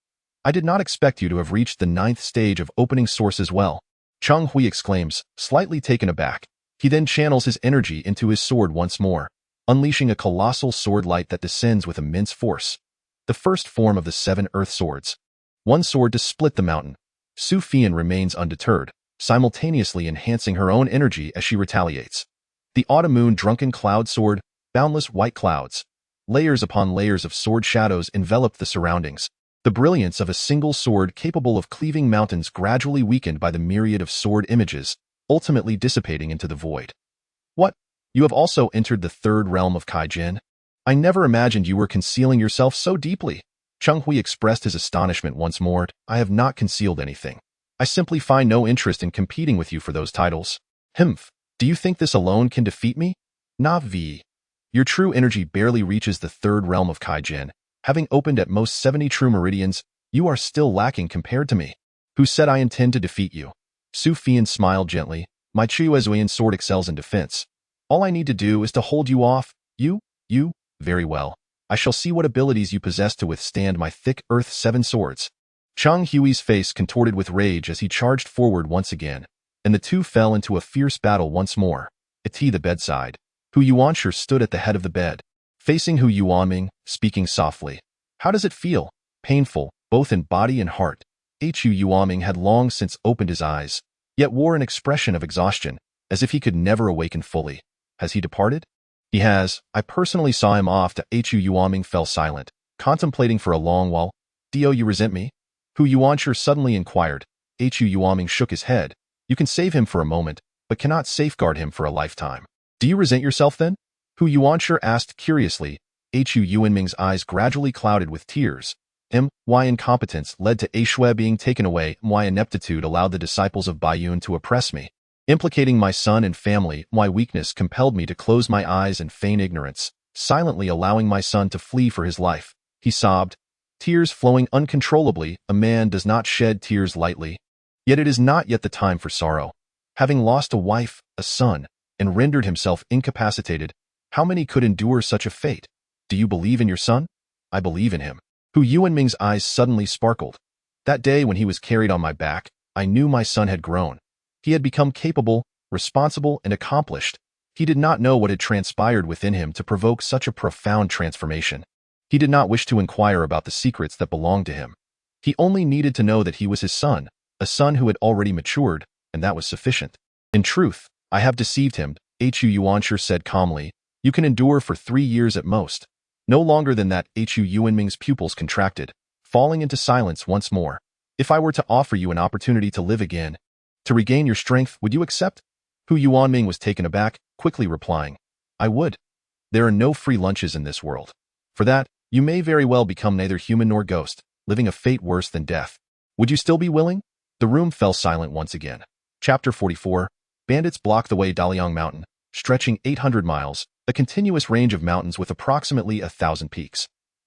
"I did not expect you to have reached the 9th stage of opening source as well," Cheng Hui exclaims, slightly taken aback. He then channels his energy into his sword once more, unleashing a colossal sword light that descends with immense force. The first form of the 7 earth swords. One sword to split the mountain. Hu Feng remains undeterred, simultaneously enhancing her own energy as she retaliates. The autumn moon drunken cloud sword, boundless white clouds. Layers upon layers of sword shadows enveloped the surroundings. The brilliance of a single sword capable of cleaving mountains gradually weakened by the myriad of sword images, ultimately dissipating into the void. What? You have also entered the third realm of Kaijin? I never imagined you were concealing yourself so deeply. Cheng Hui expressed his astonishment once more. I have not concealed anything. I simply find no interest in competing with you for those titles. Humph. Do you think this alone can defeat me? Navi. Your true energy barely reaches the third realm of Kaijin. Having opened at most 70 true meridians, you are still lacking compared to me. Who said I intend to defeat you? Hu Feng smiled gently. My Chuezuan sword excels in defense. All I need to do is to hold you off. You? Very well. I shall see what abilities you possess to withstand my thick earth 7 swords. Chang Hui's face contorted with rage as he charged forward once again, and the two fell into a fierce battle once more. At the bedside, Hu Yuanshi stood at the head of the bed, facing Hu Yuanming, speaking softly. How does it feel? Painful, both in body and heart. Hu Yuanming had long since opened his eyes, yet wore an expression of exhaustion, as if he could never awaken fully. Has he departed? He has. I personally saw him off. Hu Yuanming fell silent, contemplating for a long while. Do you resent me? Hu Yuanshi suddenly inquired. Hu Yuanming shook his head. You can save him for a moment, but cannot safeguard him for a lifetime. Do you resent yourself then? Hu Yuanshi asked curiously. Hu Yuanming's eyes gradually clouded with tears. My incompetence led to Ashui being taken away. My ineptitude allowed the disciples of Baiyun to oppress me. Implicating my son and family, my weakness compelled me to close my eyes and feign ignorance, silently allowing my son to flee for his life. He sobbed, tears flowing uncontrollably. A man does not shed tears lightly. Yet it is not yet the time for sorrow. Having lost a wife, a son, and rendered himself incapacitated, how many could endure such a fate? Do you believe in your son? I believe in him. Hu Yuanming's eyes suddenly sparkled. That day when he was carried on my back, I knew my son had grown. He had become capable, responsible, and accomplished. He did not know what had transpired within him to provoke such a profound transformation. He did not wish to inquire about the secrets that belonged to him. He only needed to know that he was his son, a son who had already matured, and that was sufficient. In truth, I have deceived him, Hu Yuanshi said calmly. You can endure for 3 years at most. No longer than that. Hu Yuanming's pupils contracted, falling into silence once more. If I were to offer you an opportunity to live again, to regain your strength, would you accept? Hu Yuanming was taken aback, quickly replying, I would. There are no free lunches in this world. For that, you may very well become neither human nor ghost, living a fate worse than death. Would you still be willing? The room fell silent once again. Chapter 44. Bandits block the way. Daliang Mountain, stretching 800 miles, a continuous range of mountains with approximately 1,000 peaks.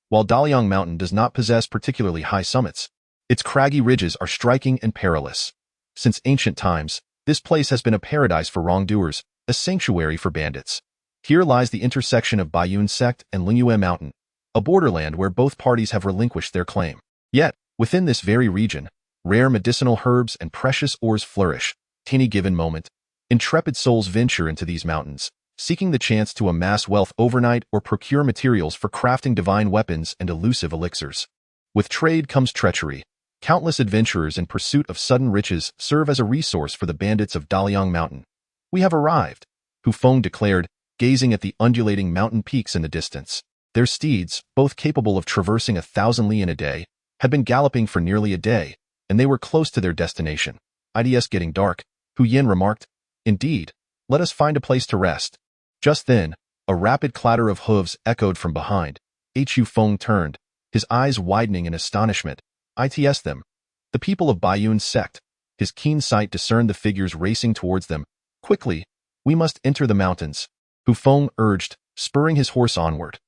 While Daliang Mountain does not possess particularly high summits, its craggy ridges are striking and perilous. Since ancient times, this place has been a paradise for wrongdoers, a sanctuary for bandits. Here lies the intersection of Baiyun Sect and Lingyue Mountain, a borderland where both parties have relinquished their claim. Yet, within this very region, rare medicinal herbs and precious ores flourish. At any given moment, intrepid souls venture into these mountains, seeking the chance to amass wealth overnight or procure materials for crafting divine weapons and elusive elixirs. With trade comes treachery. Countless adventurers in pursuit of sudden riches serve as a resource for the bandits of Daliang Mountain. We have arrived, Hu Feng declared, gazing at the undulating mountain peaks in the distance. Their steeds, both capable of traversing 1,000 li in a day, had been galloping for nearly a day, and they were close to their destination. It's getting dark, Hu Yin remarked. Indeed, let us find a place to rest. Just then, a rapid clatter of hooves echoed from behind. Hu Feng turned, his eyes widening in astonishment. It's them. The people of Baiyun Sect. His keen sight discerned the figures racing towards them. Quickly, we must enter the mountains, Hu Feng urged, spurring his horse onward.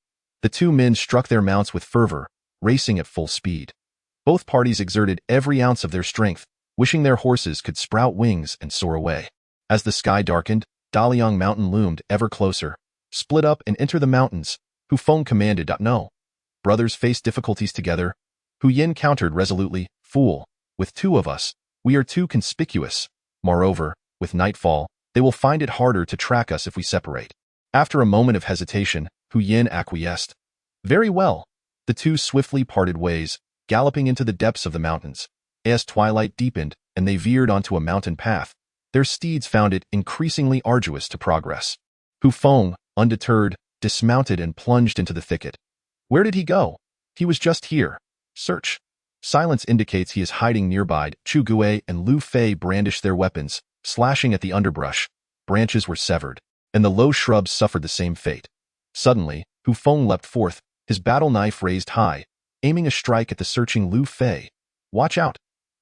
The two men struck their mounts with fervor, racing at full speed. Both parties exerted every ounce of their strength, wishing their horses could sprout wings and soar away. As the sky darkened, Daliang Mountain loomed ever closer. Split up and enter the mountains, Hu Feng commanded. No. Brothers face difficulties together. Hu Yin countered resolutely. Fool, with 2 of us, we are too conspicuous. Moreover, with nightfall, they will find it harder to track us if we separate. After a moment of hesitation, Hu Yin acquiesced. Very well. The two swiftly parted ways, galloping into the depths of the mountains. As twilight deepened and they veered onto a mountain path, their steeds found it increasingly arduous to progress. Hu Feng, undeterred, dismounted and plunged into the thicket. Where did he go? He was just here. Search. Silence indicates he is hiding nearby. Chu Gui and Lu Fei brandished their weapons, slashing at the underbrush. Branches were severed, and the low shrubs suffered the same fate. Suddenly, Hu Feng leapt forth, his battle knife raised high, aiming a strike at the searching Lu Fei. Watch out!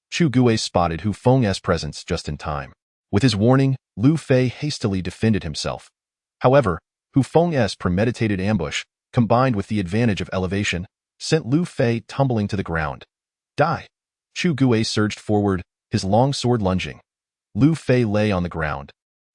Chu Gui spotted Hu Feng's presence just in time. With his warning, Lu Fei hastily defended himself. However, Hu Feng's premeditated ambush, combined with the advantage of elevation, sent Lu Fei tumbling to the ground. Die! Chu Gui surged forward, his long sword lunging. Lu Fei lay on the ground.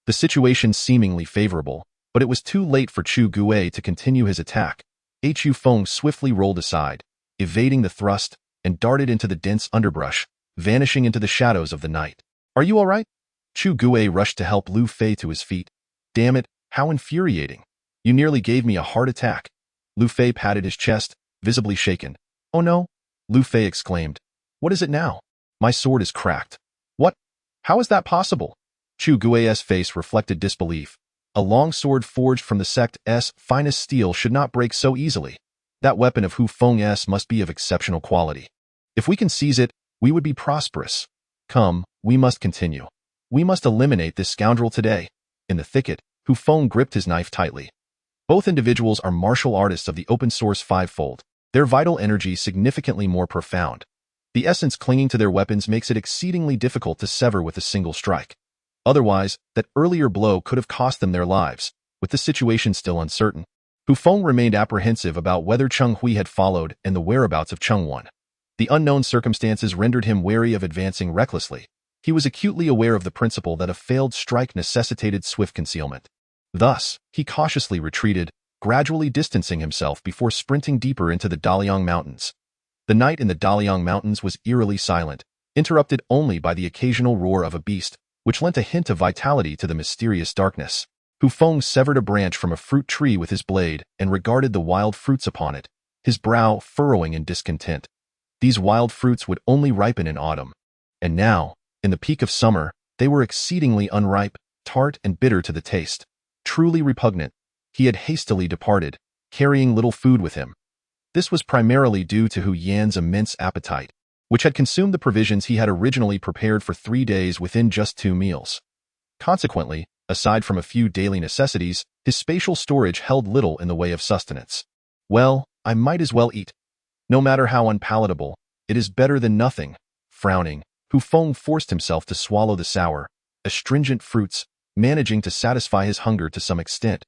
The situation seemingly favorable, but it was too late for Chu Gui to continue his attack. Hu Feng swiftly rolled aside, evading the thrust, and darted into the dense underbrush, vanishing into the shadows of the night. Are you all right? Chu Gui rushed to help Lu Fei to his feet. Damn it, how infuriating. You nearly gave me a heart attack. Lu Fei patted his chest, visibly shaken. Oh no, Lu Fei exclaimed. What is it now? My sword is cracked. What? How is that possible? Chu Gui's face reflected disbelief. A long sword forged from the sect's finest steel should not break so easily. That weapon of Hu Feng's must be of exceptional quality. If we can seize it, we would be prosperous. Come, we must continue. We must eliminate this scoundrel today. In the thicket, Hu Feng gripped his knife tightly. Both individuals are martial artists of the open source fivefold, their vital energy significantly more profound. The essence clinging to their weapons makes it exceedingly difficult to sever with a single strike. Otherwise, that earlier blow could have cost them their lives, with the situation still uncertain. Hu Feng remained apprehensive about whether Cheng Hui had followed and the whereabouts of Cheng Wan. The unknown circumstances rendered him wary of advancing recklessly. He was acutely aware of the principle that a failed strike necessitated swift concealment. Thus, he cautiously retreated, gradually distancing himself before sprinting deeper into the Daliang Mountains. The night in the Daliang Mountains was eerily silent, interrupted only by the occasional roar of a beast, which lent a hint of vitality to the mysterious darkness. Hu Feng severed a branch from a fruit tree with his blade and regarded the wild fruits upon it, his brow furrowing in discontent. These wild fruits would only ripen in autumn. And now, in the peak of summer, they were exceedingly unripe, tart and bitter to the taste. Truly repugnant, he had hastily departed, carrying little food with him. This was primarily due to Hu Yan's immense appetite, which had consumed the provisions he had originally prepared for 3 days within just 2 meals. Consequently, aside from a few daily necessities, his spatial storage held little in the way of sustenance. Well, I might as well eat. No matter how unpalatable, it is better than nothing. Frowning, Hu Feng forced himself to swallow the sour, astringent fruits, managing to satisfy his hunger to some extent.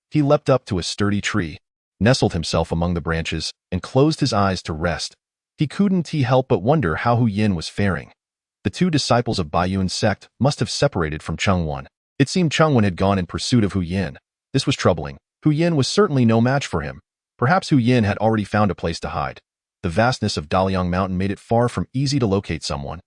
He leapt up to a sturdy tree, nestled himself among the branches, and closed his eyes to rest. He couldn't help but wonder how Hu Yan was faring. The 2 disciples of Baiyun's sect must have separated from Cheng Wan. It seemed Cheng Wan had gone in pursuit of Hu Yan. This was troubling. Hu Yan was certainly no match for him. Perhaps Hu Yan had already found a place to hide. The vastness of Daliang Mountain made it far from easy to locate someone.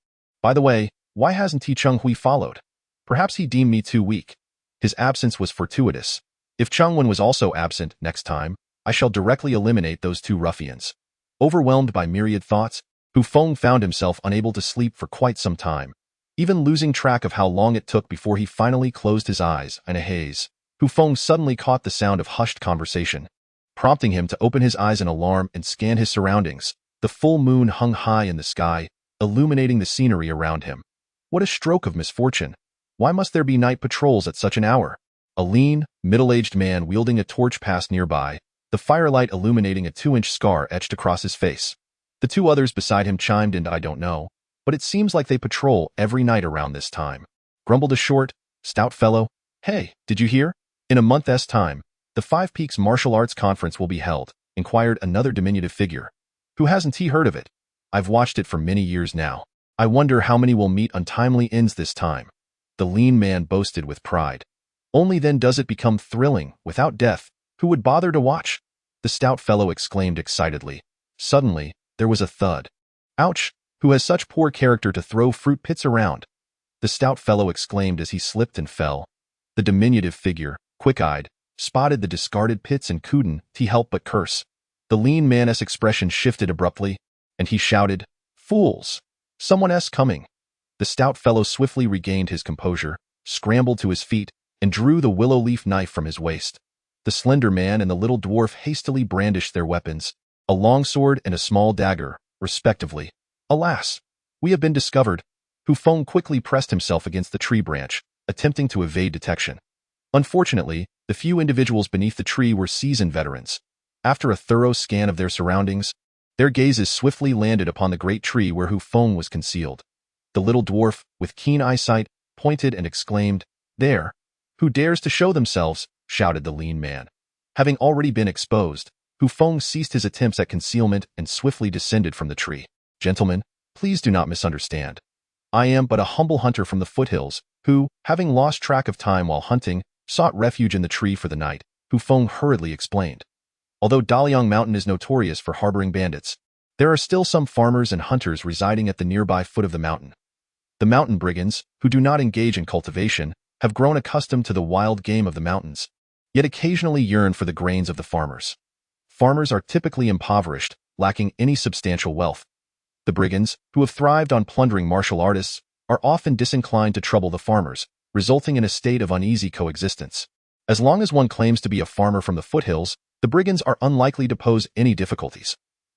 By the way, why hasn't Cheng Hui followed? Perhaps he deemed me too weak. His absence was fortuitous. If Cheng Wan was also absent next time, I shall directly eliminate those 2 ruffians. Overwhelmed by myriad thoughts, Hu Feng found himself unable to sleep for quite some time, even losing track of how long it took before he finally closed his eyes in a haze. Hu Feng suddenly caught the sound of hushed conversation, prompting him to open his eyes in alarm and scan his surroundings. The full moon hung high in the sky, illuminating the scenery around him. What a stroke of misfortune! Why must there be night patrols at such an hour? A lean, middle-aged man wielding a torch passed nearby, the firelight illuminating a 2-inch scar etched across his face. The 2 others beside him chimed in, I don't know, but it seems like they patrol every night around this time. Grumbled a short, stout fellow. Hey, did you hear? In a month's time, the 5 Peaks Martial Arts Conference will be held, inquired another diminutive figure. Who hasn't heard of it? I've watched it for many years now. I wonder how many will meet untimely ends this time. The lean man boasted with pride. Only then does it become thrilling. Without death, who would bother to watch? The stout fellow exclaimed excitedly. Suddenly, there was a thud. Ouch! Who has such poor character to throw fruit pits around? The stout fellow exclaimed as he slipped and fell. The diminutive figure, quick-eyed, spotted the discarded pits and couldn't help but curse. The lean man's expression shifted abruptly, and he shouted, Fools! Someone else coming. The stout fellow swiftly regained his composure, scrambled to his feet, and drew the willow leaf knife from his waist. The slender man and the little dwarf hastily brandished their weapons, a long sword and a small dagger, respectively. Alas! We have been discovered. Hu Feng quickly pressed himself against the tree branch, attempting to evade detection. Unfortunately, the few individuals beneath the tree were seasoned veterans. After a thorough scan of their surroundings, their gazes swiftly landed upon the great tree where Hu Feng was concealed. The little dwarf, with keen eyesight, pointed and exclaimed, "There! Who dares to show themselves?" shouted the lean man. Having already been exposed, Hu Feng ceased his attempts at concealment and swiftly descended from the tree. "Gentlemen, please do not misunderstand. I am but a humble hunter from the foothills, who, having lost track of time while hunting, sought refuge in the tree for the night," Hu Feng hurriedly explained. Although Daliang Mountain is notorious for harboring bandits, there are still some farmers and hunters residing at the nearby foot of the mountain. The mountain brigands, who do not engage in cultivation, have grown accustomed to the wild game of the mountains, yet occasionally yearn for the grains of the farmers. Farmers are typically impoverished, lacking any substantial wealth. The brigands, who have thrived on plundering martial artists, are often disinclined to trouble the farmers, resulting in a state of uneasy coexistence. As long as one claims to be a farmer from the foothills, the brigands are unlikely to pose any difficulties.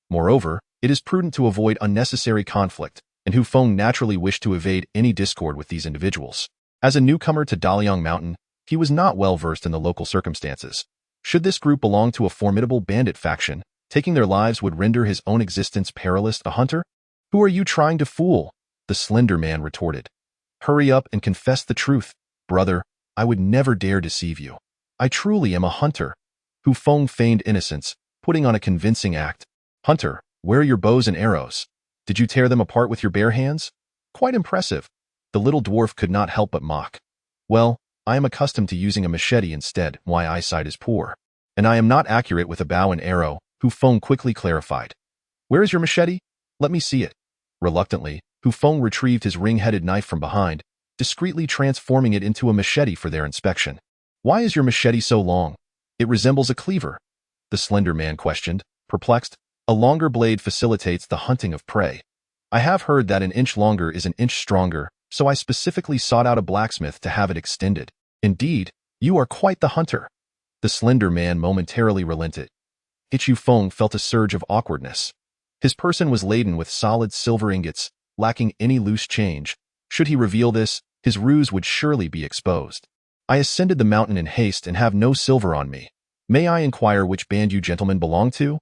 Moreover, it is prudent to avoid unnecessary conflict, and Hu Feng naturally wished to evade any discord with these individuals. As a newcomer to Daliang Mountain, he was not well versed in the local circumstances. Should this group belong to a formidable bandit faction, taking their lives would render his own existence perilous. A hunter? Who are you trying to fool? The slender man retorted. Hurry up and confess the truth. Brother, I would never dare deceive you. I truly am a hunter. Hu Feng feigned innocence, putting on a convincing act. Hunter, where are your bows and arrows? Did you tear them apart with your bare hands? Quite impressive. The little dwarf could not help but mock. Well, I am accustomed to using a machete instead. My eyesight is poor. And I am not accurate with a bow and arrow, Hu Feng quickly clarified. Where is your machete? Let me see it. Reluctantly, Hu Feng retrieved his ring-headed knife from behind, discreetly transforming it into a machete for their inspection. Why is your machete so long? It resembles a cleaver. The slender man questioned, perplexed. A longer blade facilitates the hunting of prey. I have heard that an inch longer is an inch stronger, so I specifically sought out a blacksmith to have it extended. Indeed, you are quite the hunter. The slender man momentarily relented. Hu Feng felt a surge of awkwardness. His person was laden with solid silver ingots, lacking any loose change. Should he reveal this, his ruse would surely be exposed. I ascended the mountain in haste and have no silver on me. May I inquire which band you gentlemen belong to?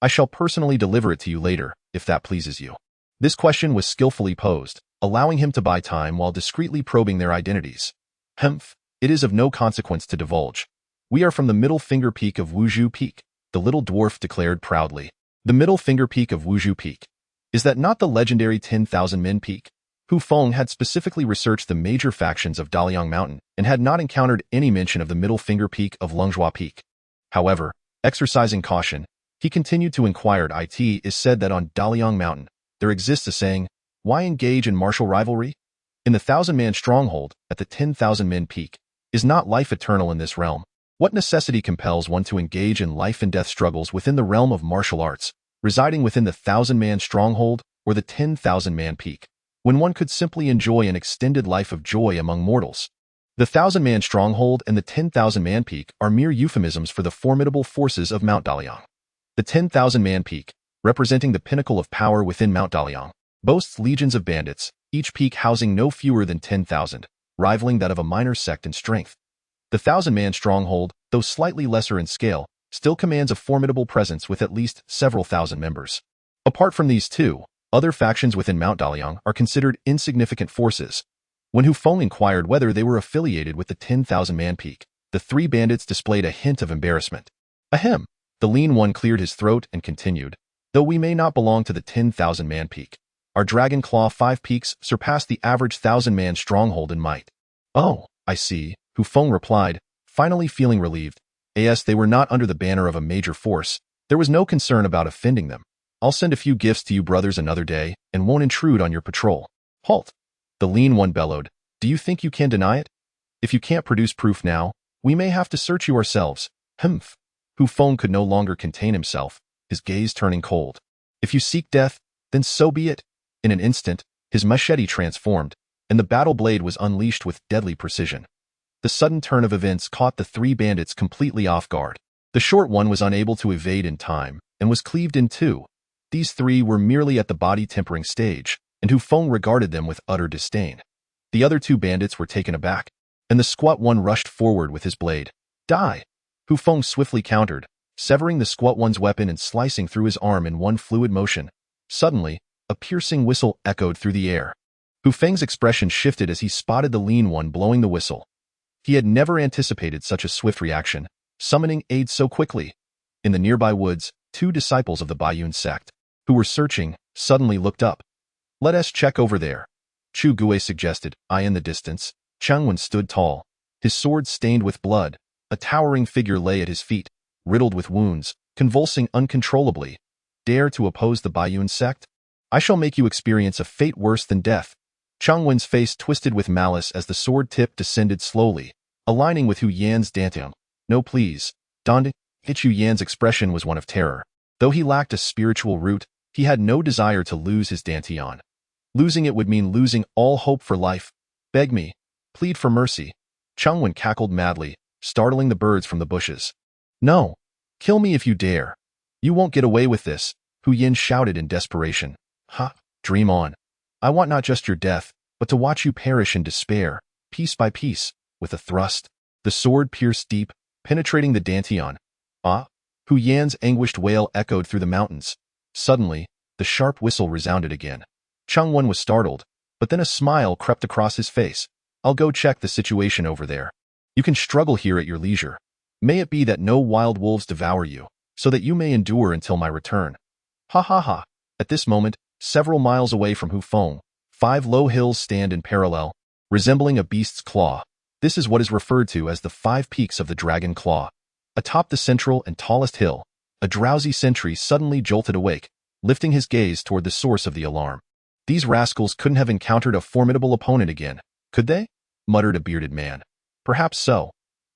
I shall personally deliver it to you later, if that pleases you. This question was skillfully posed, allowing him to buy time while discreetly probing their identities. Humph, it is of no consequence to divulge. We are from the middle finger peak of Wuzhou Peak, the little dwarf declared proudly. The middle finger peak of Wuzhou Peak. Is that not the legendary 10,000 Men Peak? Hu Feng had specifically researched the major factions of Daliang Mountain and had not encountered any mention of the middle finger peak of Lungzhua Peak. However, exercising caution, he continued to inquire. It is said that on Daliang Mountain, there exists a saying, why engage in martial rivalry? In the 1,000-man stronghold, at the 10,000-men peak, is not life eternal in this realm? What necessity compels one to engage in life-and-death struggles within the realm of martial arts, residing within the 1,000-man stronghold or the 10,000-man peak, when one could simply enjoy an extended life of joy among mortals? The 1,000-man stronghold and the 10,000-man peak are mere euphemisms for the formidable forces of Mount Daliang. The 10,000-man peak, representing the pinnacle of power within Mount Daliang, boasts legions of bandits, each peak housing no fewer than 10,000, rivaling that of a minor sect in strength. The 1,000-man stronghold, though slightly lesser in scale, still commands a formidable presence with at least several thousand members. Apart from these two, other factions within Mount Daliang are considered insignificant forces. When Hu Feng inquired whether they were affiliated with the 10,000-man peak, the three bandits displayed a hint of embarrassment. Ahem. The lean one cleared his throat and continued, though we may not belong to the 10,000-man peak, our Dragon Claw 5 peaks surpass the average 1,000-man stronghold in might. Oh, I see, Hu Feng replied, finally feeling relieved. As they were not under the banner of a major force, there was no concern about offending them. I'll send a few gifts to you brothers another day and won't intrude on your patrol. Halt! The lean one bellowed. Do you think you can deny it? If you can't produce proof now, we may have to search you ourselves. Humph! Hu Feng could no longer contain himself, his gaze turning cold. If you seek death, then so be it. In an instant, His machete transformed, and the battle blade was unleashed with deadly precision. The sudden turn of events caught the three bandits completely off guard. The short one was unable to evade in time, and was cleaved in two. These three were merely at the body-tempering stage, and Hu Feng regarded them with utter disdain. The other two bandits were taken aback, and the squat one rushed forward with his blade. Die! Hu Feng swiftly countered, severing the squat one's weapon and slicing through his arm in one fluid motion. Suddenly, a piercing whistle echoed through the air. Hu Feng's expression shifted as he spotted the lean one blowing the whistle. He had never anticipated such a swift reaction, summoning aid so quickly. In the nearby woods, two disciples of the Baiyun sect, who were searching, suddenly looked up. "Let us check over there," Chu Gui suggested. In the distance, Changwen stood tall, his sword stained with blood. A towering figure lay at his feet, riddled with wounds, convulsing uncontrollably. "Dare to oppose the Baiyun sect? I shall make you experience a fate worse than death." Changwen's face twisted with malice as the sword tip descended slowly, aligning with Hu Yan's dantian. "No, please, Dong." Hu Yan's expression was one of terror. Though he lacked a spiritual root, he had no desire to lose his dantian. Losing it would mean losing all hope for life. "Beg me. Plead for mercy." Changwen cackled madly, startling the birds from the bushes. "No. Kill me if you dare. You won't get away with this," Hu Yan shouted in desperation. "Ha! Dream on. I want not just your death, but to watch you perish in despair, piece by piece." With a thrust, the sword pierced deep, penetrating the dantian. "Ah!" Hu Yan's anguished wail echoed through the mountains. Suddenly, the sharp whistle resounded again. Changwen was startled, but then a smile crept across his face. "I'll go check the situation over there. You can struggle here at your leisure. May it be that no wild wolves devour you, so that you may endure until my return." Ha ha ha. At this moment, several miles away from Hu Feng, 5 low hills stand in parallel, resembling a beast's claw. This is what is referred to as the 5 peaks of the dragon claw. Atop the central and tallest hill, a drowsy sentry suddenly jolted awake, lifting his gaze toward the source of the alarm. "These rascals couldn't have encountered a formidable opponent again, could they?" muttered a bearded man. "Perhaps so.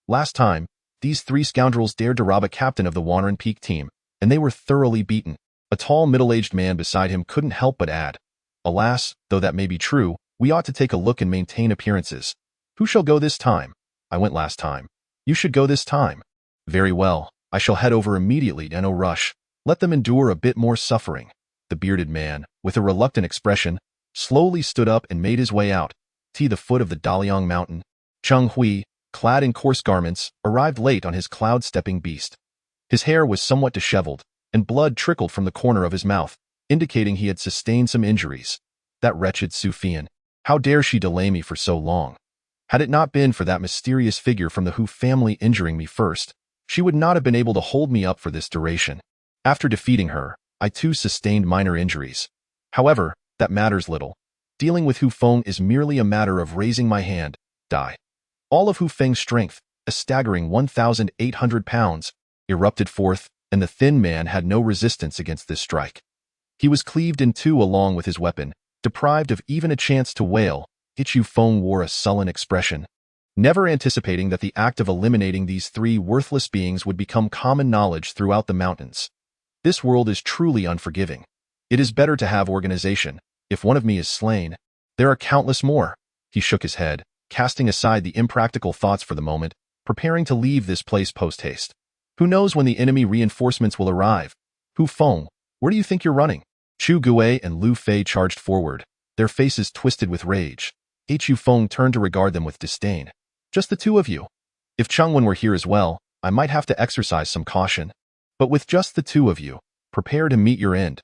Last time, these 3 scoundrels dared to rob a captain of the Wanren Peak team, and they were thoroughly beaten." A tall middle-aged man beside him couldn't help but add, "Alas, though that may be true, we ought to take a look and maintain appearances. Who shall go this time? I went last time. You should go this time." "Very well, I shall head over immediately and no rush. Let them endure a bit more suffering." The bearded man, with a reluctant expression, slowly stood up and made his way out to the foot of the Daliang mountain. Cheng Hui, clad in coarse garments, arrived late on his cloud-stepping beast. His hair was somewhat disheveled, and blood trickled from the corner of his mouth, indicating he had sustained some injuries. That wretched Su Fian. How dare she delay me for so long? Had it not been for that mysterious figure from the Hu family injuring me first, she would not have been able to hold me up for this duration. After defeating her, I too sustained minor injuries. However, that matters little. Dealing with Hu Feng is merely a matter of raising my hand, die. All of Hu Feng's strength, a staggering 1,800 pounds, erupted forth, and the thin man had no resistance against this strike. He was cleaved in two along with his weapon, deprived of even a chance to wail. Hu Feng wore a sullen expression, never anticipating that the act of eliminating these 3 worthless beings would become common knowledge throughout the mountains. This world is truly unforgiving. It is better to have organization. If one of me is slain, there are countless more. He shook his head, casting aside the impractical thoughts for the moment, preparing to leave this place post-haste. Who knows when the enemy reinforcements will arrive? Hu Feng, where do you think you're running? Chu Gui and Lu Fei charged forward, their faces twisted with rage. Hu Feng turned to regard them with disdain. "Just the 2 of you. If Changwen were here as well, I might have to exercise some caution. But with just the 2 of you, prepare to meet your end."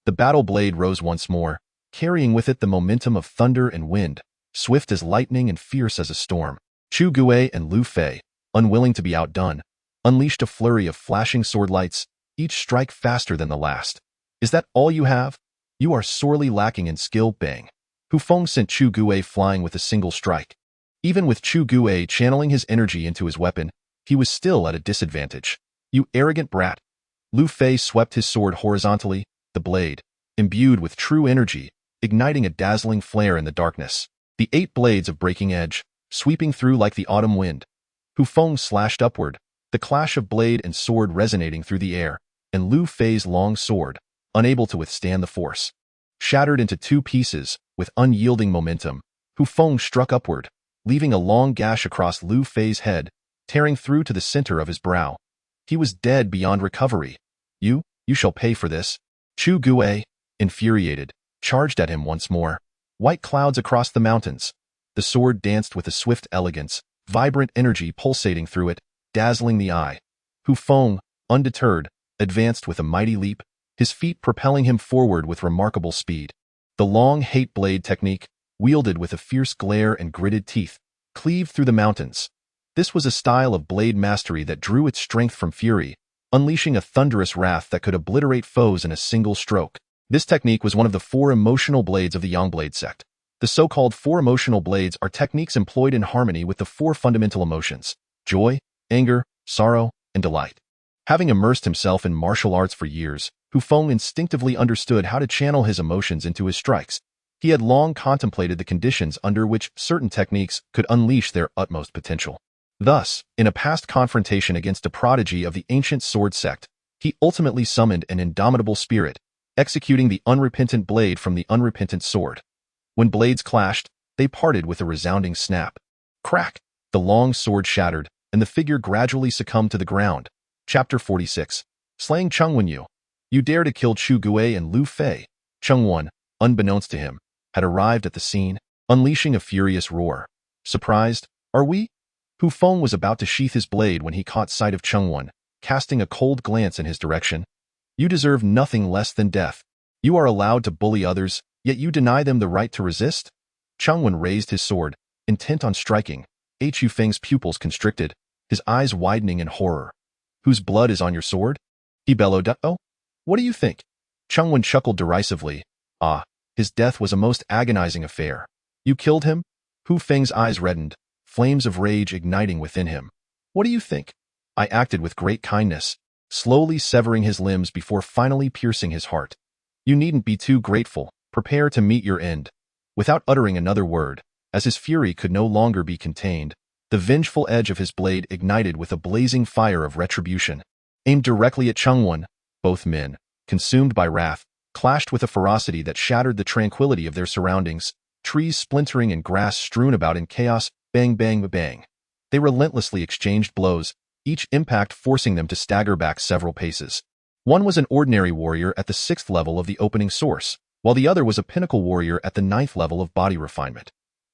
The battle blade rose once more, carrying with it the momentum of thunder and wind, swift as lightning and fierce as a storm. Chu Gui and Lu Fei, unwilling to be outdone, unleashed a flurry of flashing sword lights, each strike faster than the last. "Is that all you have? You are sorely lacking in skill." Bang. Hu Feng sent Chu Gui flying with a single strike. Even with Chu Gui channeling his energy into his weapon, he was still at a disadvantage. "You arrogant brat." Lu Fei swept his sword horizontally, the blade, imbued with true energy, igniting a dazzling flare in the darkness. The 8 blades of breaking edge, sweeping through like the autumn wind. Hu Feng slashed upward, the clash of blade and sword resonating through the air, and Lu Fei's long sword, unable to withstand the force, Shattered into two pieces, with unyielding momentum, Hu Feng struck upward, leaving a long gash across Lu Fei's head, tearing through to the center of his brow. He was dead beyond recovery. You shall pay for this. Chu Gue, infuriated, charged at him once more. White clouds across the mountains. The sword danced with a swift elegance, vibrant energy pulsating through it, dazzling the eye. Hu Feng, undeterred, advanced with a mighty leap, his feet propelling him forward with remarkable speed. The long hate blade technique, wielded with a fierce glare and gritted teeth, cleaved through the mountains. This was a style of blade mastery that drew its strength from fury, unleashing a thunderous wrath that could obliterate foes in a single stroke. This technique was one of the four emotional blades of the Yangblade sect. The so-called four emotional blades are techniques employed in harmony with the four fundamental emotions: joy, anger, sorrow, and delight. Having immersed himself in martial arts for years, Hu Feng instinctively understood how to channel his emotions into his strikes. He had long contemplated the conditions under which certain techniques could unleash their utmost potential. Thus, in a past confrontation against a prodigy of the ancient sword sect, he ultimately summoned an indomitable spirit, executing the unrepentant blade from the unrepentant sword. When blades clashed, they parted with a resounding snap. Crack! The long sword shattered, and the figure gradually succumbed to the ground. Chapter 46. Slaying Chengwen. You dare to kill Chu Gue and Lu Fei. Chengwen, unbeknownst to him, had arrived at the scene, unleashing a furious roar. Surprised, are we? Hu Feng was about to sheath his blade when he caught sight of Chengwen, casting a cold glance in his direction. You deserve nothing less than death. You are allowed to bully others, yet you deny them the right to resist? Chengwen raised his sword, intent on striking. Hu Feng's pupils constricted, his eyes widening in horror. Whose blood is on your sword? He bellowed. Oh, what do you think? Chengwen chuckled derisively. Ah, his death was a most agonizing affair. You killed him? Hu Feng's eyes reddened, flames of rage igniting within him. What do you think? I acted with great kindness, slowly severing his limbs before finally piercing his heart. You needn't be too grateful. Prepare to meet your end. Without uttering another word, as his fury could no longer be contained, the vengeful edge of his blade ignited with a blazing fire of retribution. Aimed directly at Chengwen, both men, consumed by wrath, clashed with a ferocity that shattered the tranquility of their surroundings, trees splintering and grass strewn about in chaos. Bang, bang, bang. They relentlessly exchanged blows, each impact forcing them to stagger back several paces. One was an ordinary warrior at the 6th level of the opening source, while the other was a pinnacle warrior at the 9th level of body refinement.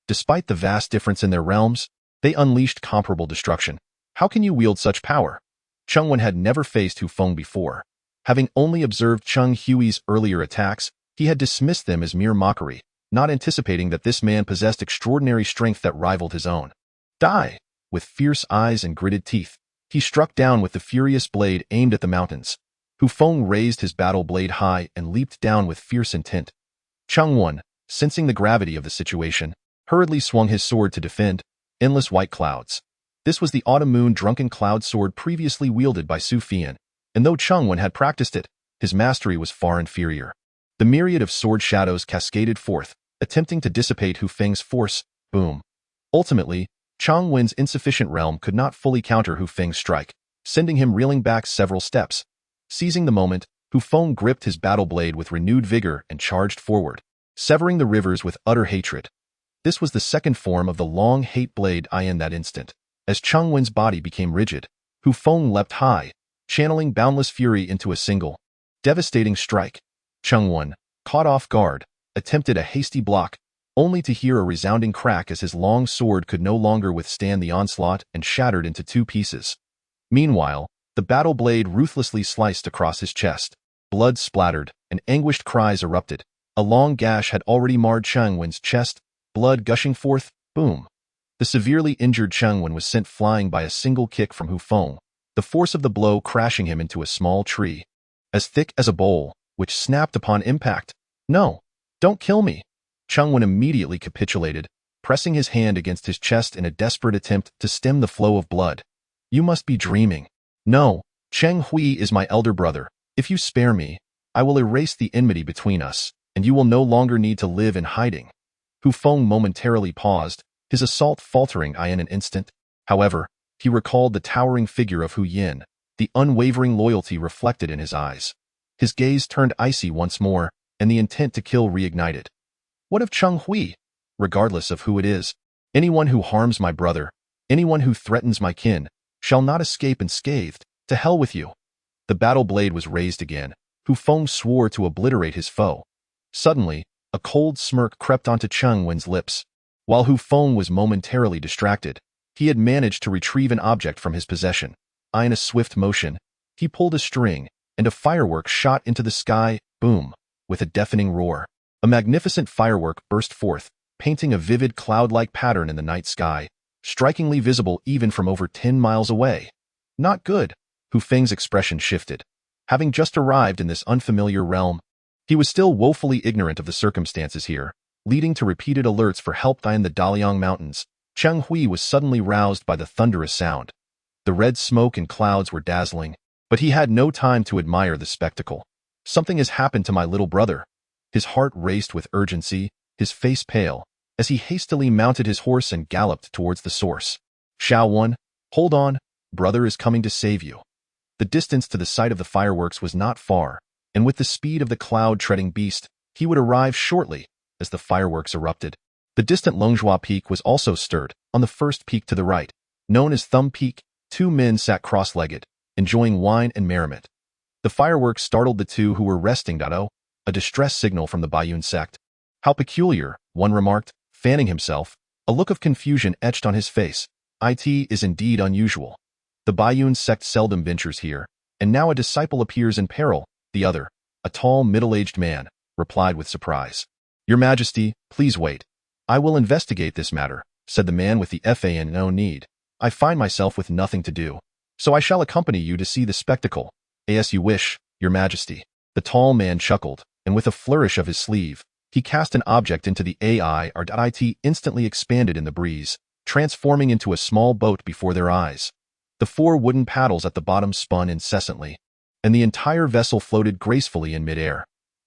Despite the vast difference in their realms, they unleashed comparable destruction. How can you wield such power? Chengwen had never faced Hu Feng before. Having only observed Cheng Hui's earlier attacks, he had dismissed them as mere mockery, not anticipating that this man possessed extraordinary strength that rivaled his own. Die! With fierce eyes and gritted teeth, he struck down with the furious blade aimed at the mountains. Hu Feng raised his battle blade high and leaped down with fierce intent. Chengwen, sensing the gravity of the situation, hurriedly swung his sword to defend. Endless white clouds. This was the autumn moon drunken cloud sword previously wielded by Su Fian, and though Chengwen had practiced it, his mastery was far inferior. The myriad of sword shadows cascaded forth, attempting to dissipate Hu Feng's force. Boom. Ultimately, Chengwen's insufficient realm could not fully counter Hu Feng's strike, sending him reeling back several steps. Seizing the moment, Hu Feng gripped his battle blade with renewed vigor and charged forward, severing the rivers with utter hatred. This was the second form of the long hate blade in that instant. As Chengwen's body became rigid, Hu Feng leapt high, channeling boundless fury into a single, devastating strike. Chengwen, caught off guard, attempted a hasty block, only to hear a resounding crack as his long sword could no longer withstand the onslaught and shattered into two pieces. Meanwhile, the battle blade ruthlessly sliced across his chest. Blood splattered, and anguished cries erupted. A long gash had already marred Chengwen's chest, blood gushing forth. Boom. The severely injured Chengwen was sent flying by a single kick from Hu Feng, the force of the blow crashing him into a small tree, as thick as a bowl, which snapped upon impact. No, don't kill me. Chengwen immediately capitulated, pressing his hand against his chest in a desperate attempt to stem the flow of blood. You must be dreaming. No, Cheng Hui is my elder brother. If you spare me, I will erase the enmity between us, and you will no longer need to live in hiding. Hu Feng momentarily paused, his assault faltering in an instant. However, he recalled the towering figure of Hu Yin, the unwavering loyalty reflected in his eyes. His gaze turned icy once more, and the intent to kill reignited. What of Cheng Hui? Regardless of who it is, anyone who harms my brother, anyone who threatens my kin, shall not escape unscathed. To hell with you. The battle blade was raised again. Hu Feng swore to obliterate his foe. Suddenly, a cold smirk crept onto Cheng Wen's lips. While Hu Feng was momentarily distracted, he had managed to retrieve an object from his possession. In a swift motion, he pulled a string, and a firework shot into the sky, boom, with a deafening roar. A magnificent firework burst forth, painting a vivid cloud-like pattern in the night sky, strikingly visible even from over 10 miles away. Not good. Hu Feng's expression shifted. Having just arrived in this unfamiliar realm, he was still woefully ignorant of the circumstances here, leading to repeated alerts for help in the Daliang Mountains. Cheng Hui was suddenly roused by the thunderous sound. The red smoke and clouds were dazzling, but he had no time to admire the spectacle. Something has happened to my little brother. His heart raced with urgency, his face pale, as he hastily mounted his horse and galloped towards the source. Xiao Wan, hold on, brother is coming to save you. The distance to the site of the fireworks was not far, and with the speed of the cloud-treading beast, he would arrive shortly as the fireworks erupted. The distant Longjua Peak was also stirred. On the first peak to the right, known as Thumb Peak, two men sat cross-legged, enjoying wine and merriment. The fireworks startled the two who were resting. A distress signal from the Baiyun sect. How peculiar, one remarked, fanning himself. A look of confusion etched on his face. It is indeed unusual. The Baiyun sect seldom ventures here, and now a disciple appears in peril. The other, a tall, middle-aged man, replied with surprise. Your Majesty, please wait. I will investigate this matter, said the man with the fan. No need. I find myself with nothing to do, so I shall accompany you to see the spectacle. As you wish, Your Majesty. The tall man chuckled, and with a flourish of his sleeve, he cast an object into the It instantly expanded in the breeze, transforming into a small boat before their eyes. The 4 wooden paddles at the bottom spun incessantly, and the entire vessel floated gracefully in midair.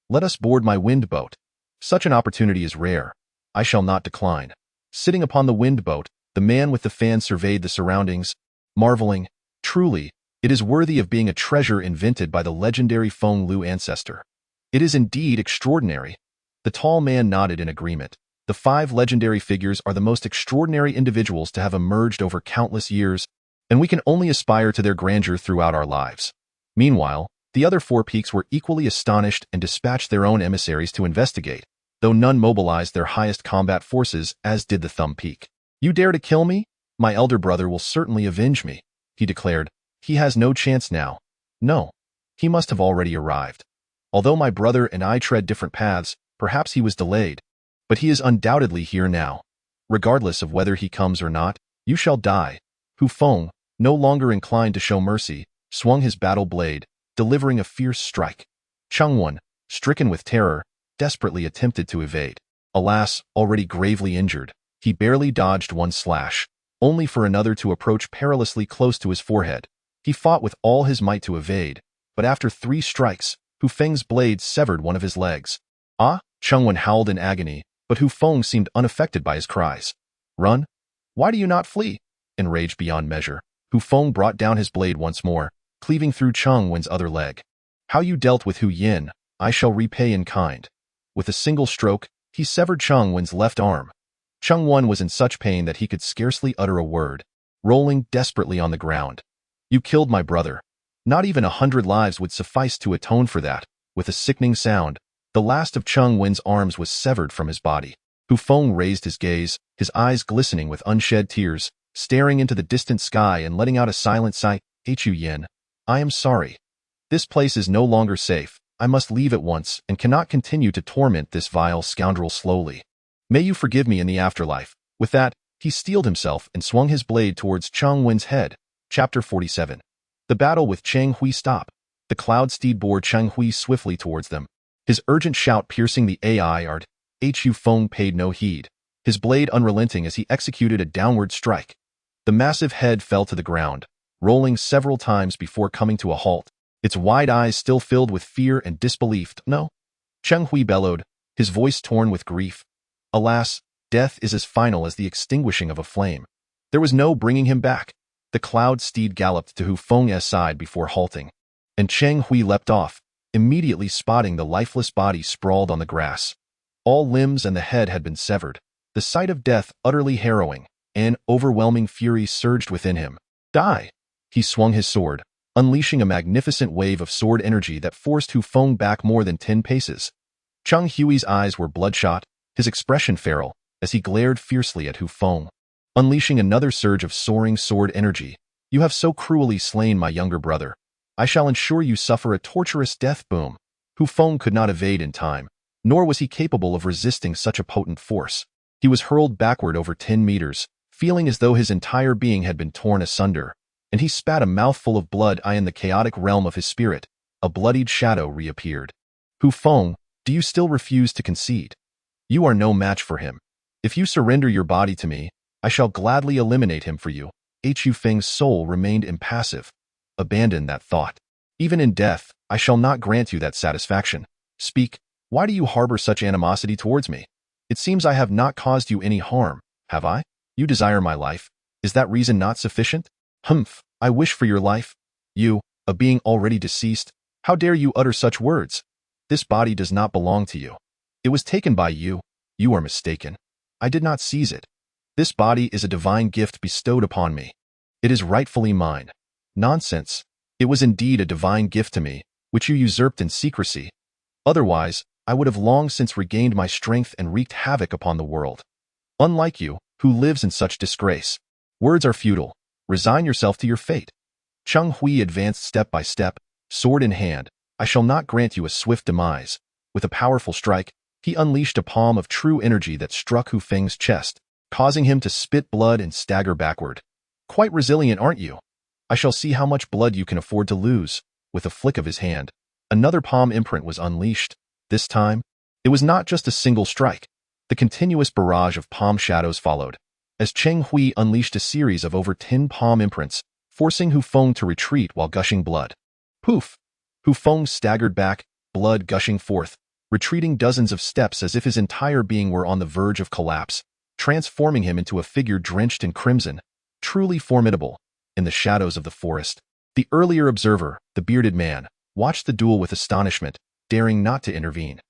Let us board my wind boat. Such an opportunity is rare. I shall not decline. Sitting upon the wind boat, the man with the fan surveyed the surroundings, marveling, truly, it is worthy of being a treasure invented by the legendary Feng Lu ancestor. It is indeed extraordinary. The tall man nodded in agreement. The 5 legendary figures are the most extraordinary individuals to have emerged over countless years, and we can only aspire to their grandeur throughout our lives. Meanwhile, the other 4 peaks were equally astonished and dispatched their own emissaries to investigate, though none mobilized their highest combat forces, as did the Thumb Peak. You dare to kill me? My elder brother will certainly avenge me, he declared. He has no chance now. No, he must have already arrived. Although my brother and I tread different paths, perhaps he was delayed, but he is undoubtedly here now. Regardless of whether he comes or not, you shall die. Hu Feng, no longer inclined to show mercy, swung his battle blade, delivering a fierce strike. Cheng Wan, stricken with terror, desperately attempted to evade. Alas, already gravely injured, he barely dodged one slash, only for another to approach perilously close to his forehead. He fought with all his might to evade, but after 3 strikes, Hu Feng's blade severed one of his legs. Ah! Cheng Wan howled in agony, but Hu Feng seemed unaffected by his cries. Run? Why do you not flee? Enraged beyond measure, Hu Feng brought down his blade once more, cleaving through Cheng Wan's other leg. How you dealt with Hu Yin, I shall repay in kind. With a single stroke, he severed Cheng Wan's left arm. Cheng Wan was in such pain that he could scarcely utter a word, rolling desperately on the ground. You killed my brother. Not even 100 lives would suffice to atone for that. With a sickening sound, the last of Cheng Wan's arms was severed from his body. Hu Feng raised his gaze, his eyes glistening with unshed tears, staring into the distant sky and letting out a silent sigh. Hu Yin, I am sorry. This place is no longer safe. I must leave at once and cannot continue to torment this vile scoundrel slowly. May you forgive me in the afterlife. With that, he steeled himself and swung his blade towards Cheng Wan's head. Chapter 47. The battle with Cheng Hui stopped. The cloud steed bore Cheng Hui swiftly towards them. His urgent shout piercing the air. Hu Feng paid no heed, his blade unrelenting as he executed a downward strike. The massive head fell to the ground, rolling several times before coming to a halt, its wide eyes still filled with fear and disbelief. No? Cheng Hui bellowed, his voice torn with grief. Alas, death is as final as the extinguishing of a flame. There was no bringing him back. The cloud steed galloped to Hu Feng's side before halting, and Cheng Hui leapt off, immediately spotting the lifeless body sprawled on the grass. All limbs and the head had been severed. The sight of death utterly harrowing, and overwhelming fury surged within him. Die! He swung his sword, unleashing a magnificent wave of sword energy that forced Hu Feng back more than 10 paces. Cheng Hui's eyes were bloodshot, his expression feral, as he glared fiercely at Hu Feng, unleashing another surge of soaring sword energy. You have so cruelly slain my younger brother. I shall ensure you suffer a torturous death. Boom. Hu Feng could not evade in time, nor was he capable of resisting such a potent force. He was hurled backward over 10 meters, feeling as though his entire being had been torn asunder, and he spat a mouthful of blood. In the chaotic realm of his spirit, a bloodied shadow reappeared. Hu Feng, do you still refuse to concede? You are no match for him. If you surrender your body to me, I shall gladly eliminate him for you. Hu Feng's soul remained impassive. Abandon that thought. Even in death, I shall not grant you that satisfaction. Speak, why do you harbor such animosity towards me? It seems I have not caused you any harm, have I? You desire my life. Is that reason not sufficient? Humph, I wish for your life. You, a being already deceased, how dare you utter such words? This body does not belong to you. It was taken by you. You are mistaken. I did not seize it. This body is a divine gift bestowed upon me. It is rightfully mine. Nonsense. It was indeed a divine gift to me, which you usurped in secrecy. Otherwise, I would have long since regained my strength and wreaked havoc upon the world. Unlike you, who lives in such disgrace. Words are futile. Resign yourself to your fate. Cheng Hui advanced step by step, sword in hand. I shall not grant you a swift demise. With a powerful strike, he unleashed a palm of true energy that struck Hu Feng's chest, causing him to spit blood and stagger backward. Quite resilient, aren't you? I shall see how much blood you can afford to lose. With a flick of his hand, another palm imprint was unleashed. This time, it was not just a single strike. The continuous barrage of palm shadows followed, as Cheng Hui unleashed a series of over 10 palm imprints, forcing Hu Feng to retreat while gushing blood. Poof! Hu Feng staggered back, blood gushing forth, retreating dozens of steps as if his entire being were on the verge of collapse, transforming him into a figure drenched in crimson, truly formidable. In the shadows of the forest, the earlier observer, the bearded man, watched the duel with astonishment, daring not to intervene.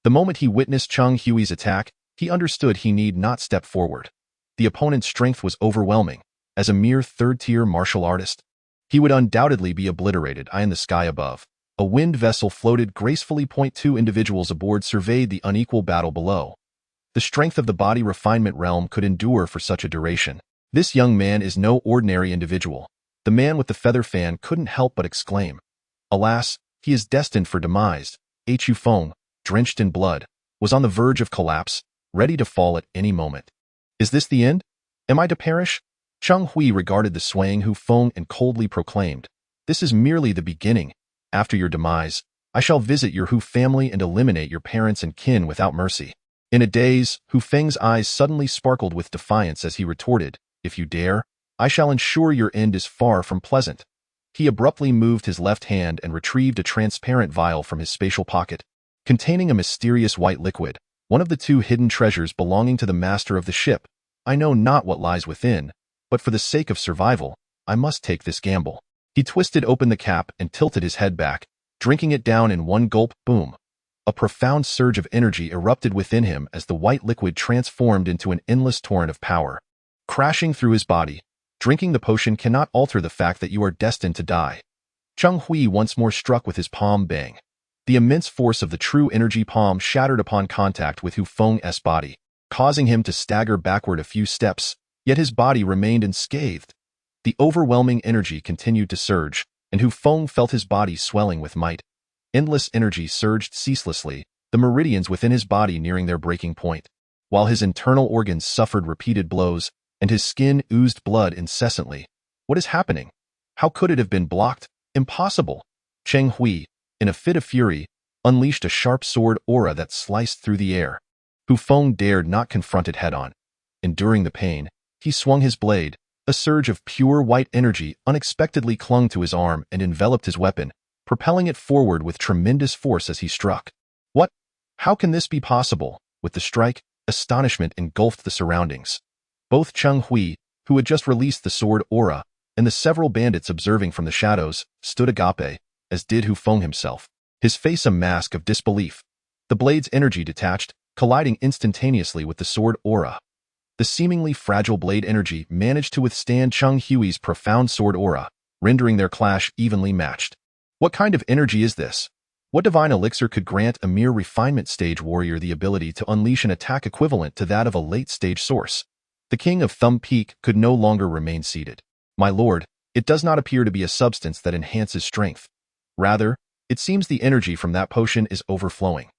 The moment he witnessed Cheng Hui's attack, he understood he need not step forward. The opponent's strength was overwhelming. As a mere third-tier martial artist, he would undoubtedly be obliterated. In the sky above, a wind vessel floated gracefully. 2 individuals aboard surveyed the unequal battle below. The strength of the body refinement realm could endure for such a duration. This young man is no ordinary individual. The man with the feather fan couldn't help but exclaim. Alas, he is destined for demise. Hu Feng, drenched in blood, was on the verge of collapse, ready to fall at any moment. Is this the end? Am I to perish? Cheng Hui regarded the swaying Hu Feng and coldly proclaimed, This is merely the beginning. After your demise, I shall visit your Hu family and eliminate your parents and kin without mercy. In a daze, Hu Feng's eyes suddenly sparkled with defiance as he retorted, If you dare, I shall ensure your end is far from pleasant. He abruptly moved his left hand and retrieved a transparent vial from his spatial pocket, containing a mysterious white liquid, one of the 2 hidden treasures belonging to the master of the ship. I know not what lies within, but for the sake of survival, I must take this gamble. He twisted open the cap and tilted his head back, drinking it down in one gulp. Boom! A profound surge of energy erupted within him as the white liquid transformed into an endless torrent of power, crashing through his body. Drinking the potion cannot alter the fact that you are destined to die. Cheng Hui once more struck with his palm. Bang! The immense force of the true energy palm shattered upon contact with Hu Feng's body, causing him to stagger backward a few steps, yet his body remained unscathed. The overwhelming energy continued to surge, and Hu Feng felt his body swelling with might. Endless energy surged ceaselessly, the meridians within his body nearing their breaking point, while his internal organs suffered repeated blows, and his skin oozed blood incessantly. What is happening? How could it have been blocked? Impossible! Cheng Hui, in a fit of fury, unleashed a sharp sword aura that sliced through the air. Hu Feng dared not confront it head-on. Enduring the pain, he swung his blade. A surge of pure white energy unexpectedly clung to his arm and enveloped his weapon, propelling it forward with tremendous force as he struck. What? How can this be possible? With the strike, astonishment engulfed the surroundings. Both Cheng Hui, who had just released the sword aura, and the several bandits observing from the shadows, stood agape, as did Hu Feng himself. his face a mask of disbelief. The blade's energy detached, colliding instantaneously with the sword aura. The seemingly fragile blade energy managed to withstand Cheng Hui's profound sword aura, rendering their clash evenly matched. What kind of energy is this? What divine elixir could grant a mere refinement stage warrior the ability to unleash an attack equivalent to that of a late-stage source? The king of Thumb Peak could no longer remain seated. My lord, it does not appear to be a substance that enhances strength. Rather, it seems the energy from that potion is overflowing.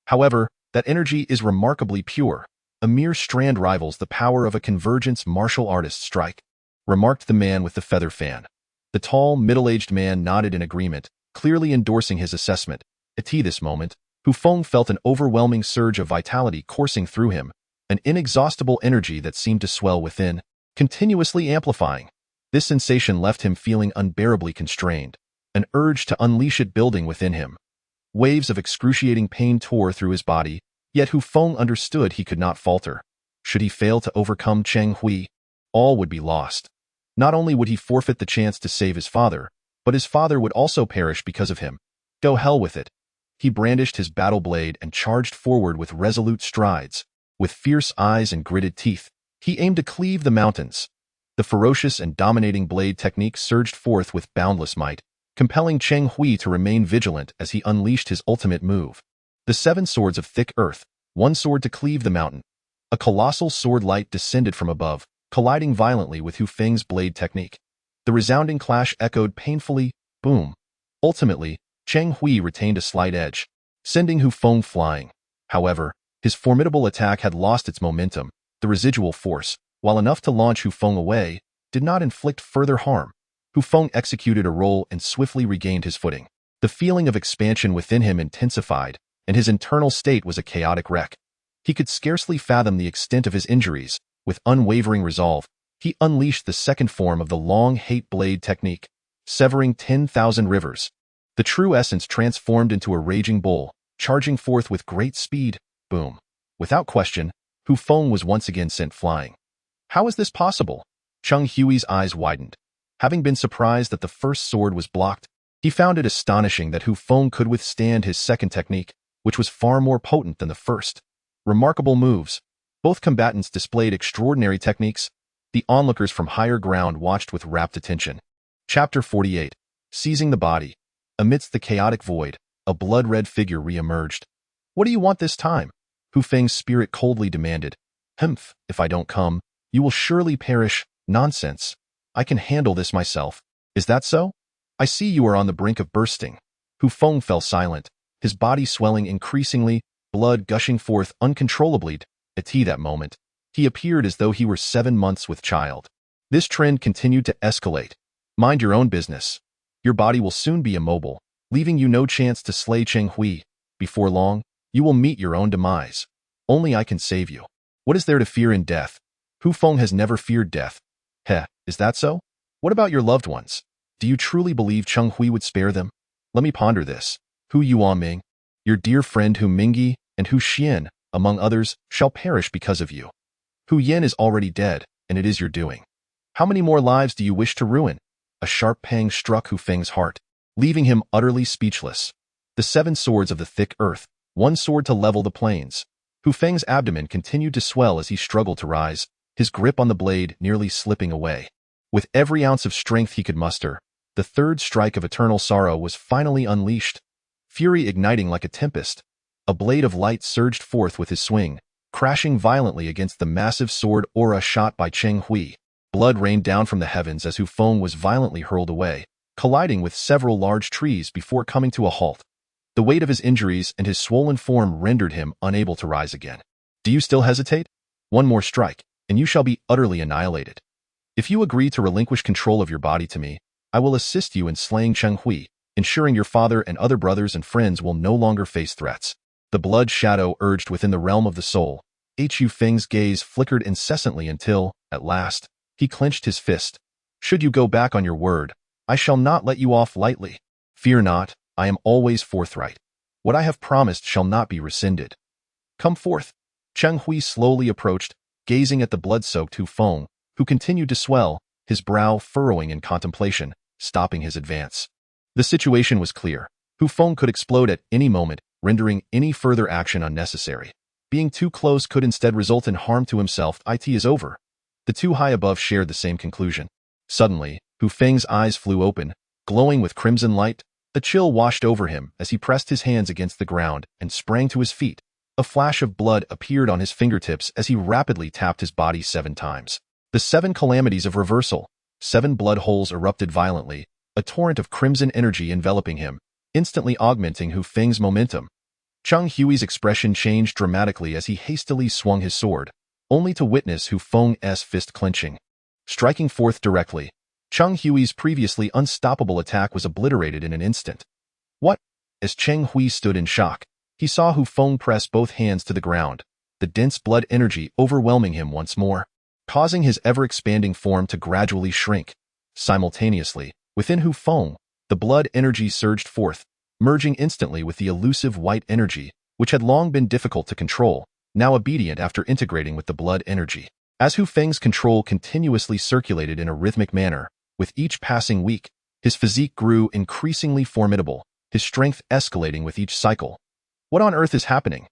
However, that energy is remarkably pure. A mere strand rivals the power of a convergence martial artist's strike, remarked the man with the feather fan. The tall, middle-aged man nodded in agreement, clearly endorsing his assessment. At this moment, Hu Feng felt an overwhelming surge of vitality coursing through him, an inexhaustible energy that seemed to swell within, continuously amplifying. This sensation left him feeling unbearably constrained, an urge to unleash it building within him. Waves of excruciating pain tore through his body, yet Hu Feng understood he could not falter. Should he fail to overcome Cheng Hui, all would be lost. Not only would he forfeit the chance to save his father, but his father would also perish because of him. Go hell with it. He brandished his battle blade and charged forward with resolute strides. With fierce eyes and gritted teeth, he aimed to cleave the mountains. The ferocious and dominating blade technique surged forth with boundless might, compelling Cheng Hui to remain vigilant as he unleashed his ultimate move. The 7 swords of thick earth, 1 sword to cleave the mountain. A colossal sword light descended from above, colliding violently with Hu Feng's blade technique. The resounding clash echoed painfully, boom. Ultimately, Cheng Hui retained a slight edge, sending Hu Feng flying. However, his formidable attack had lost its momentum. The residual force, while enough to launch Hu Feng away, did not inflict further harm. Hu Feng executed a roll and swiftly regained his footing. The feeling of expansion within him intensified, and his internal state was a chaotic wreck. He could scarcely fathom the extent of his injuries. With unwavering resolve, he unleashed the second form of the long hate blade technique, severing 10,000 rivers. The true essence transformed into a raging bull, charging forth with great speed. Boom. Without question, Hu Feng was once again sent flying. How is this possible? Cheng Hui's eyes widened. Having been surprised that the first sword was blocked, he found it astonishing that Hu Feng could withstand his second technique, which was far more potent than the first. Remarkable moves. Both combatants displayed extraordinary techniques. The onlookers from higher ground watched with rapt attention. Chapter 48. Seizing the body. Amidst the chaotic void, a blood-red figure re-emerged. What do you want this time? Hu Feng's spirit coldly demanded. Humph, if I don't come, you will surely perish. Nonsense. I can handle this myself. Is that so? I see you are on the brink of bursting. Hu Feng fell silent, his body swelling increasingly, blood gushing forth uncontrollably. At that moment, he appeared as though he were 7 months with child. This trend continued to escalate. Mind your own business. Your body will soon be immobile, leaving you no chance to slay Cheng Hui. Before long, you will meet your own demise. Only I can save you. What is there to fear in death? Hu Feng has never feared death. Heh, is that so? What about your loved ones? Do you truly believe Cheng Hui would spare them? Let me ponder this. Hu Yuanming, your dear friend Hu Mingyi, and Hu Xian, among others, shall perish because of you. Hu Yen is already dead, and it is your doing. How many more lives do you wish to ruin? A sharp pang struck Hu Feng's heart, leaving him utterly speechless. The 7 swords of the thick earth, 1 sword to level the plains. Hu Feng's abdomen continued to swell as he struggled to rise, his grip on the blade nearly slipping away. With every ounce of strength he could muster, the 3rd strike of eternal sorrow was finally unleashed. Fury igniting like a tempest, a blade of light surged forth with his swing, crashing violently against the massive sword aura shot by Cheng Hui. Blood rained down from the heavens as Hu Feng was violently hurled away, colliding with several large trees before coming to a halt. The weight of his injuries and his swollen form rendered him unable to rise again. Do you still hesitate? 1 more strike, and you shall be utterly annihilated. If you agree to relinquish control of your body to me, I will assist you in slaying Cheng Hui, ensuring your father and other brothers and friends will no longer face threats. The blood shadow urged within the realm of the soul. Hu Feng's gaze flickered incessantly until, at last, he clenched his fist. Should you go back on your word, I shall not let you off lightly. Fear not, I am always forthright. What I have promised shall not be rescinded. Come forth. Cheng Hui slowly approached, gazing at the blood-soaked Hu Feng, who continued to swell, his brow furrowing in contemplation, stopping his advance. The situation was clear. Hu Hu Feng could explode at any moment, rendering any further action unnecessary. Being too close could instead result in harm to himself. It is over. The two high above shared the same conclusion. Suddenly, Hu Feng's eyes flew open, glowing with crimson light. A chill washed over him as he pressed his hands against the ground and sprang to his feet. A flash of blood appeared on his fingertips as he rapidly tapped his body 7 times. The 7 calamities of reversal. 7 blood holes erupted violently, a torrent of crimson energy enveloping him, instantly augmenting Hu Feng's momentum. Cheng Hui's expression changed dramatically as he hastily swung his sword, only to witness Hu Feng's fist clenching. Striking forth directly, Cheng Hui's previously unstoppable attack was obliterated in an instant. What? As Cheng Hui stood in shock, he saw Hu Feng press both hands to the ground, the dense blood energy overwhelming him once more, causing his ever-expanding form to gradually shrink. Simultaneously, within Hu Feng, the blood energy surged forth, merging instantly with the elusive white energy, which had long been difficult to control, now obedient after integrating with the blood energy. As Hu Feng's control continuously circulated in a rhythmic manner, with each passing week, his physique grew increasingly formidable, his strength escalating with each cycle. What on earth is happening?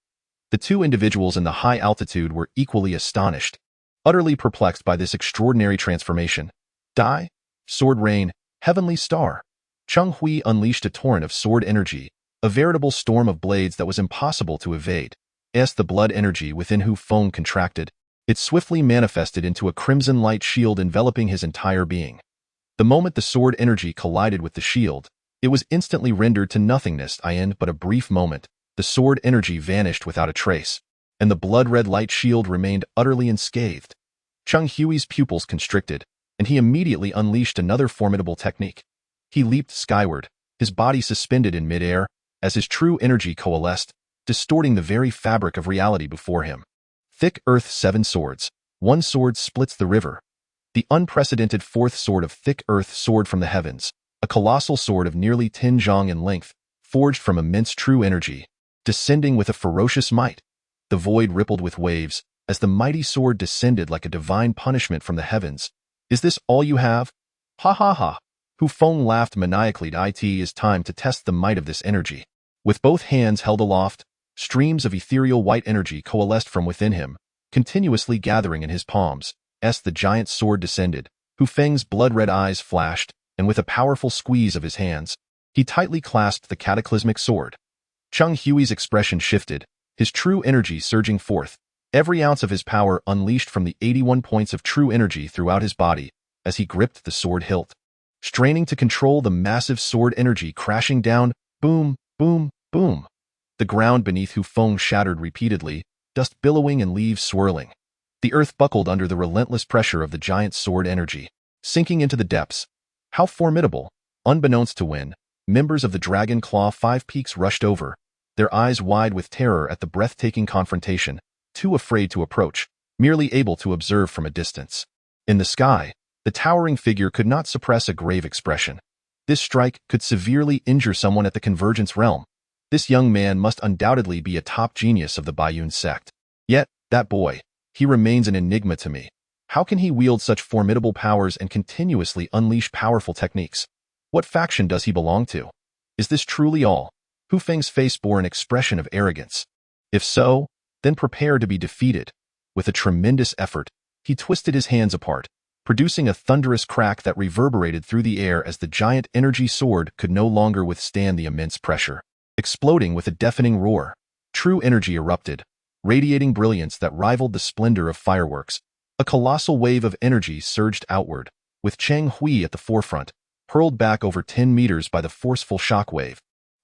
The two individuals in the high altitude were equally astonished, utterly perplexed by this extraordinary transformation. Die? Sword rain, heavenly star. Cheng Hui unleashed a torrent of sword energy, a veritable storm of blades that was impossible to evade. As the blood energy within Hu Feng contracted, it swiftly manifested into a crimson light shield enveloping his entire being. The moment the sword energy collided with the shield, it was instantly rendered to nothingness. In but a brief moment, the sword energy vanished without a trace, and the blood-red light shield remained utterly unscathed. Cheng Hui's pupils constricted, and he immediately unleashed another formidable technique. He leaped skyward, his body suspended in midair, as his true energy coalesced, distorting the very fabric of reality before him. Thick earth 7 swords. 1 sword splits the river. The unprecedented 4th sword of thick earth soared from the heavens, a colossal sword of nearly 10 zhang in length, forged from immense true energy, descending with a ferocious might. The void rippled with waves, as the mighty sword descended like a divine punishment from the heavens. Is this all you have? Ha ha ha. Hu Feng laughed maniacally. It is time to test the might of this energy. With both hands held aloft, streams of ethereal white energy coalesced from within him, continuously gathering in his palms. As the giant sword descended, Hu Feng's blood-red eyes flashed, and with a powerful squeeze of his hands, he tightly clasped the cataclysmic sword. Cheng Hui's expression shifted, his true energy surging forth, every ounce of his power unleashed from the 81 points of true energy throughout his body, as he gripped the sword hilt. Straining to control the massive sword energy crashing down, boom, boom, boom. The ground beneath Hu Feng shattered repeatedly, dust billowing and leaves swirling. The earth buckled under the relentless pressure of the giant sword energy, sinking into the depths. How formidable! Unbeknownst to Wen, members of the Dragon Claw 5 Peaks rushed over, their eyes wide with terror at the breathtaking confrontation, too afraid to approach, merely able to observe from a distance. In the sky, the towering figure could not suppress a grave expression. This strike could severely injure someone at the Convergence realm. This young man must undoubtedly be a top genius of the Baiyun sect. Yet, that boy, he remains an enigma to me. How can he wield such formidable powers and continuously unleash powerful techniques? What faction does he belong to? Is this truly all? Hu Feng's face bore an expression of arrogance. If so, then prepare to be defeated. With a tremendous effort, he twisted his hands apart, producing a thunderous crack that reverberated through the air as the giant energy sword could no longer withstand the immense pressure. Exploding with a deafening roar, true energy erupted, radiating brilliance that rivaled the splendor of fireworks. A colossal wave of energy surged outward, with Cheng Hui at the forefront, hurled back over 10 meters by the forceful shockwave.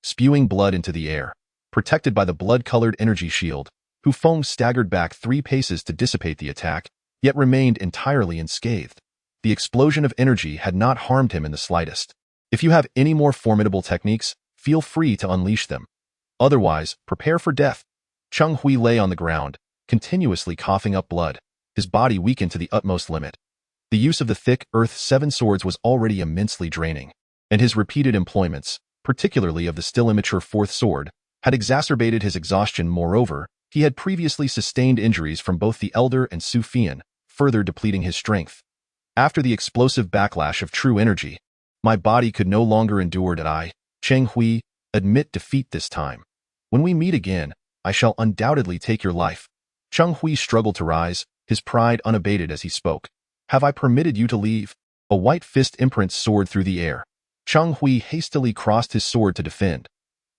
Spewing blood into the air, protected by the blood-colored energy shield, Hu Feng staggered back 3 paces to dissipate the attack, yet remained entirely unscathed. The explosion of energy had not harmed him in the slightest. If you have any more formidable techniques, feel free to unleash them. Otherwise, prepare for death. Cheng Hui lay on the ground, continuously coughing up blood, his body weakened to the utmost limit. The use of the thick earth 7 swords was already immensely draining, and his repeated employments, particularly of the still immature 4th sword, had exacerbated his exhaustion. Moreover, he had previously sustained injuries from both the Elder and Su Fian, further depleting his strength. After the explosive backlash of true energy, my body could no longer endure. Cheng Hui, Admit defeat this time. When we meet again, I shall undoubtedly take your life. Cheng Hui struggled to rise, his pride unabated as he spoke. Have I permitted you to leave? A white fist imprint soared through the air. Cheng Hui hastily crossed his sword to defend.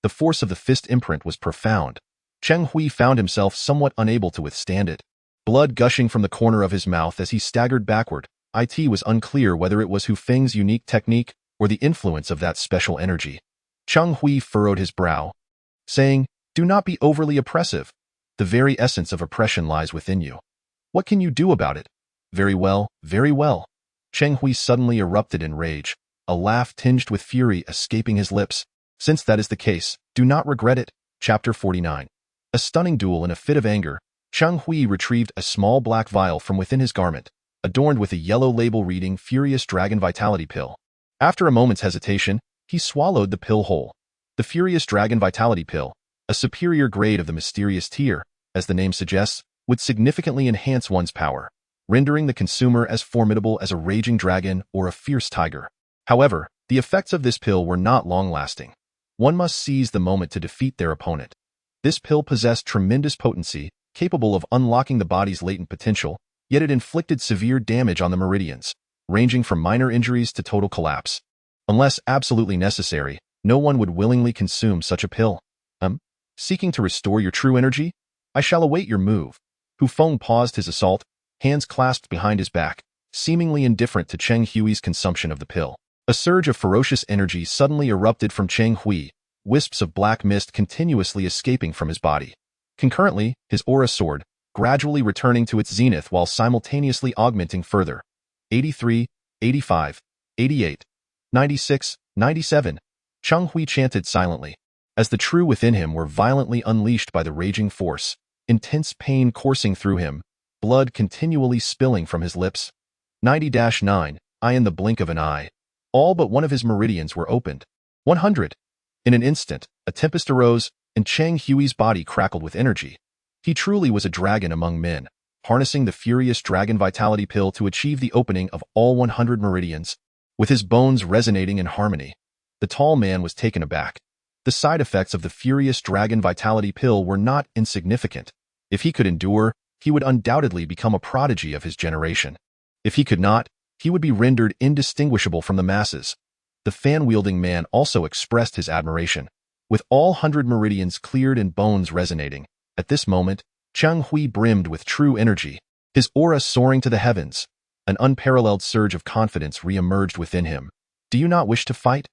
The force of the fist imprint was profound. Cheng Hui found himself somewhat unable to withstand it. Blood gushing from the corner of his mouth as he staggered backward. It was unclear whether it was Hu Feng's unique technique or the influence of that special energy. Cheng Hui furrowed his brow, saying, "Do not be overly oppressive. The very essence of oppression lies within you. What can you do about it?" Very well, very well." Cheng Hui suddenly erupted in rage, a laugh tinged with fury escaping his lips. "Since that is the case, do not regret it." Chapter 49. A stunning duel. In a fit of anger, Cheng Hui retrieved a small black vial from within his garment, adorned with a yellow label reading Furious Dragon Vitality Pill. After a moment's hesitation, he swallowed the pill whole. The Furious Dragon Vitality Pill, a superior grade of the mysterious tier, as the name suggests, would significantly enhance one's power, rendering the consumer as formidable as a raging dragon or a fierce tiger. However, the effects of this pill were not long-lasting. One must seize the moment to defeat their opponent. This pill possessed tremendous potency, capable of unlocking the body's latent potential, yet it inflicted severe damage on the meridians, ranging from minor injuries to total collapse. Unless absolutely necessary, no one would willingly consume such a pill. Seeking to restore your true energy? I shall await your move. Hu Feng paused his assault, hands clasped behind his back, seemingly indifferent to Cheng Hui's consumption of the pill. A surge of ferocious energy suddenly erupted from Cheng Hui, wisps of black mist continuously escaping from his body. Concurrently, his aura soared, gradually returning to its zenith while simultaneously augmenting further. 83, 85, 88, 96, 97. Cheng Hui chanted silently, as the true within him were violently unleashed by the raging force, intense pain coursing through him, blood continually spilling from his lips. 90-9, in the blink of an eye. All but one of his meridians were opened. 100. In an instant, a tempest arose, and Cheng Hui's body crackled with energy. He truly was a dragon among men, harnessing the Furious Dragon Vitality Pill to achieve the opening of all 100 meridians. With his bones resonating in harmony, the tall man was taken aback. The side effects of the Furious Dragon Vitality Pill were not insignificant. If he could endure, he would undoubtedly become a prodigy of his generation. If he could not, he would be rendered indistinguishable from the masses. The fan-wielding man also expressed his admiration. With all 100 meridians cleared and bones resonating, at this moment, Cheng Hui brimmed with true energy, his aura soaring to the heavens. An unparalleled surge of confidence re-emerged within him. "Do you not wish to fight?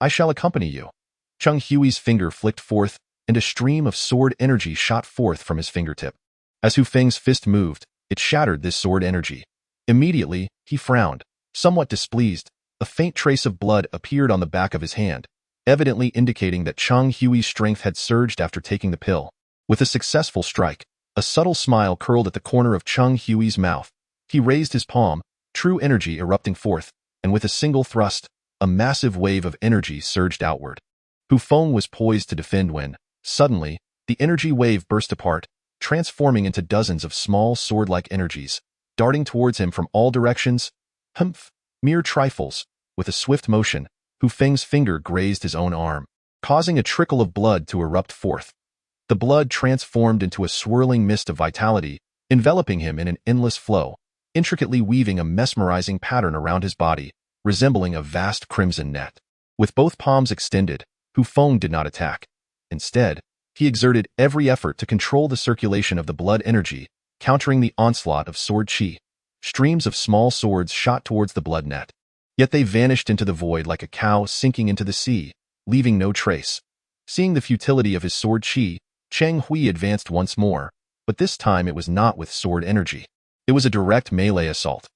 I shall accompany you." Cheng Hui's finger flicked forth, and a stream of sword energy shot forth from his fingertip. As Hu Feng's fist moved, it shattered this sword energy. Immediately, he frowned, somewhat displeased. A faint trace of blood appeared on the back of his hand, evidently indicating that Cheng Hui's strength had surged after taking the pill. With a successful strike, a subtle smile curled at the corner of Cheng Hui's mouth. He raised his palm, true energy erupting forth, and with a single thrust, a massive wave of energy surged outward. Hu Feng was poised to defend when, suddenly, the energy wave burst apart, transforming into dozens of small sword-like energies, darting towards him from all directions. Mere trifles. With a swift motion, Hu Feng's finger grazed his own arm, causing a trickle of blood to erupt forth. The blood transformed into a swirling mist of vitality, enveloping him in an endless flow, intricately weaving a mesmerizing pattern around his body, resembling a vast crimson net. With both palms extended, Hu Feng did not attack. Instead, he exerted every effort to control the circulation of the blood energy, countering the onslaught of sword qi. Streams of small swords shot towards the blood net. Yet they vanished into the void like a cow sinking into the sea, leaving no trace. Seeing the futility of his sword qi, Cheng Hui advanced once more, but this time it was not with sword energy. It was a direct melee assault.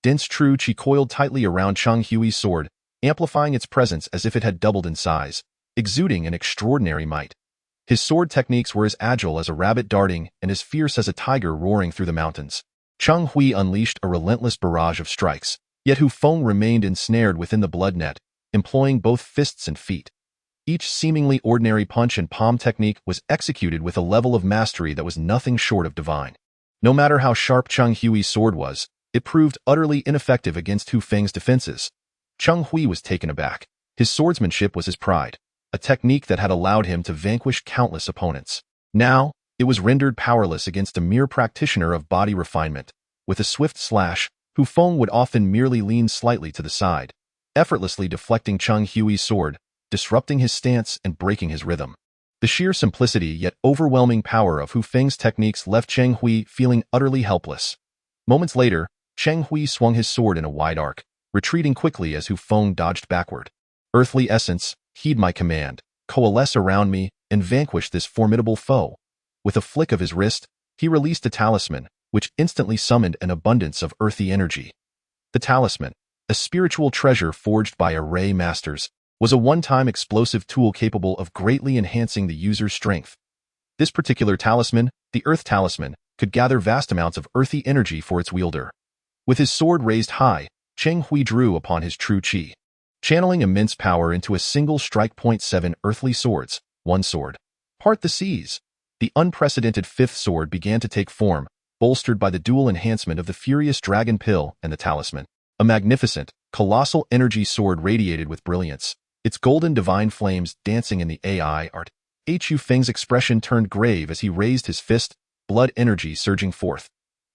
Dense true qi coiled tightly around Cheng Hui's sword, amplifying its presence as if it had doubled in size, exuding an extraordinary might. His sword techniques were as agile as a rabbit darting and as fierce as a tiger roaring through the mountains. Cheng Hui unleashed a relentless barrage of strikes, yet Hu Feng remained ensnared within the blood net, employing both fists and feet. Each seemingly ordinary punch and palm technique was executed with a level of mastery that was nothing short of divine. No matter how sharp Cheng Hui's sword was, it proved utterly ineffective against Hu Feng's defenses. Cheng Hui was taken aback. His swordsmanship was his pride. a technique that had allowed him to vanquish countless opponents. Now, it was rendered powerless against a mere practitioner of body refinement. With a swift slash, Hu Feng would often merely lean slightly to the side, effortlessly deflecting Cheng Hui's sword, disrupting his stance and breaking his rhythm. The sheer simplicity yet overwhelming power of Hu Feng's techniques left Cheng Hui feeling utterly helpless. Moments later, Cheng Hui swung his sword in a wide arc, retreating quickly as Hu Feng dodged backward. Earthly essence, heed my command, coalesce around me, and vanquish this formidable foe. With a flick of his wrist, he released a talisman, which instantly summoned an abundance of earthy energy. The talisman, a spiritual treasure forged by array masters, was a one-time explosive tool capable of greatly enhancing the user's strength. This particular talisman, the Earth Talisman, could gather vast amounts of earthy energy for its wielder. With his sword raised high, Cheng Hui drew upon his true chi, channeling immense power into a single strike. 7 earthly swords, one sword. Part the seas. The unprecedented fifth sword began to take form, bolstered by the dual enhancement of the furious dragon pill and the talisman. A magnificent, colossal energy sword radiated with brilliance, its golden divine flames dancing in the AI art. Hu Feng's expression turned grave as he raised his fist, blood energy surging forth.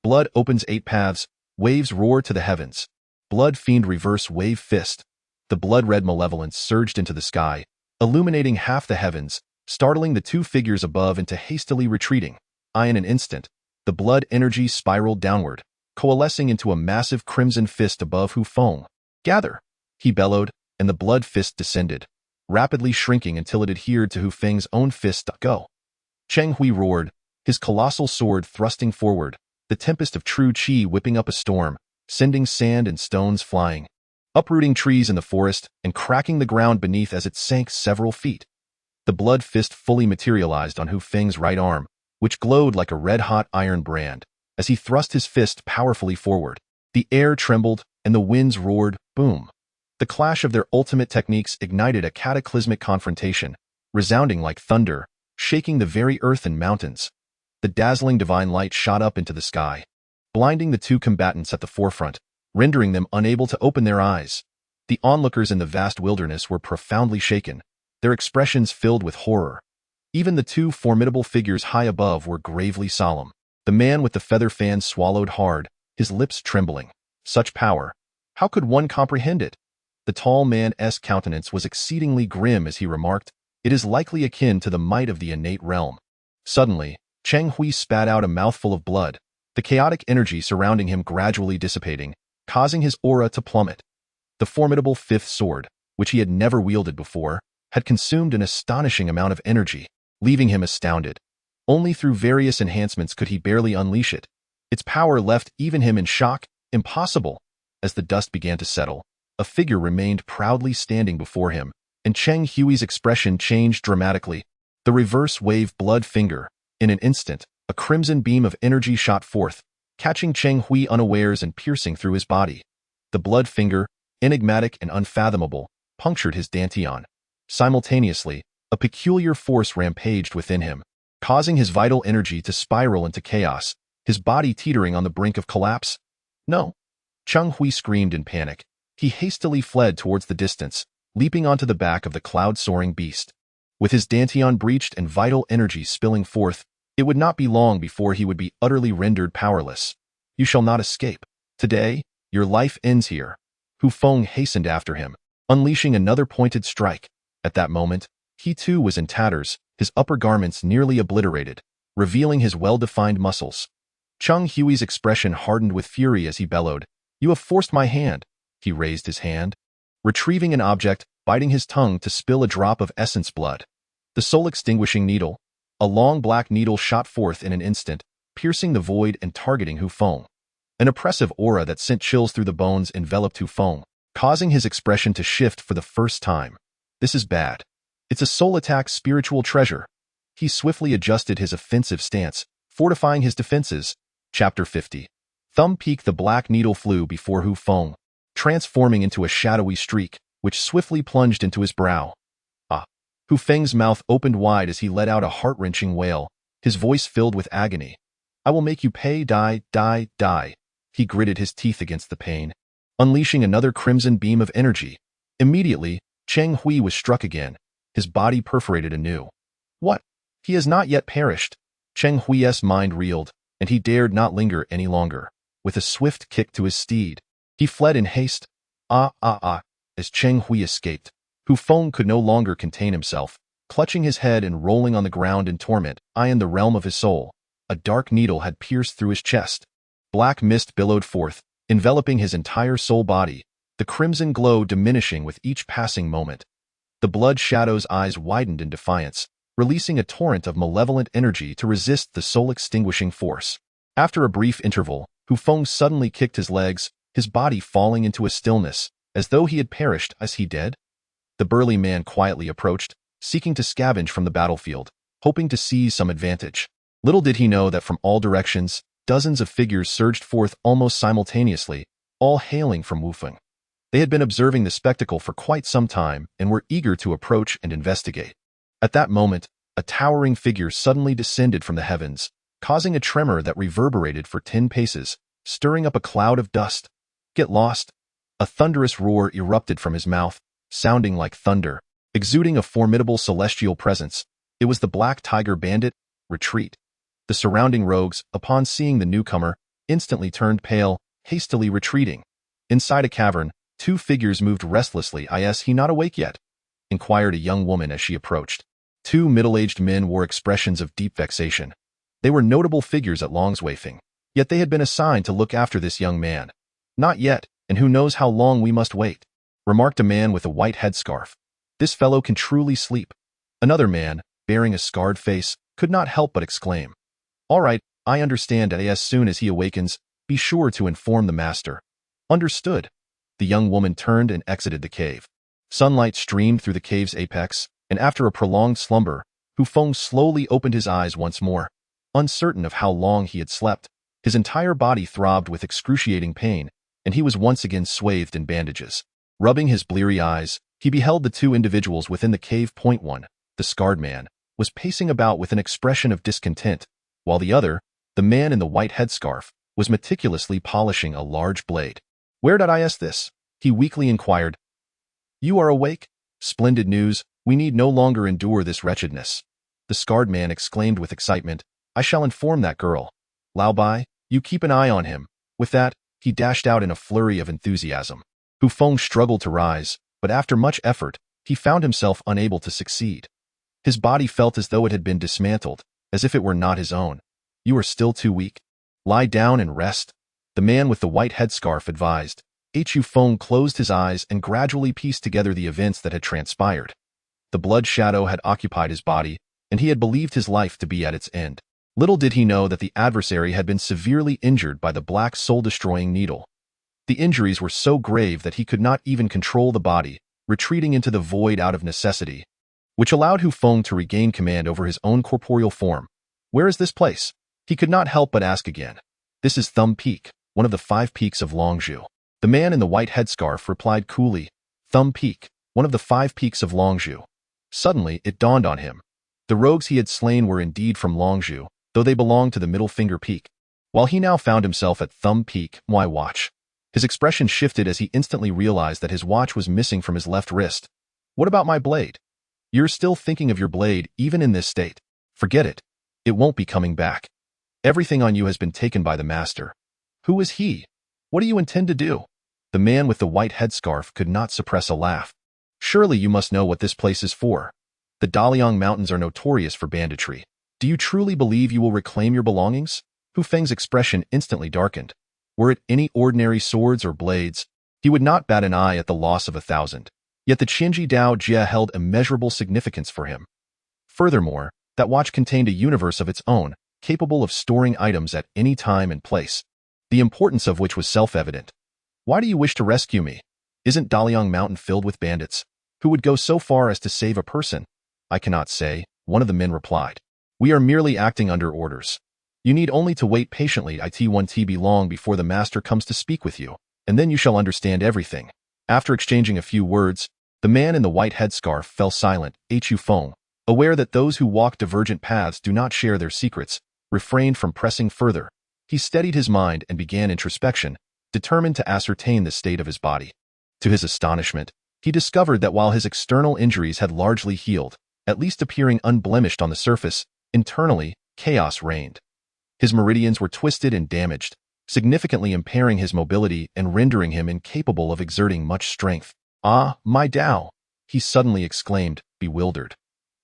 Blood opens 8 paths, waves roar to the heavens. Blood fiend reverse wave fist. The blood-red malevolence surged into the sky, illuminating half the heavens, startling the 2 figures above into hastily retreating. In an instant, the blood energy spiraled downward, coalescing into a massive crimson fist above Hu Feng. Gather! He bellowed, and the blood fist descended, rapidly shrinking until it adhered to Hu Feng's own fist. Go! Cheng Hui roared, his colossal sword thrusting forward, the tempest of true chi whipping up a storm, sending sand and stones flying, uprooting trees in the forest and cracking the ground beneath as it sank several feet. The blood fist fully materialized on Hu Feng's right arm, which glowed like a red-hot iron brand. As he thrust his fist powerfully forward, the air trembled and the winds roared, boom. The clash of their ultimate techniques ignited a cataclysmic confrontation, resounding like thunder, shaking the very earth and mountains. The dazzling divine light shot up into the sky, blinding the 2 combatants at the forefront, rendering them unable to open their eyes. The onlookers in the vast wilderness were profoundly shaken, their expressions filled with horror. Even the 2 formidable figures high above were gravely solemn. The man with the feather fan swallowed hard, his lips trembling. Such power! How could one comprehend it? The tall man's countenance was exceedingly grim as he remarked, "It is likely akin to the might of the innate realm." Suddenly, Cheng Hui spat out a mouthful of blood, the chaotic energy surrounding him gradually dissipating, causing his aura to plummet. The formidable fifth sword, which he had never wielded before, had consumed an astonishing amount of energy, leaving him astounded. Only through various enhancements could he barely unleash it. Its power left even him in shock. Impossible! As the dust began to settle, a figure remained proudly standing before him, and Cheng Hui's expression changed dramatically. The reverse wave blood finger. In an instant, a crimson beam of energy shot forth, catching Cheng Hui unawares and piercing through his body. The blood finger, enigmatic and unfathomable, punctured his dantian. Simultaneously, a peculiar force rampaged within him, causing his vital energy to spiral into chaos, his body teetering on the brink of collapse. No! Cheng Hui screamed in panic. He hastily fled towards the distance, leaping onto the back of the cloud-soaring beast. With his dantian breached and vital energy spilling forth, it would not be long before he would be utterly rendered powerless. You shall not escape. Today, your life ends here. Hu Feng hastened after him, unleashing another pointed strike. At that moment, he too was in tatters, his upper garments nearly obliterated, revealing his well-defined muscles. Cheng Hui's expression hardened with fury as he bellowed, "You have forced my hand." He raised his hand, retrieving an object, biting his tongue to spill a drop of essence blood. The soul-extinguishing needle. A long black needle shot forth in an instant, piercing the void and targeting Hu Feng. An oppressive aura that sent chills through the bones enveloped Hu Feng, causing his expression to shift for the first time. This is bad. It's a soul attack spiritual treasure. He swiftly adjusted his offensive stance, fortifying his defenses. Chapter 50. Thumb peak. The black needle flew before Hu Feng, transforming into a shadowy streak, which swiftly plunged into his brow. Ah! Hu Feng's mouth opened wide as he let out a heart-wrenching wail, his voice filled with agony. "I will make you pay, die, die, die." He gritted his teeth against the pain, unleashing another crimson beam of energy. Immediately, Cheng Hui was struck again, his body perforated anew. What? He has not yet perished. Cheng Hui's mind reeled, and he dared not linger any longer. With a swift kick to his steed, he fled in haste. As Cheng Hui escaped, Hu Feng could no longer contain himself. Clutching his head and rolling on the ground in torment, in the realm of his soul, a dark needle had pierced through his chest. Black mist billowed forth, enveloping his entire soul body, the crimson glow diminishing with each passing moment. The blood shadow's eyes widened in defiance, releasing a torrent of malevolent energy to resist the soul-extinguishing force. After a brief interval, Hu Feng suddenly kicked his legs, his body falling into a stillness, as though he had perished. Is he dead? The burly man quietly approached, seeking to scavenge from the battlefield, hoping to seize some advantage. Little did he know that from all directions, dozens of figures surged forth almost simultaneously, all hailing from Hu Feng. They had been observing the spectacle for quite some time and were eager to approach and investigate. At that moment, a towering figure suddenly descended from the heavens, causing a tremor that reverberated for 10 paces, stirring up a cloud of dust. Get lost! A thunderous roar erupted from his mouth, sounding like thunder, exuding a formidable celestial presence. It was the black tiger Bandit. Retreat. The surrounding rogues, upon seeing the newcomer, instantly turned pale, hastily retreating. Inside a cavern, 2 figures moved restlessly. Is he not awake yet? Inquired a young woman as she approached. 2 middle-aged men wore expressions of deep vexation. They were notable figures at Longswafing, yet they had been assigned to look after this young man. Not yet, and who knows how long we must wait, remarked a man with a white headscarf. This fellow can truly sleep. Another man, bearing a scarred face, could not help but exclaim. All right, I understand, and as soon as he awakens, be sure to inform the master. Understood. The young woman turned and exited the cave. Sunlight streamed through the cave's apex, and after a prolonged slumber, Hu Feng slowly opened his eyes once more. Uncertain of how long he had slept, his entire body throbbed with excruciating pain, and he was once again swathed in bandages. Rubbing his bleary eyes, he beheld the 2 individuals within the cave. One, the scarred man, was pacing about with an expression of discontent, while the other, the man in the white headscarf, was meticulously polishing a large blade. Where did I ask this? He weakly inquired. You are awake? Splendid news. We need no longer endure this wretchedness. The scarred man exclaimed with excitement. I shall inform that girl. Lao Bai, you keep an eye on him. With that, he dashed out in a flurry of enthusiasm. Hu Feng struggled to rise, but after much effort, he found himself unable to succeed. His body felt as though it had been dismantled, as if it were not his own. You are still too weak. Lie down and rest. The man with the white headscarf advised. Hu Feng closed his eyes and gradually pieced together the events that had transpired. The blood shadow had occupied his body, and he had believed his life to be at its end. Little did he know that the adversary had been severely injured by the black soul-destroying needle. The injuries were so grave that he could not even control the body, retreating into the void out of necessity, which allowed Hu Feng to regain command over his own corporeal form. Where is this place? He could not help but ask again. This is Thumb Peak, one of the 5 peaks of Longzhou. The man in the white headscarf replied coolly. Thumb Peak, one of the 5 peaks of Longzhou. Suddenly, it dawned on him. The rogues he had slain were indeed from Longzhou, though they belonged to the Middle Finger Peak. While he now found himself at Thumb Peak, my watch. His expression shifted as he instantly realized that his watch was missing from his left wrist. What about my blade? You're still thinking of your blade, even in this state. Forget it. It won't be coming back. Everything on you has been taken by the master. Who is he? What do you intend to do? The man with the white headscarf could not suppress a laugh. Surely you must know what this place is for. The Daliang Mountains are notorious for banditry. Do you truly believe you will reclaim your belongings? Hu Feng's expression instantly darkened. Were it any ordinary swords or blades, he would not bat an eye at the loss of 1,000. Yet the Qianji Dao Jia held immeasurable significance for him. Furthermore, that watch contained a universe of its own, capable of storing items at any time and place, the importance of which was self-evident. Why do you wish to rescue me? Isn't Daliang Mountain filled with bandits, who would go so far as to save a person? I cannot say, one of the men replied. We are merely acting under orders. You need only to wait patiently it won't be long before the master comes to speak with you, and then you shall understand everything. After exchanging a few words, the man in the white headscarf fell silent. Hu Feng, aware that those who walk divergent paths do not share their secrets, refrained from pressing further. He steadied his mind and began introspection, determined to ascertain the state of his body. To his astonishment, He discovered that while his external injuries had largely healed, at least appearing unblemished on the surface, internally, chaos reigned. His meridians were twisted and damaged, significantly impairing his mobility and rendering him incapable of exerting much strength. "Ah, my Tao!" he suddenly exclaimed, bewildered.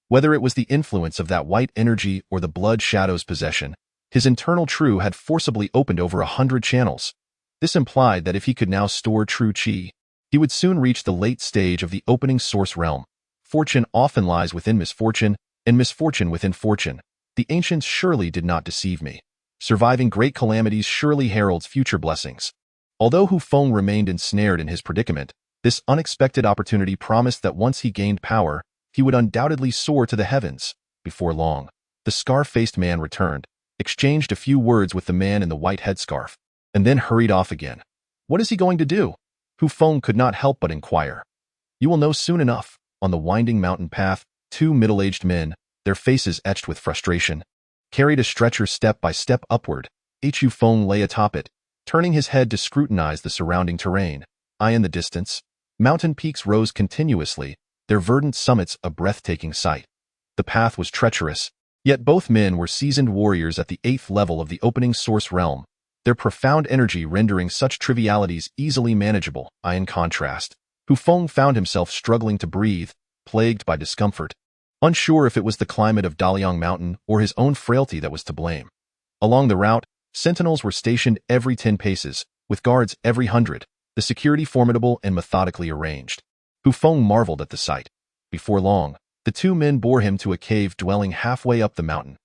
Whether it was the influence of that white energy or the blood shadow's possession, his internal true had forcibly opened over 100 channels. This implied that if he could now store true chi, he would soon reach the late stage of the opening source realm. Fortune often lies within misfortune, and misfortune within fortune. The ancients surely did not deceive me. Surviving great calamities surely heralds future blessings. Although Hu Feng remained ensnared in his predicament, this unexpected opportunity promised that once he gained power, he would undoubtedly soar to the heavens. Before long, the scar-faced man returned, exchanged a few words with the man in the white headscarf, and then hurried off again. What is he going to do? Hu Feng could not help but inquire. You will know soon enough. On the winding mountain path, two middle-aged men, their faces etched with frustration, carried a stretcher step by step upward. Hu Feng lay atop it, turning his head to scrutinize the surrounding terrain. Eye in the distance, mountain peaks rose continuously, their verdant summits a breathtaking sight. The path was treacherous, yet both men were seasoned warriors at the 8th level of the opening source realm, their profound energy rendering such trivialities easily manageable. In contrast, Hu Feng found himself struggling to breathe, plagued by discomfort, unsure if it was the climate of Daliang Mountain or his own frailty that was to blame. Along the route, sentinels were stationed every 10 paces, with guards every 100, the security formidable and methodically arranged. Hu Feng marveled at the sight. Before long, the two men bore him to a cave dwelling halfway up the mountain.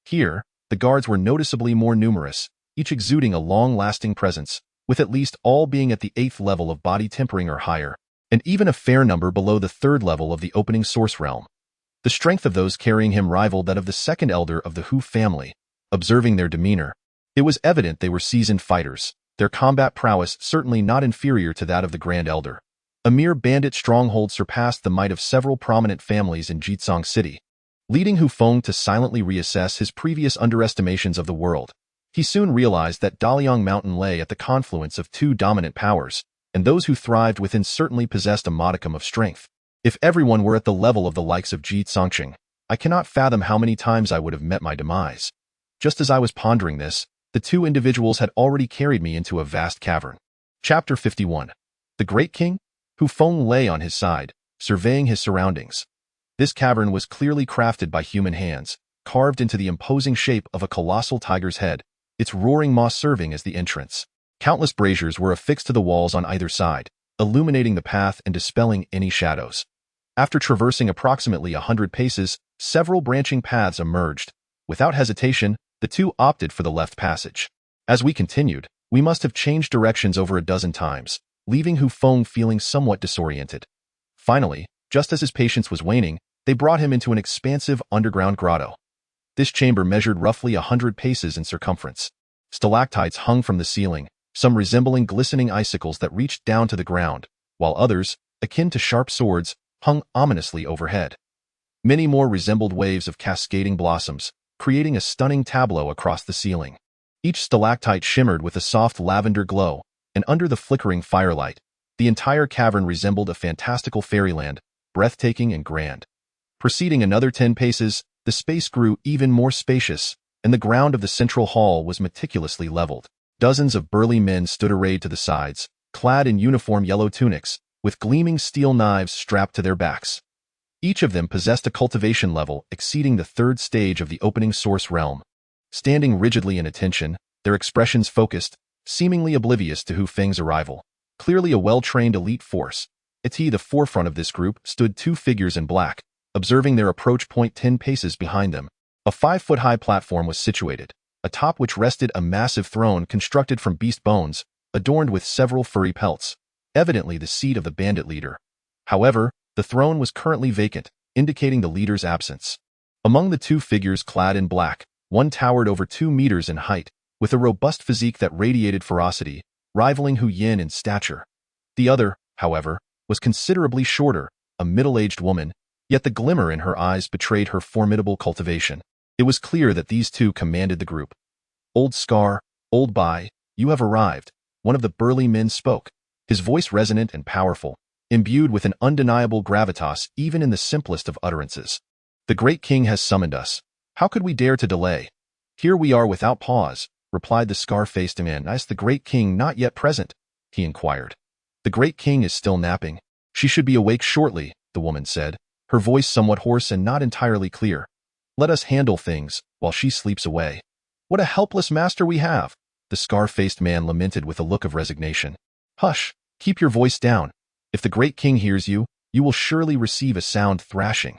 Here, the guards were noticeably more numerous, each exuding a long-lasting presence, with at least all being at the 8th level of body tempering or higher, and even a fair number below the 3rd level of the opening source realm. The strength of those carrying him rivaled that of the second elder of the Hu family. Observing their demeanor, it was evident they were seasoned fighters, their combat prowess certainly not inferior to that of the Grand Elder. A mere bandit stronghold surpassed the might of several prominent families in Jitsong City, leading Hu Feng to silently reassess his previous underestimations of the world. He soon realized that Daliang Mountain lay at the confluence of two dominant powers, and those who thrived within certainly possessed a modicum of strength. If everyone were at the level of the likes of Jitsongqing, I cannot fathom how many times I would have met my demise. Just as I was pondering this, the two individuals had already carried me into a vast cavern. Chapter 51. The Great King? Hu Feng lay on his side, surveying his surroundings. This cavern was clearly crafted by human hands, carved into the imposing shape of a colossal tiger's head, its roaring maw serving as the entrance. Countless braziers were affixed to the walls on either side, illuminating the path and dispelling any shadows. After traversing approximately 100 paces, several branching paths emerged. Without hesitation, the two opted for the left passage. As we continued, we must have changed directions over a dozen times, leaving Hu Feng feeling somewhat disoriented. Finally, just as his patience was waning, they brought him into an expansive underground grotto. This chamber measured roughly 100 paces in circumference. Stalactites hung from the ceiling, some resembling glistening icicles that reached down to the ground, while others, akin to sharp swords, hung ominously overhead. Many more resembled waves of cascading blossoms, creating a stunning tableau across the ceiling. Each stalactite shimmered with a soft lavender glow, and under the flickering firelight, the entire cavern resembled a fantastical fairyland, breathtaking and grand. Proceeding another 10 paces, the space grew even more spacious, and the ground of the central hall was meticulously leveled. Dozens of burly men stood arrayed to the sides, clad in uniform yellow tunics, with gleaming steel knives strapped to their backs. Each of them possessed a cultivation level exceeding the 3rd stage of the opening source realm. Standing rigidly in attention, their expressions focused, seemingly oblivious to Hu Feng's arrival. Clearly a well-trained elite force. At the forefront of this group stood two figures in black, observing their approach point 10 paces behind them. A 5-foot-high platform was situated, atop which rested a massive throne constructed from beast bones, adorned with several furry pelts, evidently the seat of the bandit leader. However, the throne was currently vacant, indicating the leader's absence. Among the two figures clad in black, one towered over 2 meters in height, with a robust physique that radiated ferocity, rivaling Hu Yin in stature. The other, however, was considerably shorter, a middle-aged woman, yet the glimmer in her eyes betrayed her formidable cultivation. It was clear that these two commanded the group. "Old Scar, Old Bai, you have arrived," one of the burly men spoke, his voice resonant and powerful. imbued with an undeniable gravitas even in the simplest of utterances. The great king has summoned us. How could we dare to delay? Here we are without pause, replied the scar-faced man. Is the great king not yet present? He inquired. The great king is still napping. She should be awake shortly, the woman said, her voice somewhat hoarse and not entirely clear. Let us handle things while she sleeps away. What a helpless master we have, the scar-faced man lamented with a look of resignation. Hush, keep your voice down. If the great king hears you, you will surely receive a sound thrashing.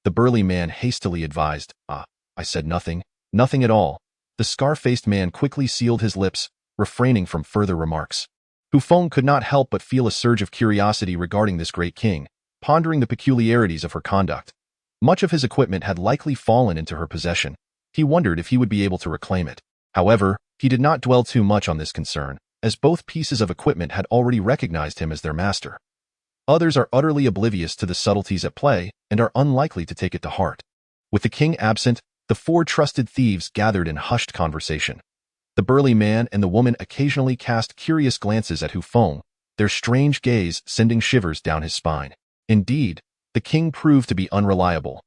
The burly man hastily advised. I said nothing, nothing at all. The scar-faced man quickly sealed his lips, refraining from further remarks. Hu Feng could not help but feel a surge of curiosity regarding this great king, pondering the peculiarities of her conduct. Much of his equipment had likely fallen into her possession. He wondered if he would be able to reclaim it. However, he did not dwell too much on this concern, as both pieces of equipment had already recognized him as their master. Others are utterly oblivious to the subtleties at play and are unlikely to take it to heart. With the king absent, the four trusted thieves gathered in hushed conversation. The burly man and the woman occasionally cast curious glances at Hu Feng, their strange gaze sending shivers down his spine. Indeed, the king proved to be unreliable.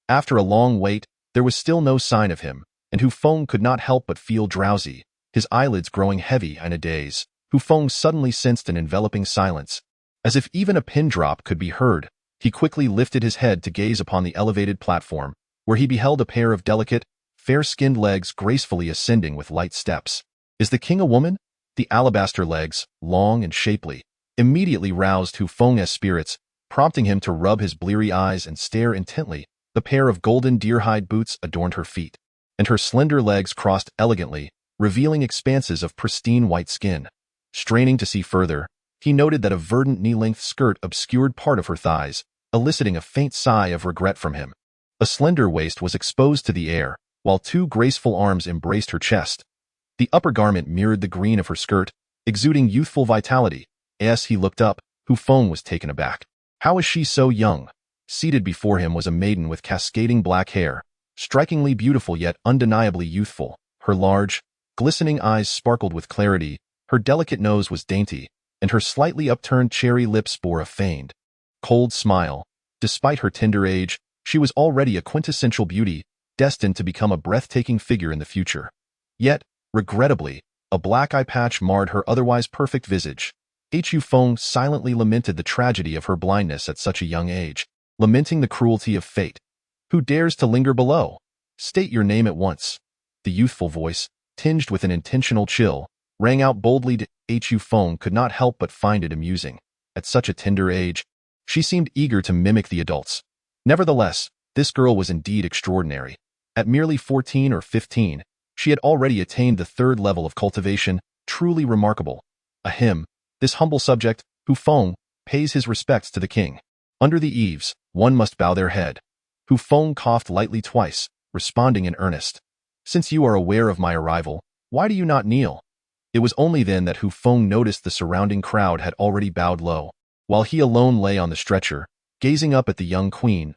After a long wait, there was still no sign of him, and Hu Feng could not help but feel drowsy, his eyelids growing heavy in a daze. Hu Feng suddenly sensed an enveloping silence. As if even a pin drop could be heard, he quickly lifted his head to gaze upon the elevated platform, where he beheld a pair of delicate, fair-skinned legs gracefully ascending with light steps. Is the king a woman? The alabaster legs, long and shapely, immediately roused Hu Feng's spirits, prompting him to rub his bleary eyes and stare intently. The pair of golden deer-hide boots adorned her feet, and her slender legs crossed elegantly, revealing expanses of pristine white skin. Straining to see further, he noted that a verdant knee-length skirt obscured part of her thighs, eliciting a faint sigh of regret from him. A slender waist was exposed to the air, while two graceful arms embraced her chest. The upper garment mirrored the green of her skirt, exuding youthful vitality. As he looked up, Hu Feng was taken aback. How is she so young? Seated before him was a maiden with cascading black hair, strikingly beautiful yet undeniably youthful. Her large, glistening eyes sparkled with clarity, her delicate nose was dainty, and her slightly upturned cherry lips bore a feigned, cold smile. Despite her tender age, she was already a quintessential beauty, destined to become a breathtaking figure in the future. Yet, regrettably, a black eye patch marred her otherwise perfect visage. Hu Feng silently lamented the tragedy of her blindness at such a young age, lamenting the cruelty of fate. Who dares to linger below? State your name at once. The youthful voice, tinged with an intentional chill, rang out boldly. Hu Feng could not help but find it amusing. At such a tender age, she seemed eager to mimic the adults. Nevertheless, this girl was indeed extraordinary. At merely 14 or 15, she had already attained the third level of cultivation, truly remarkable. Ahem, this humble subject, Hu Feng, pays his respects to the king. Under the eaves, one must bow their head. Hu Feng coughed lightly twice, responding in earnest. Since you are aware of my arrival, why do you not kneel? It was only then that Hu Feng noticed the surrounding crowd had already bowed low, while he alone lay on the stretcher, gazing up at the young queen.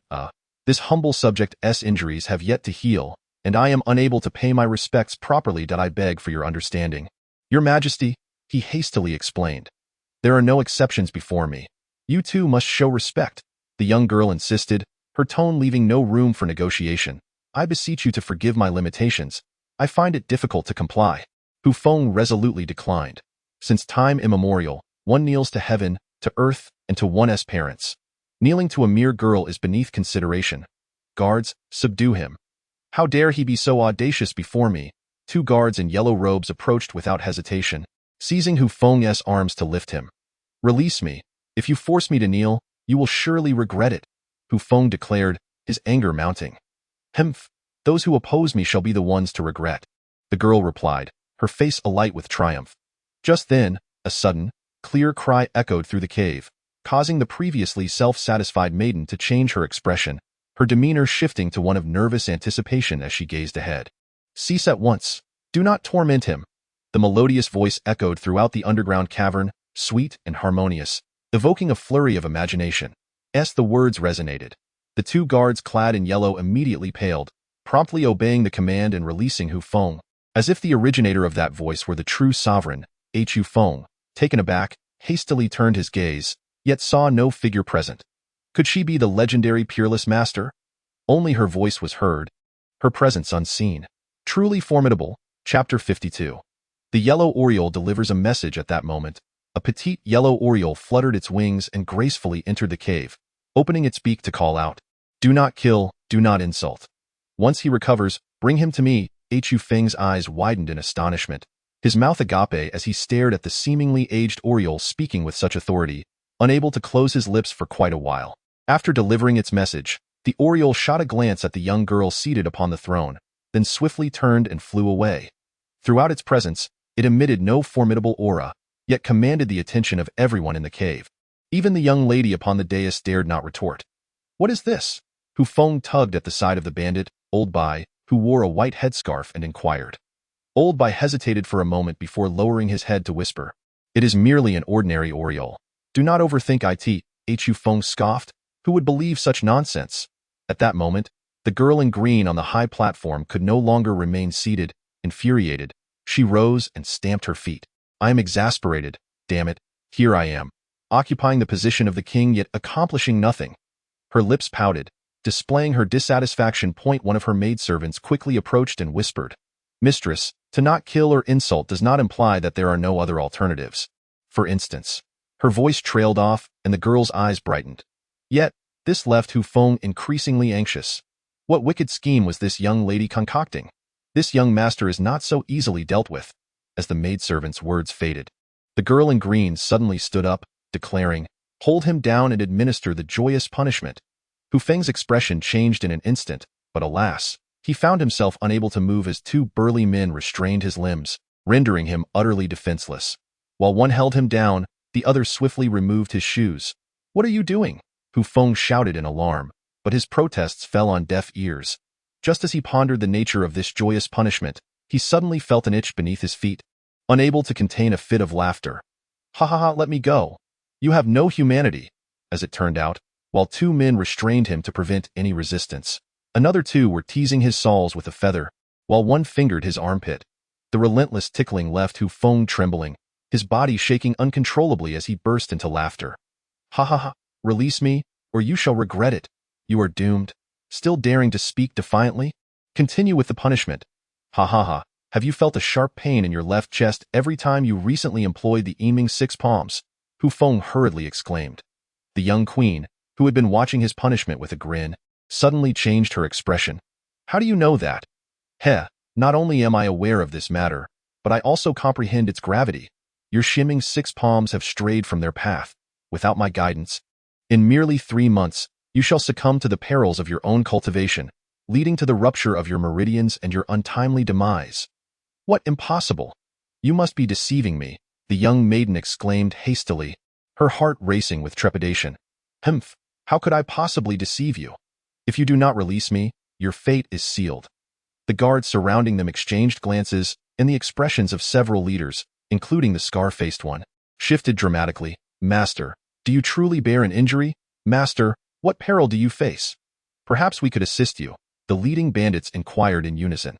This humble subject's injuries have yet to heal, and I am unable to pay my respects properly. I beg for your understanding. Your Majesty, he hastily explained. There are no exceptions before me. You too must show respect, the young girl insisted, her tone leaving no room for negotiation. I beseech you to forgive my limitations. I find it difficult to comply. Hu Feng resolutely declined. Since time immemorial, one kneels to heaven, to earth, and to one's parents. Kneeling to a mere girl is beneath consideration. Guards, subdue him. How dare he be so audacious before me? Two guards in yellow robes approached without hesitation, seizing Hu Feng's arms to lift him. Release me. If you force me to kneel, you will surely regret it, Hu Feng declared, his anger mounting. Hmph, those who oppose me shall be the ones to regret, the girl replied, her face alight with triumph. Just then, a sudden, clear cry echoed through the cave, causing the previously self-satisfied maiden to change her expression, her demeanor shifting to one of nervous anticipation as she gazed ahead. Cease at once. Do not torment him. The melodious voice echoed throughout the underground cavern, sweet and harmonious, evoking a flurry of imagination. As the words resonated, the two guards clad in yellow immediately paled, promptly obeying the command and releasing Hu Feng. As if the originator of that voice were the true sovereign, Hu Feng, taken aback, hastily turned his gaze, yet saw no figure present. Could she be the legendary peerless master? Only her voice was heard, her presence unseen. Truly formidable. Chapter 52. The yellow oriole delivers a message at that moment. A petite yellow oriole fluttered its wings and gracefully entered the cave, opening its beak to call out, "Do not kill, do not insult. Once he recovers, bring him to me." Hu Feng's eyes widened in astonishment, his mouth agape as he stared at the seemingly aged oriole speaking with such authority, unable to close his lips for quite a while. After delivering its message, the oriole shot a glance at the young girl seated upon the throne, then swiftly turned and flew away. Throughout its presence, it emitted no formidable aura, yet commanded the attention of everyone in the cave. Even the young lady upon the dais dared not retort. "What is this?" Hu Feng tugged at the side of the bandit, Old Bai, who wore a white headscarf, and inquired. Old Bai hesitated for a moment before lowering his head to whisper, "It is merely an ordinary oriole. Do not overthink it." Hu Feng scoffed. Who would believe such nonsense? At that moment, the girl in green on the high platform could no longer remain seated. Infuriated, she rose and stamped her feet. "I am exasperated, damn it. Here I am, occupying the position of the king yet accomplishing nothing." Her lips pouted, displaying her dissatisfaction. One of her maidservants quickly approached and whispered, "Mistress, to not kill or insult does not imply that there are no other alternatives. For instance." Her voice trailed off, and the girl's eyes brightened. Yet, this left Hu Feng increasingly anxious. What wicked scheme was this young lady concocting? "This young master is not so easily dealt with." As the maidservant's words faded, the girl in green suddenly stood up, declaring, "Hold him down and administer the joyous punishment." Hu Feng's expression changed in an instant, but alas, he found himself unable to move as two burly men restrained his limbs, rendering him utterly defenseless. While one held him down, the other swiftly removed his shoes. "What are you doing?" Hu Feng shouted in alarm, but his protests fell on deaf ears. Just as he pondered the nature of this joyous punishment, he suddenly felt an itch beneath his feet, unable to contain a fit of laughter. "Ha ha ha, let me go. You have no humanity." As it turned out, while two men restrained him to prevent any resistance, another two were teasing his soles with a feather, while one fingered his armpit. The relentless tickling left Hu Feng trembling, his body shaking uncontrollably as he burst into laughter. "Ha ha ha, release me, or you shall regret it. You are doomed. Still daring to speak defiantly? Continue with the punishment. Ha ha ha, have you felt a sharp pain in your left chest every time you recently employed the aiming 6 palms? Hu Feng hurriedly exclaimed. The young queen, who had been watching his punishment with a grin, suddenly changed her expression. "How do you know that?" "Heh, not only am I aware of this matter, but I also comprehend its gravity. Your shimming 6 palms have strayed from their path. Without my guidance, in merely 3 months, you shall succumb to the perils of your own cultivation, leading to the rupture of your meridians and your untimely demise." "What, impossible? You must be deceiving me," the young maiden exclaimed hastily, her heart racing with trepidation. "Humph, how could I possibly deceive you? If you do not release me, your fate is sealed." The guards surrounding them exchanged glances, and the expressions of several leaders, including the scar-faced one, shifted dramatically. "Master, do you truly bear an injury? Master, what peril do you face? Perhaps we could assist you," the leading bandits inquired in unison.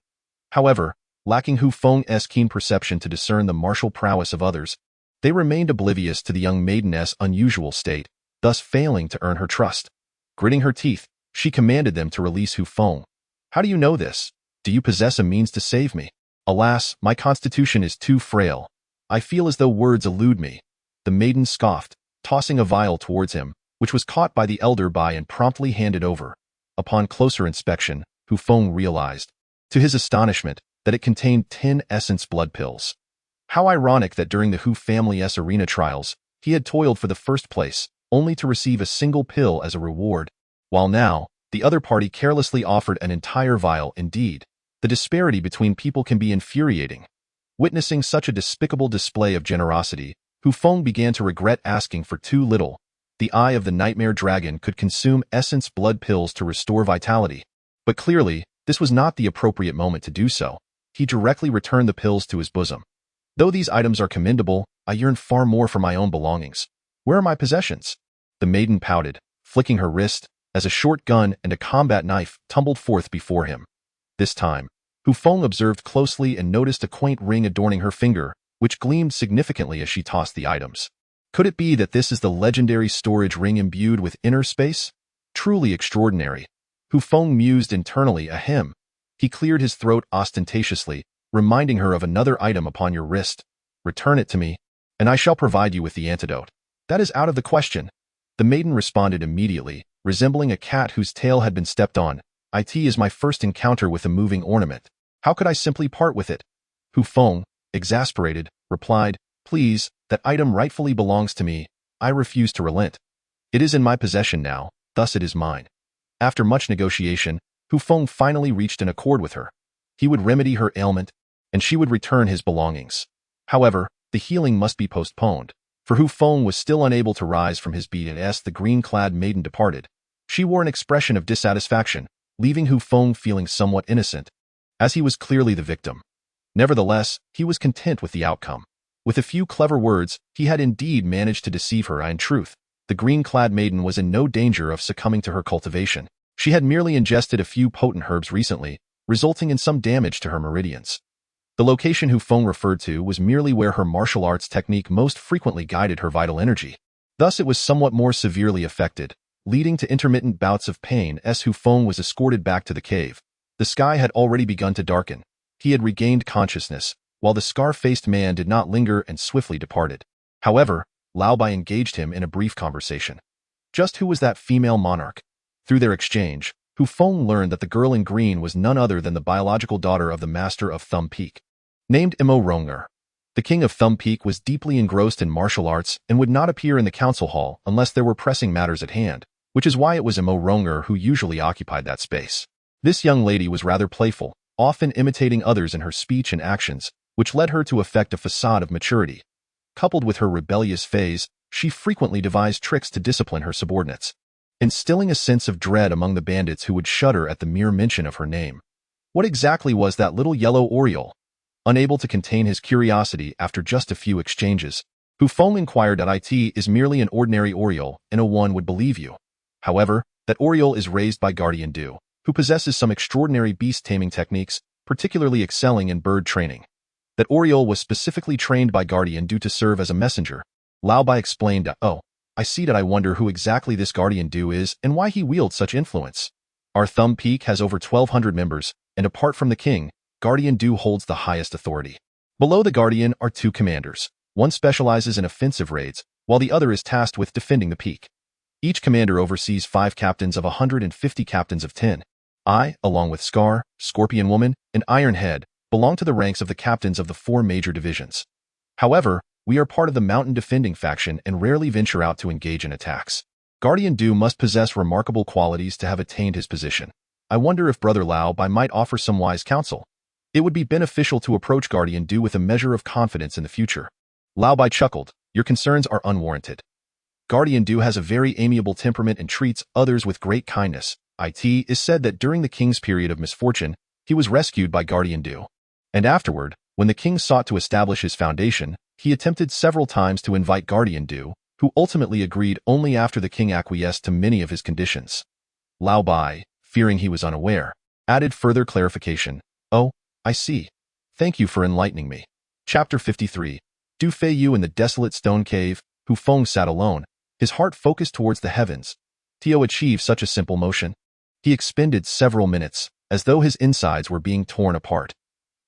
However, lacking Hu Feng's keen perception to discern the martial prowess of others, they remained oblivious to the young maiden's unusual state, thus failing to earn her trust. Gritting her teeth, she commanded them to release Hu Feng. "How do you know this? Do you possess a means to save me?" "Alas, my constitution is too frail. I feel as though words elude me." The maiden scoffed, tossing a vial towards him, which was caught by the elder Bai and promptly handed over. Upon closer inspection, Hu Feng realized, to his astonishment, that it contained 10 essence blood pills. How ironic that during the Hu family's arena trials, he had toiled for the first place, only to receive a single pill as a reward, while now, the other party carelessly offered an entire vial. Indeed, the disparity between people can be infuriating. Witnessing such a despicable display of generosity, Hu Feng began to regret asking for too little. The eye of the nightmare dragon could consume essence blood pills to restore vitality. But clearly, this was not the appropriate moment to do so. He directly returned the pills to his bosom. "Though these items are commendable, I yearn far more for my own belongings. Where are my possessions?" The maiden pouted, flicking her wrist, as a short gun and a combat knife tumbled forth before him. This time, Hu Feng observed closely and noticed a quaint ring adorning her finger, which gleamed significantly as she tossed the items. Could it be that this is the legendary storage ring imbued with inner space? Truly extraordinary. Hu Feng mused internally, ahem. He cleared his throat ostentatiously, reminding her of another item upon your wrist. Return it to me, and I shall provide you with the antidote. That is out of the question. The maiden responded immediately, resembling a cat whose tail had been stepped on. It is my first encounter with a moving ornament. How could I simply part with it? Hu Feng, exasperated, replied, Please, that item rightfully belongs to me. I refuse to relent. It is in my possession now, thus it is mine. After much negotiation, Hu Feng finally reached an accord with her. He would remedy her ailment, and she would return his belongings. However, the healing must be postponed, for Hu Feng was still unable to rise from his bed as the green-clad maiden departed. She wore an expression of dissatisfaction, leaving Hu Feng feeling somewhat innocent, as he was clearly the victim. Nevertheless, he was content with the outcome. With a few clever words, he had indeed managed to deceive her. In truth, the green-clad maiden was in no danger of succumbing to her cultivation. She had merely ingested a few potent herbs recently, resulting in some damage to her meridians. The location Hu Feng referred to was merely where her martial arts technique most frequently guided her vital energy. Thus it was somewhat more severely affected, leading to intermittent bouts of pain as Hu Feng was escorted back to the cave. The sky had already begun to darken. He had regained consciousness, while the scar-faced man did not linger and swiftly departed. However, Lao Bai engaged him in a brief conversation. Just who was that female monarch? Through their exchange, Hu Feng learned that the girl in green was none other than the biological daughter of the master of Thumb Peak. Named Imo Ronger, the king of Thumb Peak was deeply engrossed in martial arts and would not appear in the council hall unless there were pressing matters at hand, which is why it was Imo Ronger who usually occupied that space. This young lady was rather playful, often imitating others in her speech and actions, which led her to affect a facade of maturity. Coupled with her rebellious phase, she frequently devised tricks to discipline her subordinates, instilling a sense of dread among the bandits who would shudder at the mere mention of her name. What exactly was that little yellow Oriole? Unable to contain his curiosity after just a few exchanges, Hu Feng inquired that it is merely an ordinary Oriole, and no one would believe you. However, that Oriole is raised by Guardian Du, who possesses some extraordinary beast-taming techniques, particularly excelling in bird training. That Oriole was specifically trained by Guardian Du to serve as a messenger. Lao Bai explained, Oh, I see that. I wonder who exactly this Guardian Du is and why he wields such influence. Our Thumb Peak has over 1,200 members, and apart from the king, Guardian Du holds the highest authority. Below the Guardian are two commanders. One specializes in offensive raids, while the other is tasked with defending the peak. Each commander oversees 5 captains of 150 captains of 10. I, along with Scar, Scorpion Woman, and Iron Head, belong to the ranks of the captains of the 4 major divisions. However, we are part of the mountain defending faction and rarely venture out to engage in attacks. Guardian Du must possess remarkable qualities to have attained his position. I wonder if Brother Lao Bai might offer some wise counsel. It would be beneficial to approach Guardian Du with a measure of confidence in the future. Lao Bai chuckled, Your concerns are unwarranted. Guardian Du has a very amiable temperament and treats others with great kindness. It is said that during the king's period of misfortune, he was rescued by Guardian Du. And afterward, when the king sought to establish his foundation, he attempted several times to invite Guardian Du, who ultimately agreed only after the king acquiesced to many of his conditions. Lao Bai, fearing he was unaware, added further clarification. Oh, I see. Thank you for enlightening me. Chapter 53. Du Fei Yu in the desolate stone cave. Hu Feng sat alone, his heart focused towards the heavens. Tio achieved such a simple motion. He expended several minutes, as though his insides were being torn apart.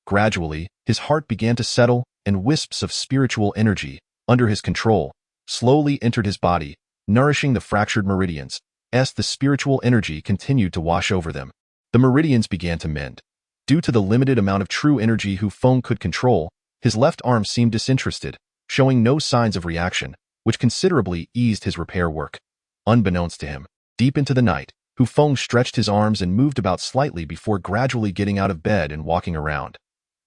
Gradually, his heart began to settle, and wisps of spiritual energy, under his control, slowly entered his body, nourishing the fractured meridians. As the spiritual energy continued to wash over them, the meridians began to mend. Due to the limited amount of true energy Hu Feng could control, his left arm seemed disinterested, showing no signs of reaction, which considerably eased his repair work. Unbeknownst to him, deep into the night, Hu Feng stretched his arms and moved about slightly before gradually getting out of bed and walking around.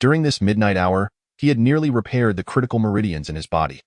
During this midnight hour, he had nearly repaired the critical meridians in his body.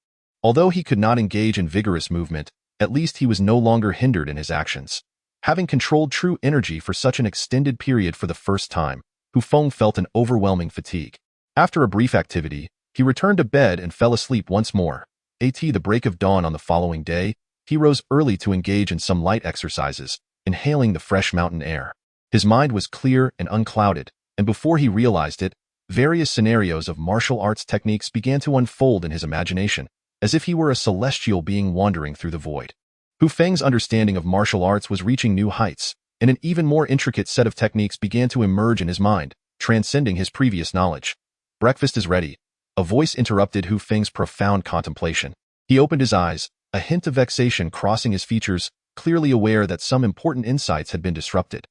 Although he could not engage in vigorous movement, at least he was no longer hindered in his actions. Having controlled true energy for such an extended period for the first time, Hu Feng felt an overwhelming fatigue. After a brief activity, he returned to bed and fell asleep once more. At the break of dawn on the following day, he rose early to engage in some light exercises, inhaling the fresh mountain air. His mind was clear and unclouded, and before he realized it, various scenarios of martial arts techniques began to unfold in his imagination. as if he were a celestial being wandering through the void. Hu Feng's understanding of martial arts was reaching new heights, and an even more intricate set of techniques began to emerge in his mind, transcending his previous knowledge. "Breakfast is ready." A voice interrupted Hu Feng's profound contemplation. He opened his eyes, a hint of vexation crossing his features, clearly aware that some important insights had been disrupted.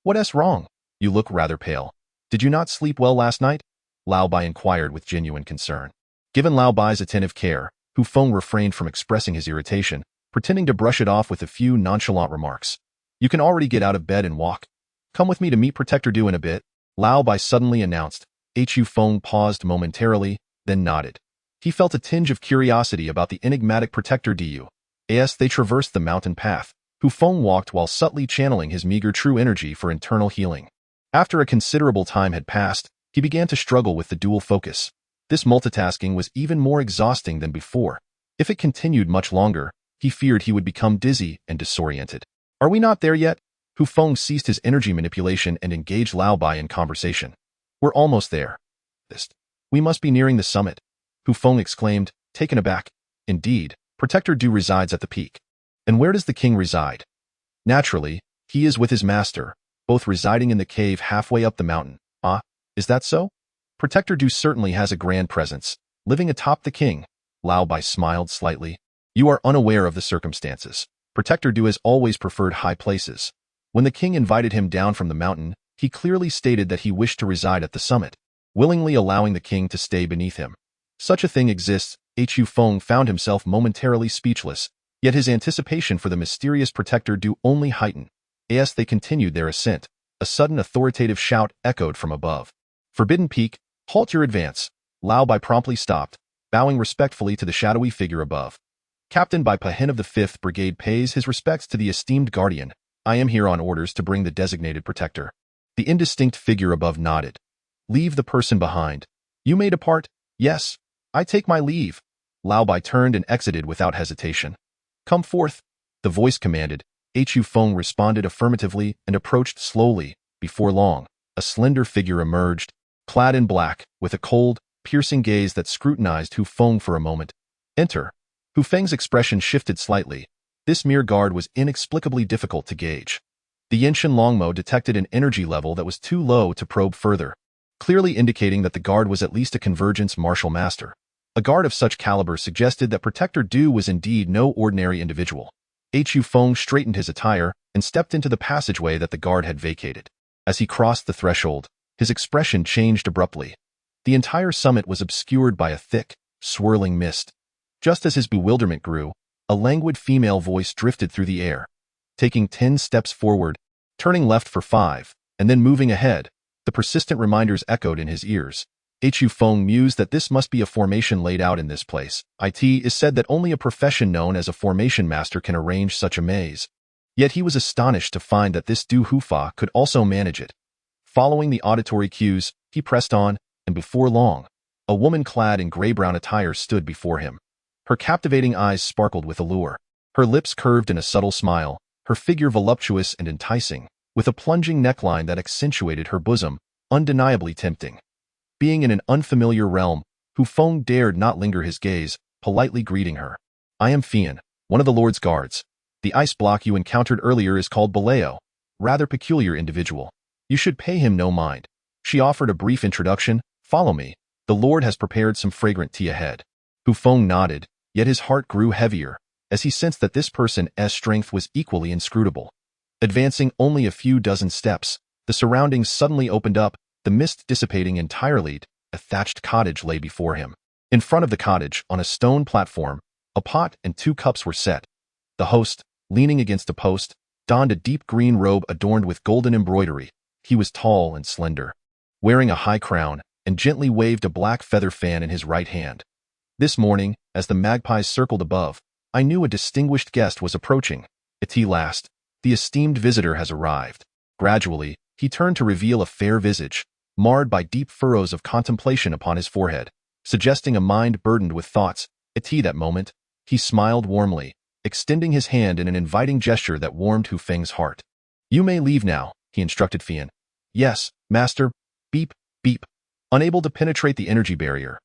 "What's wrong? You look rather pale. Did you not sleep well last night?" Lao Bai inquired with genuine concern. Given Lao Bai's attentive care, Hu Feng refrained from expressing his irritation, pretending to brush it off with a few nonchalant remarks. "You can already get out of bed and walk. Come with me to meet Protector Du in a bit," Lao Bai suddenly announced. Hu Feng paused momentarily, then nodded. He felt a tinge of curiosity about the enigmatic Protector Du. As they traversed the mountain path, Hu Feng walked while subtly channeling his meager true energy for internal healing. After a considerable time had passed, he began to struggle with the dual focus. This multitasking was even more exhausting than before. If it continued much longer, he feared he would become dizzy and disoriented. "Are we not there yet?" Hu Feng ceased his energy manipulation and engaged Lao Bai in conversation. "We're almost there. We must be nearing the summit," Hu Feng exclaimed, taken aback. "Indeed, Protector Du resides at the peak. And where does the king reside?" "Naturally, he is with his master, both residing in the cave halfway up the mountain." "Ah, is that so?" "Protector Du certainly has a grand presence, living atop the king." Lao Bai smiled slightly. "You are unaware of the circumstances. Protector Du has always preferred high places. When the king invited him down from the mountain, he clearly stated that he wished to reside at the summit, willingly allowing the king to stay beneath him. Such a thing exists." Hu Feng found himself momentarily speechless, yet his anticipation for the mysterious Protector Du only heightened. As they continued their ascent, a sudden authoritative shout echoed from above. "Forbidden Peak, halt your advance." Lao Bai promptly stopped, bowing respectfully to the shadowy figure above. "Captain Bai Pahin of the 5th Brigade pays his respects to the esteemed guardian. I am here on orders to bring the designated protector." The indistinct figure above nodded. "Leave the person behind. You may depart." "Yes, I take my leave." Lao Bai turned and exited without hesitation. "Come forth," the voice commanded. Hu Feng responded affirmatively and approached slowly. Before long, a slender figure emerged, clad in black, with a cold, piercing gaze that scrutinized Hu Feng for a moment. "Enter." Hu Feng's expression shifted slightly. This mere guard was inexplicably difficult to gauge. The Yinshan Longmo detected an energy level that was too low to probe further, clearly indicating that the guard was at least a convergence martial master. A guard of such caliber suggested that Protector Du was indeed no ordinary individual. Hu Feng straightened his attire and stepped into the passageway that the guard had vacated. As he crossed the threshold, his expression changed abruptly. The entire summit was obscured by a thick, swirling mist. Just as his bewilderment grew, a languid female voice drifted through the air. Taking 10 steps forward, turning left for 5, and then moving ahead, the persistent reminders echoed in his ears. Hu Feng mused that this must be a formation laid out in this place. It is said that only a profession known as a formation master can arrange such a maze. Yet he was astonished to find that this Du Hufa could also manage it. Following the auditory cues, he pressed on, and before long, a woman clad in gray-brown attire stood before him. Her captivating eyes sparkled with allure. Her lips curved in a subtle smile, her figure voluptuous and enticing, with a plunging neckline that accentuated her bosom, undeniably tempting. Being in an unfamiliar realm, Hu Feng dared not linger his gaze, politely greeting her. "I am Fian, one of the Lord's guards. The ice block you encountered earlier is called Baleo, rather peculiar individual. You should pay him no mind." She offered a brief introduction. "Follow me. The Lord has prepared some fragrant tea ahead." Hu Feng nodded, yet his heart grew heavier, as he sensed that this person's strength was equally inscrutable. Advancing only a few dozen steps, the surroundings suddenly opened up, the mist dissipating entirely. A thatched cottage lay before him. In front of the cottage, on a stone platform, a pot and 2 cups were set. The host, leaning against a post, donned a deep green robe adorned with golden embroidery. He was tall and slender, wearing a high crown, and gently waved a black feather fan in his right hand. "This morning, as the magpies circled above, I knew a distinguished guest was approaching. At last, the esteemed visitor has arrived." Gradually, he turned to reveal a fair visage, marred by deep furrows of contemplation upon his forehead, suggesting a mind burdened with thoughts. At that moment, he smiled warmly, extending his hand in an inviting gesture that warmed Hu Feng's heart. "You may leave now," he instructed Fian. "Yes, master." Beep, beep. Unable to penetrate the energy barrier,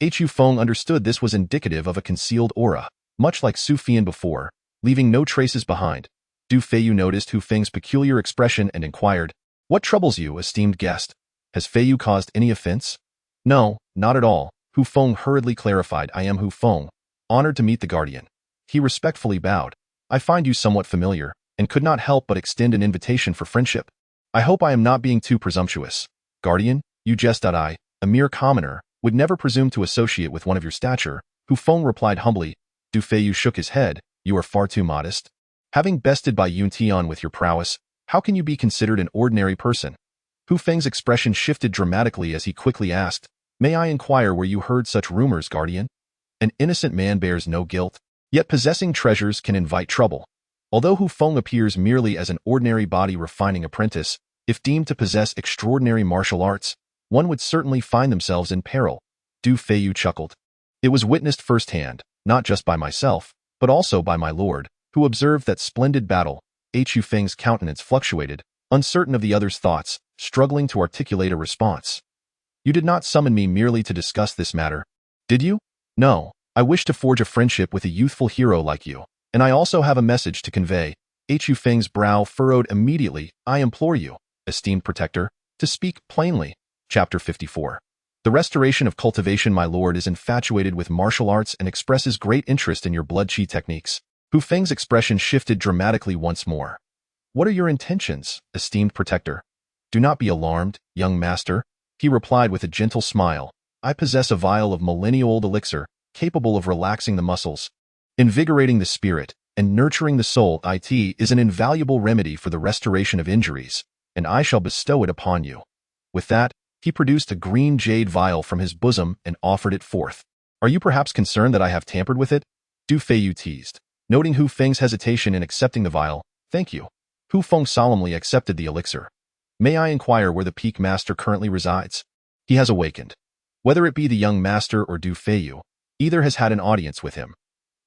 Hu Feng understood this was indicative of a concealed aura, much like Su Fian before, leaving no traces behind. Du Feiyu noticed Hu Feng's peculiar expression and inquired, "What troubles you, esteemed guest? Has Feiyu caused any offense?" "No, not at all," Hu Feng hurriedly clarified. "I am Hu Feng, honored to meet the guardian." He respectfully bowed. "I find you somewhat familiar, and could not help but extend an invitation for friendship. I hope I am not being too presumptuous. Guardian, you jest that I, a mere commoner, would never presume to associate with one of your stature," Hu Feng replied humbly. Du Feiyu shook his head. "You are far too modest. Having bested by Yun Tian with your prowess, how can you be considered an ordinary person?" Hu Feng's expression shifted dramatically as he quickly asked, "May I inquire where you heard such rumors, Guardian? An innocent man bears no guilt, yet possessing treasures can invite trouble." Although Hu Feng appears merely as an ordinary body refining apprentice, if deemed to possess extraordinary martial arts, one would certainly find themselves in peril. Du Feiyu chuckled. "It was witnessed firsthand, not just by myself, but also by my lord, who observed that splendid battle." Hu Feng's countenance fluctuated, uncertain of the other's thoughts, struggling to articulate a response. "You did not summon me merely to discuss this matter, did you?" "No, I wish to forge a friendship with a youthful hero like you, and I also have a message to convey." Hu Feng's brow furrowed immediately. "I implore you, esteemed protector, to speak plainly." Chapter 54. The restoration of cultivation. My lord is infatuated with martial arts and expresses great interest in your blood chi techniques. Hu Feng's expression shifted dramatically once more. "What are your intentions, esteemed protector?" "Do not be alarmed, young master," he replied with a gentle smile. "I possess a vial of millennia-old elixir, capable of relaxing the muscles, invigorating the spirit, and nurturing the soul. It is an invaluable remedy for the restoration of injuries, and I shall bestow it upon you." With that, he produced a green jade vial from his bosom and offered it forth. "Are you perhaps concerned that I have tampered with it?" Du Feiyu teased. Noting Hu Feng's hesitation in accepting the vial, "Thank you." Hu Feng solemnly accepted the elixir. "May I inquire where the peak master currently resides?" "He has awakened. Whether it be the young master or Du Feiyu, either has had an audience with him.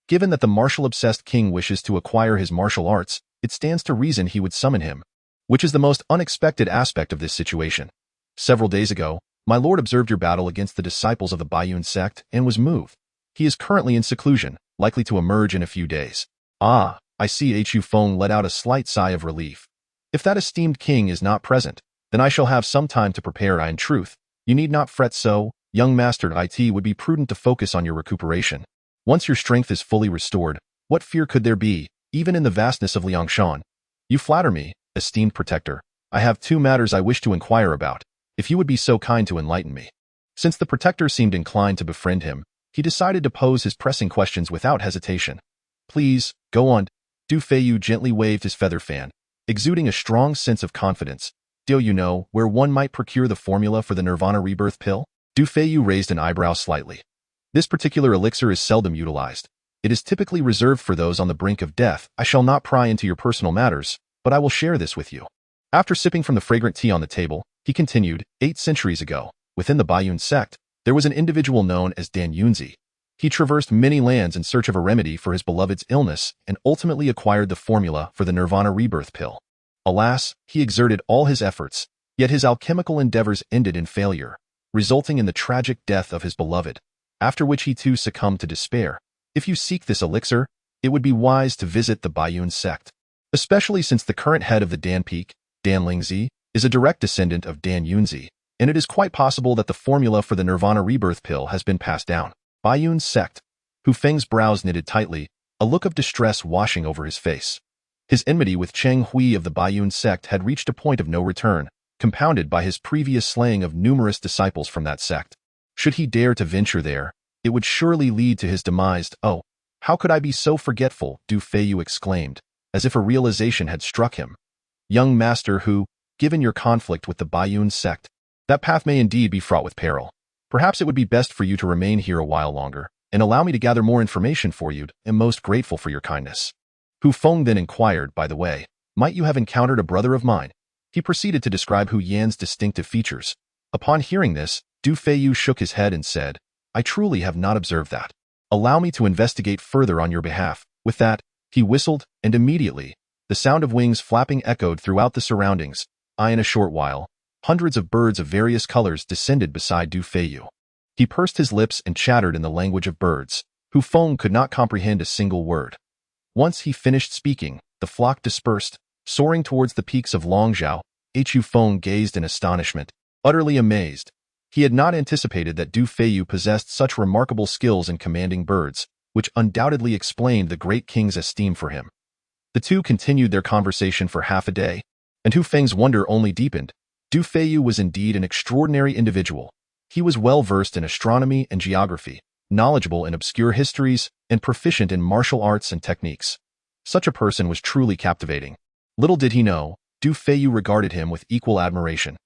Given that the martial-obsessed king wishes to acquire his martial arts, it stands to reason he would summon him, which is the most unexpected aspect of this situation. Several days ago, my lord observed your battle against the disciples of the Baiyun sect and was moved. He is currently in seclusion, likely to emerge in a few days." "Ah, I see." Hu Feng let out a slight sigh of relief. "If that esteemed king is not present, then I shall have some time to prepare. In truth, you need not fret so, young master. It would be prudent to focus on your recuperation. Once your strength is fully restored, what fear could there be, even in the vastness of Liangshan?" "You flatter me, esteemed protector. I have two matters I wish to inquire about, if you would be so kind to enlighten me." Since the protector seemed inclined to befriend him, he decided to pose his pressing questions without hesitation. "Please, go on." Du Feiyu gently waved his feather fan, exuding a strong sense of confidence. "Do you know where one might procure the formula for the Nirvana rebirth pill?" Du Feiyu raised an eyebrow slightly. "This particular elixir is seldom utilized. It is typically reserved for those on the brink of death. I shall not pry into your personal matters, but I will share this with you." After sipping from the fragrant tea on the table, he continued, 8 centuries ago, within the Baiyun sect, there was an individual known as Dan Yunzi. He traversed many lands in search of a remedy for his beloved's illness and ultimately acquired the formula for the Nirvana rebirth pill. Alas, he exerted all his efforts, yet his alchemical endeavors ended in failure, resulting in the tragic death of his beloved, after which he too succumbed to despair. If you seek this elixir, it would be wise to visit the Baiyun sect, especially since the current head of the Dan Peak, Dan Lingzi, is a direct descendant of Dan Yunzi, and it is quite possible that the formula for the Nirvana rebirth pill has been passed down. Baiyun sect. Hu Feng's brows knitted tightly, a look of distress washing over his face. His enmity with Cheng Hui of the Baiyun sect had reached a point of no return, compounded by his previous slaying of numerous disciples from that sect. Should he dare to venture there, it would surely lead to his demise. "Oh, how could I be so forgetful?" Du Feiyu exclaimed, as if a realization had struck him. "Young master Hu, given your conflict with the Baiyun sect, that path may indeed be fraught with peril. Perhaps it would be best for you to remain here a while longer, and allow me to gather more information for you. I am most grateful for your kindness." Hu Feng then inquired, "By the way, might you have encountered a brother of mine?" He proceeded to describe Hu Yan's distinctive features. Upon hearing this, Du Feiyu shook his head and said, "I truly have not observed that. Allow me to investigate further on your behalf." With that, he whistled, and immediately, the sound of wings flapping echoed throughout the surroundings. In a short while, hundreds of birds of various colors descended beside Du Feiyu. He pursed his lips and chattered in the language of birds. Hu Feng could not comprehend a single word. Once he finished speaking, the flock dispersed, soaring towards the peaks of Longzhou. Hu Feng gazed in astonishment, utterly amazed. He had not anticipated that Du Feiyu possessed such remarkable skills in commanding birds, which undoubtedly explained the great king's esteem for him. The two continued their conversation for half a day, and Hu Feng's wonder only deepened. Du Feiyu was indeed an extraordinary individual. He was well versed in astronomy and geography, knowledgeable in obscure histories, and proficient in martial arts and techniques. Such a person was truly captivating. Little did he know, Du Feiyu regarded him with equal admiration.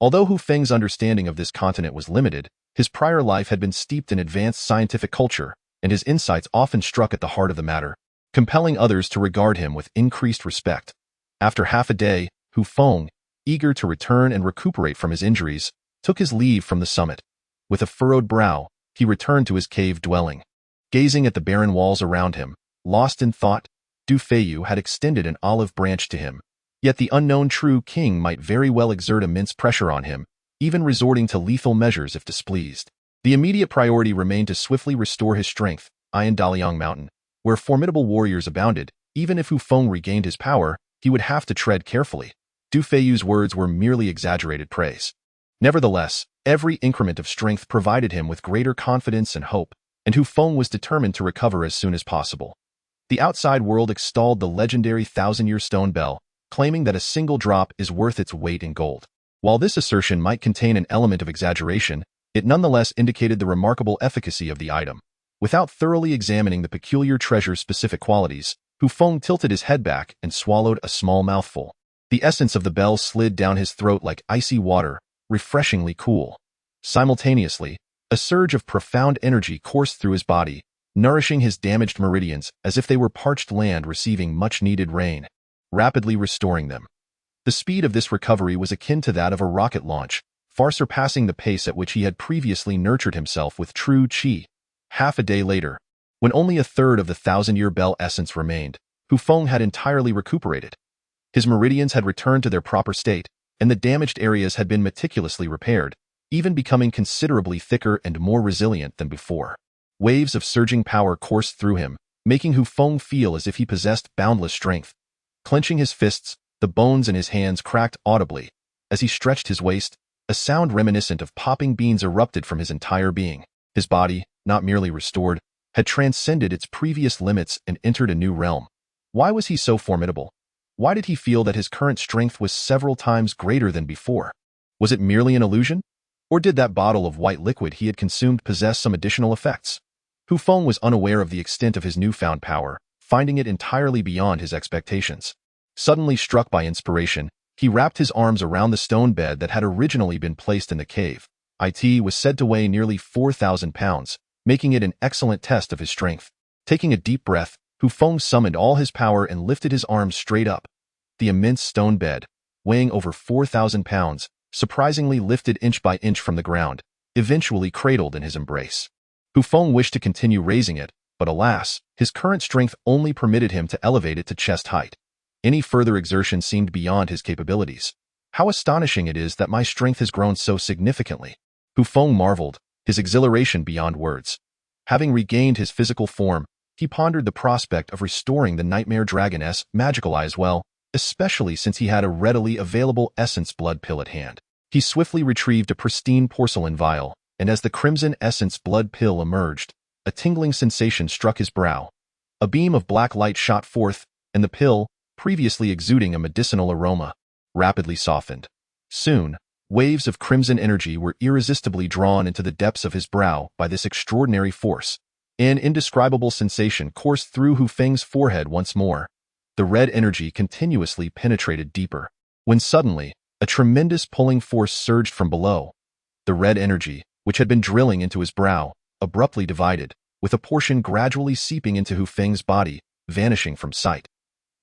Although Hu Feng's understanding of this continent was limited, his prior life had been steeped in advanced scientific culture, and his insights often struck at the heart of the matter, compelling others to regard him with increased respect. After half a day, Hu Feng, eager to return and recuperate from his injuries, took his leave from the summit. With a furrowed brow, he returned to his cave dwelling. Gazing at the barren walls around him, lost in thought, Du Feiyu had extended an olive branch to him. Yet the unknown true king might very well exert immense pressure on him, even resorting to lethal measures if displeased. The immediate priority remained to swiftly restore his strength. In Daliang Mountain, where formidable warriors abounded, even if Hu Feng regained his power, he would have to tread carefully. Du Feiyu's words were merely exaggerated praise. Nevertheless, every increment of strength provided him with greater confidence and hope, and Hu Feng was determined to recover as soon as possible. The outside world extolled the legendary thousand-year stone bell, claiming that a single drop is worth its weight in gold. While this assertion might contain an element of exaggeration, it nonetheless indicated the remarkable efficacy of the item. Without thoroughly examining the peculiar treasure's specific qualities, Hu Feng tilted his head back and swallowed a small mouthful. The essence of the bell slid down his throat like icy water, refreshingly cool. Simultaneously, a surge of profound energy coursed through his body, nourishing his damaged meridians as if they were parched land receiving much-needed rain, rapidly restoring them. The speed of this recovery was akin to that of a rocket launch, far surpassing the pace at which he had previously nurtured himself with true qi. Half a day later, when only a third of the thousand-year bell essence remained, Hu Feng had entirely recuperated. His meridians had returned to their proper state, and the damaged areas had been meticulously repaired, even becoming considerably thicker and more resilient than before. Waves of surging power coursed through him, making Hu Feng feel as if he possessed boundless strength. Clenching his fists, the bones in his hands cracked audibly. As he stretched his waist, a sound reminiscent of popping beans erupted from his entire being. His body, not merely restored, had transcended its previous limits and entered a new realm. Why was he so formidable? Why did he feel that his current strength was several times greater than before? Was it merely an illusion? Or did that bottle of white liquid he had consumed possess some additional effects? Hu Feng was unaware of the extent of his newfound power, finding it entirely beyond his expectations. Suddenly struck by inspiration, he wrapped his arms around the stone bed that had originally been placed in the cave. It was said to weigh nearly 4,000 pounds, making it an excellent test of his strength. Taking a deep breath, Hu Feng summoned all his power and lifted his arms straight up. The immense stone bed, weighing over 4,000 pounds, surprisingly lifted inch by inch from the ground, eventually cradled in his embrace. Hu Feng wished to continue raising it, but alas, his current strength only permitted him to elevate it to chest height. Any further exertion seemed beyond his capabilities. How astonishing it is that my strength has grown so significantly. Hu Feng marveled, his exhilaration beyond words. Having regained his physical form, he pondered the prospect of restoring the nightmare dragoness magical eye as well, especially since he had a readily available essence blood pill at hand. He swiftly retrieved a pristine porcelain vial, and as the crimson essence blood pill emerged, a tingling sensation struck his brow. A beam of black light shot forth, and the pill, previously exuding a medicinal aroma, rapidly softened. Soon, waves of crimson energy were irresistibly drawn into the depths of his brow by this extraordinary force. An indescribable sensation coursed through Hu Feng's forehead once more. The red energy continuously penetrated deeper, when suddenly, a tremendous pulling force surged from below. The red energy, which had been drilling into his brow, abruptly divided, with a portion gradually seeping into Hu Feng's body, vanishing from sight.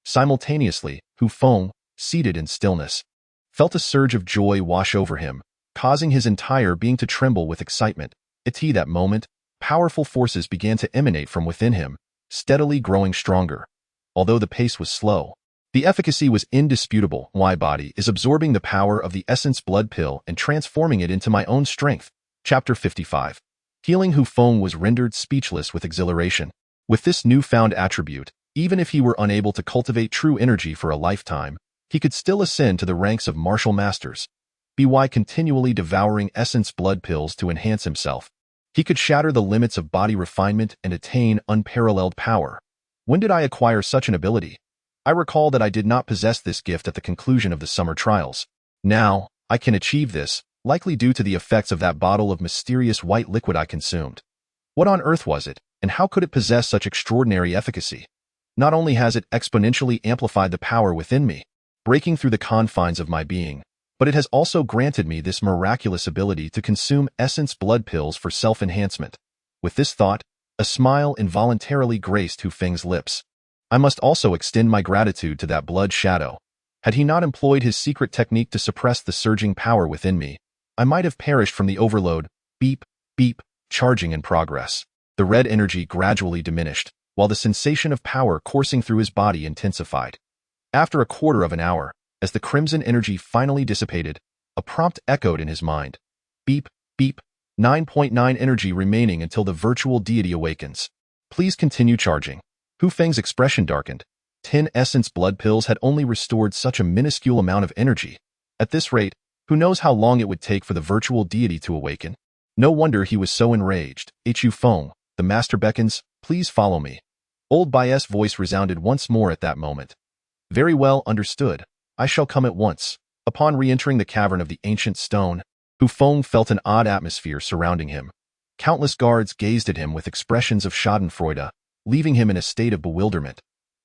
Simultaneously, Hu Feng, seated in stillness, felt a surge of joy wash over him, causing his entire being to tremble with excitement. At that moment, powerful forces began to emanate from within him, steadily growing stronger. Although the pace was slow, the efficacy was indisputable. My body is absorbing the power of the essence blood pill and transforming it into my own strength. Chapter 55. Healing Hu Feng was rendered speechless with exhilaration. With this newfound attribute, even if he were unable to cultivate true energy for a lifetime, he could still ascend to the ranks of martial masters. By continually devouring essence blood pills to enhance himself, he could shatter the limits of body refinement and attain unparalleled power. When did I acquire such an ability? I recall that I did not possess this gift at the conclusion of the summer trials. Now, I can achieve this, likely due to the effects of that bottle of mysterious white liquid I consumed. What on earth was it, and how could it possess such extraordinary efficacy? Not only has it exponentially amplified the power within me, breaking through the confines of my being, but it has also granted me this miraculous ability to consume essence blood pills for self-enhancement. With this thought, a smile involuntarily graced Hu Feng's lips. I must also extend my gratitude to that blood shadow. Had he not employed his secret technique to suppress the surging power within me, I might have perished from the overload. Beep, beep, charging in progress. The red energy gradually diminished, while the sensation of power coursing through his body intensified. After a quarter of an hour, as the crimson energy finally dissipated, a prompt echoed in his mind. Beep, beep, 9.9 energy remaining until the virtual deity awakens. Please continue charging. Hu Feng's expression darkened. 10 essence blood pills had only restored such a minuscule amount of energy. At this rate, who knows how long it would take for the virtual deity to awaken? No wonder he was so enraged. Hu Feng, the master beckons, please follow me. Old Bai's voice resounded once more at that moment. Very well understood. I shall come at once. Upon re-entering the cavern of the ancient stone, Hu Feng felt an odd atmosphere surrounding him. Countless guards gazed at him with expressions of schadenfreude, leaving him in a state of bewilderment.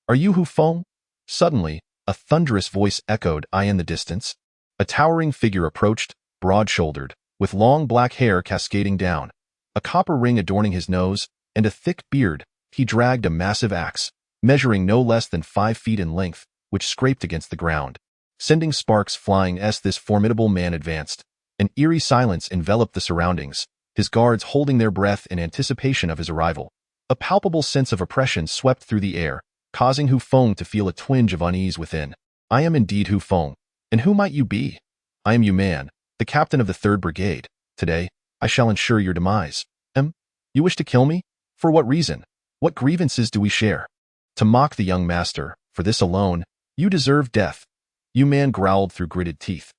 Are you Hu Feng? Suddenly, a thunderous voice echoed in the distance. A towering figure approached, broad-shouldered, with long black hair cascading down, a copper ring adorning his nose, and a thick beard. He dragged a massive axe, measuring no less than 5 feet in length, which scraped against the ground. Sending sparks flying as this formidable man advanced. An eerie silence enveloped the surroundings, his guards holding their breath in anticipation of his arrival. A palpable sense of oppression swept through the air, causing Hu Feng to feel a twinge of unease within. I am indeed Hu Feng. And who might you be? I am Yu Man, the captain of the 3rd Brigade. Today, I shall ensure your demise. You wish to kill me? For what reason? What grievances do we share? To mock the young master, for this alone, you deserve death. Yu Man growled through gritted teeth.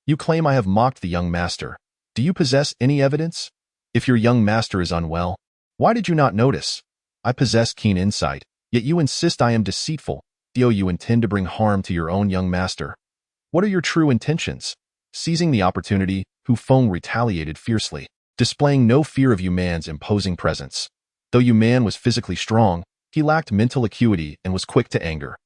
You claim I have mocked the young master. Do you possess any evidence? If your young master is unwell, why did you not notice? I possess keen insight, yet you insist I am deceitful. Do you intend to bring harm to your own young master? What are your true intentions? Seizing the opportunity, Hu Feng retaliated fiercely, displaying no fear of Yu Man's imposing presence. Though Yu Man was physically strong, he lacked mental acuity and was quick to anger.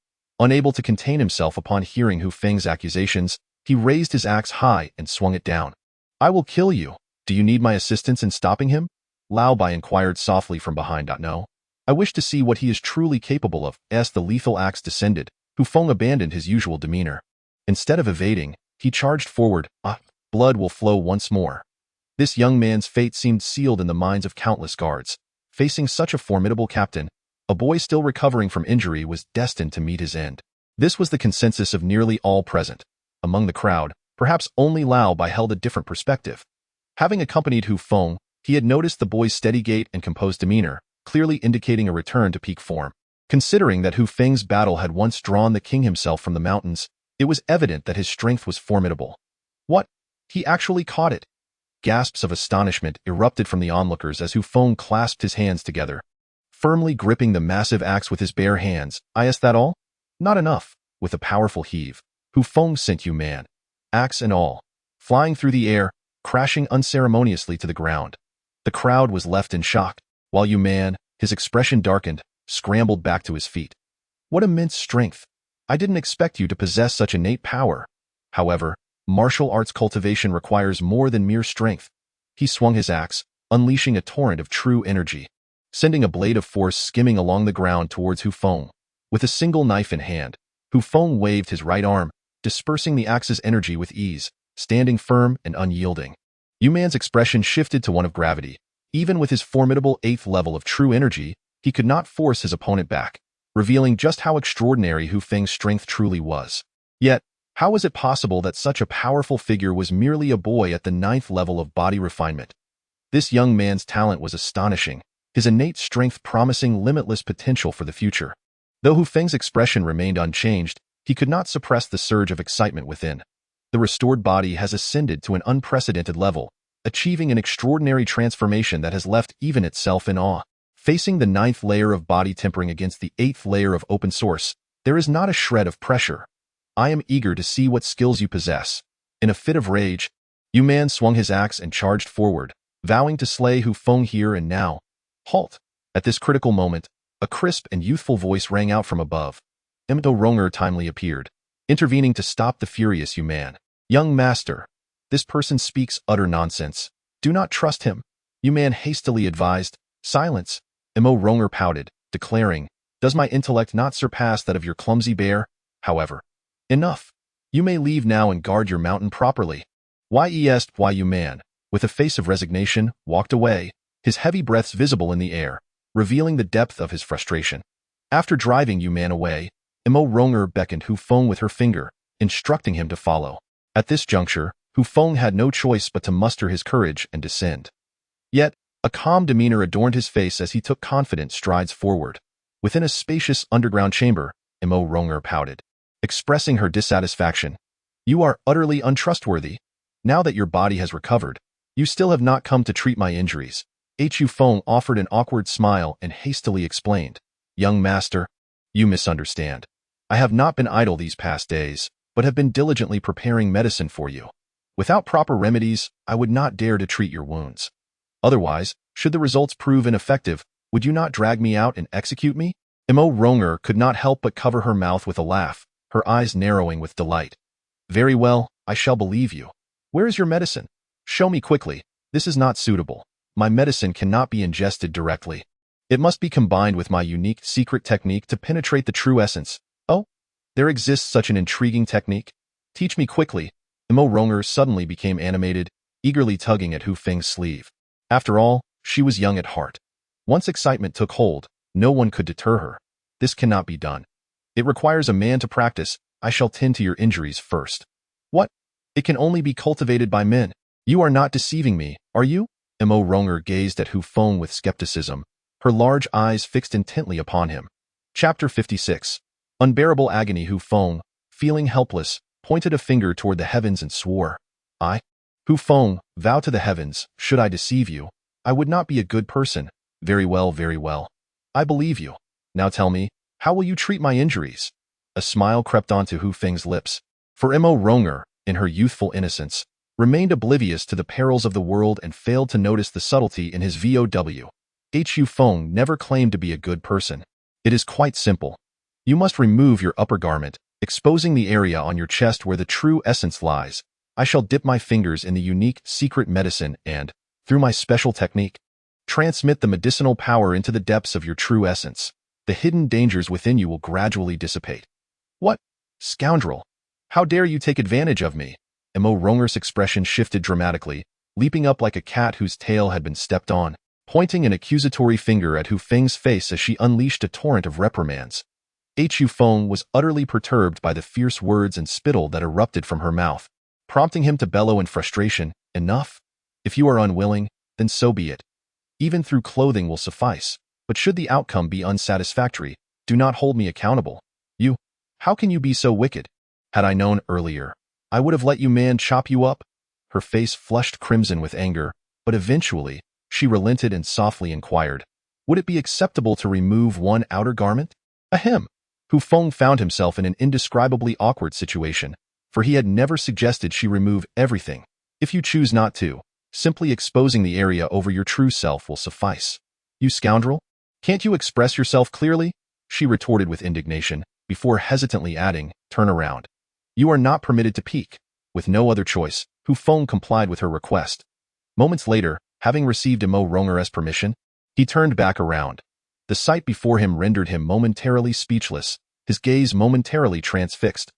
Unable to contain himself upon hearing Hu Feng's accusations, he raised his axe high and swung it down. I will kill you. Do you need my assistance in stopping him? Lao Bai inquired softly from behind. No. I wish to see what he is truly capable of. As the lethal axe descended, Hu Feng abandoned his usual demeanor. Instead of evading, he charged forward. Blood will flow once more. This young man's fate seemed sealed in the minds of countless guards. Facing such a formidable captain, a boy still recovering from injury was destined to meet his end. This was the consensus of nearly all present. Among the crowd, perhaps only Lao Bai held a different perspective. Having accompanied Hu Feng, he had noticed the boy's steady gait and composed demeanor, clearly indicating a return to peak form. Considering that Hu Feng's battle had once drawn the king himself from the mountains, it was evident that his strength was formidable. What? He actually caught it! Gasps of astonishment erupted from the onlookers as Hu Feng clasped his hands together, firmly gripping the massive axe with his bare hands. Is that all? Not enough. With a powerful heave, Hu Feng sent Yu Man, axe and all, flying through the air, crashing unceremoniously to the ground. The crowd was left in shock, while Yu Man, his expression darkened, scrambled back to his feet. What immense strength! I didn't expect you to possess such innate power. However, martial arts cultivation requires more than mere strength. He swung his axe, unleashing a torrent of true energy, sending a blade of force skimming along the ground towards Hu Feng. With a single knife in hand, Hu Feng waved his right arm, dispersing the axe's energy with ease, standing firm and unyielding. Yu Man's expression shifted to one of gravity. Even with his formidable 8th level of true energy, he could not force his opponent back, revealing just how extraordinary Hu Feng's strength truly was. Yet, how was it possible that such a powerful figure was merely a boy at the 9th level of body refinement? This young man's talent was astonishing, his innate strength promising limitless potential for the future. Though Hu Feng's expression remained unchanged, he could not suppress the surge of excitement within. The restored body has ascended to an unprecedented level, achieving an extraordinary transformation that has left even itself in awe. Facing the 9th layer of body tempering against the 8th layer of open source, there is not a shred of pressure. I am eager to see what skills you possess. In a fit of rage, Yu Man swung his axe and charged forward, vowing to slay Hu Feng here and now. Halt! At this critical moment, a crisp and youthful voice rang out from above. Emdo Ronger timely appeared, intervening to stop the furious Yu Man. Young master, this person speaks utter nonsense. Do not trust him. Yu Man hastily advised. Silence. Emdo Ronger pouted, declaring, does my intellect not surpass that of your clumsy bear? However, enough. You may leave now and guard your mountain properly. Why Yu Man, with a face of resignation, walked away, his heavy breaths visible in the air, revealing the depth of his frustration. After driving Yu Man away, Emdo Ronger beckoned Hu Feng with her finger, instructing him to follow. At this juncture, Hu Feng had no choice but to muster his courage and descend. Yet, a calm demeanor adorned his face as he took confident strides forward. Within a spacious underground chamber, Emdo Ronger pouted, expressing her dissatisfaction. You are utterly untrustworthy. Now that your body has recovered, you still have not come to treat my injuries. Hu Feng offered an awkward smile and hastily explained. Young master, you misunderstand. I have not been idle these past days, but have been diligently preparing medicine for you. Without proper remedies, I would not dare to treat your wounds. Otherwise, should the results prove ineffective, would you not drag me out and execute me? Emdo Ronger could not help but cover her mouth with a laugh, her eyes narrowing with delight. Very well, I shall believe you. Where is your medicine? Show me quickly. This is not suitable. My medicine cannot be ingested directly. It must be combined with my unique secret technique to penetrate the true essence. Oh, there exists such an intriguing technique? Teach me quickly. Emdo Ronger suddenly became animated, eagerly tugging at Hu Feng's sleeve. After all, she was young at heart. Once excitement took hold, no one could deter her. This cannot be done. It requires a man to practice. I shall tend to your injuries first. What? It can only be cultivated by men. You are not deceiving me, are you? Emdo Ronger gazed at Hu Feng with skepticism, her large eyes fixed intently upon him. Chapter 56. Unbearable agony. Hu Feng, feeling helpless, pointed a finger toward the heavens and swore. Hu Feng, vow to the heavens, should I deceive you, I would not be a good person. Very well, very well. I believe you. Now tell me, how will you treat my injuries? A smile crept onto Hu Feng's lips, for Emdo Ronger, in her youthful innocence, remained oblivious to the perils of the world and failed to notice the subtlety in his VOW. Hu Feng never claimed to be a good person. It is quite simple. You must remove your upper garment, exposing the area on your chest where the true essence lies. I shall dip my fingers in the unique secret medicine and, through my special technique, transmit the medicinal power into the depths of your true essence. The hidden dangers within you will gradually dissipate. What? Scoundrel! How dare you take advantage of me? Emdo Ronger's expression shifted dramatically, leaping up like a cat whose tail had been stepped on, pointing an accusatory finger at Hu Feng's face as she unleashed a torrent of reprimands. Hu Feng was utterly perturbed by the fierce words and spittle that erupted from her mouth, prompting him to bellow in frustration, Enough! If you are unwilling, then so be it. Even through clothing will suffice, but should the outcome be unsatisfactory, do not hold me accountable. How can you be so wicked? Had I known earlier, I would have let you man chop you up. Her face flushed crimson with anger, but eventually, she relented and softly inquired, would it be acceptable to remove one outer garment? Ahem! Hu Feng found himself in an indescribably awkward situation, for he had never suggested she remove everything. If you choose not to, simply exposing the area over your true self will suffice. You scoundrel! Can't you express yourself clearly? She retorted with indignation, before hesitantly adding, turn around. You are not permitted to peek. With no other choice, Hu Feng complied with her request. Moments later, having received Emdo Ronger's permission, he turned back around. The sight before him rendered him momentarily speechless, his gaze momentarily transfixed.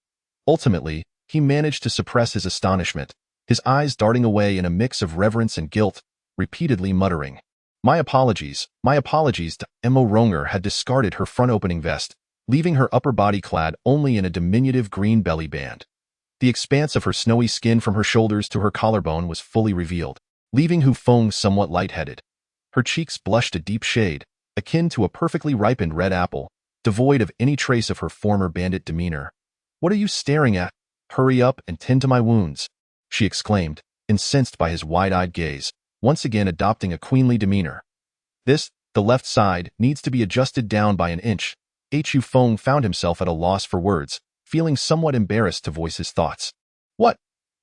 Ultimately, he managed to suppress his astonishment, his eyes darting away in a mix of reverence and guilt, repeatedly muttering, my apologies to Emdo Ronger had discarded her front-opening vest, leaving her upper body clad only in a diminutive green belly band. The expanse of her snowy skin from her shoulders to her collarbone was fully revealed. leaving Hu Feng somewhat lightheaded. Her cheeks blushed a deep shade, akin to a perfectly ripened red apple, devoid of any trace of her former bandit demeanor. "What are you staring at? Hurry up and tend to my wounds," she exclaimed, incensed by his wide-eyed gaze, once again adopting a queenly demeanor. The left side, needs to be adjusted down by an inch. Hu Feng found himself at a loss for words, feeling somewhat embarrassed to voice his thoughts. "What?"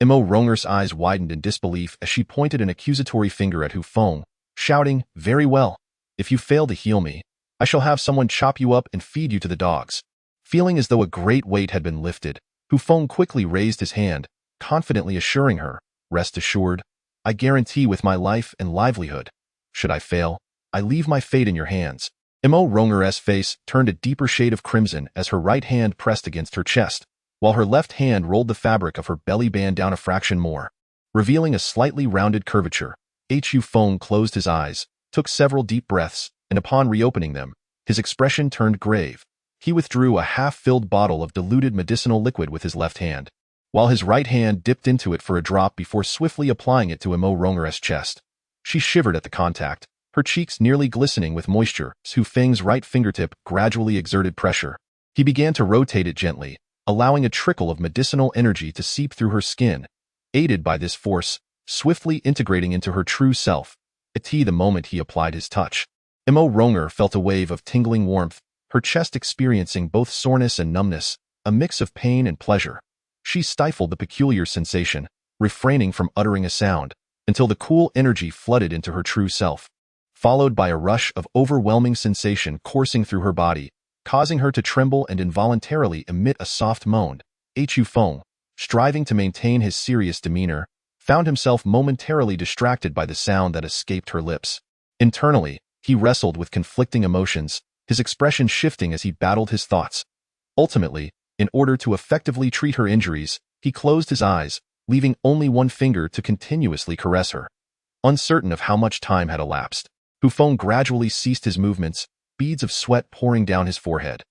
Mo Ronger's eyes widened in disbelief as she pointed an accusatory finger at Hu Feng, shouting, "Very well. If you fail to heal me, I shall have someone chop you up and feed you to the dogs." Feeling as though a great weight had been lifted, Hu Feng quickly raised his hand, confidently assuring her, "Rest assured, I guarantee with my life and livelihood. Should I fail, I leave my fate in your hands." Mo Ronger's face turned a deeper shade of crimson as her right hand pressed against her chest, while her left hand rolled the fabric of her belly band down a fraction more, revealing a slightly rounded curvature. Hu Feng closed his eyes, took several deep breaths, and upon reopening them, his expression turned grave. He withdrew a half-filled bottle of diluted medicinal liquid with his left hand, while his right hand dipped into it for a drop before swiftly applying it to Mo Ronger's chest. She shivered at the contact, her cheeks nearly glistening with moisture as Hu Feng's right fingertip gradually exerted pressure. He began to rotate it gently, allowing a trickle of medicinal energy to seep through her skin, aided by this force, swiftly integrating into her true self. The moment he applied his touch, Mo Ronger felt a wave of tingling warmth, her chest experiencing both soreness and numbness, a mix of pain and pleasure. She stifled the peculiar sensation, refraining from uttering a sound, until the cool energy flooded into her true self, followed by a rush of overwhelming sensation coursing through her body, causing her to tremble and involuntarily emit a soft moan. Hu Feng, striving to maintain his serious demeanor, found himself momentarily distracted by the sound that escaped her lips. Internally, he wrestled with conflicting emotions, his expression shifting as he battled his thoughts. Ultimately, in order to effectively treat her injuries, he closed his eyes, leaving only one finger to continuously caress her. Uncertain of how much time had elapsed, Hu Feng gradually ceased his movements, beads of sweat pouring down his forehead.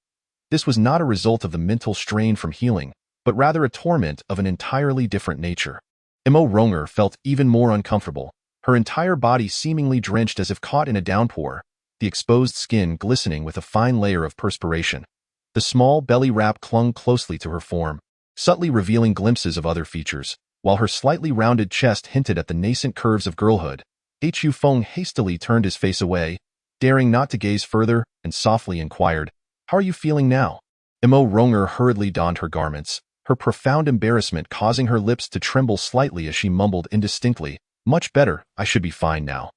This was not a result of the mental strain from healing, but rather a torment of an entirely different nature. Mo Ronger felt even more uncomfortable, her entire body seemingly drenched as if caught in a downpour, the exposed skin glistening with a fine layer of perspiration. The small belly wrap clung closely to her form, subtly revealing glimpses of other features, while her slightly rounded chest hinted at the nascent curves of girlhood. Hu Feng hastily turned his face away, daring not to gaze further, and softly inquired, "How are you feeling now?" Mo Ronger hurriedly donned her garments, her profound embarrassment causing her lips to tremble slightly as she mumbled indistinctly, "Much better, I should be fine now."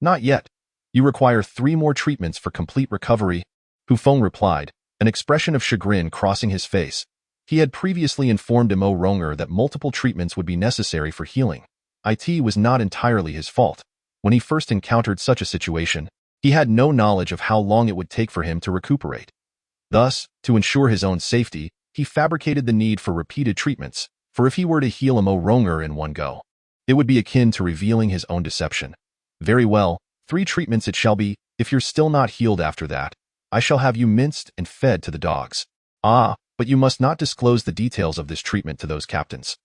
"Not yet. You require 3 more treatments for complete recovery," Hu Feng replied, an expression of chagrin crossing his face. He had previously informed Mo Ronger that multiple treatments would be necessary for healing. It was not entirely his fault. When he first encountered such a situation, he had no knowledge of how long it would take for him to recuperate. Thus, to ensure his own safety, he fabricated the need for repeated treatments, for if he were to heal Mo Ronger in one go, it would be akin to revealing his own deception. "Very well, 3 treatments it shall be. If you're still not healed after that, I shall have you minced and fed to the dogs. But you must not disclose the details of this treatment to those captains.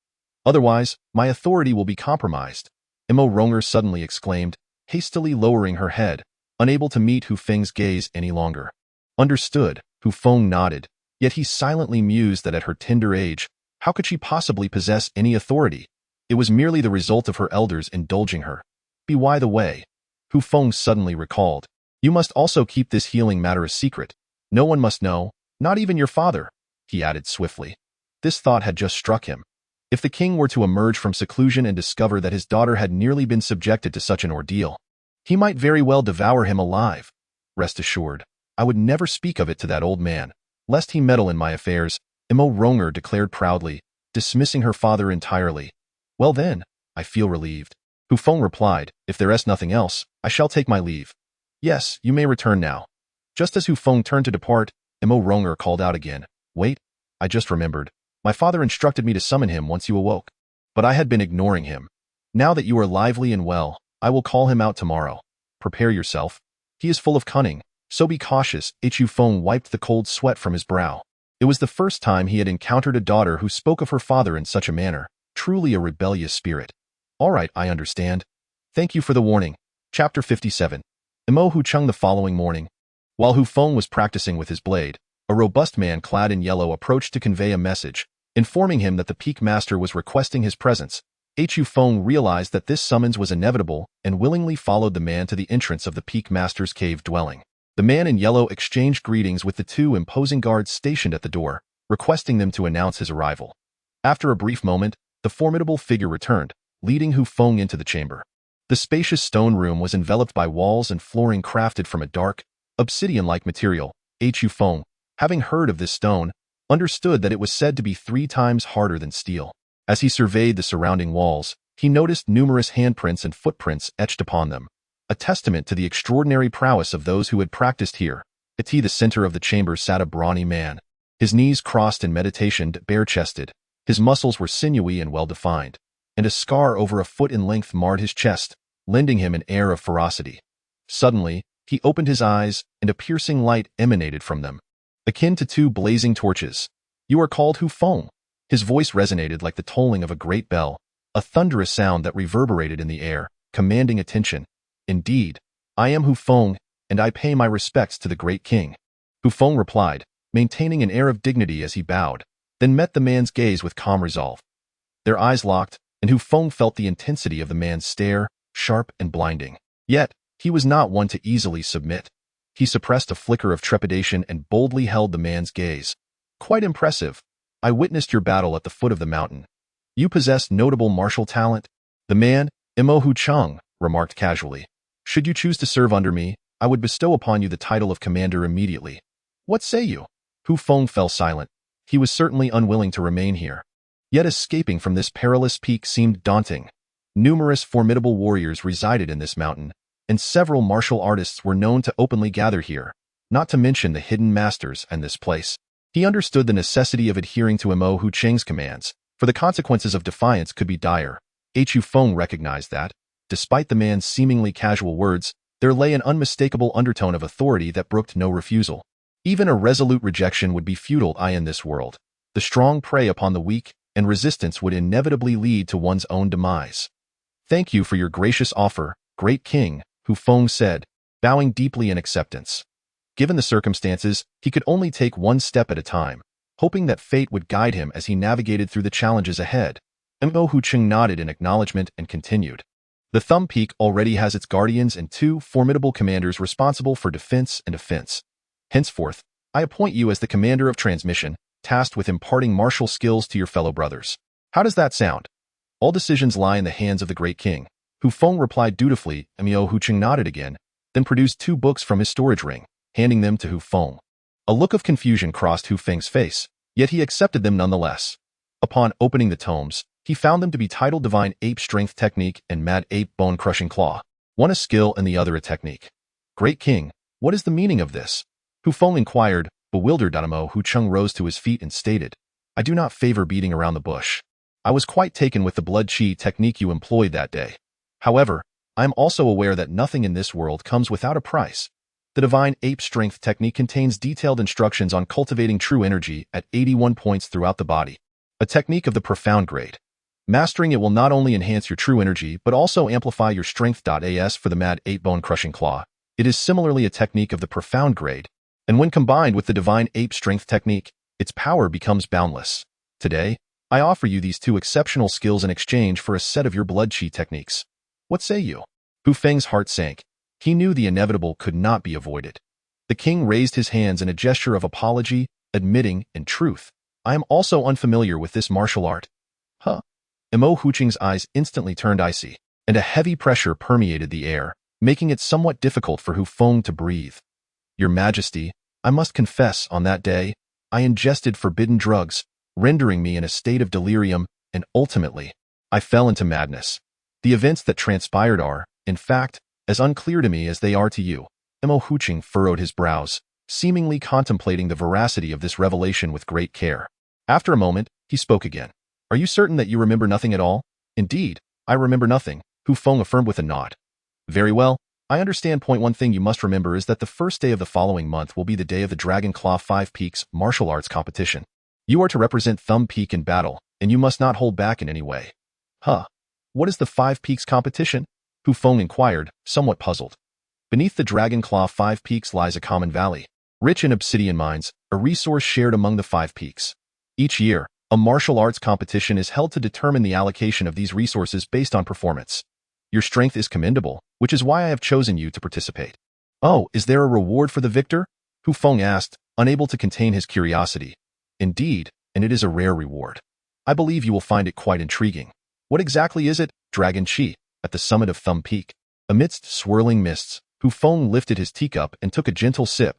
Otherwise, my authority will be compromised," Mo Ronger suddenly exclaimed, hastily lowering her head, unable to meet Hu Feng's gaze any longer. "Understood," Hu Feng nodded, yet he silently mused that at her tender age, how could she possibly possess any authority? It was merely the result of her elders indulging her. By the way, Hu Feng suddenly recalled, "You must also keep this healing matter a secret. No one must know, not even your father," he added swiftly. This thought had just struck him. If the king were to emerge from seclusion and discover that his daughter had nearly been subjected to such an ordeal, he might very well devour him alive. "Rest assured, I would never speak of it to that old man, lest he meddle in my affairs," Mo Ronger declared proudly, dismissing her father entirely. "Well then, I feel relieved," Hu Feng replied. "If there is nothing else, I shall take my leave." "Yes, you may return now." Just as Hu Feng turned to depart, Mo Ronger called out again, "Wait, I just remembered. My father instructed me to summon him once you awoke. But I had been ignoring him. Now that you are lively and well, I will call him out tomorrow. Prepare yourself. He is full of cunning, so be cautious." Hu Feng wiped the cold sweat from his brow. It was the first time he had encountered a daughter who spoke of her father in such a manner, truly a rebellious spirit. "All right, I understand." Thank you for the warning. Chapter 57. Imo Hu Chung. The following morning, while Hu Feng was practicing with his blade, a robust man clad in yellow approached to convey a message, informing him that the Peak Master was requesting his presence. Hu Feng realized that this summons was inevitable and willingly followed the man to the entrance of the Peak Master's cave dwelling. The man in yellow exchanged greetings with the two imposing guards stationed at the door, requesting them to announce his arrival. After a brief moment, the formidable figure returned, leading Hu Feng into the chamber. The spacious stone room was enveloped by walls and flooring crafted from a dark, obsidian-like material. Hu Feng, having heard of this stone, understood that it was said to be 3 times harder than steel. As he surveyed the surrounding walls, he noticed numerous handprints and footprints etched upon them, a testament to the extraordinary prowess of those who had practiced here. At the center of the chamber sat a brawny man, his knees crossed in meditation, bare-chested. His muscles were sinewy and well-defined, and a scar over a foot in length marred his chest, lending him an air of ferocity. Suddenly, he opened his eyes, and a piercing light emanated from them, akin to 2 blazing torches. "You are called Hu Feng." His voice resonated like the tolling of a great bell, a thunderous sound that reverberated in the air, commanding attention. "Indeed, I am Hu Feng, and I pay my respects to the great king." Hu Feng replied, maintaining an air of dignity as he bowed, then met the man's gaze with calm resolve. Their eyes locked, and Hu Feng felt the intensity of the man's stare, sharp and blinding. Yet, he was not one to easily submit. He suppressed a flicker of trepidation and boldly held the man's gaze. "Quite impressive. I witnessed your battle at the foot of the mountain. You possess notable martial talent." The man, Imo Hu Chung, remarked casually. "Should you choose to serve under me, I would bestow upon you the title of commander immediately. What say you?" Hu Feng fell silent. He was certainly unwilling to remain here. Yet escaping from this perilous peak seemed daunting. Numerous formidable warriors resided in this mountain, and several martial artists were known to openly gather here, not to mention the hidden masters and this place. He understood the necessity of adhering to Imo Hu Cheng's commands, for the consequences of defiance could be dire. Hu Feng recognized that, despite the man's seemingly casual words, there lay an unmistakable undertone of authority that brooked no refusal. Even a resolute rejection would be futile in this world. The strong prey upon the weak, and resistance would inevitably lead to one's own demise. "Thank you for your gracious offer, great king," Hu Feng said, bowing deeply in acceptance. Given the circumstances, he could only take one step at a time, hoping that fate would guide him as he navigated through the challenges ahead. Imo Hu Cheng nodded in acknowledgement and continued. "The Thumb Peak already has its guardians and 2 formidable commanders responsible for defense and offense. Henceforth, I appoint you as the commander of Transmission, tasked with imparting martial skills to your fellow brothers. How does that sound?" "All decisions lie in the hands of the great king," Hu Feng replied dutifully. Imo Hu Cheng nodded again, then produced 2 books from his storage ring, handing them to Hu Feng. A look of confusion crossed Hu Feng's face, yet he accepted them nonetheless. Upon opening the tomes, he found them to be titled Divine Ape Strength Technique and Mad Ape Bone Crushing Claw, one a skill and the other a technique. "Great king, what is the meaning of this?" Hu Feng inquired, bewildered. Imo Hu Cheng rose to his feet and stated, "I do not favor beating around the bush. I was quite taken with the blood chi technique you employed that day. However, I am also aware that nothing in this world comes without a price. The Divine Ape Strength Technique contains detailed instructions on cultivating true energy at 81 points throughout the body, a technique of the profound grade. Mastering it will not only enhance your true energy but also amplify your strength. As for the Mad Ape Bone Crushing Claw, it is similarly a technique of the profound grade, and when combined with the Divine Ape Strength Technique, its power becomes boundless. Today, I offer you these 2 exceptional skills in exchange for a set of your blood chi techniques. What say you?" Hu Feng's heart sank. He knew the inevitable could not be avoided. The king raised his hands in a gesture of apology, admitting, in truth, "I am also unfamiliar with this martial art." "Huh?" Imo Hu Cheng's eyes instantly turned icy, and a heavy pressure permeated the air, making it somewhat difficult for Hu Feng to breathe. "Your Majesty, I must confess on that day, I ingested forbidden drugs, rendering me in a state of delirium, and ultimately, I fell into madness. The events that transpired are, in fact, as unclear to me as they are to you." Imo Hu Cheng furrowed his brows, seemingly contemplating the veracity of this revelation with great care. After a moment, he spoke again. "Are you certain that you remember nothing at all?" "Indeed, I remember nothing," Hu Feng affirmed with a nod. "Very well. I understand. One thing you must remember is that the first day of the following month will be the day of the Dragon Claw 5 Peaks martial arts competition. You are to represent Thumb Peak in battle, and you must not hold back in any way." "Huh? What is the 5 Peaks competition?" Hu Feng inquired, somewhat puzzled. Beneath the Dragon Claw 5 Peaks lies a common valley, rich in obsidian mines, a resource shared among the 5 peaks. Each year, a martial arts competition is held to determine the allocation of these resources based on performance. Your strength is commendable, which is why I have chosen you to participate. Oh, is there a reward for the victor? Hu Feng asked, unable to contain his curiosity. Indeed, and it is a rare reward. I believe you will find it quite intriguing. What exactly is it? Dragon Chi, at the summit of Thumb Peak. Amidst swirling mists, Hu Feng lifted his teacup and took a gentle sip.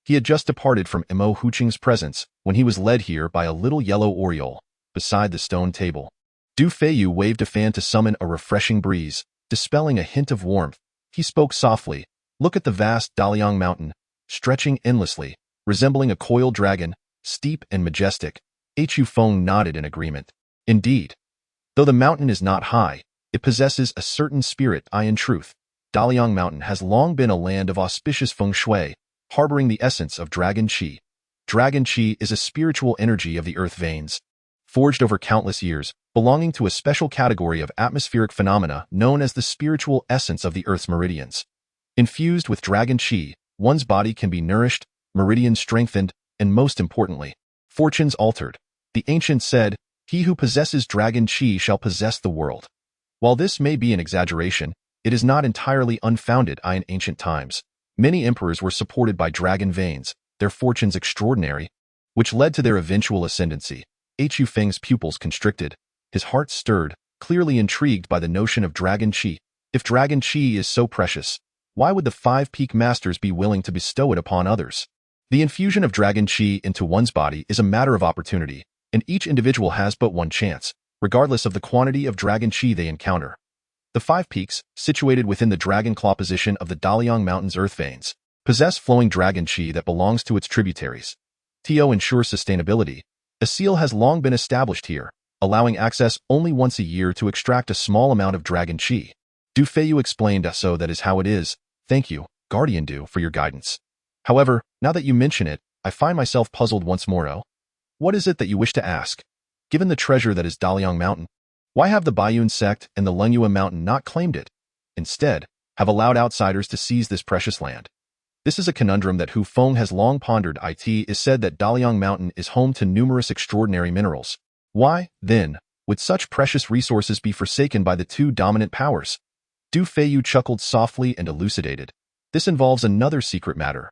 He had just departed from Mo Huqing's presence when he was led here by a little yellow oriole beside the stone table. Du Feiyu waved a fan to summon a refreshing breeze, dispelling a hint of warmth. He spoke softly. Look at the vast Daliang Mountain, stretching endlessly, resembling a coiled dragon, steep and majestic. Hu Feng nodded in agreement. Indeed. Though the mountain is not high, it possesses a certain spirit. In truth, Daliang Mountain has long been a land of auspicious feng shui, harboring the essence of Dragon Chi. Dragon Chi is a spiritual energy of the earth veins, forged over countless years, belonging to a special category of atmospheric phenomena known as the spiritual essence of the earth's meridians. Infused with Dragon Chi, one's body can be nourished, meridians strengthened, and most importantly, fortunes altered. The ancients said, "He who possesses Dragon Chi shall possess the world." While this may be an exaggeration, it is not entirely unfounded. In ancient times, many emperors were supported by dragon veins, their fortunes extraordinary, which led to their eventual ascendancy. Hu Feng's pupils constricted, his heart stirred, clearly intrigued by the notion of Dragon Chi. If Dragon Chi is so precious, why would the 5 peak masters be willing to bestow it upon others? The infusion of Dragon Chi into one's body is a matter of opportunity, and each individual has but one chance, regardless of the quantity of Dragon Chi they encounter. The 5 peaks, situated within the Dragon Claw position of the Daliang Mountain's earth veins, possess flowing Dragon Chi that belongs to its tributaries. To ensure sustainability, a seal has long been established here, allowing access only once a year to extract a small amount of Dragon Chi. Du Feiyu explained, so that is how it is. Thank you, Guardian Du, for your guidance. However, now that you mention it, I find myself puzzled once more. Oh, what is it that you wish to ask? Given the treasure that is Daliang Mountain, why have the Baiyun sect and the Lengyue Mountain not claimed it? Instead, have allowed outsiders to seize this precious land? This is a conundrum that Hu Feng has long pondered. It is said that Daliang Mountain is home to numerous extraordinary minerals. Why, then, would such precious resources be forsaken by the 2 dominant powers? Du Feiyu chuckled softly and elucidated. This involves another secret matter.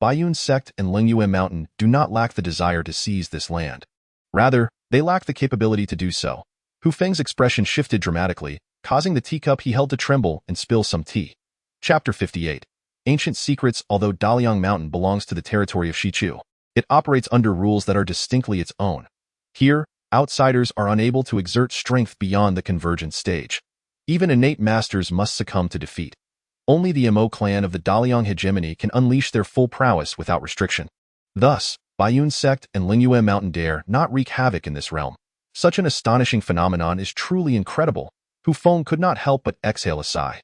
Baiyun sect and Lengyue Mountain do not lack the desire to seize this land. Rather, they lack the capability to do so. Hu Feng's expression shifted dramatically, causing the teacup he held to tremble and spill some tea. Chapter 58. Ancient Secrets. Although Daliang Mountain belongs to the territory of Shichu, it operates under rules that are distinctly its own. Here, outsiders are unable to exert strength beyond the convergence stage. Even innate masters must succumb to defeat. Only the Mo clan of the Daliang hegemony can unleash their full prowess without restriction. Thus, Baiyun sect and Lengyue Mountain dare not wreak havoc in this realm. Such an astonishing phenomenon is truly incredible. Hu Feng could not help but exhale a sigh.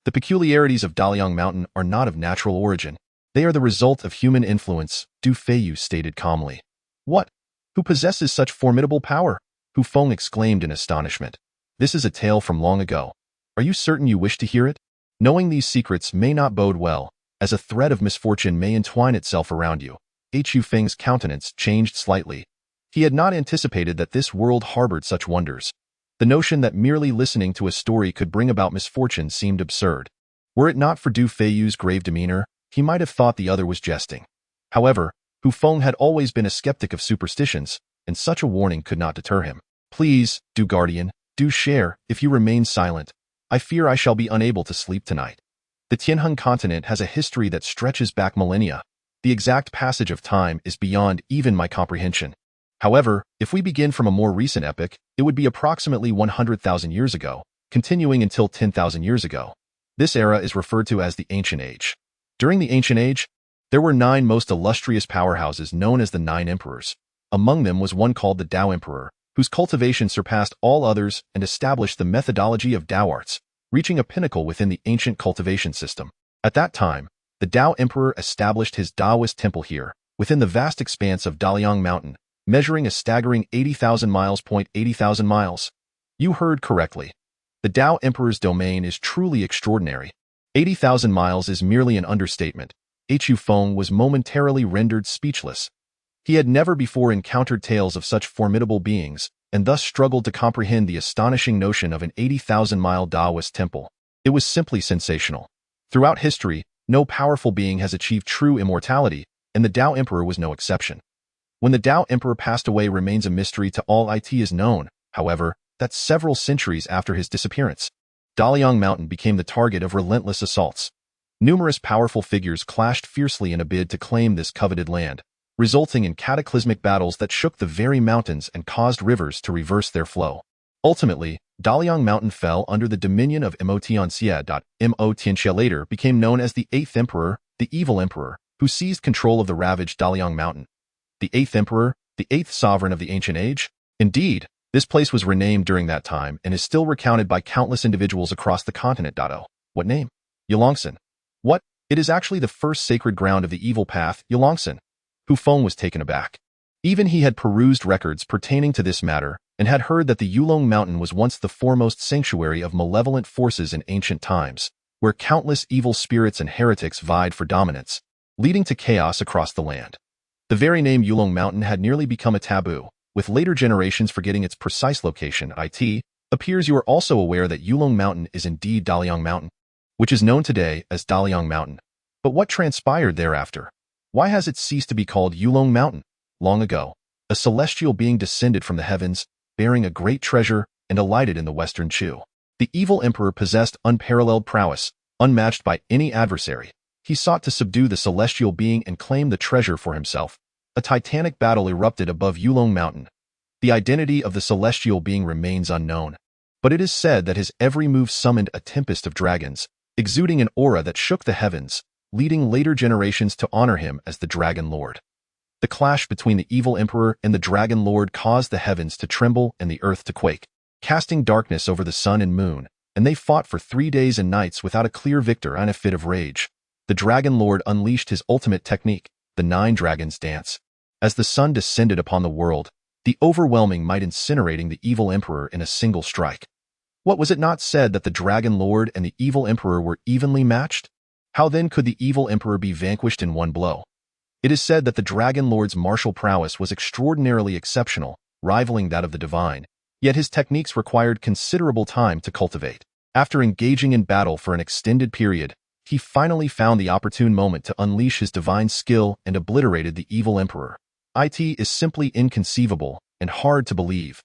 The peculiarities of Daliang Mountain are not of natural origin. They are the result of human influence, Du Feiyu stated calmly. What? Who possesses such formidable power? Hu Feng exclaimed in astonishment. This is a tale from long ago. Are you certain you wish to hear it? Knowing these secrets may not bode well, as a thread of misfortune may entwine itself around you. Hu Feng's countenance changed slightly. He had not anticipated that this world harbored such wonders. The notion that merely listening to a story could bring about misfortune seemed absurd. Were it not for Du Feiyu's grave demeanor, he might have thought the other was jesting. However, Hu Feng had always been a skeptic of superstitions, and such a warning could not deter him. Please, Du Guardian, do share. If you remain silent, I fear I shall be unable to sleep tonight. The Tianheng continent has a history that stretches back millennia. The exact passage of time is beyond even my comprehension. However, if we begin from a more recent epoch, it would be approximately 100,000 years ago, continuing until 10,000 years ago. This era is referred to as the Ancient Age. During the Ancient Age, there were 9 most illustrious powerhouses known as the 9 Emperors. Among them was one called the Tao Emperor, whose cultivation surpassed all others and established the methodology of Tao arts, reaching a pinnacle within the ancient cultivation system. At that time, the Tao Emperor established his Taoist temple here, within the vast expanse of Daliang Mountain, measuring a staggering 80,000 miles. 80,000 miles. You heard correctly. The The Tao Emperor's domain is truly extraordinary. 80,000 miles is merely an understatement. Hu Feng was momentarily rendered speechless. He had never before encountered tales of such formidable beings, and thus struggled to comprehend the astonishing notion of an 80,000-mile Taoist temple. It was simply sensational. Throughout history, no powerful being has achieved true immortality, and the Tao Emperor was no exception. When the Tao Emperor passed away remains a mystery to all. It is known, however, that several centuries after his disappearance, Daliang Mountain became the target of relentless assaults. Numerous powerful figures clashed fiercely in a bid to claim this coveted land, resulting in cataclysmic battles that shook the very mountains and caused rivers to reverse their flow. Ultimately, Daliang Mountain fell under the dominion of Mo Tianxia. Mo Tianxia later became known as the Eighth Emperor, the Evil Emperor, who seized control of the ravaged Daliang Mountain. The Eighth Emperor, the eighth sovereign of the ancient age? Indeed, this place was renamed during that time and is still recounted by countless individuals across the continent. What name? Yulongsan. What? It is actually the first sacred ground of the evil path, Yulongsan. Hu Feng was taken aback. Even he had perused records pertaining to this matter and had heard that the Yulong Mountain was once the foremost sanctuary of malevolent forces in ancient times, where countless evil spirits and heretics vied for dominance, leading to chaos across the land. The very name Yulong Mountain had nearly become a taboo, with later generations forgetting its precise location. It appears you are also aware that Yulong Mountain is indeed Daliang Mountain, which is known today as Daliang Mountain. But what transpired thereafter? Why has it ceased to be called Yulong Mountain? Long ago, a celestial being descended from the heavens, bearing a great treasure, and alighted in the western Chu. The evil emperor possessed unparalleled prowess, unmatched by any adversary. He sought to subdue the celestial being and claim the treasure for himself. A titanic battle erupted above Yulong Mountain. The identity of the celestial being remains unknown, but it is said that his every move summoned a tempest of dragons, exuding an aura that shook the heavens, leading later generations to honor him as the Dragon Lord. The clash between the evil emperor and the Dragon Lord caused the heavens to tremble and the earth to quake, casting darkness over the sun and moon, and they fought for 3 days and nights without a clear victor. In a fit of rage, the Dragon Lord unleashed his ultimate technique, the 9 Dragons Dance. As the sun descended upon the world, the overwhelming might incinerating the evil emperor in a single strike. What was it not said that the Dragon Lord and the evil emperor were evenly matched? How then could the evil emperor be vanquished in one blow? It is said that the Dragon Lord's martial prowess was extraordinarily exceptional, rivaling that of the divine, yet his techniques required considerable time to cultivate. After engaging in battle for an extended period, he finally found the opportune moment to unleash his divine skill and obliterated the evil emperor. It is simply inconceivable and hard to believe.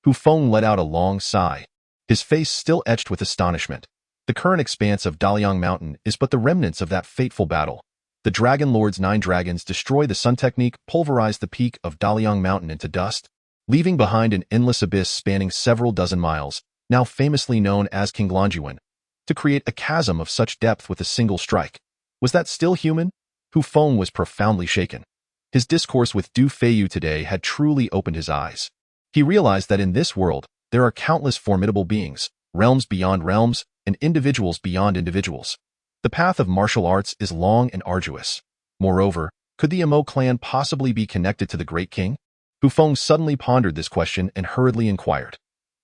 Hu Feng let out a long sigh, his face still etched with astonishment. The current expanse of Daliang Mountain is but the remnants of that fateful battle. The Dragon Lord's 9 dragons destroy the sun technique, pulverized the peak of Daliang Mountain into dust, leaving behind an endless abyss spanning several dozen miles, now famously known as Qinglongjuan, to create a chasm of such depth with a single strike. Was that still human? Hu Feng was profoundly shaken. His discourse with Du Feiyu today had truly opened his eyes. He realized that in this world, there are countless formidable beings, realms beyond realms, and individuals beyond individuals. The path of martial arts is long and arduous. Moreover, could the Mo clan possibly be connected to the Great King? Hu Feng suddenly pondered this question and hurriedly inquired.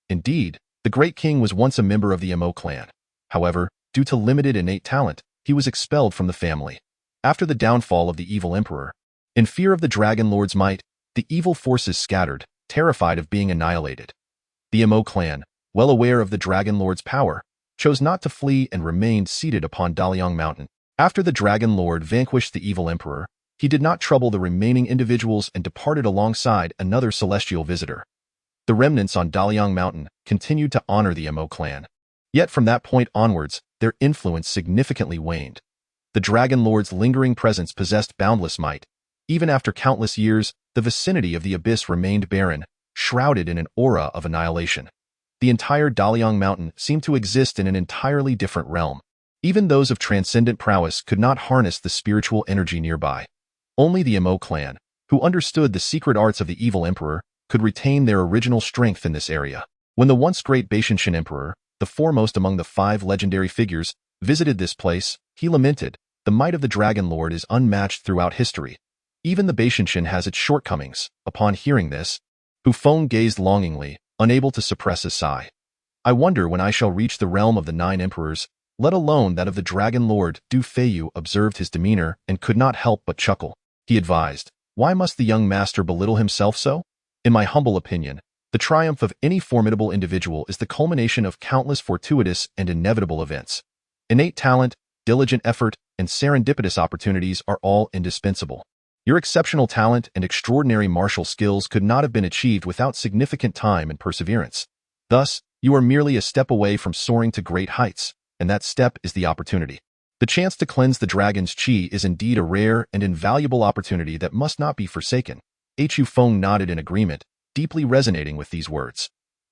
Indeed, the Great King was once a member of the Mo clan. However, due to limited innate talent, he was expelled from the family. After the downfall of the evil emperor, in fear of the Dragon Lord's might, the evil forces scattered, terrified of being annihilated. The Mo clan, well aware of the Dragon Lord's power, chose not to flee and remained seated upon Daliang Mountain. After the Dragon Lord vanquished the evil emperor, he did not trouble the remaining individuals and departed alongside another celestial visitor. The remnants on Daliang Mountain continued to honor the Mo clan. Yet from that point onwards, their influence significantly waned. The Dragon Lord's lingering presence possessed boundless might. Even after countless years, the vicinity of the abyss remained barren, shrouded in an aura of annihilation. The entire Daliang Mountain seemed to exist in an entirely different realm. Even those of transcendent prowess could not harness the spiritual energy nearby. Only the Mo clan, who understood the secret arts of the evil emperor, could retain their original strength in this area. When the once great Betrothed emperor, the foremost among the 5 legendary figures, visited this place, he lamented, "The might of the Dragon Lord is unmatched throughout history. Even the Betrothed has its shortcomings." Upon hearing this, Hu Feng gazed longingly, unable to suppress a sigh. I wonder when I shall reach the realm of the 9 emperors, let alone that of the Dragon Lord. Du Feiyu observed his demeanor and could not help but chuckle. He advised, why must the young master belittle himself so? In my humble opinion, the triumph of any formidable individual is the culmination of countless fortuitous and inevitable events. Innate talent, diligent effort, and serendipitous opportunities are all indispensable. Your exceptional talent and extraordinary martial skills could not have been achieved without significant time and perseverance. Thus, you are merely a step away from soaring to great heights, and that step is the opportunity. The chance to cleanse the dragon's qi is indeed a rare and invaluable opportunity that must not be forsaken. Hu Feng nodded in agreement, deeply resonating with these words.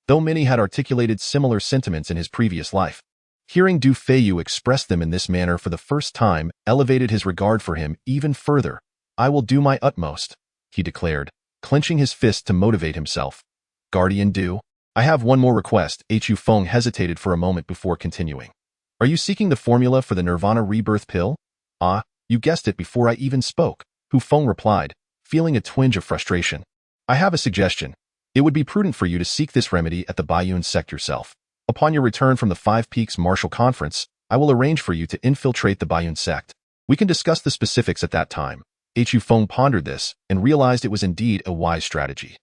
Though many had articulated similar sentiments in his previous life, hearing Du Feiyu express them in this manner for the first time elevated his regard for him even further. I will do my utmost, he declared, clenching his fist to motivate himself. Guardian Du, I have one more request. Hu Feng hesitated for a moment before continuing. Are you seeking the formula for the Nirvana rebirth pill? Ah, you guessed it before I even spoke, Hu Feng replied, feeling a twinge of frustration. I have a suggestion. It would be prudent for you to seek this remedy at the Bayun sect yourself. Upon your return from the Five Peaks Martial Conference, I will arrange for you to infiltrate the Bayun sect. We can discuss the specifics at that time. Hu Feng pondered this and realized it was indeed a wise strategy.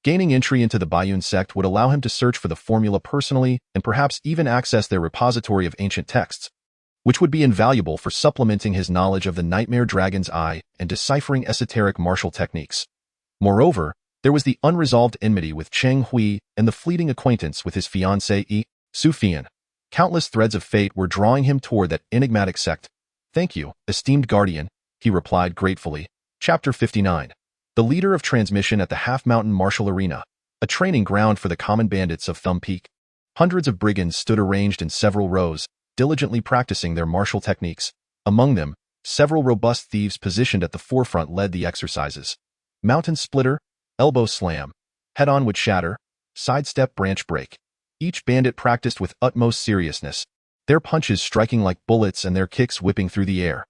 Gaining entry into the Bayun sect would allow him to search for the formula personally and perhaps even access their repository of ancient texts, which would be invaluable for supplementing his knowledge of the Nightmare Dragon's Eye and deciphering esoteric martial techniques. Moreover, there was the unresolved enmity with Cheng Hui and the fleeting acquaintance with his fiancée Su Fian. Countless threads of fate were drawing him toward that enigmatic sect. Thank you, esteemed guardian, he replied gratefully. Chapter 59. The leader of Transmission at the Half-Mountain Martial Arena, a training ground for the common bandits of Thumb Peak. Hundreds of brigands stood arranged in several rows, diligently practicing their martial techniques. Among them, several robust thieves positioned at the forefront led the exercises. Mountain Splitter, Elbow Slam, Head-On Would Shatter, Sidestep Branch Break. Each bandit practiced with utmost seriousness, their punches striking like bullets and their kicks whipping through the air.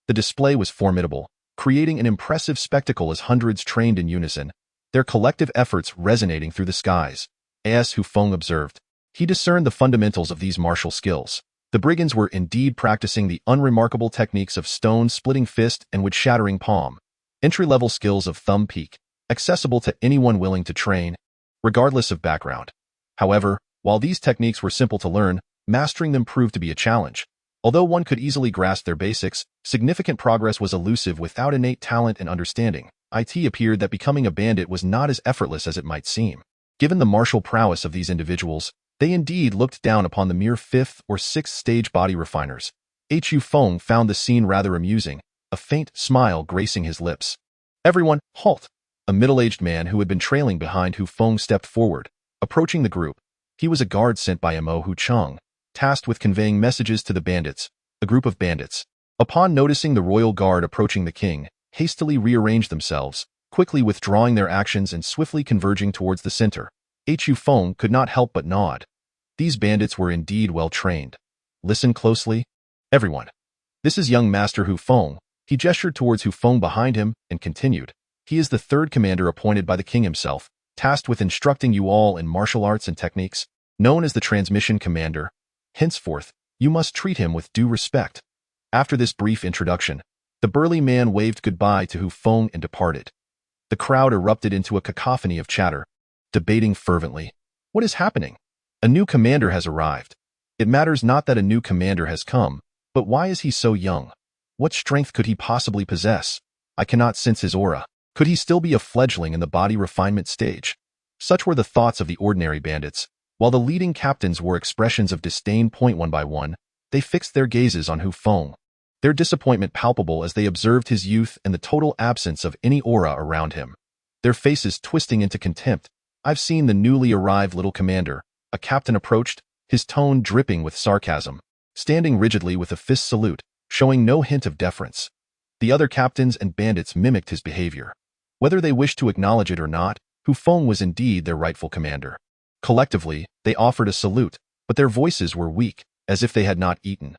The display was formidable, creating an impressive spectacle as hundreds trained in unison, their collective efforts resonating through the skies. As Hu Feng observed, he discerned the fundamentals of these martial skills. The brigands were indeed practicing the unremarkable techniques of stone-splitting fist and wood-shattering palm, entry-level skills of Thumb Peak, accessible to anyone willing to train, regardless of background. However, while these techniques were simple to learn, mastering them proved to be a challenge. Although one could easily grasp their basics, significant progress was elusive without innate talent and understanding. It appeared that becoming a bandit was not as effortless as it might seem. Given the martial prowess of these individuals, they indeed looked down upon the mere 5th or 6th stage body refiners. Hu Feng found the scene rather amusing, a faint smile gracing his lips. Everyone, halt! A middle-aged man who had been trailing behind Hu Feng stepped forward, approaching the group. He was a guard sent by Mo Hu Cheng, tasked with conveying messages to the bandits, a group of bandits. Upon noticing the royal guard approaching the king, hastily rearranged themselves, quickly withdrawing their actions and swiftly converging towards the center. Hu Feng could not help but nod. These bandits were indeed well trained. Listen closely, everyone. This is young Master Hu Feng. He gestured towards Hu Feng behind him and continued. He is the 3rd commander appointed by the king himself, tasked with instructing you all in martial arts and techniques, known as the Transmission Commander. Henceforth, you must treat him with due respect. After this brief introduction, the burly man waved goodbye to Hu Feng and departed. The crowd erupted into a cacophony of chatter, debating fervently. What is happening? A new commander has arrived. It matters not that a new commander has come, but why is he so young? What strength could he possibly possess? I cannot sense his aura. Could he still be a fledgling in the body refinement stage? Such were the thoughts of the ordinary bandits. While the leading captains wore expressions of disdain. One by one, they fixed their gazes on Hu Feng, their disappointment palpable as they observed his youth and the total absence of any aura around him. Their faces twisting into contempt. I've seen the newly arrived little commander. A captain approached, his tone dripping with sarcasm, standing rigidly with a fist salute, showing no hint of deference. The other captains and bandits mimicked his behavior. Whether they wished to acknowledge it or not, Hu Feng was indeed their rightful commander. Collectively, they offered a salute, but their voices were weak, as if they had not eaten.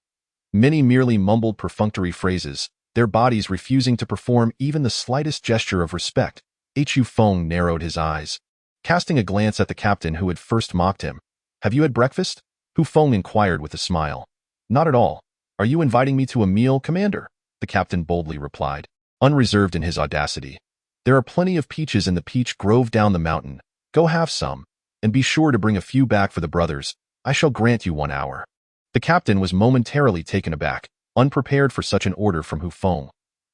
Many merely mumbled perfunctory phrases, their bodies refusing to perform even the slightest gesture of respect. Hu Feng narrowed his eyes, casting a glance at the captain who had first mocked him. Have you had breakfast? Hu Feng inquired with a smile. Not at all. Are you inviting me to a meal, Commander? The captain boldly replied, unreserved in his audacity. There are plenty of peaches in the peach grove down the mountain. Go have some, and be sure to bring a few back for the brothers. I shall grant you 1 hour. The captain was momentarily taken aback, unprepared for such an order from Hu Feng.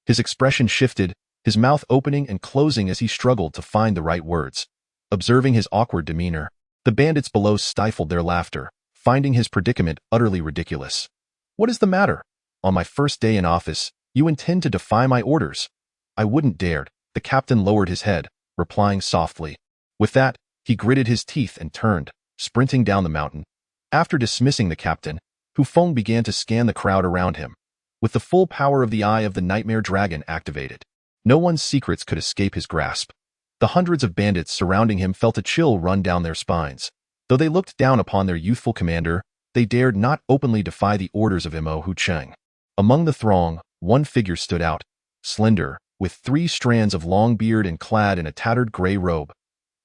His expression shifted, his mouth opening and closing as he struggled to find the right words. Observing his awkward demeanor, the bandits below stifled their laughter, finding his predicament utterly ridiculous. What is the matter? On my first day in office, you intend to defy my orders? I wouldn't dared. The captain lowered his head, replying softly. With that, he gritted his teeth and turned, sprinting down the mountain. After dismissing the captain, Hu Feng began to scan the crowd around him. With the full power of the eye of the nightmare dragon activated, no one's secrets could escape his grasp. The hundreds of bandits surrounding him felt a chill run down their spines. Though they looked down upon their youthful commander, they dared not openly defy the orders of Mo Hu Cheng. Among the throng, one figure stood out, slender, with 3 strands of long beard and clad in a tattered gray robe.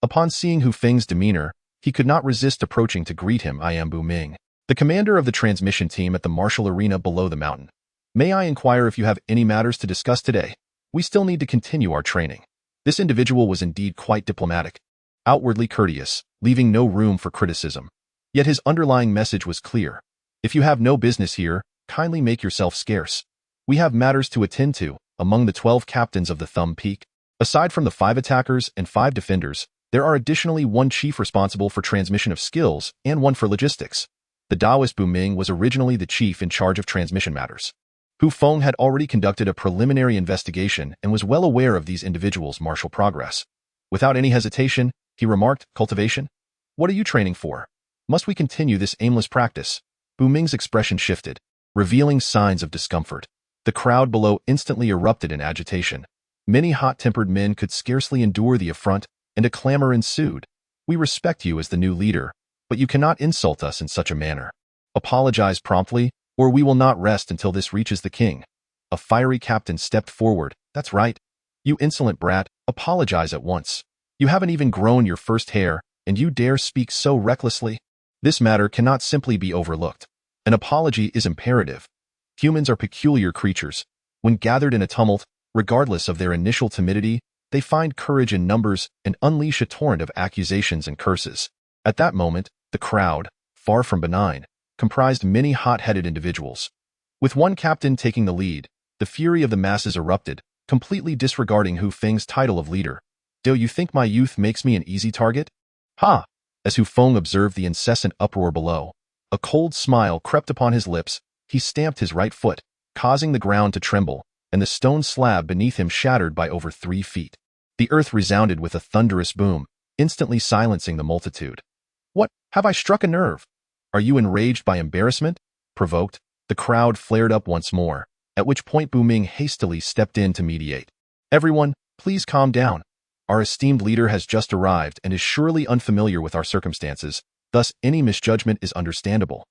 Upon seeing Hu Feng's demeanor, he could not resist approaching to greet him. I am Bu Ming, the commander of the transmission team at the martial arena below the mountain. May I inquire if you have any matters to discuss today? We still need to continue our training. This individual was indeed quite diplomatic, outwardly courteous, leaving no room for criticism. Yet his underlying message was clear. If you have no business here, kindly make yourself scarce. We have matters to attend to. Among the 12 captains of the Thumb Peak, aside from the 5 attackers and 5 defenders, there are additionally 1 chief responsible for transmission of skills and 1 for logistics. The Taoist Bu Ming was originally the chief in charge of transmission matters. Hu Feng had already conducted a preliminary investigation and was well aware of these individuals' martial progress. Without any hesitation, he remarked, Cultivation? What are you training for? Must we continue this aimless practice? Bu Ming's expression shifted, revealing signs of discomfort. The crowd below instantly erupted in agitation. Many hot-tempered men could scarcely endure the affront, and a clamor ensued. We respect you as the new leader, but you cannot insult us in such a manner. Apologize promptly, or we will not rest until this reaches the king. A fiery captain stepped forward. That's right. You insolent brat, apologize at once. You haven't even grown your first hair, and you dare speak so recklessly? This matter cannot simply be overlooked. An apology is imperative. Humans are peculiar creatures. When gathered in a tumult, regardless of their initial timidity, they find courage in numbers and unleash a torrent of accusations and curses. At that moment, the crowd, far from benign, comprised many hot-headed individuals. With one captain taking the lead, the fury of the masses erupted, completely disregarding Hu Feng's title of leader. Do you think my youth makes me an easy target? Ha! As Hu Feng observed the incessant uproar below, a cold smile crept upon his lips. He stamped his right foot, causing the ground to tremble, and the stone slab beneath him shattered by over 3 feet. The earth resounded with a thunderous boom, instantly silencing the multitude. What? Have I struck a nerve? Are you enraged by embarrassment? Provoked, the crowd flared up once more, at which point Bu Ming hastily stepped in to mediate. Everyone, please calm down. Our esteemed leader has just arrived and is surely unfamiliar with our circumstances, thus any misjudgment is understandable.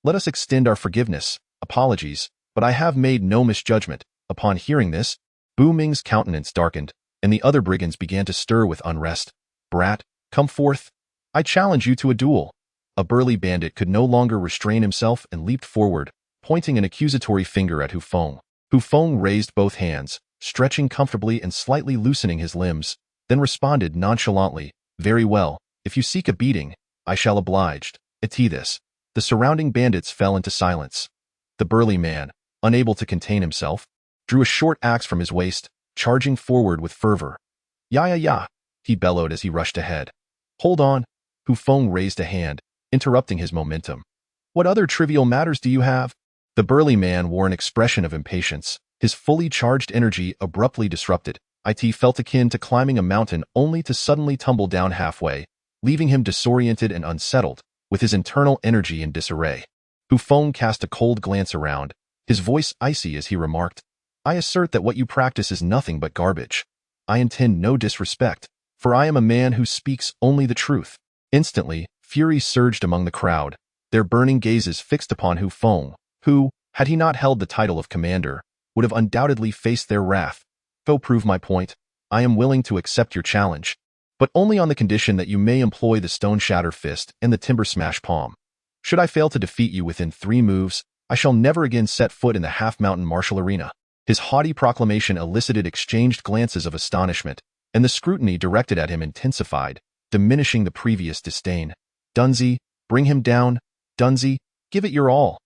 Let us extend our forgiveness. Apologies, but I have made no misjudgment. Upon hearing this, Bu Ming's countenance darkened, and the other brigands began to stir with unrest. Brat, come forth. I challenge you to a duel. A burly bandit could no longer restrain himself and leaped forward, pointing an accusatory finger at Hu Feng. Hu Feng raised both hands, stretching comfortably and slightly loosening his limbs, then responded nonchalantly, Very well, if you seek a beating, I shall oblige. This. The surrounding bandits fell into silence. The burly man, unable to contain himself, drew a short axe from his waist, charging forward with fervor. Ya, he bellowed as he rushed ahead. Hold on. Hu Feng raised a hand, interrupting his momentum. What other trivial matters do you have? The burly man wore an expression of impatience, his fully charged energy abruptly disrupted. It felt akin to climbing a mountain only to suddenly tumble down halfway, leaving him disoriented and unsettled, with his internal energy in disarray. Hu Feng cast a cold glance around, his voice icy as he remarked, I assert that what you practice is nothing but garbage. I intend no disrespect, for I am a man who speaks only the truth. Instantly, fury surged among the crowd, their burning gazes fixed upon Hu Feng, who, had he not held the title of commander, would have undoubtedly faced their wrath. Go prove my point. I am willing to accept your challenge. but only on the condition that you may employ the stone shatter fist and the timber smash palm. Should I fail to defeat you within 3 moves, I shall never again set foot in the half-mountain martial arena." His haughty proclamation elicited exchanged glances of astonishment, and the scrutiny directed at him intensified, diminishing the previous disdain. "Dunsey, bring him down. Dunsey, give it your all.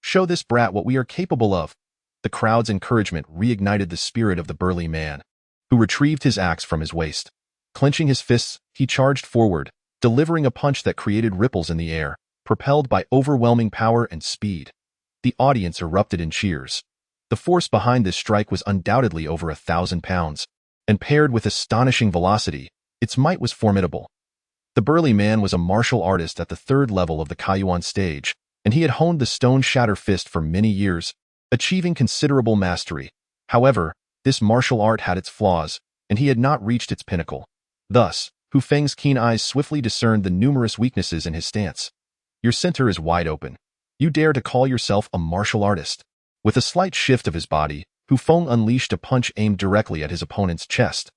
Show this brat what we are capable of." The crowd's encouragement reignited the spirit of the burly man, who retrieved his axe from his waist. Clenching his fists, he charged forward, delivering a punch that created ripples in the air, propelled by overwhelming power and speed. The audience erupted in cheers. The force behind this strike was undoubtedly over 1,000 pounds, and paired with astonishing velocity, its might was formidable. The burly man was a martial artist at the 3rd level of the Kaiyuan stage, and he had honed the stone shatter fist for many years, achieving considerable mastery. However, this martial art had its flaws, and he had not reached its pinnacle. Thus, Hu Feng's keen eyes swiftly discerned the numerous weaknesses in his stance. "Your center is wide open. You dare to call yourself a martial artist?" With a slight shift of his body, Hu Feng unleashed a punch aimed directly at his opponent's chest.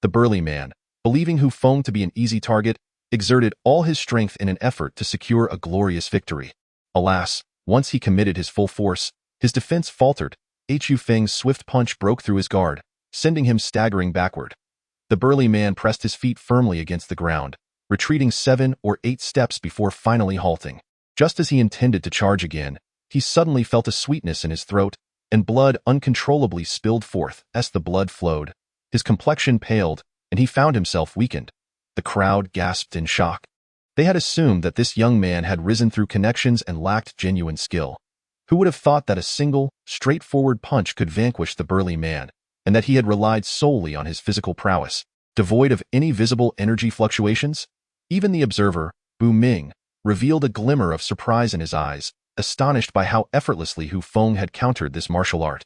The burly man, believing Hu Feng to be an easy target, exerted all his strength in an effort to secure a glorious victory. Alas, once he committed his full force, his defense faltered. Hu Feng's swift punch broke through his guard, sending him staggering backward. The burly man pressed his feet firmly against the ground, retreating 7 or 8 steps before finally halting. Just as he intended to charge again, he suddenly felt a sweetness in his throat, and blood uncontrollably spilled forth. As the blood flowed, his complexion paled, and he found himself weakened. The crowd gasped in shock. They had assumed that this young man had risen through connections and lacked genuine skill. Who would have thought that a single, straightforward punch could vanquish the burly man, and that he had relied solely on his physical prowess, devoid of any visible energy fluctuations? Even the observer, Bu Ming, revealed a glimmer of surprise in his eyes, astonished by how effortlessly Hu Feng had countered this martial art.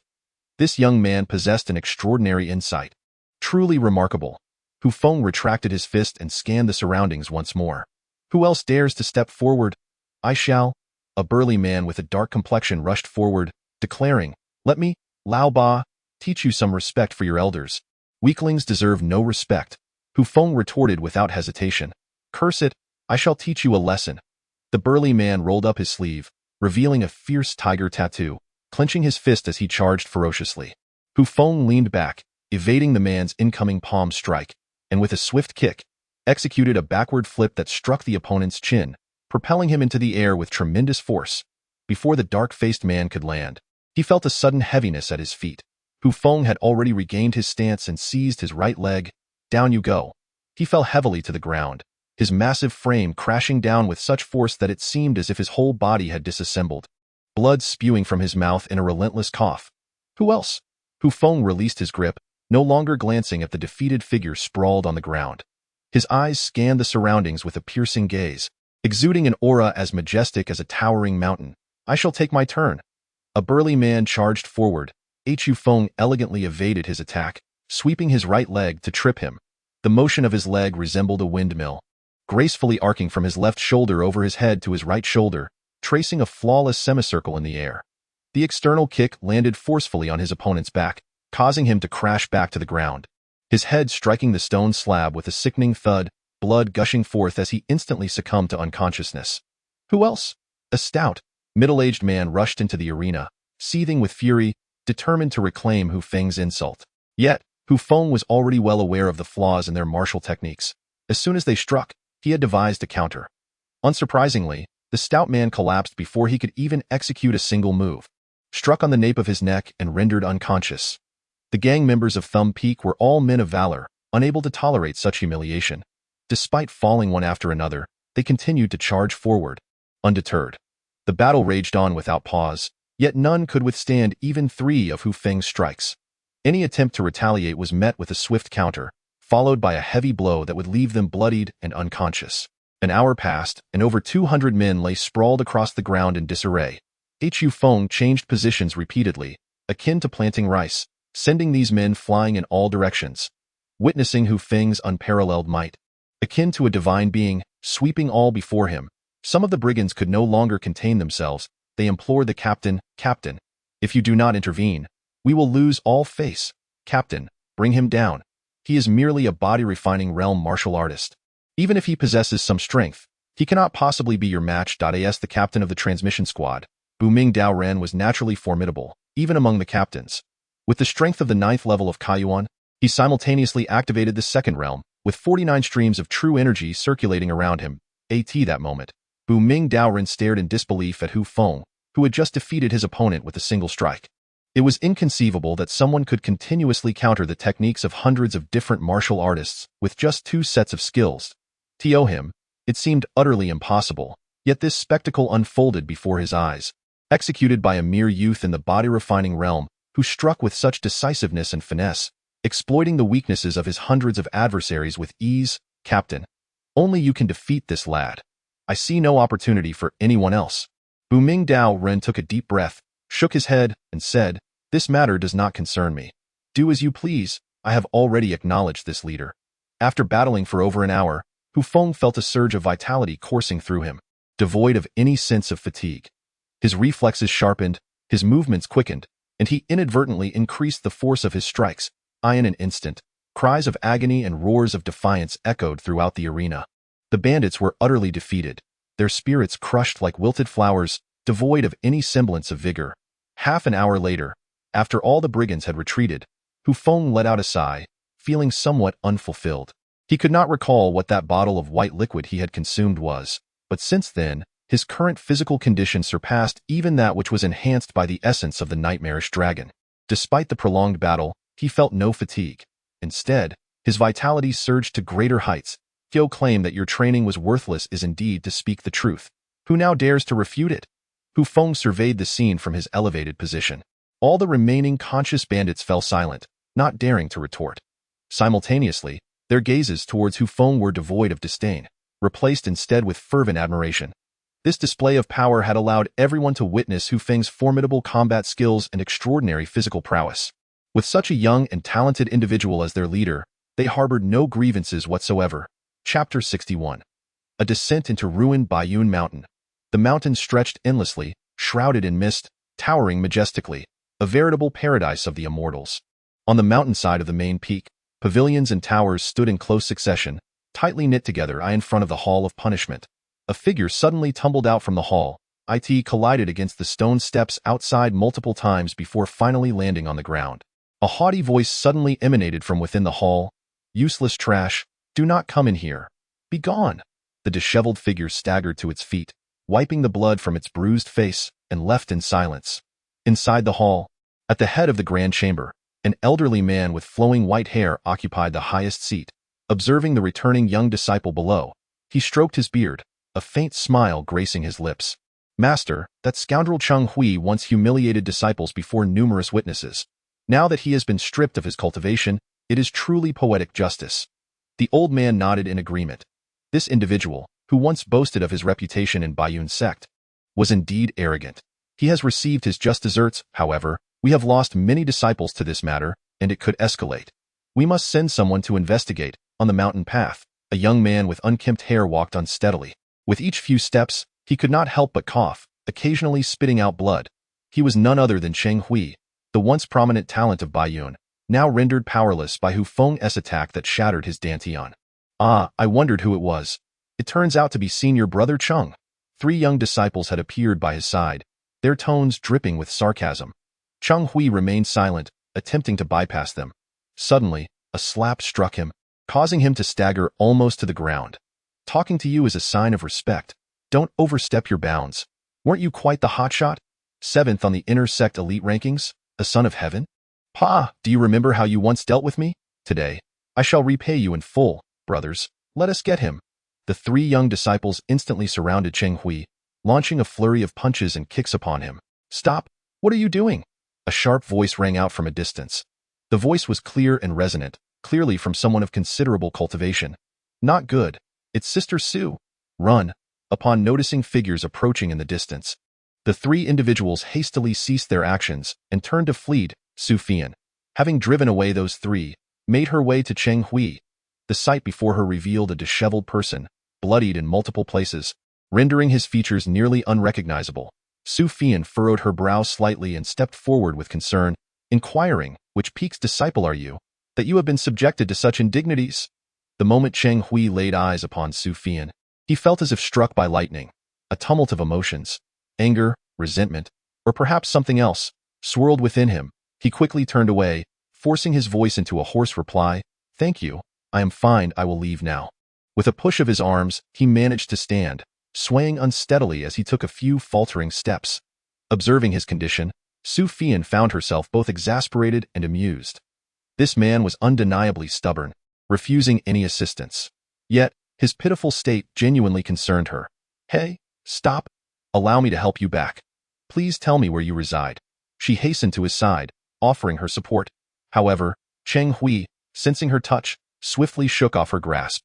This young man possessed an extraordinary insight. Truly remarkable. Hu Feng retracted his fist and scanned the surroundings once more. "Who else dares to step forward?" "I shall." A burly man with a dark complexion rushed forward, declaring, "Let me, Lao Ba, teach you some respect for your elders. Weaklings deserve no respect." Hu Feng retorted without hesitation, "Curse it, I shall teach you a lesson." The burly man rolled up his sleeve, revealing a fierce tiger tattoo, clenching his fist as he charged ferociously. Hu Feng leaned back, evading the man's incoming palm strike, and with a swift kick, executed a backward flip that struck the opponent's chin, propelling him into the air with tremendous force. Before the dark-faced man could land, he felt a sudden heaviness at his feet. Hu Feng had already regained his stance and seized his right leg. "Down you go." He fell heavily to the ground, his massive frame crashing down with such force that it seemed as if his whole body had disassembled, blood spewing from his mouth in a relentless cough. "Who else?" Hu Feng released his grip, no longer glancing at the defeated figure sprawled on the ground. His eyes scanned the surroundings with a piercing gaze, exuding an aura as majestic as a towering mountain. "I shall take my turn." A burly man charged forward. Hu Feng elegantly evaded his attack, sweeping his right leg to trip him. The motion of his leg resembled a windmill, gracefully arcing from his left shoulder over his head to his right shoulder, tracing a flawless semicircle in the air. The external kick landed forcefully on his opponent's back, causing him to crash back to the ground, his head striking the stone slab with a sickening thud, blood gushing forth as he instantly succumbed to unconsciousness. "Who else?" A stout, middle-aged man rushed into the arena, seething with fury, determined to reclaim Hu Feng's insult. Yet, Hu Feng was already well aware of the flaws in their martial techniques. As soon as they struck, he had devised a counter. Unsurprisingly, the stout man collapsed before he could even execute a single move, struck on the nape of his neck and rendered unconscious. The gang members of Thumb Peak were all men of valor, unable to tolerate such humiliation. Despite falling one after another, they continued to charge forward, undeterred. The battle raged on without pause, yet none could withstand even 3 of Hu Feng's strikes. Any attempt to retaliate was met with a swift counter, followed by a heavy blow that would leave them bloodied and unconscious. An hour passed, and over 200 men lay sprawled across the ground in disarray. Hu Feng changed positions repeatedly, akin to planting rice, sending these men flying in all directions. Witnessing Hu Feng's unparalleled might, akin to a divine being, sweeping all before him, some of the brigands could no longer contain themselves. They implored the captain, "Captain, if you do not intervene, we will lose all face. Captain, bring him down." he is merely a body-refining realm martial artist. Even if he possesses some strength, he cannot possibly be your match. As the captain of the transmission squad, Buming Dao Ren was naturally formidable, even among the captains. With the strength of the 9th level of Kaiyuan, he simultaneously activated the second realm, with 49 streams of true energy circulating around him. That moment, Buming Dao Ren stared in disbelief at Hu Feng, who had just defeated his opponent with a single strike. It was inconceivable that someone could continuously counter the techniques of hundreds of different martial artists with just 2 sets of skills. To him, it seemed utterly impossible, yet this spectacle unfolded before his eyes, executed by a mere youth in the body-refining realm who struck with such decisiveness and finesse, exploiting the weaknesses of his hundreds of adversaries with ease. Captain, only you can defeat this lad. I see no opportunity for anyone else. Buming Dao Ren took a deep breath, shook his head, and said, "This matter does not concern me. Do as you please. I have already acknowledged this leader." After battling for over an hour, Hu Feng felt a surge of vitality coursing through him, devoid of any sense of fatigue. His reflexes sharpened, his movements quickened, and he inadvertently increased the force of his strikes. In an instant, cries of agony and roars of defiance echoed throughout the arena. The bandits were utterly defeated, their spirits crushed like wilted flowers, devoid of any semblance of vigor. Half an hour later, after all the brigands had retreated, Hu Feng let out a sigh, feeling somewhat unfulfilled. He could not recall what that bottle of white liquid he had consumed was, but since then, his current physical condition surpassed even that which was enhanced by the essence of the nightmarish dragon. Despite the prolonged battle, he felt no fatigue. Instead, his vitality surged to greater heights. Kyo claimed that your training was worthless is indeed to speak the truth. Who now dares to refute it? Hu Feng surveyed the scene from his elevated position. All the remaining conscious bandits fell silent, not daring to retort. Simultaneously, their gazes towards Hu Feng were devoid of disdain, replaced instead with fervent admiration. This display of power had allowed everyone to witness Hu Feng's formidable combat skills and extraordinary physical prowess. With such a young and talented individual as their leader, they harbored no grievances whatsoever. Chapter 61. A descent into ruined Bayun Mountain. The mountain stretched endlessly, shrouded in mist, towering majestically, a veritable paradise of the immortals. On the mountainside of the main peak, pavilions and towers stood in close succession, tightly knit together in front of the Hall of Punishment. A figure suddenly tumbled out from the hall. It collided against the stone steps outside multiple times before finally landing on the ground. A haughty voice suddenly emanated from within the hall. "Useless trash, do not come in here. Be gone." The disheveled figure staggered to its feet, wiping the blood from its bruised face, and left in silence. Inside the hall, at the head of the grand chamber, an elderly man with flowing white hair occupied the highest seat. Observing the returning young disciple below, he stroked his beard, a faint smile gracing his lips. "Master, that scoundrel Cheng Hui once humiliated disciples before numerous witnesses. Now that he has been stripped of his cultivation, it is truly poetic justice." The old man nodded in agreement. This individual, who once boasted of his reputation in Bayun sect, was indeed arrogant. He has received his just deserts. However, we have lost many disciples to this matter, and it could escalate. We must send someone to investigate. On the mountain path, a young man with unkempt hair walked unsteadily. With each few steps, he could not help but cough, occasionally spitting out blood. He was none other than Cheng Hui, the once prominent talent of Bayun, now rendered powerless by Hu Feng's attack that shattered his dantian. I wondered who it was. It turns out to be senior brother Cheng. 3 young disciples had appeared by his side, their tones dripping with sarcasm. Cheng Hui remained silent, attempting to bypass them. Suddenly, a slap struck him, causing him to stagger almost to the ground. "Talking to you is a sign of respect. Don't overstep your bounds. Weren't you quite the hotshot? 7th on the inner sect elite rankings? A son of heaven? Do you remember how you once dealt with me? Today, I shall repay you in full. Brothers, let us get him." The 3 young disciples instantly surrounded Cheng Hui, launching a flurry of punches and kicks upon him. "Stop! What are you doing?" A sharp voice rang out from a distance. The voice was clear and resonant, clearly from someone of considerable cultivation. "Not good. It's Sister Sue. Run." Upon noticing figures approaching in the distance, the 3 individuals hastily ceased their actions and turned to flee. Su Fian, having driven away those 3, made her way to Cheng Hui. The sight before her revealed a disheveled person, bloodied in multiple places, rendering his features nearly unrecognizable. Su Fian furrowed her brow slightly and stepped forward with concern, inquiring, "Which peak's disciple are you?" that you have been subjected to such indignities?" The moment Cheng Hui laid eyes upon Hu Feng, he felt as if struck by lightning. A tumult of emotions, anger, resentment, or perhaps something else, swirled within him. He quickly turned away, forcing his voice into a hoarse reply, "Thank you, I am fine, I will leave now." With a push of his arms, he managed to stand, swaying unsteadily as he took a few faltering steps. Observing his condition, Hu Feng found herself both exasperated and amused. This man was undeniably stubborn, refusing any assistance. Yet, his pitiful state genuinely concerned her. "Hey, stop. Allow me to help you back. Please tell me where you reside." She hastened to his side, offering her support. However, Cheng Hui, sensing her touch, swiftly shook off her grasp.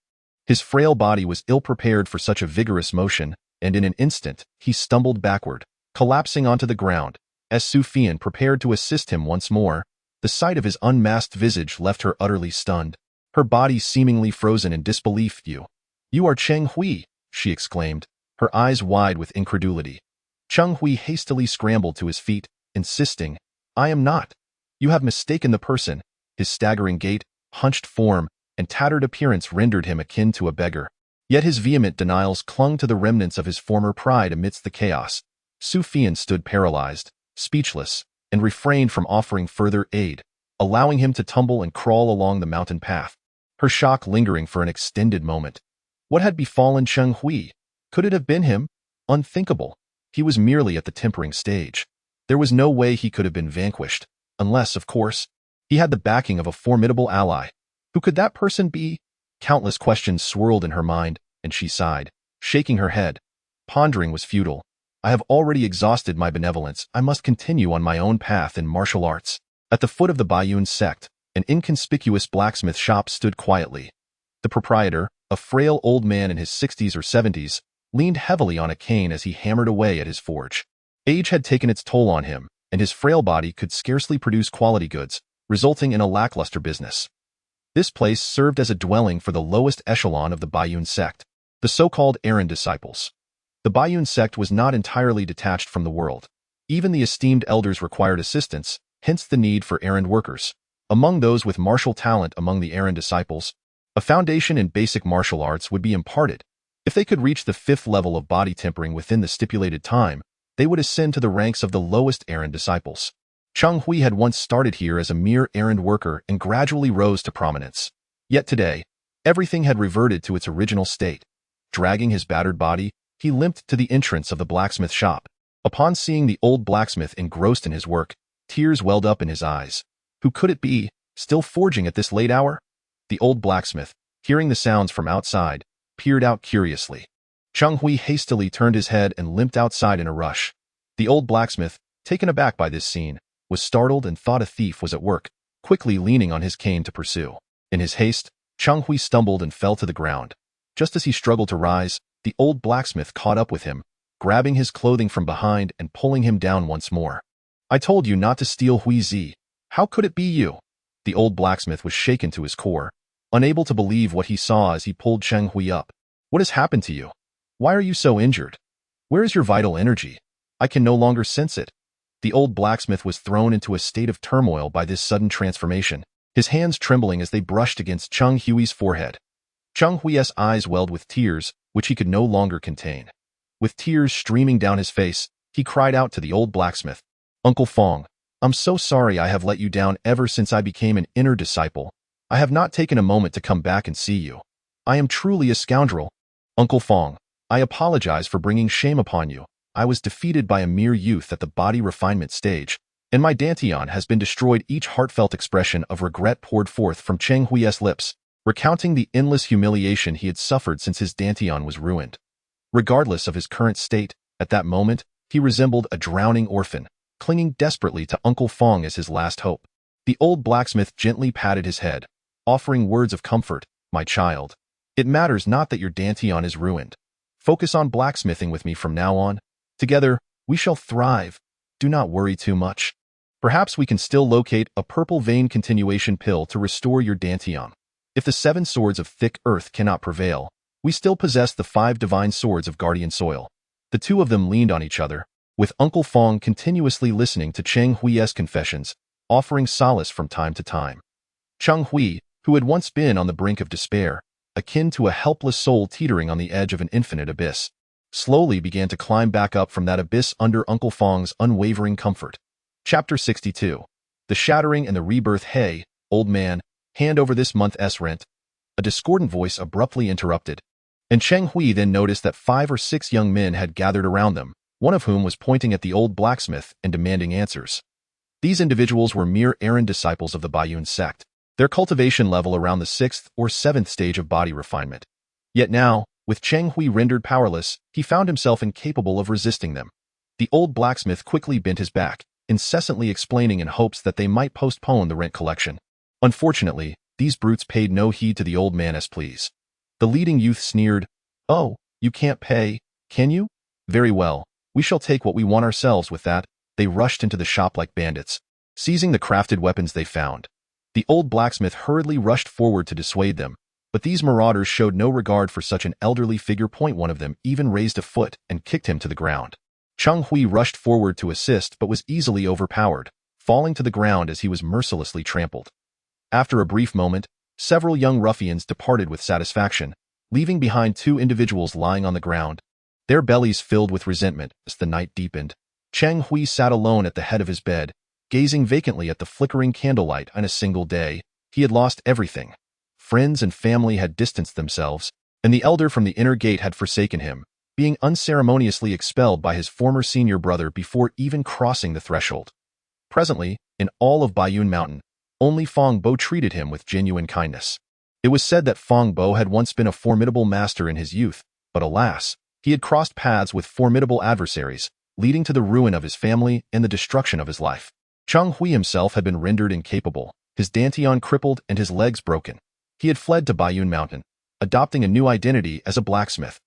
His frail body was ill-prepared for such a vigorous motion, and in an instant, he stumbled backward, collapsing onto the ground. As Hu Feng prepared to assist him once more, the sight of his unmasked visage left her utterly stunned. Her body seemingly frozen in disbelief. You are Cheng Hui," she exclaimed, her eyes wide with incredulity. Cheng Hui hastily scrambled to his feet, insisting, "I am not. You have mistaken the person." His staggering gait, hunched form, and tattered appearance rendered him akin to a beggar. Yet his vehement denials clung to the remnants of his former pride amidst the chaos. Hu Feng stood paralyzed, speechless, and refrained from offering further aid, allowing him to tumble and crawl along the mountain path, her shock lingering for an extended moment. What had befallen Cheng Hui? Could it have been him? Unthinkable. He was merely at the tempering stage. There was no way he could have been vanquished, unless, of course, he had the backing of a formidable ally. Who could that person be? Countless questions swirled in her mind, and she sighed, shaking her head. Pondering was futile. I have already exhausted my benevolence. I must continue on my own path in martial arts. At the foot of the Bayun sect, an inconspicuous blacksmith shop stood quietly. The proprietor, a frail old man in his 60s or 70s, leaned heavily on a cane as he hammered away at his forge. Age had taken its toll on him, and his frail body could scarcely produce quality goods, resulting in a lackluster business. This place served as a dwelling for the lowest echelon of the Bayun sect, the so-called errand disciples. The Bayun sect was not entirely detached from the world. Even the esteemed elders required assistance, hence the need for errand workers. Among those with martial talent among the errand disciples, a foundation in basic martial arts would be imparted. If they could reach the 5th level of body tempering within the stipulated time, they would ascend to the ranks of the lowest errand disciples. Cheng Hui had once started here as a mere errand worker and gradually rose to prominence. Yet today, everything had reverted to its original state. Dragging his battered body, he limped to the entrance of the blacksmith shop. Upon seeing the old blacksmith engrossed in his work, tears welled up in his eyes. Who could it be, still forging at this late hour? The old blacksmith, hearing the sounds from outside, peered out curiously. Cheng Hui hastily turned his head and limped outside in a rush. The old blacksmith, taken aback by this scene, was startled and thought a thief was at work, quickly leaning on his cane to pursue. In his haste, Cheng Hui stumbled and fell to the ground. Just as he struggled to rise, the old blacksmith caught up with him, grabbing his clothing from behind and pulling him down once more. "I told you not to steal Hui Zi. How could it be you?" The old blacksmith was shaken to his core, unable to believe what he saw as he pulled Cheng Hui up. "What has happened to you? Why are you so injured? Where is your vital energy? I can no longer sense it." The old blacksmith was thrown into a state of turmoil by this sudden transformation, his hands trembling as they brushed against Cheng Hui's forehead. Cheng Hui's eyes welled with tears, which he could no longer contain. With tears streaming down his face, he cried out to the old blacksmith, "Uncle Feng, I'm so sorry I have let you down ever since I became an inner disciple. I have not taken a moment to come back and see you. I am truly a scoundrel. Uncle Feng, I apologize for bringing shame upon you. I was defeated by a mere youth at the body refinement stage, and my dantian has been destroyed." Each heartfelt expression of regret poured forth from Cheng Hui's lips, recounting the endless humiliation he had suffered since his dantian was ruined. Regardless of his current state, at that moment, he resembled a drowning orphan, clinging desperately to Uncle Feng as his last hope. The old blacksmith gently patted his head, offering words of comfort, "My child, it matters not that your dantian is ruined. Focus on blacksmithing with me from now on. Together, we shall thrive. Do not worry too much. Perhaps we can still locate a purple vein continuation pill to restore your dantian. If the 7 swords of thick earth cannot prevail, we still possess the 5 divine swords of guardian soil." The two of them leaned on each other, with Uncle Feng continuously listening to Cheng Hui's confessions, offering solace from time to time. Cheng Hui, who had once been on the brink of despair, akin to a helpless soul teetering on the edge of an infinite abyss, slowly began to climb back up from that abyss under Uncle Feng's unwavering comfort. Chapter 62. The Shattering and the Rebirth. Hey, old man, hand over this month's rent. A discordant voice abruptly interrupted, and Cheng Hui then noticed that 5 or 6 young men had gathered around them, one of whom was pointing at the old blacksmith and demanding answers. These individuals were mere errand disciples of the Bayun sect, their cultivation level around the 6th or 7th stage of body refinement. Yet now, with Cheng Hui rendered powerless, he found himself incapable of resisting them. The old blacksmith quickly bent his back, incessantly explaining in hopes that they might postpone the rent collection. Unfortunately, these brutes paid no heed to the old man as please. The leading youth sneered, "Oh, you can't pay, can you? Very well, we shall take what we want ourselves with that." They rushed into the shop like bandits, seizing the crafted weapons they found. The old blacksmith hurriedly rushed forward to dissuade them, but these marauders showed no regard for such an elderly figure. One of them even raised a foot and kicked him to the ground. Cheng Hui rushed forward to assist but was easily overpowered, falling to the ground as he was mercilessly trampled. After a brief moment, several young ruffians departed with satisfaction, leaving behind 2 individuals lying on the ground, their bellies filled with resentment. As the night deepened, Cheng Hui sat alone at the head of his bed, gazing vacantly at the flickering candlelight. In a single day, he had lost everything. Friends and family had distanced themselves, and the elder from the inner gate had forsaken him, being unceremoniously expelled by his former senior brother before even crossing the threshold. Presently, in all of Bayun Mountain, only Feng Bo treated him with genuine kindness. It was said that Feng Bo had once been a formidable master in his youth, but alas, he had crossed paths with formidable adversaries, leading to the ruin of his family and the destruction of his life. Cheng Hui himself had been rendered incapable, his dantian crippled and his legs broken. He had fled to Bayun Mountain, adopting a new identity as a blacksmith.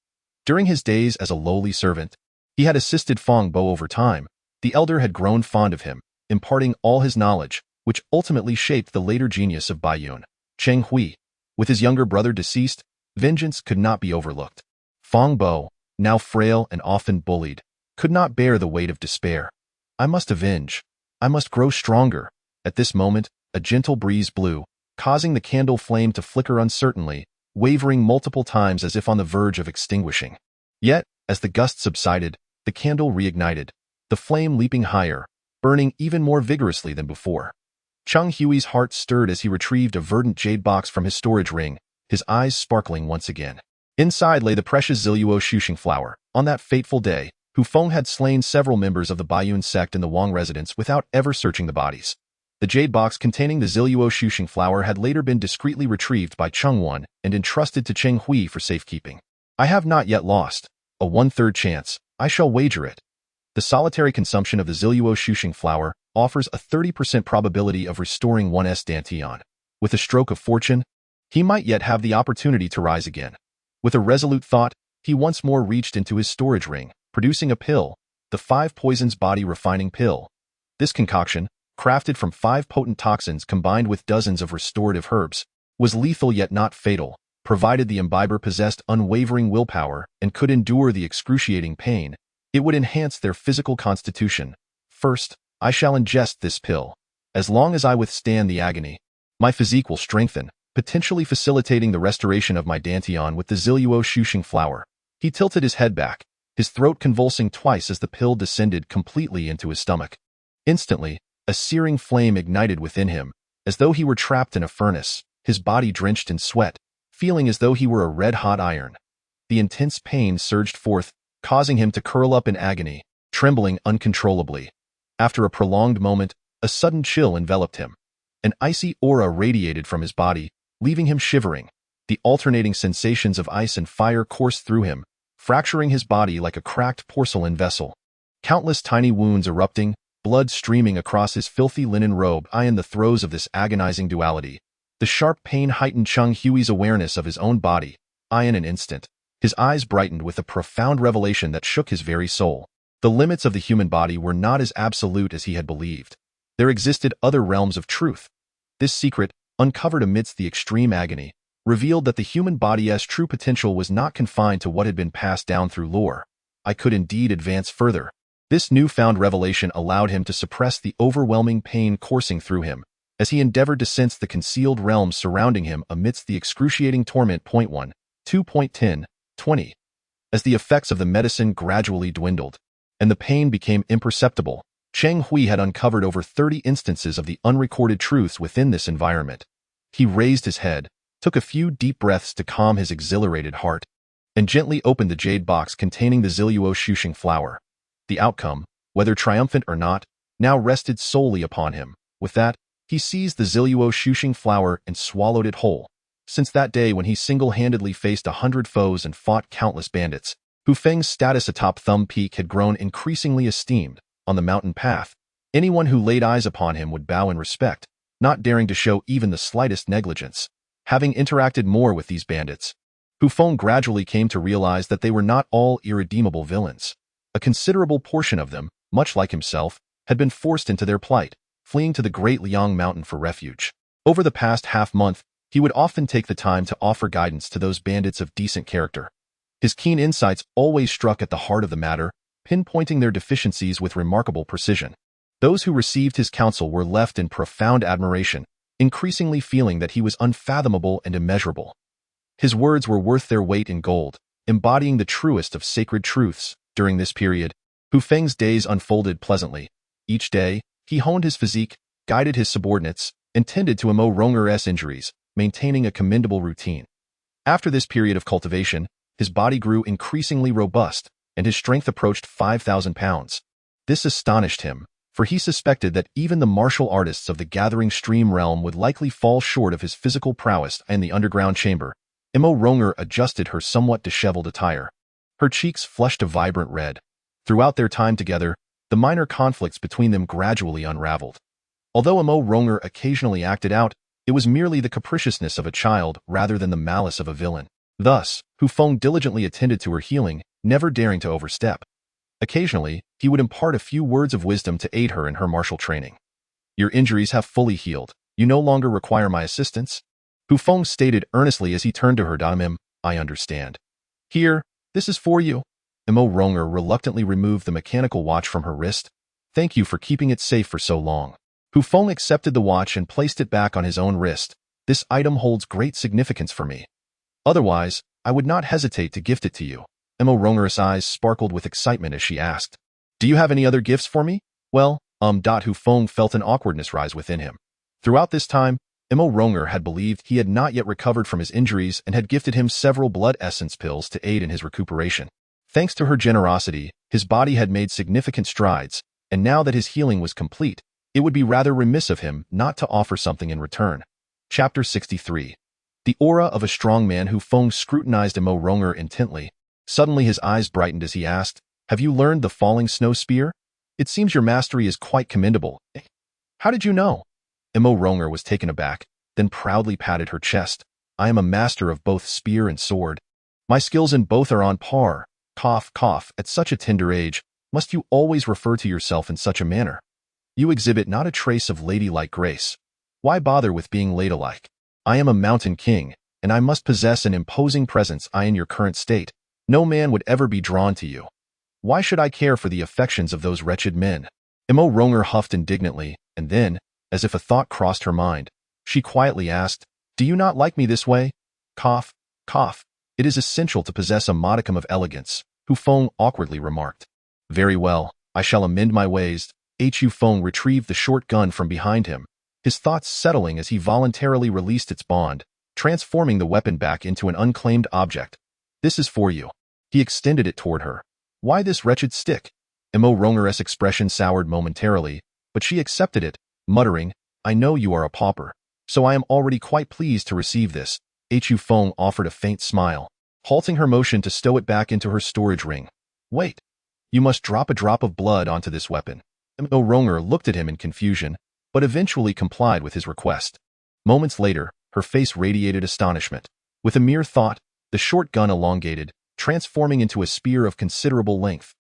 During his days as a lowly servant, he had assisted Feng Bo. Over time, the elder had grown fond of him, imparting all his knowledge, which ultimately shaped the later genius of Bayun. Cheng Hui, with his younger brother deceased, vengeance could not be overlooked. Feng Bo, now frail and often bullied, could not bear the weight of despair. "I must avenge. I must grow stronger." At this moment, a gentle breeze blew, causing the candle flame to flicker uncertainly, wavering multiple times as if on the verge of extinguishing. Yet, as the gust subsided, the candle reignited, the flame leaping higher, burning even more vigorously than before. Cheng Hui's heart stirred as he retrieved a verdant jade box from his storage ring, his eyes sparkling once again. Inside lay the precious Ziluo Shuxing flower. On that fateful day, Hu Feng had slain several members of the Bayun sect in the Wong residence without ever searching the bodies. The jade box containing the Ziluo Shuxing flower had later been discreetly retrieved by Cheng Wan and entrusted to Cheng Hui for safekeeping. "I have not yet lost. A 1/3 chance. I shall wager it." The solitary consumption of the Ziluo Shuxing flower offers a 30% probability of restoring one's dantian. With a stroke of fortune, he might yet have the opportunity to rise again. With a resolute thought, he once more reached into his storage ring, producing a pill, the 5 poisons body refining pill. This concoction, crafted from 5 potent toxins combined with dozens of restorative herbs, was lethal yet not fatal, provided the imbiber possessed unwavering willpower and could endure the excruciating pain. It would enhance their physical constitution. "First, I shall ingest this pill. As long as I withstand the agony, my physique will strengthen, potentially facilitating the restoration of my dantian with the Ziluo Shuxing flower." He tilted his head back, his throat convulsing twice as the pill descended completely into his stomach. Instantly, a searing flame ignited within him, as though he were trapped in a furnace, his body drenched in sweat, feeling as though he were a red-hot iron. The intense pain surged forth, causing him to curl up in agony, trembling uncontrollably. After a prolonged moment, a sudden chill enveloped him. An icy aura radiated from his body, leaving him shivering. The alternating sensations of ice and fire coursed through him, fracturing his body like a cracked porcelain vessel. Countless tiny wounds erupting, blood streaming across his filthy linen robe. In the throes of this agonizing duality, the sharp pain heightened Cheng Hui's awareness of his own body. In an instant, his eyes brightened with a profound revelation that shook his very soul. The limits of the human body were not as absolute as he had believed. There existed other realms of truth. This secret, uncovered amidst the extreme agony, revealed that the human body's true potential was not confined to what had been passed down through lore. I could indeed advance further. This newfound revelation allowed him to suppress the overwhelming pain coursing through him, as he endeavored to sense the concealed realms surrounding him amidst the excruciating torment. 1, 2.10, 20. As the effects of the medicine gradually dwindled, and the pain became imperceptible, Cheng Hui had uncovered over 30 instances of the unrecorded truths within this environment. He raised his head, took a few deep breaths to calm his exhilarated heart, and gently opened the jade box containing the Ziluo Shushing flower. The outcome, whether triumphant or not, now rested solely upon him. With that, he seized the Ziluo Shushing flower and swallowed it whole. Since that day when he single-handedly faced 100 foes and fought countless bandits, Hu Feng's status atop Thumb Peak had grown increasingly esteemed. On the mountain path, anyone who laid eyes upon him would bow in respect, not daring to show even the slightest negligence. Having interacted more with these bandits, Hu Feng gradually came to realize that they were not all irredeemable villains. A considerable portion of them, much like himself, had been forced into their plight, fleeing to the Great Liang Mountain for refuge. Over the past half-month, he would often take the time to offer guidance to those bandits of decent character. His keen insights always struck at the heart of the matter, pinpointing their deficiencies with remarkable precision. Those who received his counsel were left in profound admiration, increasingly feeling that he was unfathomable and immeasurable. His words were worth their weight in gold, embodying the truest of sacred truths. During this period, Hu Feng's days unfolded pleasantly. Each day, he honed his physique, guided his subordinates, and tended to Mo Ronger's injuries, maintaining a commendable routine. After this period of cultivation, his body grew increasingly robust, and his strength approached 5,000 pounds. This astonished him, for he suspected that even the martial artists of the Gathering Stream realm would likely fall short of his physical prowess. In the underground chamber, Mo Ronger adjusted her somewhat disheveled attire. Her cheeks flushed a vibrant red. Throughout their time together, the minor conflicts between them gradually unraveled. Although Mo Ronger occasionally acted out, it was merely the capriciousness of a child rather than the malice of a villain. Thus, Hu Feng diligently attended to her healing, never daring to overstep. Occasionally, he would impart a few words of wisdom to aid her in her martial training. Your injuries have fully healed. You no longer require my assistance? Hu Feng stated earnestly as he turned to her. I understand. Here, this is for you. Mo Ronger reluctantly removed the mechanical watch from her wrist. Thank you for keeping it safe for so long. Hu Feng accepted the watch and placed it back on his own wrist. This item holds great significance for me. Otherwise, I would not hesitate to gift it to you. Mo Ronger's eyes sparkled with excitement as she asked, Do you have any other gifts for me? Well, Hu Feng felt an awkwardness rise within him. Throughout this time, Mo Ronger had believed he had not yet recovered from his injuries and had gifted him several blood essence pills to aid in his recuperation. Thanks to her generosity, his body had made significant strides, and now that his healing was complete, it would be rather remiss of him not to offer something in return. Chapter 63. The aura of a strong man. Hu Feng scrutinized Mo Ronger intently. Suddenly his eyes brightened as he asked, Have you learned the falling snow spear? It seems your mastery is quite commendable. How did you know? Mo Ronger was taken aback, then proudly patted her chest. I am a master of both spear and sword. My skills in both are on par. Cough, cough, at such a tender age, must you always refer to yourself in such a manner? You exhibit not a trace of ladylike grace. Why bother with being ladylike? I am a mountain king, and I must possess an imposing presence. In your current state, no man would ever be drawn to you. Why should I care for the affections of those wretched men? Mo Ronger huffed indignantly, and then, as if a thought crossed her mind, she quietly asked, Do you not like me this way? Cough, cough. It is essential to possess a modicum of elegance, Hu Feng awkwardly remarked. Very well, I shall amend my ways. Hu Feng retrieved the short gun from behind him, his thoughts settling as he voluntarily released its bond, transforming the weapon back into an unclaimed object. This is for you. He extended it toward her. Why this wretched stick? Mo Ronger's expression soured momentarily, but she accepted it, muttering, I know you are a pauper, so I am already quite pleased to receive this. Hu Feng offered a faint smile, halting her motion to stow it back into her storage ring. Wait. You must drop a drop of blood onto this weapon. Mo Ronger looked at him in confusion, but eventually complied with his request. Moments later, her face radiated astonishment. With a mere thought, the short gun elongated, transforming into a spear of considerable length.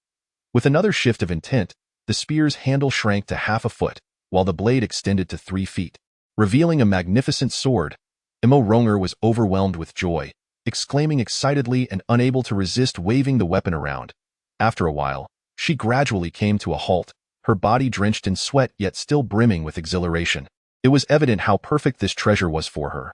With another shift of intent, the spear's handle shrank to half a foot, while the blade extended to 3 feet, revealing a magnificent sword. Mo Ronger was overwhelmed with joy, exclaiming excitedly and unable to resist waving the weapon around. After a while, she gradually came to a halt, her body drenched in sweat yet still brimming with exhilaration. It was evident how perfect this treasure was for her.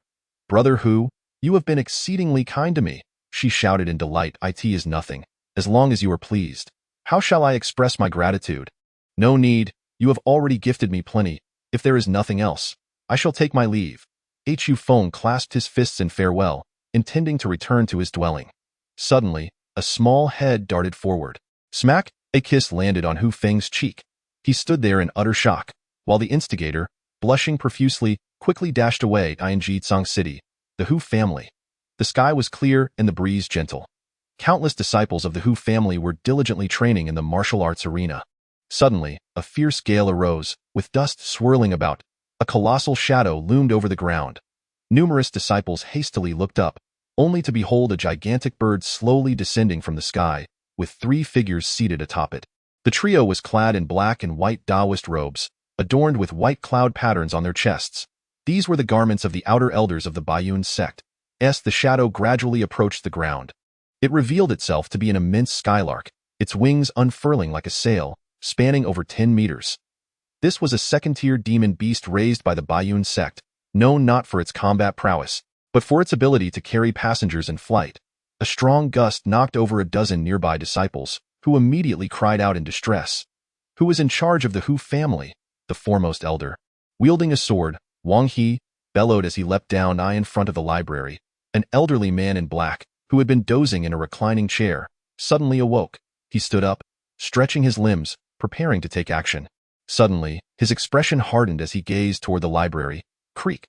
"Brother Hu, you have been exceedingly kind to me," she shouted in delight. "It is nothing, as long as you are pleased. How shall I express my gratitude?" "No need, you have already gifted me plenty. If there is nothing else, I shall take my leave." Hu Feng clasped his fists in farewell, intending to return to his dwelling. Suddenly, a small head darted forward. Smack! A kiss landed on Hu Feng's cheek. He stood there in utter shock, while the instigator, blushing profusely, quickly dashed away. Tsang City, the Hu family. The sky was clear and the breeze gentle. Countless disciples of the Hu family were diligently training in the martial arts arena. Suddenly, a fierce gale arose, with dust swirling about. A colossal shadow loomed over the ground. Numerous disciples hastily looked up, only to behold a gigantic bird slowly descending from the sky, with 3 figures seated atop it. The trio was clad in black and white Taoist robes, adorned with white cloud patterns on their chests. These were the garments of the outer elders of the Bayun sect. As the shadow gradually approached the ground, it revealed itself to be an immense skylark, its wings unfurling like a sail, spanning over 10 meters. This was a second-tier demon beast raised by the Bayun sect, known not for its combat prowess, but for its ability to carry passengers in flight. A strong gust knocked over a dozen nearby disciples, who immediately cried out in distress. Who was in charge of the Hu family? The foremost elder, wielding a sword, Wong bellowed as he leapt down in front of the library. An elderly man in black, who had been dozing in a reclining chair, suddenly awoke. He stood up, stretching his limbs, preparing to take action. Suddenly, his expression hardened as he gazed toward the library. Creak!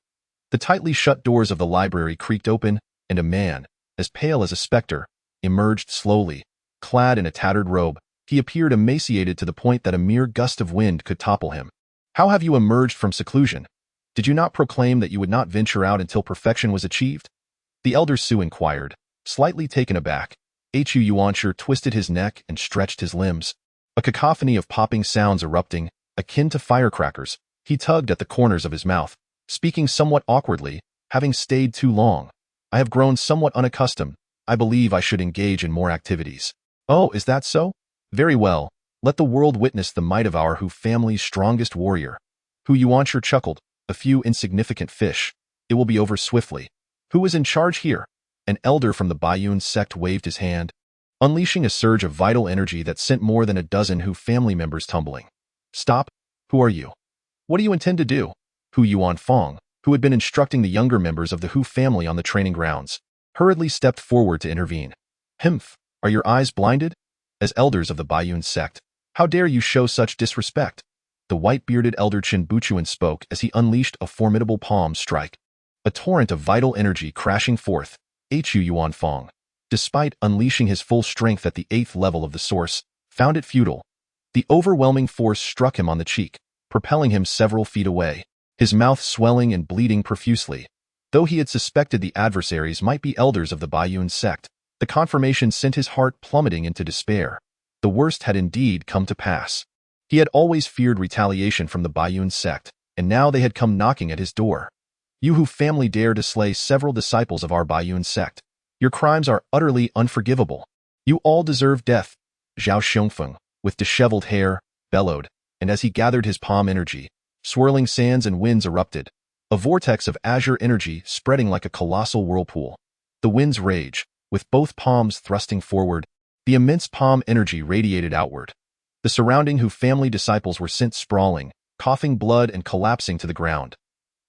The tightly shut doors of the library creaked open, and a man, as pale as a spectre, emerged slowly. Clad in a tattered robe, he appeared emaciated to the point that a mere gust of wind could topple him. "How have you emerged from seclusion? Did you not proclaim that you would not venture out until perfection was achieved?" The elder Su inquired, slightly taken aback. Hu Yuanshi twisted his neck and stretched his limbs. A cacophony of popping sounds erupting, akin to firecrackers. He tugged at the corners of his mouth, speaking somewhat awkwardly. "Having stayed too long, I have grown somewhat unaccustomed. I believe I should engage in more activities." "Oh, is that so? Very well. Let the world witness the might of our Hu family's strongest warrior." Hu Yuanshi chuckled. "A few insignificant fish. It will be over swiftly. Who is in charge here?" An elder from the Bayun sect waved his hand, unleashing a surge of vital energy that sent more than a dozen Hu family members tumbling. "Stop! Who are you? What do you intend to do?" Hu Yuanfeng, who had been instructing the younger members of the Hu family on the training grounds, hurriedly stepped forward to intervene. "Humph! Are your eyes blinded? As elders of the Bayun sect, how dare you show such disrespect?" The white-bearded elder Chen Buchuan spoke as he unleashed a formidable palm strike. A torrent of vital energy crashing forth. Hu Yuanfeng, despite unleashing his full strength at the 8th level of the source, found it futile. The overwhelming force struck him on the cheek, propelling him several feet away, his mouth swelling and bleeding profusely. Though he had suspected the adversaries might be elders of the Bayun sect, the confirmation sent his heart plummeting into despair. The worst had indeed come to pass. He had always feared retaliation from the Bayun sect, and now they had come knocking at his door. "You Hu family dare to slay several disciples of our Bayun sect. Your crimes are utterly unforgivable. You all deserve death." Zhao Xiongfeng, with disheveled hair, bellowed, and as he gathered his palm energy, swirling sands and winds erupted, a vortex of azure energy spreading like a colossal whirlpool. The winds rage, with both palms thrusting forward, the immense palm energy radiated outward. The surrounding Hu family disciples were sent sprawling, coughing blood and collapsing to the ground.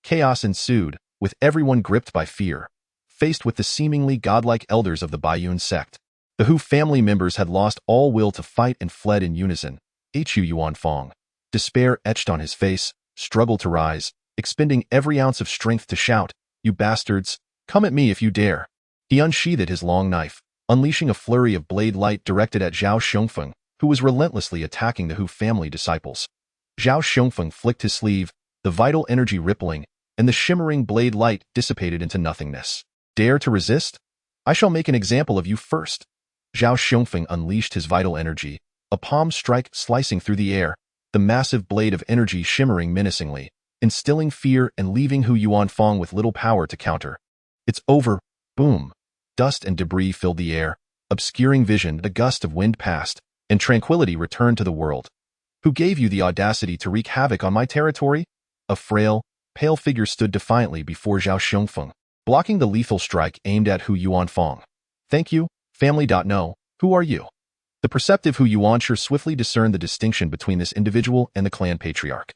Chaos ensued, with everyone gripped by fear, faced with the seemingly godlike elders of the Bayun sect. The Hu family members had lost all will to fight and fled in unison. Hu Yuanfeng, despair etched on his face, struggled to rise, expending every ounce of strength to shout, "You bastards, come at me if you dare." He unsheathed his long knife, unleashing a flurry of blade light directed at Zhao Xiongfeng, who was relentlessly attacking the Hu family disciples. Zhao Xiongfeng flicked his sleeve, the vital energy rippling, and the shimmering blade light dissipated into nothingness. "Dare to resist? I shall make an example of you first." Zhao Xiongfeng unleashed his vital energy, a palm strike slicing through the air, the massive blade of energy shimmering menacingly, instilling fear and leaving Hu Yuanfeng with little power to counter. "It's over." Boom. Dust and debris filled the air, obscuring vision. A gust of wind passed, and tranquility returned to the world. "Who gave you the audacity to wreak havoc on my territory?" A frail, pale figure stood defiantly before Zhao Xiongfeng, blocking the lethal strike aimed at Hu Yuanfeng. Thank you, family. No, who are you? The perceptive Hu Yuanshi swiftly discerned the distinction between this individual and the clan patriarch.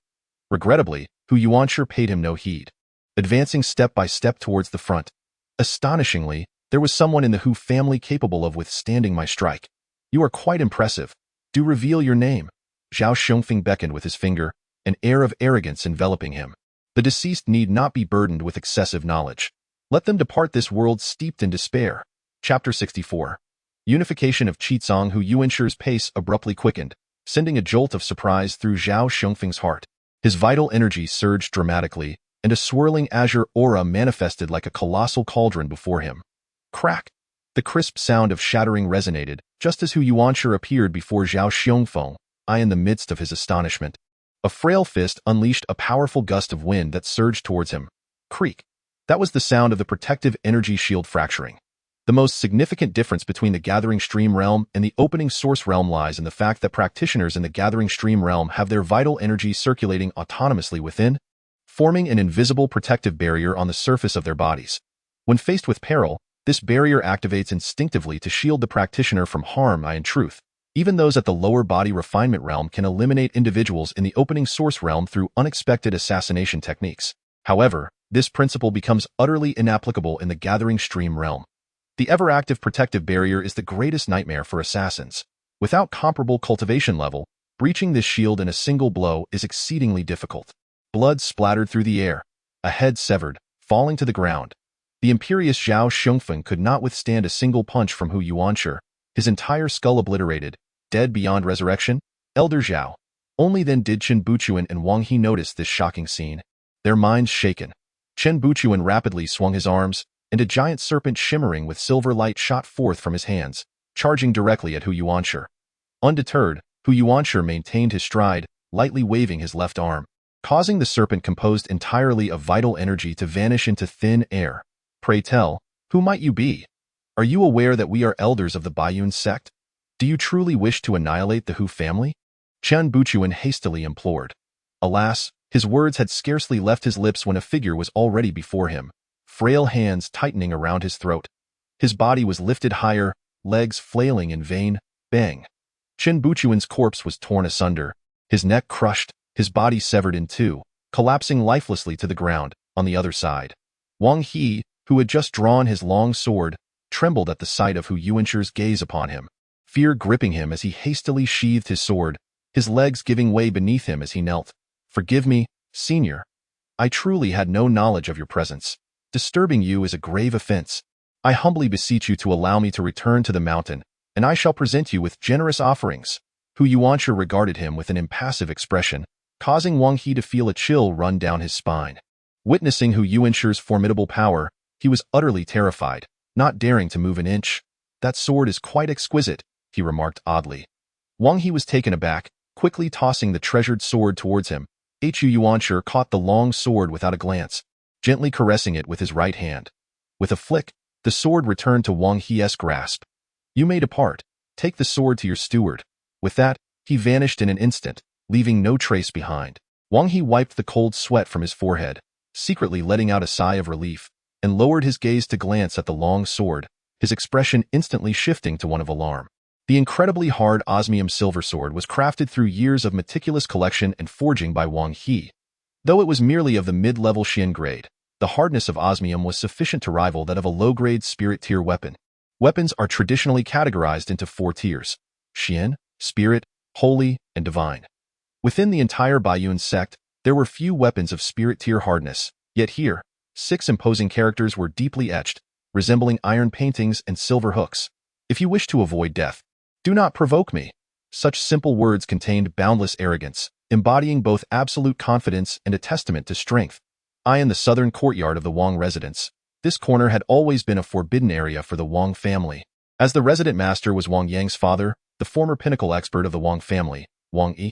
Regrettably, Hu Yuanshi paid him no heed, advancing step by step towards the front. Astonishingly, there was someone in the Hu family capable of withstanding my strike. You are quite impressive. Do reveal your name. Zhao Xiongfeng beckoned with his finger, an air of arrogance enveloping him. The deceased need not be burdened with excessive knowledge. Let them depart this world steeped in despair. Chapter 64. Unification of Qizong. Hu Yuanshi's pace abruptly quickened, sending a jolt of surprise through Zhao Xiongfeng's heart. His vital energy surged dramatically, and a swirling azure aura manifested like a colossal cauldron before him. Crack! The crisp sound of shattering resonated, just as Hu Yuanshi appeared before Zhao Xiongfeng, in the midst of his astonishment. A frail fist unleashed a powerful gust of wind that surged towards him. Creak! That was the sound of the protective energy shield fracturing. The most significant difference between the Gathering Stream realm and the Opening Source realm lies in the fact that practitioners in the Gathering Stream realm have their vital energy circulating autonomously within, forming an invisible protective barrier on the surface of their bodies. When faced with peril, this barrier activates instinctively to shield the practitioner from harm. In truth, even those at the lower body refinement realm can eliminate individuals in the Opening Source realm through unexpected assassination techniques. However, this principle becomes utterly inapplicable in the Gathering Stream realm. The ever-active protective barrier is the greatest nightmare for assassins. Without comparable cultivation level, breaching this shield in a single blow is exceedingly difficult. Blood splattered through the air, a head severed, falling to the ground. The imperious Zhao Xiongfeng could not withstand a single punch from Hu Yuanshi, his entire skull obliterated, dead beyond resurrection. Elder Zhao. Only then did Chen Buchuan and Wang He notice this shocking scene. Their minds shaken. Chen Buchuan rapidly swung his arms, and a giant serpent shimmering with silver light shot forth from his hands, charging directly at Hu Yuanshi. Undeterred, Hu Yuanshi maintained his stride, lightly waving his left arm, causing the serpent composed entirely of vital energy to vanish into thin air. Pray tell, who might you be? Are you aware that we are elders of the Baiyun sect? Do you truly wish to annihilate the Hu family? Chen Buchuan hastily implored. Alas, his words had scarcely left his lips when a figure was already before him, frail hands tightening around his throat. His body was lifted higher, legs flailing in vain. Bang! Chen Buchuan's corpse was torn asunder, his neck crushed, his body severed in two, collapsing lifelessly to the ground. On the other side, Wang He, who had just drawn his long sword, trembled at the sight of Hu Yuanshi's gaze upon him, fear gripping him as he hastily sheathed his sword, his legs giving way beneath him as he knelt. Forgive me, senior. I truly had no knowledge of your presence. Disturbing you is a grave offense. I humbly beseech you to allow me to return to the mountain, and I shall present you with generous offerings. Hu Yuanshi regarded him with an impassive expression, causing Wang He to feel a chill run down his spine. Witnessing Hu Yuanshi's formidable power, he was utterly terrified, not daring to move an inch. That sword is quite exquisite, he remarked oddly. Wang He was taken aback, quickly tossing the treasured sword towards him. Hu Yuanshi caught the long sword without a glance, gently caressing it with his right hand. With a flick, the sword returned to Wang He's grasp. You may depart. Take the sword to your steward. With that, he vanished in an instant, leaving no trace behind. Wang He wiped the cold sweat from his forehead, secretly letting out a sigh of relief, and lowered his gaze to glance at the long sword, his expression instantly shifting to one of alarm. The incredibly hard osmium silver sword was crafted through years of meticulous collection and forging by Wang He. Though it was merely of the mid-level Xian grade, the hardness of osmium was sufficient to rival that of a low-grade spirit tier weapon. Weapons are traditionally categorized into 4 tiers: Xian, Spirit, Holy, and Divine. Within the entire Baiyun sect, there were few weapons of spirit tier hardness, yet here, 6 imposing characters were deeply etched, resembling iron paintings and silver hooks. If you wish to avoid death, do not provoke me. Such simple words contained boundless arrogance, embodying both absolute confidence and a testament to strength. In the southern courtyard of the Wong residence, this corner had always been a forbidden area for the Wong family. As the resident master was Wang Yang's father, the former pinnacle expert of the Wong family, Wang Yi.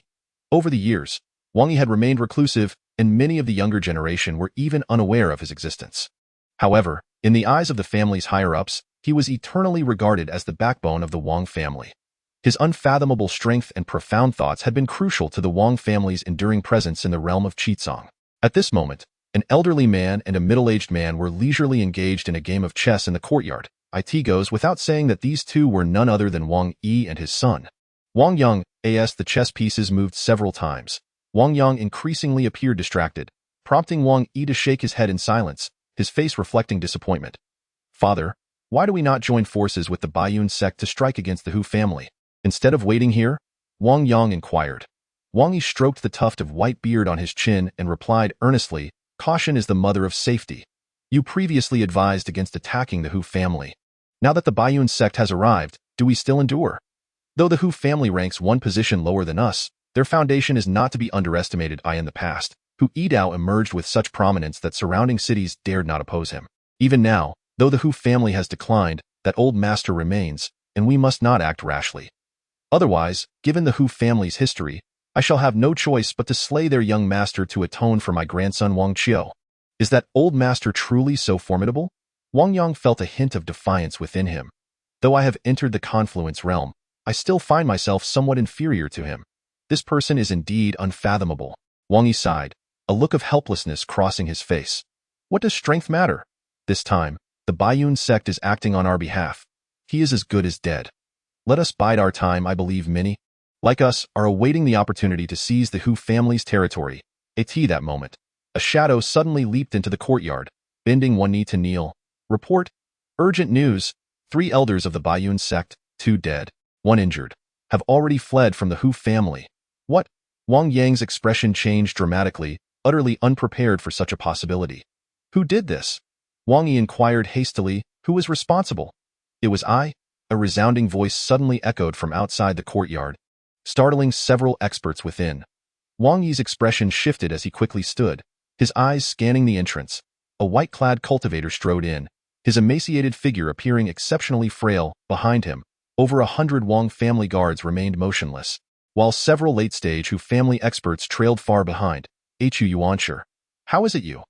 Over the years, Wang Yi had remained reclusive, and many of the younger generation were even unaware of his existence. However, in the eyes of the family's higher-ups, he was eternally regarded as the backbone of the Wong family. His unfathomable strength and profound thoughts had been crucial to the Wong family's enduring presence in the realm of Qizong. At this moment, An elderly man and a middle-aged man were leisurely engaged in a game of chess in the courtyard. It goes without saying that these two were none other than Wang Yi and his son. Wang Yang, as the chess pieces moved several times. Wang Yang increasingly appeared distracted, prompting Wang Yi to shake his head in silence, his face reflecting disappointment. Father, why do we not join forces with the Baiyun sect to strike against the Hu family? Instead of waiting here? Wang Yang inquired. Wang Yi stroked the tuft of white beard on his chin and replied earnestly, "Caution is the mother of safety. You previously advised against attacking the Hu family. Now that the Baiyun sect has arrived, do we still endure? Though the Hu family ranks one position lower than us, their foundation is not to be underestimated. In the past, Hu Yidao emerged with such prominence that surrounding cities dared not oppose him. Even now, though the Hu family has declined, that old master remains, and we must not act rashly. Otherwise, given the Hu family's history, I shall have no choice but to slay their young master to atone for my grandson Wang Qiu. Is that old master truly so formidable?" Wang Yang felt a hint of defiance within him. Though I have entered the confluence realm, I still find myself somewhat inferior to him. This person is indeed unfathomable. Wang Yi sighed, a look of helplessness crossing his face. What does strength matter? This time, the Baiyun sect is acting on our behalf. He is as good as dead. Let us bide our time. I believe many, like us, are awaiting the opportunity to seize the Hu family's territory. At that moment, a shadow suddenly leaped into the courtyard, bending one knee to kneel. Report. Urgent news. 3 elders of the Baiyun sect, 2 dead, 1 injured, have already fled from the Hu family. What? Wang Yang's expression changed dramatically, utterly unprepared for such a possibility. Who did this? Wang Yi inquired hastily. Who was responsible? It was I, a resounding voice suddenly echoed from outside the courtyard, startling several experts within. Wang Yi's expression shifted as he quickly stood, his eyes scanning the entrance. A white-clad cultivator strode in, his emaciated figure appearing exceptionally frail. Behind him, over 100 Wong family guards remained motionless, while several late-stage Hu family experts trailed far behind. Hu Yuansher. How is it you?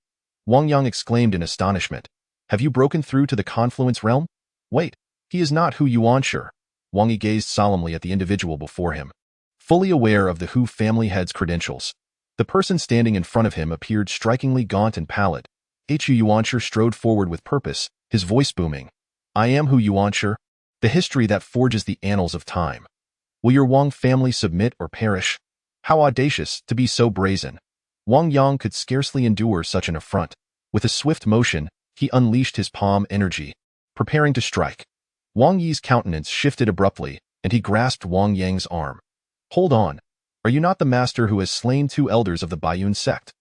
Wang Yang exclaimed in astonishment. Have you broken through to the confluence realm? Wait, he is not Hu Yuansher. Wang Yi gazed solemnly at the individual before him, fully aware of the Hu family head's credentials. The person standing in front of him appeared strikingly gaunt and pallid. Hu Yuansher strode forward with purpose, his voice booming. I am Hu Yuansher, the history that forges the annals of time. Will your Wong family submit or perish? How audacious to be so brazen. Wang Yang could scarcely endure such an affront. With a swift motion, he unleashed his palm energy, preparing to strike. Wang Yi's countenance shifted abruptly, and he grasped Wang Yang's arm. Hold on. Are you not the master who has slain 2 elders of the Baiyun sect?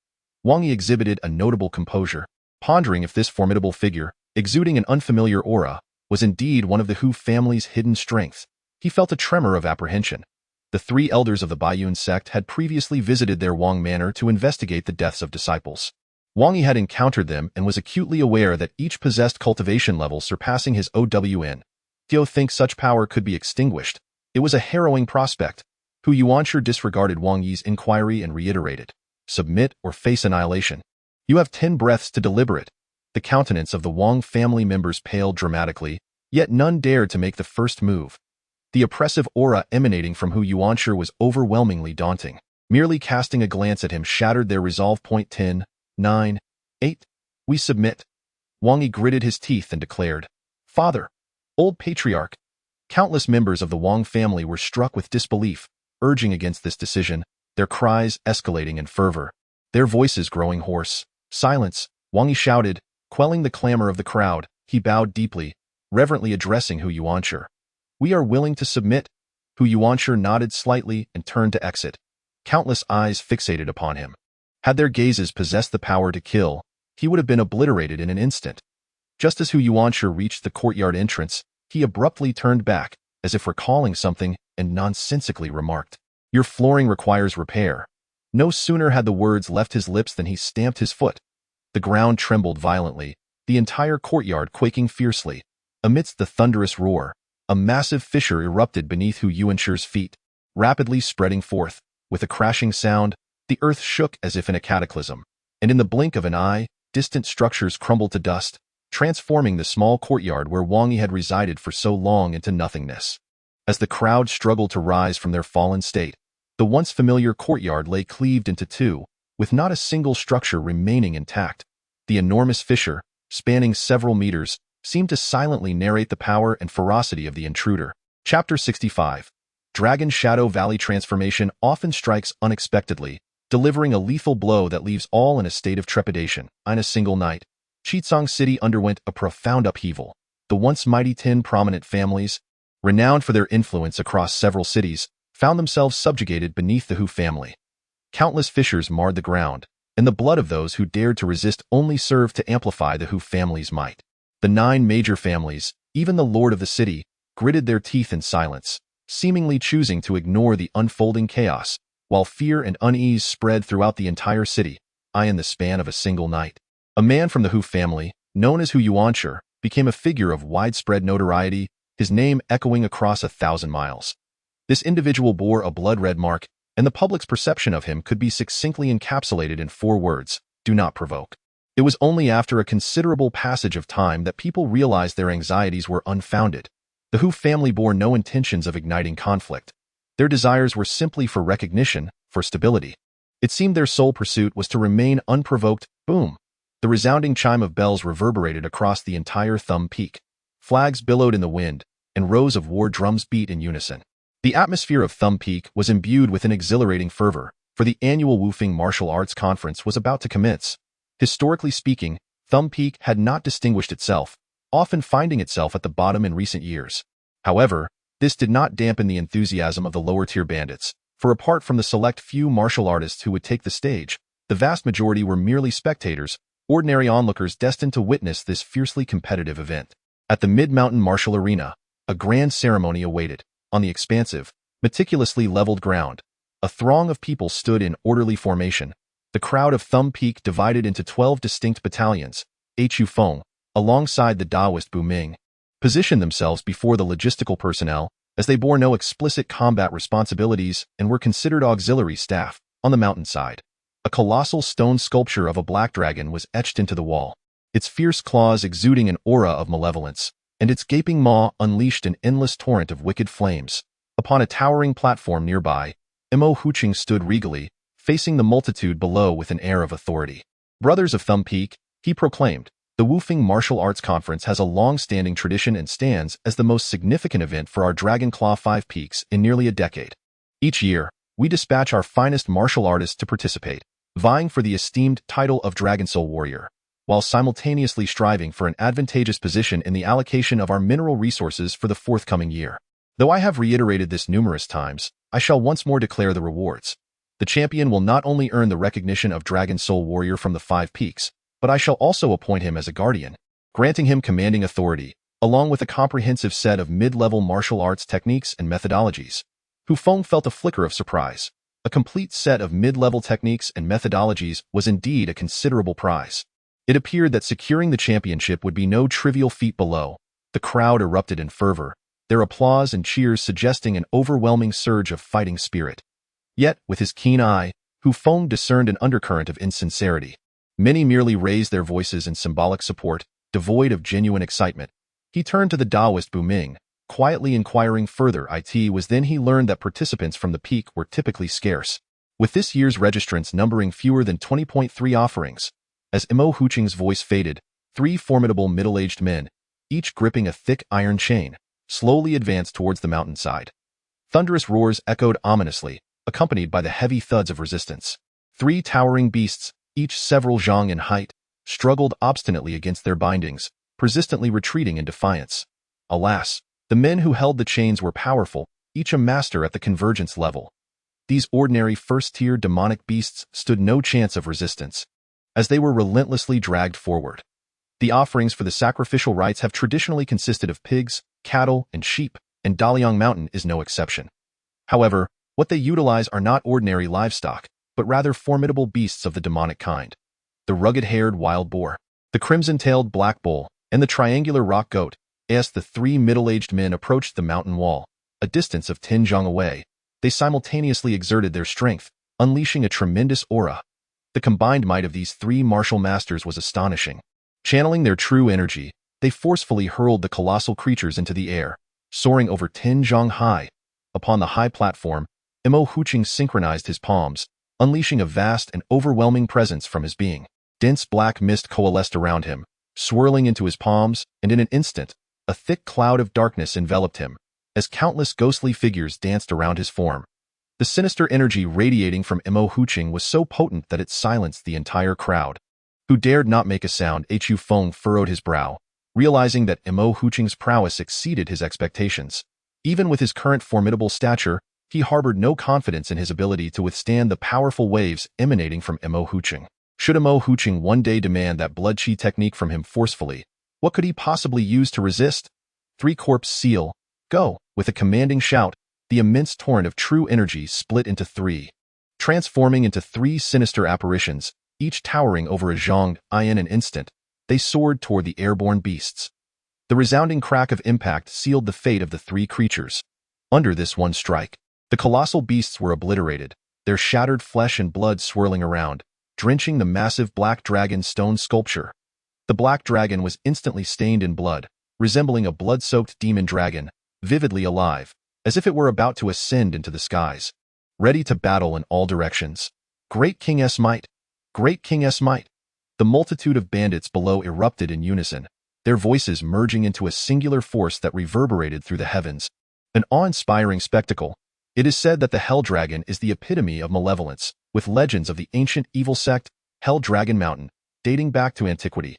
Wang Yi exhibited a notable composure, pondering if this formidable figure, exuding an unfamiliar aura, was indeed one of the Hu family's hidden strengths. He felt a tremor of apprehension. The 3 elders of the Baiyun sect had previously visited their Wong manor to investigate the deaths of disciples. Wang Yi had encountered them and was acutely aware that each possessed cultivation level surpassing his OWN. Dio think such power could be extinguished. It was a harrowing prospect. Hu Yuansher disregarded Wang Yi's inquiry and reiterated, submit or face annihilation. You have 10 breaths to deliberate. The countenance of the Wong family members paled dramatically, yet none dared to make the first move. The oppressive aura emanating from Hu Yuansher was overwhelmingly daunting. Merely casting a glance at him shattered their resolve. 10, 9, 8. We submit. Wang Yi gritted his teeth and declared, Father, old patriarch. Countless members of the Wong family were struck with disbelief, urging against this decision, their cries escalating in fervor, their voices growing hoarse. Silence, Wang Yi shouted, quelling the clamor of the crowd. He bowed deeply, reverently addressing Hu Yuansher. We are willing to submit. Hu Yuansher nodded slightly and turned to exit. Countless eyes fixated upon him. Had their gazes possessed the power to kill, he would have been obliterated in an instant. Just as Hu Yuansher reached the courtyard entrance, he abruptly turned back, as if recalling something, and nonsensically remarked, Your flooring requires repair. No sooner had the words left his lips than he stamped his foot. The ground trembled violently, the entire courtyard quaking fiercely. Amidst the thunderous roar, a massive fissure erupted beneath Hu Yuansher's feet, rapidly spreading forth. With a crashing sound, the earth shook as if in a cataclysm, and in the blink of an eye, distant structures crumbled to dust, transforming the small courtyard where Wang Yi had resided for so long into nothingness. As the crowd struggled to rise from their fallen state, the once familiar courtyard lay cleaved into 2, with not a single structure remaining intact. The enormous fissure, spanning several meters, seemed to silently narrate the power and ferocity of the intruder. Chapter 65. Dragon Shadow Valley transformation often strikes unexpectedly, delivering a lethal blow that leaves all in a state of trepidation. In a single night, Chitsong City underwent a profound upheaval. The once mighty 10 prominent families, renowned for their influence across several cities, found themselves subjugated beneath the Hu family. Countless fissures marred the ground, and the blood of those who dared to resist only served to amplify the Hu family's might. The 9 major families, even the lord of the city, gritted their teeth in silence, seemingly choosing to ignore the unfolding chaos, while fear and unease spread throughout the entire city. In the span of a single night, a man from the Hu family, known as Hu Yuanshi, became a figure of widespread notoriety, his name echoing across 1,000 miles. This individual bore a blood-red mark, and the public's perception of him could be succinctly encapsulated in 4 words: do not provoke. It was only after a considerable passage of time that people realized their anxieties were unfounded. The Hu family bore no intentions of igniting conflict. Their desires were simply for recognition, for stability. It seemed their sole pursuit was to remain unprovoked. Boom! The resounding chime of bells reverberated across the entire Thumb Peak. Flags billowed in the wind, and rows of war drums beat in unison. The atmosphere of Thumb Peak was imbued with an exhilarating fervor, for the annual Hu Feng Martial Arts Conference was about to commence. Historically speaking, Thumb Peak had not distinguished itself, often finding itself at the bottom in recent years. However, this did not dampen the enthusiasm of the lower-tier bandits, for apart from the select few martial artists who would take the stage, the vast majority were merely spectators, ordinary onlookers destined to witness this fiercely competitive event. At the Mid-Mountain Martial Arena, a grand ceremony awaited. On the expansive, meticulously leveled ground, a throng of people stood in orderly formation. The crowd of Thumb Peak divided into 12 distinct battalions. Hu Feng, alongside the Taoist Bu Ming, positioned themselves before the logistical personnel, as they bore no explicit combat responsibilities and were considered auxiliary staff. On the mountainside, a colossal stone sculpture of a black dragon was etched into the wall, its fierce claws exuding an aura of malevolence, and its gaping maw unleashed an endless torrent of wicked flames. Upon a towering platform nearby, Mo Huqing stood regally, facing the multitude below with an air of authority. Brothers of Thumb Peak, he proclaimed, the Hu Feng Martial Arts Conference has a long-standing tradition and stands as the most significant event for our Dragon Claw 5 Peaks in nearly a decade. Each year, we dispatch our finest martial artists to participate, vying for the esteemed title of Dragon Soul Warrior, while simultaneously striving for an advantageous position in the allocation of our mineral resources for the forthcoming year. Though I have reiterated this numerous times, I shall once more declare the rewards. The champion will not only earn the recognition of Dragon Soul Warrior from the 5 Peaks, but I shall also appoint him as a guardian, granting him commanding authority, along with a comprehensive set of mid-level martial arts techniques and methodologies. Hu Feng felt a flicker of surprise. A complete set of mid-level techniques and methodologies was indeed a considerable prize. It appeared that securing the championship would be no trivial feat below. The crowd erupted in fervor, their applause and cheers suggesting an overwhelming surge of fighting spirit. Yet, with his keen eye, Hu Feng discerned an undercurrent of insincerity. Many merely raised their voices in symbolic support, devoid of genuine excitement. He turned to the Taoist Bu Ming, quietly inquiring further. It was then he learned that participants from the peak were typically scarce, with this year's registrants numbering fewer than 20.3 offerings. As Mo Huqing's voice faded, 3 formidable middle-aged men, each gripping a thick iron chain, slowly advanced towards the mountainside. Thunderous roars echoed ominously, accompanied by the heavy thuds of resistance. 3 towering beasts, each several zhang in height, struggled obstinately against their bindings, persistently retreating in defiance. Alas, the men who held the chains were powerful, each a master at the convergence level. These ordinary first-tier demonic beasts stood no chance of resistance, as they were relentlessly dragged forward. The offerings for the sacrificial rites have traditionally consisted of pigs, cattle, and sheep, and Daliang Mountain is no exception. However, what they utilize are not ordinary livestock, but rather formidable beasts of the demonic kind. The rugged-haired wild boar, the crimson-tailed black bull, and the triangular rock goat. As the 3 middle-aged men approached the mountain wall, a distance of 10 zhang away, they simultaneously exerted their strength, unleashing a tremendous aura. The combined might of these 3 martial masters was astonishing. Channeling their true energy, they forcefully hurled the colossal creatures into the air, soaring over 10 zhang high. Upon the high platform, Mo Huqing synchronized his palms, unleashing a vast and overwhelming presence from his being. Dense black mist coalesced around him, swirling into his palms, and in an instant, a thick cloud of darkness enveloped him, as countless ghostly figures danced around his form. The sinister energy radiating from Hu Feng was so potent that it silenced the entire crowd. Who dared not make a sound? Hu Feng furrowed his brow, realizing that Hu Feng's prowess exceeded his expectations. Even with his current formidable stature, he harbored no confidence in his ability to withstand the powerful waves emanating from Hu Feng. Should Hu Feng one day demand that blood chi technique from him forcefully, what could he possibly use to resist? Three-corpse seal, go! With a commanding shout, the immense torrent of true energy split into three, transforming into three sinister apparitions, each towering over a zhang. In an instant, they soared toward the airborne beasts. The resounding crack of impact sealed the fate of the three creatures. Under this one strike, the colossal beasts were obliterated, their shattered flesh and blood swirling around, drenching the massive black dragon stone sculpture. The black dragon was instantly stained in blood, resembling a blood-soaked demon dragon, vividly alive, as if it were about to ascend into the skies, ready to battle in all directions. Great King's might! Great King's might! The multitude of bandits below erupted in unison, their voices merging into a singular force that reverberated through the heavens. An awe-inspiring spectacle. It is said that the Hell Dragon is the epitome of malevolence, with legends of the ancient evil sect, Hell Dragon Mountain, dating back to antiquity.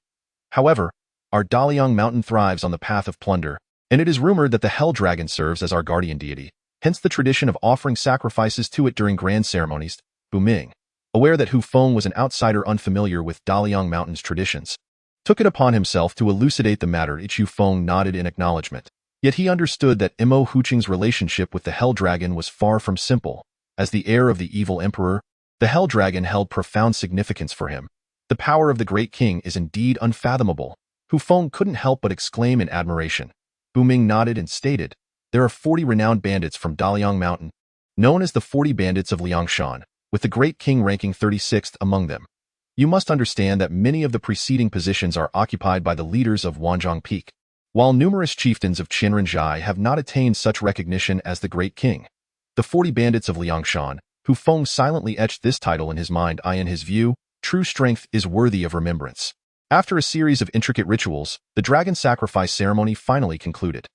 However, our Daliang Mountain thrives on the path of plunder, and it is rumored that the Hell Dragon serves as our guardian deity, hence the tradition of offering sacrifices to it during grand ceremonies. Buming, aware that Hu Feng was an outsider unfamiliar with Daliang Mountain's traditions, took it upon himself to elucidate the matter. Hu Feng nodded in acknowledgement. Yet he understood that Hu Feng's relationship with the Hell Dragon was far from simple. As the heir of the evil emperor, the Hell Dragon held profound significance for him. The power of the great king is indeed unfathomable. Hu Feng couldn't help but exclaim in admiration. Buming nodded and stated, there are 40 renowned bandits from Daliang Mountain, known as the 40 bandits of Liangshan, with the great king ranking 36th among them. You must understand that many of the preceding positions are occupied by the leaders of Wanzhong Peak, while numerous chieftains of Qinrenjai have not attained such recognition as the great king. The 40 bandits of Liangshan, Hu Feng silently etched this title in his mind. In his view, true strength is worthy of remembrance. After a series of intricate rituals, the dragon sacrifice ceremony finally concluded.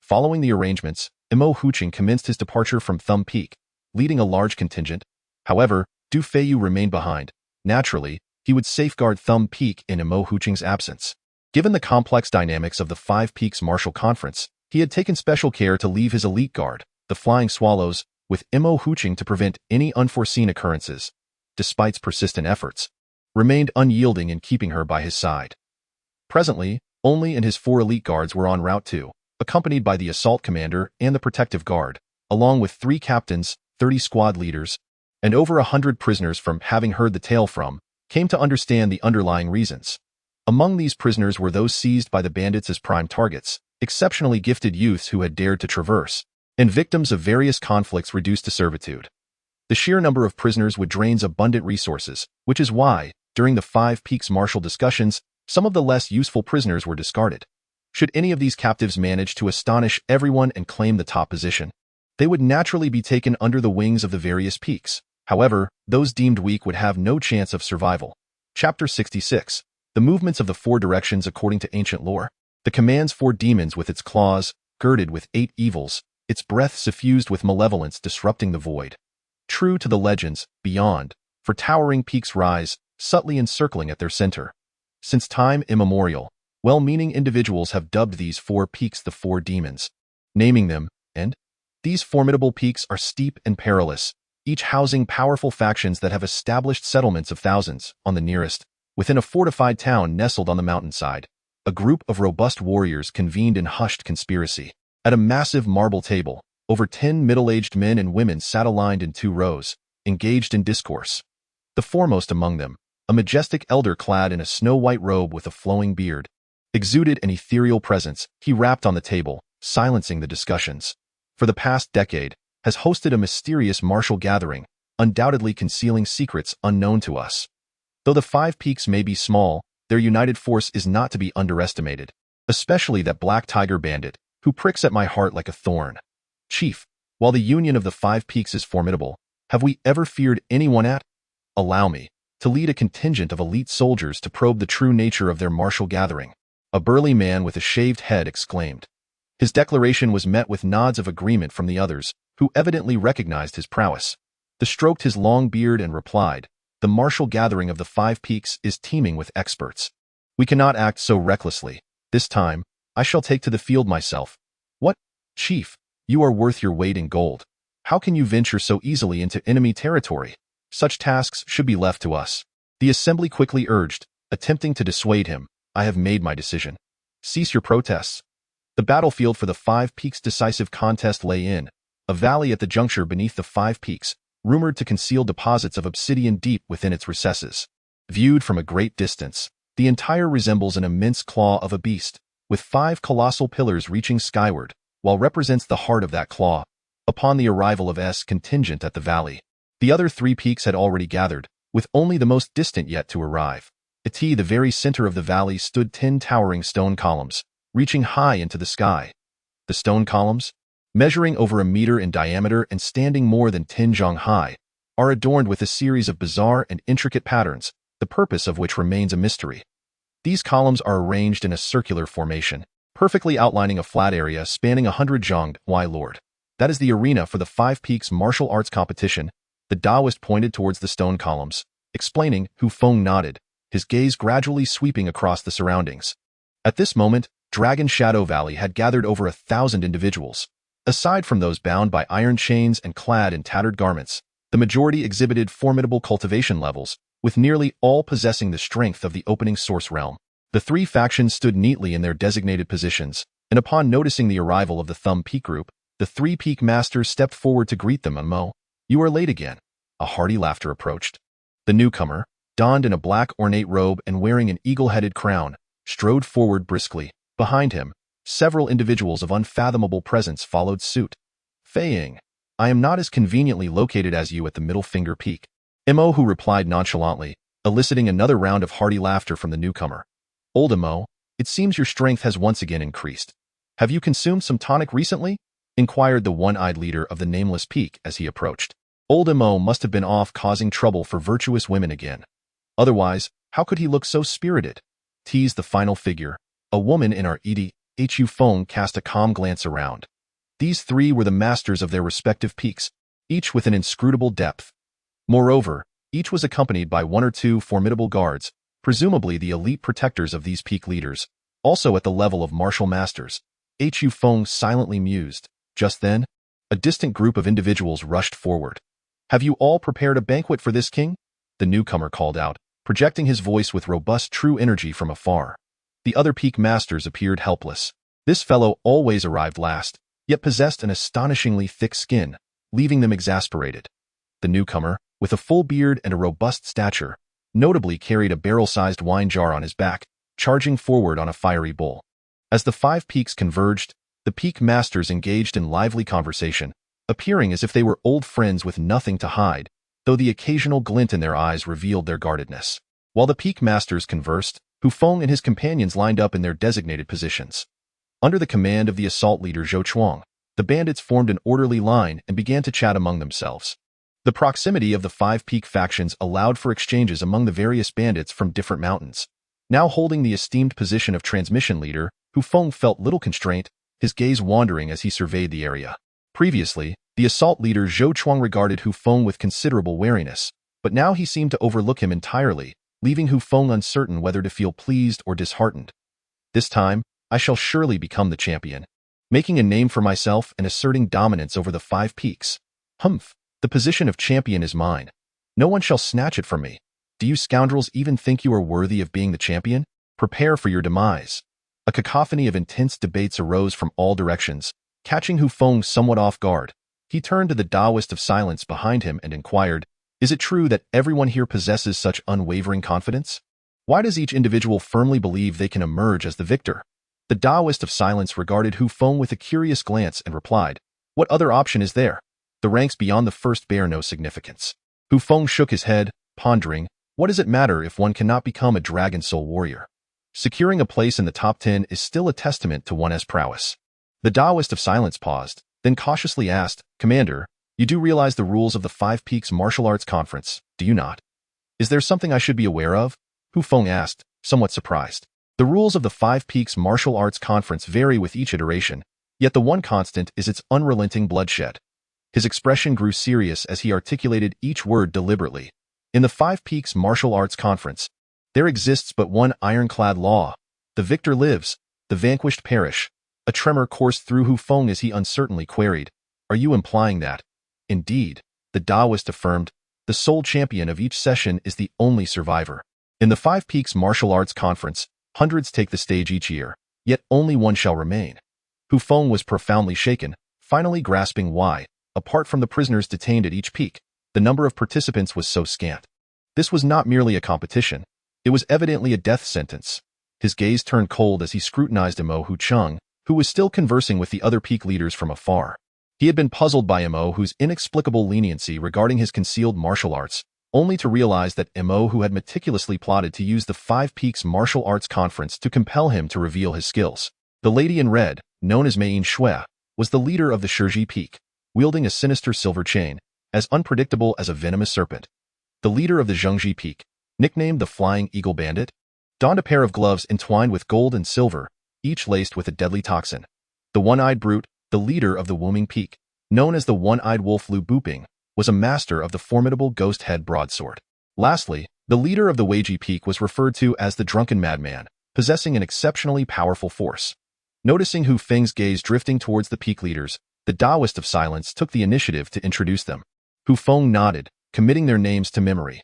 Following the arrangements, Hu Feng commenced his departure from Thumb Peak, leading a large contingent. However, Du Feiyu remained behind. Naturally, he would safeguard Thumb Peak in Hu Feng's absence. Given the complex dynamics of the Five Peaks Martial Conference, he had taken special care to leave his elite guard, the Flying Swallows, with Hu Feng to prevent any unforeseen occurrences. Despite persistent efforts, remained unyielding in keeping her by his side. Presently, only and his 4 elite guards were en route too, accompanied by the assault commander and the protective guard, along with 3 captains, 30 squad leaders, and over 100 prisoners from having heard the tale from, came to understand the underlying reasons. Among these prisoners were those seized by the bandits as prime targets, exceptionally gifted youths who had dared to traverse, and victims of various conflicts reduced to servitude. The sheer number of prisoners would drain abundant resources, which is why, during the Five Peaks martial discussions, some of the less useful prisoners were discarded. Should any of these captives manage to astonish everyone and claim the top position, they would naturally be taken under the wings of the various peaks. However, those deemed weak would have no chance of survival. Chapter 66. The movements of the 4 directions according to ancient lore. The commands 4 demons with its claws, girded with 8 evils, its breath suffused with malevolence disrupting the void. True to the legends, beyond, for towering peaks rise, subtly encircling at their center. Since time immemorial, well-meaning individuals have dubbed these 4 peaks the 4 demons, naming them, and these formidable peaks are steep and perilous, each housing powerful factions that have established settlements of thousands on the nearest. Within a fortified town nestled on the mountainside, a group of robust warriors convened in hushed conspiracy. At a massive marble table, over 10 middle-aged men and women sat aligned in 2 rows, engaged in discourse. The foremost among them, a majestic elder clad in a snow-white robe with a flowing beard, exuded an ethereal presence. He rapped on the table, silencing the discussions. For the past decade, has hosted a mysterious martial gathering, undoubtedly concealing secrets unknown to us. Though the 5 peaks may be small, their united force is not to be underestimated, especially that Black Tiger Bandit, who pricks at my heart like a thorn. Chief, while the union of the 5 peaks is formidable, have we ever feared anyone at? allow me to lead a contingent of elite soldiers to probe the true nature of their martial gathering," a burly man with a shaved head exclaimed. His declaration was met with nods of agreement from the others, who evidently recognized his prowess. They stroked his long beard and replied, "The martial gathering of the Five Peaks is teeming with experts. We cannot act so recklessly. This time, I shall take to the field myself." "What? Chief, you are worth your weight in gold. How can you venture so easily into enemy territory? Such tasks should be left to us." The assembly quickly urged, attempting to dissuade him. "I have made my decision. Cease your protests." The battlefield for the Five Peaks decisive contest lay in a valley at the juncture beneath the Five Peaks, rumored to conceal deposits of obsidian deep within its recesses. Viewed from a great distance, the entire resembles an immense claw of a beast, with 5 colossal pillars reaching skyward, while represents the heart of that claw. Upon the arrival of S contingent at the valley, the other 3 peaks had already gathered, with only the most distant yet to arrive. At the very center of the valley stood 10 towering stone columns, reaching high into the sky. The stone columns, measuring over a meter in diameter and standing more than 10 zhang high, are adorned with a series of bizarre and intricate patterns, the purpose of which remains a mystery. These columns are arranged in a circular formation, perfectly outlining a flat area spanning 100 zhang. "Why, Lord, that is the arena for the Five Peaks martial arts competition." The Taoist pointed towards the stone columns, explaining. Hu Feng nodded, his gaze gradually sweeping across the surroundings. At this moment, Dragon Shadow Valley had gathered over 1,000 individuals. Aside from those bound by iron chains and clad in tattered garments, the majority exhibited formidable cultivation levels, with nearly all possessing the strength of the opening source realm. The 3 factions stood neatly in their designated positions, and upon noticing the arrival of the Thumb Peak group, the 3 peak masters stepped forward to greet them. "Mo, you are late again." A hearty laughter approached. The newcomer, donned in a black ornate robe and wearing an eagle-headed crown, strode forward briskly. Behind him, several individuals of unfathomable presence followed suit. "Feng, I am not as conveniently located as you at the Middle Finger Peak," Mo Hu replied nonchalantly, eliciting another round of hearty laughter from the newcomer. "Old Mo, it seems your strength has once again increased. Have you consumed some tonic recently?" inquired the one-eyed leader of the nameless peak as he approached. Old Mo must have been off causing trouble for virtuous women again. Otherwise, how could he look so spirited? Teased the final figure, a woman in our Hu Feng cast a calm glance around. These 3 were the masters of their respective peaks, each with an inscrutable depth. Moreover, each was accompanied by 1 or 2 formidable guards, presumably the elite protectors of these peak leaders, also at the level of martial masters. Hu Feng silently mused. Just then, a distant group of individuals rushed forward. "Have you all prepared a banquet for this king?" the newcomer called out, projecting his voice with robust true energy from afar. The other peak masters appeared helpless. This fellow always arrived last, yet possessed an astonishingly thick skin, leaving them exasperated. The newcomer, with a full beard and a robust stature, notably carried a barrel-sized wine jar on his back, charging forward on a fiery bull. As the 5 peaks converged, the peak masters engaged in lively conversation, appearing as if they were old friends with nothing to hide, though the occasional glint in their eyes revealed their guardedness. While the peak masters conversed, Hu Feng and his companions lined up in their designated positions. Under the command of the assault leader Zhou Chuang, the bandits formed an orderly line and began to chat among themselves. The proximity of the 5 peak factions allowed for exchanges among the various bandits from different mountains. Now holding the esteemed position of transmission leader, Hu Feng felt little constraint, his gaze wandering as he surveyed the area. Previously, the assault leader Zhou Chuang regarded Hu Feng with considerable wariness, but now he seemed to overlook him entirely, leaving Hu Feng uncertain whether to feel pleased or disheartened. "This time, I shall surely become the champion, making a name for myself and asserting dominance over the 5 peaks. Humph, the position of champion is mine. No one shall snatch it from me. Do you scoundrels even think you are worthy of being the champion? Prepare for your demise." A cacophony of intense debates arose from all directions, catching Hu Feng somewhat off guard. He turned to the Taoist of silence behind him and inquired, "Is it true that everyone here possesses such unwavering confidence? Why does each individual firmly believe they can emerge as the victor?" The Taoist of silence regarded Hu Feng with a curious glance and replied, "What other option is there? The ranks beyond the first bear no significance." Hu Feng shook his head, pondering, what does it matter if one cannot become a Dragon Soul warrior? Securing a place in the top 10 is still a testament to one's prowess. The Taoist of silence paused, then cautiously asked, "Commander, you do realize the rules of the 5 Peaks Martial Arts Conference, do you not?" Is there something I should be aware of? Hu Feng asked, somewhat surprised. The rules of the Five Peaks Martial Arts Conference vary with each iteration, yet the one constant is its unrelenting bloodshed. His expression grew serious as he articulated each word deliberately. In the Five Peaks Martial Arts Conference, there exists but one ironclad law. The victor lives, the vanquished perish. A tremor coursed through Hu Feng as he uncertainly queried, "Are you implying that?" "Indeed," the Taoist affirmed, "the sole champion of each session is the only survivor." In the Five Peaks Martial Arts Conference, hundreds take the stage each year, yet only one shall remain. Hu Feng was profoundly shaken, finally grasping why, apart from the prisoners detained at each peak, the number of participants was so scant. This was not merely a competition. It was evidently a death sentence. His gaze turned cold as he scrutinized Mo Hu Chung, who was still conversing with the other peak leaders from afar. He had been puzzled by Mo Hu's inexplicable leniency regarding his concealed martial arts, only to realize that Mo Hu had meticulously plotted to use the Five Peaks Martial Arts Conference to compel him to reveal his skills. The lady in red, known as Mei Shui, was the leader of the Shiji Peak, wielding a sinister silver chain, as unpredictable as a venomous serpent. The leader of the Zhengji Peak, nicknamed the Flying Eagle Bandit, donned a pair of gloves entwined with gold and silver, each laced with a deadly toxin. The one-eyed brute, the leader of the Wuming Peak, known as the one-eyed wolf Lu Buping, was a master of the formidable ghost head broadsword. Lastly, the leader of the Weiji Peak was referred to as the drunken madman, possessing an exceptionally powerful force. Noticing Hu Feng's gaze drifting towards the peak leaders, the Taoist of Silence took the initiative to introduce them. Hu Feng nodded, committing their names to memory.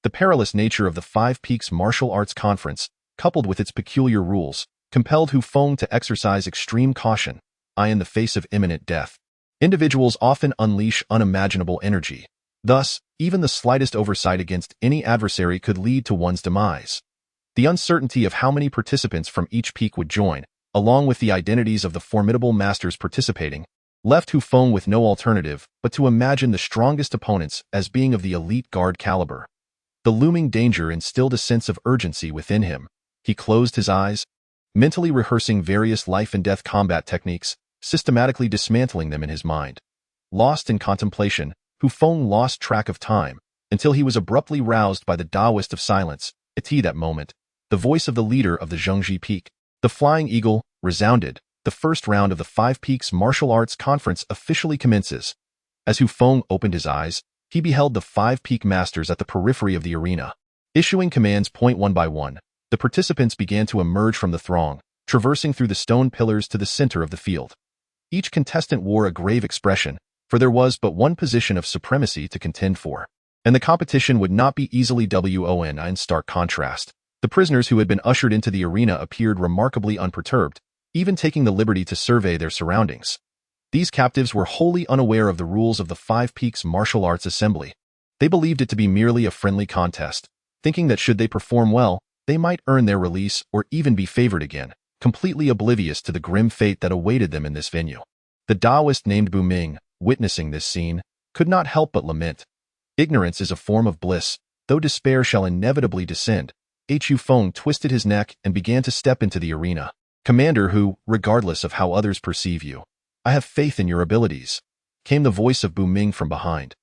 The perilous nature of the Five Peaks Martial Arts Conference, coupled with its peculiar rules, compelled Hu Feng to exercise extreme caution, in the face of imminent death. Individuals often unleash unimaginable energy. Thus, even the slightest oversight against any adversary could lead to one's demise. The uncertainty of how many participants from each peak would join, along with the identities of the formidable masters participating, left Hu Feng with no alternative but to imagine the strongest opponents as being of the elite guard caliber. The looming danger instilled a sense of urgency within him. He closed his eyes, mentally rehearsing various life-and-death combat techniques, systematically dismantling them in his mind. Lost in contemplation, Hu Feng lost track of time, until he was abruptly roused by the Taoist of Silence. At that moment, the voice of the leader of the Zhengji Peak, the Flying Eagle, resounded. The first round of the Five Peaks Martial Arts Conference officially commences. As Hu Feng opened his eyes, he beheld the five peak masters at the periphery of the arena. Issuing commands one by one, the participants began to emerge from the throng, traversing through the stone pillars to the center of the field. Each contestant wore a grave expression, for there was but one position of supremacy to contend for, and the competition would not be easily won. In stark contrast, the prisoners who had been ushered into the arena appeared remarkably unperturbed, even taking the liberty to survey their surroundings. These captives were wholly unaware of the rules of the Five Peaks Martial Arts Assembly. They believed it to be merely a friendly contest, thinking that should they perform well, they might earn their release or even be favored again, completely oblivious to the grim fate that awaited them in this venue. The Taoist named Bu Ming, witnessing this scene, could not help but lament. Ignorance is a form of bliss, though despair shall inevitably descend. Hu Feng twisted his neck and began to step into the arena. "Commander Hu, regardless of how others perceive you, I have faith in your abilities," came the voice of Bu Ming from behind.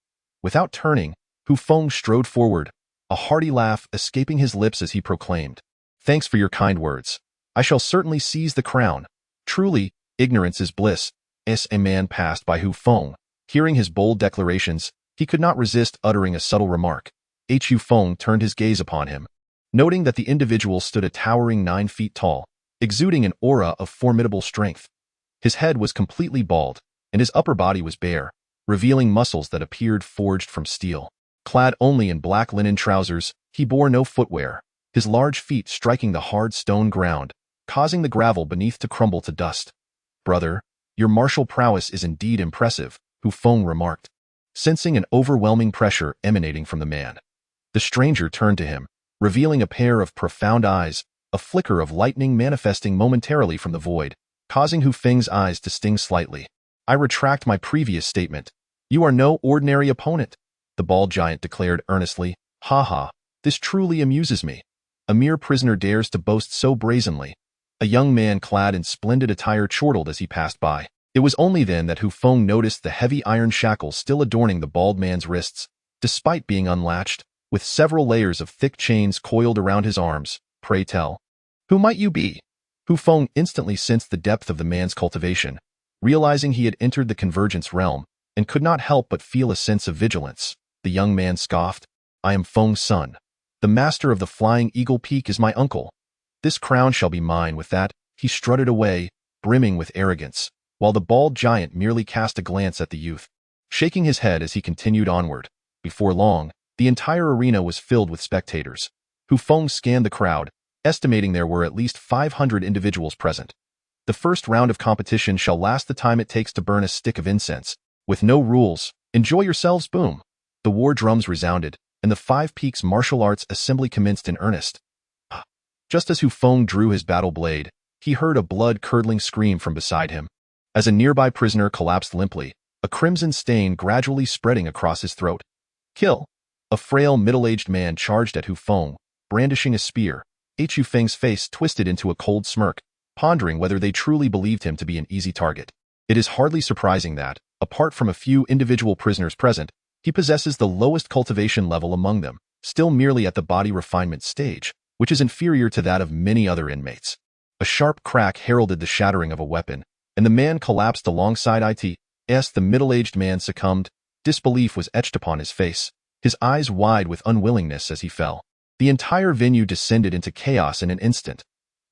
Without turning, Hu Feng strode forward, a hearty laugh escaping his lips as he proclaimed, "Thanks for your kind words. I shall certainly seize the crown. Truly, ignorance is bliss." As a man passed by Hu Feng, hearing his bold declarations, he could not resist uttering a subtle remark. Hu Feng turned his gaze upon him, noting that the individual stood a towering 9 feet tall, exuding an aura of formidable strength. His head was completely bald, and his upper body was bare, revealing muscles that appeared forged from steel. Clad only in black linen trousers, he bore no footwear, his large feet striking the hard stone ground, causing the gravel beneath to crumble to dust. "Brother, your martial prowess is indeed impressive," Hu Feng remarked, sensing an overwhelming pressure emanating from the man. The stranger turned to him, revealing a pair of profound eyes, a flicker of lightning manifesting momentarily from the void, causing Hu Feng's eyes to sting slightly. "I retract my previous statement. You are no ordinary opponent," the bald giant declared earnestly. "Ha ha, this truly amuses me. A mere prisoner dares to boast so brazenly." A young man clad in splendid attire chortled as he passed by. It was only then that Hu Feng noticed the heavy iron shackles still adorning the bald man's wrists. Despite being unlatched, with several layers of thick chains coiled around his arms. Pray tell, who might you be? Hu Feng instantly sensed the depth of the man's cultivation, realizing he had entered the convergence realm, and could not help but feel a sense of vigilance. The young man scoffed, I am Feng's son. The master of the Flying Eagle Peak is my uncle. This crown shall be mine. With that, he strutted away, brimming with arrogance, while the bald giant merely cast a glance at the youth, shaking his head as he continued onward. Before long, the entire arena was filled with spectators. Hu Feng scanned the crowd, estimating there were at least 500 individuals present. The first round of competition shall last the time it takes to burn a stick of incense. With no rules, enjoy yourselves. Boom. The war drums resounded, and the Five Peaks martial arts assembly commenced in earnest. Just as Hu Feng drew his battle blade, he heard a blood-curdling scream from beside him. As a nearby prisoner collapsed limply, a crimson stain gradually spreading across his throat. Kill! A frail, middle-aged man charged at Hu Feng, brandishing a spear. Hu Feng's face twisted into a cold smirk, pondering whether they truly believed him to be an easy target. It is hardly surprising that, apart from a few individual prisoners present, he possesses the lowest cultivation level among them, still merely at the body refinement stage, which is inferior to that of many other inmates. A sharp crack heralded the shattering of a weapon, and the man collapsed alongside it. The middle-aged man succumbed. Disbelief was etched upon his face, his eyes wide with unwillingness as he fell. The entire venue descended into chaos in an instant.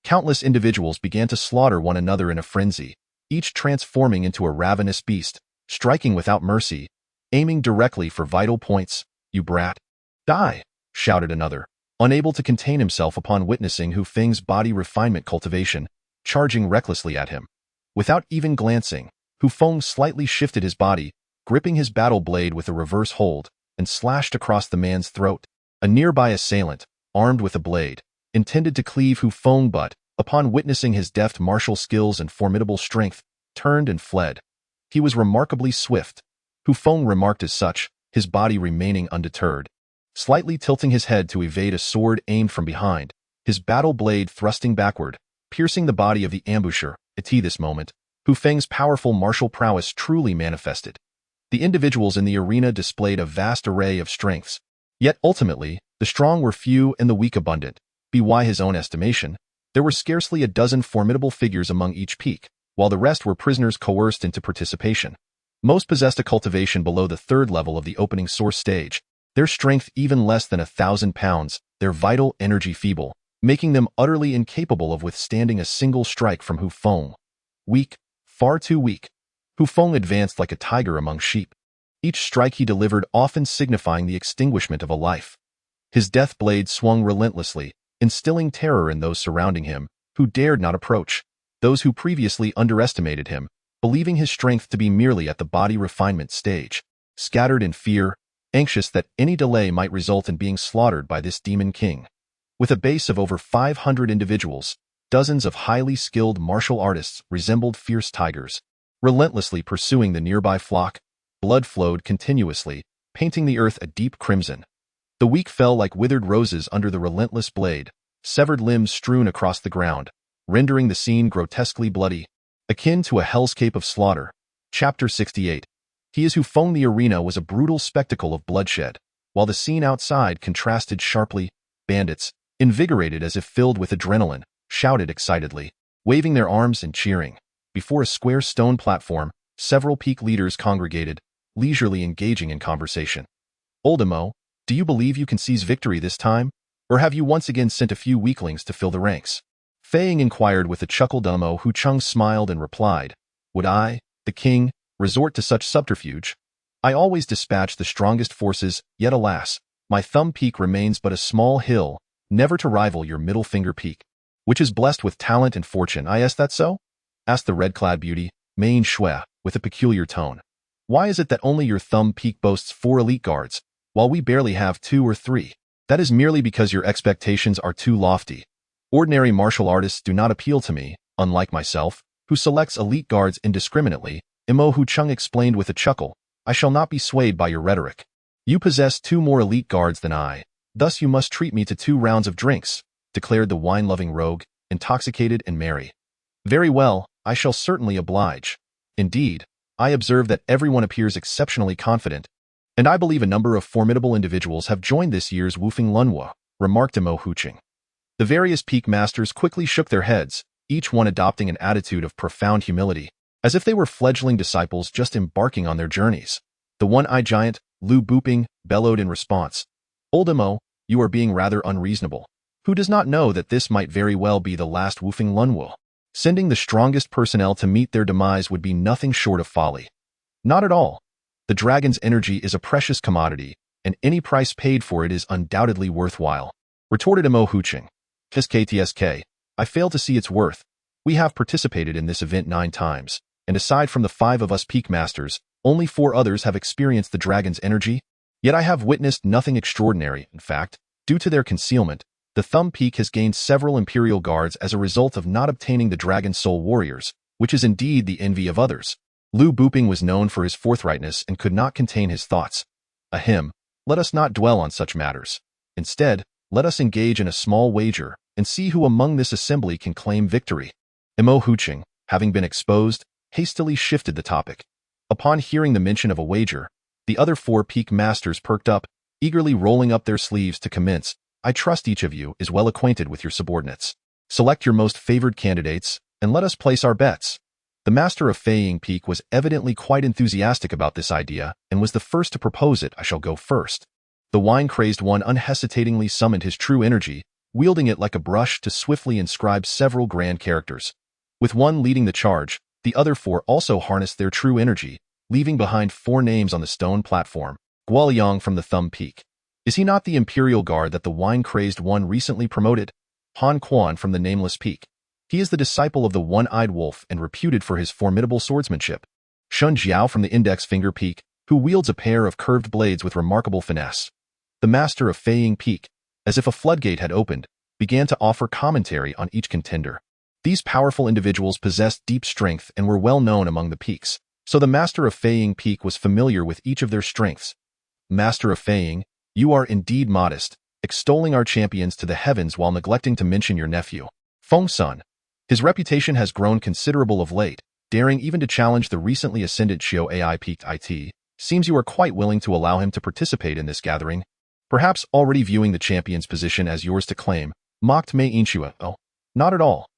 Countless individuals began to slaughter one another in a frenzy, each transforming into a ravenous beast, striking without mercy, aiming directly for vital points. You brat! Die! Shouted another, unable to contain himself upon witnessing Hu Feng's body refinement cultivation, charging recklessly at him. Without even glancing, Hu Feng slightly shifted his body, gripping his battle blade with a reverse hold, and slashed across the man's throat. A nearby assailant, armed with a blade, intended to cleave Hu Feng but, upon witnessing his deft martial skills and formidable strength, turned and fled. He was remarkably swift. Hu Feng remarked as such, his body remaining undeterred. Slightly tilting his head to evade a sword aimed from behind, his battle blade thrusting backward, piercing the body of the ambusher. At this moment, Hu Feng's powerful martial prowess truly manifested. The individuals in the arena displayed a vast array of strengths, yet ultimately, the strong were few and the weak abundant. By his own estimation, there were scarcely a dozen formidable figures among each peak, while the rest were prisoners coerced into participation. Most possessed a cultivation below the third level of the opening source stage, their strength even less than 1,000 pounds, their vital energy feeble, making them utterly incapable of withstanding a single strike from Hu Feng. Weak, far too weak. Hu Feng advanced like a tiger among sheep, each strike he delivered often signifying the extinguishment of a life. His death blade swung relentlessly, instilling terror in those surrounding him, who dared not approach, those who previously underestimated him, believing his strength to be merely at the body refinement stage, scattered in fear, anxious that any delay might result in being slaughtered by this demon king. With a base of over 500 individuals, dozens of highly skilled martial artists resembled fierce tigers, relentlessly pursuing the nearby flock. Blood flowed continuously, painting the earth a deep crimson. The weak fell like withered roses under the relentless blade, severed limbs strewn across the ground, rendering the scene grotesquely bloody, akin to a hellscape of slaughter. Chapter 68. He is Hu Feng. The arena was a brutal spectacle of bloodshed, while the scene outside contrasted sharply. Bandits, invigorated as if filled with adrenaline, shouted excitedly, waving their arms and cheering. Before a square stone platform, several peak leaders congregated, leisurely engaging in conversation. Oldemo, do you believe you can seize victory this time? Or have you once again sent a few weaklings to fill the ranks? Feng inquired with a chuckle. Hu Chung smiled and replied, would I, the king, resort to such subterfuge? I always dispatch the strongest forces, yet alas, my thumb peak remains but a small hill, never to rival your middle finger peak, which is blessed with talent and fortune. Is that so? Asked the red-clad beauty, Main Shui, with a peculiar tone. Why is it that only your thumb peak boasts 4 elite guards, while we barely have 2 or 3? That is merely because your expectations are too lofty. Ordinary martial artists do not appeal to me, unlike myself, who selects elite guards indiscriminately. Hu Chung explained with a chuckle, I shall not be swayed by your rhetoric. You possess 2 more elite guards than I, thus you must treat me to 2 rounds of drinks, declared the wine-loving rogue, intoxicated and merry. Very well, I shall certainly oblige. Indeed, I observe that everyone appears exceptionally confident. And I believe a number of formidable individuals have joined this year's Wu Feng Lunhua, remarked Hu Feng. The various peak masters quickly shook their heads, each one adopting an attitude of profound humility, as if they were fledgling disciples just embarking on their journeys. The one-eyed giant, Lu Buping, bellowed in response. Old Mo, you are being rather unreasonable. Who does not know that this might very well be the last Wu Feng Lunhua? Sending the strongest personnel to meet their demise would be nothing short of folly. Not at all. The dragon's energy is a precious commodity, and any price paid for it is undoubtedly worthwhile, retorted Hu Feng. TSK, I fail to see its worth. We have participated in this event 9 times, and aside from the 5 of us peak masters, only 4 others have experienced the dragon's energy. Yet I have witnessed nothing extraordinary. In fact, due to their concealment, the Thumb Peak has gained several Imperial Guards as a result of not obtaining the Dragon Soul Warriors, which is indeed the envy of others. Lu Buping was known for his forthrightness and could not contain his thoughts. Ahem, let us not dwell on such matters. Instead, let us engage in a small wager and see who among this assembly can claim victory. Hu Feng, having been exposed, hastily shifted the topic. Upon hearing the mention of a wager, the other 4 peak masters perked up, eagerly rolling up their sleeves to commence. I trust each of you is well acquainted with your subordinates. Select your most favored candidates, and let us place our bets. The master of Feiying Peak was evidently quite enthusiastic about this idea and was the first to propose it. I shall go first. The wine-crazed one unhesitatingly summoned his true energy, wielding it like a brush to swiftly inscribe several grand characters. With one leading the charge, the other 4 also harnessed their true energy, leaving behind 4 names on the stone platform. Guoyang from the Thumb Peak. Is he not the Imperial Guard that the wine-crazed one recently promoted? Han Quan from the Nameless Peak. He is the disciple of the One-Eyed Wolf and reputed for his formidable swordsmanship. Shun Jiao from the Index Finger Peak, who wields a pair of curved blades with remarkable finesse. The master of Feiying Peak, as if a floodgate had opened, began to offer commentary on each contender. These powerful individuals possessed deep strength and were well known among the peaks, so the master of Feiying Peak was familiar with each of their strengths. Master of Feiying, you are indeed modest, extolling our champions to the heavens while neglecting to mention your nephew, Feng Sun. His reputation has grown considerable of late, daring even to challenge the recently ascended Xiao AI peaked IT. Seems you are quite willing to allow him to participate in this gathering. Perhaps already viewing the champion's position as yours to claim, mocked Mei Inxua. Oh, not at all.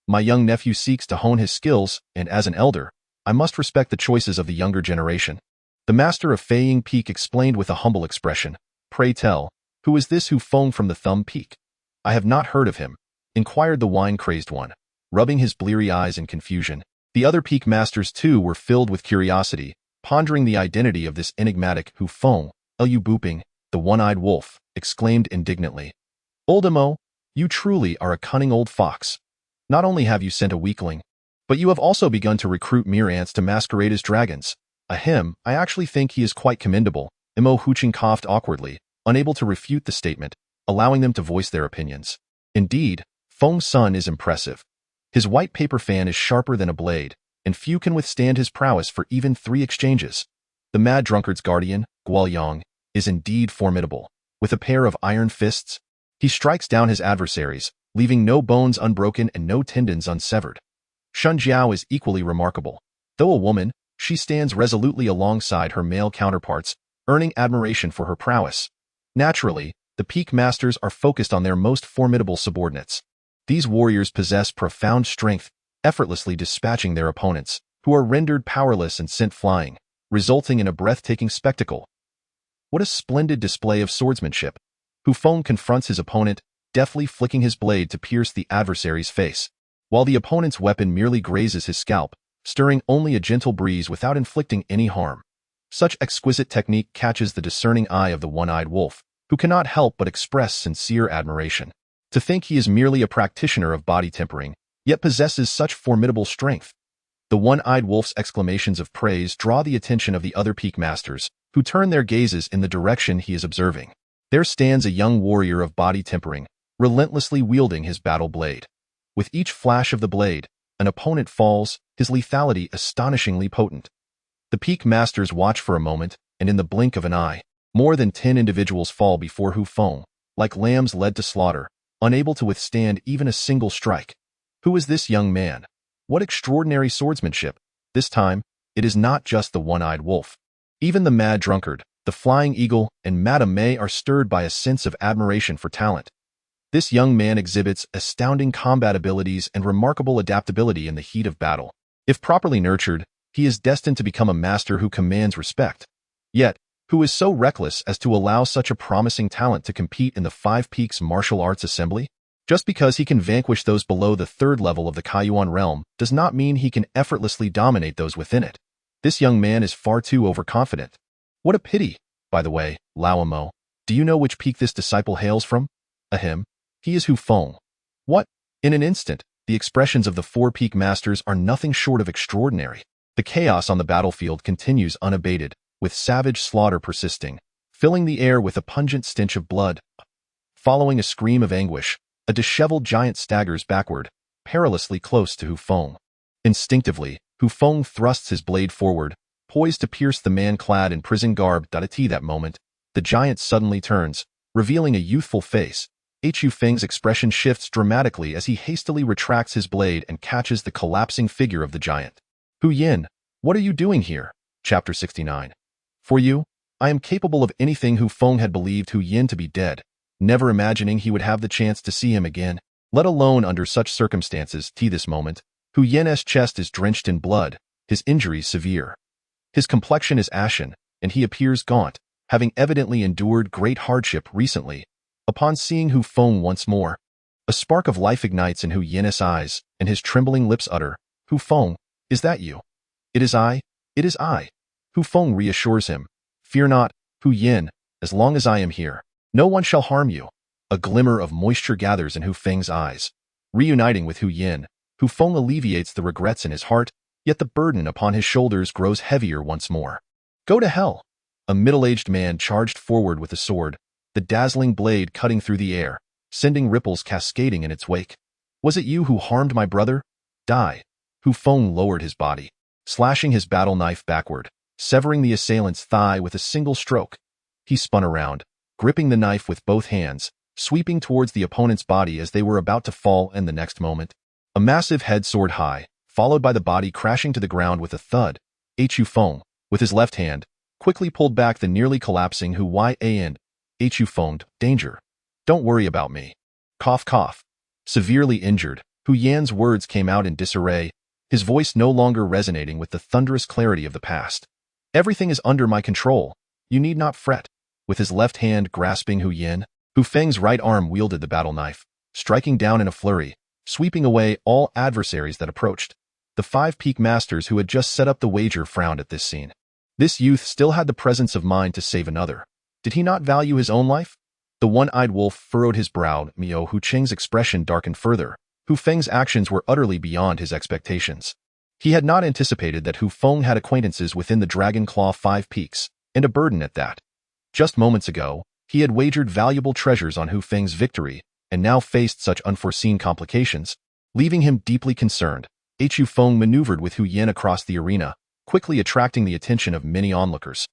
My young nephew seeks to hone his skills, and as an elder, I must respect the choices of the younger generation. The master of Feiying Peak explained with a humble expression. Pray tell, who is this Hu Feng from the Thumb Peak? I have not heard of him, inquired the wine-crazed one, rubbing his bleary eyes in confusion. The other peak masters too were filled with curiosity, pondering the identity of this enigmatic Hu Feng. Lu Buping, the one-eyed wolf, exclaimed indignantly. Old Mo, you truly are a cunning old fox. Not only have you sent a weakling, but you have also begun to recruit mere ants to masquerade as dragons. Ahem, I actually think he is quite commendable. Hu Feng coughed awkwardly, unable to refute the statement, allowing them to voice their opinions. Indeed, Feng Sun is impressive. His white paper fan is sharper than a blade, and few can withstand his prowess for even 3 exchanges. The mad drunkard's guardian, Guoyang, is indeed formidable. With a pair of iron fists, he strikes down his adversaries, leaving no bones unbroken and no tendons unsevered. Shun Jiao is equally remarkable. Though a woman, she stands resolutely alongside her male counterparts, earning admiration for her prowess. Naturally, the peak masters are focused on their most formidable subordinates. These warriors possess profound strength, effortlessly dispatching their opponents, who are rendered powerless and sent flying, resulting in a breathtaking spectacle. What a splendid display of swordsmanship! Hu Feng confronts his opponent, deftly flicking his blade to pierce the adversary's face, while the opponent's weapon merely grazes his scalp, stirring only a gentle breeze without inflicting any harm. Such exquisite technique catches the discerning eye of the one-eyed wolf, who cannot help but express sincere admiration. To think he is merely a practitioner of body tempering, yet possesses such formidable strength. The one-eyed wolf's exclamations of praise draw the attention of the other peak masters, who turn their gazes in the direction he is observing. There stands a young warrior of body tempering, relentlessly wielding his battle blade. With each flash of the blade, an opponent falls, his lethality astonishingly potent. The peak masters watch for a moment, and in the blink of an eye, more than 10 individuals fall before Hu Feng, like lambs led to slaughter, unable to withstand even a single strike. Who is this young man? What extraordinary swordsmanship! This time, it is not just the one-eyed wolf. Even the mad drunkard, The Flying Eagle and Madame May are stirred by a sense of admiration for talent. This young man exhibits astounding combat abilities and remarkable adaptability in the heat of battle. If properly nurtured, he is destined to become a master who commands respect. Yet, who is so reckless as to allow such a promising talent to compete in the Five Peaks Martial Arts Assembly? Just because he can vanquish those below the third level of the Kaiyuan realm does not mean he can effortlessly dominate those within it. This young man is far too overconfident. What a pity, by the way, Lao Amo. Do you know which peak this disciple hails from? Ahem. He is Hu Feng. What? In an instant, the expressions of the four peak masters are nothing short of extraordinary. The chaos on the battlefield continues unabated, with savage slaughter persisting, filling the air with a pungent stench of blood. Following a scream of anguish, a disheveled giant staggers backward, perilously close to Hu Feng. Instinctively, Hu Feng thrusts his blade forward, poised to pierce the man clad in prison garb. At that moment, the giant suddenly turns, revealing a youthful face. Hu Feng's expression shifts dramatically as he hastily retracts his blade and catches the collapsing figure of the giant. Hu Yin, what are you doing here? Chapter 69. For you, I am capable of anything. Hu Feng had believed Hu Yin to be dead, never imagining he would have the chance to see him again, let alone under such circumstances. This moment, Hu Yin's chest is drenched in blood, his injuries severe. His complexion is ashen, and he appears gaunt, having evidently endured great hardship recently. Upon seeing Hu Feng once more, a spark of life ignites in Hu Yin's eyes, and his trembling lips utter, Hu Feng, is that you? It is I, it is I. Hu Feng reassures him, fear not, Hu Yin, as long as I am here, no one shall harm you. A glimmer of moisture gathers in Hu Feng's eyes. Reuniting with Hu Yin, Hu Feng alleviates the regrets in his heart, yet the burden upon his shoulders grows heavier once more. Go to hell! A middle-aged man charged forward with a sword, the dazzling blade cutting through the air, sending ripples cascading in its wake. Was it you who harmed my brother? Die! Hu Feng lowered his body, slashing his battle knife backward, severing the assailant's thigh with a single stroke. He spun around, gripping the knife with both hands, sweeping towards the opponent's body as they were about to fall, and the next moment, a massive head soared high, followed by the body crashing to the ground with a thud. Hu Feng, with his left hand, quickly pulled back the nearly collapsing Hu Yan. Hu Feng, danger. Don't worry about me. Cough cough. Severely injured, Hu Yan's words came out in disarray, his voice no longer resonating with the thunderous clarity of the past. Everything is under my control. You need not fret. With his left hand grasping Hu Yin, Hu Feng's right arm wielded the battle knife, striking down in a flurry, sweeping away all adversaries that approached. The Five Peak Masters who had just set up the wager frowned at this scene. This youth still had the presence of mind to save another. Did he not value his own life? The one-eyed wolf furrowed his brow. Miao Hu Qing's expression darkened further. Hu Feng's actions were utterly beyond his expectations. He had not anticipated that Hu Feng had acquaintances within the Dragon Claw Five Peaks, and a burden at that. Just moments ago, he had wagered valuable treasures on Hu Feng's victory, and now faced such unforeseen complications, leaving him deeply concerned. Hu Feng maneuvered with Hu Yin across the arena, quickly attracting the attention of many onlookers.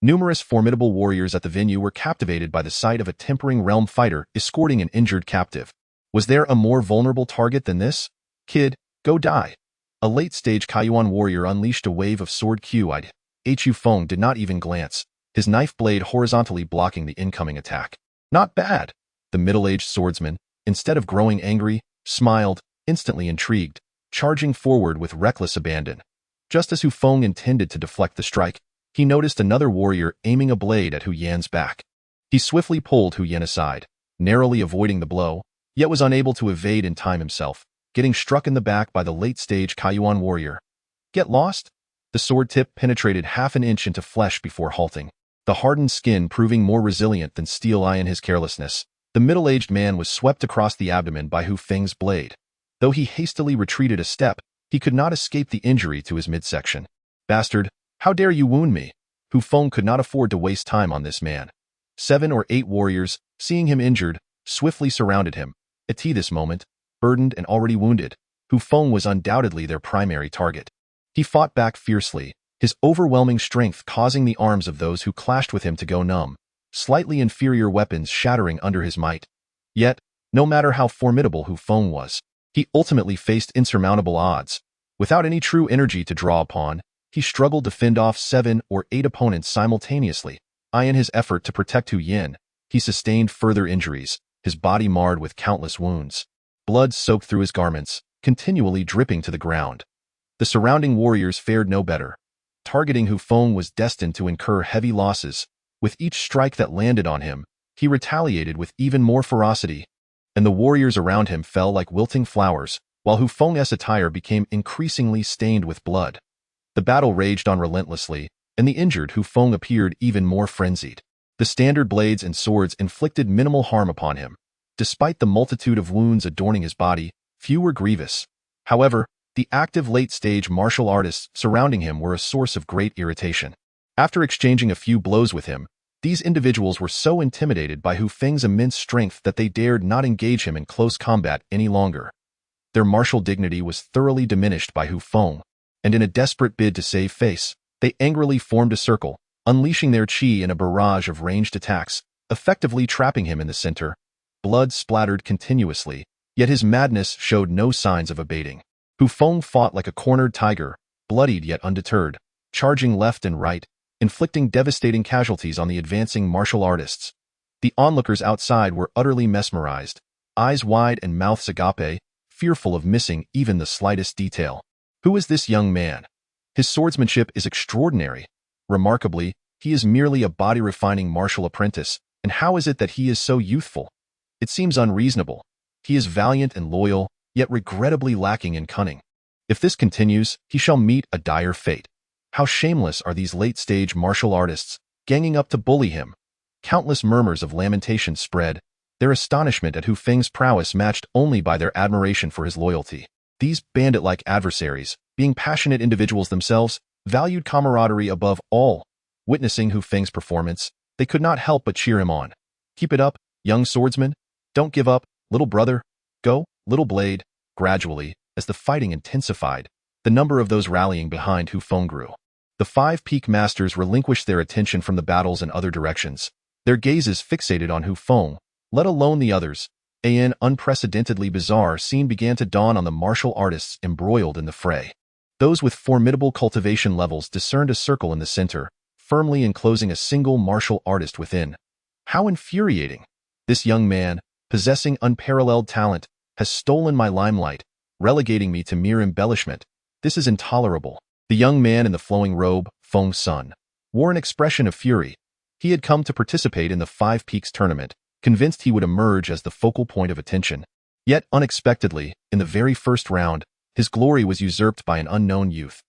Numerous formidable warriors at the venue were captivated by the sight of a tempering realm fighter escorting an injured captive. Was there a more vulnerable target than this? Kid, go die. A late-stage Kaiyuan warrior unleashed a wave of sword Q-eyed. Hu Feng did not even glance, his knife blade horizontally blocking the incoming attack. Not bad. The middle-aged swordsman, instead of growing angry, smiled, instantly intrigued, charging forward with reckless abandon. Just as Hu Feng intended to deflect the strike, he noticed another warrior aiming a blade at Hu Yan's back. He swiftly pulled Hu Yan aside, narrowly avoiding the blow, yet was unable to evade in time himself, getting struck in the back by the late-stage Kaiyuan warrior. Get lost? The sword tip penetrated half an inch into flesh before halting, the hardened skin proving more resilient than steel in his carelessness. The middle-aged man was swept across the abdomen by Hu Feng's blade. Though he hastily retreated a step, he could not escape the injury to his midsection. Bastard! How dare you wound me? Hu Feng could not afford to waste time on this man. 7 or 8 warriors, seeing him injured, swiftly surrounded him. At this moment, burdened and already wounded, Hu Feng was undoubtedly their primary target. He fought back fiercely, his overwhelming strength causing the arms of those who clashed with him to go numb, slightly inferior weapons shattering under his might. Yet, no matter how formidable Hu Feng was, he ultimately faced insurmountable odds. Without any true energy to draw upon, he struggled to fend off 7 or 8 opponents simultaneously. In his effort to protect Hu Yin, he sustained further injuries, his body marred with countless wounds. Blood soaked through his garments, continually dripping to the ground. The surrounding warriors fared no better. Targeting Hu Feng was destined to incur heavy losses. With each strike that landed on him, he retaliated with even more ferocity, and the warriors around him fell like wilting flowers, while Hu Feng's attire became increasingly stained with blood. The battle raged on relentlessly, and the injured Hu Feng appeared even more frenzied. The standard blades and swords inflicted minimal harm upon him. Despite the multitude of wounds adorning his body, few were grievous. However, the active late-stage martial artists surrounding him were a source of great irritation. After exchanging a few blows with him, these individuals were so intimidated by Hu Feng's immense strength that they dared not engage him in close combat any longer. Their martial dignity was thoroughly diminished by Hu Feng, and in a desperate bid to save face, they angrily formed a circle, unleashing their qi in a barrage of ranged attacks, effectively trapping him in the center. Blood splattered continuously, yet his madness showed no signs of abating. Hu Feng fought like a cornered tiger, bloodied yet undeterred, charging left and right, inflicting devastating casualties on the advancing martial artists. The onlookers outside were utterly mesmerized, eyes wide and mouths agape, fearful of missing even the slightest detail. Who is this young man? His swordsmanship is extraordinary. Remarkably, he is merely a body-refining martial apprentice, and how is it that he is so youthful? It seems unreasonable. He is valiant and loyal, yet regrettably lacking in cunning. If this continues, he shall meet a dire fate. How shameless are these late-stage martial artists, ganging up to bully him. Countless murmurs of lamentation spread, their astonishment at Hu Feng's prowess matched only by their admiration for his loyalty. These bandit-like adversaries, being passionate individuals themselves, valued camaraderie above all. Witnessing Hu Feng's performance, they could not help but cheer him on. Keep it up, young swordsman. Don't give up, little brother. Go, little blade. Gradually, as the fighting intensified, the number of those rallying behind Hu Feng grew. The 5 peak masters relinquished their attention from the battles in other directions, their gazes fixated on Hu Feng, let alone the others. An unprecedentedly bizarre scene began to dawn on the martial artists embroiled in the fray. Those with formidable cultivation levels discerned a circle in the center, firmly enclosing a single martial artist within. How infuriating! This young man, possessing unparalleled talent, has stolen my limelight, relegating me to mere embellishment. This is intolerable. The young man in the flowing robe, Feng's son, wore an expression of fury. He had come to participate in the 5 Peaks tournament, convinced he would emerge as the focal point of attention. Yet, unexpectedly, in the very first round, his glory was usurped by an unknown youth.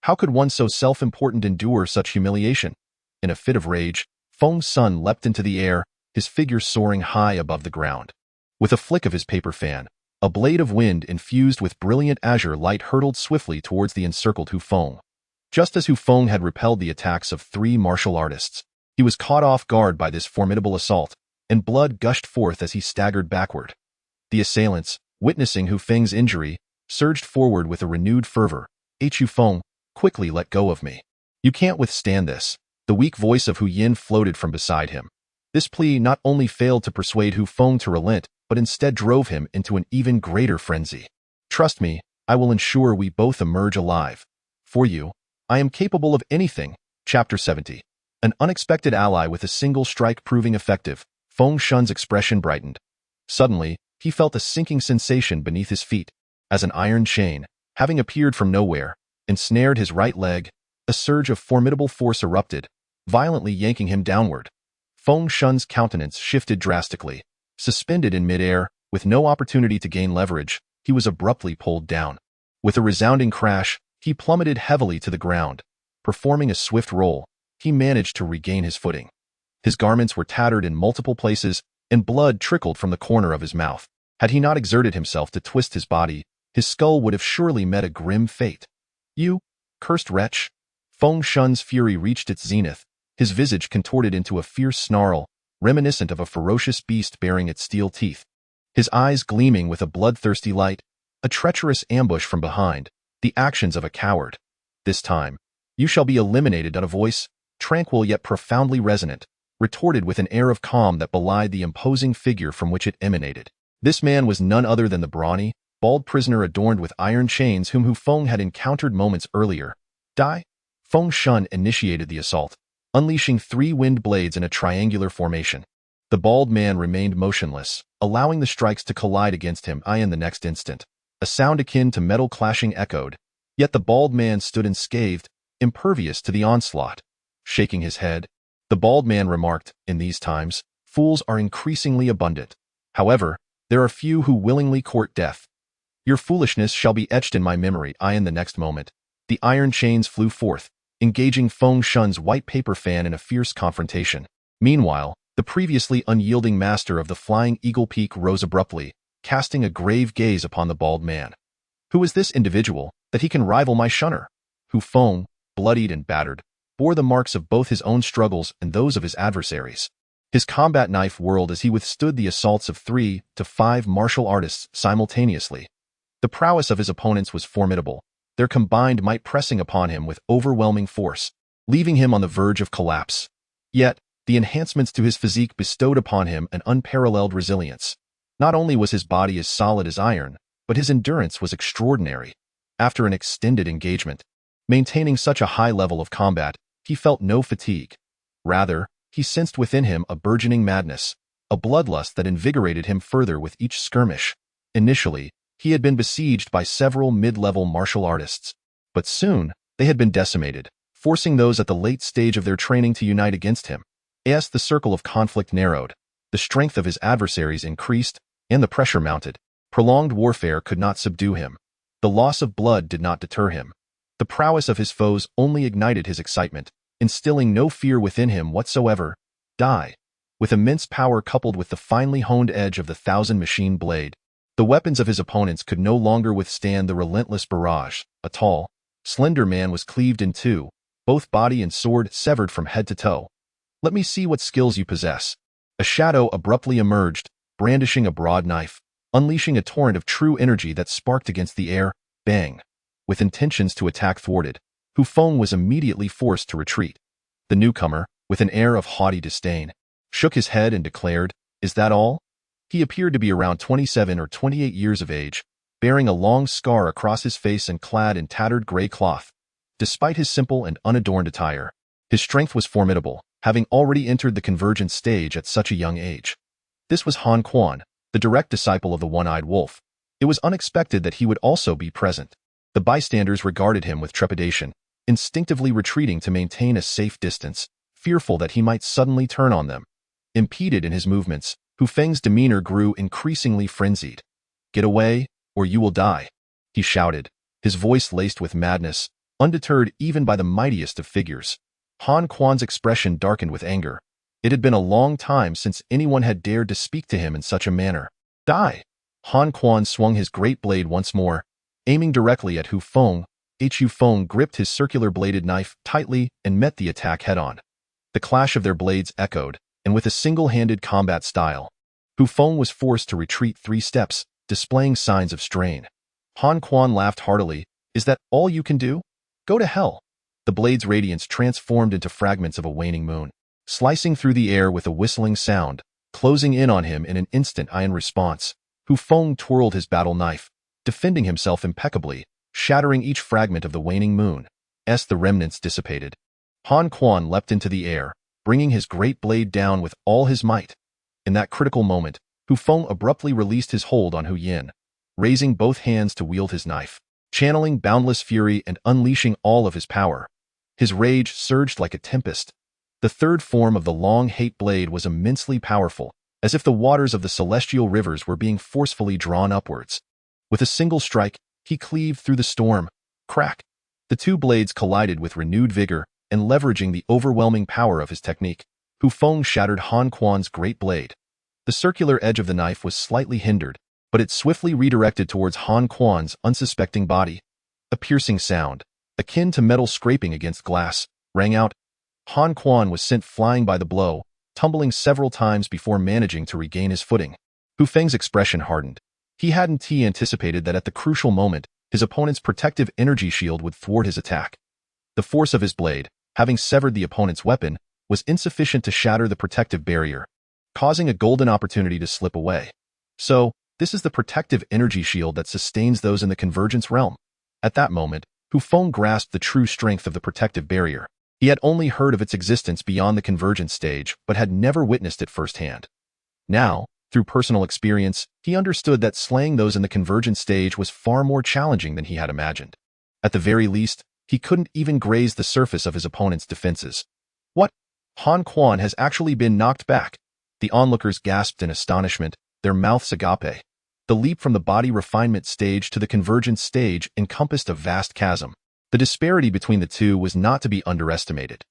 How could one so self-important endure such humiliation? In a fit of rage, Feng's son leapt into the air, his figure soaring high above the ground. With a flick of his paper fan, a blade of wind infused with brilliant azure light hurtled swiftly towards the encircled Hu Feng. Just as Hu Feng had repelled the attacks of 3 martial artists, he was caught off guard by this formidable assault, and blood gushed forth as he staggered backward. The assailants, witnessing Hu Feng's injury, surged forward with a renewed fervor. Hu Feng, quickly let go of me. You can't withstand this. The weak voice of Hu Yin floated from beside him. This plea not only failed to persuade Hu Feng to relent, but instead drove him into an even greater frenzy. Trust me, I will ensure we both emerge alive. For you, I am capable of anything. Chapter 70. An unexpected ally with a single strike proving effective. Feng Shun's expression brightened. Suddenly, he felt a sinking sensation beneath his feet, as an iron chain, having appeared from nowhere, ensnared his right leg. A surge of formidable force erupted, violently yanking him downward. Feng Shun's countenance shifted drastically. Suspended in midair, with no opportunity to gain leverage, he was abruptly pulled down. With a resounding crash, he plummeted heavily to the ground. Performing a swift roll, he managed to regain his footing. His garments were tattered in multiple places, and blood trickled from the corner of his mouth. Had he not exerted himself to twist his body, his skull would have surely met a grim fate. You cursed wretch! Feng Shun's fury reached its zenith, his visage contorted into a fierce snarl, reminiscent of a ferocious beast baring its steel teeth. His eyes gleaming with a bloodthirsty light, a treacherous ambush from behind, the actions of a coward. This time, you shall be eliminated. A voice, tranquil yet profoundly resonant, retorted with an air of calm that belied the imposing figure from which it emanated. This man was none other than the brawny, bald prisoner adorned with iron chains whom Hu Feng had encountered moments earlier. Die? Feng Shun initiated the assault. unleashing 3 wind blades in a triangular formation. The bald man remained motionless, allowing the strikes to collide against him in the next instant. A sound akin to metal clashing echoed, yet the bald man stood unscathed, impervious to the onslaught. Shaking his head, the bald man remarked, "In these times, fools are increasingly abundant. However, there are few who willingly court death. Your foolishness shall be etched in my memory." In the next moment, the iron chains flew forth, engaging Feng Shun's white paper fan in a fierce confrontation. Meanwhile, the previously unyielding master of the Flying Eagle Peak rose abruptly, casting a grave gaze upon the bald man. "Who is this individual, that he can rival my shunner?" Hu Feng, bloodied and battered, bore the marks of both his own struggles and those of his adversaries. His combat knife whirled as he withstood the assaults of 3 to 5 martial artists simultaneously. The prowess of his opponents was formidable, their combined might pressing upon him with overwhelming force, leaving him on the verge of collapse. Yet, the enhancements to his physique bestowed upon him an unparalleled resilience. Not only was his body as solid as iron, but his endurance was extraordinary. After an extended engagement, maintaining such a high level of combat, he felt no fatigue. Rather, he sensed within him a burgeoning madness, a bloodlust that invigorated him further with each skirmish. Initially, he had been besieged by several mid-level martial artists, but soon they had been decimated, forcing those at the late stage of their training to unite against him. As the circle of conflict narrowed, the strength of his adversaries increased, and the pressure mounted. Prolonged warfare could not subdue him. The loss of blood did not deter him. The prowess of his foes only ignited his excitement, instilling no fear within him whatsoever. Die. With immense power coupled with the finely honed edge of the 1,000-machine blade, the weapons of his opponents could no longer withstand the relentless barrage. A tall, slender man was cleaved in two, both body and sword severed from head to toe. "Let me see what skills you possess." A shadow abruptly emerged, brandishing a broad knife, unleashing a torrent of true energy that sparked against the air. Bang! With intentions to attack thwarted, Hu Feng was immediately forced to retreat. The newcomer, with an air of haughty disdain, shook his head and declared, "Is that all?" He appeared to be around 27 or 28 years of age, bearing a long scar across his face and clad in tattered gray cloth. Despite his simple and unadorned attire, his strength was formidable, having already entered the convergence stage at such a young age. This was Han Quan, the direct disciple of the One-Eyed Wolf. It was unexpected that he would also be present. The bystanders regarded him with trepidation, instinctively retreating to maintain a safe distance, fearful that he might suddenly turn on them. Impeded in his movements, Hu Feng's demeanor grew increasingly frenzied. "Get away, or you will die," he shouted, his voice laced with madness, undeterred even by the mightiest of figures. Han Quan's expression darkened with anger. It had been a long time since anyone had dared to speak to him in such a manner. "Die!" Han Quan swung his great blade once more, aiming directly at Hu Feng. Hu Feng gripped his circular-bladed knife tightly and met the attack head-on. The clash of their blades echoed, and with a single-handed combat style, Hu Feng was forced to retreat 3 steps, displaying signs of strain. Han Quan laughed heartily. "Is that all you can do? Go to hell." The blade's radiance transformed into fragments of a waning moon, slicing through the air with a whistling sound, closing in on him in an instant. In response, Hu Feng twirled his battle knife, defending himself impeccably, shattering each fragment of the waning moon. As the remnants dissipated, Han Quan leapt into the air, bringing his great blade down with all his might. In that critical moment, Hu Feng abruptly released his hold on Hu Yin, raising both hands to wield his knife, channeling boundless fury and unleashing all of his power. His rage surged like a tempest. The third form of the long hate blade was immensely powerful, as if the waters of the celestial rivers were being forcefully drawn upwards. With a single strike, he cleaved through the storm. Crack! The 2 blades collided with renewed vigor, and leveraging the overwhelming power of his technique, Hu Feng shattered Han Quan's great blade. The circular edge of the knife was slightly hindered, but it swiftly redirected towards Han Quan's unsuspecting body. A piercing sound, akin to metal scraping against glass, rang out. Han Quan was sent flying by the blow, tumbling several times before managing to regain his footing. Hu Feng's expression hardened. He hadn't anticipated that at the crucial moment, his opponent's protective energy shield would thwart his attack. The force of his blade, having severed the opponent's weapon, was insufficient to shatter the protective barrier, causing a golden opportunity to slip away. So, this is the protective energy shield that sustains those in the convergence realm. At that moment, Hu Feng grasped the true strength of the protective barrier. He had only heard of its existence beyond the convergence stage, but had never witnessed it firsthand. Now, through personal experience, he understood that slaying those in the convergence stage was far more challenging than he had imagined. At the very least, he couldn't even graze the surface of his opponent's defenses. What? Han Quan has actually been knocked back. The onlookers gasped in astonishment, their mouths agape. The leap from the body refinement stage to the convergence stage encompassed a vast chasm. The disparity between the two was not to be underestimated.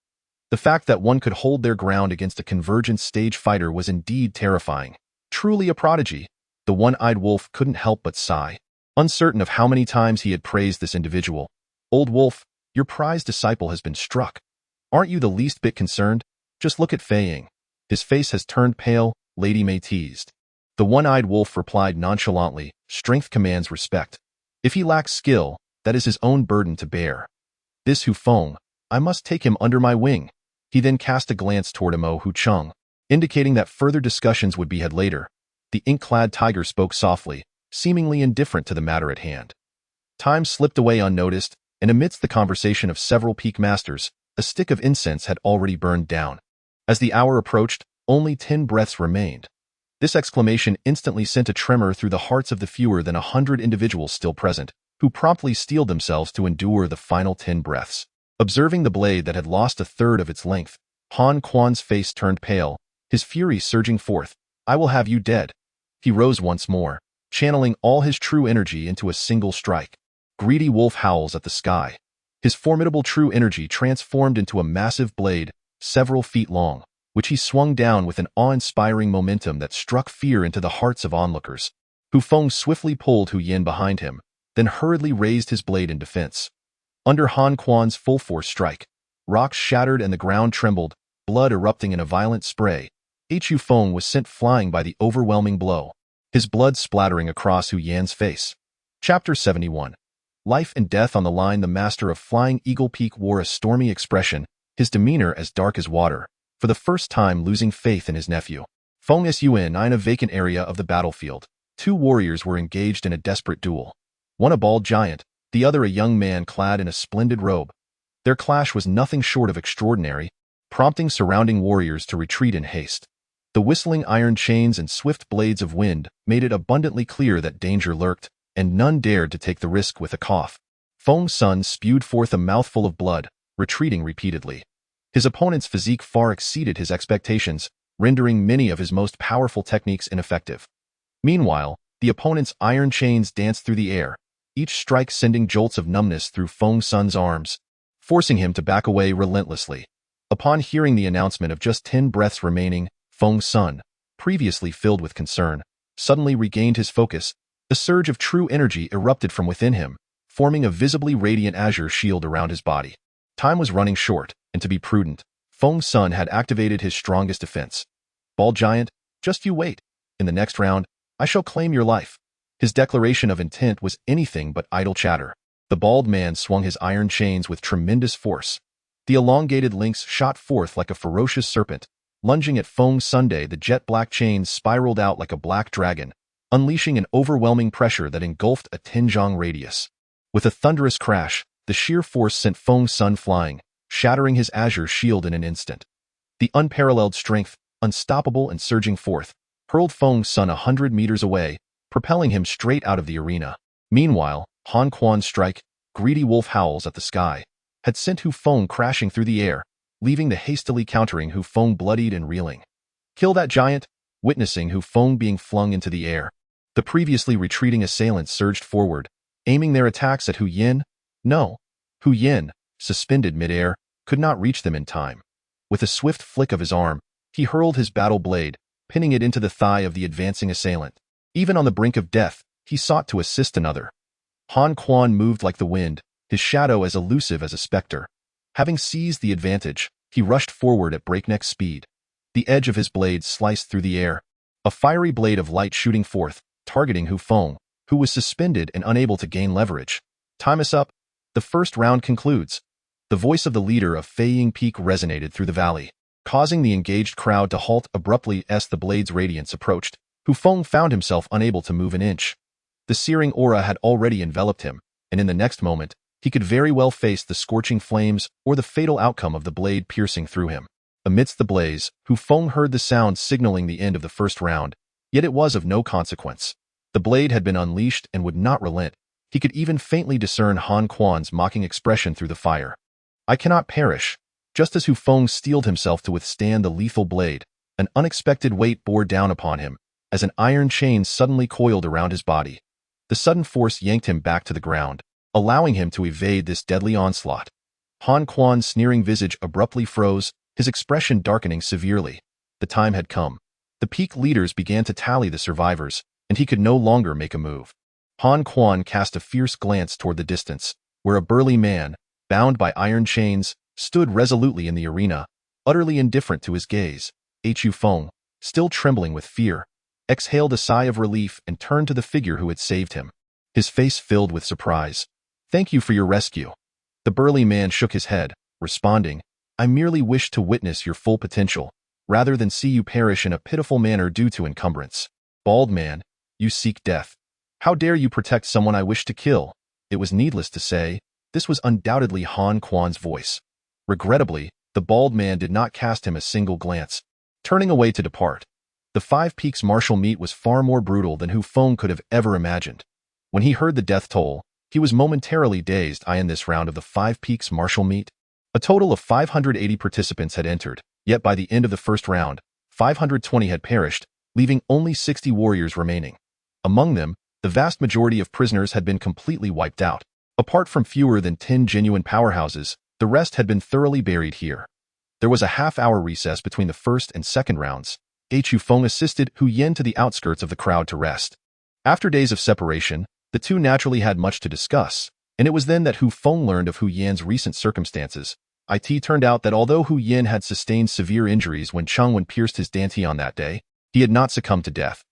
The fact that one could hold their ground against a convergence stage fighter was indeed terrifying. Truly a prodigy. The one-eyed wolf couldn't help but sigh, uncertain of how many times he had praised this individual. Old wolf, your prized disciple has been struck. Aren't you the least bit concerned? Just look at Feng. His face has turned pale, Lady May teased. The one-eyed wolf replied nonchalantly, strength commands respect. If he lacks skill, that is his own burden to bear. This Hu Feng, I must take him under my wing. He then cast a glance toward Mo Hu Chung, indicating that further discussions would be had later. The ink-clad tiger spoke softly, seemingly indifferent to the matter at hand. Time slipped away unnoticed, and amidst the conversation of several peak masters, a stick of incense had already burned down. As the hour approached, only 10 breaths remained. This exclamation instantly sent a tremor through the hearts of the fewer than 100 individuals still present, who promptly steeled themselves to endure the final 10 breaths. Observing the blade that had lost a third of its length, Han Quan's face turned pale, his fury surging forth. I will have you dead. He rose once more, channeling all his true energy into a single strike. Greedy wolf howls at the sky. His formidable true energy transformed into a massive blade, several feet long, which he swung down with an awe-inspiring momentum that struck fear into the hearts of onlookers. Hu Feng swiftly pulled Hu Yin behind him, then hurriedly raised his blade in defense. Under Han Quan's full-force strike, rocks shattered and the ground trembled, blood erupting in a violent spray. Hu Feng was sent flying by the overwhelming blow, his blood splattering across Hu Yan's face. Chapter 71. Life and death on the line. The master of Flying Eagle Peak wore a stormy expression, his demeanor as dark as water, for the first time losing faith in his nephew. Feng Sun in a vacant area of the battlefield. 2 warriors were engaged in a desperate duel. One a bald giant, the other a young man clad in a splendid robe. Their clash was nothing short of extraordinary, prompting surrounding warriors to retreat in haste. The whistling iron chains and swift blades of wind made it abundantly clear that danger lurked, and none dared to take the risk with a cough. Feng Sun spewed forth a mouthful of blood, retreating repeatedly. His opponent's physique far exceeded his expectations, rendering many of his most powerful techniques ineffective. Meanwhile, the opponent's iron chains danced through the air, each strike sending jolts of numbness through Feng Sun's arms, forcing him to back away relentlessly. Upon hearing the announcement of just 10 breaths remaining, Feng Sun, previously filled with concern, suddenly regained his focus. A surge of true energy erupted from within him, forming a visibly radiant azure shield around his body. Time was running short, and to be prudent, Feng Sun had activated his strongest defense. Bald giant, just you wait. In the next round, I shall claim your life. His declaration of intent was anything but idle chatter. The bald man swung his iron chains with tremendous force. The elongated links shot forth like a ferocious serpent. Lunging at Feng Sunday, the jet-black chains spiraled out like a black dragon, unleashing an overwhelming pressure that engulfed a 10-zhang radius. With a thunderous crash, the sheer force sent Feng Sun flying, shattering his azure shield in an instant. The unparalleled strength, unstoppable and surging forth, hurled Feng Sun 100 meters away, propelling him straight out of the arena. Meanwhile, Han Quan's strike, greedy wolf howls at the sky, had sent Hu Feng crashing through the air, leaving the hastily countering Hu Feng bloodied and reeling. Kill that giant! Witnessing Hu Feng being flung into the air, the previously retreating assailants surged forward, aiming their attacks at Hu Yin. No, Hu Yin, suspended midair, could not reach them in time. With a swift flick of his arm, he hurled his battle blade, pinning it into the thigh of the advancing assailant. Even on the brink of death, he sought to assist another. Han Quan moved like the wind, his shadow as elusive as a spectre. Having seized the advantage, he rushed forward at breakneck speed. The edge of his blade sliced through the air, a fiery blade of light shooting forth, targeting Hu Feng, who was suspended and unable to gain leverage. Time is up. The first round concludes. The voice of the leader of Feiying Peak resonated through the valley, causing the engaged crowd to halt abruptly as the blade's radiance approached. Hu Feng found himself unable to move an inch. The searing aura had already enveloped him, and in the next moment, He could very well face the scorching flames or the fatal outcome of the blade piercing through him. Amidst the blaze, Hu Feng heard the sound signaling the end of the first round, yet it was of no consequence. The blade had been unleashed and would not relent. He could even faintly discern Han Quan's mocking expression through the fire. I cannot perish. Just as Hu Feng steeled himself to withstand the lethal blade, an unexpected weight bore down upon him, as an iron chain suddenly coiled around his body. The sudden force yanked him back to the ground, allowing him to evade this deadly onslaught. Han Quan's sneering visage abruptly froze, his expression darkening severely. The time had come. The peak leaders began to tally the survivors, and he could no longer make a move. Han Quan cast a fierce glance toward the distance, where a burly man, bound by iron chains, stood resolutely in the arena, utterly indifferent to his gaze. Hu Feng, still trembling with fear, exhaled a sigh of relief and turned to the figure who had saved him. His face filled with surprise. "Thank you for your rescue." The burly man shook his head, responding, "I merely wish to witness your full potential, rather than see you perish in a pitiful manner due to encumbrance. Bald man, you seek death. How dare you protect someone I wish to kill?" It was needless to say, this was undoubtedly Han Quan's voice. Regrettably, the bald man did not cast him a single glance, turning away to depart. The Five Peaks martial meet was far more brutal than Hu Feng could have ever imagined. When he heard the death toll, he was momentarily dazed. In this round of the Five Peaks martial meet, a total of 580 participants had entered, yet by the end of the first round, 520 had perished, leaving only 60 warriors remaining. Among them, the vast majority of prisoners had been completely wiped out. Apart from fewer than 10 genuine powerhouses, the rest had been thoroughly buried here. There was a half-hour recess between the first and second rounds. Hu Feng assisted Hu Yen to the outskirts of the crowd to rest. After days of separation, the two naturally had much to discuss, and it was then that Hu Feng learned of Hu Yen's recent circumstances. It turned out that although Hu Yen had sustained severe injuries when Cheng Wen pierced his dantian that day, he had not succumbed to death.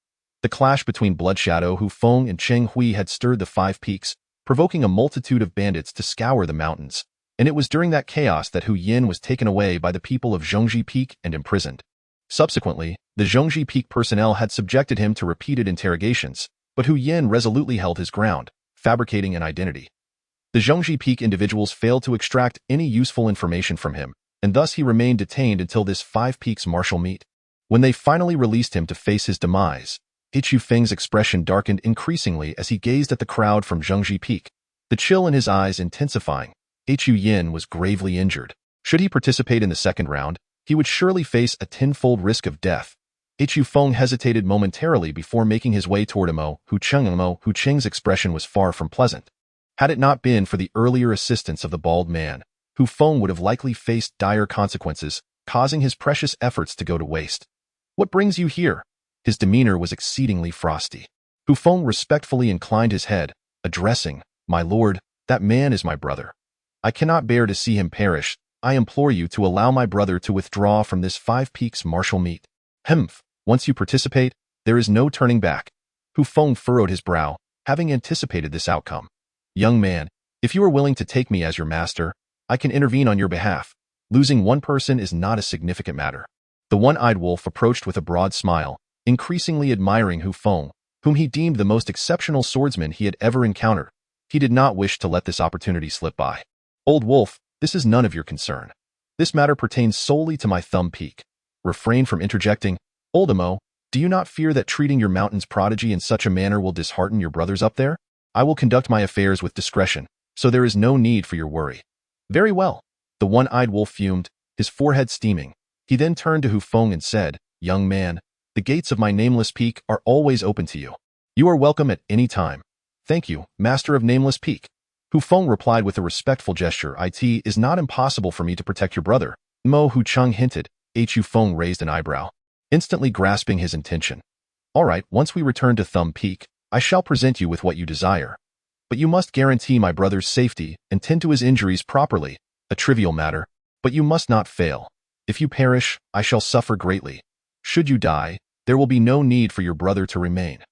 The clash between Blood Shadow Hu Feng and Cheng Hui had stirred the Five Peaks, provoking a multitude of bandits to scour the mountains, and it was during that chaos that Hu Yen was taken away by the people of Zhongji Peak and imprisoned. Subsequently, the Zhongji Peak personnel had subjected him to repeated interrogations, but Hu Yen resolutely held his ground, fabricating an identity. The Zhongji Peak individuals failed to extract any useful information from him, and thus he remained detained until this Five Peaks martial meet. When they finally released him to face his demise, Hu Feng's expression darkened increasingly as he gazed at the crowd from Zhongji Peak, the chill in his eyes intensifying. Hu Yen was gravely injured. Should he participate in the second round, he would surely face a tenfold risk of death. Hu Feng hesitated momentarily before making his way toward Mo Hu Cheng. Mo Hu Cheng's expression was far from pleasant. Had it not been for the earlier assistance of the bald man, Hu Feng would have likely faced dire consequences, causing his precious efforts to go to waste. "What brings you here?" His demeanor was exceedingly frosty. Hu Feng respectfully inclined his head, addressing, "My lord, that man is my brother. I cannot bear to see him perish. I implore you to allow my brother to withdraw from this Five Peaks martial meet. Once you participate, there is no turning back." Hu Feng furrowed his brow, having anticipated this outcome. "Young man, if you are willing to take me as your master, I can intervene on your behalf. Losing one person is not a significant matter." The one-eyed wolf approached with a broad smile, increasingly admiring Hu Feng, whom he deemed the most exceptional swordsman he had ever encountered. He did not wish to let this opportunity slip by. "Old wolf, this is none of your concern. This matter pertains solely to my Thumb Peak. Refrain from interjecting. Old Mo, do you not fear that treating your mountain's prodigy in such a manner will dishearten your brothers up there? I will conduct my affairs with discretion, so there is no need for your worry." "Very well." The one-eyed wolf fumed, his forehead steaming. He then turned to Hu Feng and said, "Young man, the gates of my nameless peak are always open to you. You are welcome at any time." "Thank you, master of Nameless Peak." Hu Feng replied with a respectful gesture. "It is not impossible for me to protect your brother." Mo Hu Cheng hinted. Hu Feng raised an eyebrow, instantly grasping his intention. "All right, once we return to Thumb Peak, I shall present you with what you desire. But you must guarantee my brother's safety and tend to his injuries properly. A trivial matter, but you must not fail. If you perish, I shall suffer greatly. Should you die, there will be no need for your brother to remain.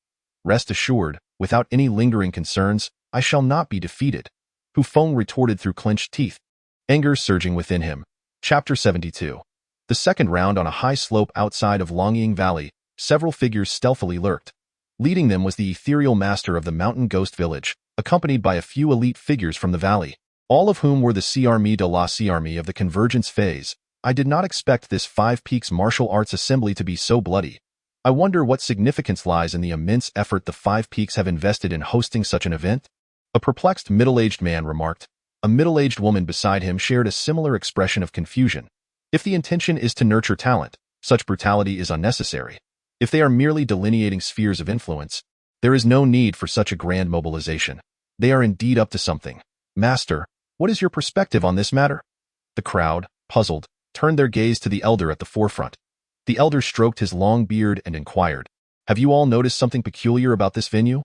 Rest assured, without any lingering concerns, I shall not be defeated." Hu Feng retorted through clenched teeth, anger surging within him. Chapter 72. The second round. On a high slope outside of Longying Valley, several figures stealthily lurked. Leading them was the ethereal master of the mountain ghost village, accompanied by a few elite figures from the valley. all of whom were the Armée de la Armée of the convergence phase. I did not expect this Five Peaks martial arts assembly to be so bloody. I wonder what significance lies in the immense effort the Five Peaks have invested in hosting such an event? A perplexed middle-aged man remarked. A middle-aged woman beside him shared a similar expression of confusion. If the intention is to nurture talent, such brutality is unnecessary. If they are merely delineating spheres of influence, there is no need for such a grand mobilization. They are indeed up to something. Master, what is your perspective on this matter? The crowd, puzzled, turned their gaze to the elder at the forefront. The elder stroked his long beard and inquired, "Have you all noticed something peculiar about this venue?"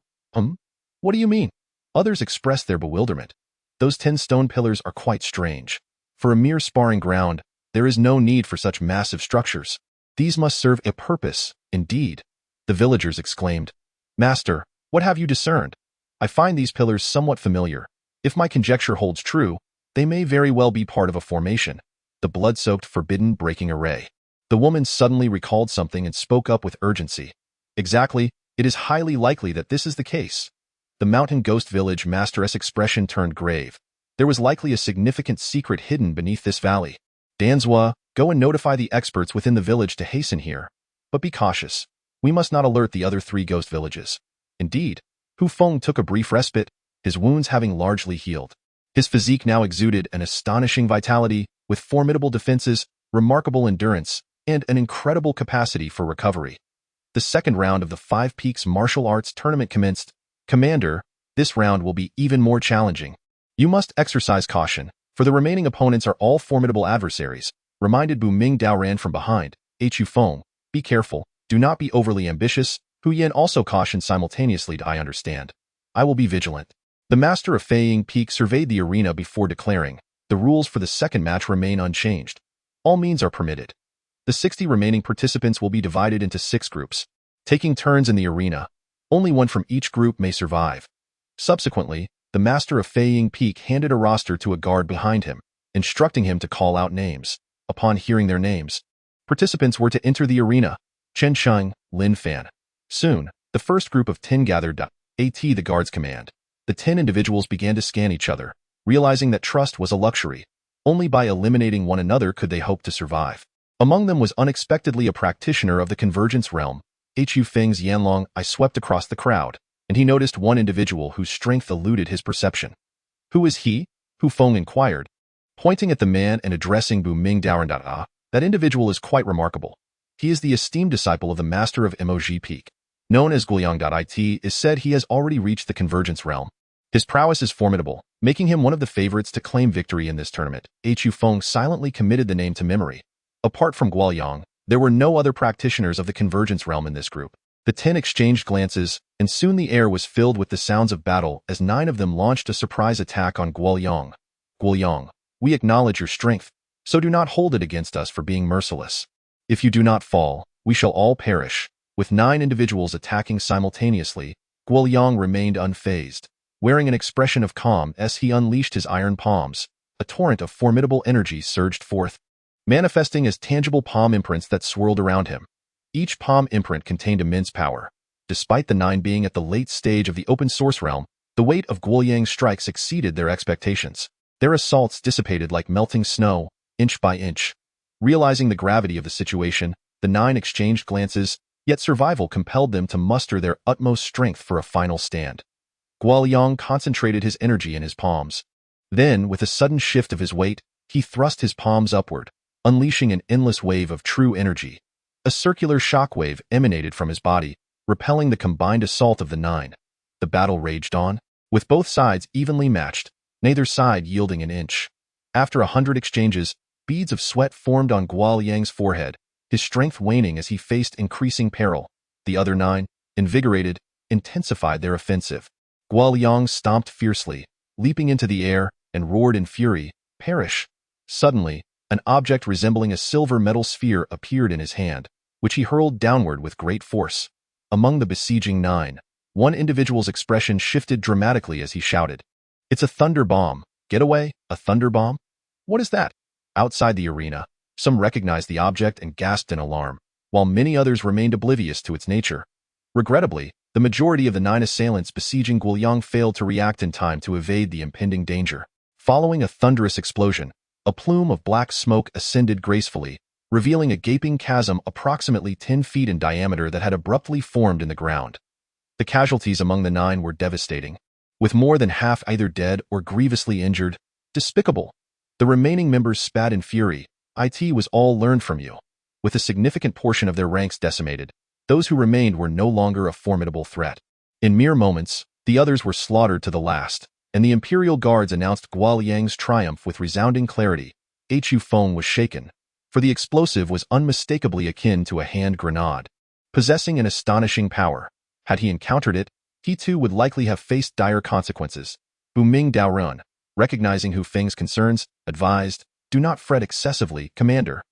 What do you mean? Others expressed their bewilderment. Those 10 stone pillars are quite strange. For a mere sparring ground, there is no need for such massive structures. These must serve a purpose, indeed. The villagers exclaimed, "Master, what have you discerned? I find these pillars somewhat familiar. If my conjecture holds true, they may very well be part of a formation, the blood-soaked forbidden breaking array." The woman suddenly recalled something and spoke up with urgency. "Exactly, it is highly likely that this is the case." The mountain ghost village master's expression turned grave. There was likely a significant secret hidden beneath this valley. "Danzua, go and notify the experts within the village to hasten here. But be cautious. We must not alert the other 3 ghost villages." Indeed, Hu Feng took a brief respite, his wounds having largely healed. His physique now exuded an astonishing vitality, with formidable defenses, remarkable endurance, and an incredible capacity for recovery. The second round of the Five Peaks martial arts tournament commenced. "Commander, this round will be even more challenging. You must exercise caution, for the remaining opponents are all formidable adversaries," reminded Bu Ming Dao ran from behind. "Hu Feng, be careful, do not be overly ambitious." Hu Yan also cautioned simultaneously. "I understand. I will be vigilant." The master of Feying Peak surveyed the arena before declaring, "The rules for the second match remain unchanged. All means are permitted. The 60 remaining participants will be divided into 6 groups, taking turns in the arena. Only one from each group may survive." Subsequently, the master of Feying Peak handed a roster to a guard behind him, instructing him to call out names. Upon hearing their names, participants were to enter the arena. Chen Sheng, Lin Fan. Soon, the first group of 10 gathered at the guard's command. The 10 individuals began to scan each other, realizing that trust was a luxury. Only by eliminating one another could they hope to survive. Among them was unexpectedly a practitioner of the convergence realm. Hu Feng's Yanlong eye swept across the crowd, and he noticed one individual whose strength eluded his perception. "Who is he?" Hu Feng inquired, pointing at the man and addressing Bu Ming Dao. "That individual is quite remarkable. He is the esteemed disciple of the master of Mog Peak. Known as Guoyang.it, is said he has already reached the convergence realm. His prowess is formidable, making him one of the favorites to claim victory in this tournament." Hu Feng silently committed the name to memory. Apart from Guoyang, there were no other practitioners of the convergence realm in this group. The 10 exchanged glances, and soon the air was filled with the sounds of battle as 9 of them launched a surprise attack on Guoyang. "Guoyang, we acknowledge your strength, so do not hold it against us for being merciless. If you do not fall, we shall all perish." With 9 individuals attacking simultaneously, Guoyang remained unfazed. Wearing an expression of calm as he unleashed his iron palms, a torrent of formidable energy surged forth, manifesting as tangible palm imprints that swirled around him. Each palm imprint contained immense power. Despite the 9 being at the late stage of the open source realm, the weight of Guoyang's strikes exceeded their expectations. Their assaults dissipated like melting snow, inch by inch. Realizing the gravity of the situation, the 9 exchanged glances, yet survival compelled them to muster their utmost strength for a final stand. Guoyang concentrated his energy in his palms. Then, with a sudden shift of his weight, he thrust his palms upward, unleashing an endless wave of true energy. A circular shockwave emanated from his body, repelling the combined assault of the 9. The battle raged on, with both sides evenly matched, neither side yielding an inch. After 100 exchanges, beads of sweat formed on Guoyang's forehead, his strength waning as he faced increasing peril. The other 9, invigorated, intensified their offensive. Guoyang stomped fiercely, leaping into the air, and roared in fury, "Perish!" Suddenly, an object resembling a silver metal sphere appeared in his hand, which he hurled downward with great force. Among the besieging 9, one individual's expression shifted dramatically as he shouted, "It's a thunder bomb! Get away! A thunder bomb? What is that?" Outside the arena, some recognized the object and gasped in alarm, while many others remained oblivious to its nature. Regrettably, the majority of the 9 assailants besieging Guoyang failed to react in time to evade the impending danger. Following a thunderous explosion, a plume of black smoke ascended gracefully, revealing a gaping chasm approximately 10 feet in diameter that had abruptly formed in the ground. The casualties among the 9 were devastating, with more than half either dead or grievously injured. Despicable. The remaining members spat in fury. "It was all learned from you." With a significant portion of their ranks decimated, those who remained were no longer a formidable threat. In mere moments, the others were slaughtered to the last, and the Imperial Guards announced Guo Yang's triumph with resounding clarity. Hu Feng was shaken, for the explosive was unmistakably akin to a hand grenade, possessing an astonishing power. Had he encountered it, he too would likely have faced dire consequences. Buming Daorun, recognizing Hu Feng's concerns, advised, "Do not fret excessively, Commander.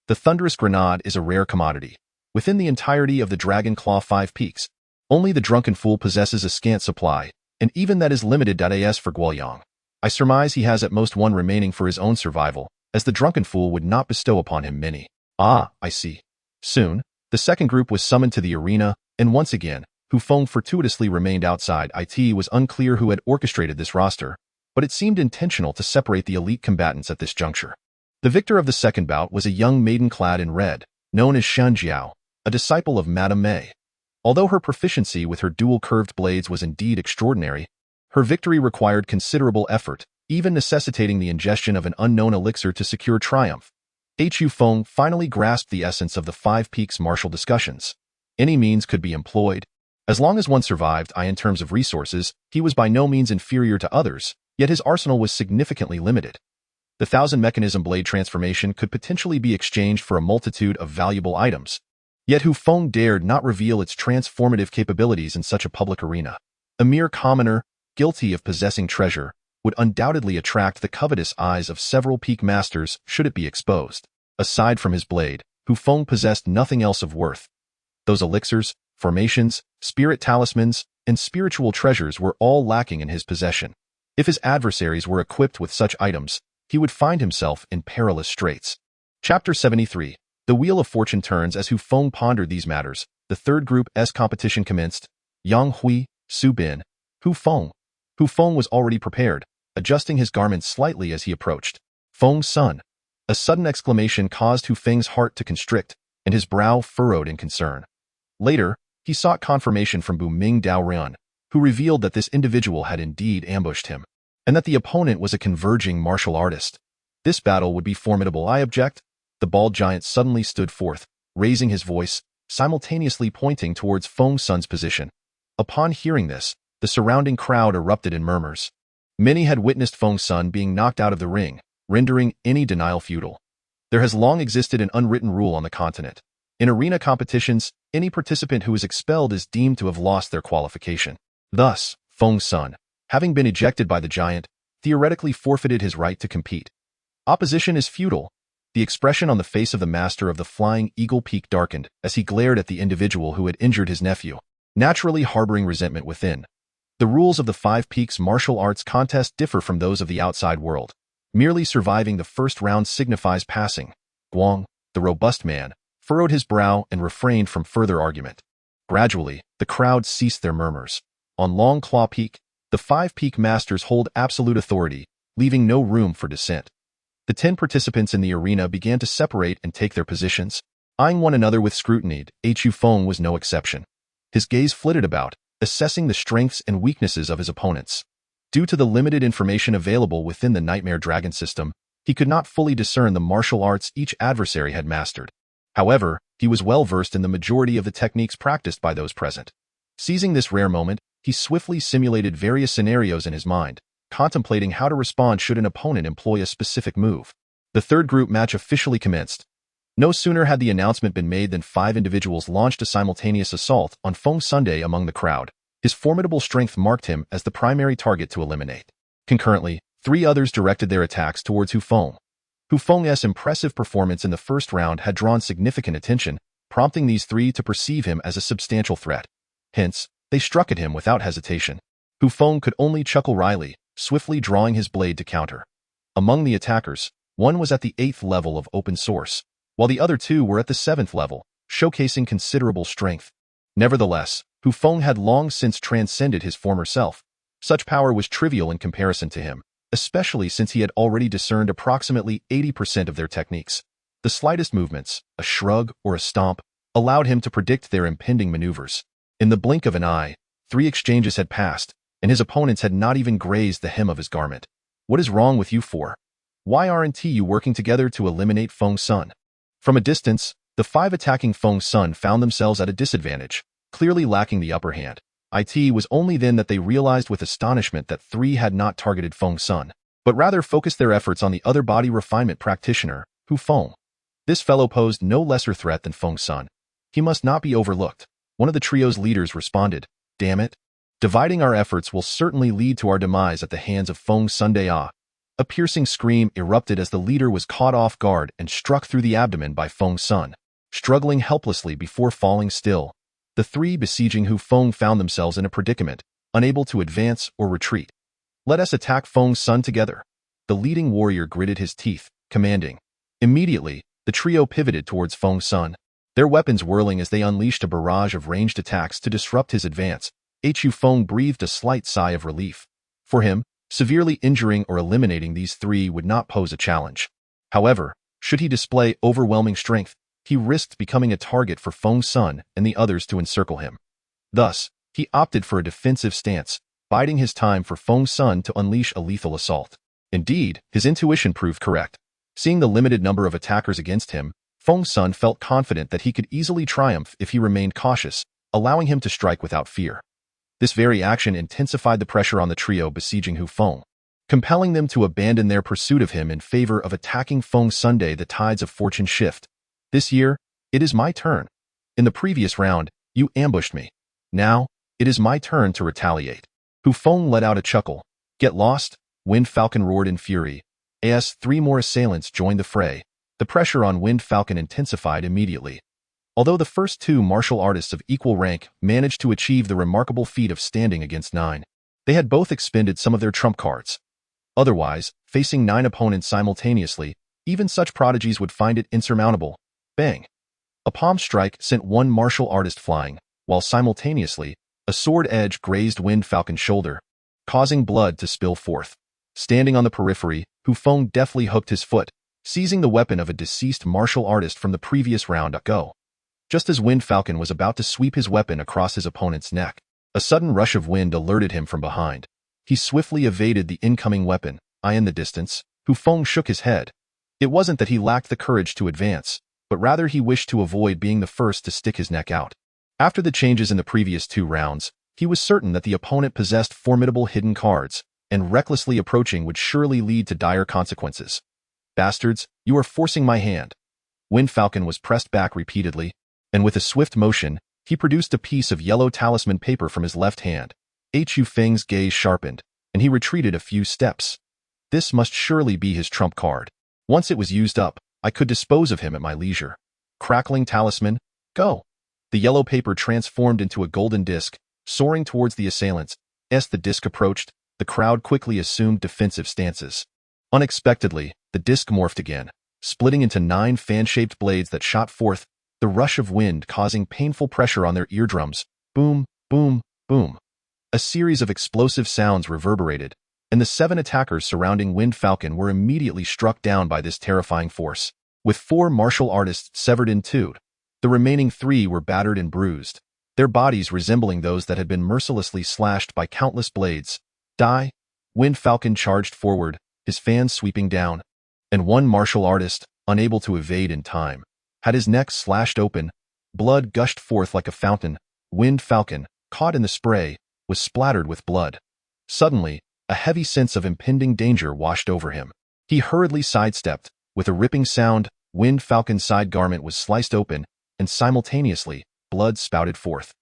The thunderous grenade is a rare commodity. Within the entirety of the Dragon Claw 5 peaks, only the drunken fool possesses a scant supply, and even that is limited. As for Guoyang, I surmise he has at most one remaining for his own survival, as the drunken fool would not bestow upon him many." "Ah, I see." Soon, the second group was summoned to the arena, and once again, Hu Feng fortuitously remained outside. It was unclear who had orchestrated this roster, but it seemed intentional to separate the elite combatants at this juncture. The victor of the second bout was a young maiden clad in red, known as Shanjiao, a disciple of Madame Mei. Although her proficiency with her dual curved blades was indeed extraordinary, her victory required considerable effort, even necessitating the ingestion of an unknown elixir to secure triumph. Hu Feng finally grasped the essence of the 5 Peaks martial discussions. Any means could be employed. As long as one survived, in terms of resources, he was by no means inferior to others, yet his arsenal was significantly limited. The 1,000-mechanism blade transformation could potentially be exchanged for a multitude of valuable items. Yet Hu Feng dared not reveal its transformative capabilities in such a public arena. A mere commoner, guilty of possessing treasure, would undoubtedly attract the covetous eyes of several peak masters should it be exposed. Aside from his blade, Hu Feng possessed nothing else of worth. Those elixirs, formations, spirit talismans, and spiritual treasures were all lacking in his possession. If his adversaries were equipped with such items, he would find himself in perilous straits. Chapter 73. The Wheel of Fortune turns. As Hu Feng pondered these matters, the third group's competition commenced. Yang Hui, Su Bin, Hu Feng. Hu Feng was already prepared, adjusting his garments slightly as he approached. "Feng's son." A sudden exclamation caused Hu Feng's heart to constrict, and his brow furrowed in concern. Later, he sought confirmation from Buming Daorun, who revealed that this individual had indeed ambushed him, and that the opponent was a converging martial artist. This battle would be formidable. "I object." The bald giant suddenly stood forth, raising his voice, simultaneously pointing towards Feng's son's position. Upon hearing this, the surrounding crowd erupted in murmurs. Many had witnessed Feng's son being knocked out of the ring, rendering any denial futile. There has long existed an unwritten rule on the continent. In arena competitions, any participant who is expelled is deemed to have lost their qualification. Thus, Feng's son, having been ejected by the giant, theoretically forfeited his right to compete. Opposition is futile. The expression on the face of the master of the Flying Eagle Peak darkened as he glared at the individual who had injured his nephew, naturally harboring resentment within. The rules of the 5 Peaks martial arts contest differ from those of the outside world. Merely surviving the first round signifies passing. Wong, the robust man, furrowed his brow and refrained from further argument. Gradually, the crowd ceased their murmurs. On Long Claw Peak, the 5 Peak masters hold absolute authority, leaving no room for dissent. The 10 participants in the arena began to separate and take their positions, eyeing one another with scrutiny. Hu Feng was no exception. His gaze flitted about, assessing the strengths and weaknesses of his opponents. Due to the limited information available within the Nightmare Dragon system, he could not fully discern the martial arts each adversary had mastered. However, he was well versed in the majority of the techniques practiced by those present. Seizing this rare moment, he swiftly simulated various scenarios in his mind, contemplating how to respond should an opponent employ a specific move. The third group match officially commenced. No sooner had the announcement been made than 5 individuals launched a simultaneous assault on Feng Sunday among the crowd. His formidable strength marked him as the primary target to eliminate. Concurrently, 3 others directed their attacks towards Hu Feng. Hu Feng's impressive performance in the first round had drawn significant attention, prompting these 3 to perceive him as a substantial threat. Hence, they struck at him without hesitation. Hu Feng could only chuckle wryly, swiftly drawing his blade to counter. Among the attackers, one was at the 8th level of open source, while the other 2 were at the 7th level, showcasing considerable strength. Nevertheless, Hu Feng had long since transcended his former self. Such power was trivial in comparison to him, especially since he had already discerned approximately 80% of their techniques. The slightest movements, a shrug or a stomp, allowed him to predict their impending maneuvers. In the blink of an eye, 3 exchanges had passed, and his opponents had not even grazed the hem of his garment. What is wrong with you four? Why aren't you working together to eliminate Feng Sun? From a distance, the 5 attacking Feng Sun found themselves at a disadvantage, clearly lacking the upper hand. It was only then that they realized with astonishment that 3 had not targeted Feng Sun, but rather focused their efforts on the other body refinement practitioner, Hu Feng. This fellow posed no lesser threat than Feng Sun. He must not be overlooked. One of the trio's leaders responded, "Damn it. Dividing our efforts will certainly lead to our demise at the hands of Feng Sunday." A piercing scream erupted as the leader was caught off guard and struck through the abdomen by Feng Sun. Struggling helplessly before falling still, the 3 besieging Hu Feng found themselves in a predicament, unable to advance or retreat. "Let us attack Feng Sun together." The leading warrior gritted his teeth, commanding. Immediately, the trio pivoted towards Feng Sun, their weapons whirling as they unleashed a barrage of ranged attacks to disrupt his advance. Hu Feng breathed a slight sigh of relief. For him, severely injuring or eliminating these 3 would not pose a challenge. However, should he display overwhelming strength, he risked becoming a target for Feng Sun and the others to encircle him. Thus, he opted for a defensive stance, biding his time for Feng Sun to unleash a lethal assault. Indeed, his intuition proved correct. Seeing the limited number of attackers against him, Feng Sun felt confident that he could easily triumph if he remained cautious, allowing him to strike without fear. This very action intensified the pressure on the trio besieging Hu Feng, compelling them to abandon their pursuit of him in favor of attacking Feng Sunday. The tides of fortune shift. This year, it is my turn. In the previous round, you ambushed me. Now, it is my turn to retaliate. Hu Feng let out a chuckle. "Get lost," Wind Falcon roared in fury. As 3 more assailants joined the fray, the pressure on Wind Falcon intensified immediately. Although the first 2 martial artists of equal rank managed to achieve the remarkable feat of standing against 9, they had both expended some of their trump cards. Otherwise, facing 9 opponents simultaneously, even such prodigies would find it insurmountable. Bang! A palm strike sent one martial artist flying, while simultaneously, a sword edge grazed Wind Falcon's shoulder, causing blood to spill forth. Standing on the periphery, Hu Feng deftly hooked his foot, seizing the weapon of a deceased martial artist from the previous round. Go! Just as Wind Falcon was about to sweep his weapon across his opponent's neck, a sudden rush of wind alerted him from behind. He swiftly evaded the incoming weapon. In the distance, Hu Feng shook his head. It wasn't that he lacked the courage to advance, but rather he wished to avoid being the first to stick his neck out. After the changes in the previous 2 rounds, he was certain that the opponent possessed formidable hidden cards, and recklessly approaching would surely lead to dire consequences. "Bastards, you are forcing my hand." Wind Falcon was pressed back repeatedly, and with a swift motion, he produced a piece of yellow talisman paper from his left hand. Hu Feng's gaze sharpened, and he retreated a few steps. This must surely be his trump card. Once it was used up, I could dispose of him at my leisure. Crackling talisman, go! The yellow paper transformed into a golden disc, soaring towards the assailants. As the disc approached, the crowd quickly assumed defensive stances. Unexpectedly, the disc morphed again, splitting into 9 fan-shaped blades that shot forth, the rush of wind causing painful pressure on their eardrums. Boom, boom, boom. A series of explosive sounds reverberated, and the 7 attackers surrounding Wind Falcon were immediately struck down by this terrifying force. With 4 martial artists severed in 2, the remaining 3 were battered and bruised, their bodies resembling those that had been mercilessly slashed by countless blades. Die! Wind Falcon charged forward, his fans sweeping down, and one martial artist, unable to evade in time, had his neck slashed open. Blood gushed forth like a fountain. Wind Falcon, caught in the spray, was splattered with blood. Suddenly, a heavy sense of impending danger washed over him. He hurriedly sidestepped. With a ripping sound, Wind Falcon's side garment was sliced open, and simultaneously, blood spouted forth.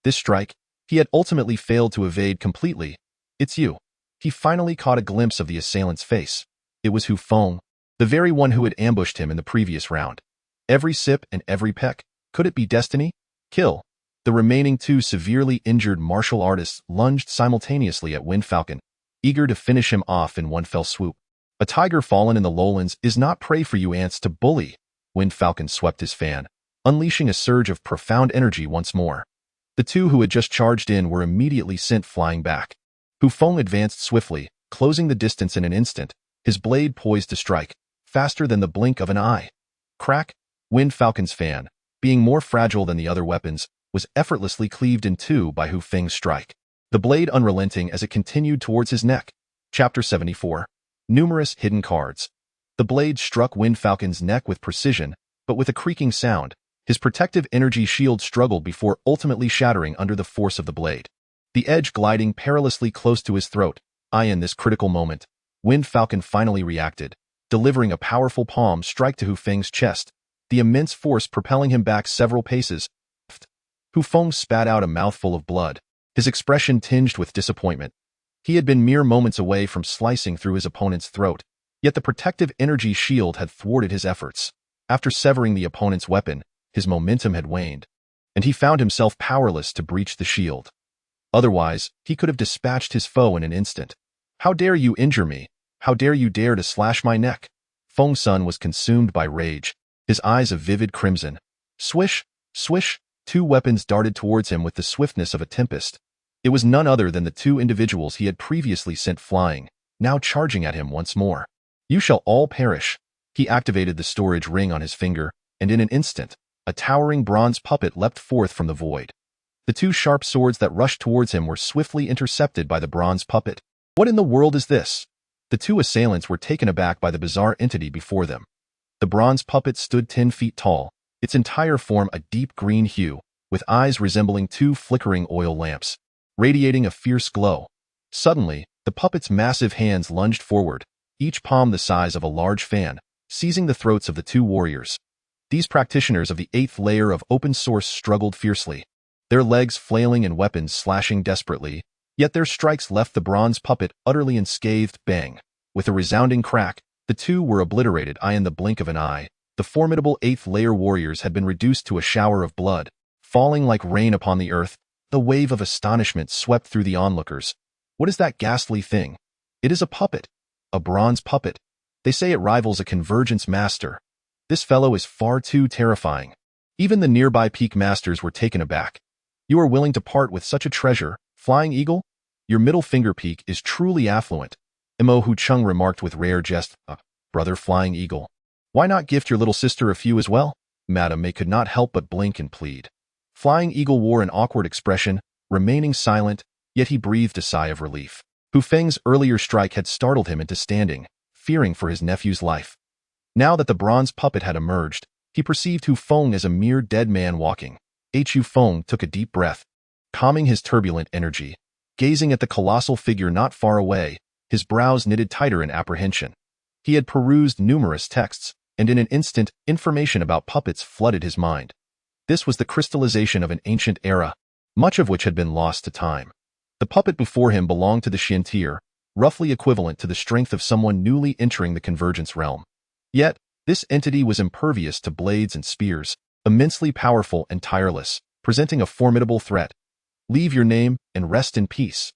This strike, he had ultimately failed to evade completely. "It's you." He finally caught a glimpse of the assailant's face. It was Hu Feng, the very one who had ambushed him in the previous round. Every sip and every peck. Could it be destiny? Kill. The remaining 2 severely injured martial artists lunged simultaneously at Wind Falcon, eager to finish him off in one fell swoop. A tiger fallen in the lowlands is not prey for you ants to bully. Wind Falcon swept his fan, unleashing a surge of profound energy once more. The 2 who had just charged in were immediately sent flying back. Hu Feng advanced swiftly, closing the distance in an instant, his blade poised to strike, faster than the blink of an eye. Crack! Wind Falcon's fan, being more fragile than the other weapons, was effortlessly cleaved in two by Hu Feng's strike, the blade unrelenting as it continued towards his neck. Chapter 74. Numerous hidden cards. The blade struck Wind Falcon's neck with precision, but with a creaking sound. His protective energy shield struggled before ultimately shattering under the force of the blade, the edge gliding perilously close to his throat. In this critical moment, Wind Falcon finally reacted, delivering a powerful palm strike to Hu Feng's chest, the immense force propelling him back several paces. Hu Feng spat out a mouthful of blood, his expression tinged with disappointment. He had been mere moments away from slicing through his opponent's throat, yet the protective energy shield had thwarted his efforts. After severing the opponent's weapon, his momentum had waned, and he found himself powerless to breach the shield. Otherwise, he could have dispatched his foe in an instant. "How dare you injure me? How dare you dare to slash my neck?" Feng Sun was consumed by rage, his eyes a vivid crimson. Swish, swish, two weapons darted towards him with the swiftness of a tempest. It was none other than the two individuals he had previously sent flying, now charging at him once more. "You shall all perish." He activated the storage ring on his finger, and in an instant, a towering bronze puppet leapt forth from the void. The two sharp swords that rushed towards him were swiftly intercepted by the bronze puppet. What in the world is this? The two assailants were taken aback by the bizarre entity before them. The bronze puppet stood 10 feet tall, its entire form a deep green hue, with eyes resembling two flickering oil lamps, radiating a fierce glow. Suddenly, the puppet's massive hands lunged forward, each palm the size of a large fan, seizing the throats of the two warriors. These practitioners of the 8th layer of open source struggled fiercely, their legs flailing and weapons slashing desperately, yet their strikes left the bronze puppet utterly unscathed. Bang! With a resounding crack, the two were obliterated. In the blink of an eye, the formidable 8th layer warriors had been reduced to a shower of blood, falling like rain upon the earth. The wave of astonishment swept through the onlookers. What is that ghastly thing? It is a puppet. A bronze puppet. They say it rivals a convergence master. This fellow is far too terrifying. Even the nearby peak masters were taken aback. "You are willing to part with such a treasure, Flying Eagle? Your middle finger peak is truly affluent," Mo Hu Chung remarked with rare jest. Brother Flying Eagle, why not gift your little sister a few as well?" Madame May could not help but blink and plead. Flying Eagle wore an awkward expression, remaining silent, yet he breathed a sigh of relief. Hu Feng's earlier strike had startled him into standing, fearing for his nephew's life. Now that the bronze puppet had emerged, he perceived Hu Feng as a mere dead man walking. Hu Feng took a deep breath, calming his turbulent energy. Gazing at the colossal figure not far away, his brows knitted tighter in apprehension. He had perused numerous texts, and in an instant, information about puppets flooded his mind. This was the crystallization of an ancient era, much of which had been lost to time. The puppet before him belonged to the Xian, roughly equivalent to the strength of someone newly entering the convergence realm. Yet, this entity was impervious to blades and spears, immensely powerful and tireless, presenting a formidable threat. "Leave your name and rest in peace."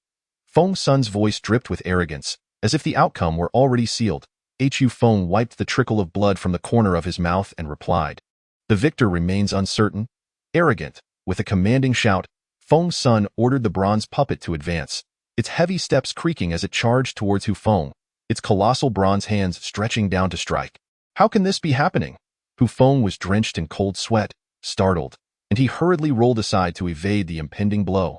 Feng Sun's voice dripped with arrogance, as if the outcome were already sealed. Hu Feng wiped the trickle of blood from the corner of his mouth and replied, "The victor remains uncertain." Arrogant, with a commanding shout, Feng Sun ordered the bronze puppet to advance, its heavy steps creaking as it charged towards Hu Feng, its colossal bronze hands stretching down to strike. How can this be happening? Hu Feng was drenched in cold sweat, startled, and he hurriedly rolled aside to evade the impending blow.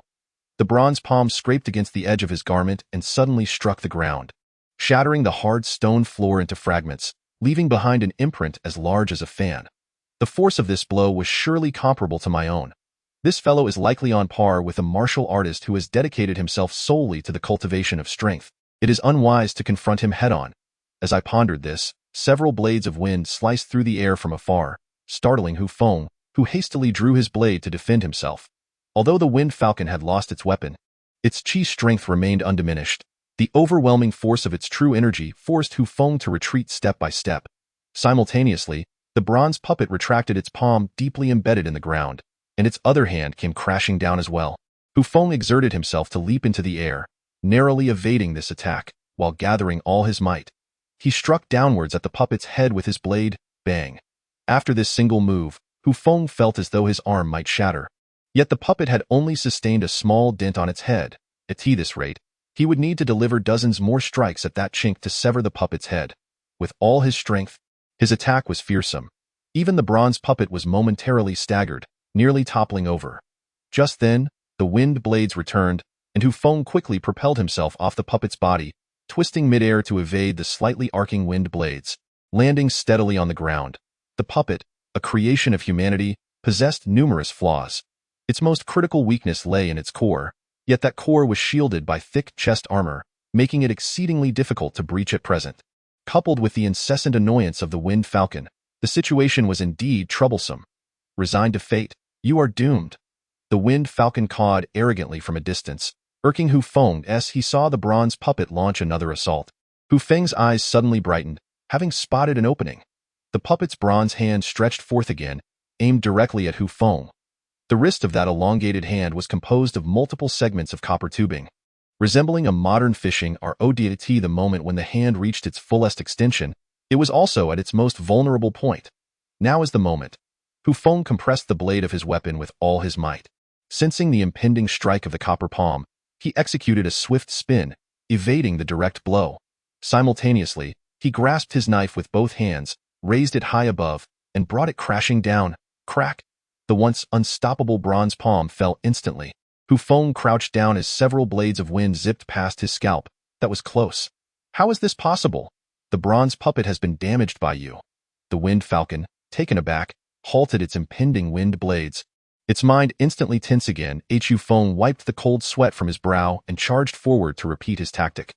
The bronze palm scraped against the edge of his garment and suddenly struck the ground, shattering the hard stone floor into fragments, leaving behind an imprint as large as a fan. The force of this blow was surely comparable to my own. This fellow is likely on par with a martial artist who has dedicated himself solely to the cultivation of strength. It is unwise to confront him head-on. As I pondered this, several blades of wind sliced through the air from afar, startling Hu Feng, who hastily drew his blade to defend himself. Although the Wind Falcon had lost its weapon, its chi strength remained undiminished. The overwhelming force of its true energy forced Hu Feng to retreat step by step. Simultaneously, the bronze puppet retracted its palm deeply embedded in the ground, and its other hand came crashing down as well. Hu Feng exerted himself to leap into the air, narrowly evading this attack, while gathering all his might. He struck downwards at the puppet's head with his blade. Bang! After this single move, Hu Feng felt as though his arm might shatter. Yet the puppet had only sustained a small dent on its head. At this rate, He would need to deliver dozens more strikes at that chink to sever the puppet's head. With all his strength, his attack was fearsome. Even the bronze puppet was momentarily staggered, nearly toppling over. Just then, the wind blades returned, and Hu Feng quickly propelled himself off the puppet's body, twisting midair to evade the slightly arcing wind blades, landing steadily on the ground. The puppet, a creation of humanity, possessed numerous flaws. Its most critical weakness lay in its core, yet that core was shielded by thick chest armor, making it exceedingly difficult to breach at present. Coupled with the incessant annoyance of the winged falcon, the situation was indeed troublesome. Resigned to fate, you are doomed. The winged falcon cawed arrogantly from a distance, irking Hu Feng as he saw the bronze puppet launch another assault. Hu Feng's eyes suddenly brightened, having spotted an opening. The puppet's bronze hand stretched forth again, aimed directly at Hu Feng. The wrist of that elongated hand was composed of multiple segments of copper tubing. Resembling a modern fishing rod the moment when the hand reached its fullest extension, it was also at its most vulnerable point. Now is the moment. Hu Feng compressed the blade of his weapon with all his might. Sensing the impending strike of the copper palm, he executed a swift spin, evading the direct blow. Simultaneously, he grasped his knife with both hands, raised it high above, and brought it crashing down. Crack! The once unstoppable bronze palm fell instantly. Hu Feng crouched down as several blades of wind zipped past his scalp. That was close. How is this possible? The bronze puppet has been damaged by you. The winged falcon, taken aback, halted its impending wind blades. Its mind instantly tense again. Hu Feng wiped the cold sweat from his brow and charged forward to repeat his tactic.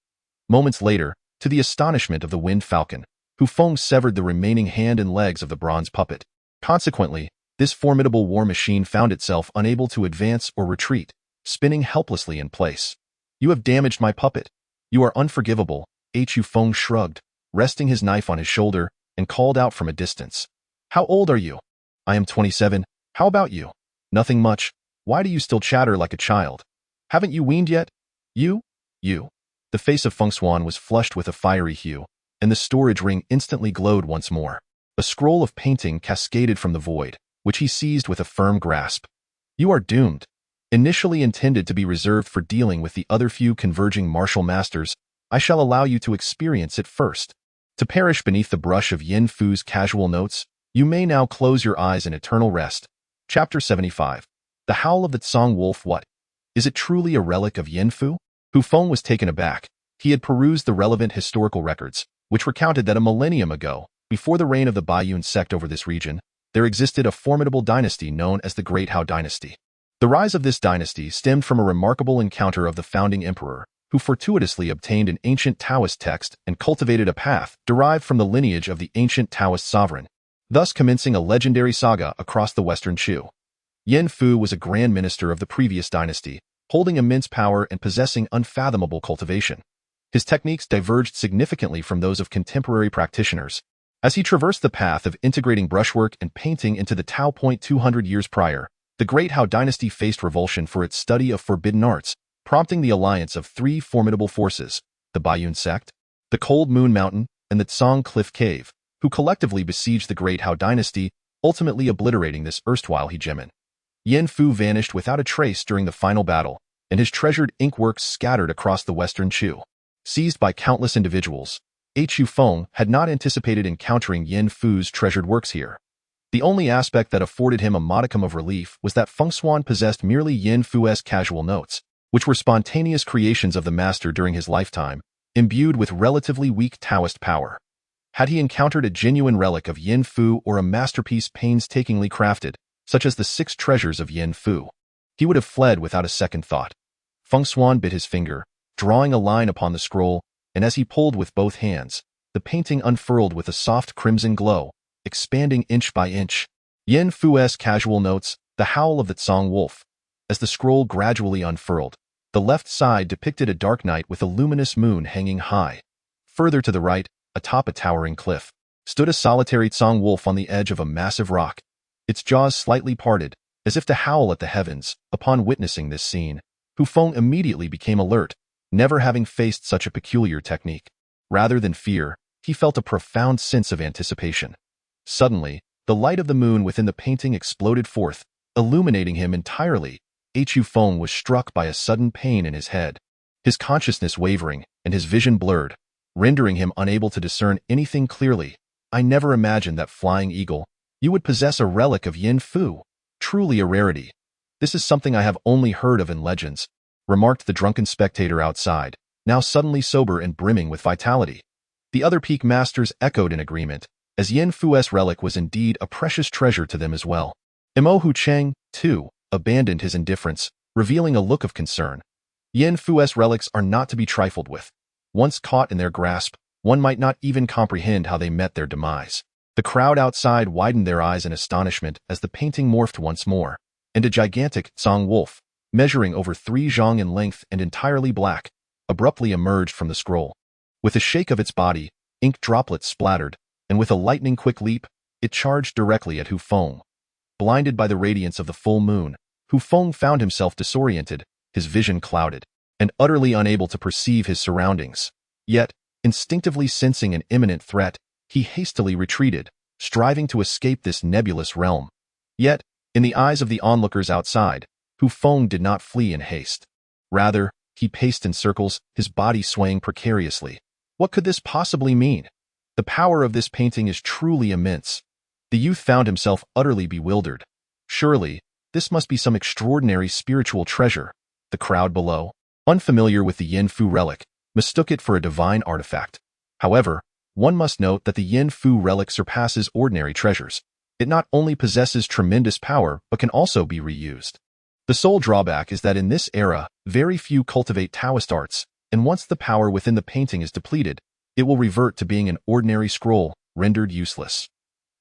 Moments later, to the astonishment of the winged falcon, Hu Feng severed the remaining hand and legs of the bronze puppet. Consequently, this formidable war machine found itself unable to advance or retreat, spinning helplessly in place. You have damaged my puppet. You are unforgivable. Hu Feng shrugged, resting his knife on his shoulder, and called out from a distance. How old are you? I am 27. How about you? Nothing much. Why do you still chatter like a child? Haven't you weaned yet? You? The face of Feng Xuan was flushed with a fiery hue, and the storage ring instantly glowed once more. A scroll of painting cascaded from the void, which he seized with a firm grasp. You are doomed. Initially intended to be reserved for dealing with the other few converging martial masters, I shall allow you to experience it first. To perish beneath the brush of Yin Fu's casual notes, you may now close your eyes in eternal rest. Chapter 75. The Howl of the Tsang Wolf. What? Is it truly a relic of Yin Fu? Hu Feng was taken aback. He had perused the relevant historical records, which recounted that a millennium ago, before the reign of the Baiyun sect over this region, there existed a formidable dynasty known as the Great Hao Dynasty. The rise of this dynasty stemmed from a remarkable encounter of the founding emperor, who fortuitously obtained an ancient Taoist text and cultivated a path derived from the lineage of the ancient Taoist sovereign, thus commencing a legendary saga across the Western Chu. Yin Fu was a grand minister of the previous dynasty, holding immense power and possessing unfathomable cultivation. His techniques diverged significantly from those of contemporary practitioners. As he traversed the path of integrating brushwork and painting into the Tao point 200 years prior, the Great Hao Dynasty faced revulsion for its study of forbidden arts, prompting the alliance of three formidable forces, the Baiyun sect, the Cold Moon Mountain, and the Tsang Cliff Cave, who collectively besieged the Great Hao Dynasty, ultimately obliterating this erstwhile hegemon. Yin Fu vanished without a trace during the final battle, and his treasured inkworks scattered across the Western Chu. Seized by countless individuals, Hu Feng had not anticipated encountering Yin Fu's treasured works here. The only aspect that afforded him a modicum of relief was that Feng Xuan possessed merely Yin Fu's casual notes, which were spontaneous creations of the master during his lifetime, imbued with relatively weak Taoist power. Had he encountered a genuine relic of Yin Fu or a masterpiece painstakingly crafted, such as the 6 treasures of Yin Fu, he would have fled without a second thought. Feng Xuan bit his finger, drawing a line upon the scroll, and as he pulled with both hands, the painting unfurled with a soft crimson glow, expanding inch by inch. Yin Fu's casual notes, the howl of the Tsang Wolf. As the scroll gradually unfurled, the left side depicted a dark night with a luminous moon hanging high. Further to the right, atop a towering cliff, stood a solitary Tsang Wolf on the edge of a massive rock, its jaws slightly parted, as if to howl at the heavens. Upon witnessing this scene, Hu Feng immediately became alert, never having faced such a peculiar technique. Rather than fear, he felt a profound sense of anticipation. Suddenly, the light of the moon within the painting exploded forth, illuminating him entirely. Hu Feng was struck by a sudden pain in his head. his consciousness wavering and his vision blurred, rendering him unable to discern anything clearly. I never imagined that, flying eagle, you would possess a relic of Yin Fu. Truly a rarity. This is something I have only heard of in legends, remarked the drunken spectator outside, now suddenly sober and brimming with vitality. The other peak masters echoed in agreement, as Yin Fu's relic was indeed a precious treasure to them as well. Hu Cheng, too, abandoned his indifference, revealing a look of concern. Yin Fu's relics are not to be trifled with. Once caught in their grasp, one might not even comprehend how they met their demise. The crowd outside widened their eyes in astonishment as the painting morphed once more, and a gigantic Song wolf, measuring over 3 zhang in length and entirely black, abruptly emerged from the scroll. With a shake of its body, ink droplets splattered, and with a lightning-quick leap, it charged directly at Hu Feng. Blinded by the radiance of the full moon, Hu Feng found himself disoriented, his vision clouded, and utterly unable to perceive his surroundings. Yet, instinctively sensing an imminent threat, he hastily retreated, striving to escape this nebulous realm. Yet, in the eyes of the onlookers outside, Hu Feng did not flee in haste. Rather, he paced in circles, his body swaying precariously. What could this possibly mean? The power of this painting is truly immense. The youth found himself utterly bewildered. Surely, this must be some extraordinary spiritual treasure. The crowd below, unfamiliar with the Yin Fu relic, mistook it for a divine artifact. However, one must note that the Yin Fu relic surpasses ordinary treasures. It not only possesses tremendous power, but can also be reused. The sole drawback is that in this era, very few cultivate Taoist arts, and once the power within the painting is depleted, it will revert to being an ordinary scroll, rendered useless.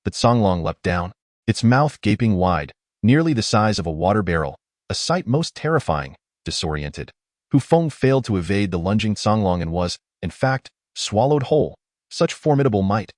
The Songlong leapt down, its mouth gaping wide, nearly the size of a water barrel, a sight most terrifying. Disoriented, Hu Feng failed to evade the lunging Songlong and was, in fact, swallowed whole. Such formidable might.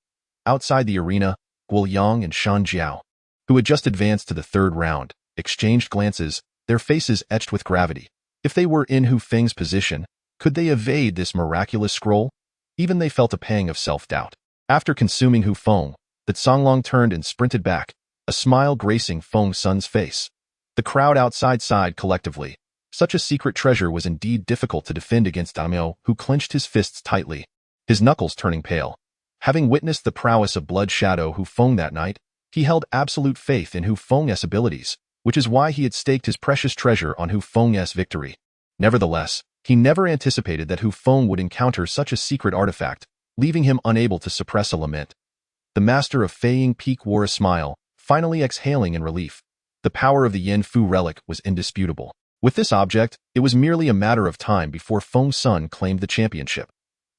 Outside the arena, Guo Yang and Shan Jiao, who had just advanced to the 3rd round, exchanged glances, their faces etched with gravity. If they were in Hu Feng's position, could they evade this miraculous scroll? Even they felt a pang of self-doubt. After consuming Hu Feng, the Songlong turned and sprinted back, a smile gracing Feng Sun's face. The crowd outside sighed collectively. Such a secret treasure was indeed difficult to defend against Daimyo, who clenched his fists tightly, his knuckles turning pale. Having witnessed the prowess of Blood Shadow Hu Feng that night, he held absolute faith in Hu Feng's abilities, which is why he had staked his precious treasure on Hu Feng's victory. Nevertheless, he never anticipated that Hu Feng would encounter such a secret artifact, leaving him unable to suppress a lament. The master of Feiying Peak wore a smile, finally exhaling in relief. The power of the Yin Fu relic was indisputable. With this object, it was merely a matter of time before Feng Sun claimed the championship.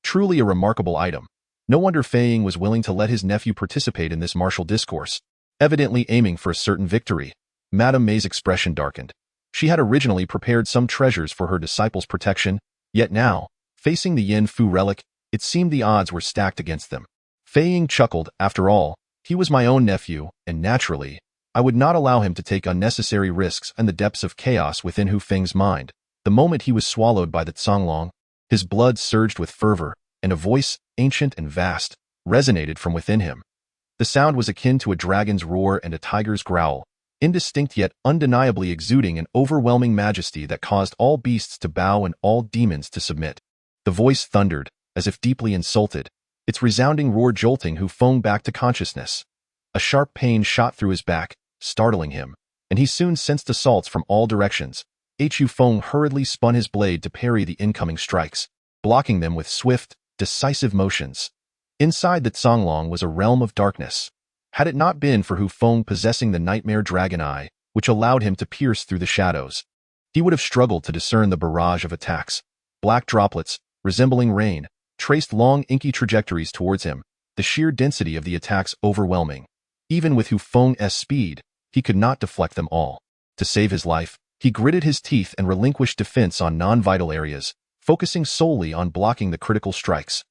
Truly a remarkable item. No wonder Feiying was willing to let his nephew participate in this martial discourse, evidently aiming for a certain victory. Madame May's expression darkened. She had originally prepared some treasures for her disciples' protection, yet now, facing the Yin Fu relic, it seemed the odds were stacked against them. Feiying chuckled. After all, he was my own nephew, and naturally, I would not allow him to take unnecessary risks in the depths of chaos within Hu Feng's mind. The moment he was swallowed by the Songlong, his blood surged with fervor, and a voice, ancient and vast, resonated from within him. The sound was akin to a dragon's roar and a tiger's growl, indistinct yet undeniably exuding an overwhelming majesty that caused all beasts to bow and all demons to submit. The voice thundered, as if deeply insulted, its resounding roar jolting Hu Feng back to consciousness. A sharp pain shot through his back, startling him, and he soon sensed assaults from all directions. Hu Feng hurriedly spun his blade to parry the incoming strikes, blocking them with swift, decisive motions. Inside the Songlong was a realm of darkness. Had it not been for Hu Feng possessing the nightmare dragon eye, which allowed him to pierce through the shadows, he would have struggled to discern the barrage of attacks. Black droplets, resembling rain, traced long inky trajectories towards him, the sheer density of the attacks overwhelming. Even with Hu Feng's speed, he could not deflect them all. To save his life, he gritted his teeth and relinquished defense on non-vital areas, focusing solely on blocking the critical strikes.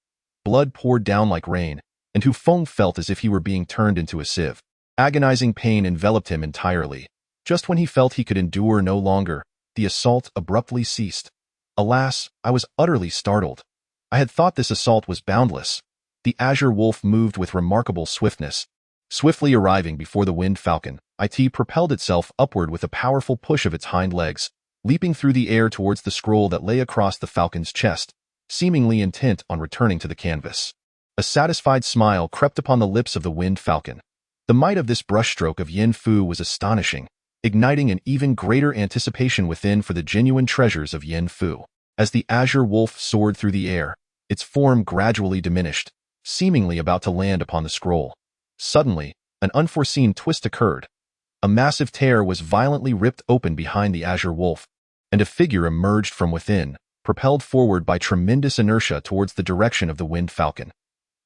Blood poured down like rain, and Hu Feng felt as if he were being turned into a sieve. Agonizing pain enveloped him entirely. Just when he felt he could endure no longer, the assault abruptly ceased. Alas, I was utterly startled. I had thought this assault was boundless. The azure wolf moved with remarkable swiftness. Swiftly arriving before the winged falcon, it propelled itself upward with a powerful push of its hind legs, leaping through the air towards the scroll that lay across the falcon's chest, seemingly intent on returning to the canvas. A satisfied smile crept upon the lips of the winged falcon. The might of this brushstroke of Yin Fu was astonishing, igniting an even greater anticipation within for the genuine treasures of Yin Fu. As the azure wolf soared through the air, its form gradually diminished, seemingly about to land upon the scroll. Suddenly, an unforeseen twist occurred. A massive tear was violently ripped open behind the azure wolf, and a figure emerged from within, propelled forward by tremendous inertia towards the direction of the winged falcon.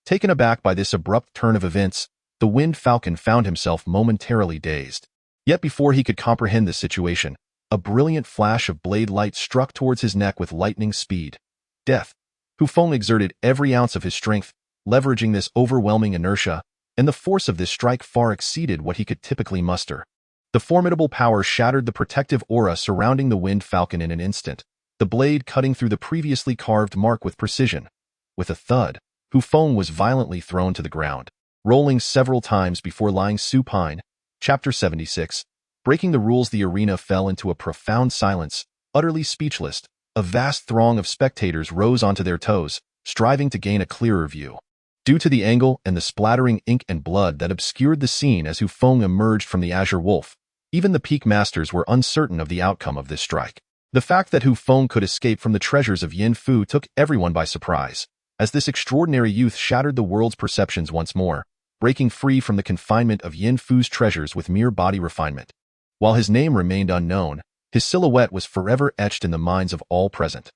Taken aback by this abrupt turn of events, the winged falcon found himself momentarily dazed. Yet before he could comprehend the situation, a brilliant flash of blade light struck towards his neck with lightning speed. Death. Hu Feng exerted every ounce of his strength, leveraging this overwhelming inertia, and the force of this strike far exceeded what he could typically muster. The formidable power shattered the protective aura surrounding the winged falcon in an instant, the blade cutting through the previously carved mark with precision. With a thud, Hu Feng was violently thrown to the ground, rolling several times before lying supine. Chapter 76. Breaking the rules. The arena fell into a profound silence, utterly speechless. A vast throng of spectators rose onto their toes, striving to gain a clearer view. Due to the angle and the splattering ink and blood that obscured the scene as Hu Feng emerged from the azure wolf, even the peak masters were uncertain of the outcome of this strike. The fact that Hu Feng could escape from the treasures of Yin Fu took everyone by surprise, as this extraordinary youth shattered the world's perceptions once more, breaking free from the confinement of Yin Fu's treasures with mere body refinement. While his name remained unknown, his silhouette was forever etched in the minds of all present.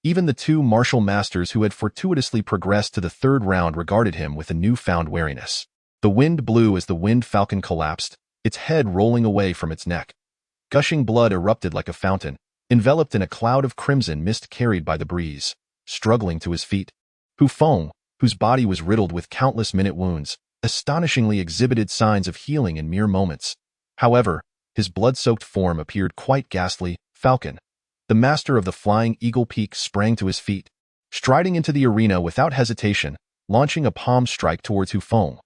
Even the two martial masters who had fortuitously progressed to the third round regarded him with a newfound wariness. The wind blew as the winged falcon collapsed, its head rolling away from its neck. Gushing blood erupted like a fountain, enveloped in a cloud of crimson mist carried by the breeze. Struggling to his feet, Hu Feng, whose body was riddled with countless minute wounds, astonishingly exhibited signs of healing in mere moments. However, his blood-soaked form appeared quite ghastly. Falcon, the master of the Flying Eagle Peak, sprang to his feet, striding into the arena without hesitation, launching a palm strike towards Hu Feng.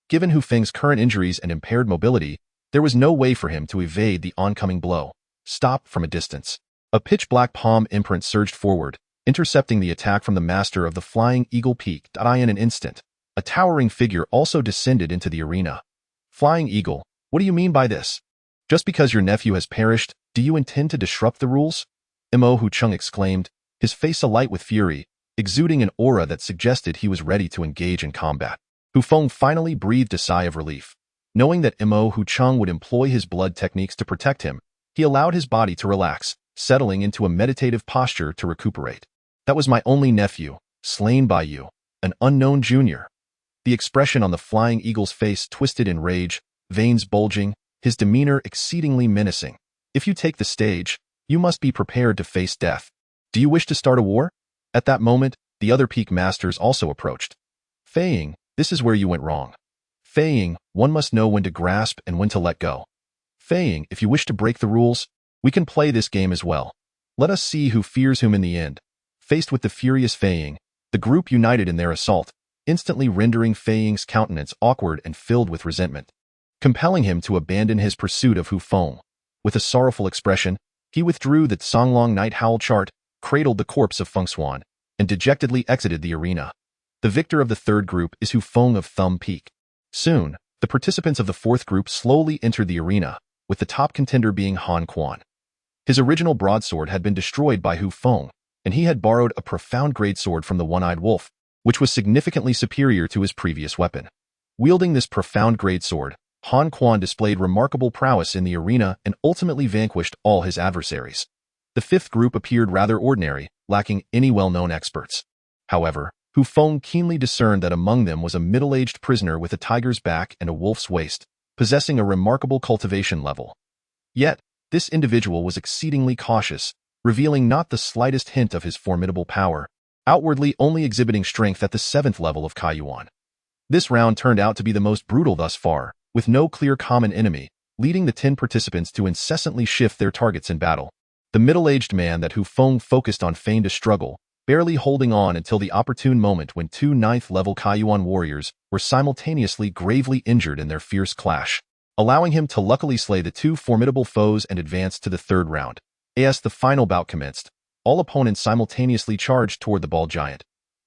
Given Hu Feng's current injuries and impaired mobility, there was no way for him to evade the oncoming blow. Stop from a distance. A pitch-black palm imprint surged forward, intercepting the attack from the master of the Flying Eagle Peak. In an instant, a towering figure also descended into the arena. Flying Eagle, what do you mean by this? Just because your nephew has perished, do you intend to disrupt the rules? Hu Feng exclaimed, his face alight with fury, exuding an aura that suggested he was ready to engage in combat. Hu Feng finally breathed a sigh of relief. Knowing that Hu Feng would employ his blood techniques to protect him, he allowed his body to relax, settling into a meditative posture to recuperate. That was my only nephew, slain by you, an unknown junior. The expression on the Flying Eagle's face twisted in rage, veins bulging, his demeanor exceedingly menacing. If you take the stage, you must be prepared to face death. Do you wish to start a war? At that moment, the other peak masters also approached. Feiying, this is where you went wrong. Feiying, one must know when to grasp and when to let go. Feiying, if you wish to break the rules, we can play this game as well. Let us see who fears whom in the end. Faced with the furious Feiying, the group united in their assault, instantly rendering Feiying's countenance awkward and filled with resentment, compelling him to abandon his pursuit of Hu Feng. With a sorrowful expression, he withdrew the Songlong Night Howl chart, cradled the corpse of Feng Xuan, and dejectedly exited the arena. The victor of the third group is Hu Feng of Thumb Peak. Soon, the participants of the fourth group slowly entered the arena, with the top contender being Han Quan. His original broadsword had been destroyed by Hu Feng, and he had borrowed a profound greatsword from the One-Eyed Wolf, which was significantly superior to his previous weapon. Wielding this profound greatsword, Han Quan displayed remarkable prowess in the arena and ultimately vanquished all his adversaries. The fifth group appeared rather ordinary, lacking any well-known experts. However, Hu Feng keenly discerned that among them was a middle-aged prisoner with a tiger's back and a wolf's waist, possessing a remarkable cultivation level. Yet, this individual was exceedingly cautious, revealing not the slightest hint of his formidable power, outwardly only exhibiting strength at the 7th level of Kaiyuan. This round turned out to be the most brutal thus far, with no clear common enemy, leading the 10 participants to incessantly shift their targets in battle. The middle-aged man that Hu Feng focused on feigned a struggle, barely holding on until the opportune moment when 2 9th-level Kaiyuan warriors were simultaneously gravely injured in their fierce clash, allowing him to luckily slay the 2 formidable foes and advance to the third round. As the final bout commenced, all opponents simultaneously charged toward the bald giant.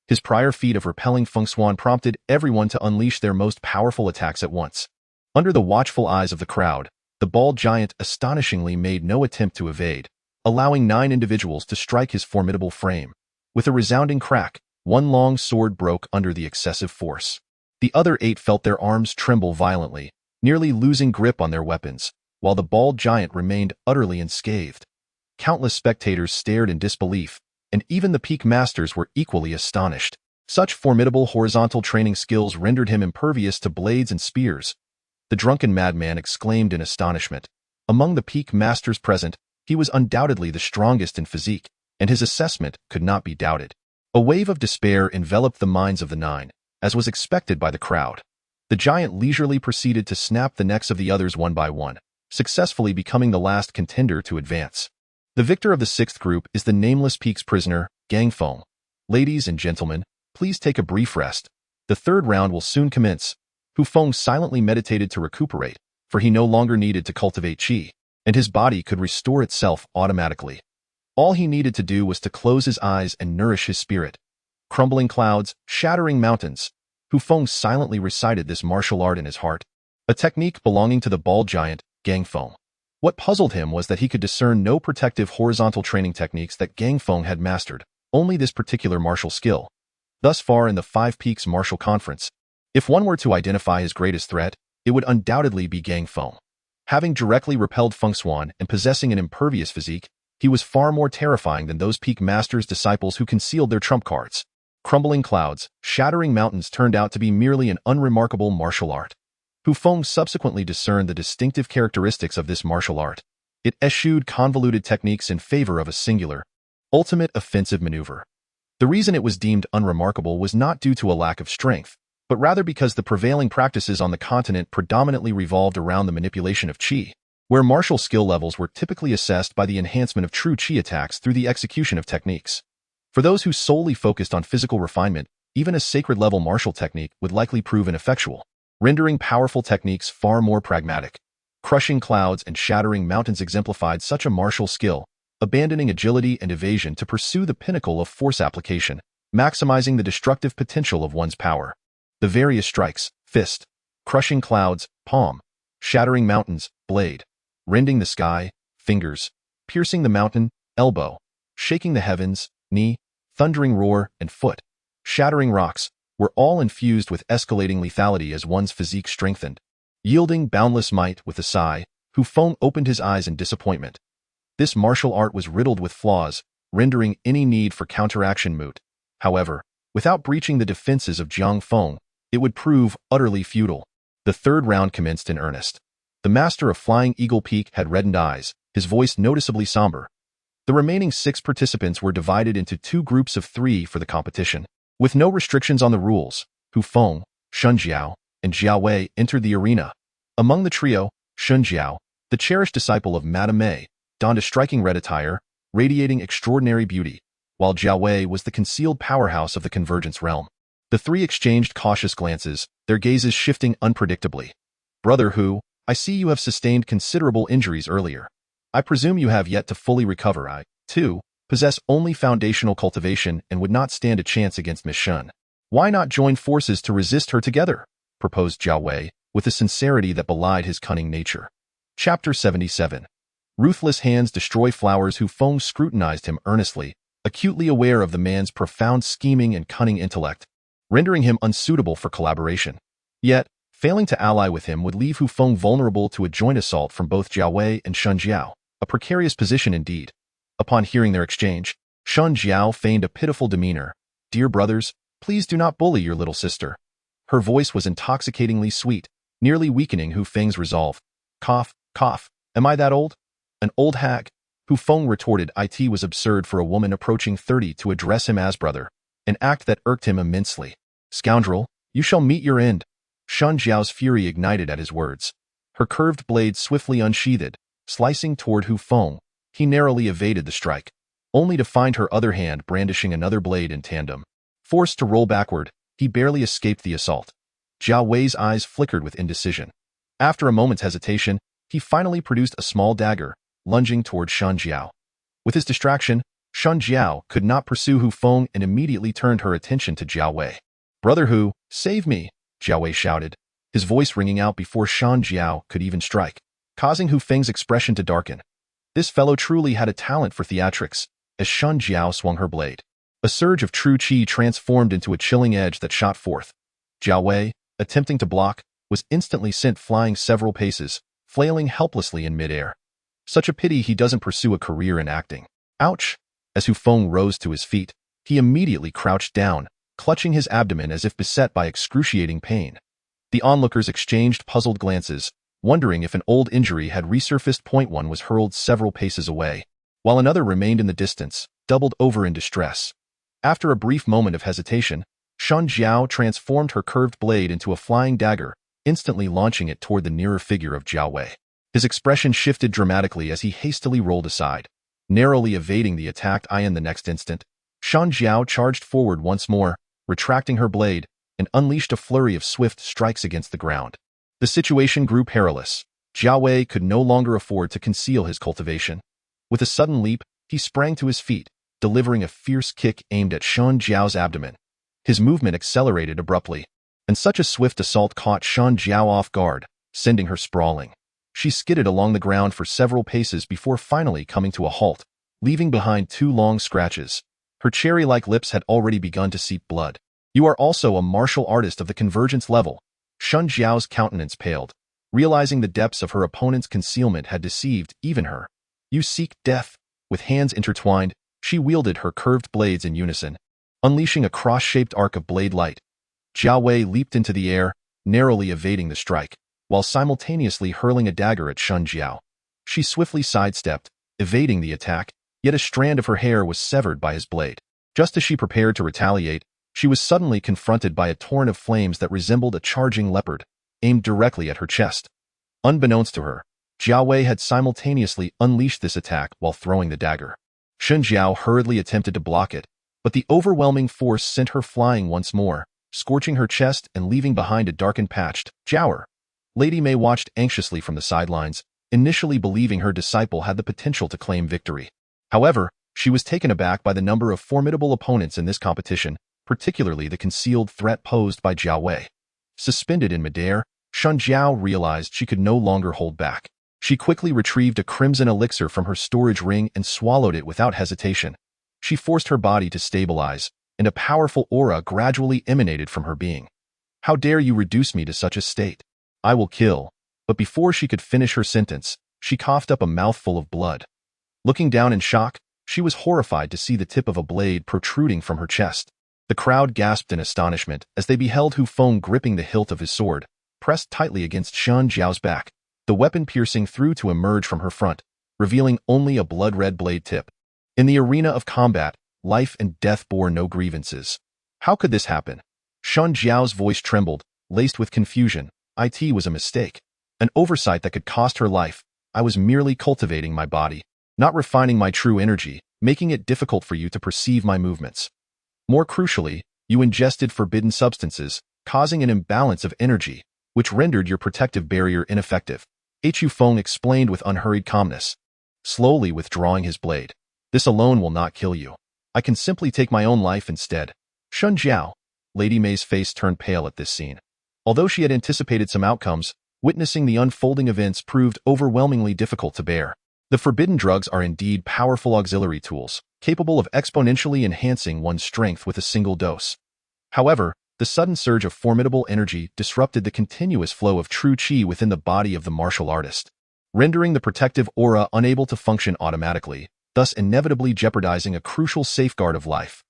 His prior feat of repelling Feng Xuan prompted everyone to unleash their most powerful attacks at once. Under the watchful eyes of the crowd, the bald giant astonishingly made no attempt to evade, allowing 9 individuals to strike his formidable frame. With a resounding crack, one long sword broke under the excessive force. The other 8 felt their arms tremble violently, nearly losing grip on their weapons, while the bald giant remained utterly unscathed. Countless spectators stared in disbelief, and even the peak masters were equally astonished. Such formidable horizontal training skills rendered him impervious to blades and spears. The drunken madman exclaimed in astonishment. Among the peak masters present, he was undoubtedly the strongest in physique, and his assessment could not be doubted. A wave of despair enveloped the minds of the 9, as was expected by the crowd. The giant leisurely proceeded to snap the necks of the others one by one, successfully becoming the last contender to advance. The victor of the 6th group is the nameless peak's prisoner, Gang Feng. Ladies and gentlemen, please take a brief rest. The 3rd round will soon commence. Hu Feng silently meditated to recuperate, for he no longer needed to cultivate qi, and his body could restore itself automatically. All he needed to do was to close his eyes and nourish his spirit. Crumbling clouds, shattering mountains. Hu Feng silently recited this martial art in his heart, a technique belonging to the bald giant, Gang Feng. What puzzled him was that he could discern no protective horizontal training techniques that Gang Feng had mastered, only this particular martial skill. Thus far in the 5 Peaks Martial Conference, if one were to identify his greatest threat, it would undoubtedly be Gang Feng. Having directly repelled Feng Xuan and possessing an impervious physique, he was far more terrifying than those peak masters' disciples who concealed their trump cards. Crumbling clouds, shattering mountains turned out to be merely an unremarkable martial art. Hu Feng subsequently discerned the distinctive characteristics of this martial art. It eschewed convoluted techniques in favor of a singular, ultimate offensive maneuver. The reason it was deemed unremarkable was not due to a lack of strength, but rather because the prevailing practices on the continent predominantly revolved around the manipulation of qi, where martial skill levels were typically assessed by the enhancement of true qi attacks through the execution of techniques. For those who solely focused on physical refinement, even a sacred-level martial technique would likely prove ineffectual, rendering powerful techniques far more pragmatic. Crushing clouds and shattering mountains exemplified such a martial skill, abandoning agility and evasion to pursue the pinnacle of force application, maximizing the destructive potential of one's power. The various strikes, fist, crushing clouds, palm, shattering mountains, blade, rending the sky, fingers, piercing the mountain, elbow, shaking the heavens, knee, thundering roar, and foot, shattering rocks, were all infused with escalating lethality as one's physique strengthened. Yielding boundless might with a sigh, Hu Feng opened his eyes in disappointment. This martial art was riddled with flaws, rendering any need for counteraction moot. However, without breaching the defenses of Jiang Feng, it would prove utterly futile. The 3rd round commenced in earnest. The master of Flying Eagle Peak had reddened eyes, his voice noticeably somber. The remaining 6 participants were divided into 2 groups of 3 for the competition. With no restrictions on the rules, Hu Feng, Shun Jiao, and Jiao Wei entered the arena. Among the trio, Shun Jiao, the cherished disciple of Madame Mei, donned a striking red attire, radiating extraordinary beauty, while Jiao Wei was the concealed powerhouse of the Convergence realm. The 3 exchanged cautious glances, their gazes shifting unpredictably. Brother Hu, I see you have sustained considerable injuries earlier. I presume you have yet to fully recover. I, too, possess only foundational cultivation and would not stand a chance against Miss Shun. Why not join forces to resist her together? Proposed Jiao Wei, with a sincerity that belied his cunning nature. Chapter 77. Ruthless hands destroy flowers. Hu Feng scrutinized him earnestly, acutely aware of the man's profound scheming and cunning intellect, rendering him unsuitable for collaboration. Yet, failing to ally with him would leave Hu Feng vulnerable to a joint assault from both Jiao Wei and Shun Jiao, a precarious position indeed. Upon hearing their exchange, Shun Jiao feigned a pitiful demeanor. Dear brothers, please do not bully your little sister. Her voice was intoxicatingly sweet, nearly weakening Hu Feng's resolve. Cough, cough, am I that old? An old hag? Hu Feng retorted it was absurd for a woman approaching 30 to address him as brother, an act that irked him immensely. Scoundrel, you shall meet your end. Shun Jiao's fury ignited at his words. Her curved blade swiftly unsheathed, slicing toward Hu Feng. He narrowly evaded the strike, only to find her other hand brandishing another blade in tandem. Forced to roll backward, he barely escaped the assault. Jiao Wei's eyes flickered with indecision. After a moment's hesitation, he finally produced a small dagger, lunging toward Shun Jiao. With his distraction, Shun Jiao could not pursue Hu Feng and immediately turned her attention to Jiao Wei. "Brother Hu, save me!" Jiao Wei shouted, his voice ringing out before Shan Jiao could even strike, causing Hu Feng's expression to darken. This fellow truly had a talent for theatrics, as Shun Jiao swung her blade. A surge of true qi transformed into a chilling edge that shot forth. Jiao Wei, attempting to block, was instantly sent flying several paces, flailing helplessly in midair. Such a pity he doesn't pursue a career in acting. Ouch! As Hu Feng rose to his feet, he immediately crouched down, clutching his abdomen as if beset by excruciating pain. The onlookers exchanged puzzled glances, wondering if an old injury had resurfaced. One was hurled several paces away, while another remained in the distance, doubled over in distress. After a brief moment of hesitation, Shun Jiao transformed her curved blade into a flying dagger, instantly launching it toward the nearer figure of Jiao Wei. His expression shifted dramatically as he hastily rolled aside, narrowly evading the attack. In the next instant, Shun Jiao charged forward once more, retracting her blade, and unleashed a flurry of swift strikes against the ground. The situation grew perilous. Jiao Wei could no longer afford to conceal his cultivation. With a sudden leap, he sprang to his feet, delivering a fierce kick aimed at Shun Jiao's abdomen. His movement accelerated abruptly, and such a swift assault caught Shun Jiao off guard, sending her sprawling. She skidded along the ground for several paces before finally coming to a halt, leaving behind 2 long scratches. Her cherry-like lips had already begun to seep blood. "You are also a martial artist of the convergence level." Shun Jiao's countenance paled, realizing the depths of her opponent's concealment had deceived even her. "You seek death." With hands intertwined, she wielded her curved blades in unison, unleashing a cross-shaped arc of blade light. Jiao Wei leaped into the air, narrowly evading the strike, while simultaneously hurling a dagger at Shun Jiao. She swiftly sidestepped, evading the attack, yet a strand of her hair was severed by his blade. Just as she prepared to retaliate, she was suddenly confronted by a torrent of flames that resembled a charging leopard, aimed directly at her chest. Unbeknownst to her, Jiao Wei had simultaneously unleashed this attack while throwing the dagger. Shun Jiao hurriedly attempted to block it, but the overwhelming force sent her flying once more, scorching her chest and leaving behind a darkened patch. Jiao. Lady Mei watched anxiously from the sidelines, initially believing her disciple had the potential to claim victory. However, she was taken aback by the number of formidable opponents in this competition, particularly the concealed threat posed by Jiao Wei. Suspended in midair, Shun Jiao realized she could no longer hold back. She quickly retrieved a crimson elixir from her storage ring and swallowed it without hesitation. She forced her body to stabilize, and a powerful aura gradually emanated from her being. "How dare you reduce me to such a state? I will kill." But before she could finish her sentence, she coughed up a mouthful of blood. Looking down in shock, she was horrified to see the tip of a blade protruding from her chest. The crowd gasped in astonishment as they beheld Hu Feng gripping the hilt of his sword, pressed tightly against Shun Jiao's back, the weapon piercing through to emerge from her front, revealing only a blood-red blade tip. In the arena of combat, life and death bore no grievances. How could this happen? Shun Jiao's voice trembled, laced with confusion. "It was a mistake. An oversight that could cost her life. I was merely cultivating my body, not refining my true energy, making it difficult for you to perceive my movements. More crucially, you ingested forbidden substances, causing an imbalance of energy, which rendered your protective barrier ineffective." Hu Feng explained with unhurried calmness, slowly withdrawing his blade. "This alone will not kill you. I can simply take my own life instead." "Shun Jiao." Lady Mei's face turned pale at this scene. Although she had anticipated some outcomes, witnessing the unfolding events proved overwhelmingly difficult to bear. The forbidden drugs are indeed powerful auxiliary tools, capable of exponentially enhancing one's strength with a single dose. However, the sudden surge of formidable energy disrupted the continuous flow of true qi within the body of the martial artist, rendering the protective aura unable to function automatically, thus inevitably jeopardizing a crucial safeguard of life.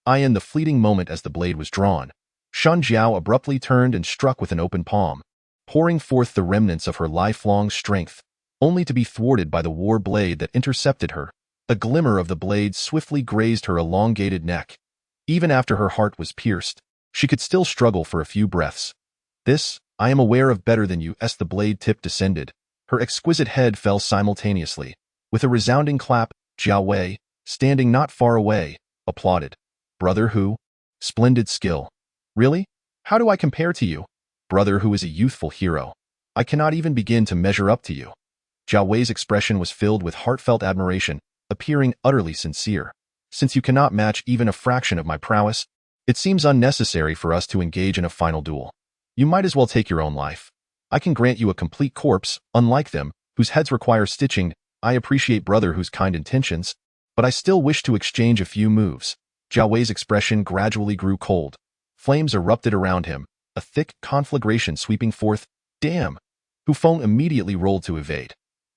In the fleeting moment as the blade was drawn, Shun Jiao abruptly turned and struck with an open palm, pouring forth the remnants of her lifelong strength, only to be thwarted by the war blade that intercepted her. A glimmer of the blade swiftly grazed her elongated neck. Even after her heart was pierced, she could still struggle for a few breaths. "This, I am aware of better than you." As the blade tip descended, her exquisite head fell simultaneously. With a resounding clap, Jiao Wei, standing not far away, applauded. "Brother Hu, splendid skill. Really? How do I compare to you?" "Brother Hu is a youthful hero. I cannot even begin to measure up to you." Jiao Wei's expression was filled with heartfelt admiration, a appearing utterly sincere. Since you cannot match even a fraction of my prowess, it seems unnecessary for us to engage in a final duel. You might as well take your own life. I can grant you a complete corpse, unlike them, whose heads require stitching. I appreciate brother whose kind intentions, but I still wish to exchange a few moves. Jiao Wei's expression gradually grew cold. Flames erupted around him, a thick conflagration sweeping forth. Damn! Hu Feng immediately rolled to evade.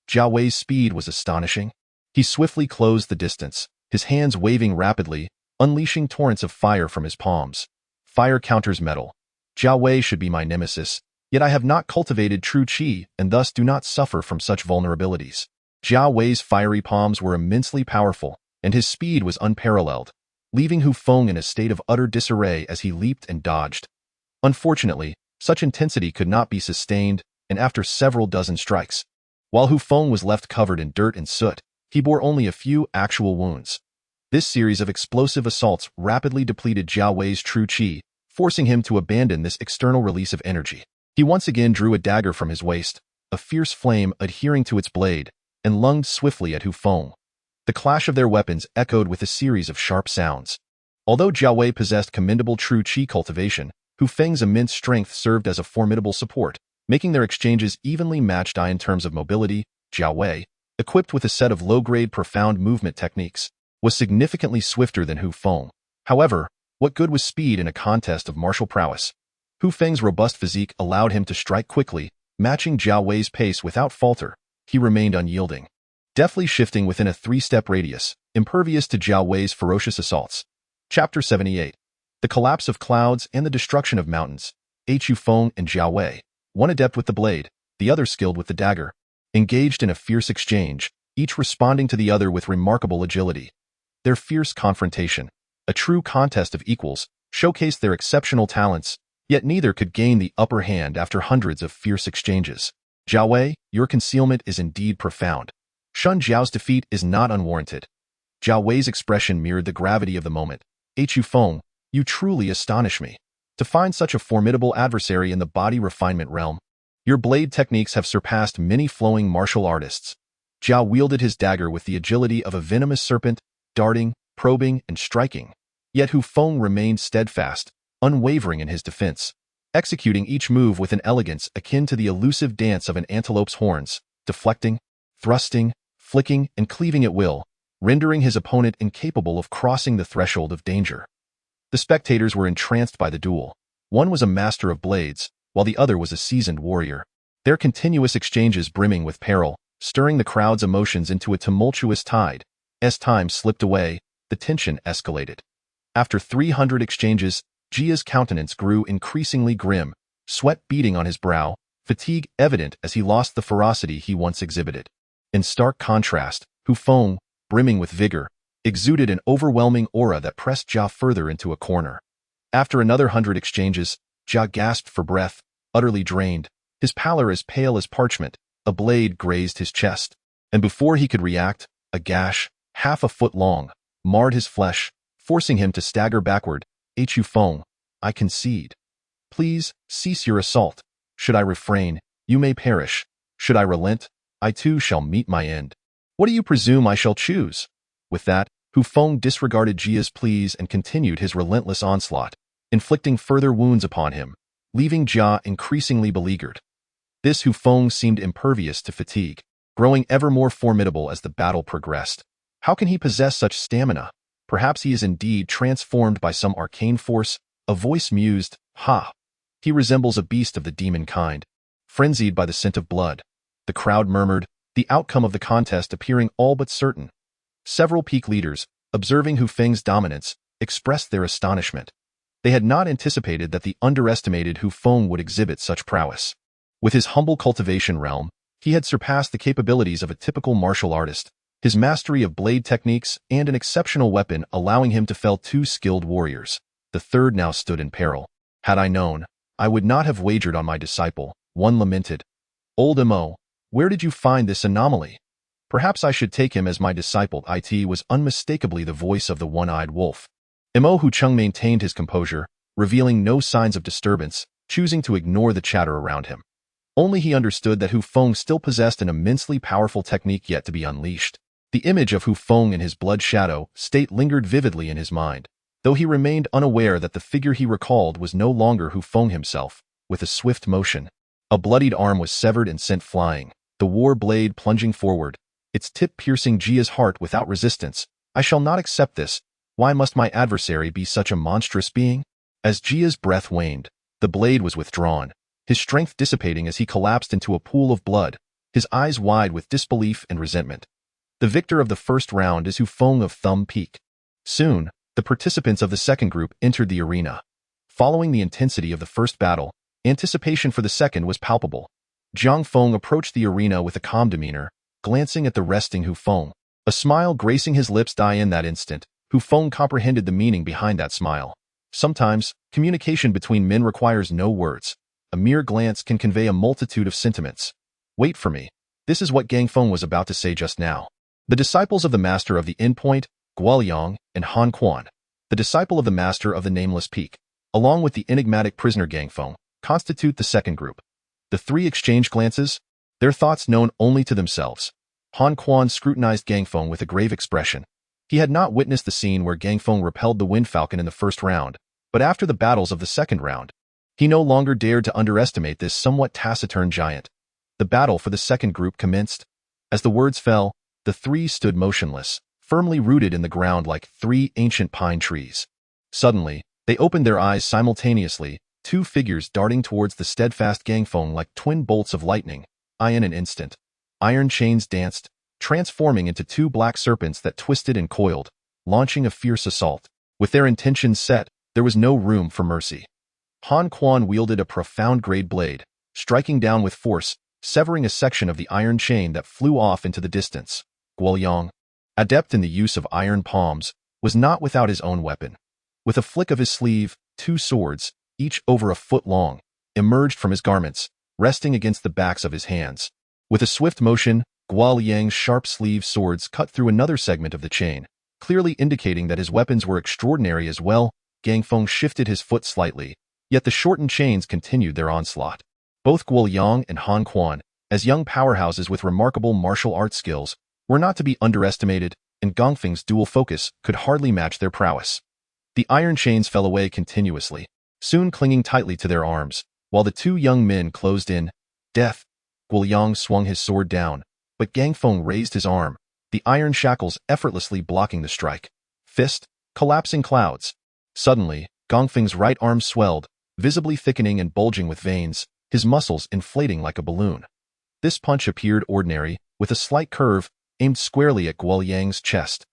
Jiao Wei's speed was astonishing. He swiftly closed the distance, his hands waving rapidly, unleashing torrents of fire from his palms. Fire counters metal. Jiao Wei should be my nemesis, yet I have not cultivated true qi and thus do not suffer from such vulnerabilities. Jiao Wei's fiery palms were immensely powerful, and his speed was unparalleled, leaving Hu Feng in a state of utter disarray as he leaped and dodged. Unfortunately, such intensity could not be sustained, and after several dozen strikes, while Hu Feng was left covered in dirt and soot, he bore only a few actual wounds. This series of explosive assaults rapidly depleted Jiao Wei's true qi, forcing him to abandon this external release of energy. He once again drew a dagger from his waist, a fierce flame adhering to its blade, and lunged swiftly at Hu Feng. The clash of their weapons echoed with a series of sharp sounds. Although Jiao Wei possessed commendable true qi cultivation, Hu Feng's immense strength served as a formidable support, making their exchanges evenly matched. In terms of mobility, Jiao Wei, equipped with a set of low-grade profound movement techniques, was significantly swifter than Hu Feng. However, what good was speed in a contest of martial prowess? Hu Feng's robust physique allowed him to strike quickly, matching Jiao Wei's pace without falter. He remained unyielding, deftly shifting within a 3-step radius, impervious to Jiao Wei's ferocious assaults. Chapter 78. The Collapse of Clouds and the Destruction of Mountains. Hu Feng and Jiao Wei, one adept with the blade, the other skilled with the dagger, engaged in a fierce exchange, each responding to the other with remarkable agility. Their fierce confrontation, a true contest of equals, showcased their exceptional talents, yet neither could gain the upper hand after hundreds of fierce exchanges. Jiao Wei, your concealment is indeed profound. Shun Jiao's defeat is not unwarranted. Jiao Wei's expression mirrored the gravity of the moment. Hu Feng, you truly astonish me. To find such a formidable adversary in the body refinement realm, your blade techniques have surpassed many flowing martial artists. Jiao wielded his dagger with the agility of a venomous serpent, darting, probing, and striking. Yet Hu Feng remained steadfast, unwavering in his defense, executing each move with an elegance akin to the elusive dance of an antelope's horns, deflecting, thrusting, flicking, and cleaving at will, rendering his opponent incapable of crossing the threshold of danger. The spectators were entranced by the duel. One was a master of blades, while the other was a seasoned warrior. Their continuous exchanges brimming with peril, stirring the crowd's emotions into a tumultuous tide. As time slipped away, the tension escalated. After 300 exchanges, Jia's countenance grew increasingly grim, sweat beading on his brow, fatigue evident as he lost the ferocity he once exhibited. In stark contrast, Hu Feng, brimming with vigor, exuded an overwhelming aura that pressed Jia further into a corner. After another 100 exchanges, Jia gasped for breath, utterly drained, his pallor as pale as parchment. A blade grazed his chest, and before he could react, a gash, half a foot long, marred his flesh, forcing him to stagger backward. Hu Feng, I concede. Please, cease your assault. Should I refrain, you may perish. Should I relent, I too shall meet my end. What do you presume I shall choose? With that, Hu Feng disregarded Jia's pleas and continued his relentless onslaught, inflicting further wounds upon him, leaving Jia increasingly beleaguered. This Hu Feng seemed impervious to fatigue, growing ever more formidable as the battle progressed. How can he possess such stamina? Perhaps he is indeed transformed by some arcane force. A voice mused, Ha! He resembles a beast of the demon kind, frenzied by the scent of blood. The crowd murmured, the outcome of the contest appearing all but certain. Several peak leaders, observing Hu Feng's dominance, expressed their astonishment. They had not anticipated that the underestimated Hu Feng would exhibit such prowess. With his humble cultivation realm, he had surpassed the capabilities of a typical martial artist, his mastery of blade techniques and an exceptional weapon allowing him to fell 2 skilled warriors. The third now stood in peril. Had I known, I would not have wagered on my disciple, one lamented. Old Mo, where did you find this anomaly? Perhaps I should take him as my disciple. It was unmistakably the voice of the one-eyed wolf. Mo Hu Cheng maintained his composure, revealing no signs of disturbance, choosing to ignore the chatter around him. Only he understood that Hu Feng still possessed an immensely powerful technique yet to be unleashed. The image of Hu Feng in his blood shadow state lingered vividly in his mind, though he remained unaware that the figure he recalled was no longer Hu Feng himself. With a swift motion, a bloodied arm was severed and sent flying, the war blade plunging forward, its tip piercing Jia's heart without resistance. I shall not accept this. Why must my adversary be such a monstrous being? As Jia's breath waned, the blade was withdrawn, his strength dissipating as he collapsed into a pool of blood, his eyes wide with disbelief and resentment. The victor of the first round is Hu Feng of Thumb Peak. Soon, the participants of the second group entered the arena. Following the intensity of the first battle, anticipation for the second was palpable. Jiang Feng approached the arena with a calm demeanor, glancing at the resting Hu Feng. A smile gracing his lips died in that instant. Hu Feng comprehended the meaning behind that smile. Sometimes, communication between men requires no words. A mere glance can convey a multitude of sentiments. Wait for me. This is what Gang Feng was about to say just now. The disciples of the master of the endpoint, Guoliang, and Han Quan, the disciple of the master of the nameless peak, along with the enigmatic prisoner Gang Feng, constitute the second group. The three exchanged glances, their thoughts known only to themselves. Han Quan scrutinized Gang Feng with a grave expression. He had not witnessed the scene where Gang Feng repelled the Wind Falcon in the first round, but after the battles of the second round, he no longer dared to underestimate this somewhat taciturn giant. The battle for the second group commenced. As the words fell, the three stood motionless, firmly rooted in the ground like three ancient pine trees. Suddenly, they opened their eyes simultaneously, two figures darting towards the steadfast Gang Feng like twin bolts of lightning. In an instant, iron chains danced, transforming into two black serpents that twisted and coiled, launching a fierce assault. With their intentions set, there was no room for mercy. Han Quan wielded a profound grade blade, striking down with force, severing a section of the iron chain that flew off into the distance. Guoliang, adept in the use of iron palms, was not without his own weapon. With a flick of his sleeve, two swords, each over a foot long, emerged from his garments, resting against the backs of his hands. With a swift motion, Guoliang's sharp-sleeved swords cut through another segment of the chain, clearly indicating that his weapons were extraordinary as well. Gang Feng shifted his foot slightly, yet the shortened chains continued their onslaught. Both Guoliang and Han Quan, as young powerhouses with remarkable martial arts skills, were not to be underestimated, and Gongfeng's dual focus could hardly match their prowess. The iron chains fell away continuously, soon clinging tightly to their arms, while the two young men closed in. Death! Guoliang swung his sword down, but Gang Feng raised his arm, the iron shackles effortlessly blocking the strike. Fist, collapsing clouds. Suddenly, Gongfeng's right arm swelled, visibly thickening and bulging with veins, his muscles inflating like a balloon. This punch appeared ordinary, with a slight curve, aimed squarely at Guoliang's chest.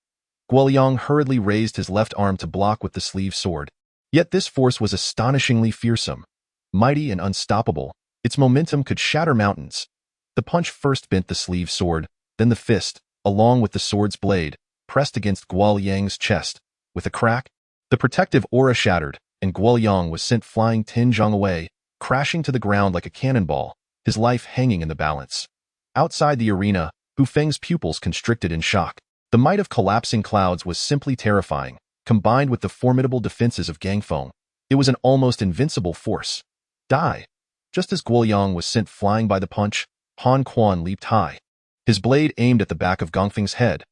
Guoliang hurriedly raised his left arm to block with the sleeve sword. Yet this force was astonishingly fearsome. Mighty and unstoppable, its momentum could shatter mountains. The punch first bent the sleeve sword, then the fist, along with the sword's blade, pressed against Guoliang's chest. With a crack, the protective aura shattered, and Guoliang was sent flying 10 zhang away, crashing to the ground like a cannonball, his life hanging in the balance. Outside the arena, Hu Feng's pupils constricted in shock. The might of collapsing clouds was simply terrifying, combined with the formidable defenses of Gang Feng. It was an almost invincible force. Die! Just as Guoliang was sent flying by the punch, Han Quan leaped high, his blade aimed at the back of Gongfeng's head.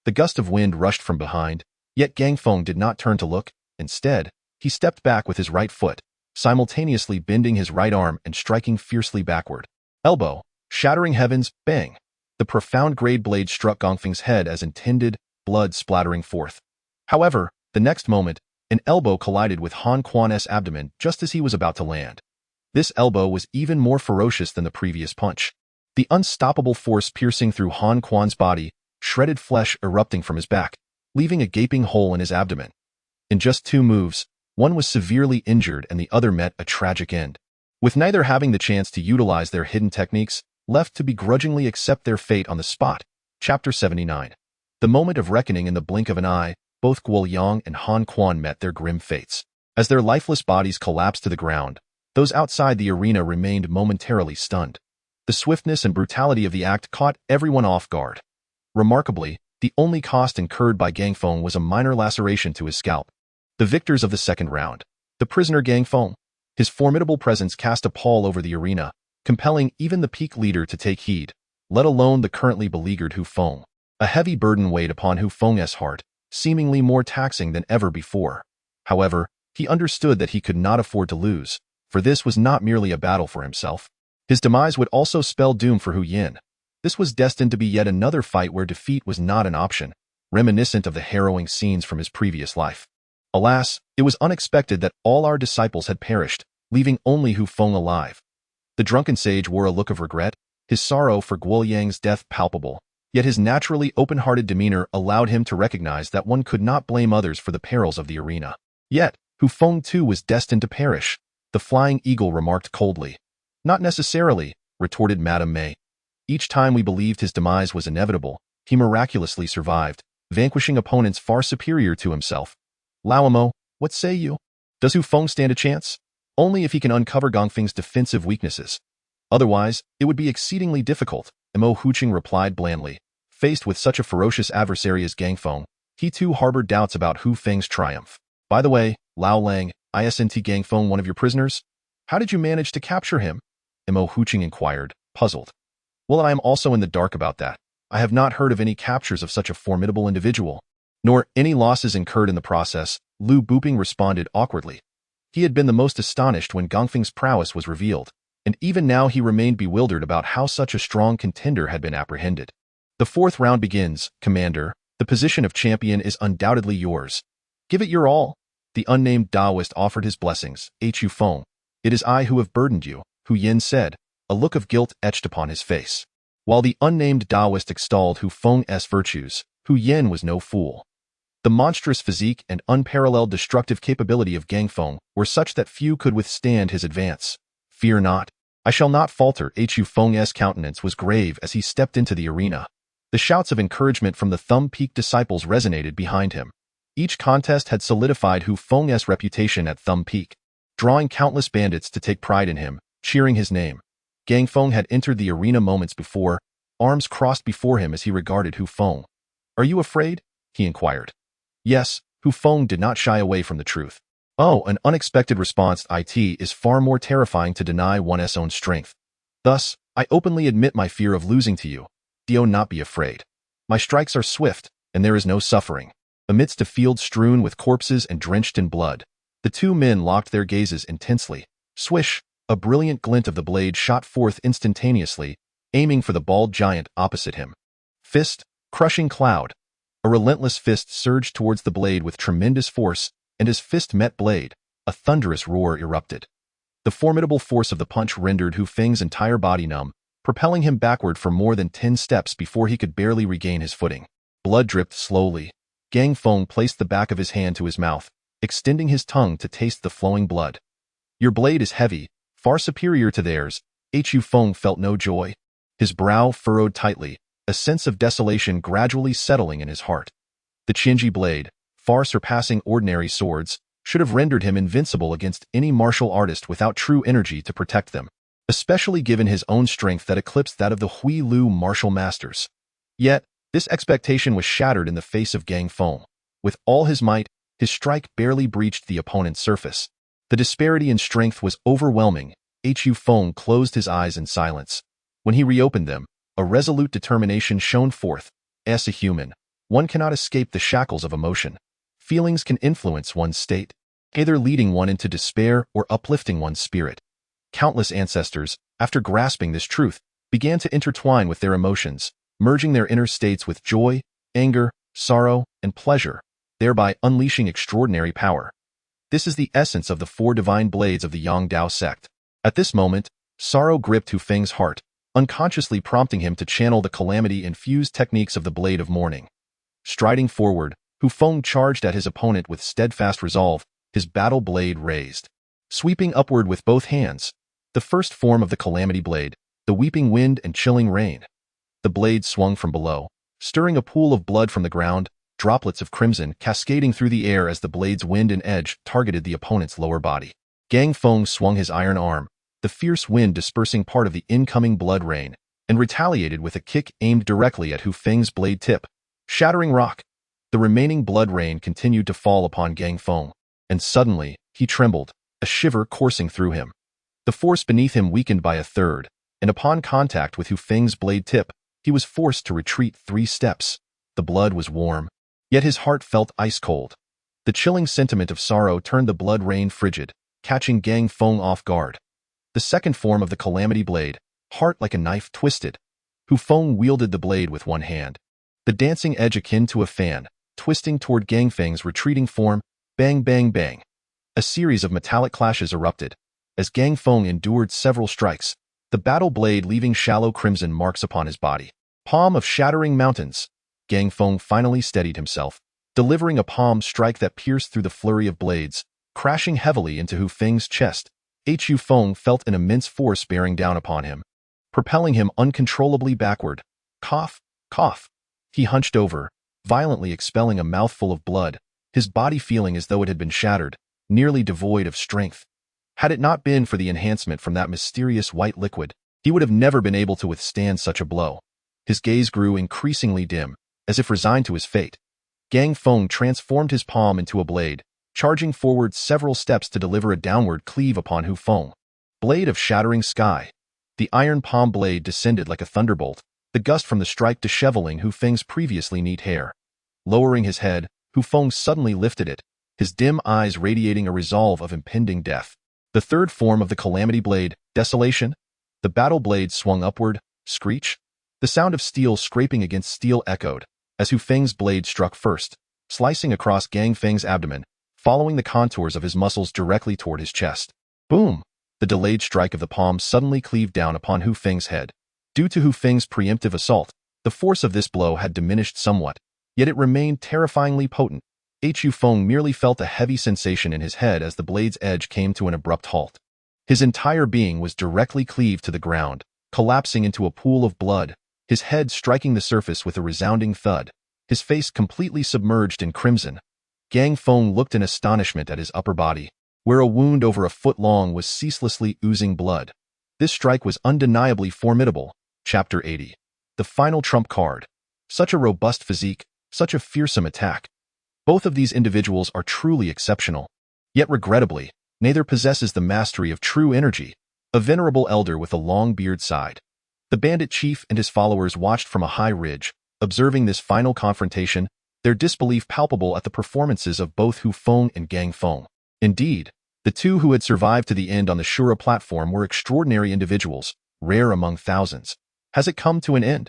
The gust of wind rushed from behind, yet Gang Feng did not turn to look. Instead, he stepped back with his right foot, simultaneously bending his right arm and striking fiercely backward. Elbow, shattering heavens, bang! The profound grade blade struck Gongfeng's head as intended, blood splattering forth. However, the next moment, an elbow collided with Han Quan's abdomen just as he was about to land. This elbow was even more ferocious than the previous punch. The unstoppable force piercing through Han Quan's body, shredded flesh erupting from his back, leaving a gaping hole in his abdomen. In just 2 moves, one was severely injured and the other met a tragic end. With neither having the chance to utilize their hidden techniques, left to begrudgingly accept their fate on the spot. Chapter 79. The moment of reckoning in the blink of an eye, both Guoliang and Han Quan met their grim fates. As their lifeless bodies collapsed to the ground, those outside the arena remained momentarily stunned. The swiftness and brutality of the act caught everyone off guard. Remarkably, the only cost incurred by Gang Feng was a minor laceration to his scalp. The victors of the second round, the prisoner Gang Feng. His formidable presence cast a pall over the arena, compelling even the peak leader to take heed, let alone the currently beleaguered Hu Feng. A heavy burden weighed upon Hu Feng's heart, seemingly more taxing than ever before. However, he understood that he could not afford to lose, for this was not merely a battle for himself. His demise would also spell doom for Hu Yin. This was destined to be yet another fight where defeat was not an option, reminiscent of the harrowing scenes from his previous life. Alas, it was unexpected that all our disciples had perished, leaving only Hu Feng alive. The drunken sage wore a look of regret, his sorrow for Guo Yang's death palpable, yet his naturally open-hearted demeanor allowed him to recognize that one could not blame others for the perils of the arena. Yet, Hu Feng too was destined to perish, the flying eagle remarked coldly. Not necessarily, retorted Madame Mei. Each time we believed his demise was inevitable, he miraculously survived, vanquishing opponents far superior to himself. Laomo, what say you? Does Hu Feng stand a chance? Only if he can uncover Gongfeng's defensive weaknesses. Otherwise, it would be exceedingly difficult, Mo Huqing replied blandly. Faced with such a ferocious adversary as Gangfeng, he too harbored doubts about Hu Feng's triumph. By the way, Lao Lang, isn't Gangfeng one of your prisoners? How did you manage to capture him? Mo Huqing inquired, puzzled. Well, I am also in the dark about that. I have not heard of any captures of such a formidable individual, nor any losses incurred in the process, Lu Buping responded awkwardly. He had been the most astonished when Gongfeng's prowess was revealed, and even now he remained bewildered about how such a strong contender had been apprehended. The fourth round begins, Commander. The position of champion is undoubtedly yours. Give it your all. The unnamed Taoist offered his blessings. Hu Feng. It is I who have burdened you, Hu Yin said, a look of guilt etched upon his face. While the unnamed Taoist extolled Hu Feng's virtues, Hu Yin was no fool. The monstrous physique and unparalleled destructive capability of Gangfeng were such that few could withstand his advance. Fear not. I shall not falter. Hu Feng's countenance was grave as he stepped into the arena. The shouts of encouragement from the Thumb Peak disciples resonated behind him. Each contest had solidified Hu Feng's reputation at Thumb Peak, drawing countless bandits to take pride in him, cheering his name. Gangfeng had entered the arena moments before, arms crossed before him as he regarded Hu Feng. Are you afraid? He inquired. Yes, Hu Feng did not shy away from the truth. Oh, an unexpected response. It is far more terrifying to deny one's own strength. Thus, I openly admit my fear of losing to you. Do not be afraid. My strikes are swift, and there is no suffering. Amidst a field strewn with corpses and drenched in blood, the two men locked their gazes intensely. Swish, a brilliant glint of the blade shot forth instantaneously, aiming for the bald giant opposite him. Fist, crushing cloud. A relentless fist surged towards the blade with tremendous force, and as fist met blade, a thunderous roar erupted. The formidable force of the punch rendered Hu Feng's entire body numb, propelling him backward for more than 10 steps before he could barely regain his footing. Blood dripped slowly. Gangfeng placed the back of his hand to his mouth, extending his tongue to taste the flowing blood. Your blade is heavy, far superior to theirs. Hu Feng felt no joy. His brow furrowed tightly, a sense of desolation gradually settling in his heart. The Qinji blade, far surpassing ordinary swords, should have rendered him invincible against any martial artist without true energy to protect them, especially given his own strength that eclipsed that of the Hui Lu martial masters. Yet, this expectation was shattered in the face of Gangfeng. With all his might, his strike barely breached the opponent's surface. The disparity in strength was overwhelming. Hu Feng closed his eyes in silence. When he reopened them, a resolute determination shone forth. As a human, one cannot escape the shackles of emotion. Feelings can influence one's state, either leading one into despair or uplifting one's spirit. Countless ancestors, after grasping this truth, began to intertwine with their emotions, merging their inner states with joy, anger, sorrow, and pleasure, thereby unleashing extraordinary power. This is the essence of the 4 divine blades of the Yang Dao sect. At this moment, sorrow gripped Hu Feng's heart, unconsciously prompting him to channel the calamity-infused techniques of the Blade of Mourning. Striding forward, Hu Feng charged at his opponent with steadfast resolve, his battle blade raised. Sweeping upward with both hands, the first form of the Calamity Blade, the weeping wind and chilling rain. The blade swung from below, stirring a pool of blood from the ground, droplets of crimson cascading through the air as the blade's wind and edge targeted the opponent's lower body. Gangfeng swung his iron arm, the fierce wind dispersing part of the incoming blood rain, and retaliated with a kick aimed directly at Hu Feng's blade tip, shattering rock. The remaining blood rain continued to fall upon Gangfeng, and suddenly, he trembled, a shiver coursing through him. The force beneath him weakened by a third, and upon contact with Hu Feng's blade tip, he was forced to retreat 3 steps. The blood was warm, yet his heart felt ice-cold. The chilling sentiment of sorrow turned the blood rain frigid, catching Gang Feng off guard. The second form of the Calamity Blade, heart like a knife twisted. Hu Feng wielded the blade with one hand, the dancing edge akin to a fan, twisting toward Gang Feng's retreating form. Bang, bang, bang. A series of metallic clashes erupted. As Gang Feng endured several strikes, the battle blade leaving shallow crimson marks upon his body. Palm of shattering mountains. Gang Feng finally steadied himself, delivering a palm strike that pierced through the flurry of blades, crashing heavily into Hu Feng's chest. Hu Feng felt an immense force bearing down upon him, propelling him uncontrollably backward. Cough, cough. He hunched over, violently expelling a mouthful of blood, his body feeling as though it had been shattered, nearly devoid of strength. Had it not been for the enhancement from that mysterious white liquid, he would have never been able to withstand such a blow. His gaze grew increasingly dim, as if resigned to his fate. Gang Feng transformed his palm into a blade, charging forward several steps to deliver a downward cleave upon Hu Feng. Blade of shattering sky. The iron palm blade descended like a thunderbolt, the gust from the strike disheveling Hu Feng's previously neat hair. Lowering his head, Hu Feng suddenly lifted it, his dim eyes radiating a resolve of impending death. The third form of the Calamity Blade, Desolation. The battle blade swung upward, screech. The sound of steel scraping against steel echoed, as Hu Feng's blade struck first, slicing across Gang Feng's abdomen, following the contours of his muscles directly toward his chest. Boom! The delayed strike of the palm suddenly cleaved down upon Hu Feng's head. Due to Hu Feng's preemptive assault, the force of this blow had diminished somewhat, yet it remained terrifyingly potent. Hu Feng merely felt a heavy sensation in his head as the blade's edge came to an abrupt halt. His entire being was directly cleaved to the ground, collapsing into a pool of blood, his head striking the surface with a resounding thud, his face completely submerged in crimson. Gang Feng looked in astonishment at his upper body, where a wound over a foot long was ceaselessly oozing blood. This strike was undeniably formidable. Chapter 80. The final trump card. Such a robust physique, such a fearsome attack. Both of these individuals are truly exceptional. Yet regrettably, neither possesses the mastery of true energy. A venerable elder with a long beard sighed. The bandit chief and his followers watched from a high ridge, observing this final confrontation, their disbelief palpable at the performances of both Hu Feng and Gang Feng. Indeed, the two who had survived to the end on the Shura platform were extraordinary individuals, rare among thousands. Has it come to an end?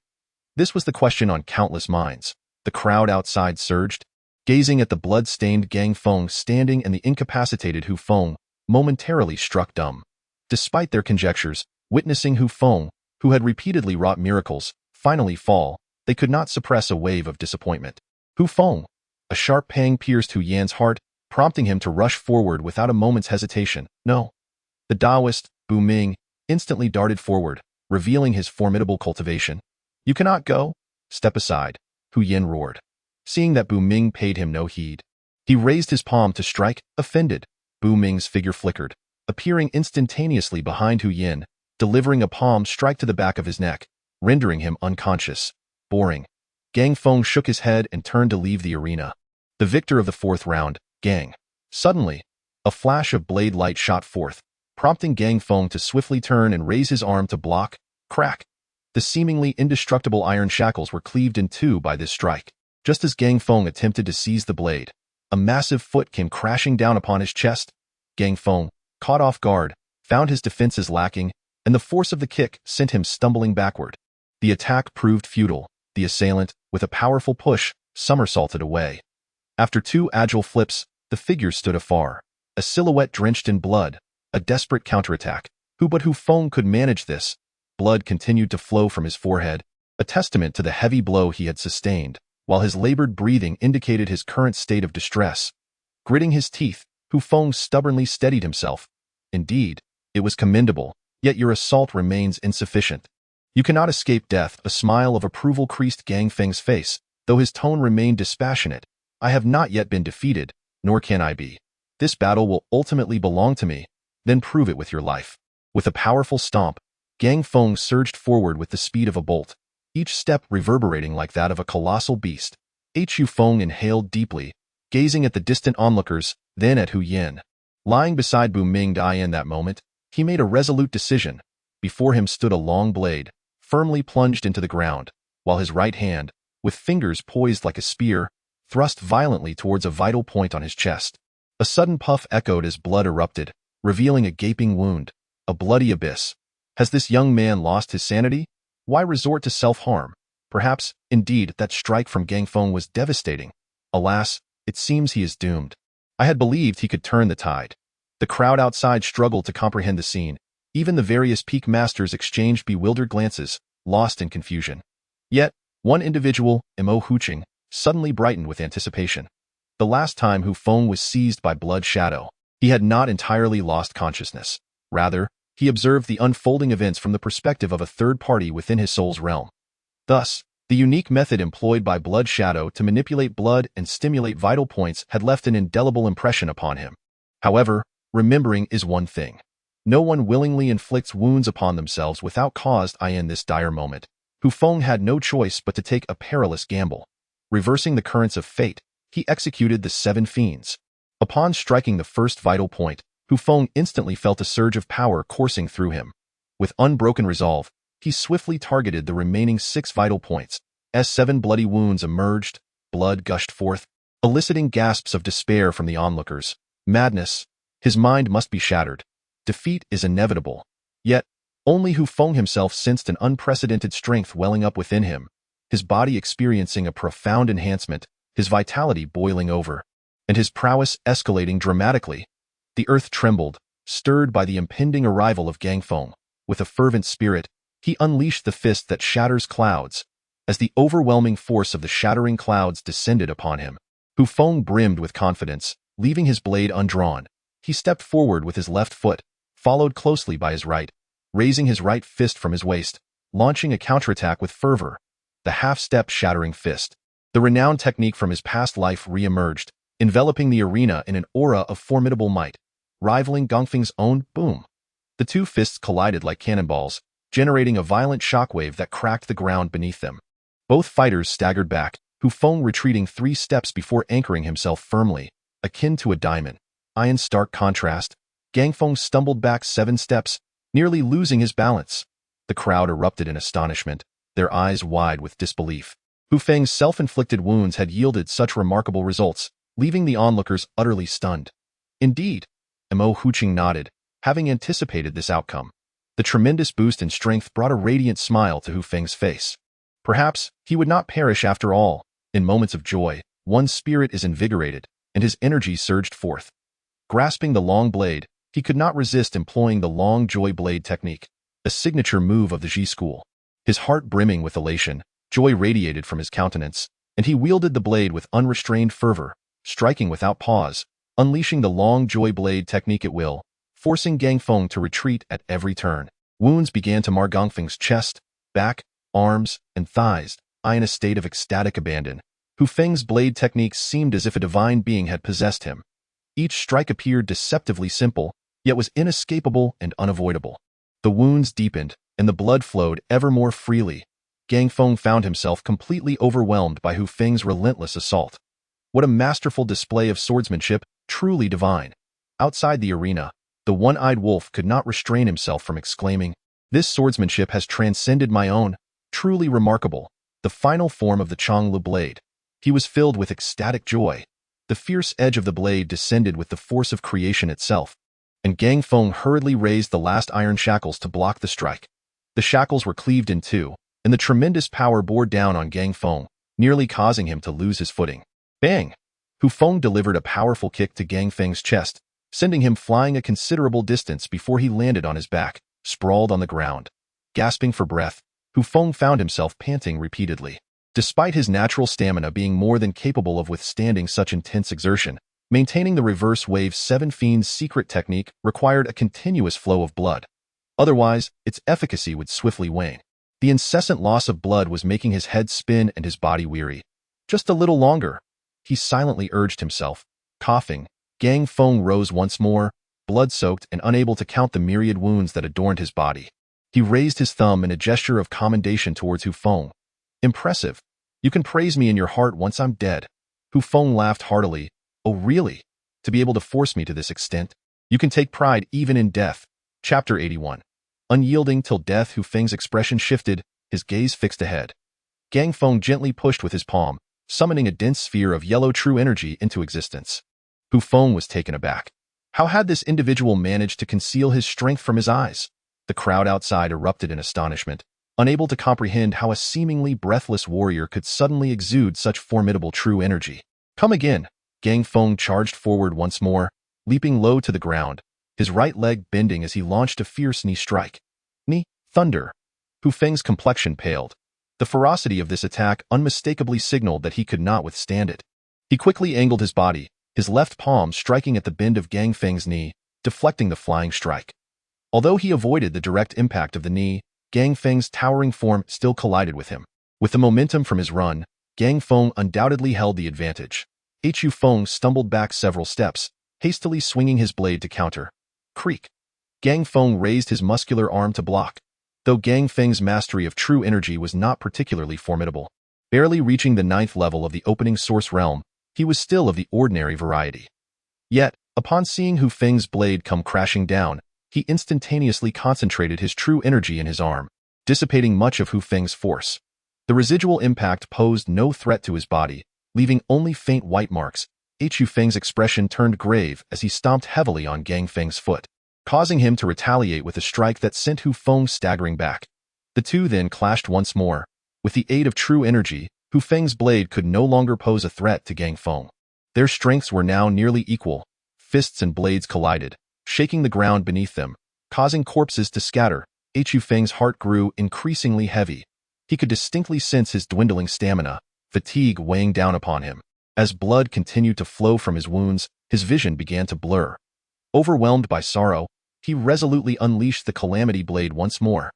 This was the question on countless minds. The crowd outside surged, gazing at the blood-stained Gang Feng standing and the incapacitated Hu Feng, momentarily struck dumb. Despite their conjectures, witnessing Hu Feng, who had repeatedly wrought miracles, finally fall, they could not suppress a wave of disappointment. Hu Feng! A sharp pang pierced Hu Yan's heart, prompting him to rush forward without a moment's hesitation. No. The Taoist, Bu Ming, instantly darted forward, revealing his formidable cultivation. You cannot go? Step aside, Hu Yan roared. Seeing that Bu Ming paid him no heed, he raised his palm to strike, offended. Bu Ming's figure flickered, appearing instantaneously behind Hu Yan, delivering a palm strike to the back of his neck, rendering him unconscious. Boring. Gang Feng shook his head and turned to leave the arena. The victor of the fourth round, Gang. Suddenly, a flash of blade light shot forth, prompting Gang Feng to swiftly turn and raise his arm to block. Crack! The seemingly indestructible iron shackles were cleaved in two by this strike. Just as Gang Feng attempted to seize the blade, a massive foot came crashing down upon his chest. Gang Feng, caught off guard, found his defenses lacking, and the force of the kick sent him stumbling backward. The attack proved futile. The assailant, with a powerful push, somersaulted away. After two agile flips, the figure stood afar, a silhouette drenched in blood, a desperate counterattack. But Hu Feng could manage this. Blood continued to flow from his forehead, a testament to the heavy blow he had sustained, while his labored breathing indicated his current state of distress. Gritting his teeth, Hu Feng stubbornly steadied himself. Indeed, it was commendable, yet your assault remains insufficient. You cannot escape death. A smile of approval creased Gang Feng's face, though his tone remained dispassionate. I have not yet been defeated, nor can I be. This battle will ultimately belong to me. Then prove it with your life. With a powerful stomp, Gang Feng surged forward with the speed of a bolt, each step reverberating like that of a colossal beast. Hu Feng inhaled deeply, gazing at the distant onlookers, then at Hu Yan. Lying beside Bu Ming Dai in that moment, he made a resolute decision. Before him stood a long blade, firmly plunged into the ground, while his right hand, with fingers poised like a spear, thrust violently towards a vital point on his chest. A sudden puff echoed as blood erupted, revealing a gaping wound, a bloody abyss. Has this young man lost his sanity? Why resort to self-harm? Perhaps, indeed, that strike from Gang Feng was devastating. Alas, it seems he is doomed. I had believed he could turn the tide. The crowd outside struggled to comprehend the scene. Even the various peak masters exchanged bewildered glances, lost in confusion. Yet, one individual, Hu Feng, suddenly brightened with anticipation. The last time Hu Feng was seized by blood shadow, he had not entirely lost consciousness. Rather, he observed the unfolding events from the perspective of a third party within his soul's realm. Thus, the unique method employed by blood shadow to manipulate blood and stimulate vital points had left an indelible impression upon him. However, remembering is one thing. No one willingly inflicts wounds upon themselves without cause. In this dire moment, Hu Feng had no choice but to take a perilous gamble. Reversing the currents of fate, he executed the 7 fiends. Upon striking the first vital point, Hu Feng instantly felt a surge of power coursing through him. With unbroken resolve, he swiftly targeted the remaining 6 vital points. As 7 bloody wounds emerged, blood gushed forth, eliciting gasps of despair from the onlookers. Madness. His mind must be shattered. Defeat is inevitable. Yet, only Hu Feng himself sensed an unprecedented strength welling up within him, his body experiencing a profound enhancement, his vitality boiling over, and his prowess escalating dramatically. The earth trembled, stirred by the impending arrival of Gang Feng. With a fervent spirit, he unleashed the fist that shatters clouds. As the overwhelming force of the shattering clouds descended upon him, Hu Feng brimmed with confidence, leaving his blade undrawn. He stepped forward with his left foot, followed closely by his right, raising his right fist from his waist, launching a counterattack with fervor. The half-step shattering fist. The renowned technique from his past life re-emerged, enveloping the arena in an aura of formidable might, rivaling Gang Feng's own boom. The 2 fists collided like cannonballs, generating a violent shockwave that cracked the ground beneath them. Both fighters staggered back, Hu Feng retreating 3 steps before anchoring himself firmly, akin to a diamond. In stark contrast, Gang Feng stumbled back 7 steps, nearly losing his balance. The crowd erupted in astonishment, their eyes wide with disbelief. Hu Feng's self-inflicted wounds had yielded such remarkable results, leaving the onlookers utterly stunned. Indeed, Hu Feng nodded, having anticipated this outcome. The tremendous boost in strength brought a radiant smile to Hu Feng's face. Perhaps he would not perish after all. In moments of joy, one's spirit is invigorated, and his energy surged forth. Grasping the long blade, he could not resist employing the long joy blade technique, a signature move of the Ji school. His heart brimming with elation, joy radiated from his countenance, and he wielded the blade with unrestrained fervor, striking without pause, unleashing the long joy blade technique at will, forcing Gang Feng to retreat at every turn. Wounds began to mar Gang Feng's chest, back, arms, and thighs, in a state of ecstatic abandon. Hu Feng's blade technique seemed as if a divine being had possessed him. Each strike appeared deceptively simple, yet was inescapable and unavoidable. The wounds deepened, and the blood flowed ever more freely. Gang Feng found himself completely overwhelmed by Hu Feng's relentless assault. What a masterful display of swordsmanship, truly divine. Outside the arena, the one-eyed wolf could not restrain himself from exclaiming, "This swordsmanship has transcended my own, truly remarkable." The final form of the Changlu blade. He was filled with ecstatic joy. The fierce edge of the blade descended with the force of creation itself, and Gang Feng hurriedly raised the last iron shackles to block the strike. The shackles were cleaved in 2, and the tremendous power bore down on Gang Feng, nearly causing him to lose his footing. Bang! Hu Feng delivered a powerful kick to Gang Feng's chest, sending him flying a considerable distance before he landed on his back, sprawled on the ground. Gasping for breath, Hu Feng found himself panting repeatedly. Despite his natural stamina being more than capable of withstanding such intense exertion, maintaining the reverse wave 7 fiends secret technique required a continuous flow of blood. Otherwise, its efficacy would swiftly wane. The incessant loss of blood was making his head spin and his body weary. Just a little longer, he silently urged himself. Coughing, Gang Feng rose once more, blood-soaked and unable to count the myriad wounds that adorned his body. He raised his thumb in a gesture of commendation towards Hu Feng. "Impressive. You can praise me in your heart once I'm dead." Hu Feng laughed heartily. "Oh really? To be able to force me to this extent? You can take pride even in death." Chapter 81. Unyielding till death, Hu Feng's expression shifted, his gaze fixed ahead. Gang Feng gently pushed with his palm, summoning a dense sphere of yellow true energy into existence. Hu Feng was taken aback. How had this individual managed to conceal his strength from his eyes? The crowd outside erupted in astonishment, unable to comprehend how a seemingly breathless warrior could suddenly exude such formidable true energy. Come again! Gang Feng charged forward once more, leaping low to the ground, his right leg bending as he launched a fierce knee strike. Knee, thunder! Hu Feng's complexion paled. The ferocity of this attack unmistakably signaled that he could not withstand it. He quickly angled his body, his left palm striking at the bend of Gang Feng's knee, deflecting the flying strike. Although he avoided the direct impact of the knee, Gang Feng's towering form still collided with him. With the momentum from his run, Gang Feng undoubtedly held the advantage. Hu Feng stumbled back several steps, hastily swinging his blade to counter. Creak! Gang Feng raised his muscular arm to block. Though Gang Feng's mastery of true energy was not particularly formidable, barely reaching the 9th level of the opening source realm, he was still of the ordinary variety. Yet, upon seeing Hu Feng's blade come crashing down, he instantaneously concentrated his true energy in his arm, dissipating much of Hu Feng's force. The residual impact posed no threat to his body, leaving only faint white marks. Hu Feng's expression turned grave as he stomped heavily on Gang Feng's foot, causing him to retaliate with a strike that sent Hu Feng staggering back. The two then clashed once more. With the aid of true energy, Hu Feng's blade could no longer pose a threat to Gang Feng. Their strengths were now nearly equal. Fists and blades collided, shaking the ground beneath them, causing corpses to scatter. Hu Feng's heart grew increasingly heavy. He could distinctly sense his dwindling stamina, fatigue weighing down upon him. As blood continued to flow from his wounds, his vision began to blur. Overwhelmed by sorrow, he resolutely unleashed the Calamity Blade once more.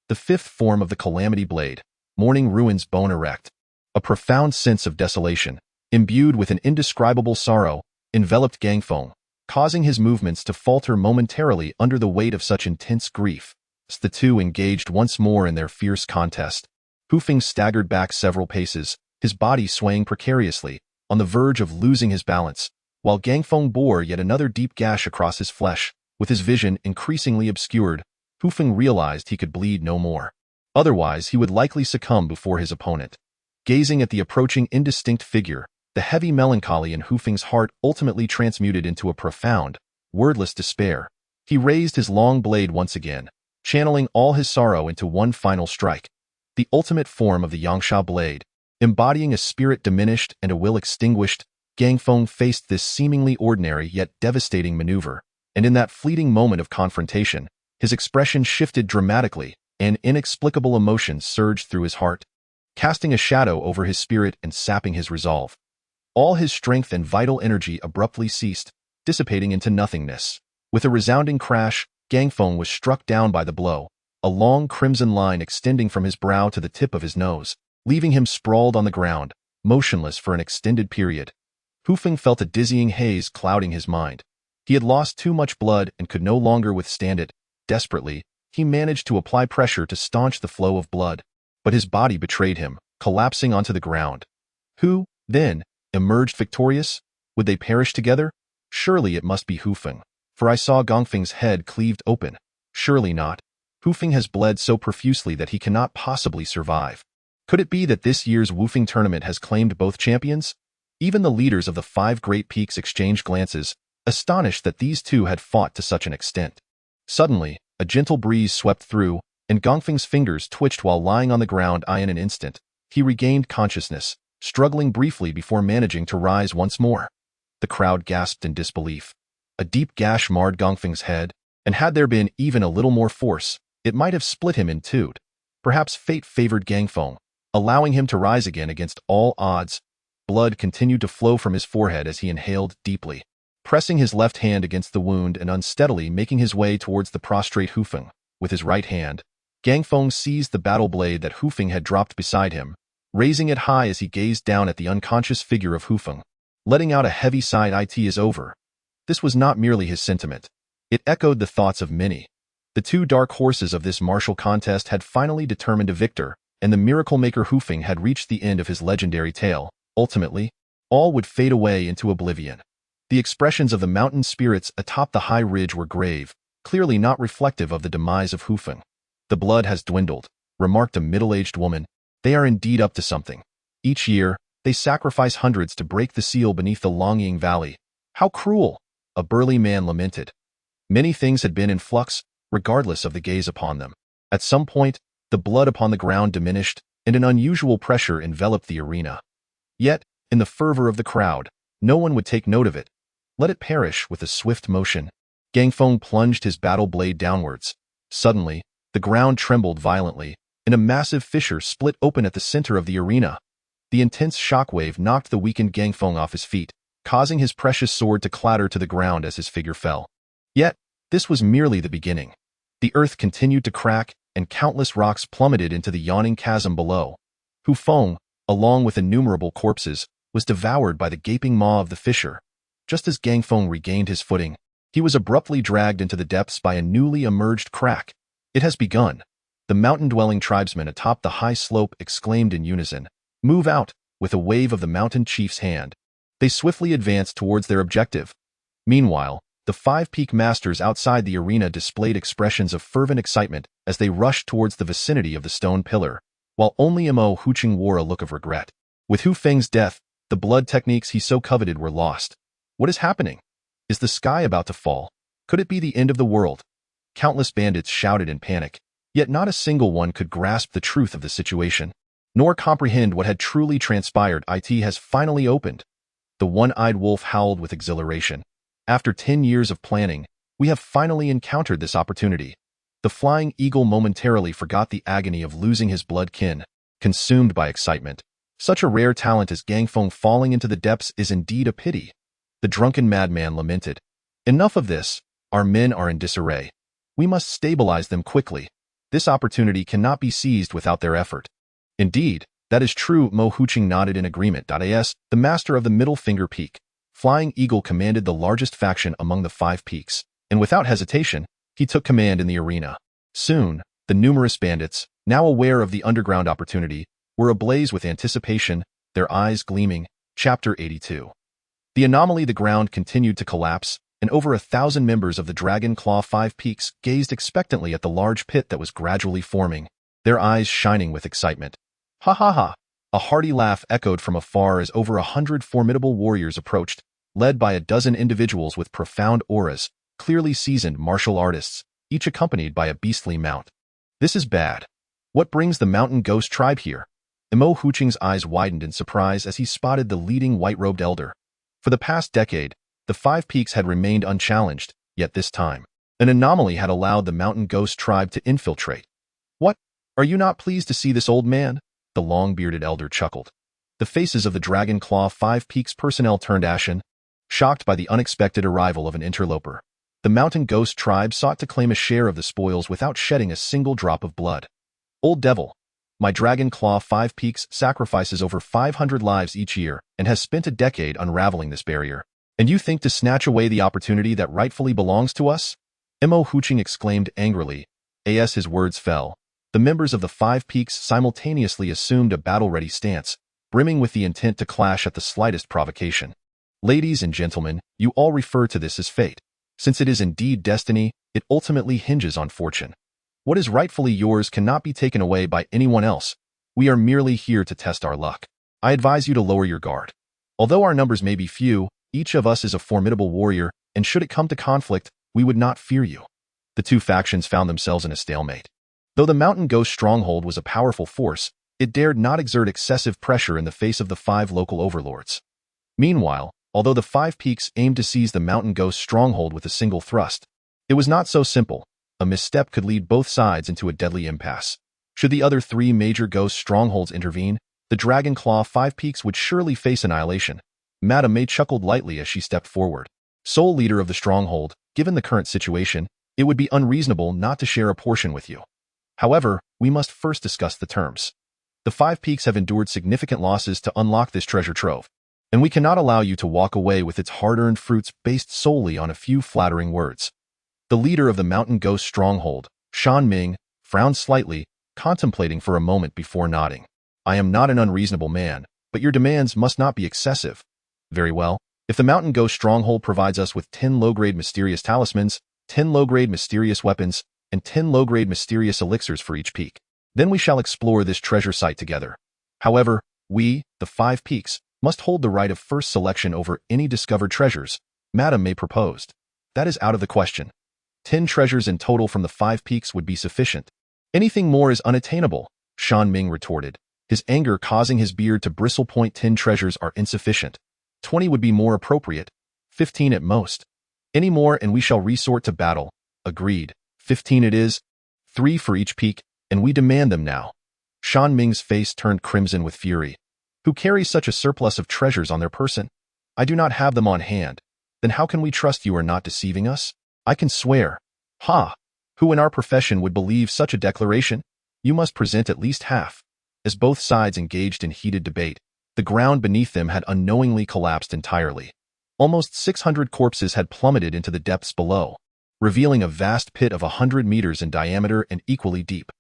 The 5th form of the Calamity Blade, Morning Ruins bone erect. A profound sense of desolation, imbued with an indescribable sorrow, enveloped Gang Feng, causing his movements to falter momentarily under the weight of such intense grief. As the two engaged once more in their fierce contest, Hu Feng staggered back several paces, his body swaying precariously, on the verge of losing his balance, while Gang Feng bore yet another deep gash across his flesh. With his vision increasingly obscured, Hu Feng realized he could bleed no more. Otherwise, he would likely succumb before his opponent. Gazing at the approaching indistinct figure, the heavy melancholy in Hu Feng's heart ultimately transmuted into a profound, wordless despair. He raised his long blade once again, channeling all his sorrow into one final strike. The ultimate form of the Yangsha blade, embodying a spirit diminished and a will extinguished, Gang Feng faced this seemingly ordinary yet devastating maneuver, and in that fleeting moment of confrontation, his expression shifted dramatically, and inexplicable emotions surged through his heart, casting a shadow over his spirit and sapping his resolve. All his strength and vital energy abruptly ceased, dissipating into nothingness. With a resounding crash, Gang Feng was struck down by the blow, a long crimson line extending from his brow to the tip of his nose, leaving him sprawled on the ground, motionless for an extended period. Hu Feng felt a dizzying haze clouding his mind. He had lost too much blood and could no longer withstand it. Desperately, he managed to apply pressure to staunch the flow of blood, but his body betrayed him, collapsing onto the ground. Who, then, emerged victorious? Would they perish together? Surely it must be Hu Feng, for I saw Gang Feng's head cleaved open. Surely not. Hu Feng has bled so profusely that he cannot possibly survive. Could it be that this year's Wu Feng tournament has claimed both champions? Even the leaders of the 5 Great Peaks exchanged glances, astonished that these two had fought to such an extent. Suddenly, a gentle breeze swept through, and Gang Feng's fingers twitched while lying on the ground. In an instant, he regained consciousness, struggling briefly before managing to rise once more. The crowd gasped in disbelief. A deep gash marred Gang Feng's head, and had there been even a little more force, it might have split him in two. Perhaps fate favored Gang Feng, allowing him to rise again against all odds. Blood continued to flow from his forehead as he inhaled deeply, pressing his left hand against the wound and unsteadily making his way towards the prostrate Hu Feng. With his right hand, Gang Feng seized the battle blade that Hu Feng had dropped beside him, raising it high as he gazed down at the unconscious figure of Hu Feng, letting out a heavy sigh. It is over. This was not merely his sentiment. It echoed the thoughts of many. The two dark horses of this martial contest had finally determined a victor, and the miracle maker Hu Feng had reached the end of his legendary tale. Ultimately, all would fade away into oblivion. The expressions of the mountain spirits atop the high ridge were grave, clearly not reflective of the demise of Hu Feng. The blood has dwindled, remarked a middle-aged woman, They are indeed up to something. Each year, they sacrifice hundreds to break the seal beneath the Longying Valley. How cruel! A burly man lamented. Many things had been in flux, regardless of the gaze upon them. At some point, the blood upon the ground diminished, and an unusual pressure enveloped the arena. Yet, in the fervor of the crowd, no one would take note of it. Let it perish with a swift motion. Gangfeng plunged his battle blade downwards. Suddenly, the ground trembled violently, and a massive fissure split open at the center of the arena. The intense shockwave knocked the weakened Gangfeng off his feet, causing his precious sword to clatter to the ground as his figure fell. Yet, this was merely the beginning. The earth continued to crack, and countless rocks plummeted into the yawning chasm below. Hu Feng, along with innumerable corpses, was devoured by the gaping maw of the fissure. Just as Gangfeng regained his footing, he was abruptly dragged into the depths by a newly emerged crack. It has begun. The mountain-dwelling tribesmen atop the high slope exclaimed in unison, "Move out!" with a wave of the mountain chief's hand. They swiftly advanced towards their objective. Meanwhile, the five-peak masters outside the arena displayed expressions of fervent excitement as they rushed towards the vicinity of the stone pillar, while only Mo Huching wore a look of regret. With Hu Feng's death, the blood techniques he so coveted were lost. What is happening? Is the sky about to fall? Could it be the end of the world? Countless bandits shouted in panic, yet not a single one could grasp the truth of the situation, nor comprehend what had truly transpired. It has finally opened. The one-eyed wolf howled with exhilaration. After 10 years of planning, we have finally encountered this opportunity. The flying eagle momentarily forgot the agony of losing his blood kin, consumed by excitement. Such a rare talent as Gangfeng falling into the depths is indeed a pity. The drunken madman lamented. Enough of this. Our men are in disarray. We must stabilize them quickly. This opportunity cannot be seized without their effort. Indeed, that is true. Mo Huching nodded in agreement. As the master of the middle finger peak, Flying Eagle commanded the largest faction among the 5 peaks, and without hesitation, he took command in the arena. Soon, the numerous bandits, now aware of the underground opportunity, were ablaze with anticipation, their eyes gleaming. Chapter 82. The anomaly. The ground continued to collapse, and over 1,000 members of the Dragon Claw 5 Peaks gazed expectantly at the large pit that was gradually forming, their eyes shining with excitement. Ha ha ha! A hearty laugh echoed from afar as over 100 formidable warriors approached, led by a dozen individuals with profound auras, clearly seasoned martial artists, each accompanied by a beastly mount. This is bad. What brings the mountain ghost tribe here? Mo Huching's eyes widened in surprise as he spotted the leading white-robed elder. For the past decade, the 5 Peaks had remained unchallenged, yet this time, an anomaly had allowed the mountain ghost tribe to infiltrate. What? Are you not pleased to see this old man? The long-bearded elder chuckled. The faces of the Dragon Claw 5 Peaks personnel turned ashen, shocked by the unexpected arrival of an interloper. The mountain ghost tribe sought to claim a share of the spoils without shedding a single drop of blood. Old devil, my Dragon Claw 5 Peaks sacrifices over 500 lives each year and has spent a decade unraveling this barrier. And you think to snatch away the opportunity that rightfully belongs to us? Mo Huching exclaimed angrily. As his words fell, the members of the 5 Peaks simultaneously assumed a battle-ready stance, brimming with the intent to clash at the slightest provocation. Ladies and gentlemen, you all refer to this as fate. Since it is indeed destiny, it ultimately hinges on fortune. What is rightfully yours cannot be taken away by anyone else. We are merely here to test our luck. I advise you to lower your guard. Although our numbers may be few, each of us is a formidable warrior, and should it come to conflict, we would not fear you. The 2 factions found themselves in a stalemate. Though the Mountain Ghost stronghold was a powerful force, it dared not exert excessive pressure in the face of the 5 local overlords. Meanwhile, although the 5 Peaks aimed to seize the Mountain Ghost stronghold with a single thrust, it was not so simple. A misstep could lead both sides into a deadly impasse. Should the other 3 major ghost strongholds intervene, the Dragon Claw 5 Peaks would surely face annihilation. Madame May chuckled lightly as she stepped forward. Sole leader of the stronghold, given the current situation, it would be unreasonable not to share a portion with you. However, we must first discuss the terms. The 5 Peaks have endured significant losses to unlock this treasure trove, and we cannot allow you to walk away with its hard-earned fruits based solely on a few flattering words. The leader of the Mountain Ghost stronghold, Shan Ming, frowned slightly, contemplating for a moment before nodding. I am not an unreasonable man, but your demands must not be excessive. Very well. If the Mountain Ghost stronghold provides us with 10 low-grade mysterious talismans, 10 low-grade mysterious weapons, and 10 low-grade mysterious elixirs for each peak, Then we shall explore this treasure site together. However, we, the 5 peaks, must hold the right of first selection over any discovered treasures Madam May proposed. That is out of the question. 10 treasures in total from the 5 peaks would be sufficient. Anything more is unattainable, Shan Ming retorted, his anger causing his beard to bristle. 10 treasures are insufficient. 20 would be more appropriate. 15 at most. Any more and we shall resort to battle. Agreed. 15 it is. 3 for each peak, and we demand them now. Shan Ming's face turned crimson with fury. Who carries such a surplus of treasures on their person? I do not have them on hand. Then how can we trust you are not deceiving us? I can swear. Ha! Who in our profession would believe such a declaration? You must present at least half. As both sides engaged in heated debate, the ground beneath them had unknowingly collapsed entirely. Almost 600 corpses had plummeted into the depths below, revealing a vast pit of 100 meters in diameter and equally deep.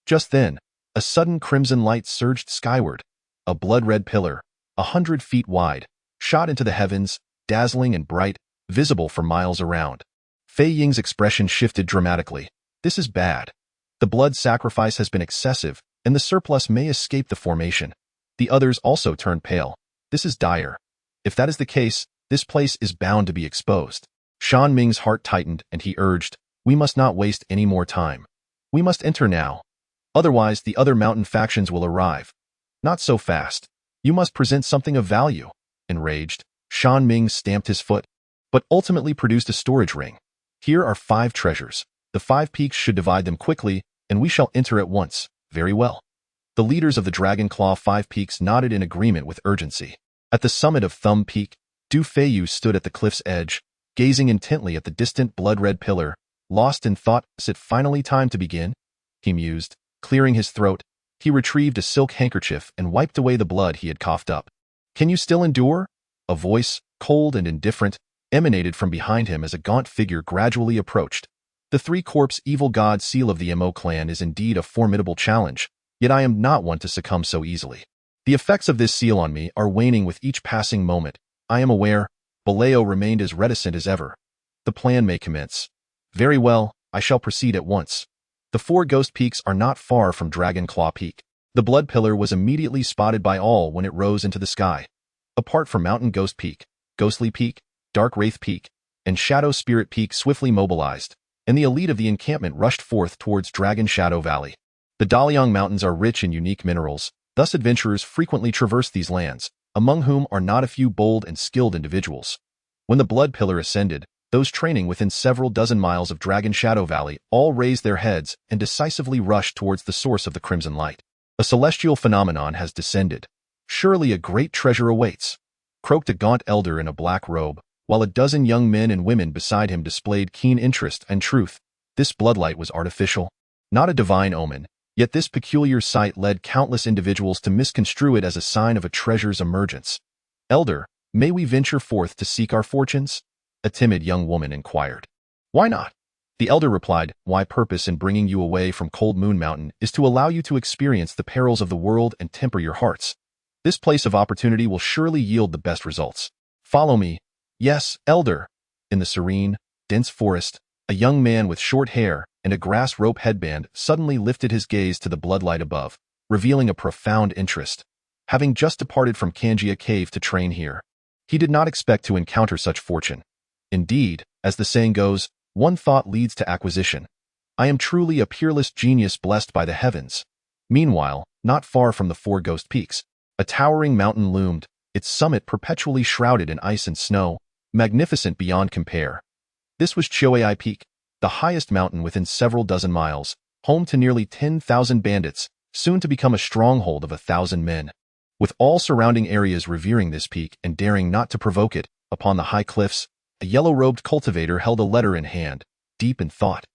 Just then, a sudden crimson light surged skyward. A blood-red pillar, 100 feet wide, shot into the heavens, dazzling and bright, visible for miles around. Fei Ying's expression shifted dramatically. This is bad. The blood sacrifice has been excessive, and the surplus may escape the formation. The others also turned pale. This is dire. If that is the case, this place is bound to be exposed. Shan Ming's heart tightened, and he urged, we must not waste any more time. We must enter now. Otherwise, the other mountain factions will arrive. Not so fast. You must present something of value. Enraged, Shan Ming stamped his foot, but ultimately produced a storage ring. Here are 5 treasures. The 5 peaks should divide them quickly, and we shall enter at once. Very well. The leaders of the Dragon Claw 5 peaks nodded in agreement with urgency. At the summit of Thumb Peak, Du Feiyu stood at the cliff's edge, gazing intently at the distant blood-red pillar, lost in thought. Is it finally time to begin? He mused, clearing his throat. He retrieved a silk handkerchief and wiped away the blood he had coughed up. Can you still endure? A voice, cold and indifferent, emanated from behind him as a gaunt figure gradually approached. The 3-corpse evil god seal of the Mo clan is indeed a formidable challenge, yet I am not one to succumb so easily. The effects of this seal on me are waning with each passing moment. I am aware. Baleo remained as reticent as ever. The plan may commence. Very well, I shall proceed at once. The 4 ghost peaks are not far from Dragon Claw Peak. The blood pillar was immediately spotted by all when it rose into the sky. Apart from Mountain Ghost Peak, Ghostly Peak, Dark Wraith Peak, and Shadow Spirit Peak swiftly mobilized, and the elite of the encampment rushed forth towards Dragon Shadow Valley. The Daliang Mountains are rich in unique minerals, thus adventurers frequently traverse these lands, among whom are not a few bold and skilled individuals. When the blood pillar ascended, those training within several dozen miles of Dragon Shadow Valley all raised their heads and decisively rushed towards the source of the crimson light. A celestial phenomenon has descended. Surely a great treasure awaits, croaked a gaunt elder in a black robe, while a dozen young men and women beside him displayed keen interest and truth. This bloodlight was artificial, not a divine omen, yet this peculiar sight led countless individuals to misconstrue it as a sign of a treasure's emergence. Elder, may we venture forth to seek our fortunes? A timid young woman inquired. Why not? The elder replied, my purpose in bringing you away from Cold Moon Mountain is to allow you to experience the perils of the world and temper your hearts. This place of opportunity will surely yield the best results. Follow me. Yes, elder. In the serene, dense forest, a young man with short hair and a grass rope headband suddenly lifted his gaze to the bloodlight above, revealing a profound interest. Having just departed from Kanjia Cave to train here, he did not expect to encounter such fortune. Indeed, as the saying goes, one thought leads to acquisition. I am truly a peerless genius blessed by the heavens. Meanwhile, not far from the 4 ghost peaks, a towering mountain loomed, its summit perpetually shrouded in ice and snow, magnificent beyond compare. This was Choei Peak, the highest mountain within several dozen miles, home to nearly 10,000 bandits, soon to become a stronghold of 1,000 men. With all surrounding areas revering this peak and daring not to provoke it, upon the high cliffs, a yellow-robed cultivator held a letter in hand, deep in thought.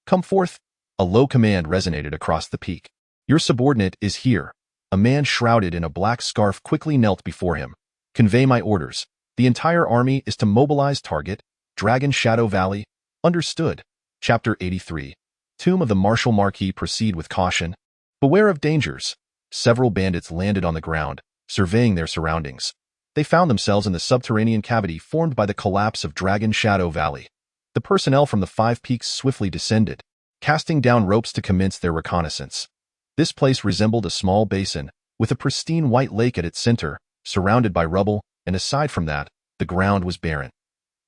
Come forth. A low command resonated across the peak. Your subordinate is here. A man shrouded in a black scarf quickly knelt before him. Convey my orders. The entire army is to mobilize target, Dragon Shadow Valley. Understood. Chapter 83. Tomb of the Martial Marquis. Proceed with caution. Beware of dangers. Several bandits landed on the ground, surveying their surroundings. They found themselves in the subterranean cavity formed by the collapse of Dragon Shadow Valley. The personnel from the 5 peaks swiftly descended, casting down ropes to commence their reconnaissance. This place resembled a small basin, with a pristine white lake at its center, surrounded by rubble, and aside from that, the ground was barren.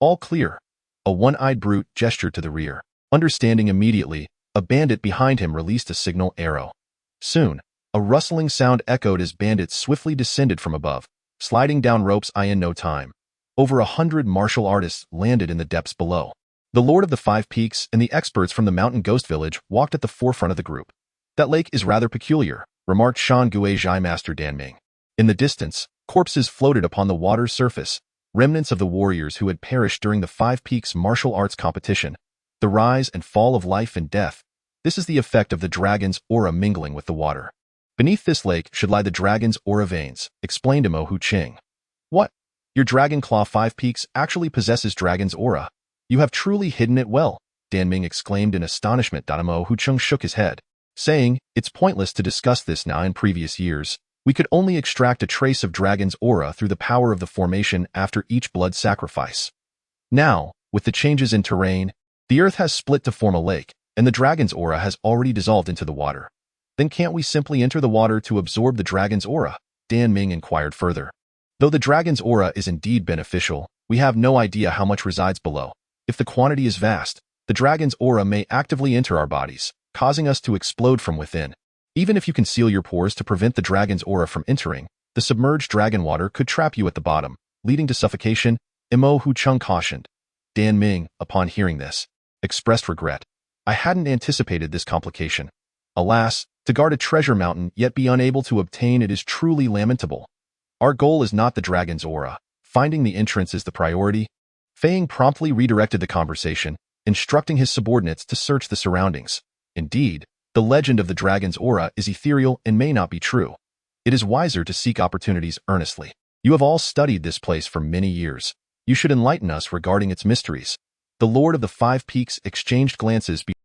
All clear. A one-eyed brute gestured to the rear. Understanding immediately, a bandit behind him released a signal arrow. Soon, a rustling sound echoed as bandits swiftly descended from above, sliding down ropes in no time. Over 100 martial artists landed in the depths below. The Lord of the Five Peaks and the experts from the mountain ghost village walked at the forefront of the group. That lake is rather peculiar, remarked Shan Guizhai Master Dan Ming. In the distance, corpses floated upon the water's surface, remnants of the warriors who had perished during the Five Peaks martial arts competition. The rise and fall of life and death. This is the effect of the dragon's aura mingling with the water. Beneath this lake should lie the dragon's aura veins, explained Mo Hu Ching. What? Your Dragon Claw Five Peaks actually possesses dragon's aura. You have truly hidden it well, Dan Ming exclaimed in astonishment. Mo Hu Ching shook his head, saying, it's pointless to discuss this now. In previous years, we could only extract a trace of dragon's aura through the power of the formation after each blood sacrifice. Now, with the changes in terrain, the earth has split to form a lake, and the dragon's aura has already dissolved into the water. Then can't we simply enter the water to absorb the dragon's aura? Dan Ming inquired further. Though the dragon's aura is indeed beneficial, we have no idea how much resides below. If the quantity is vast, the dragon's aura may actively enter our bodies, causing us to explode from within. Even if you conceal your pores to prevent the dragon's aura from entering, the submerged dragon water could trap you at the bottom, leading to suffocation, Mo Hu Ching cautioned. Dan Ming, upon hearing this, expressed regret. I hadn't anticipated this complication. Alas, to guard a treasure mountain yet be unable to obtain it is truly lamentable. Our goal is not the dragon's aura. Finding the entrance is the priority. Feng promptly redirected the conversation, instructing his subordinates to search the surroundings. Indeed, the legend of the dragon's aura is ethereal and may not be true. It is wiser to seek opportunities earnestly. You have all studied this place for many years. You should enlighten us regarding its mysteries. The Lord of the Five Peaks exchanged glances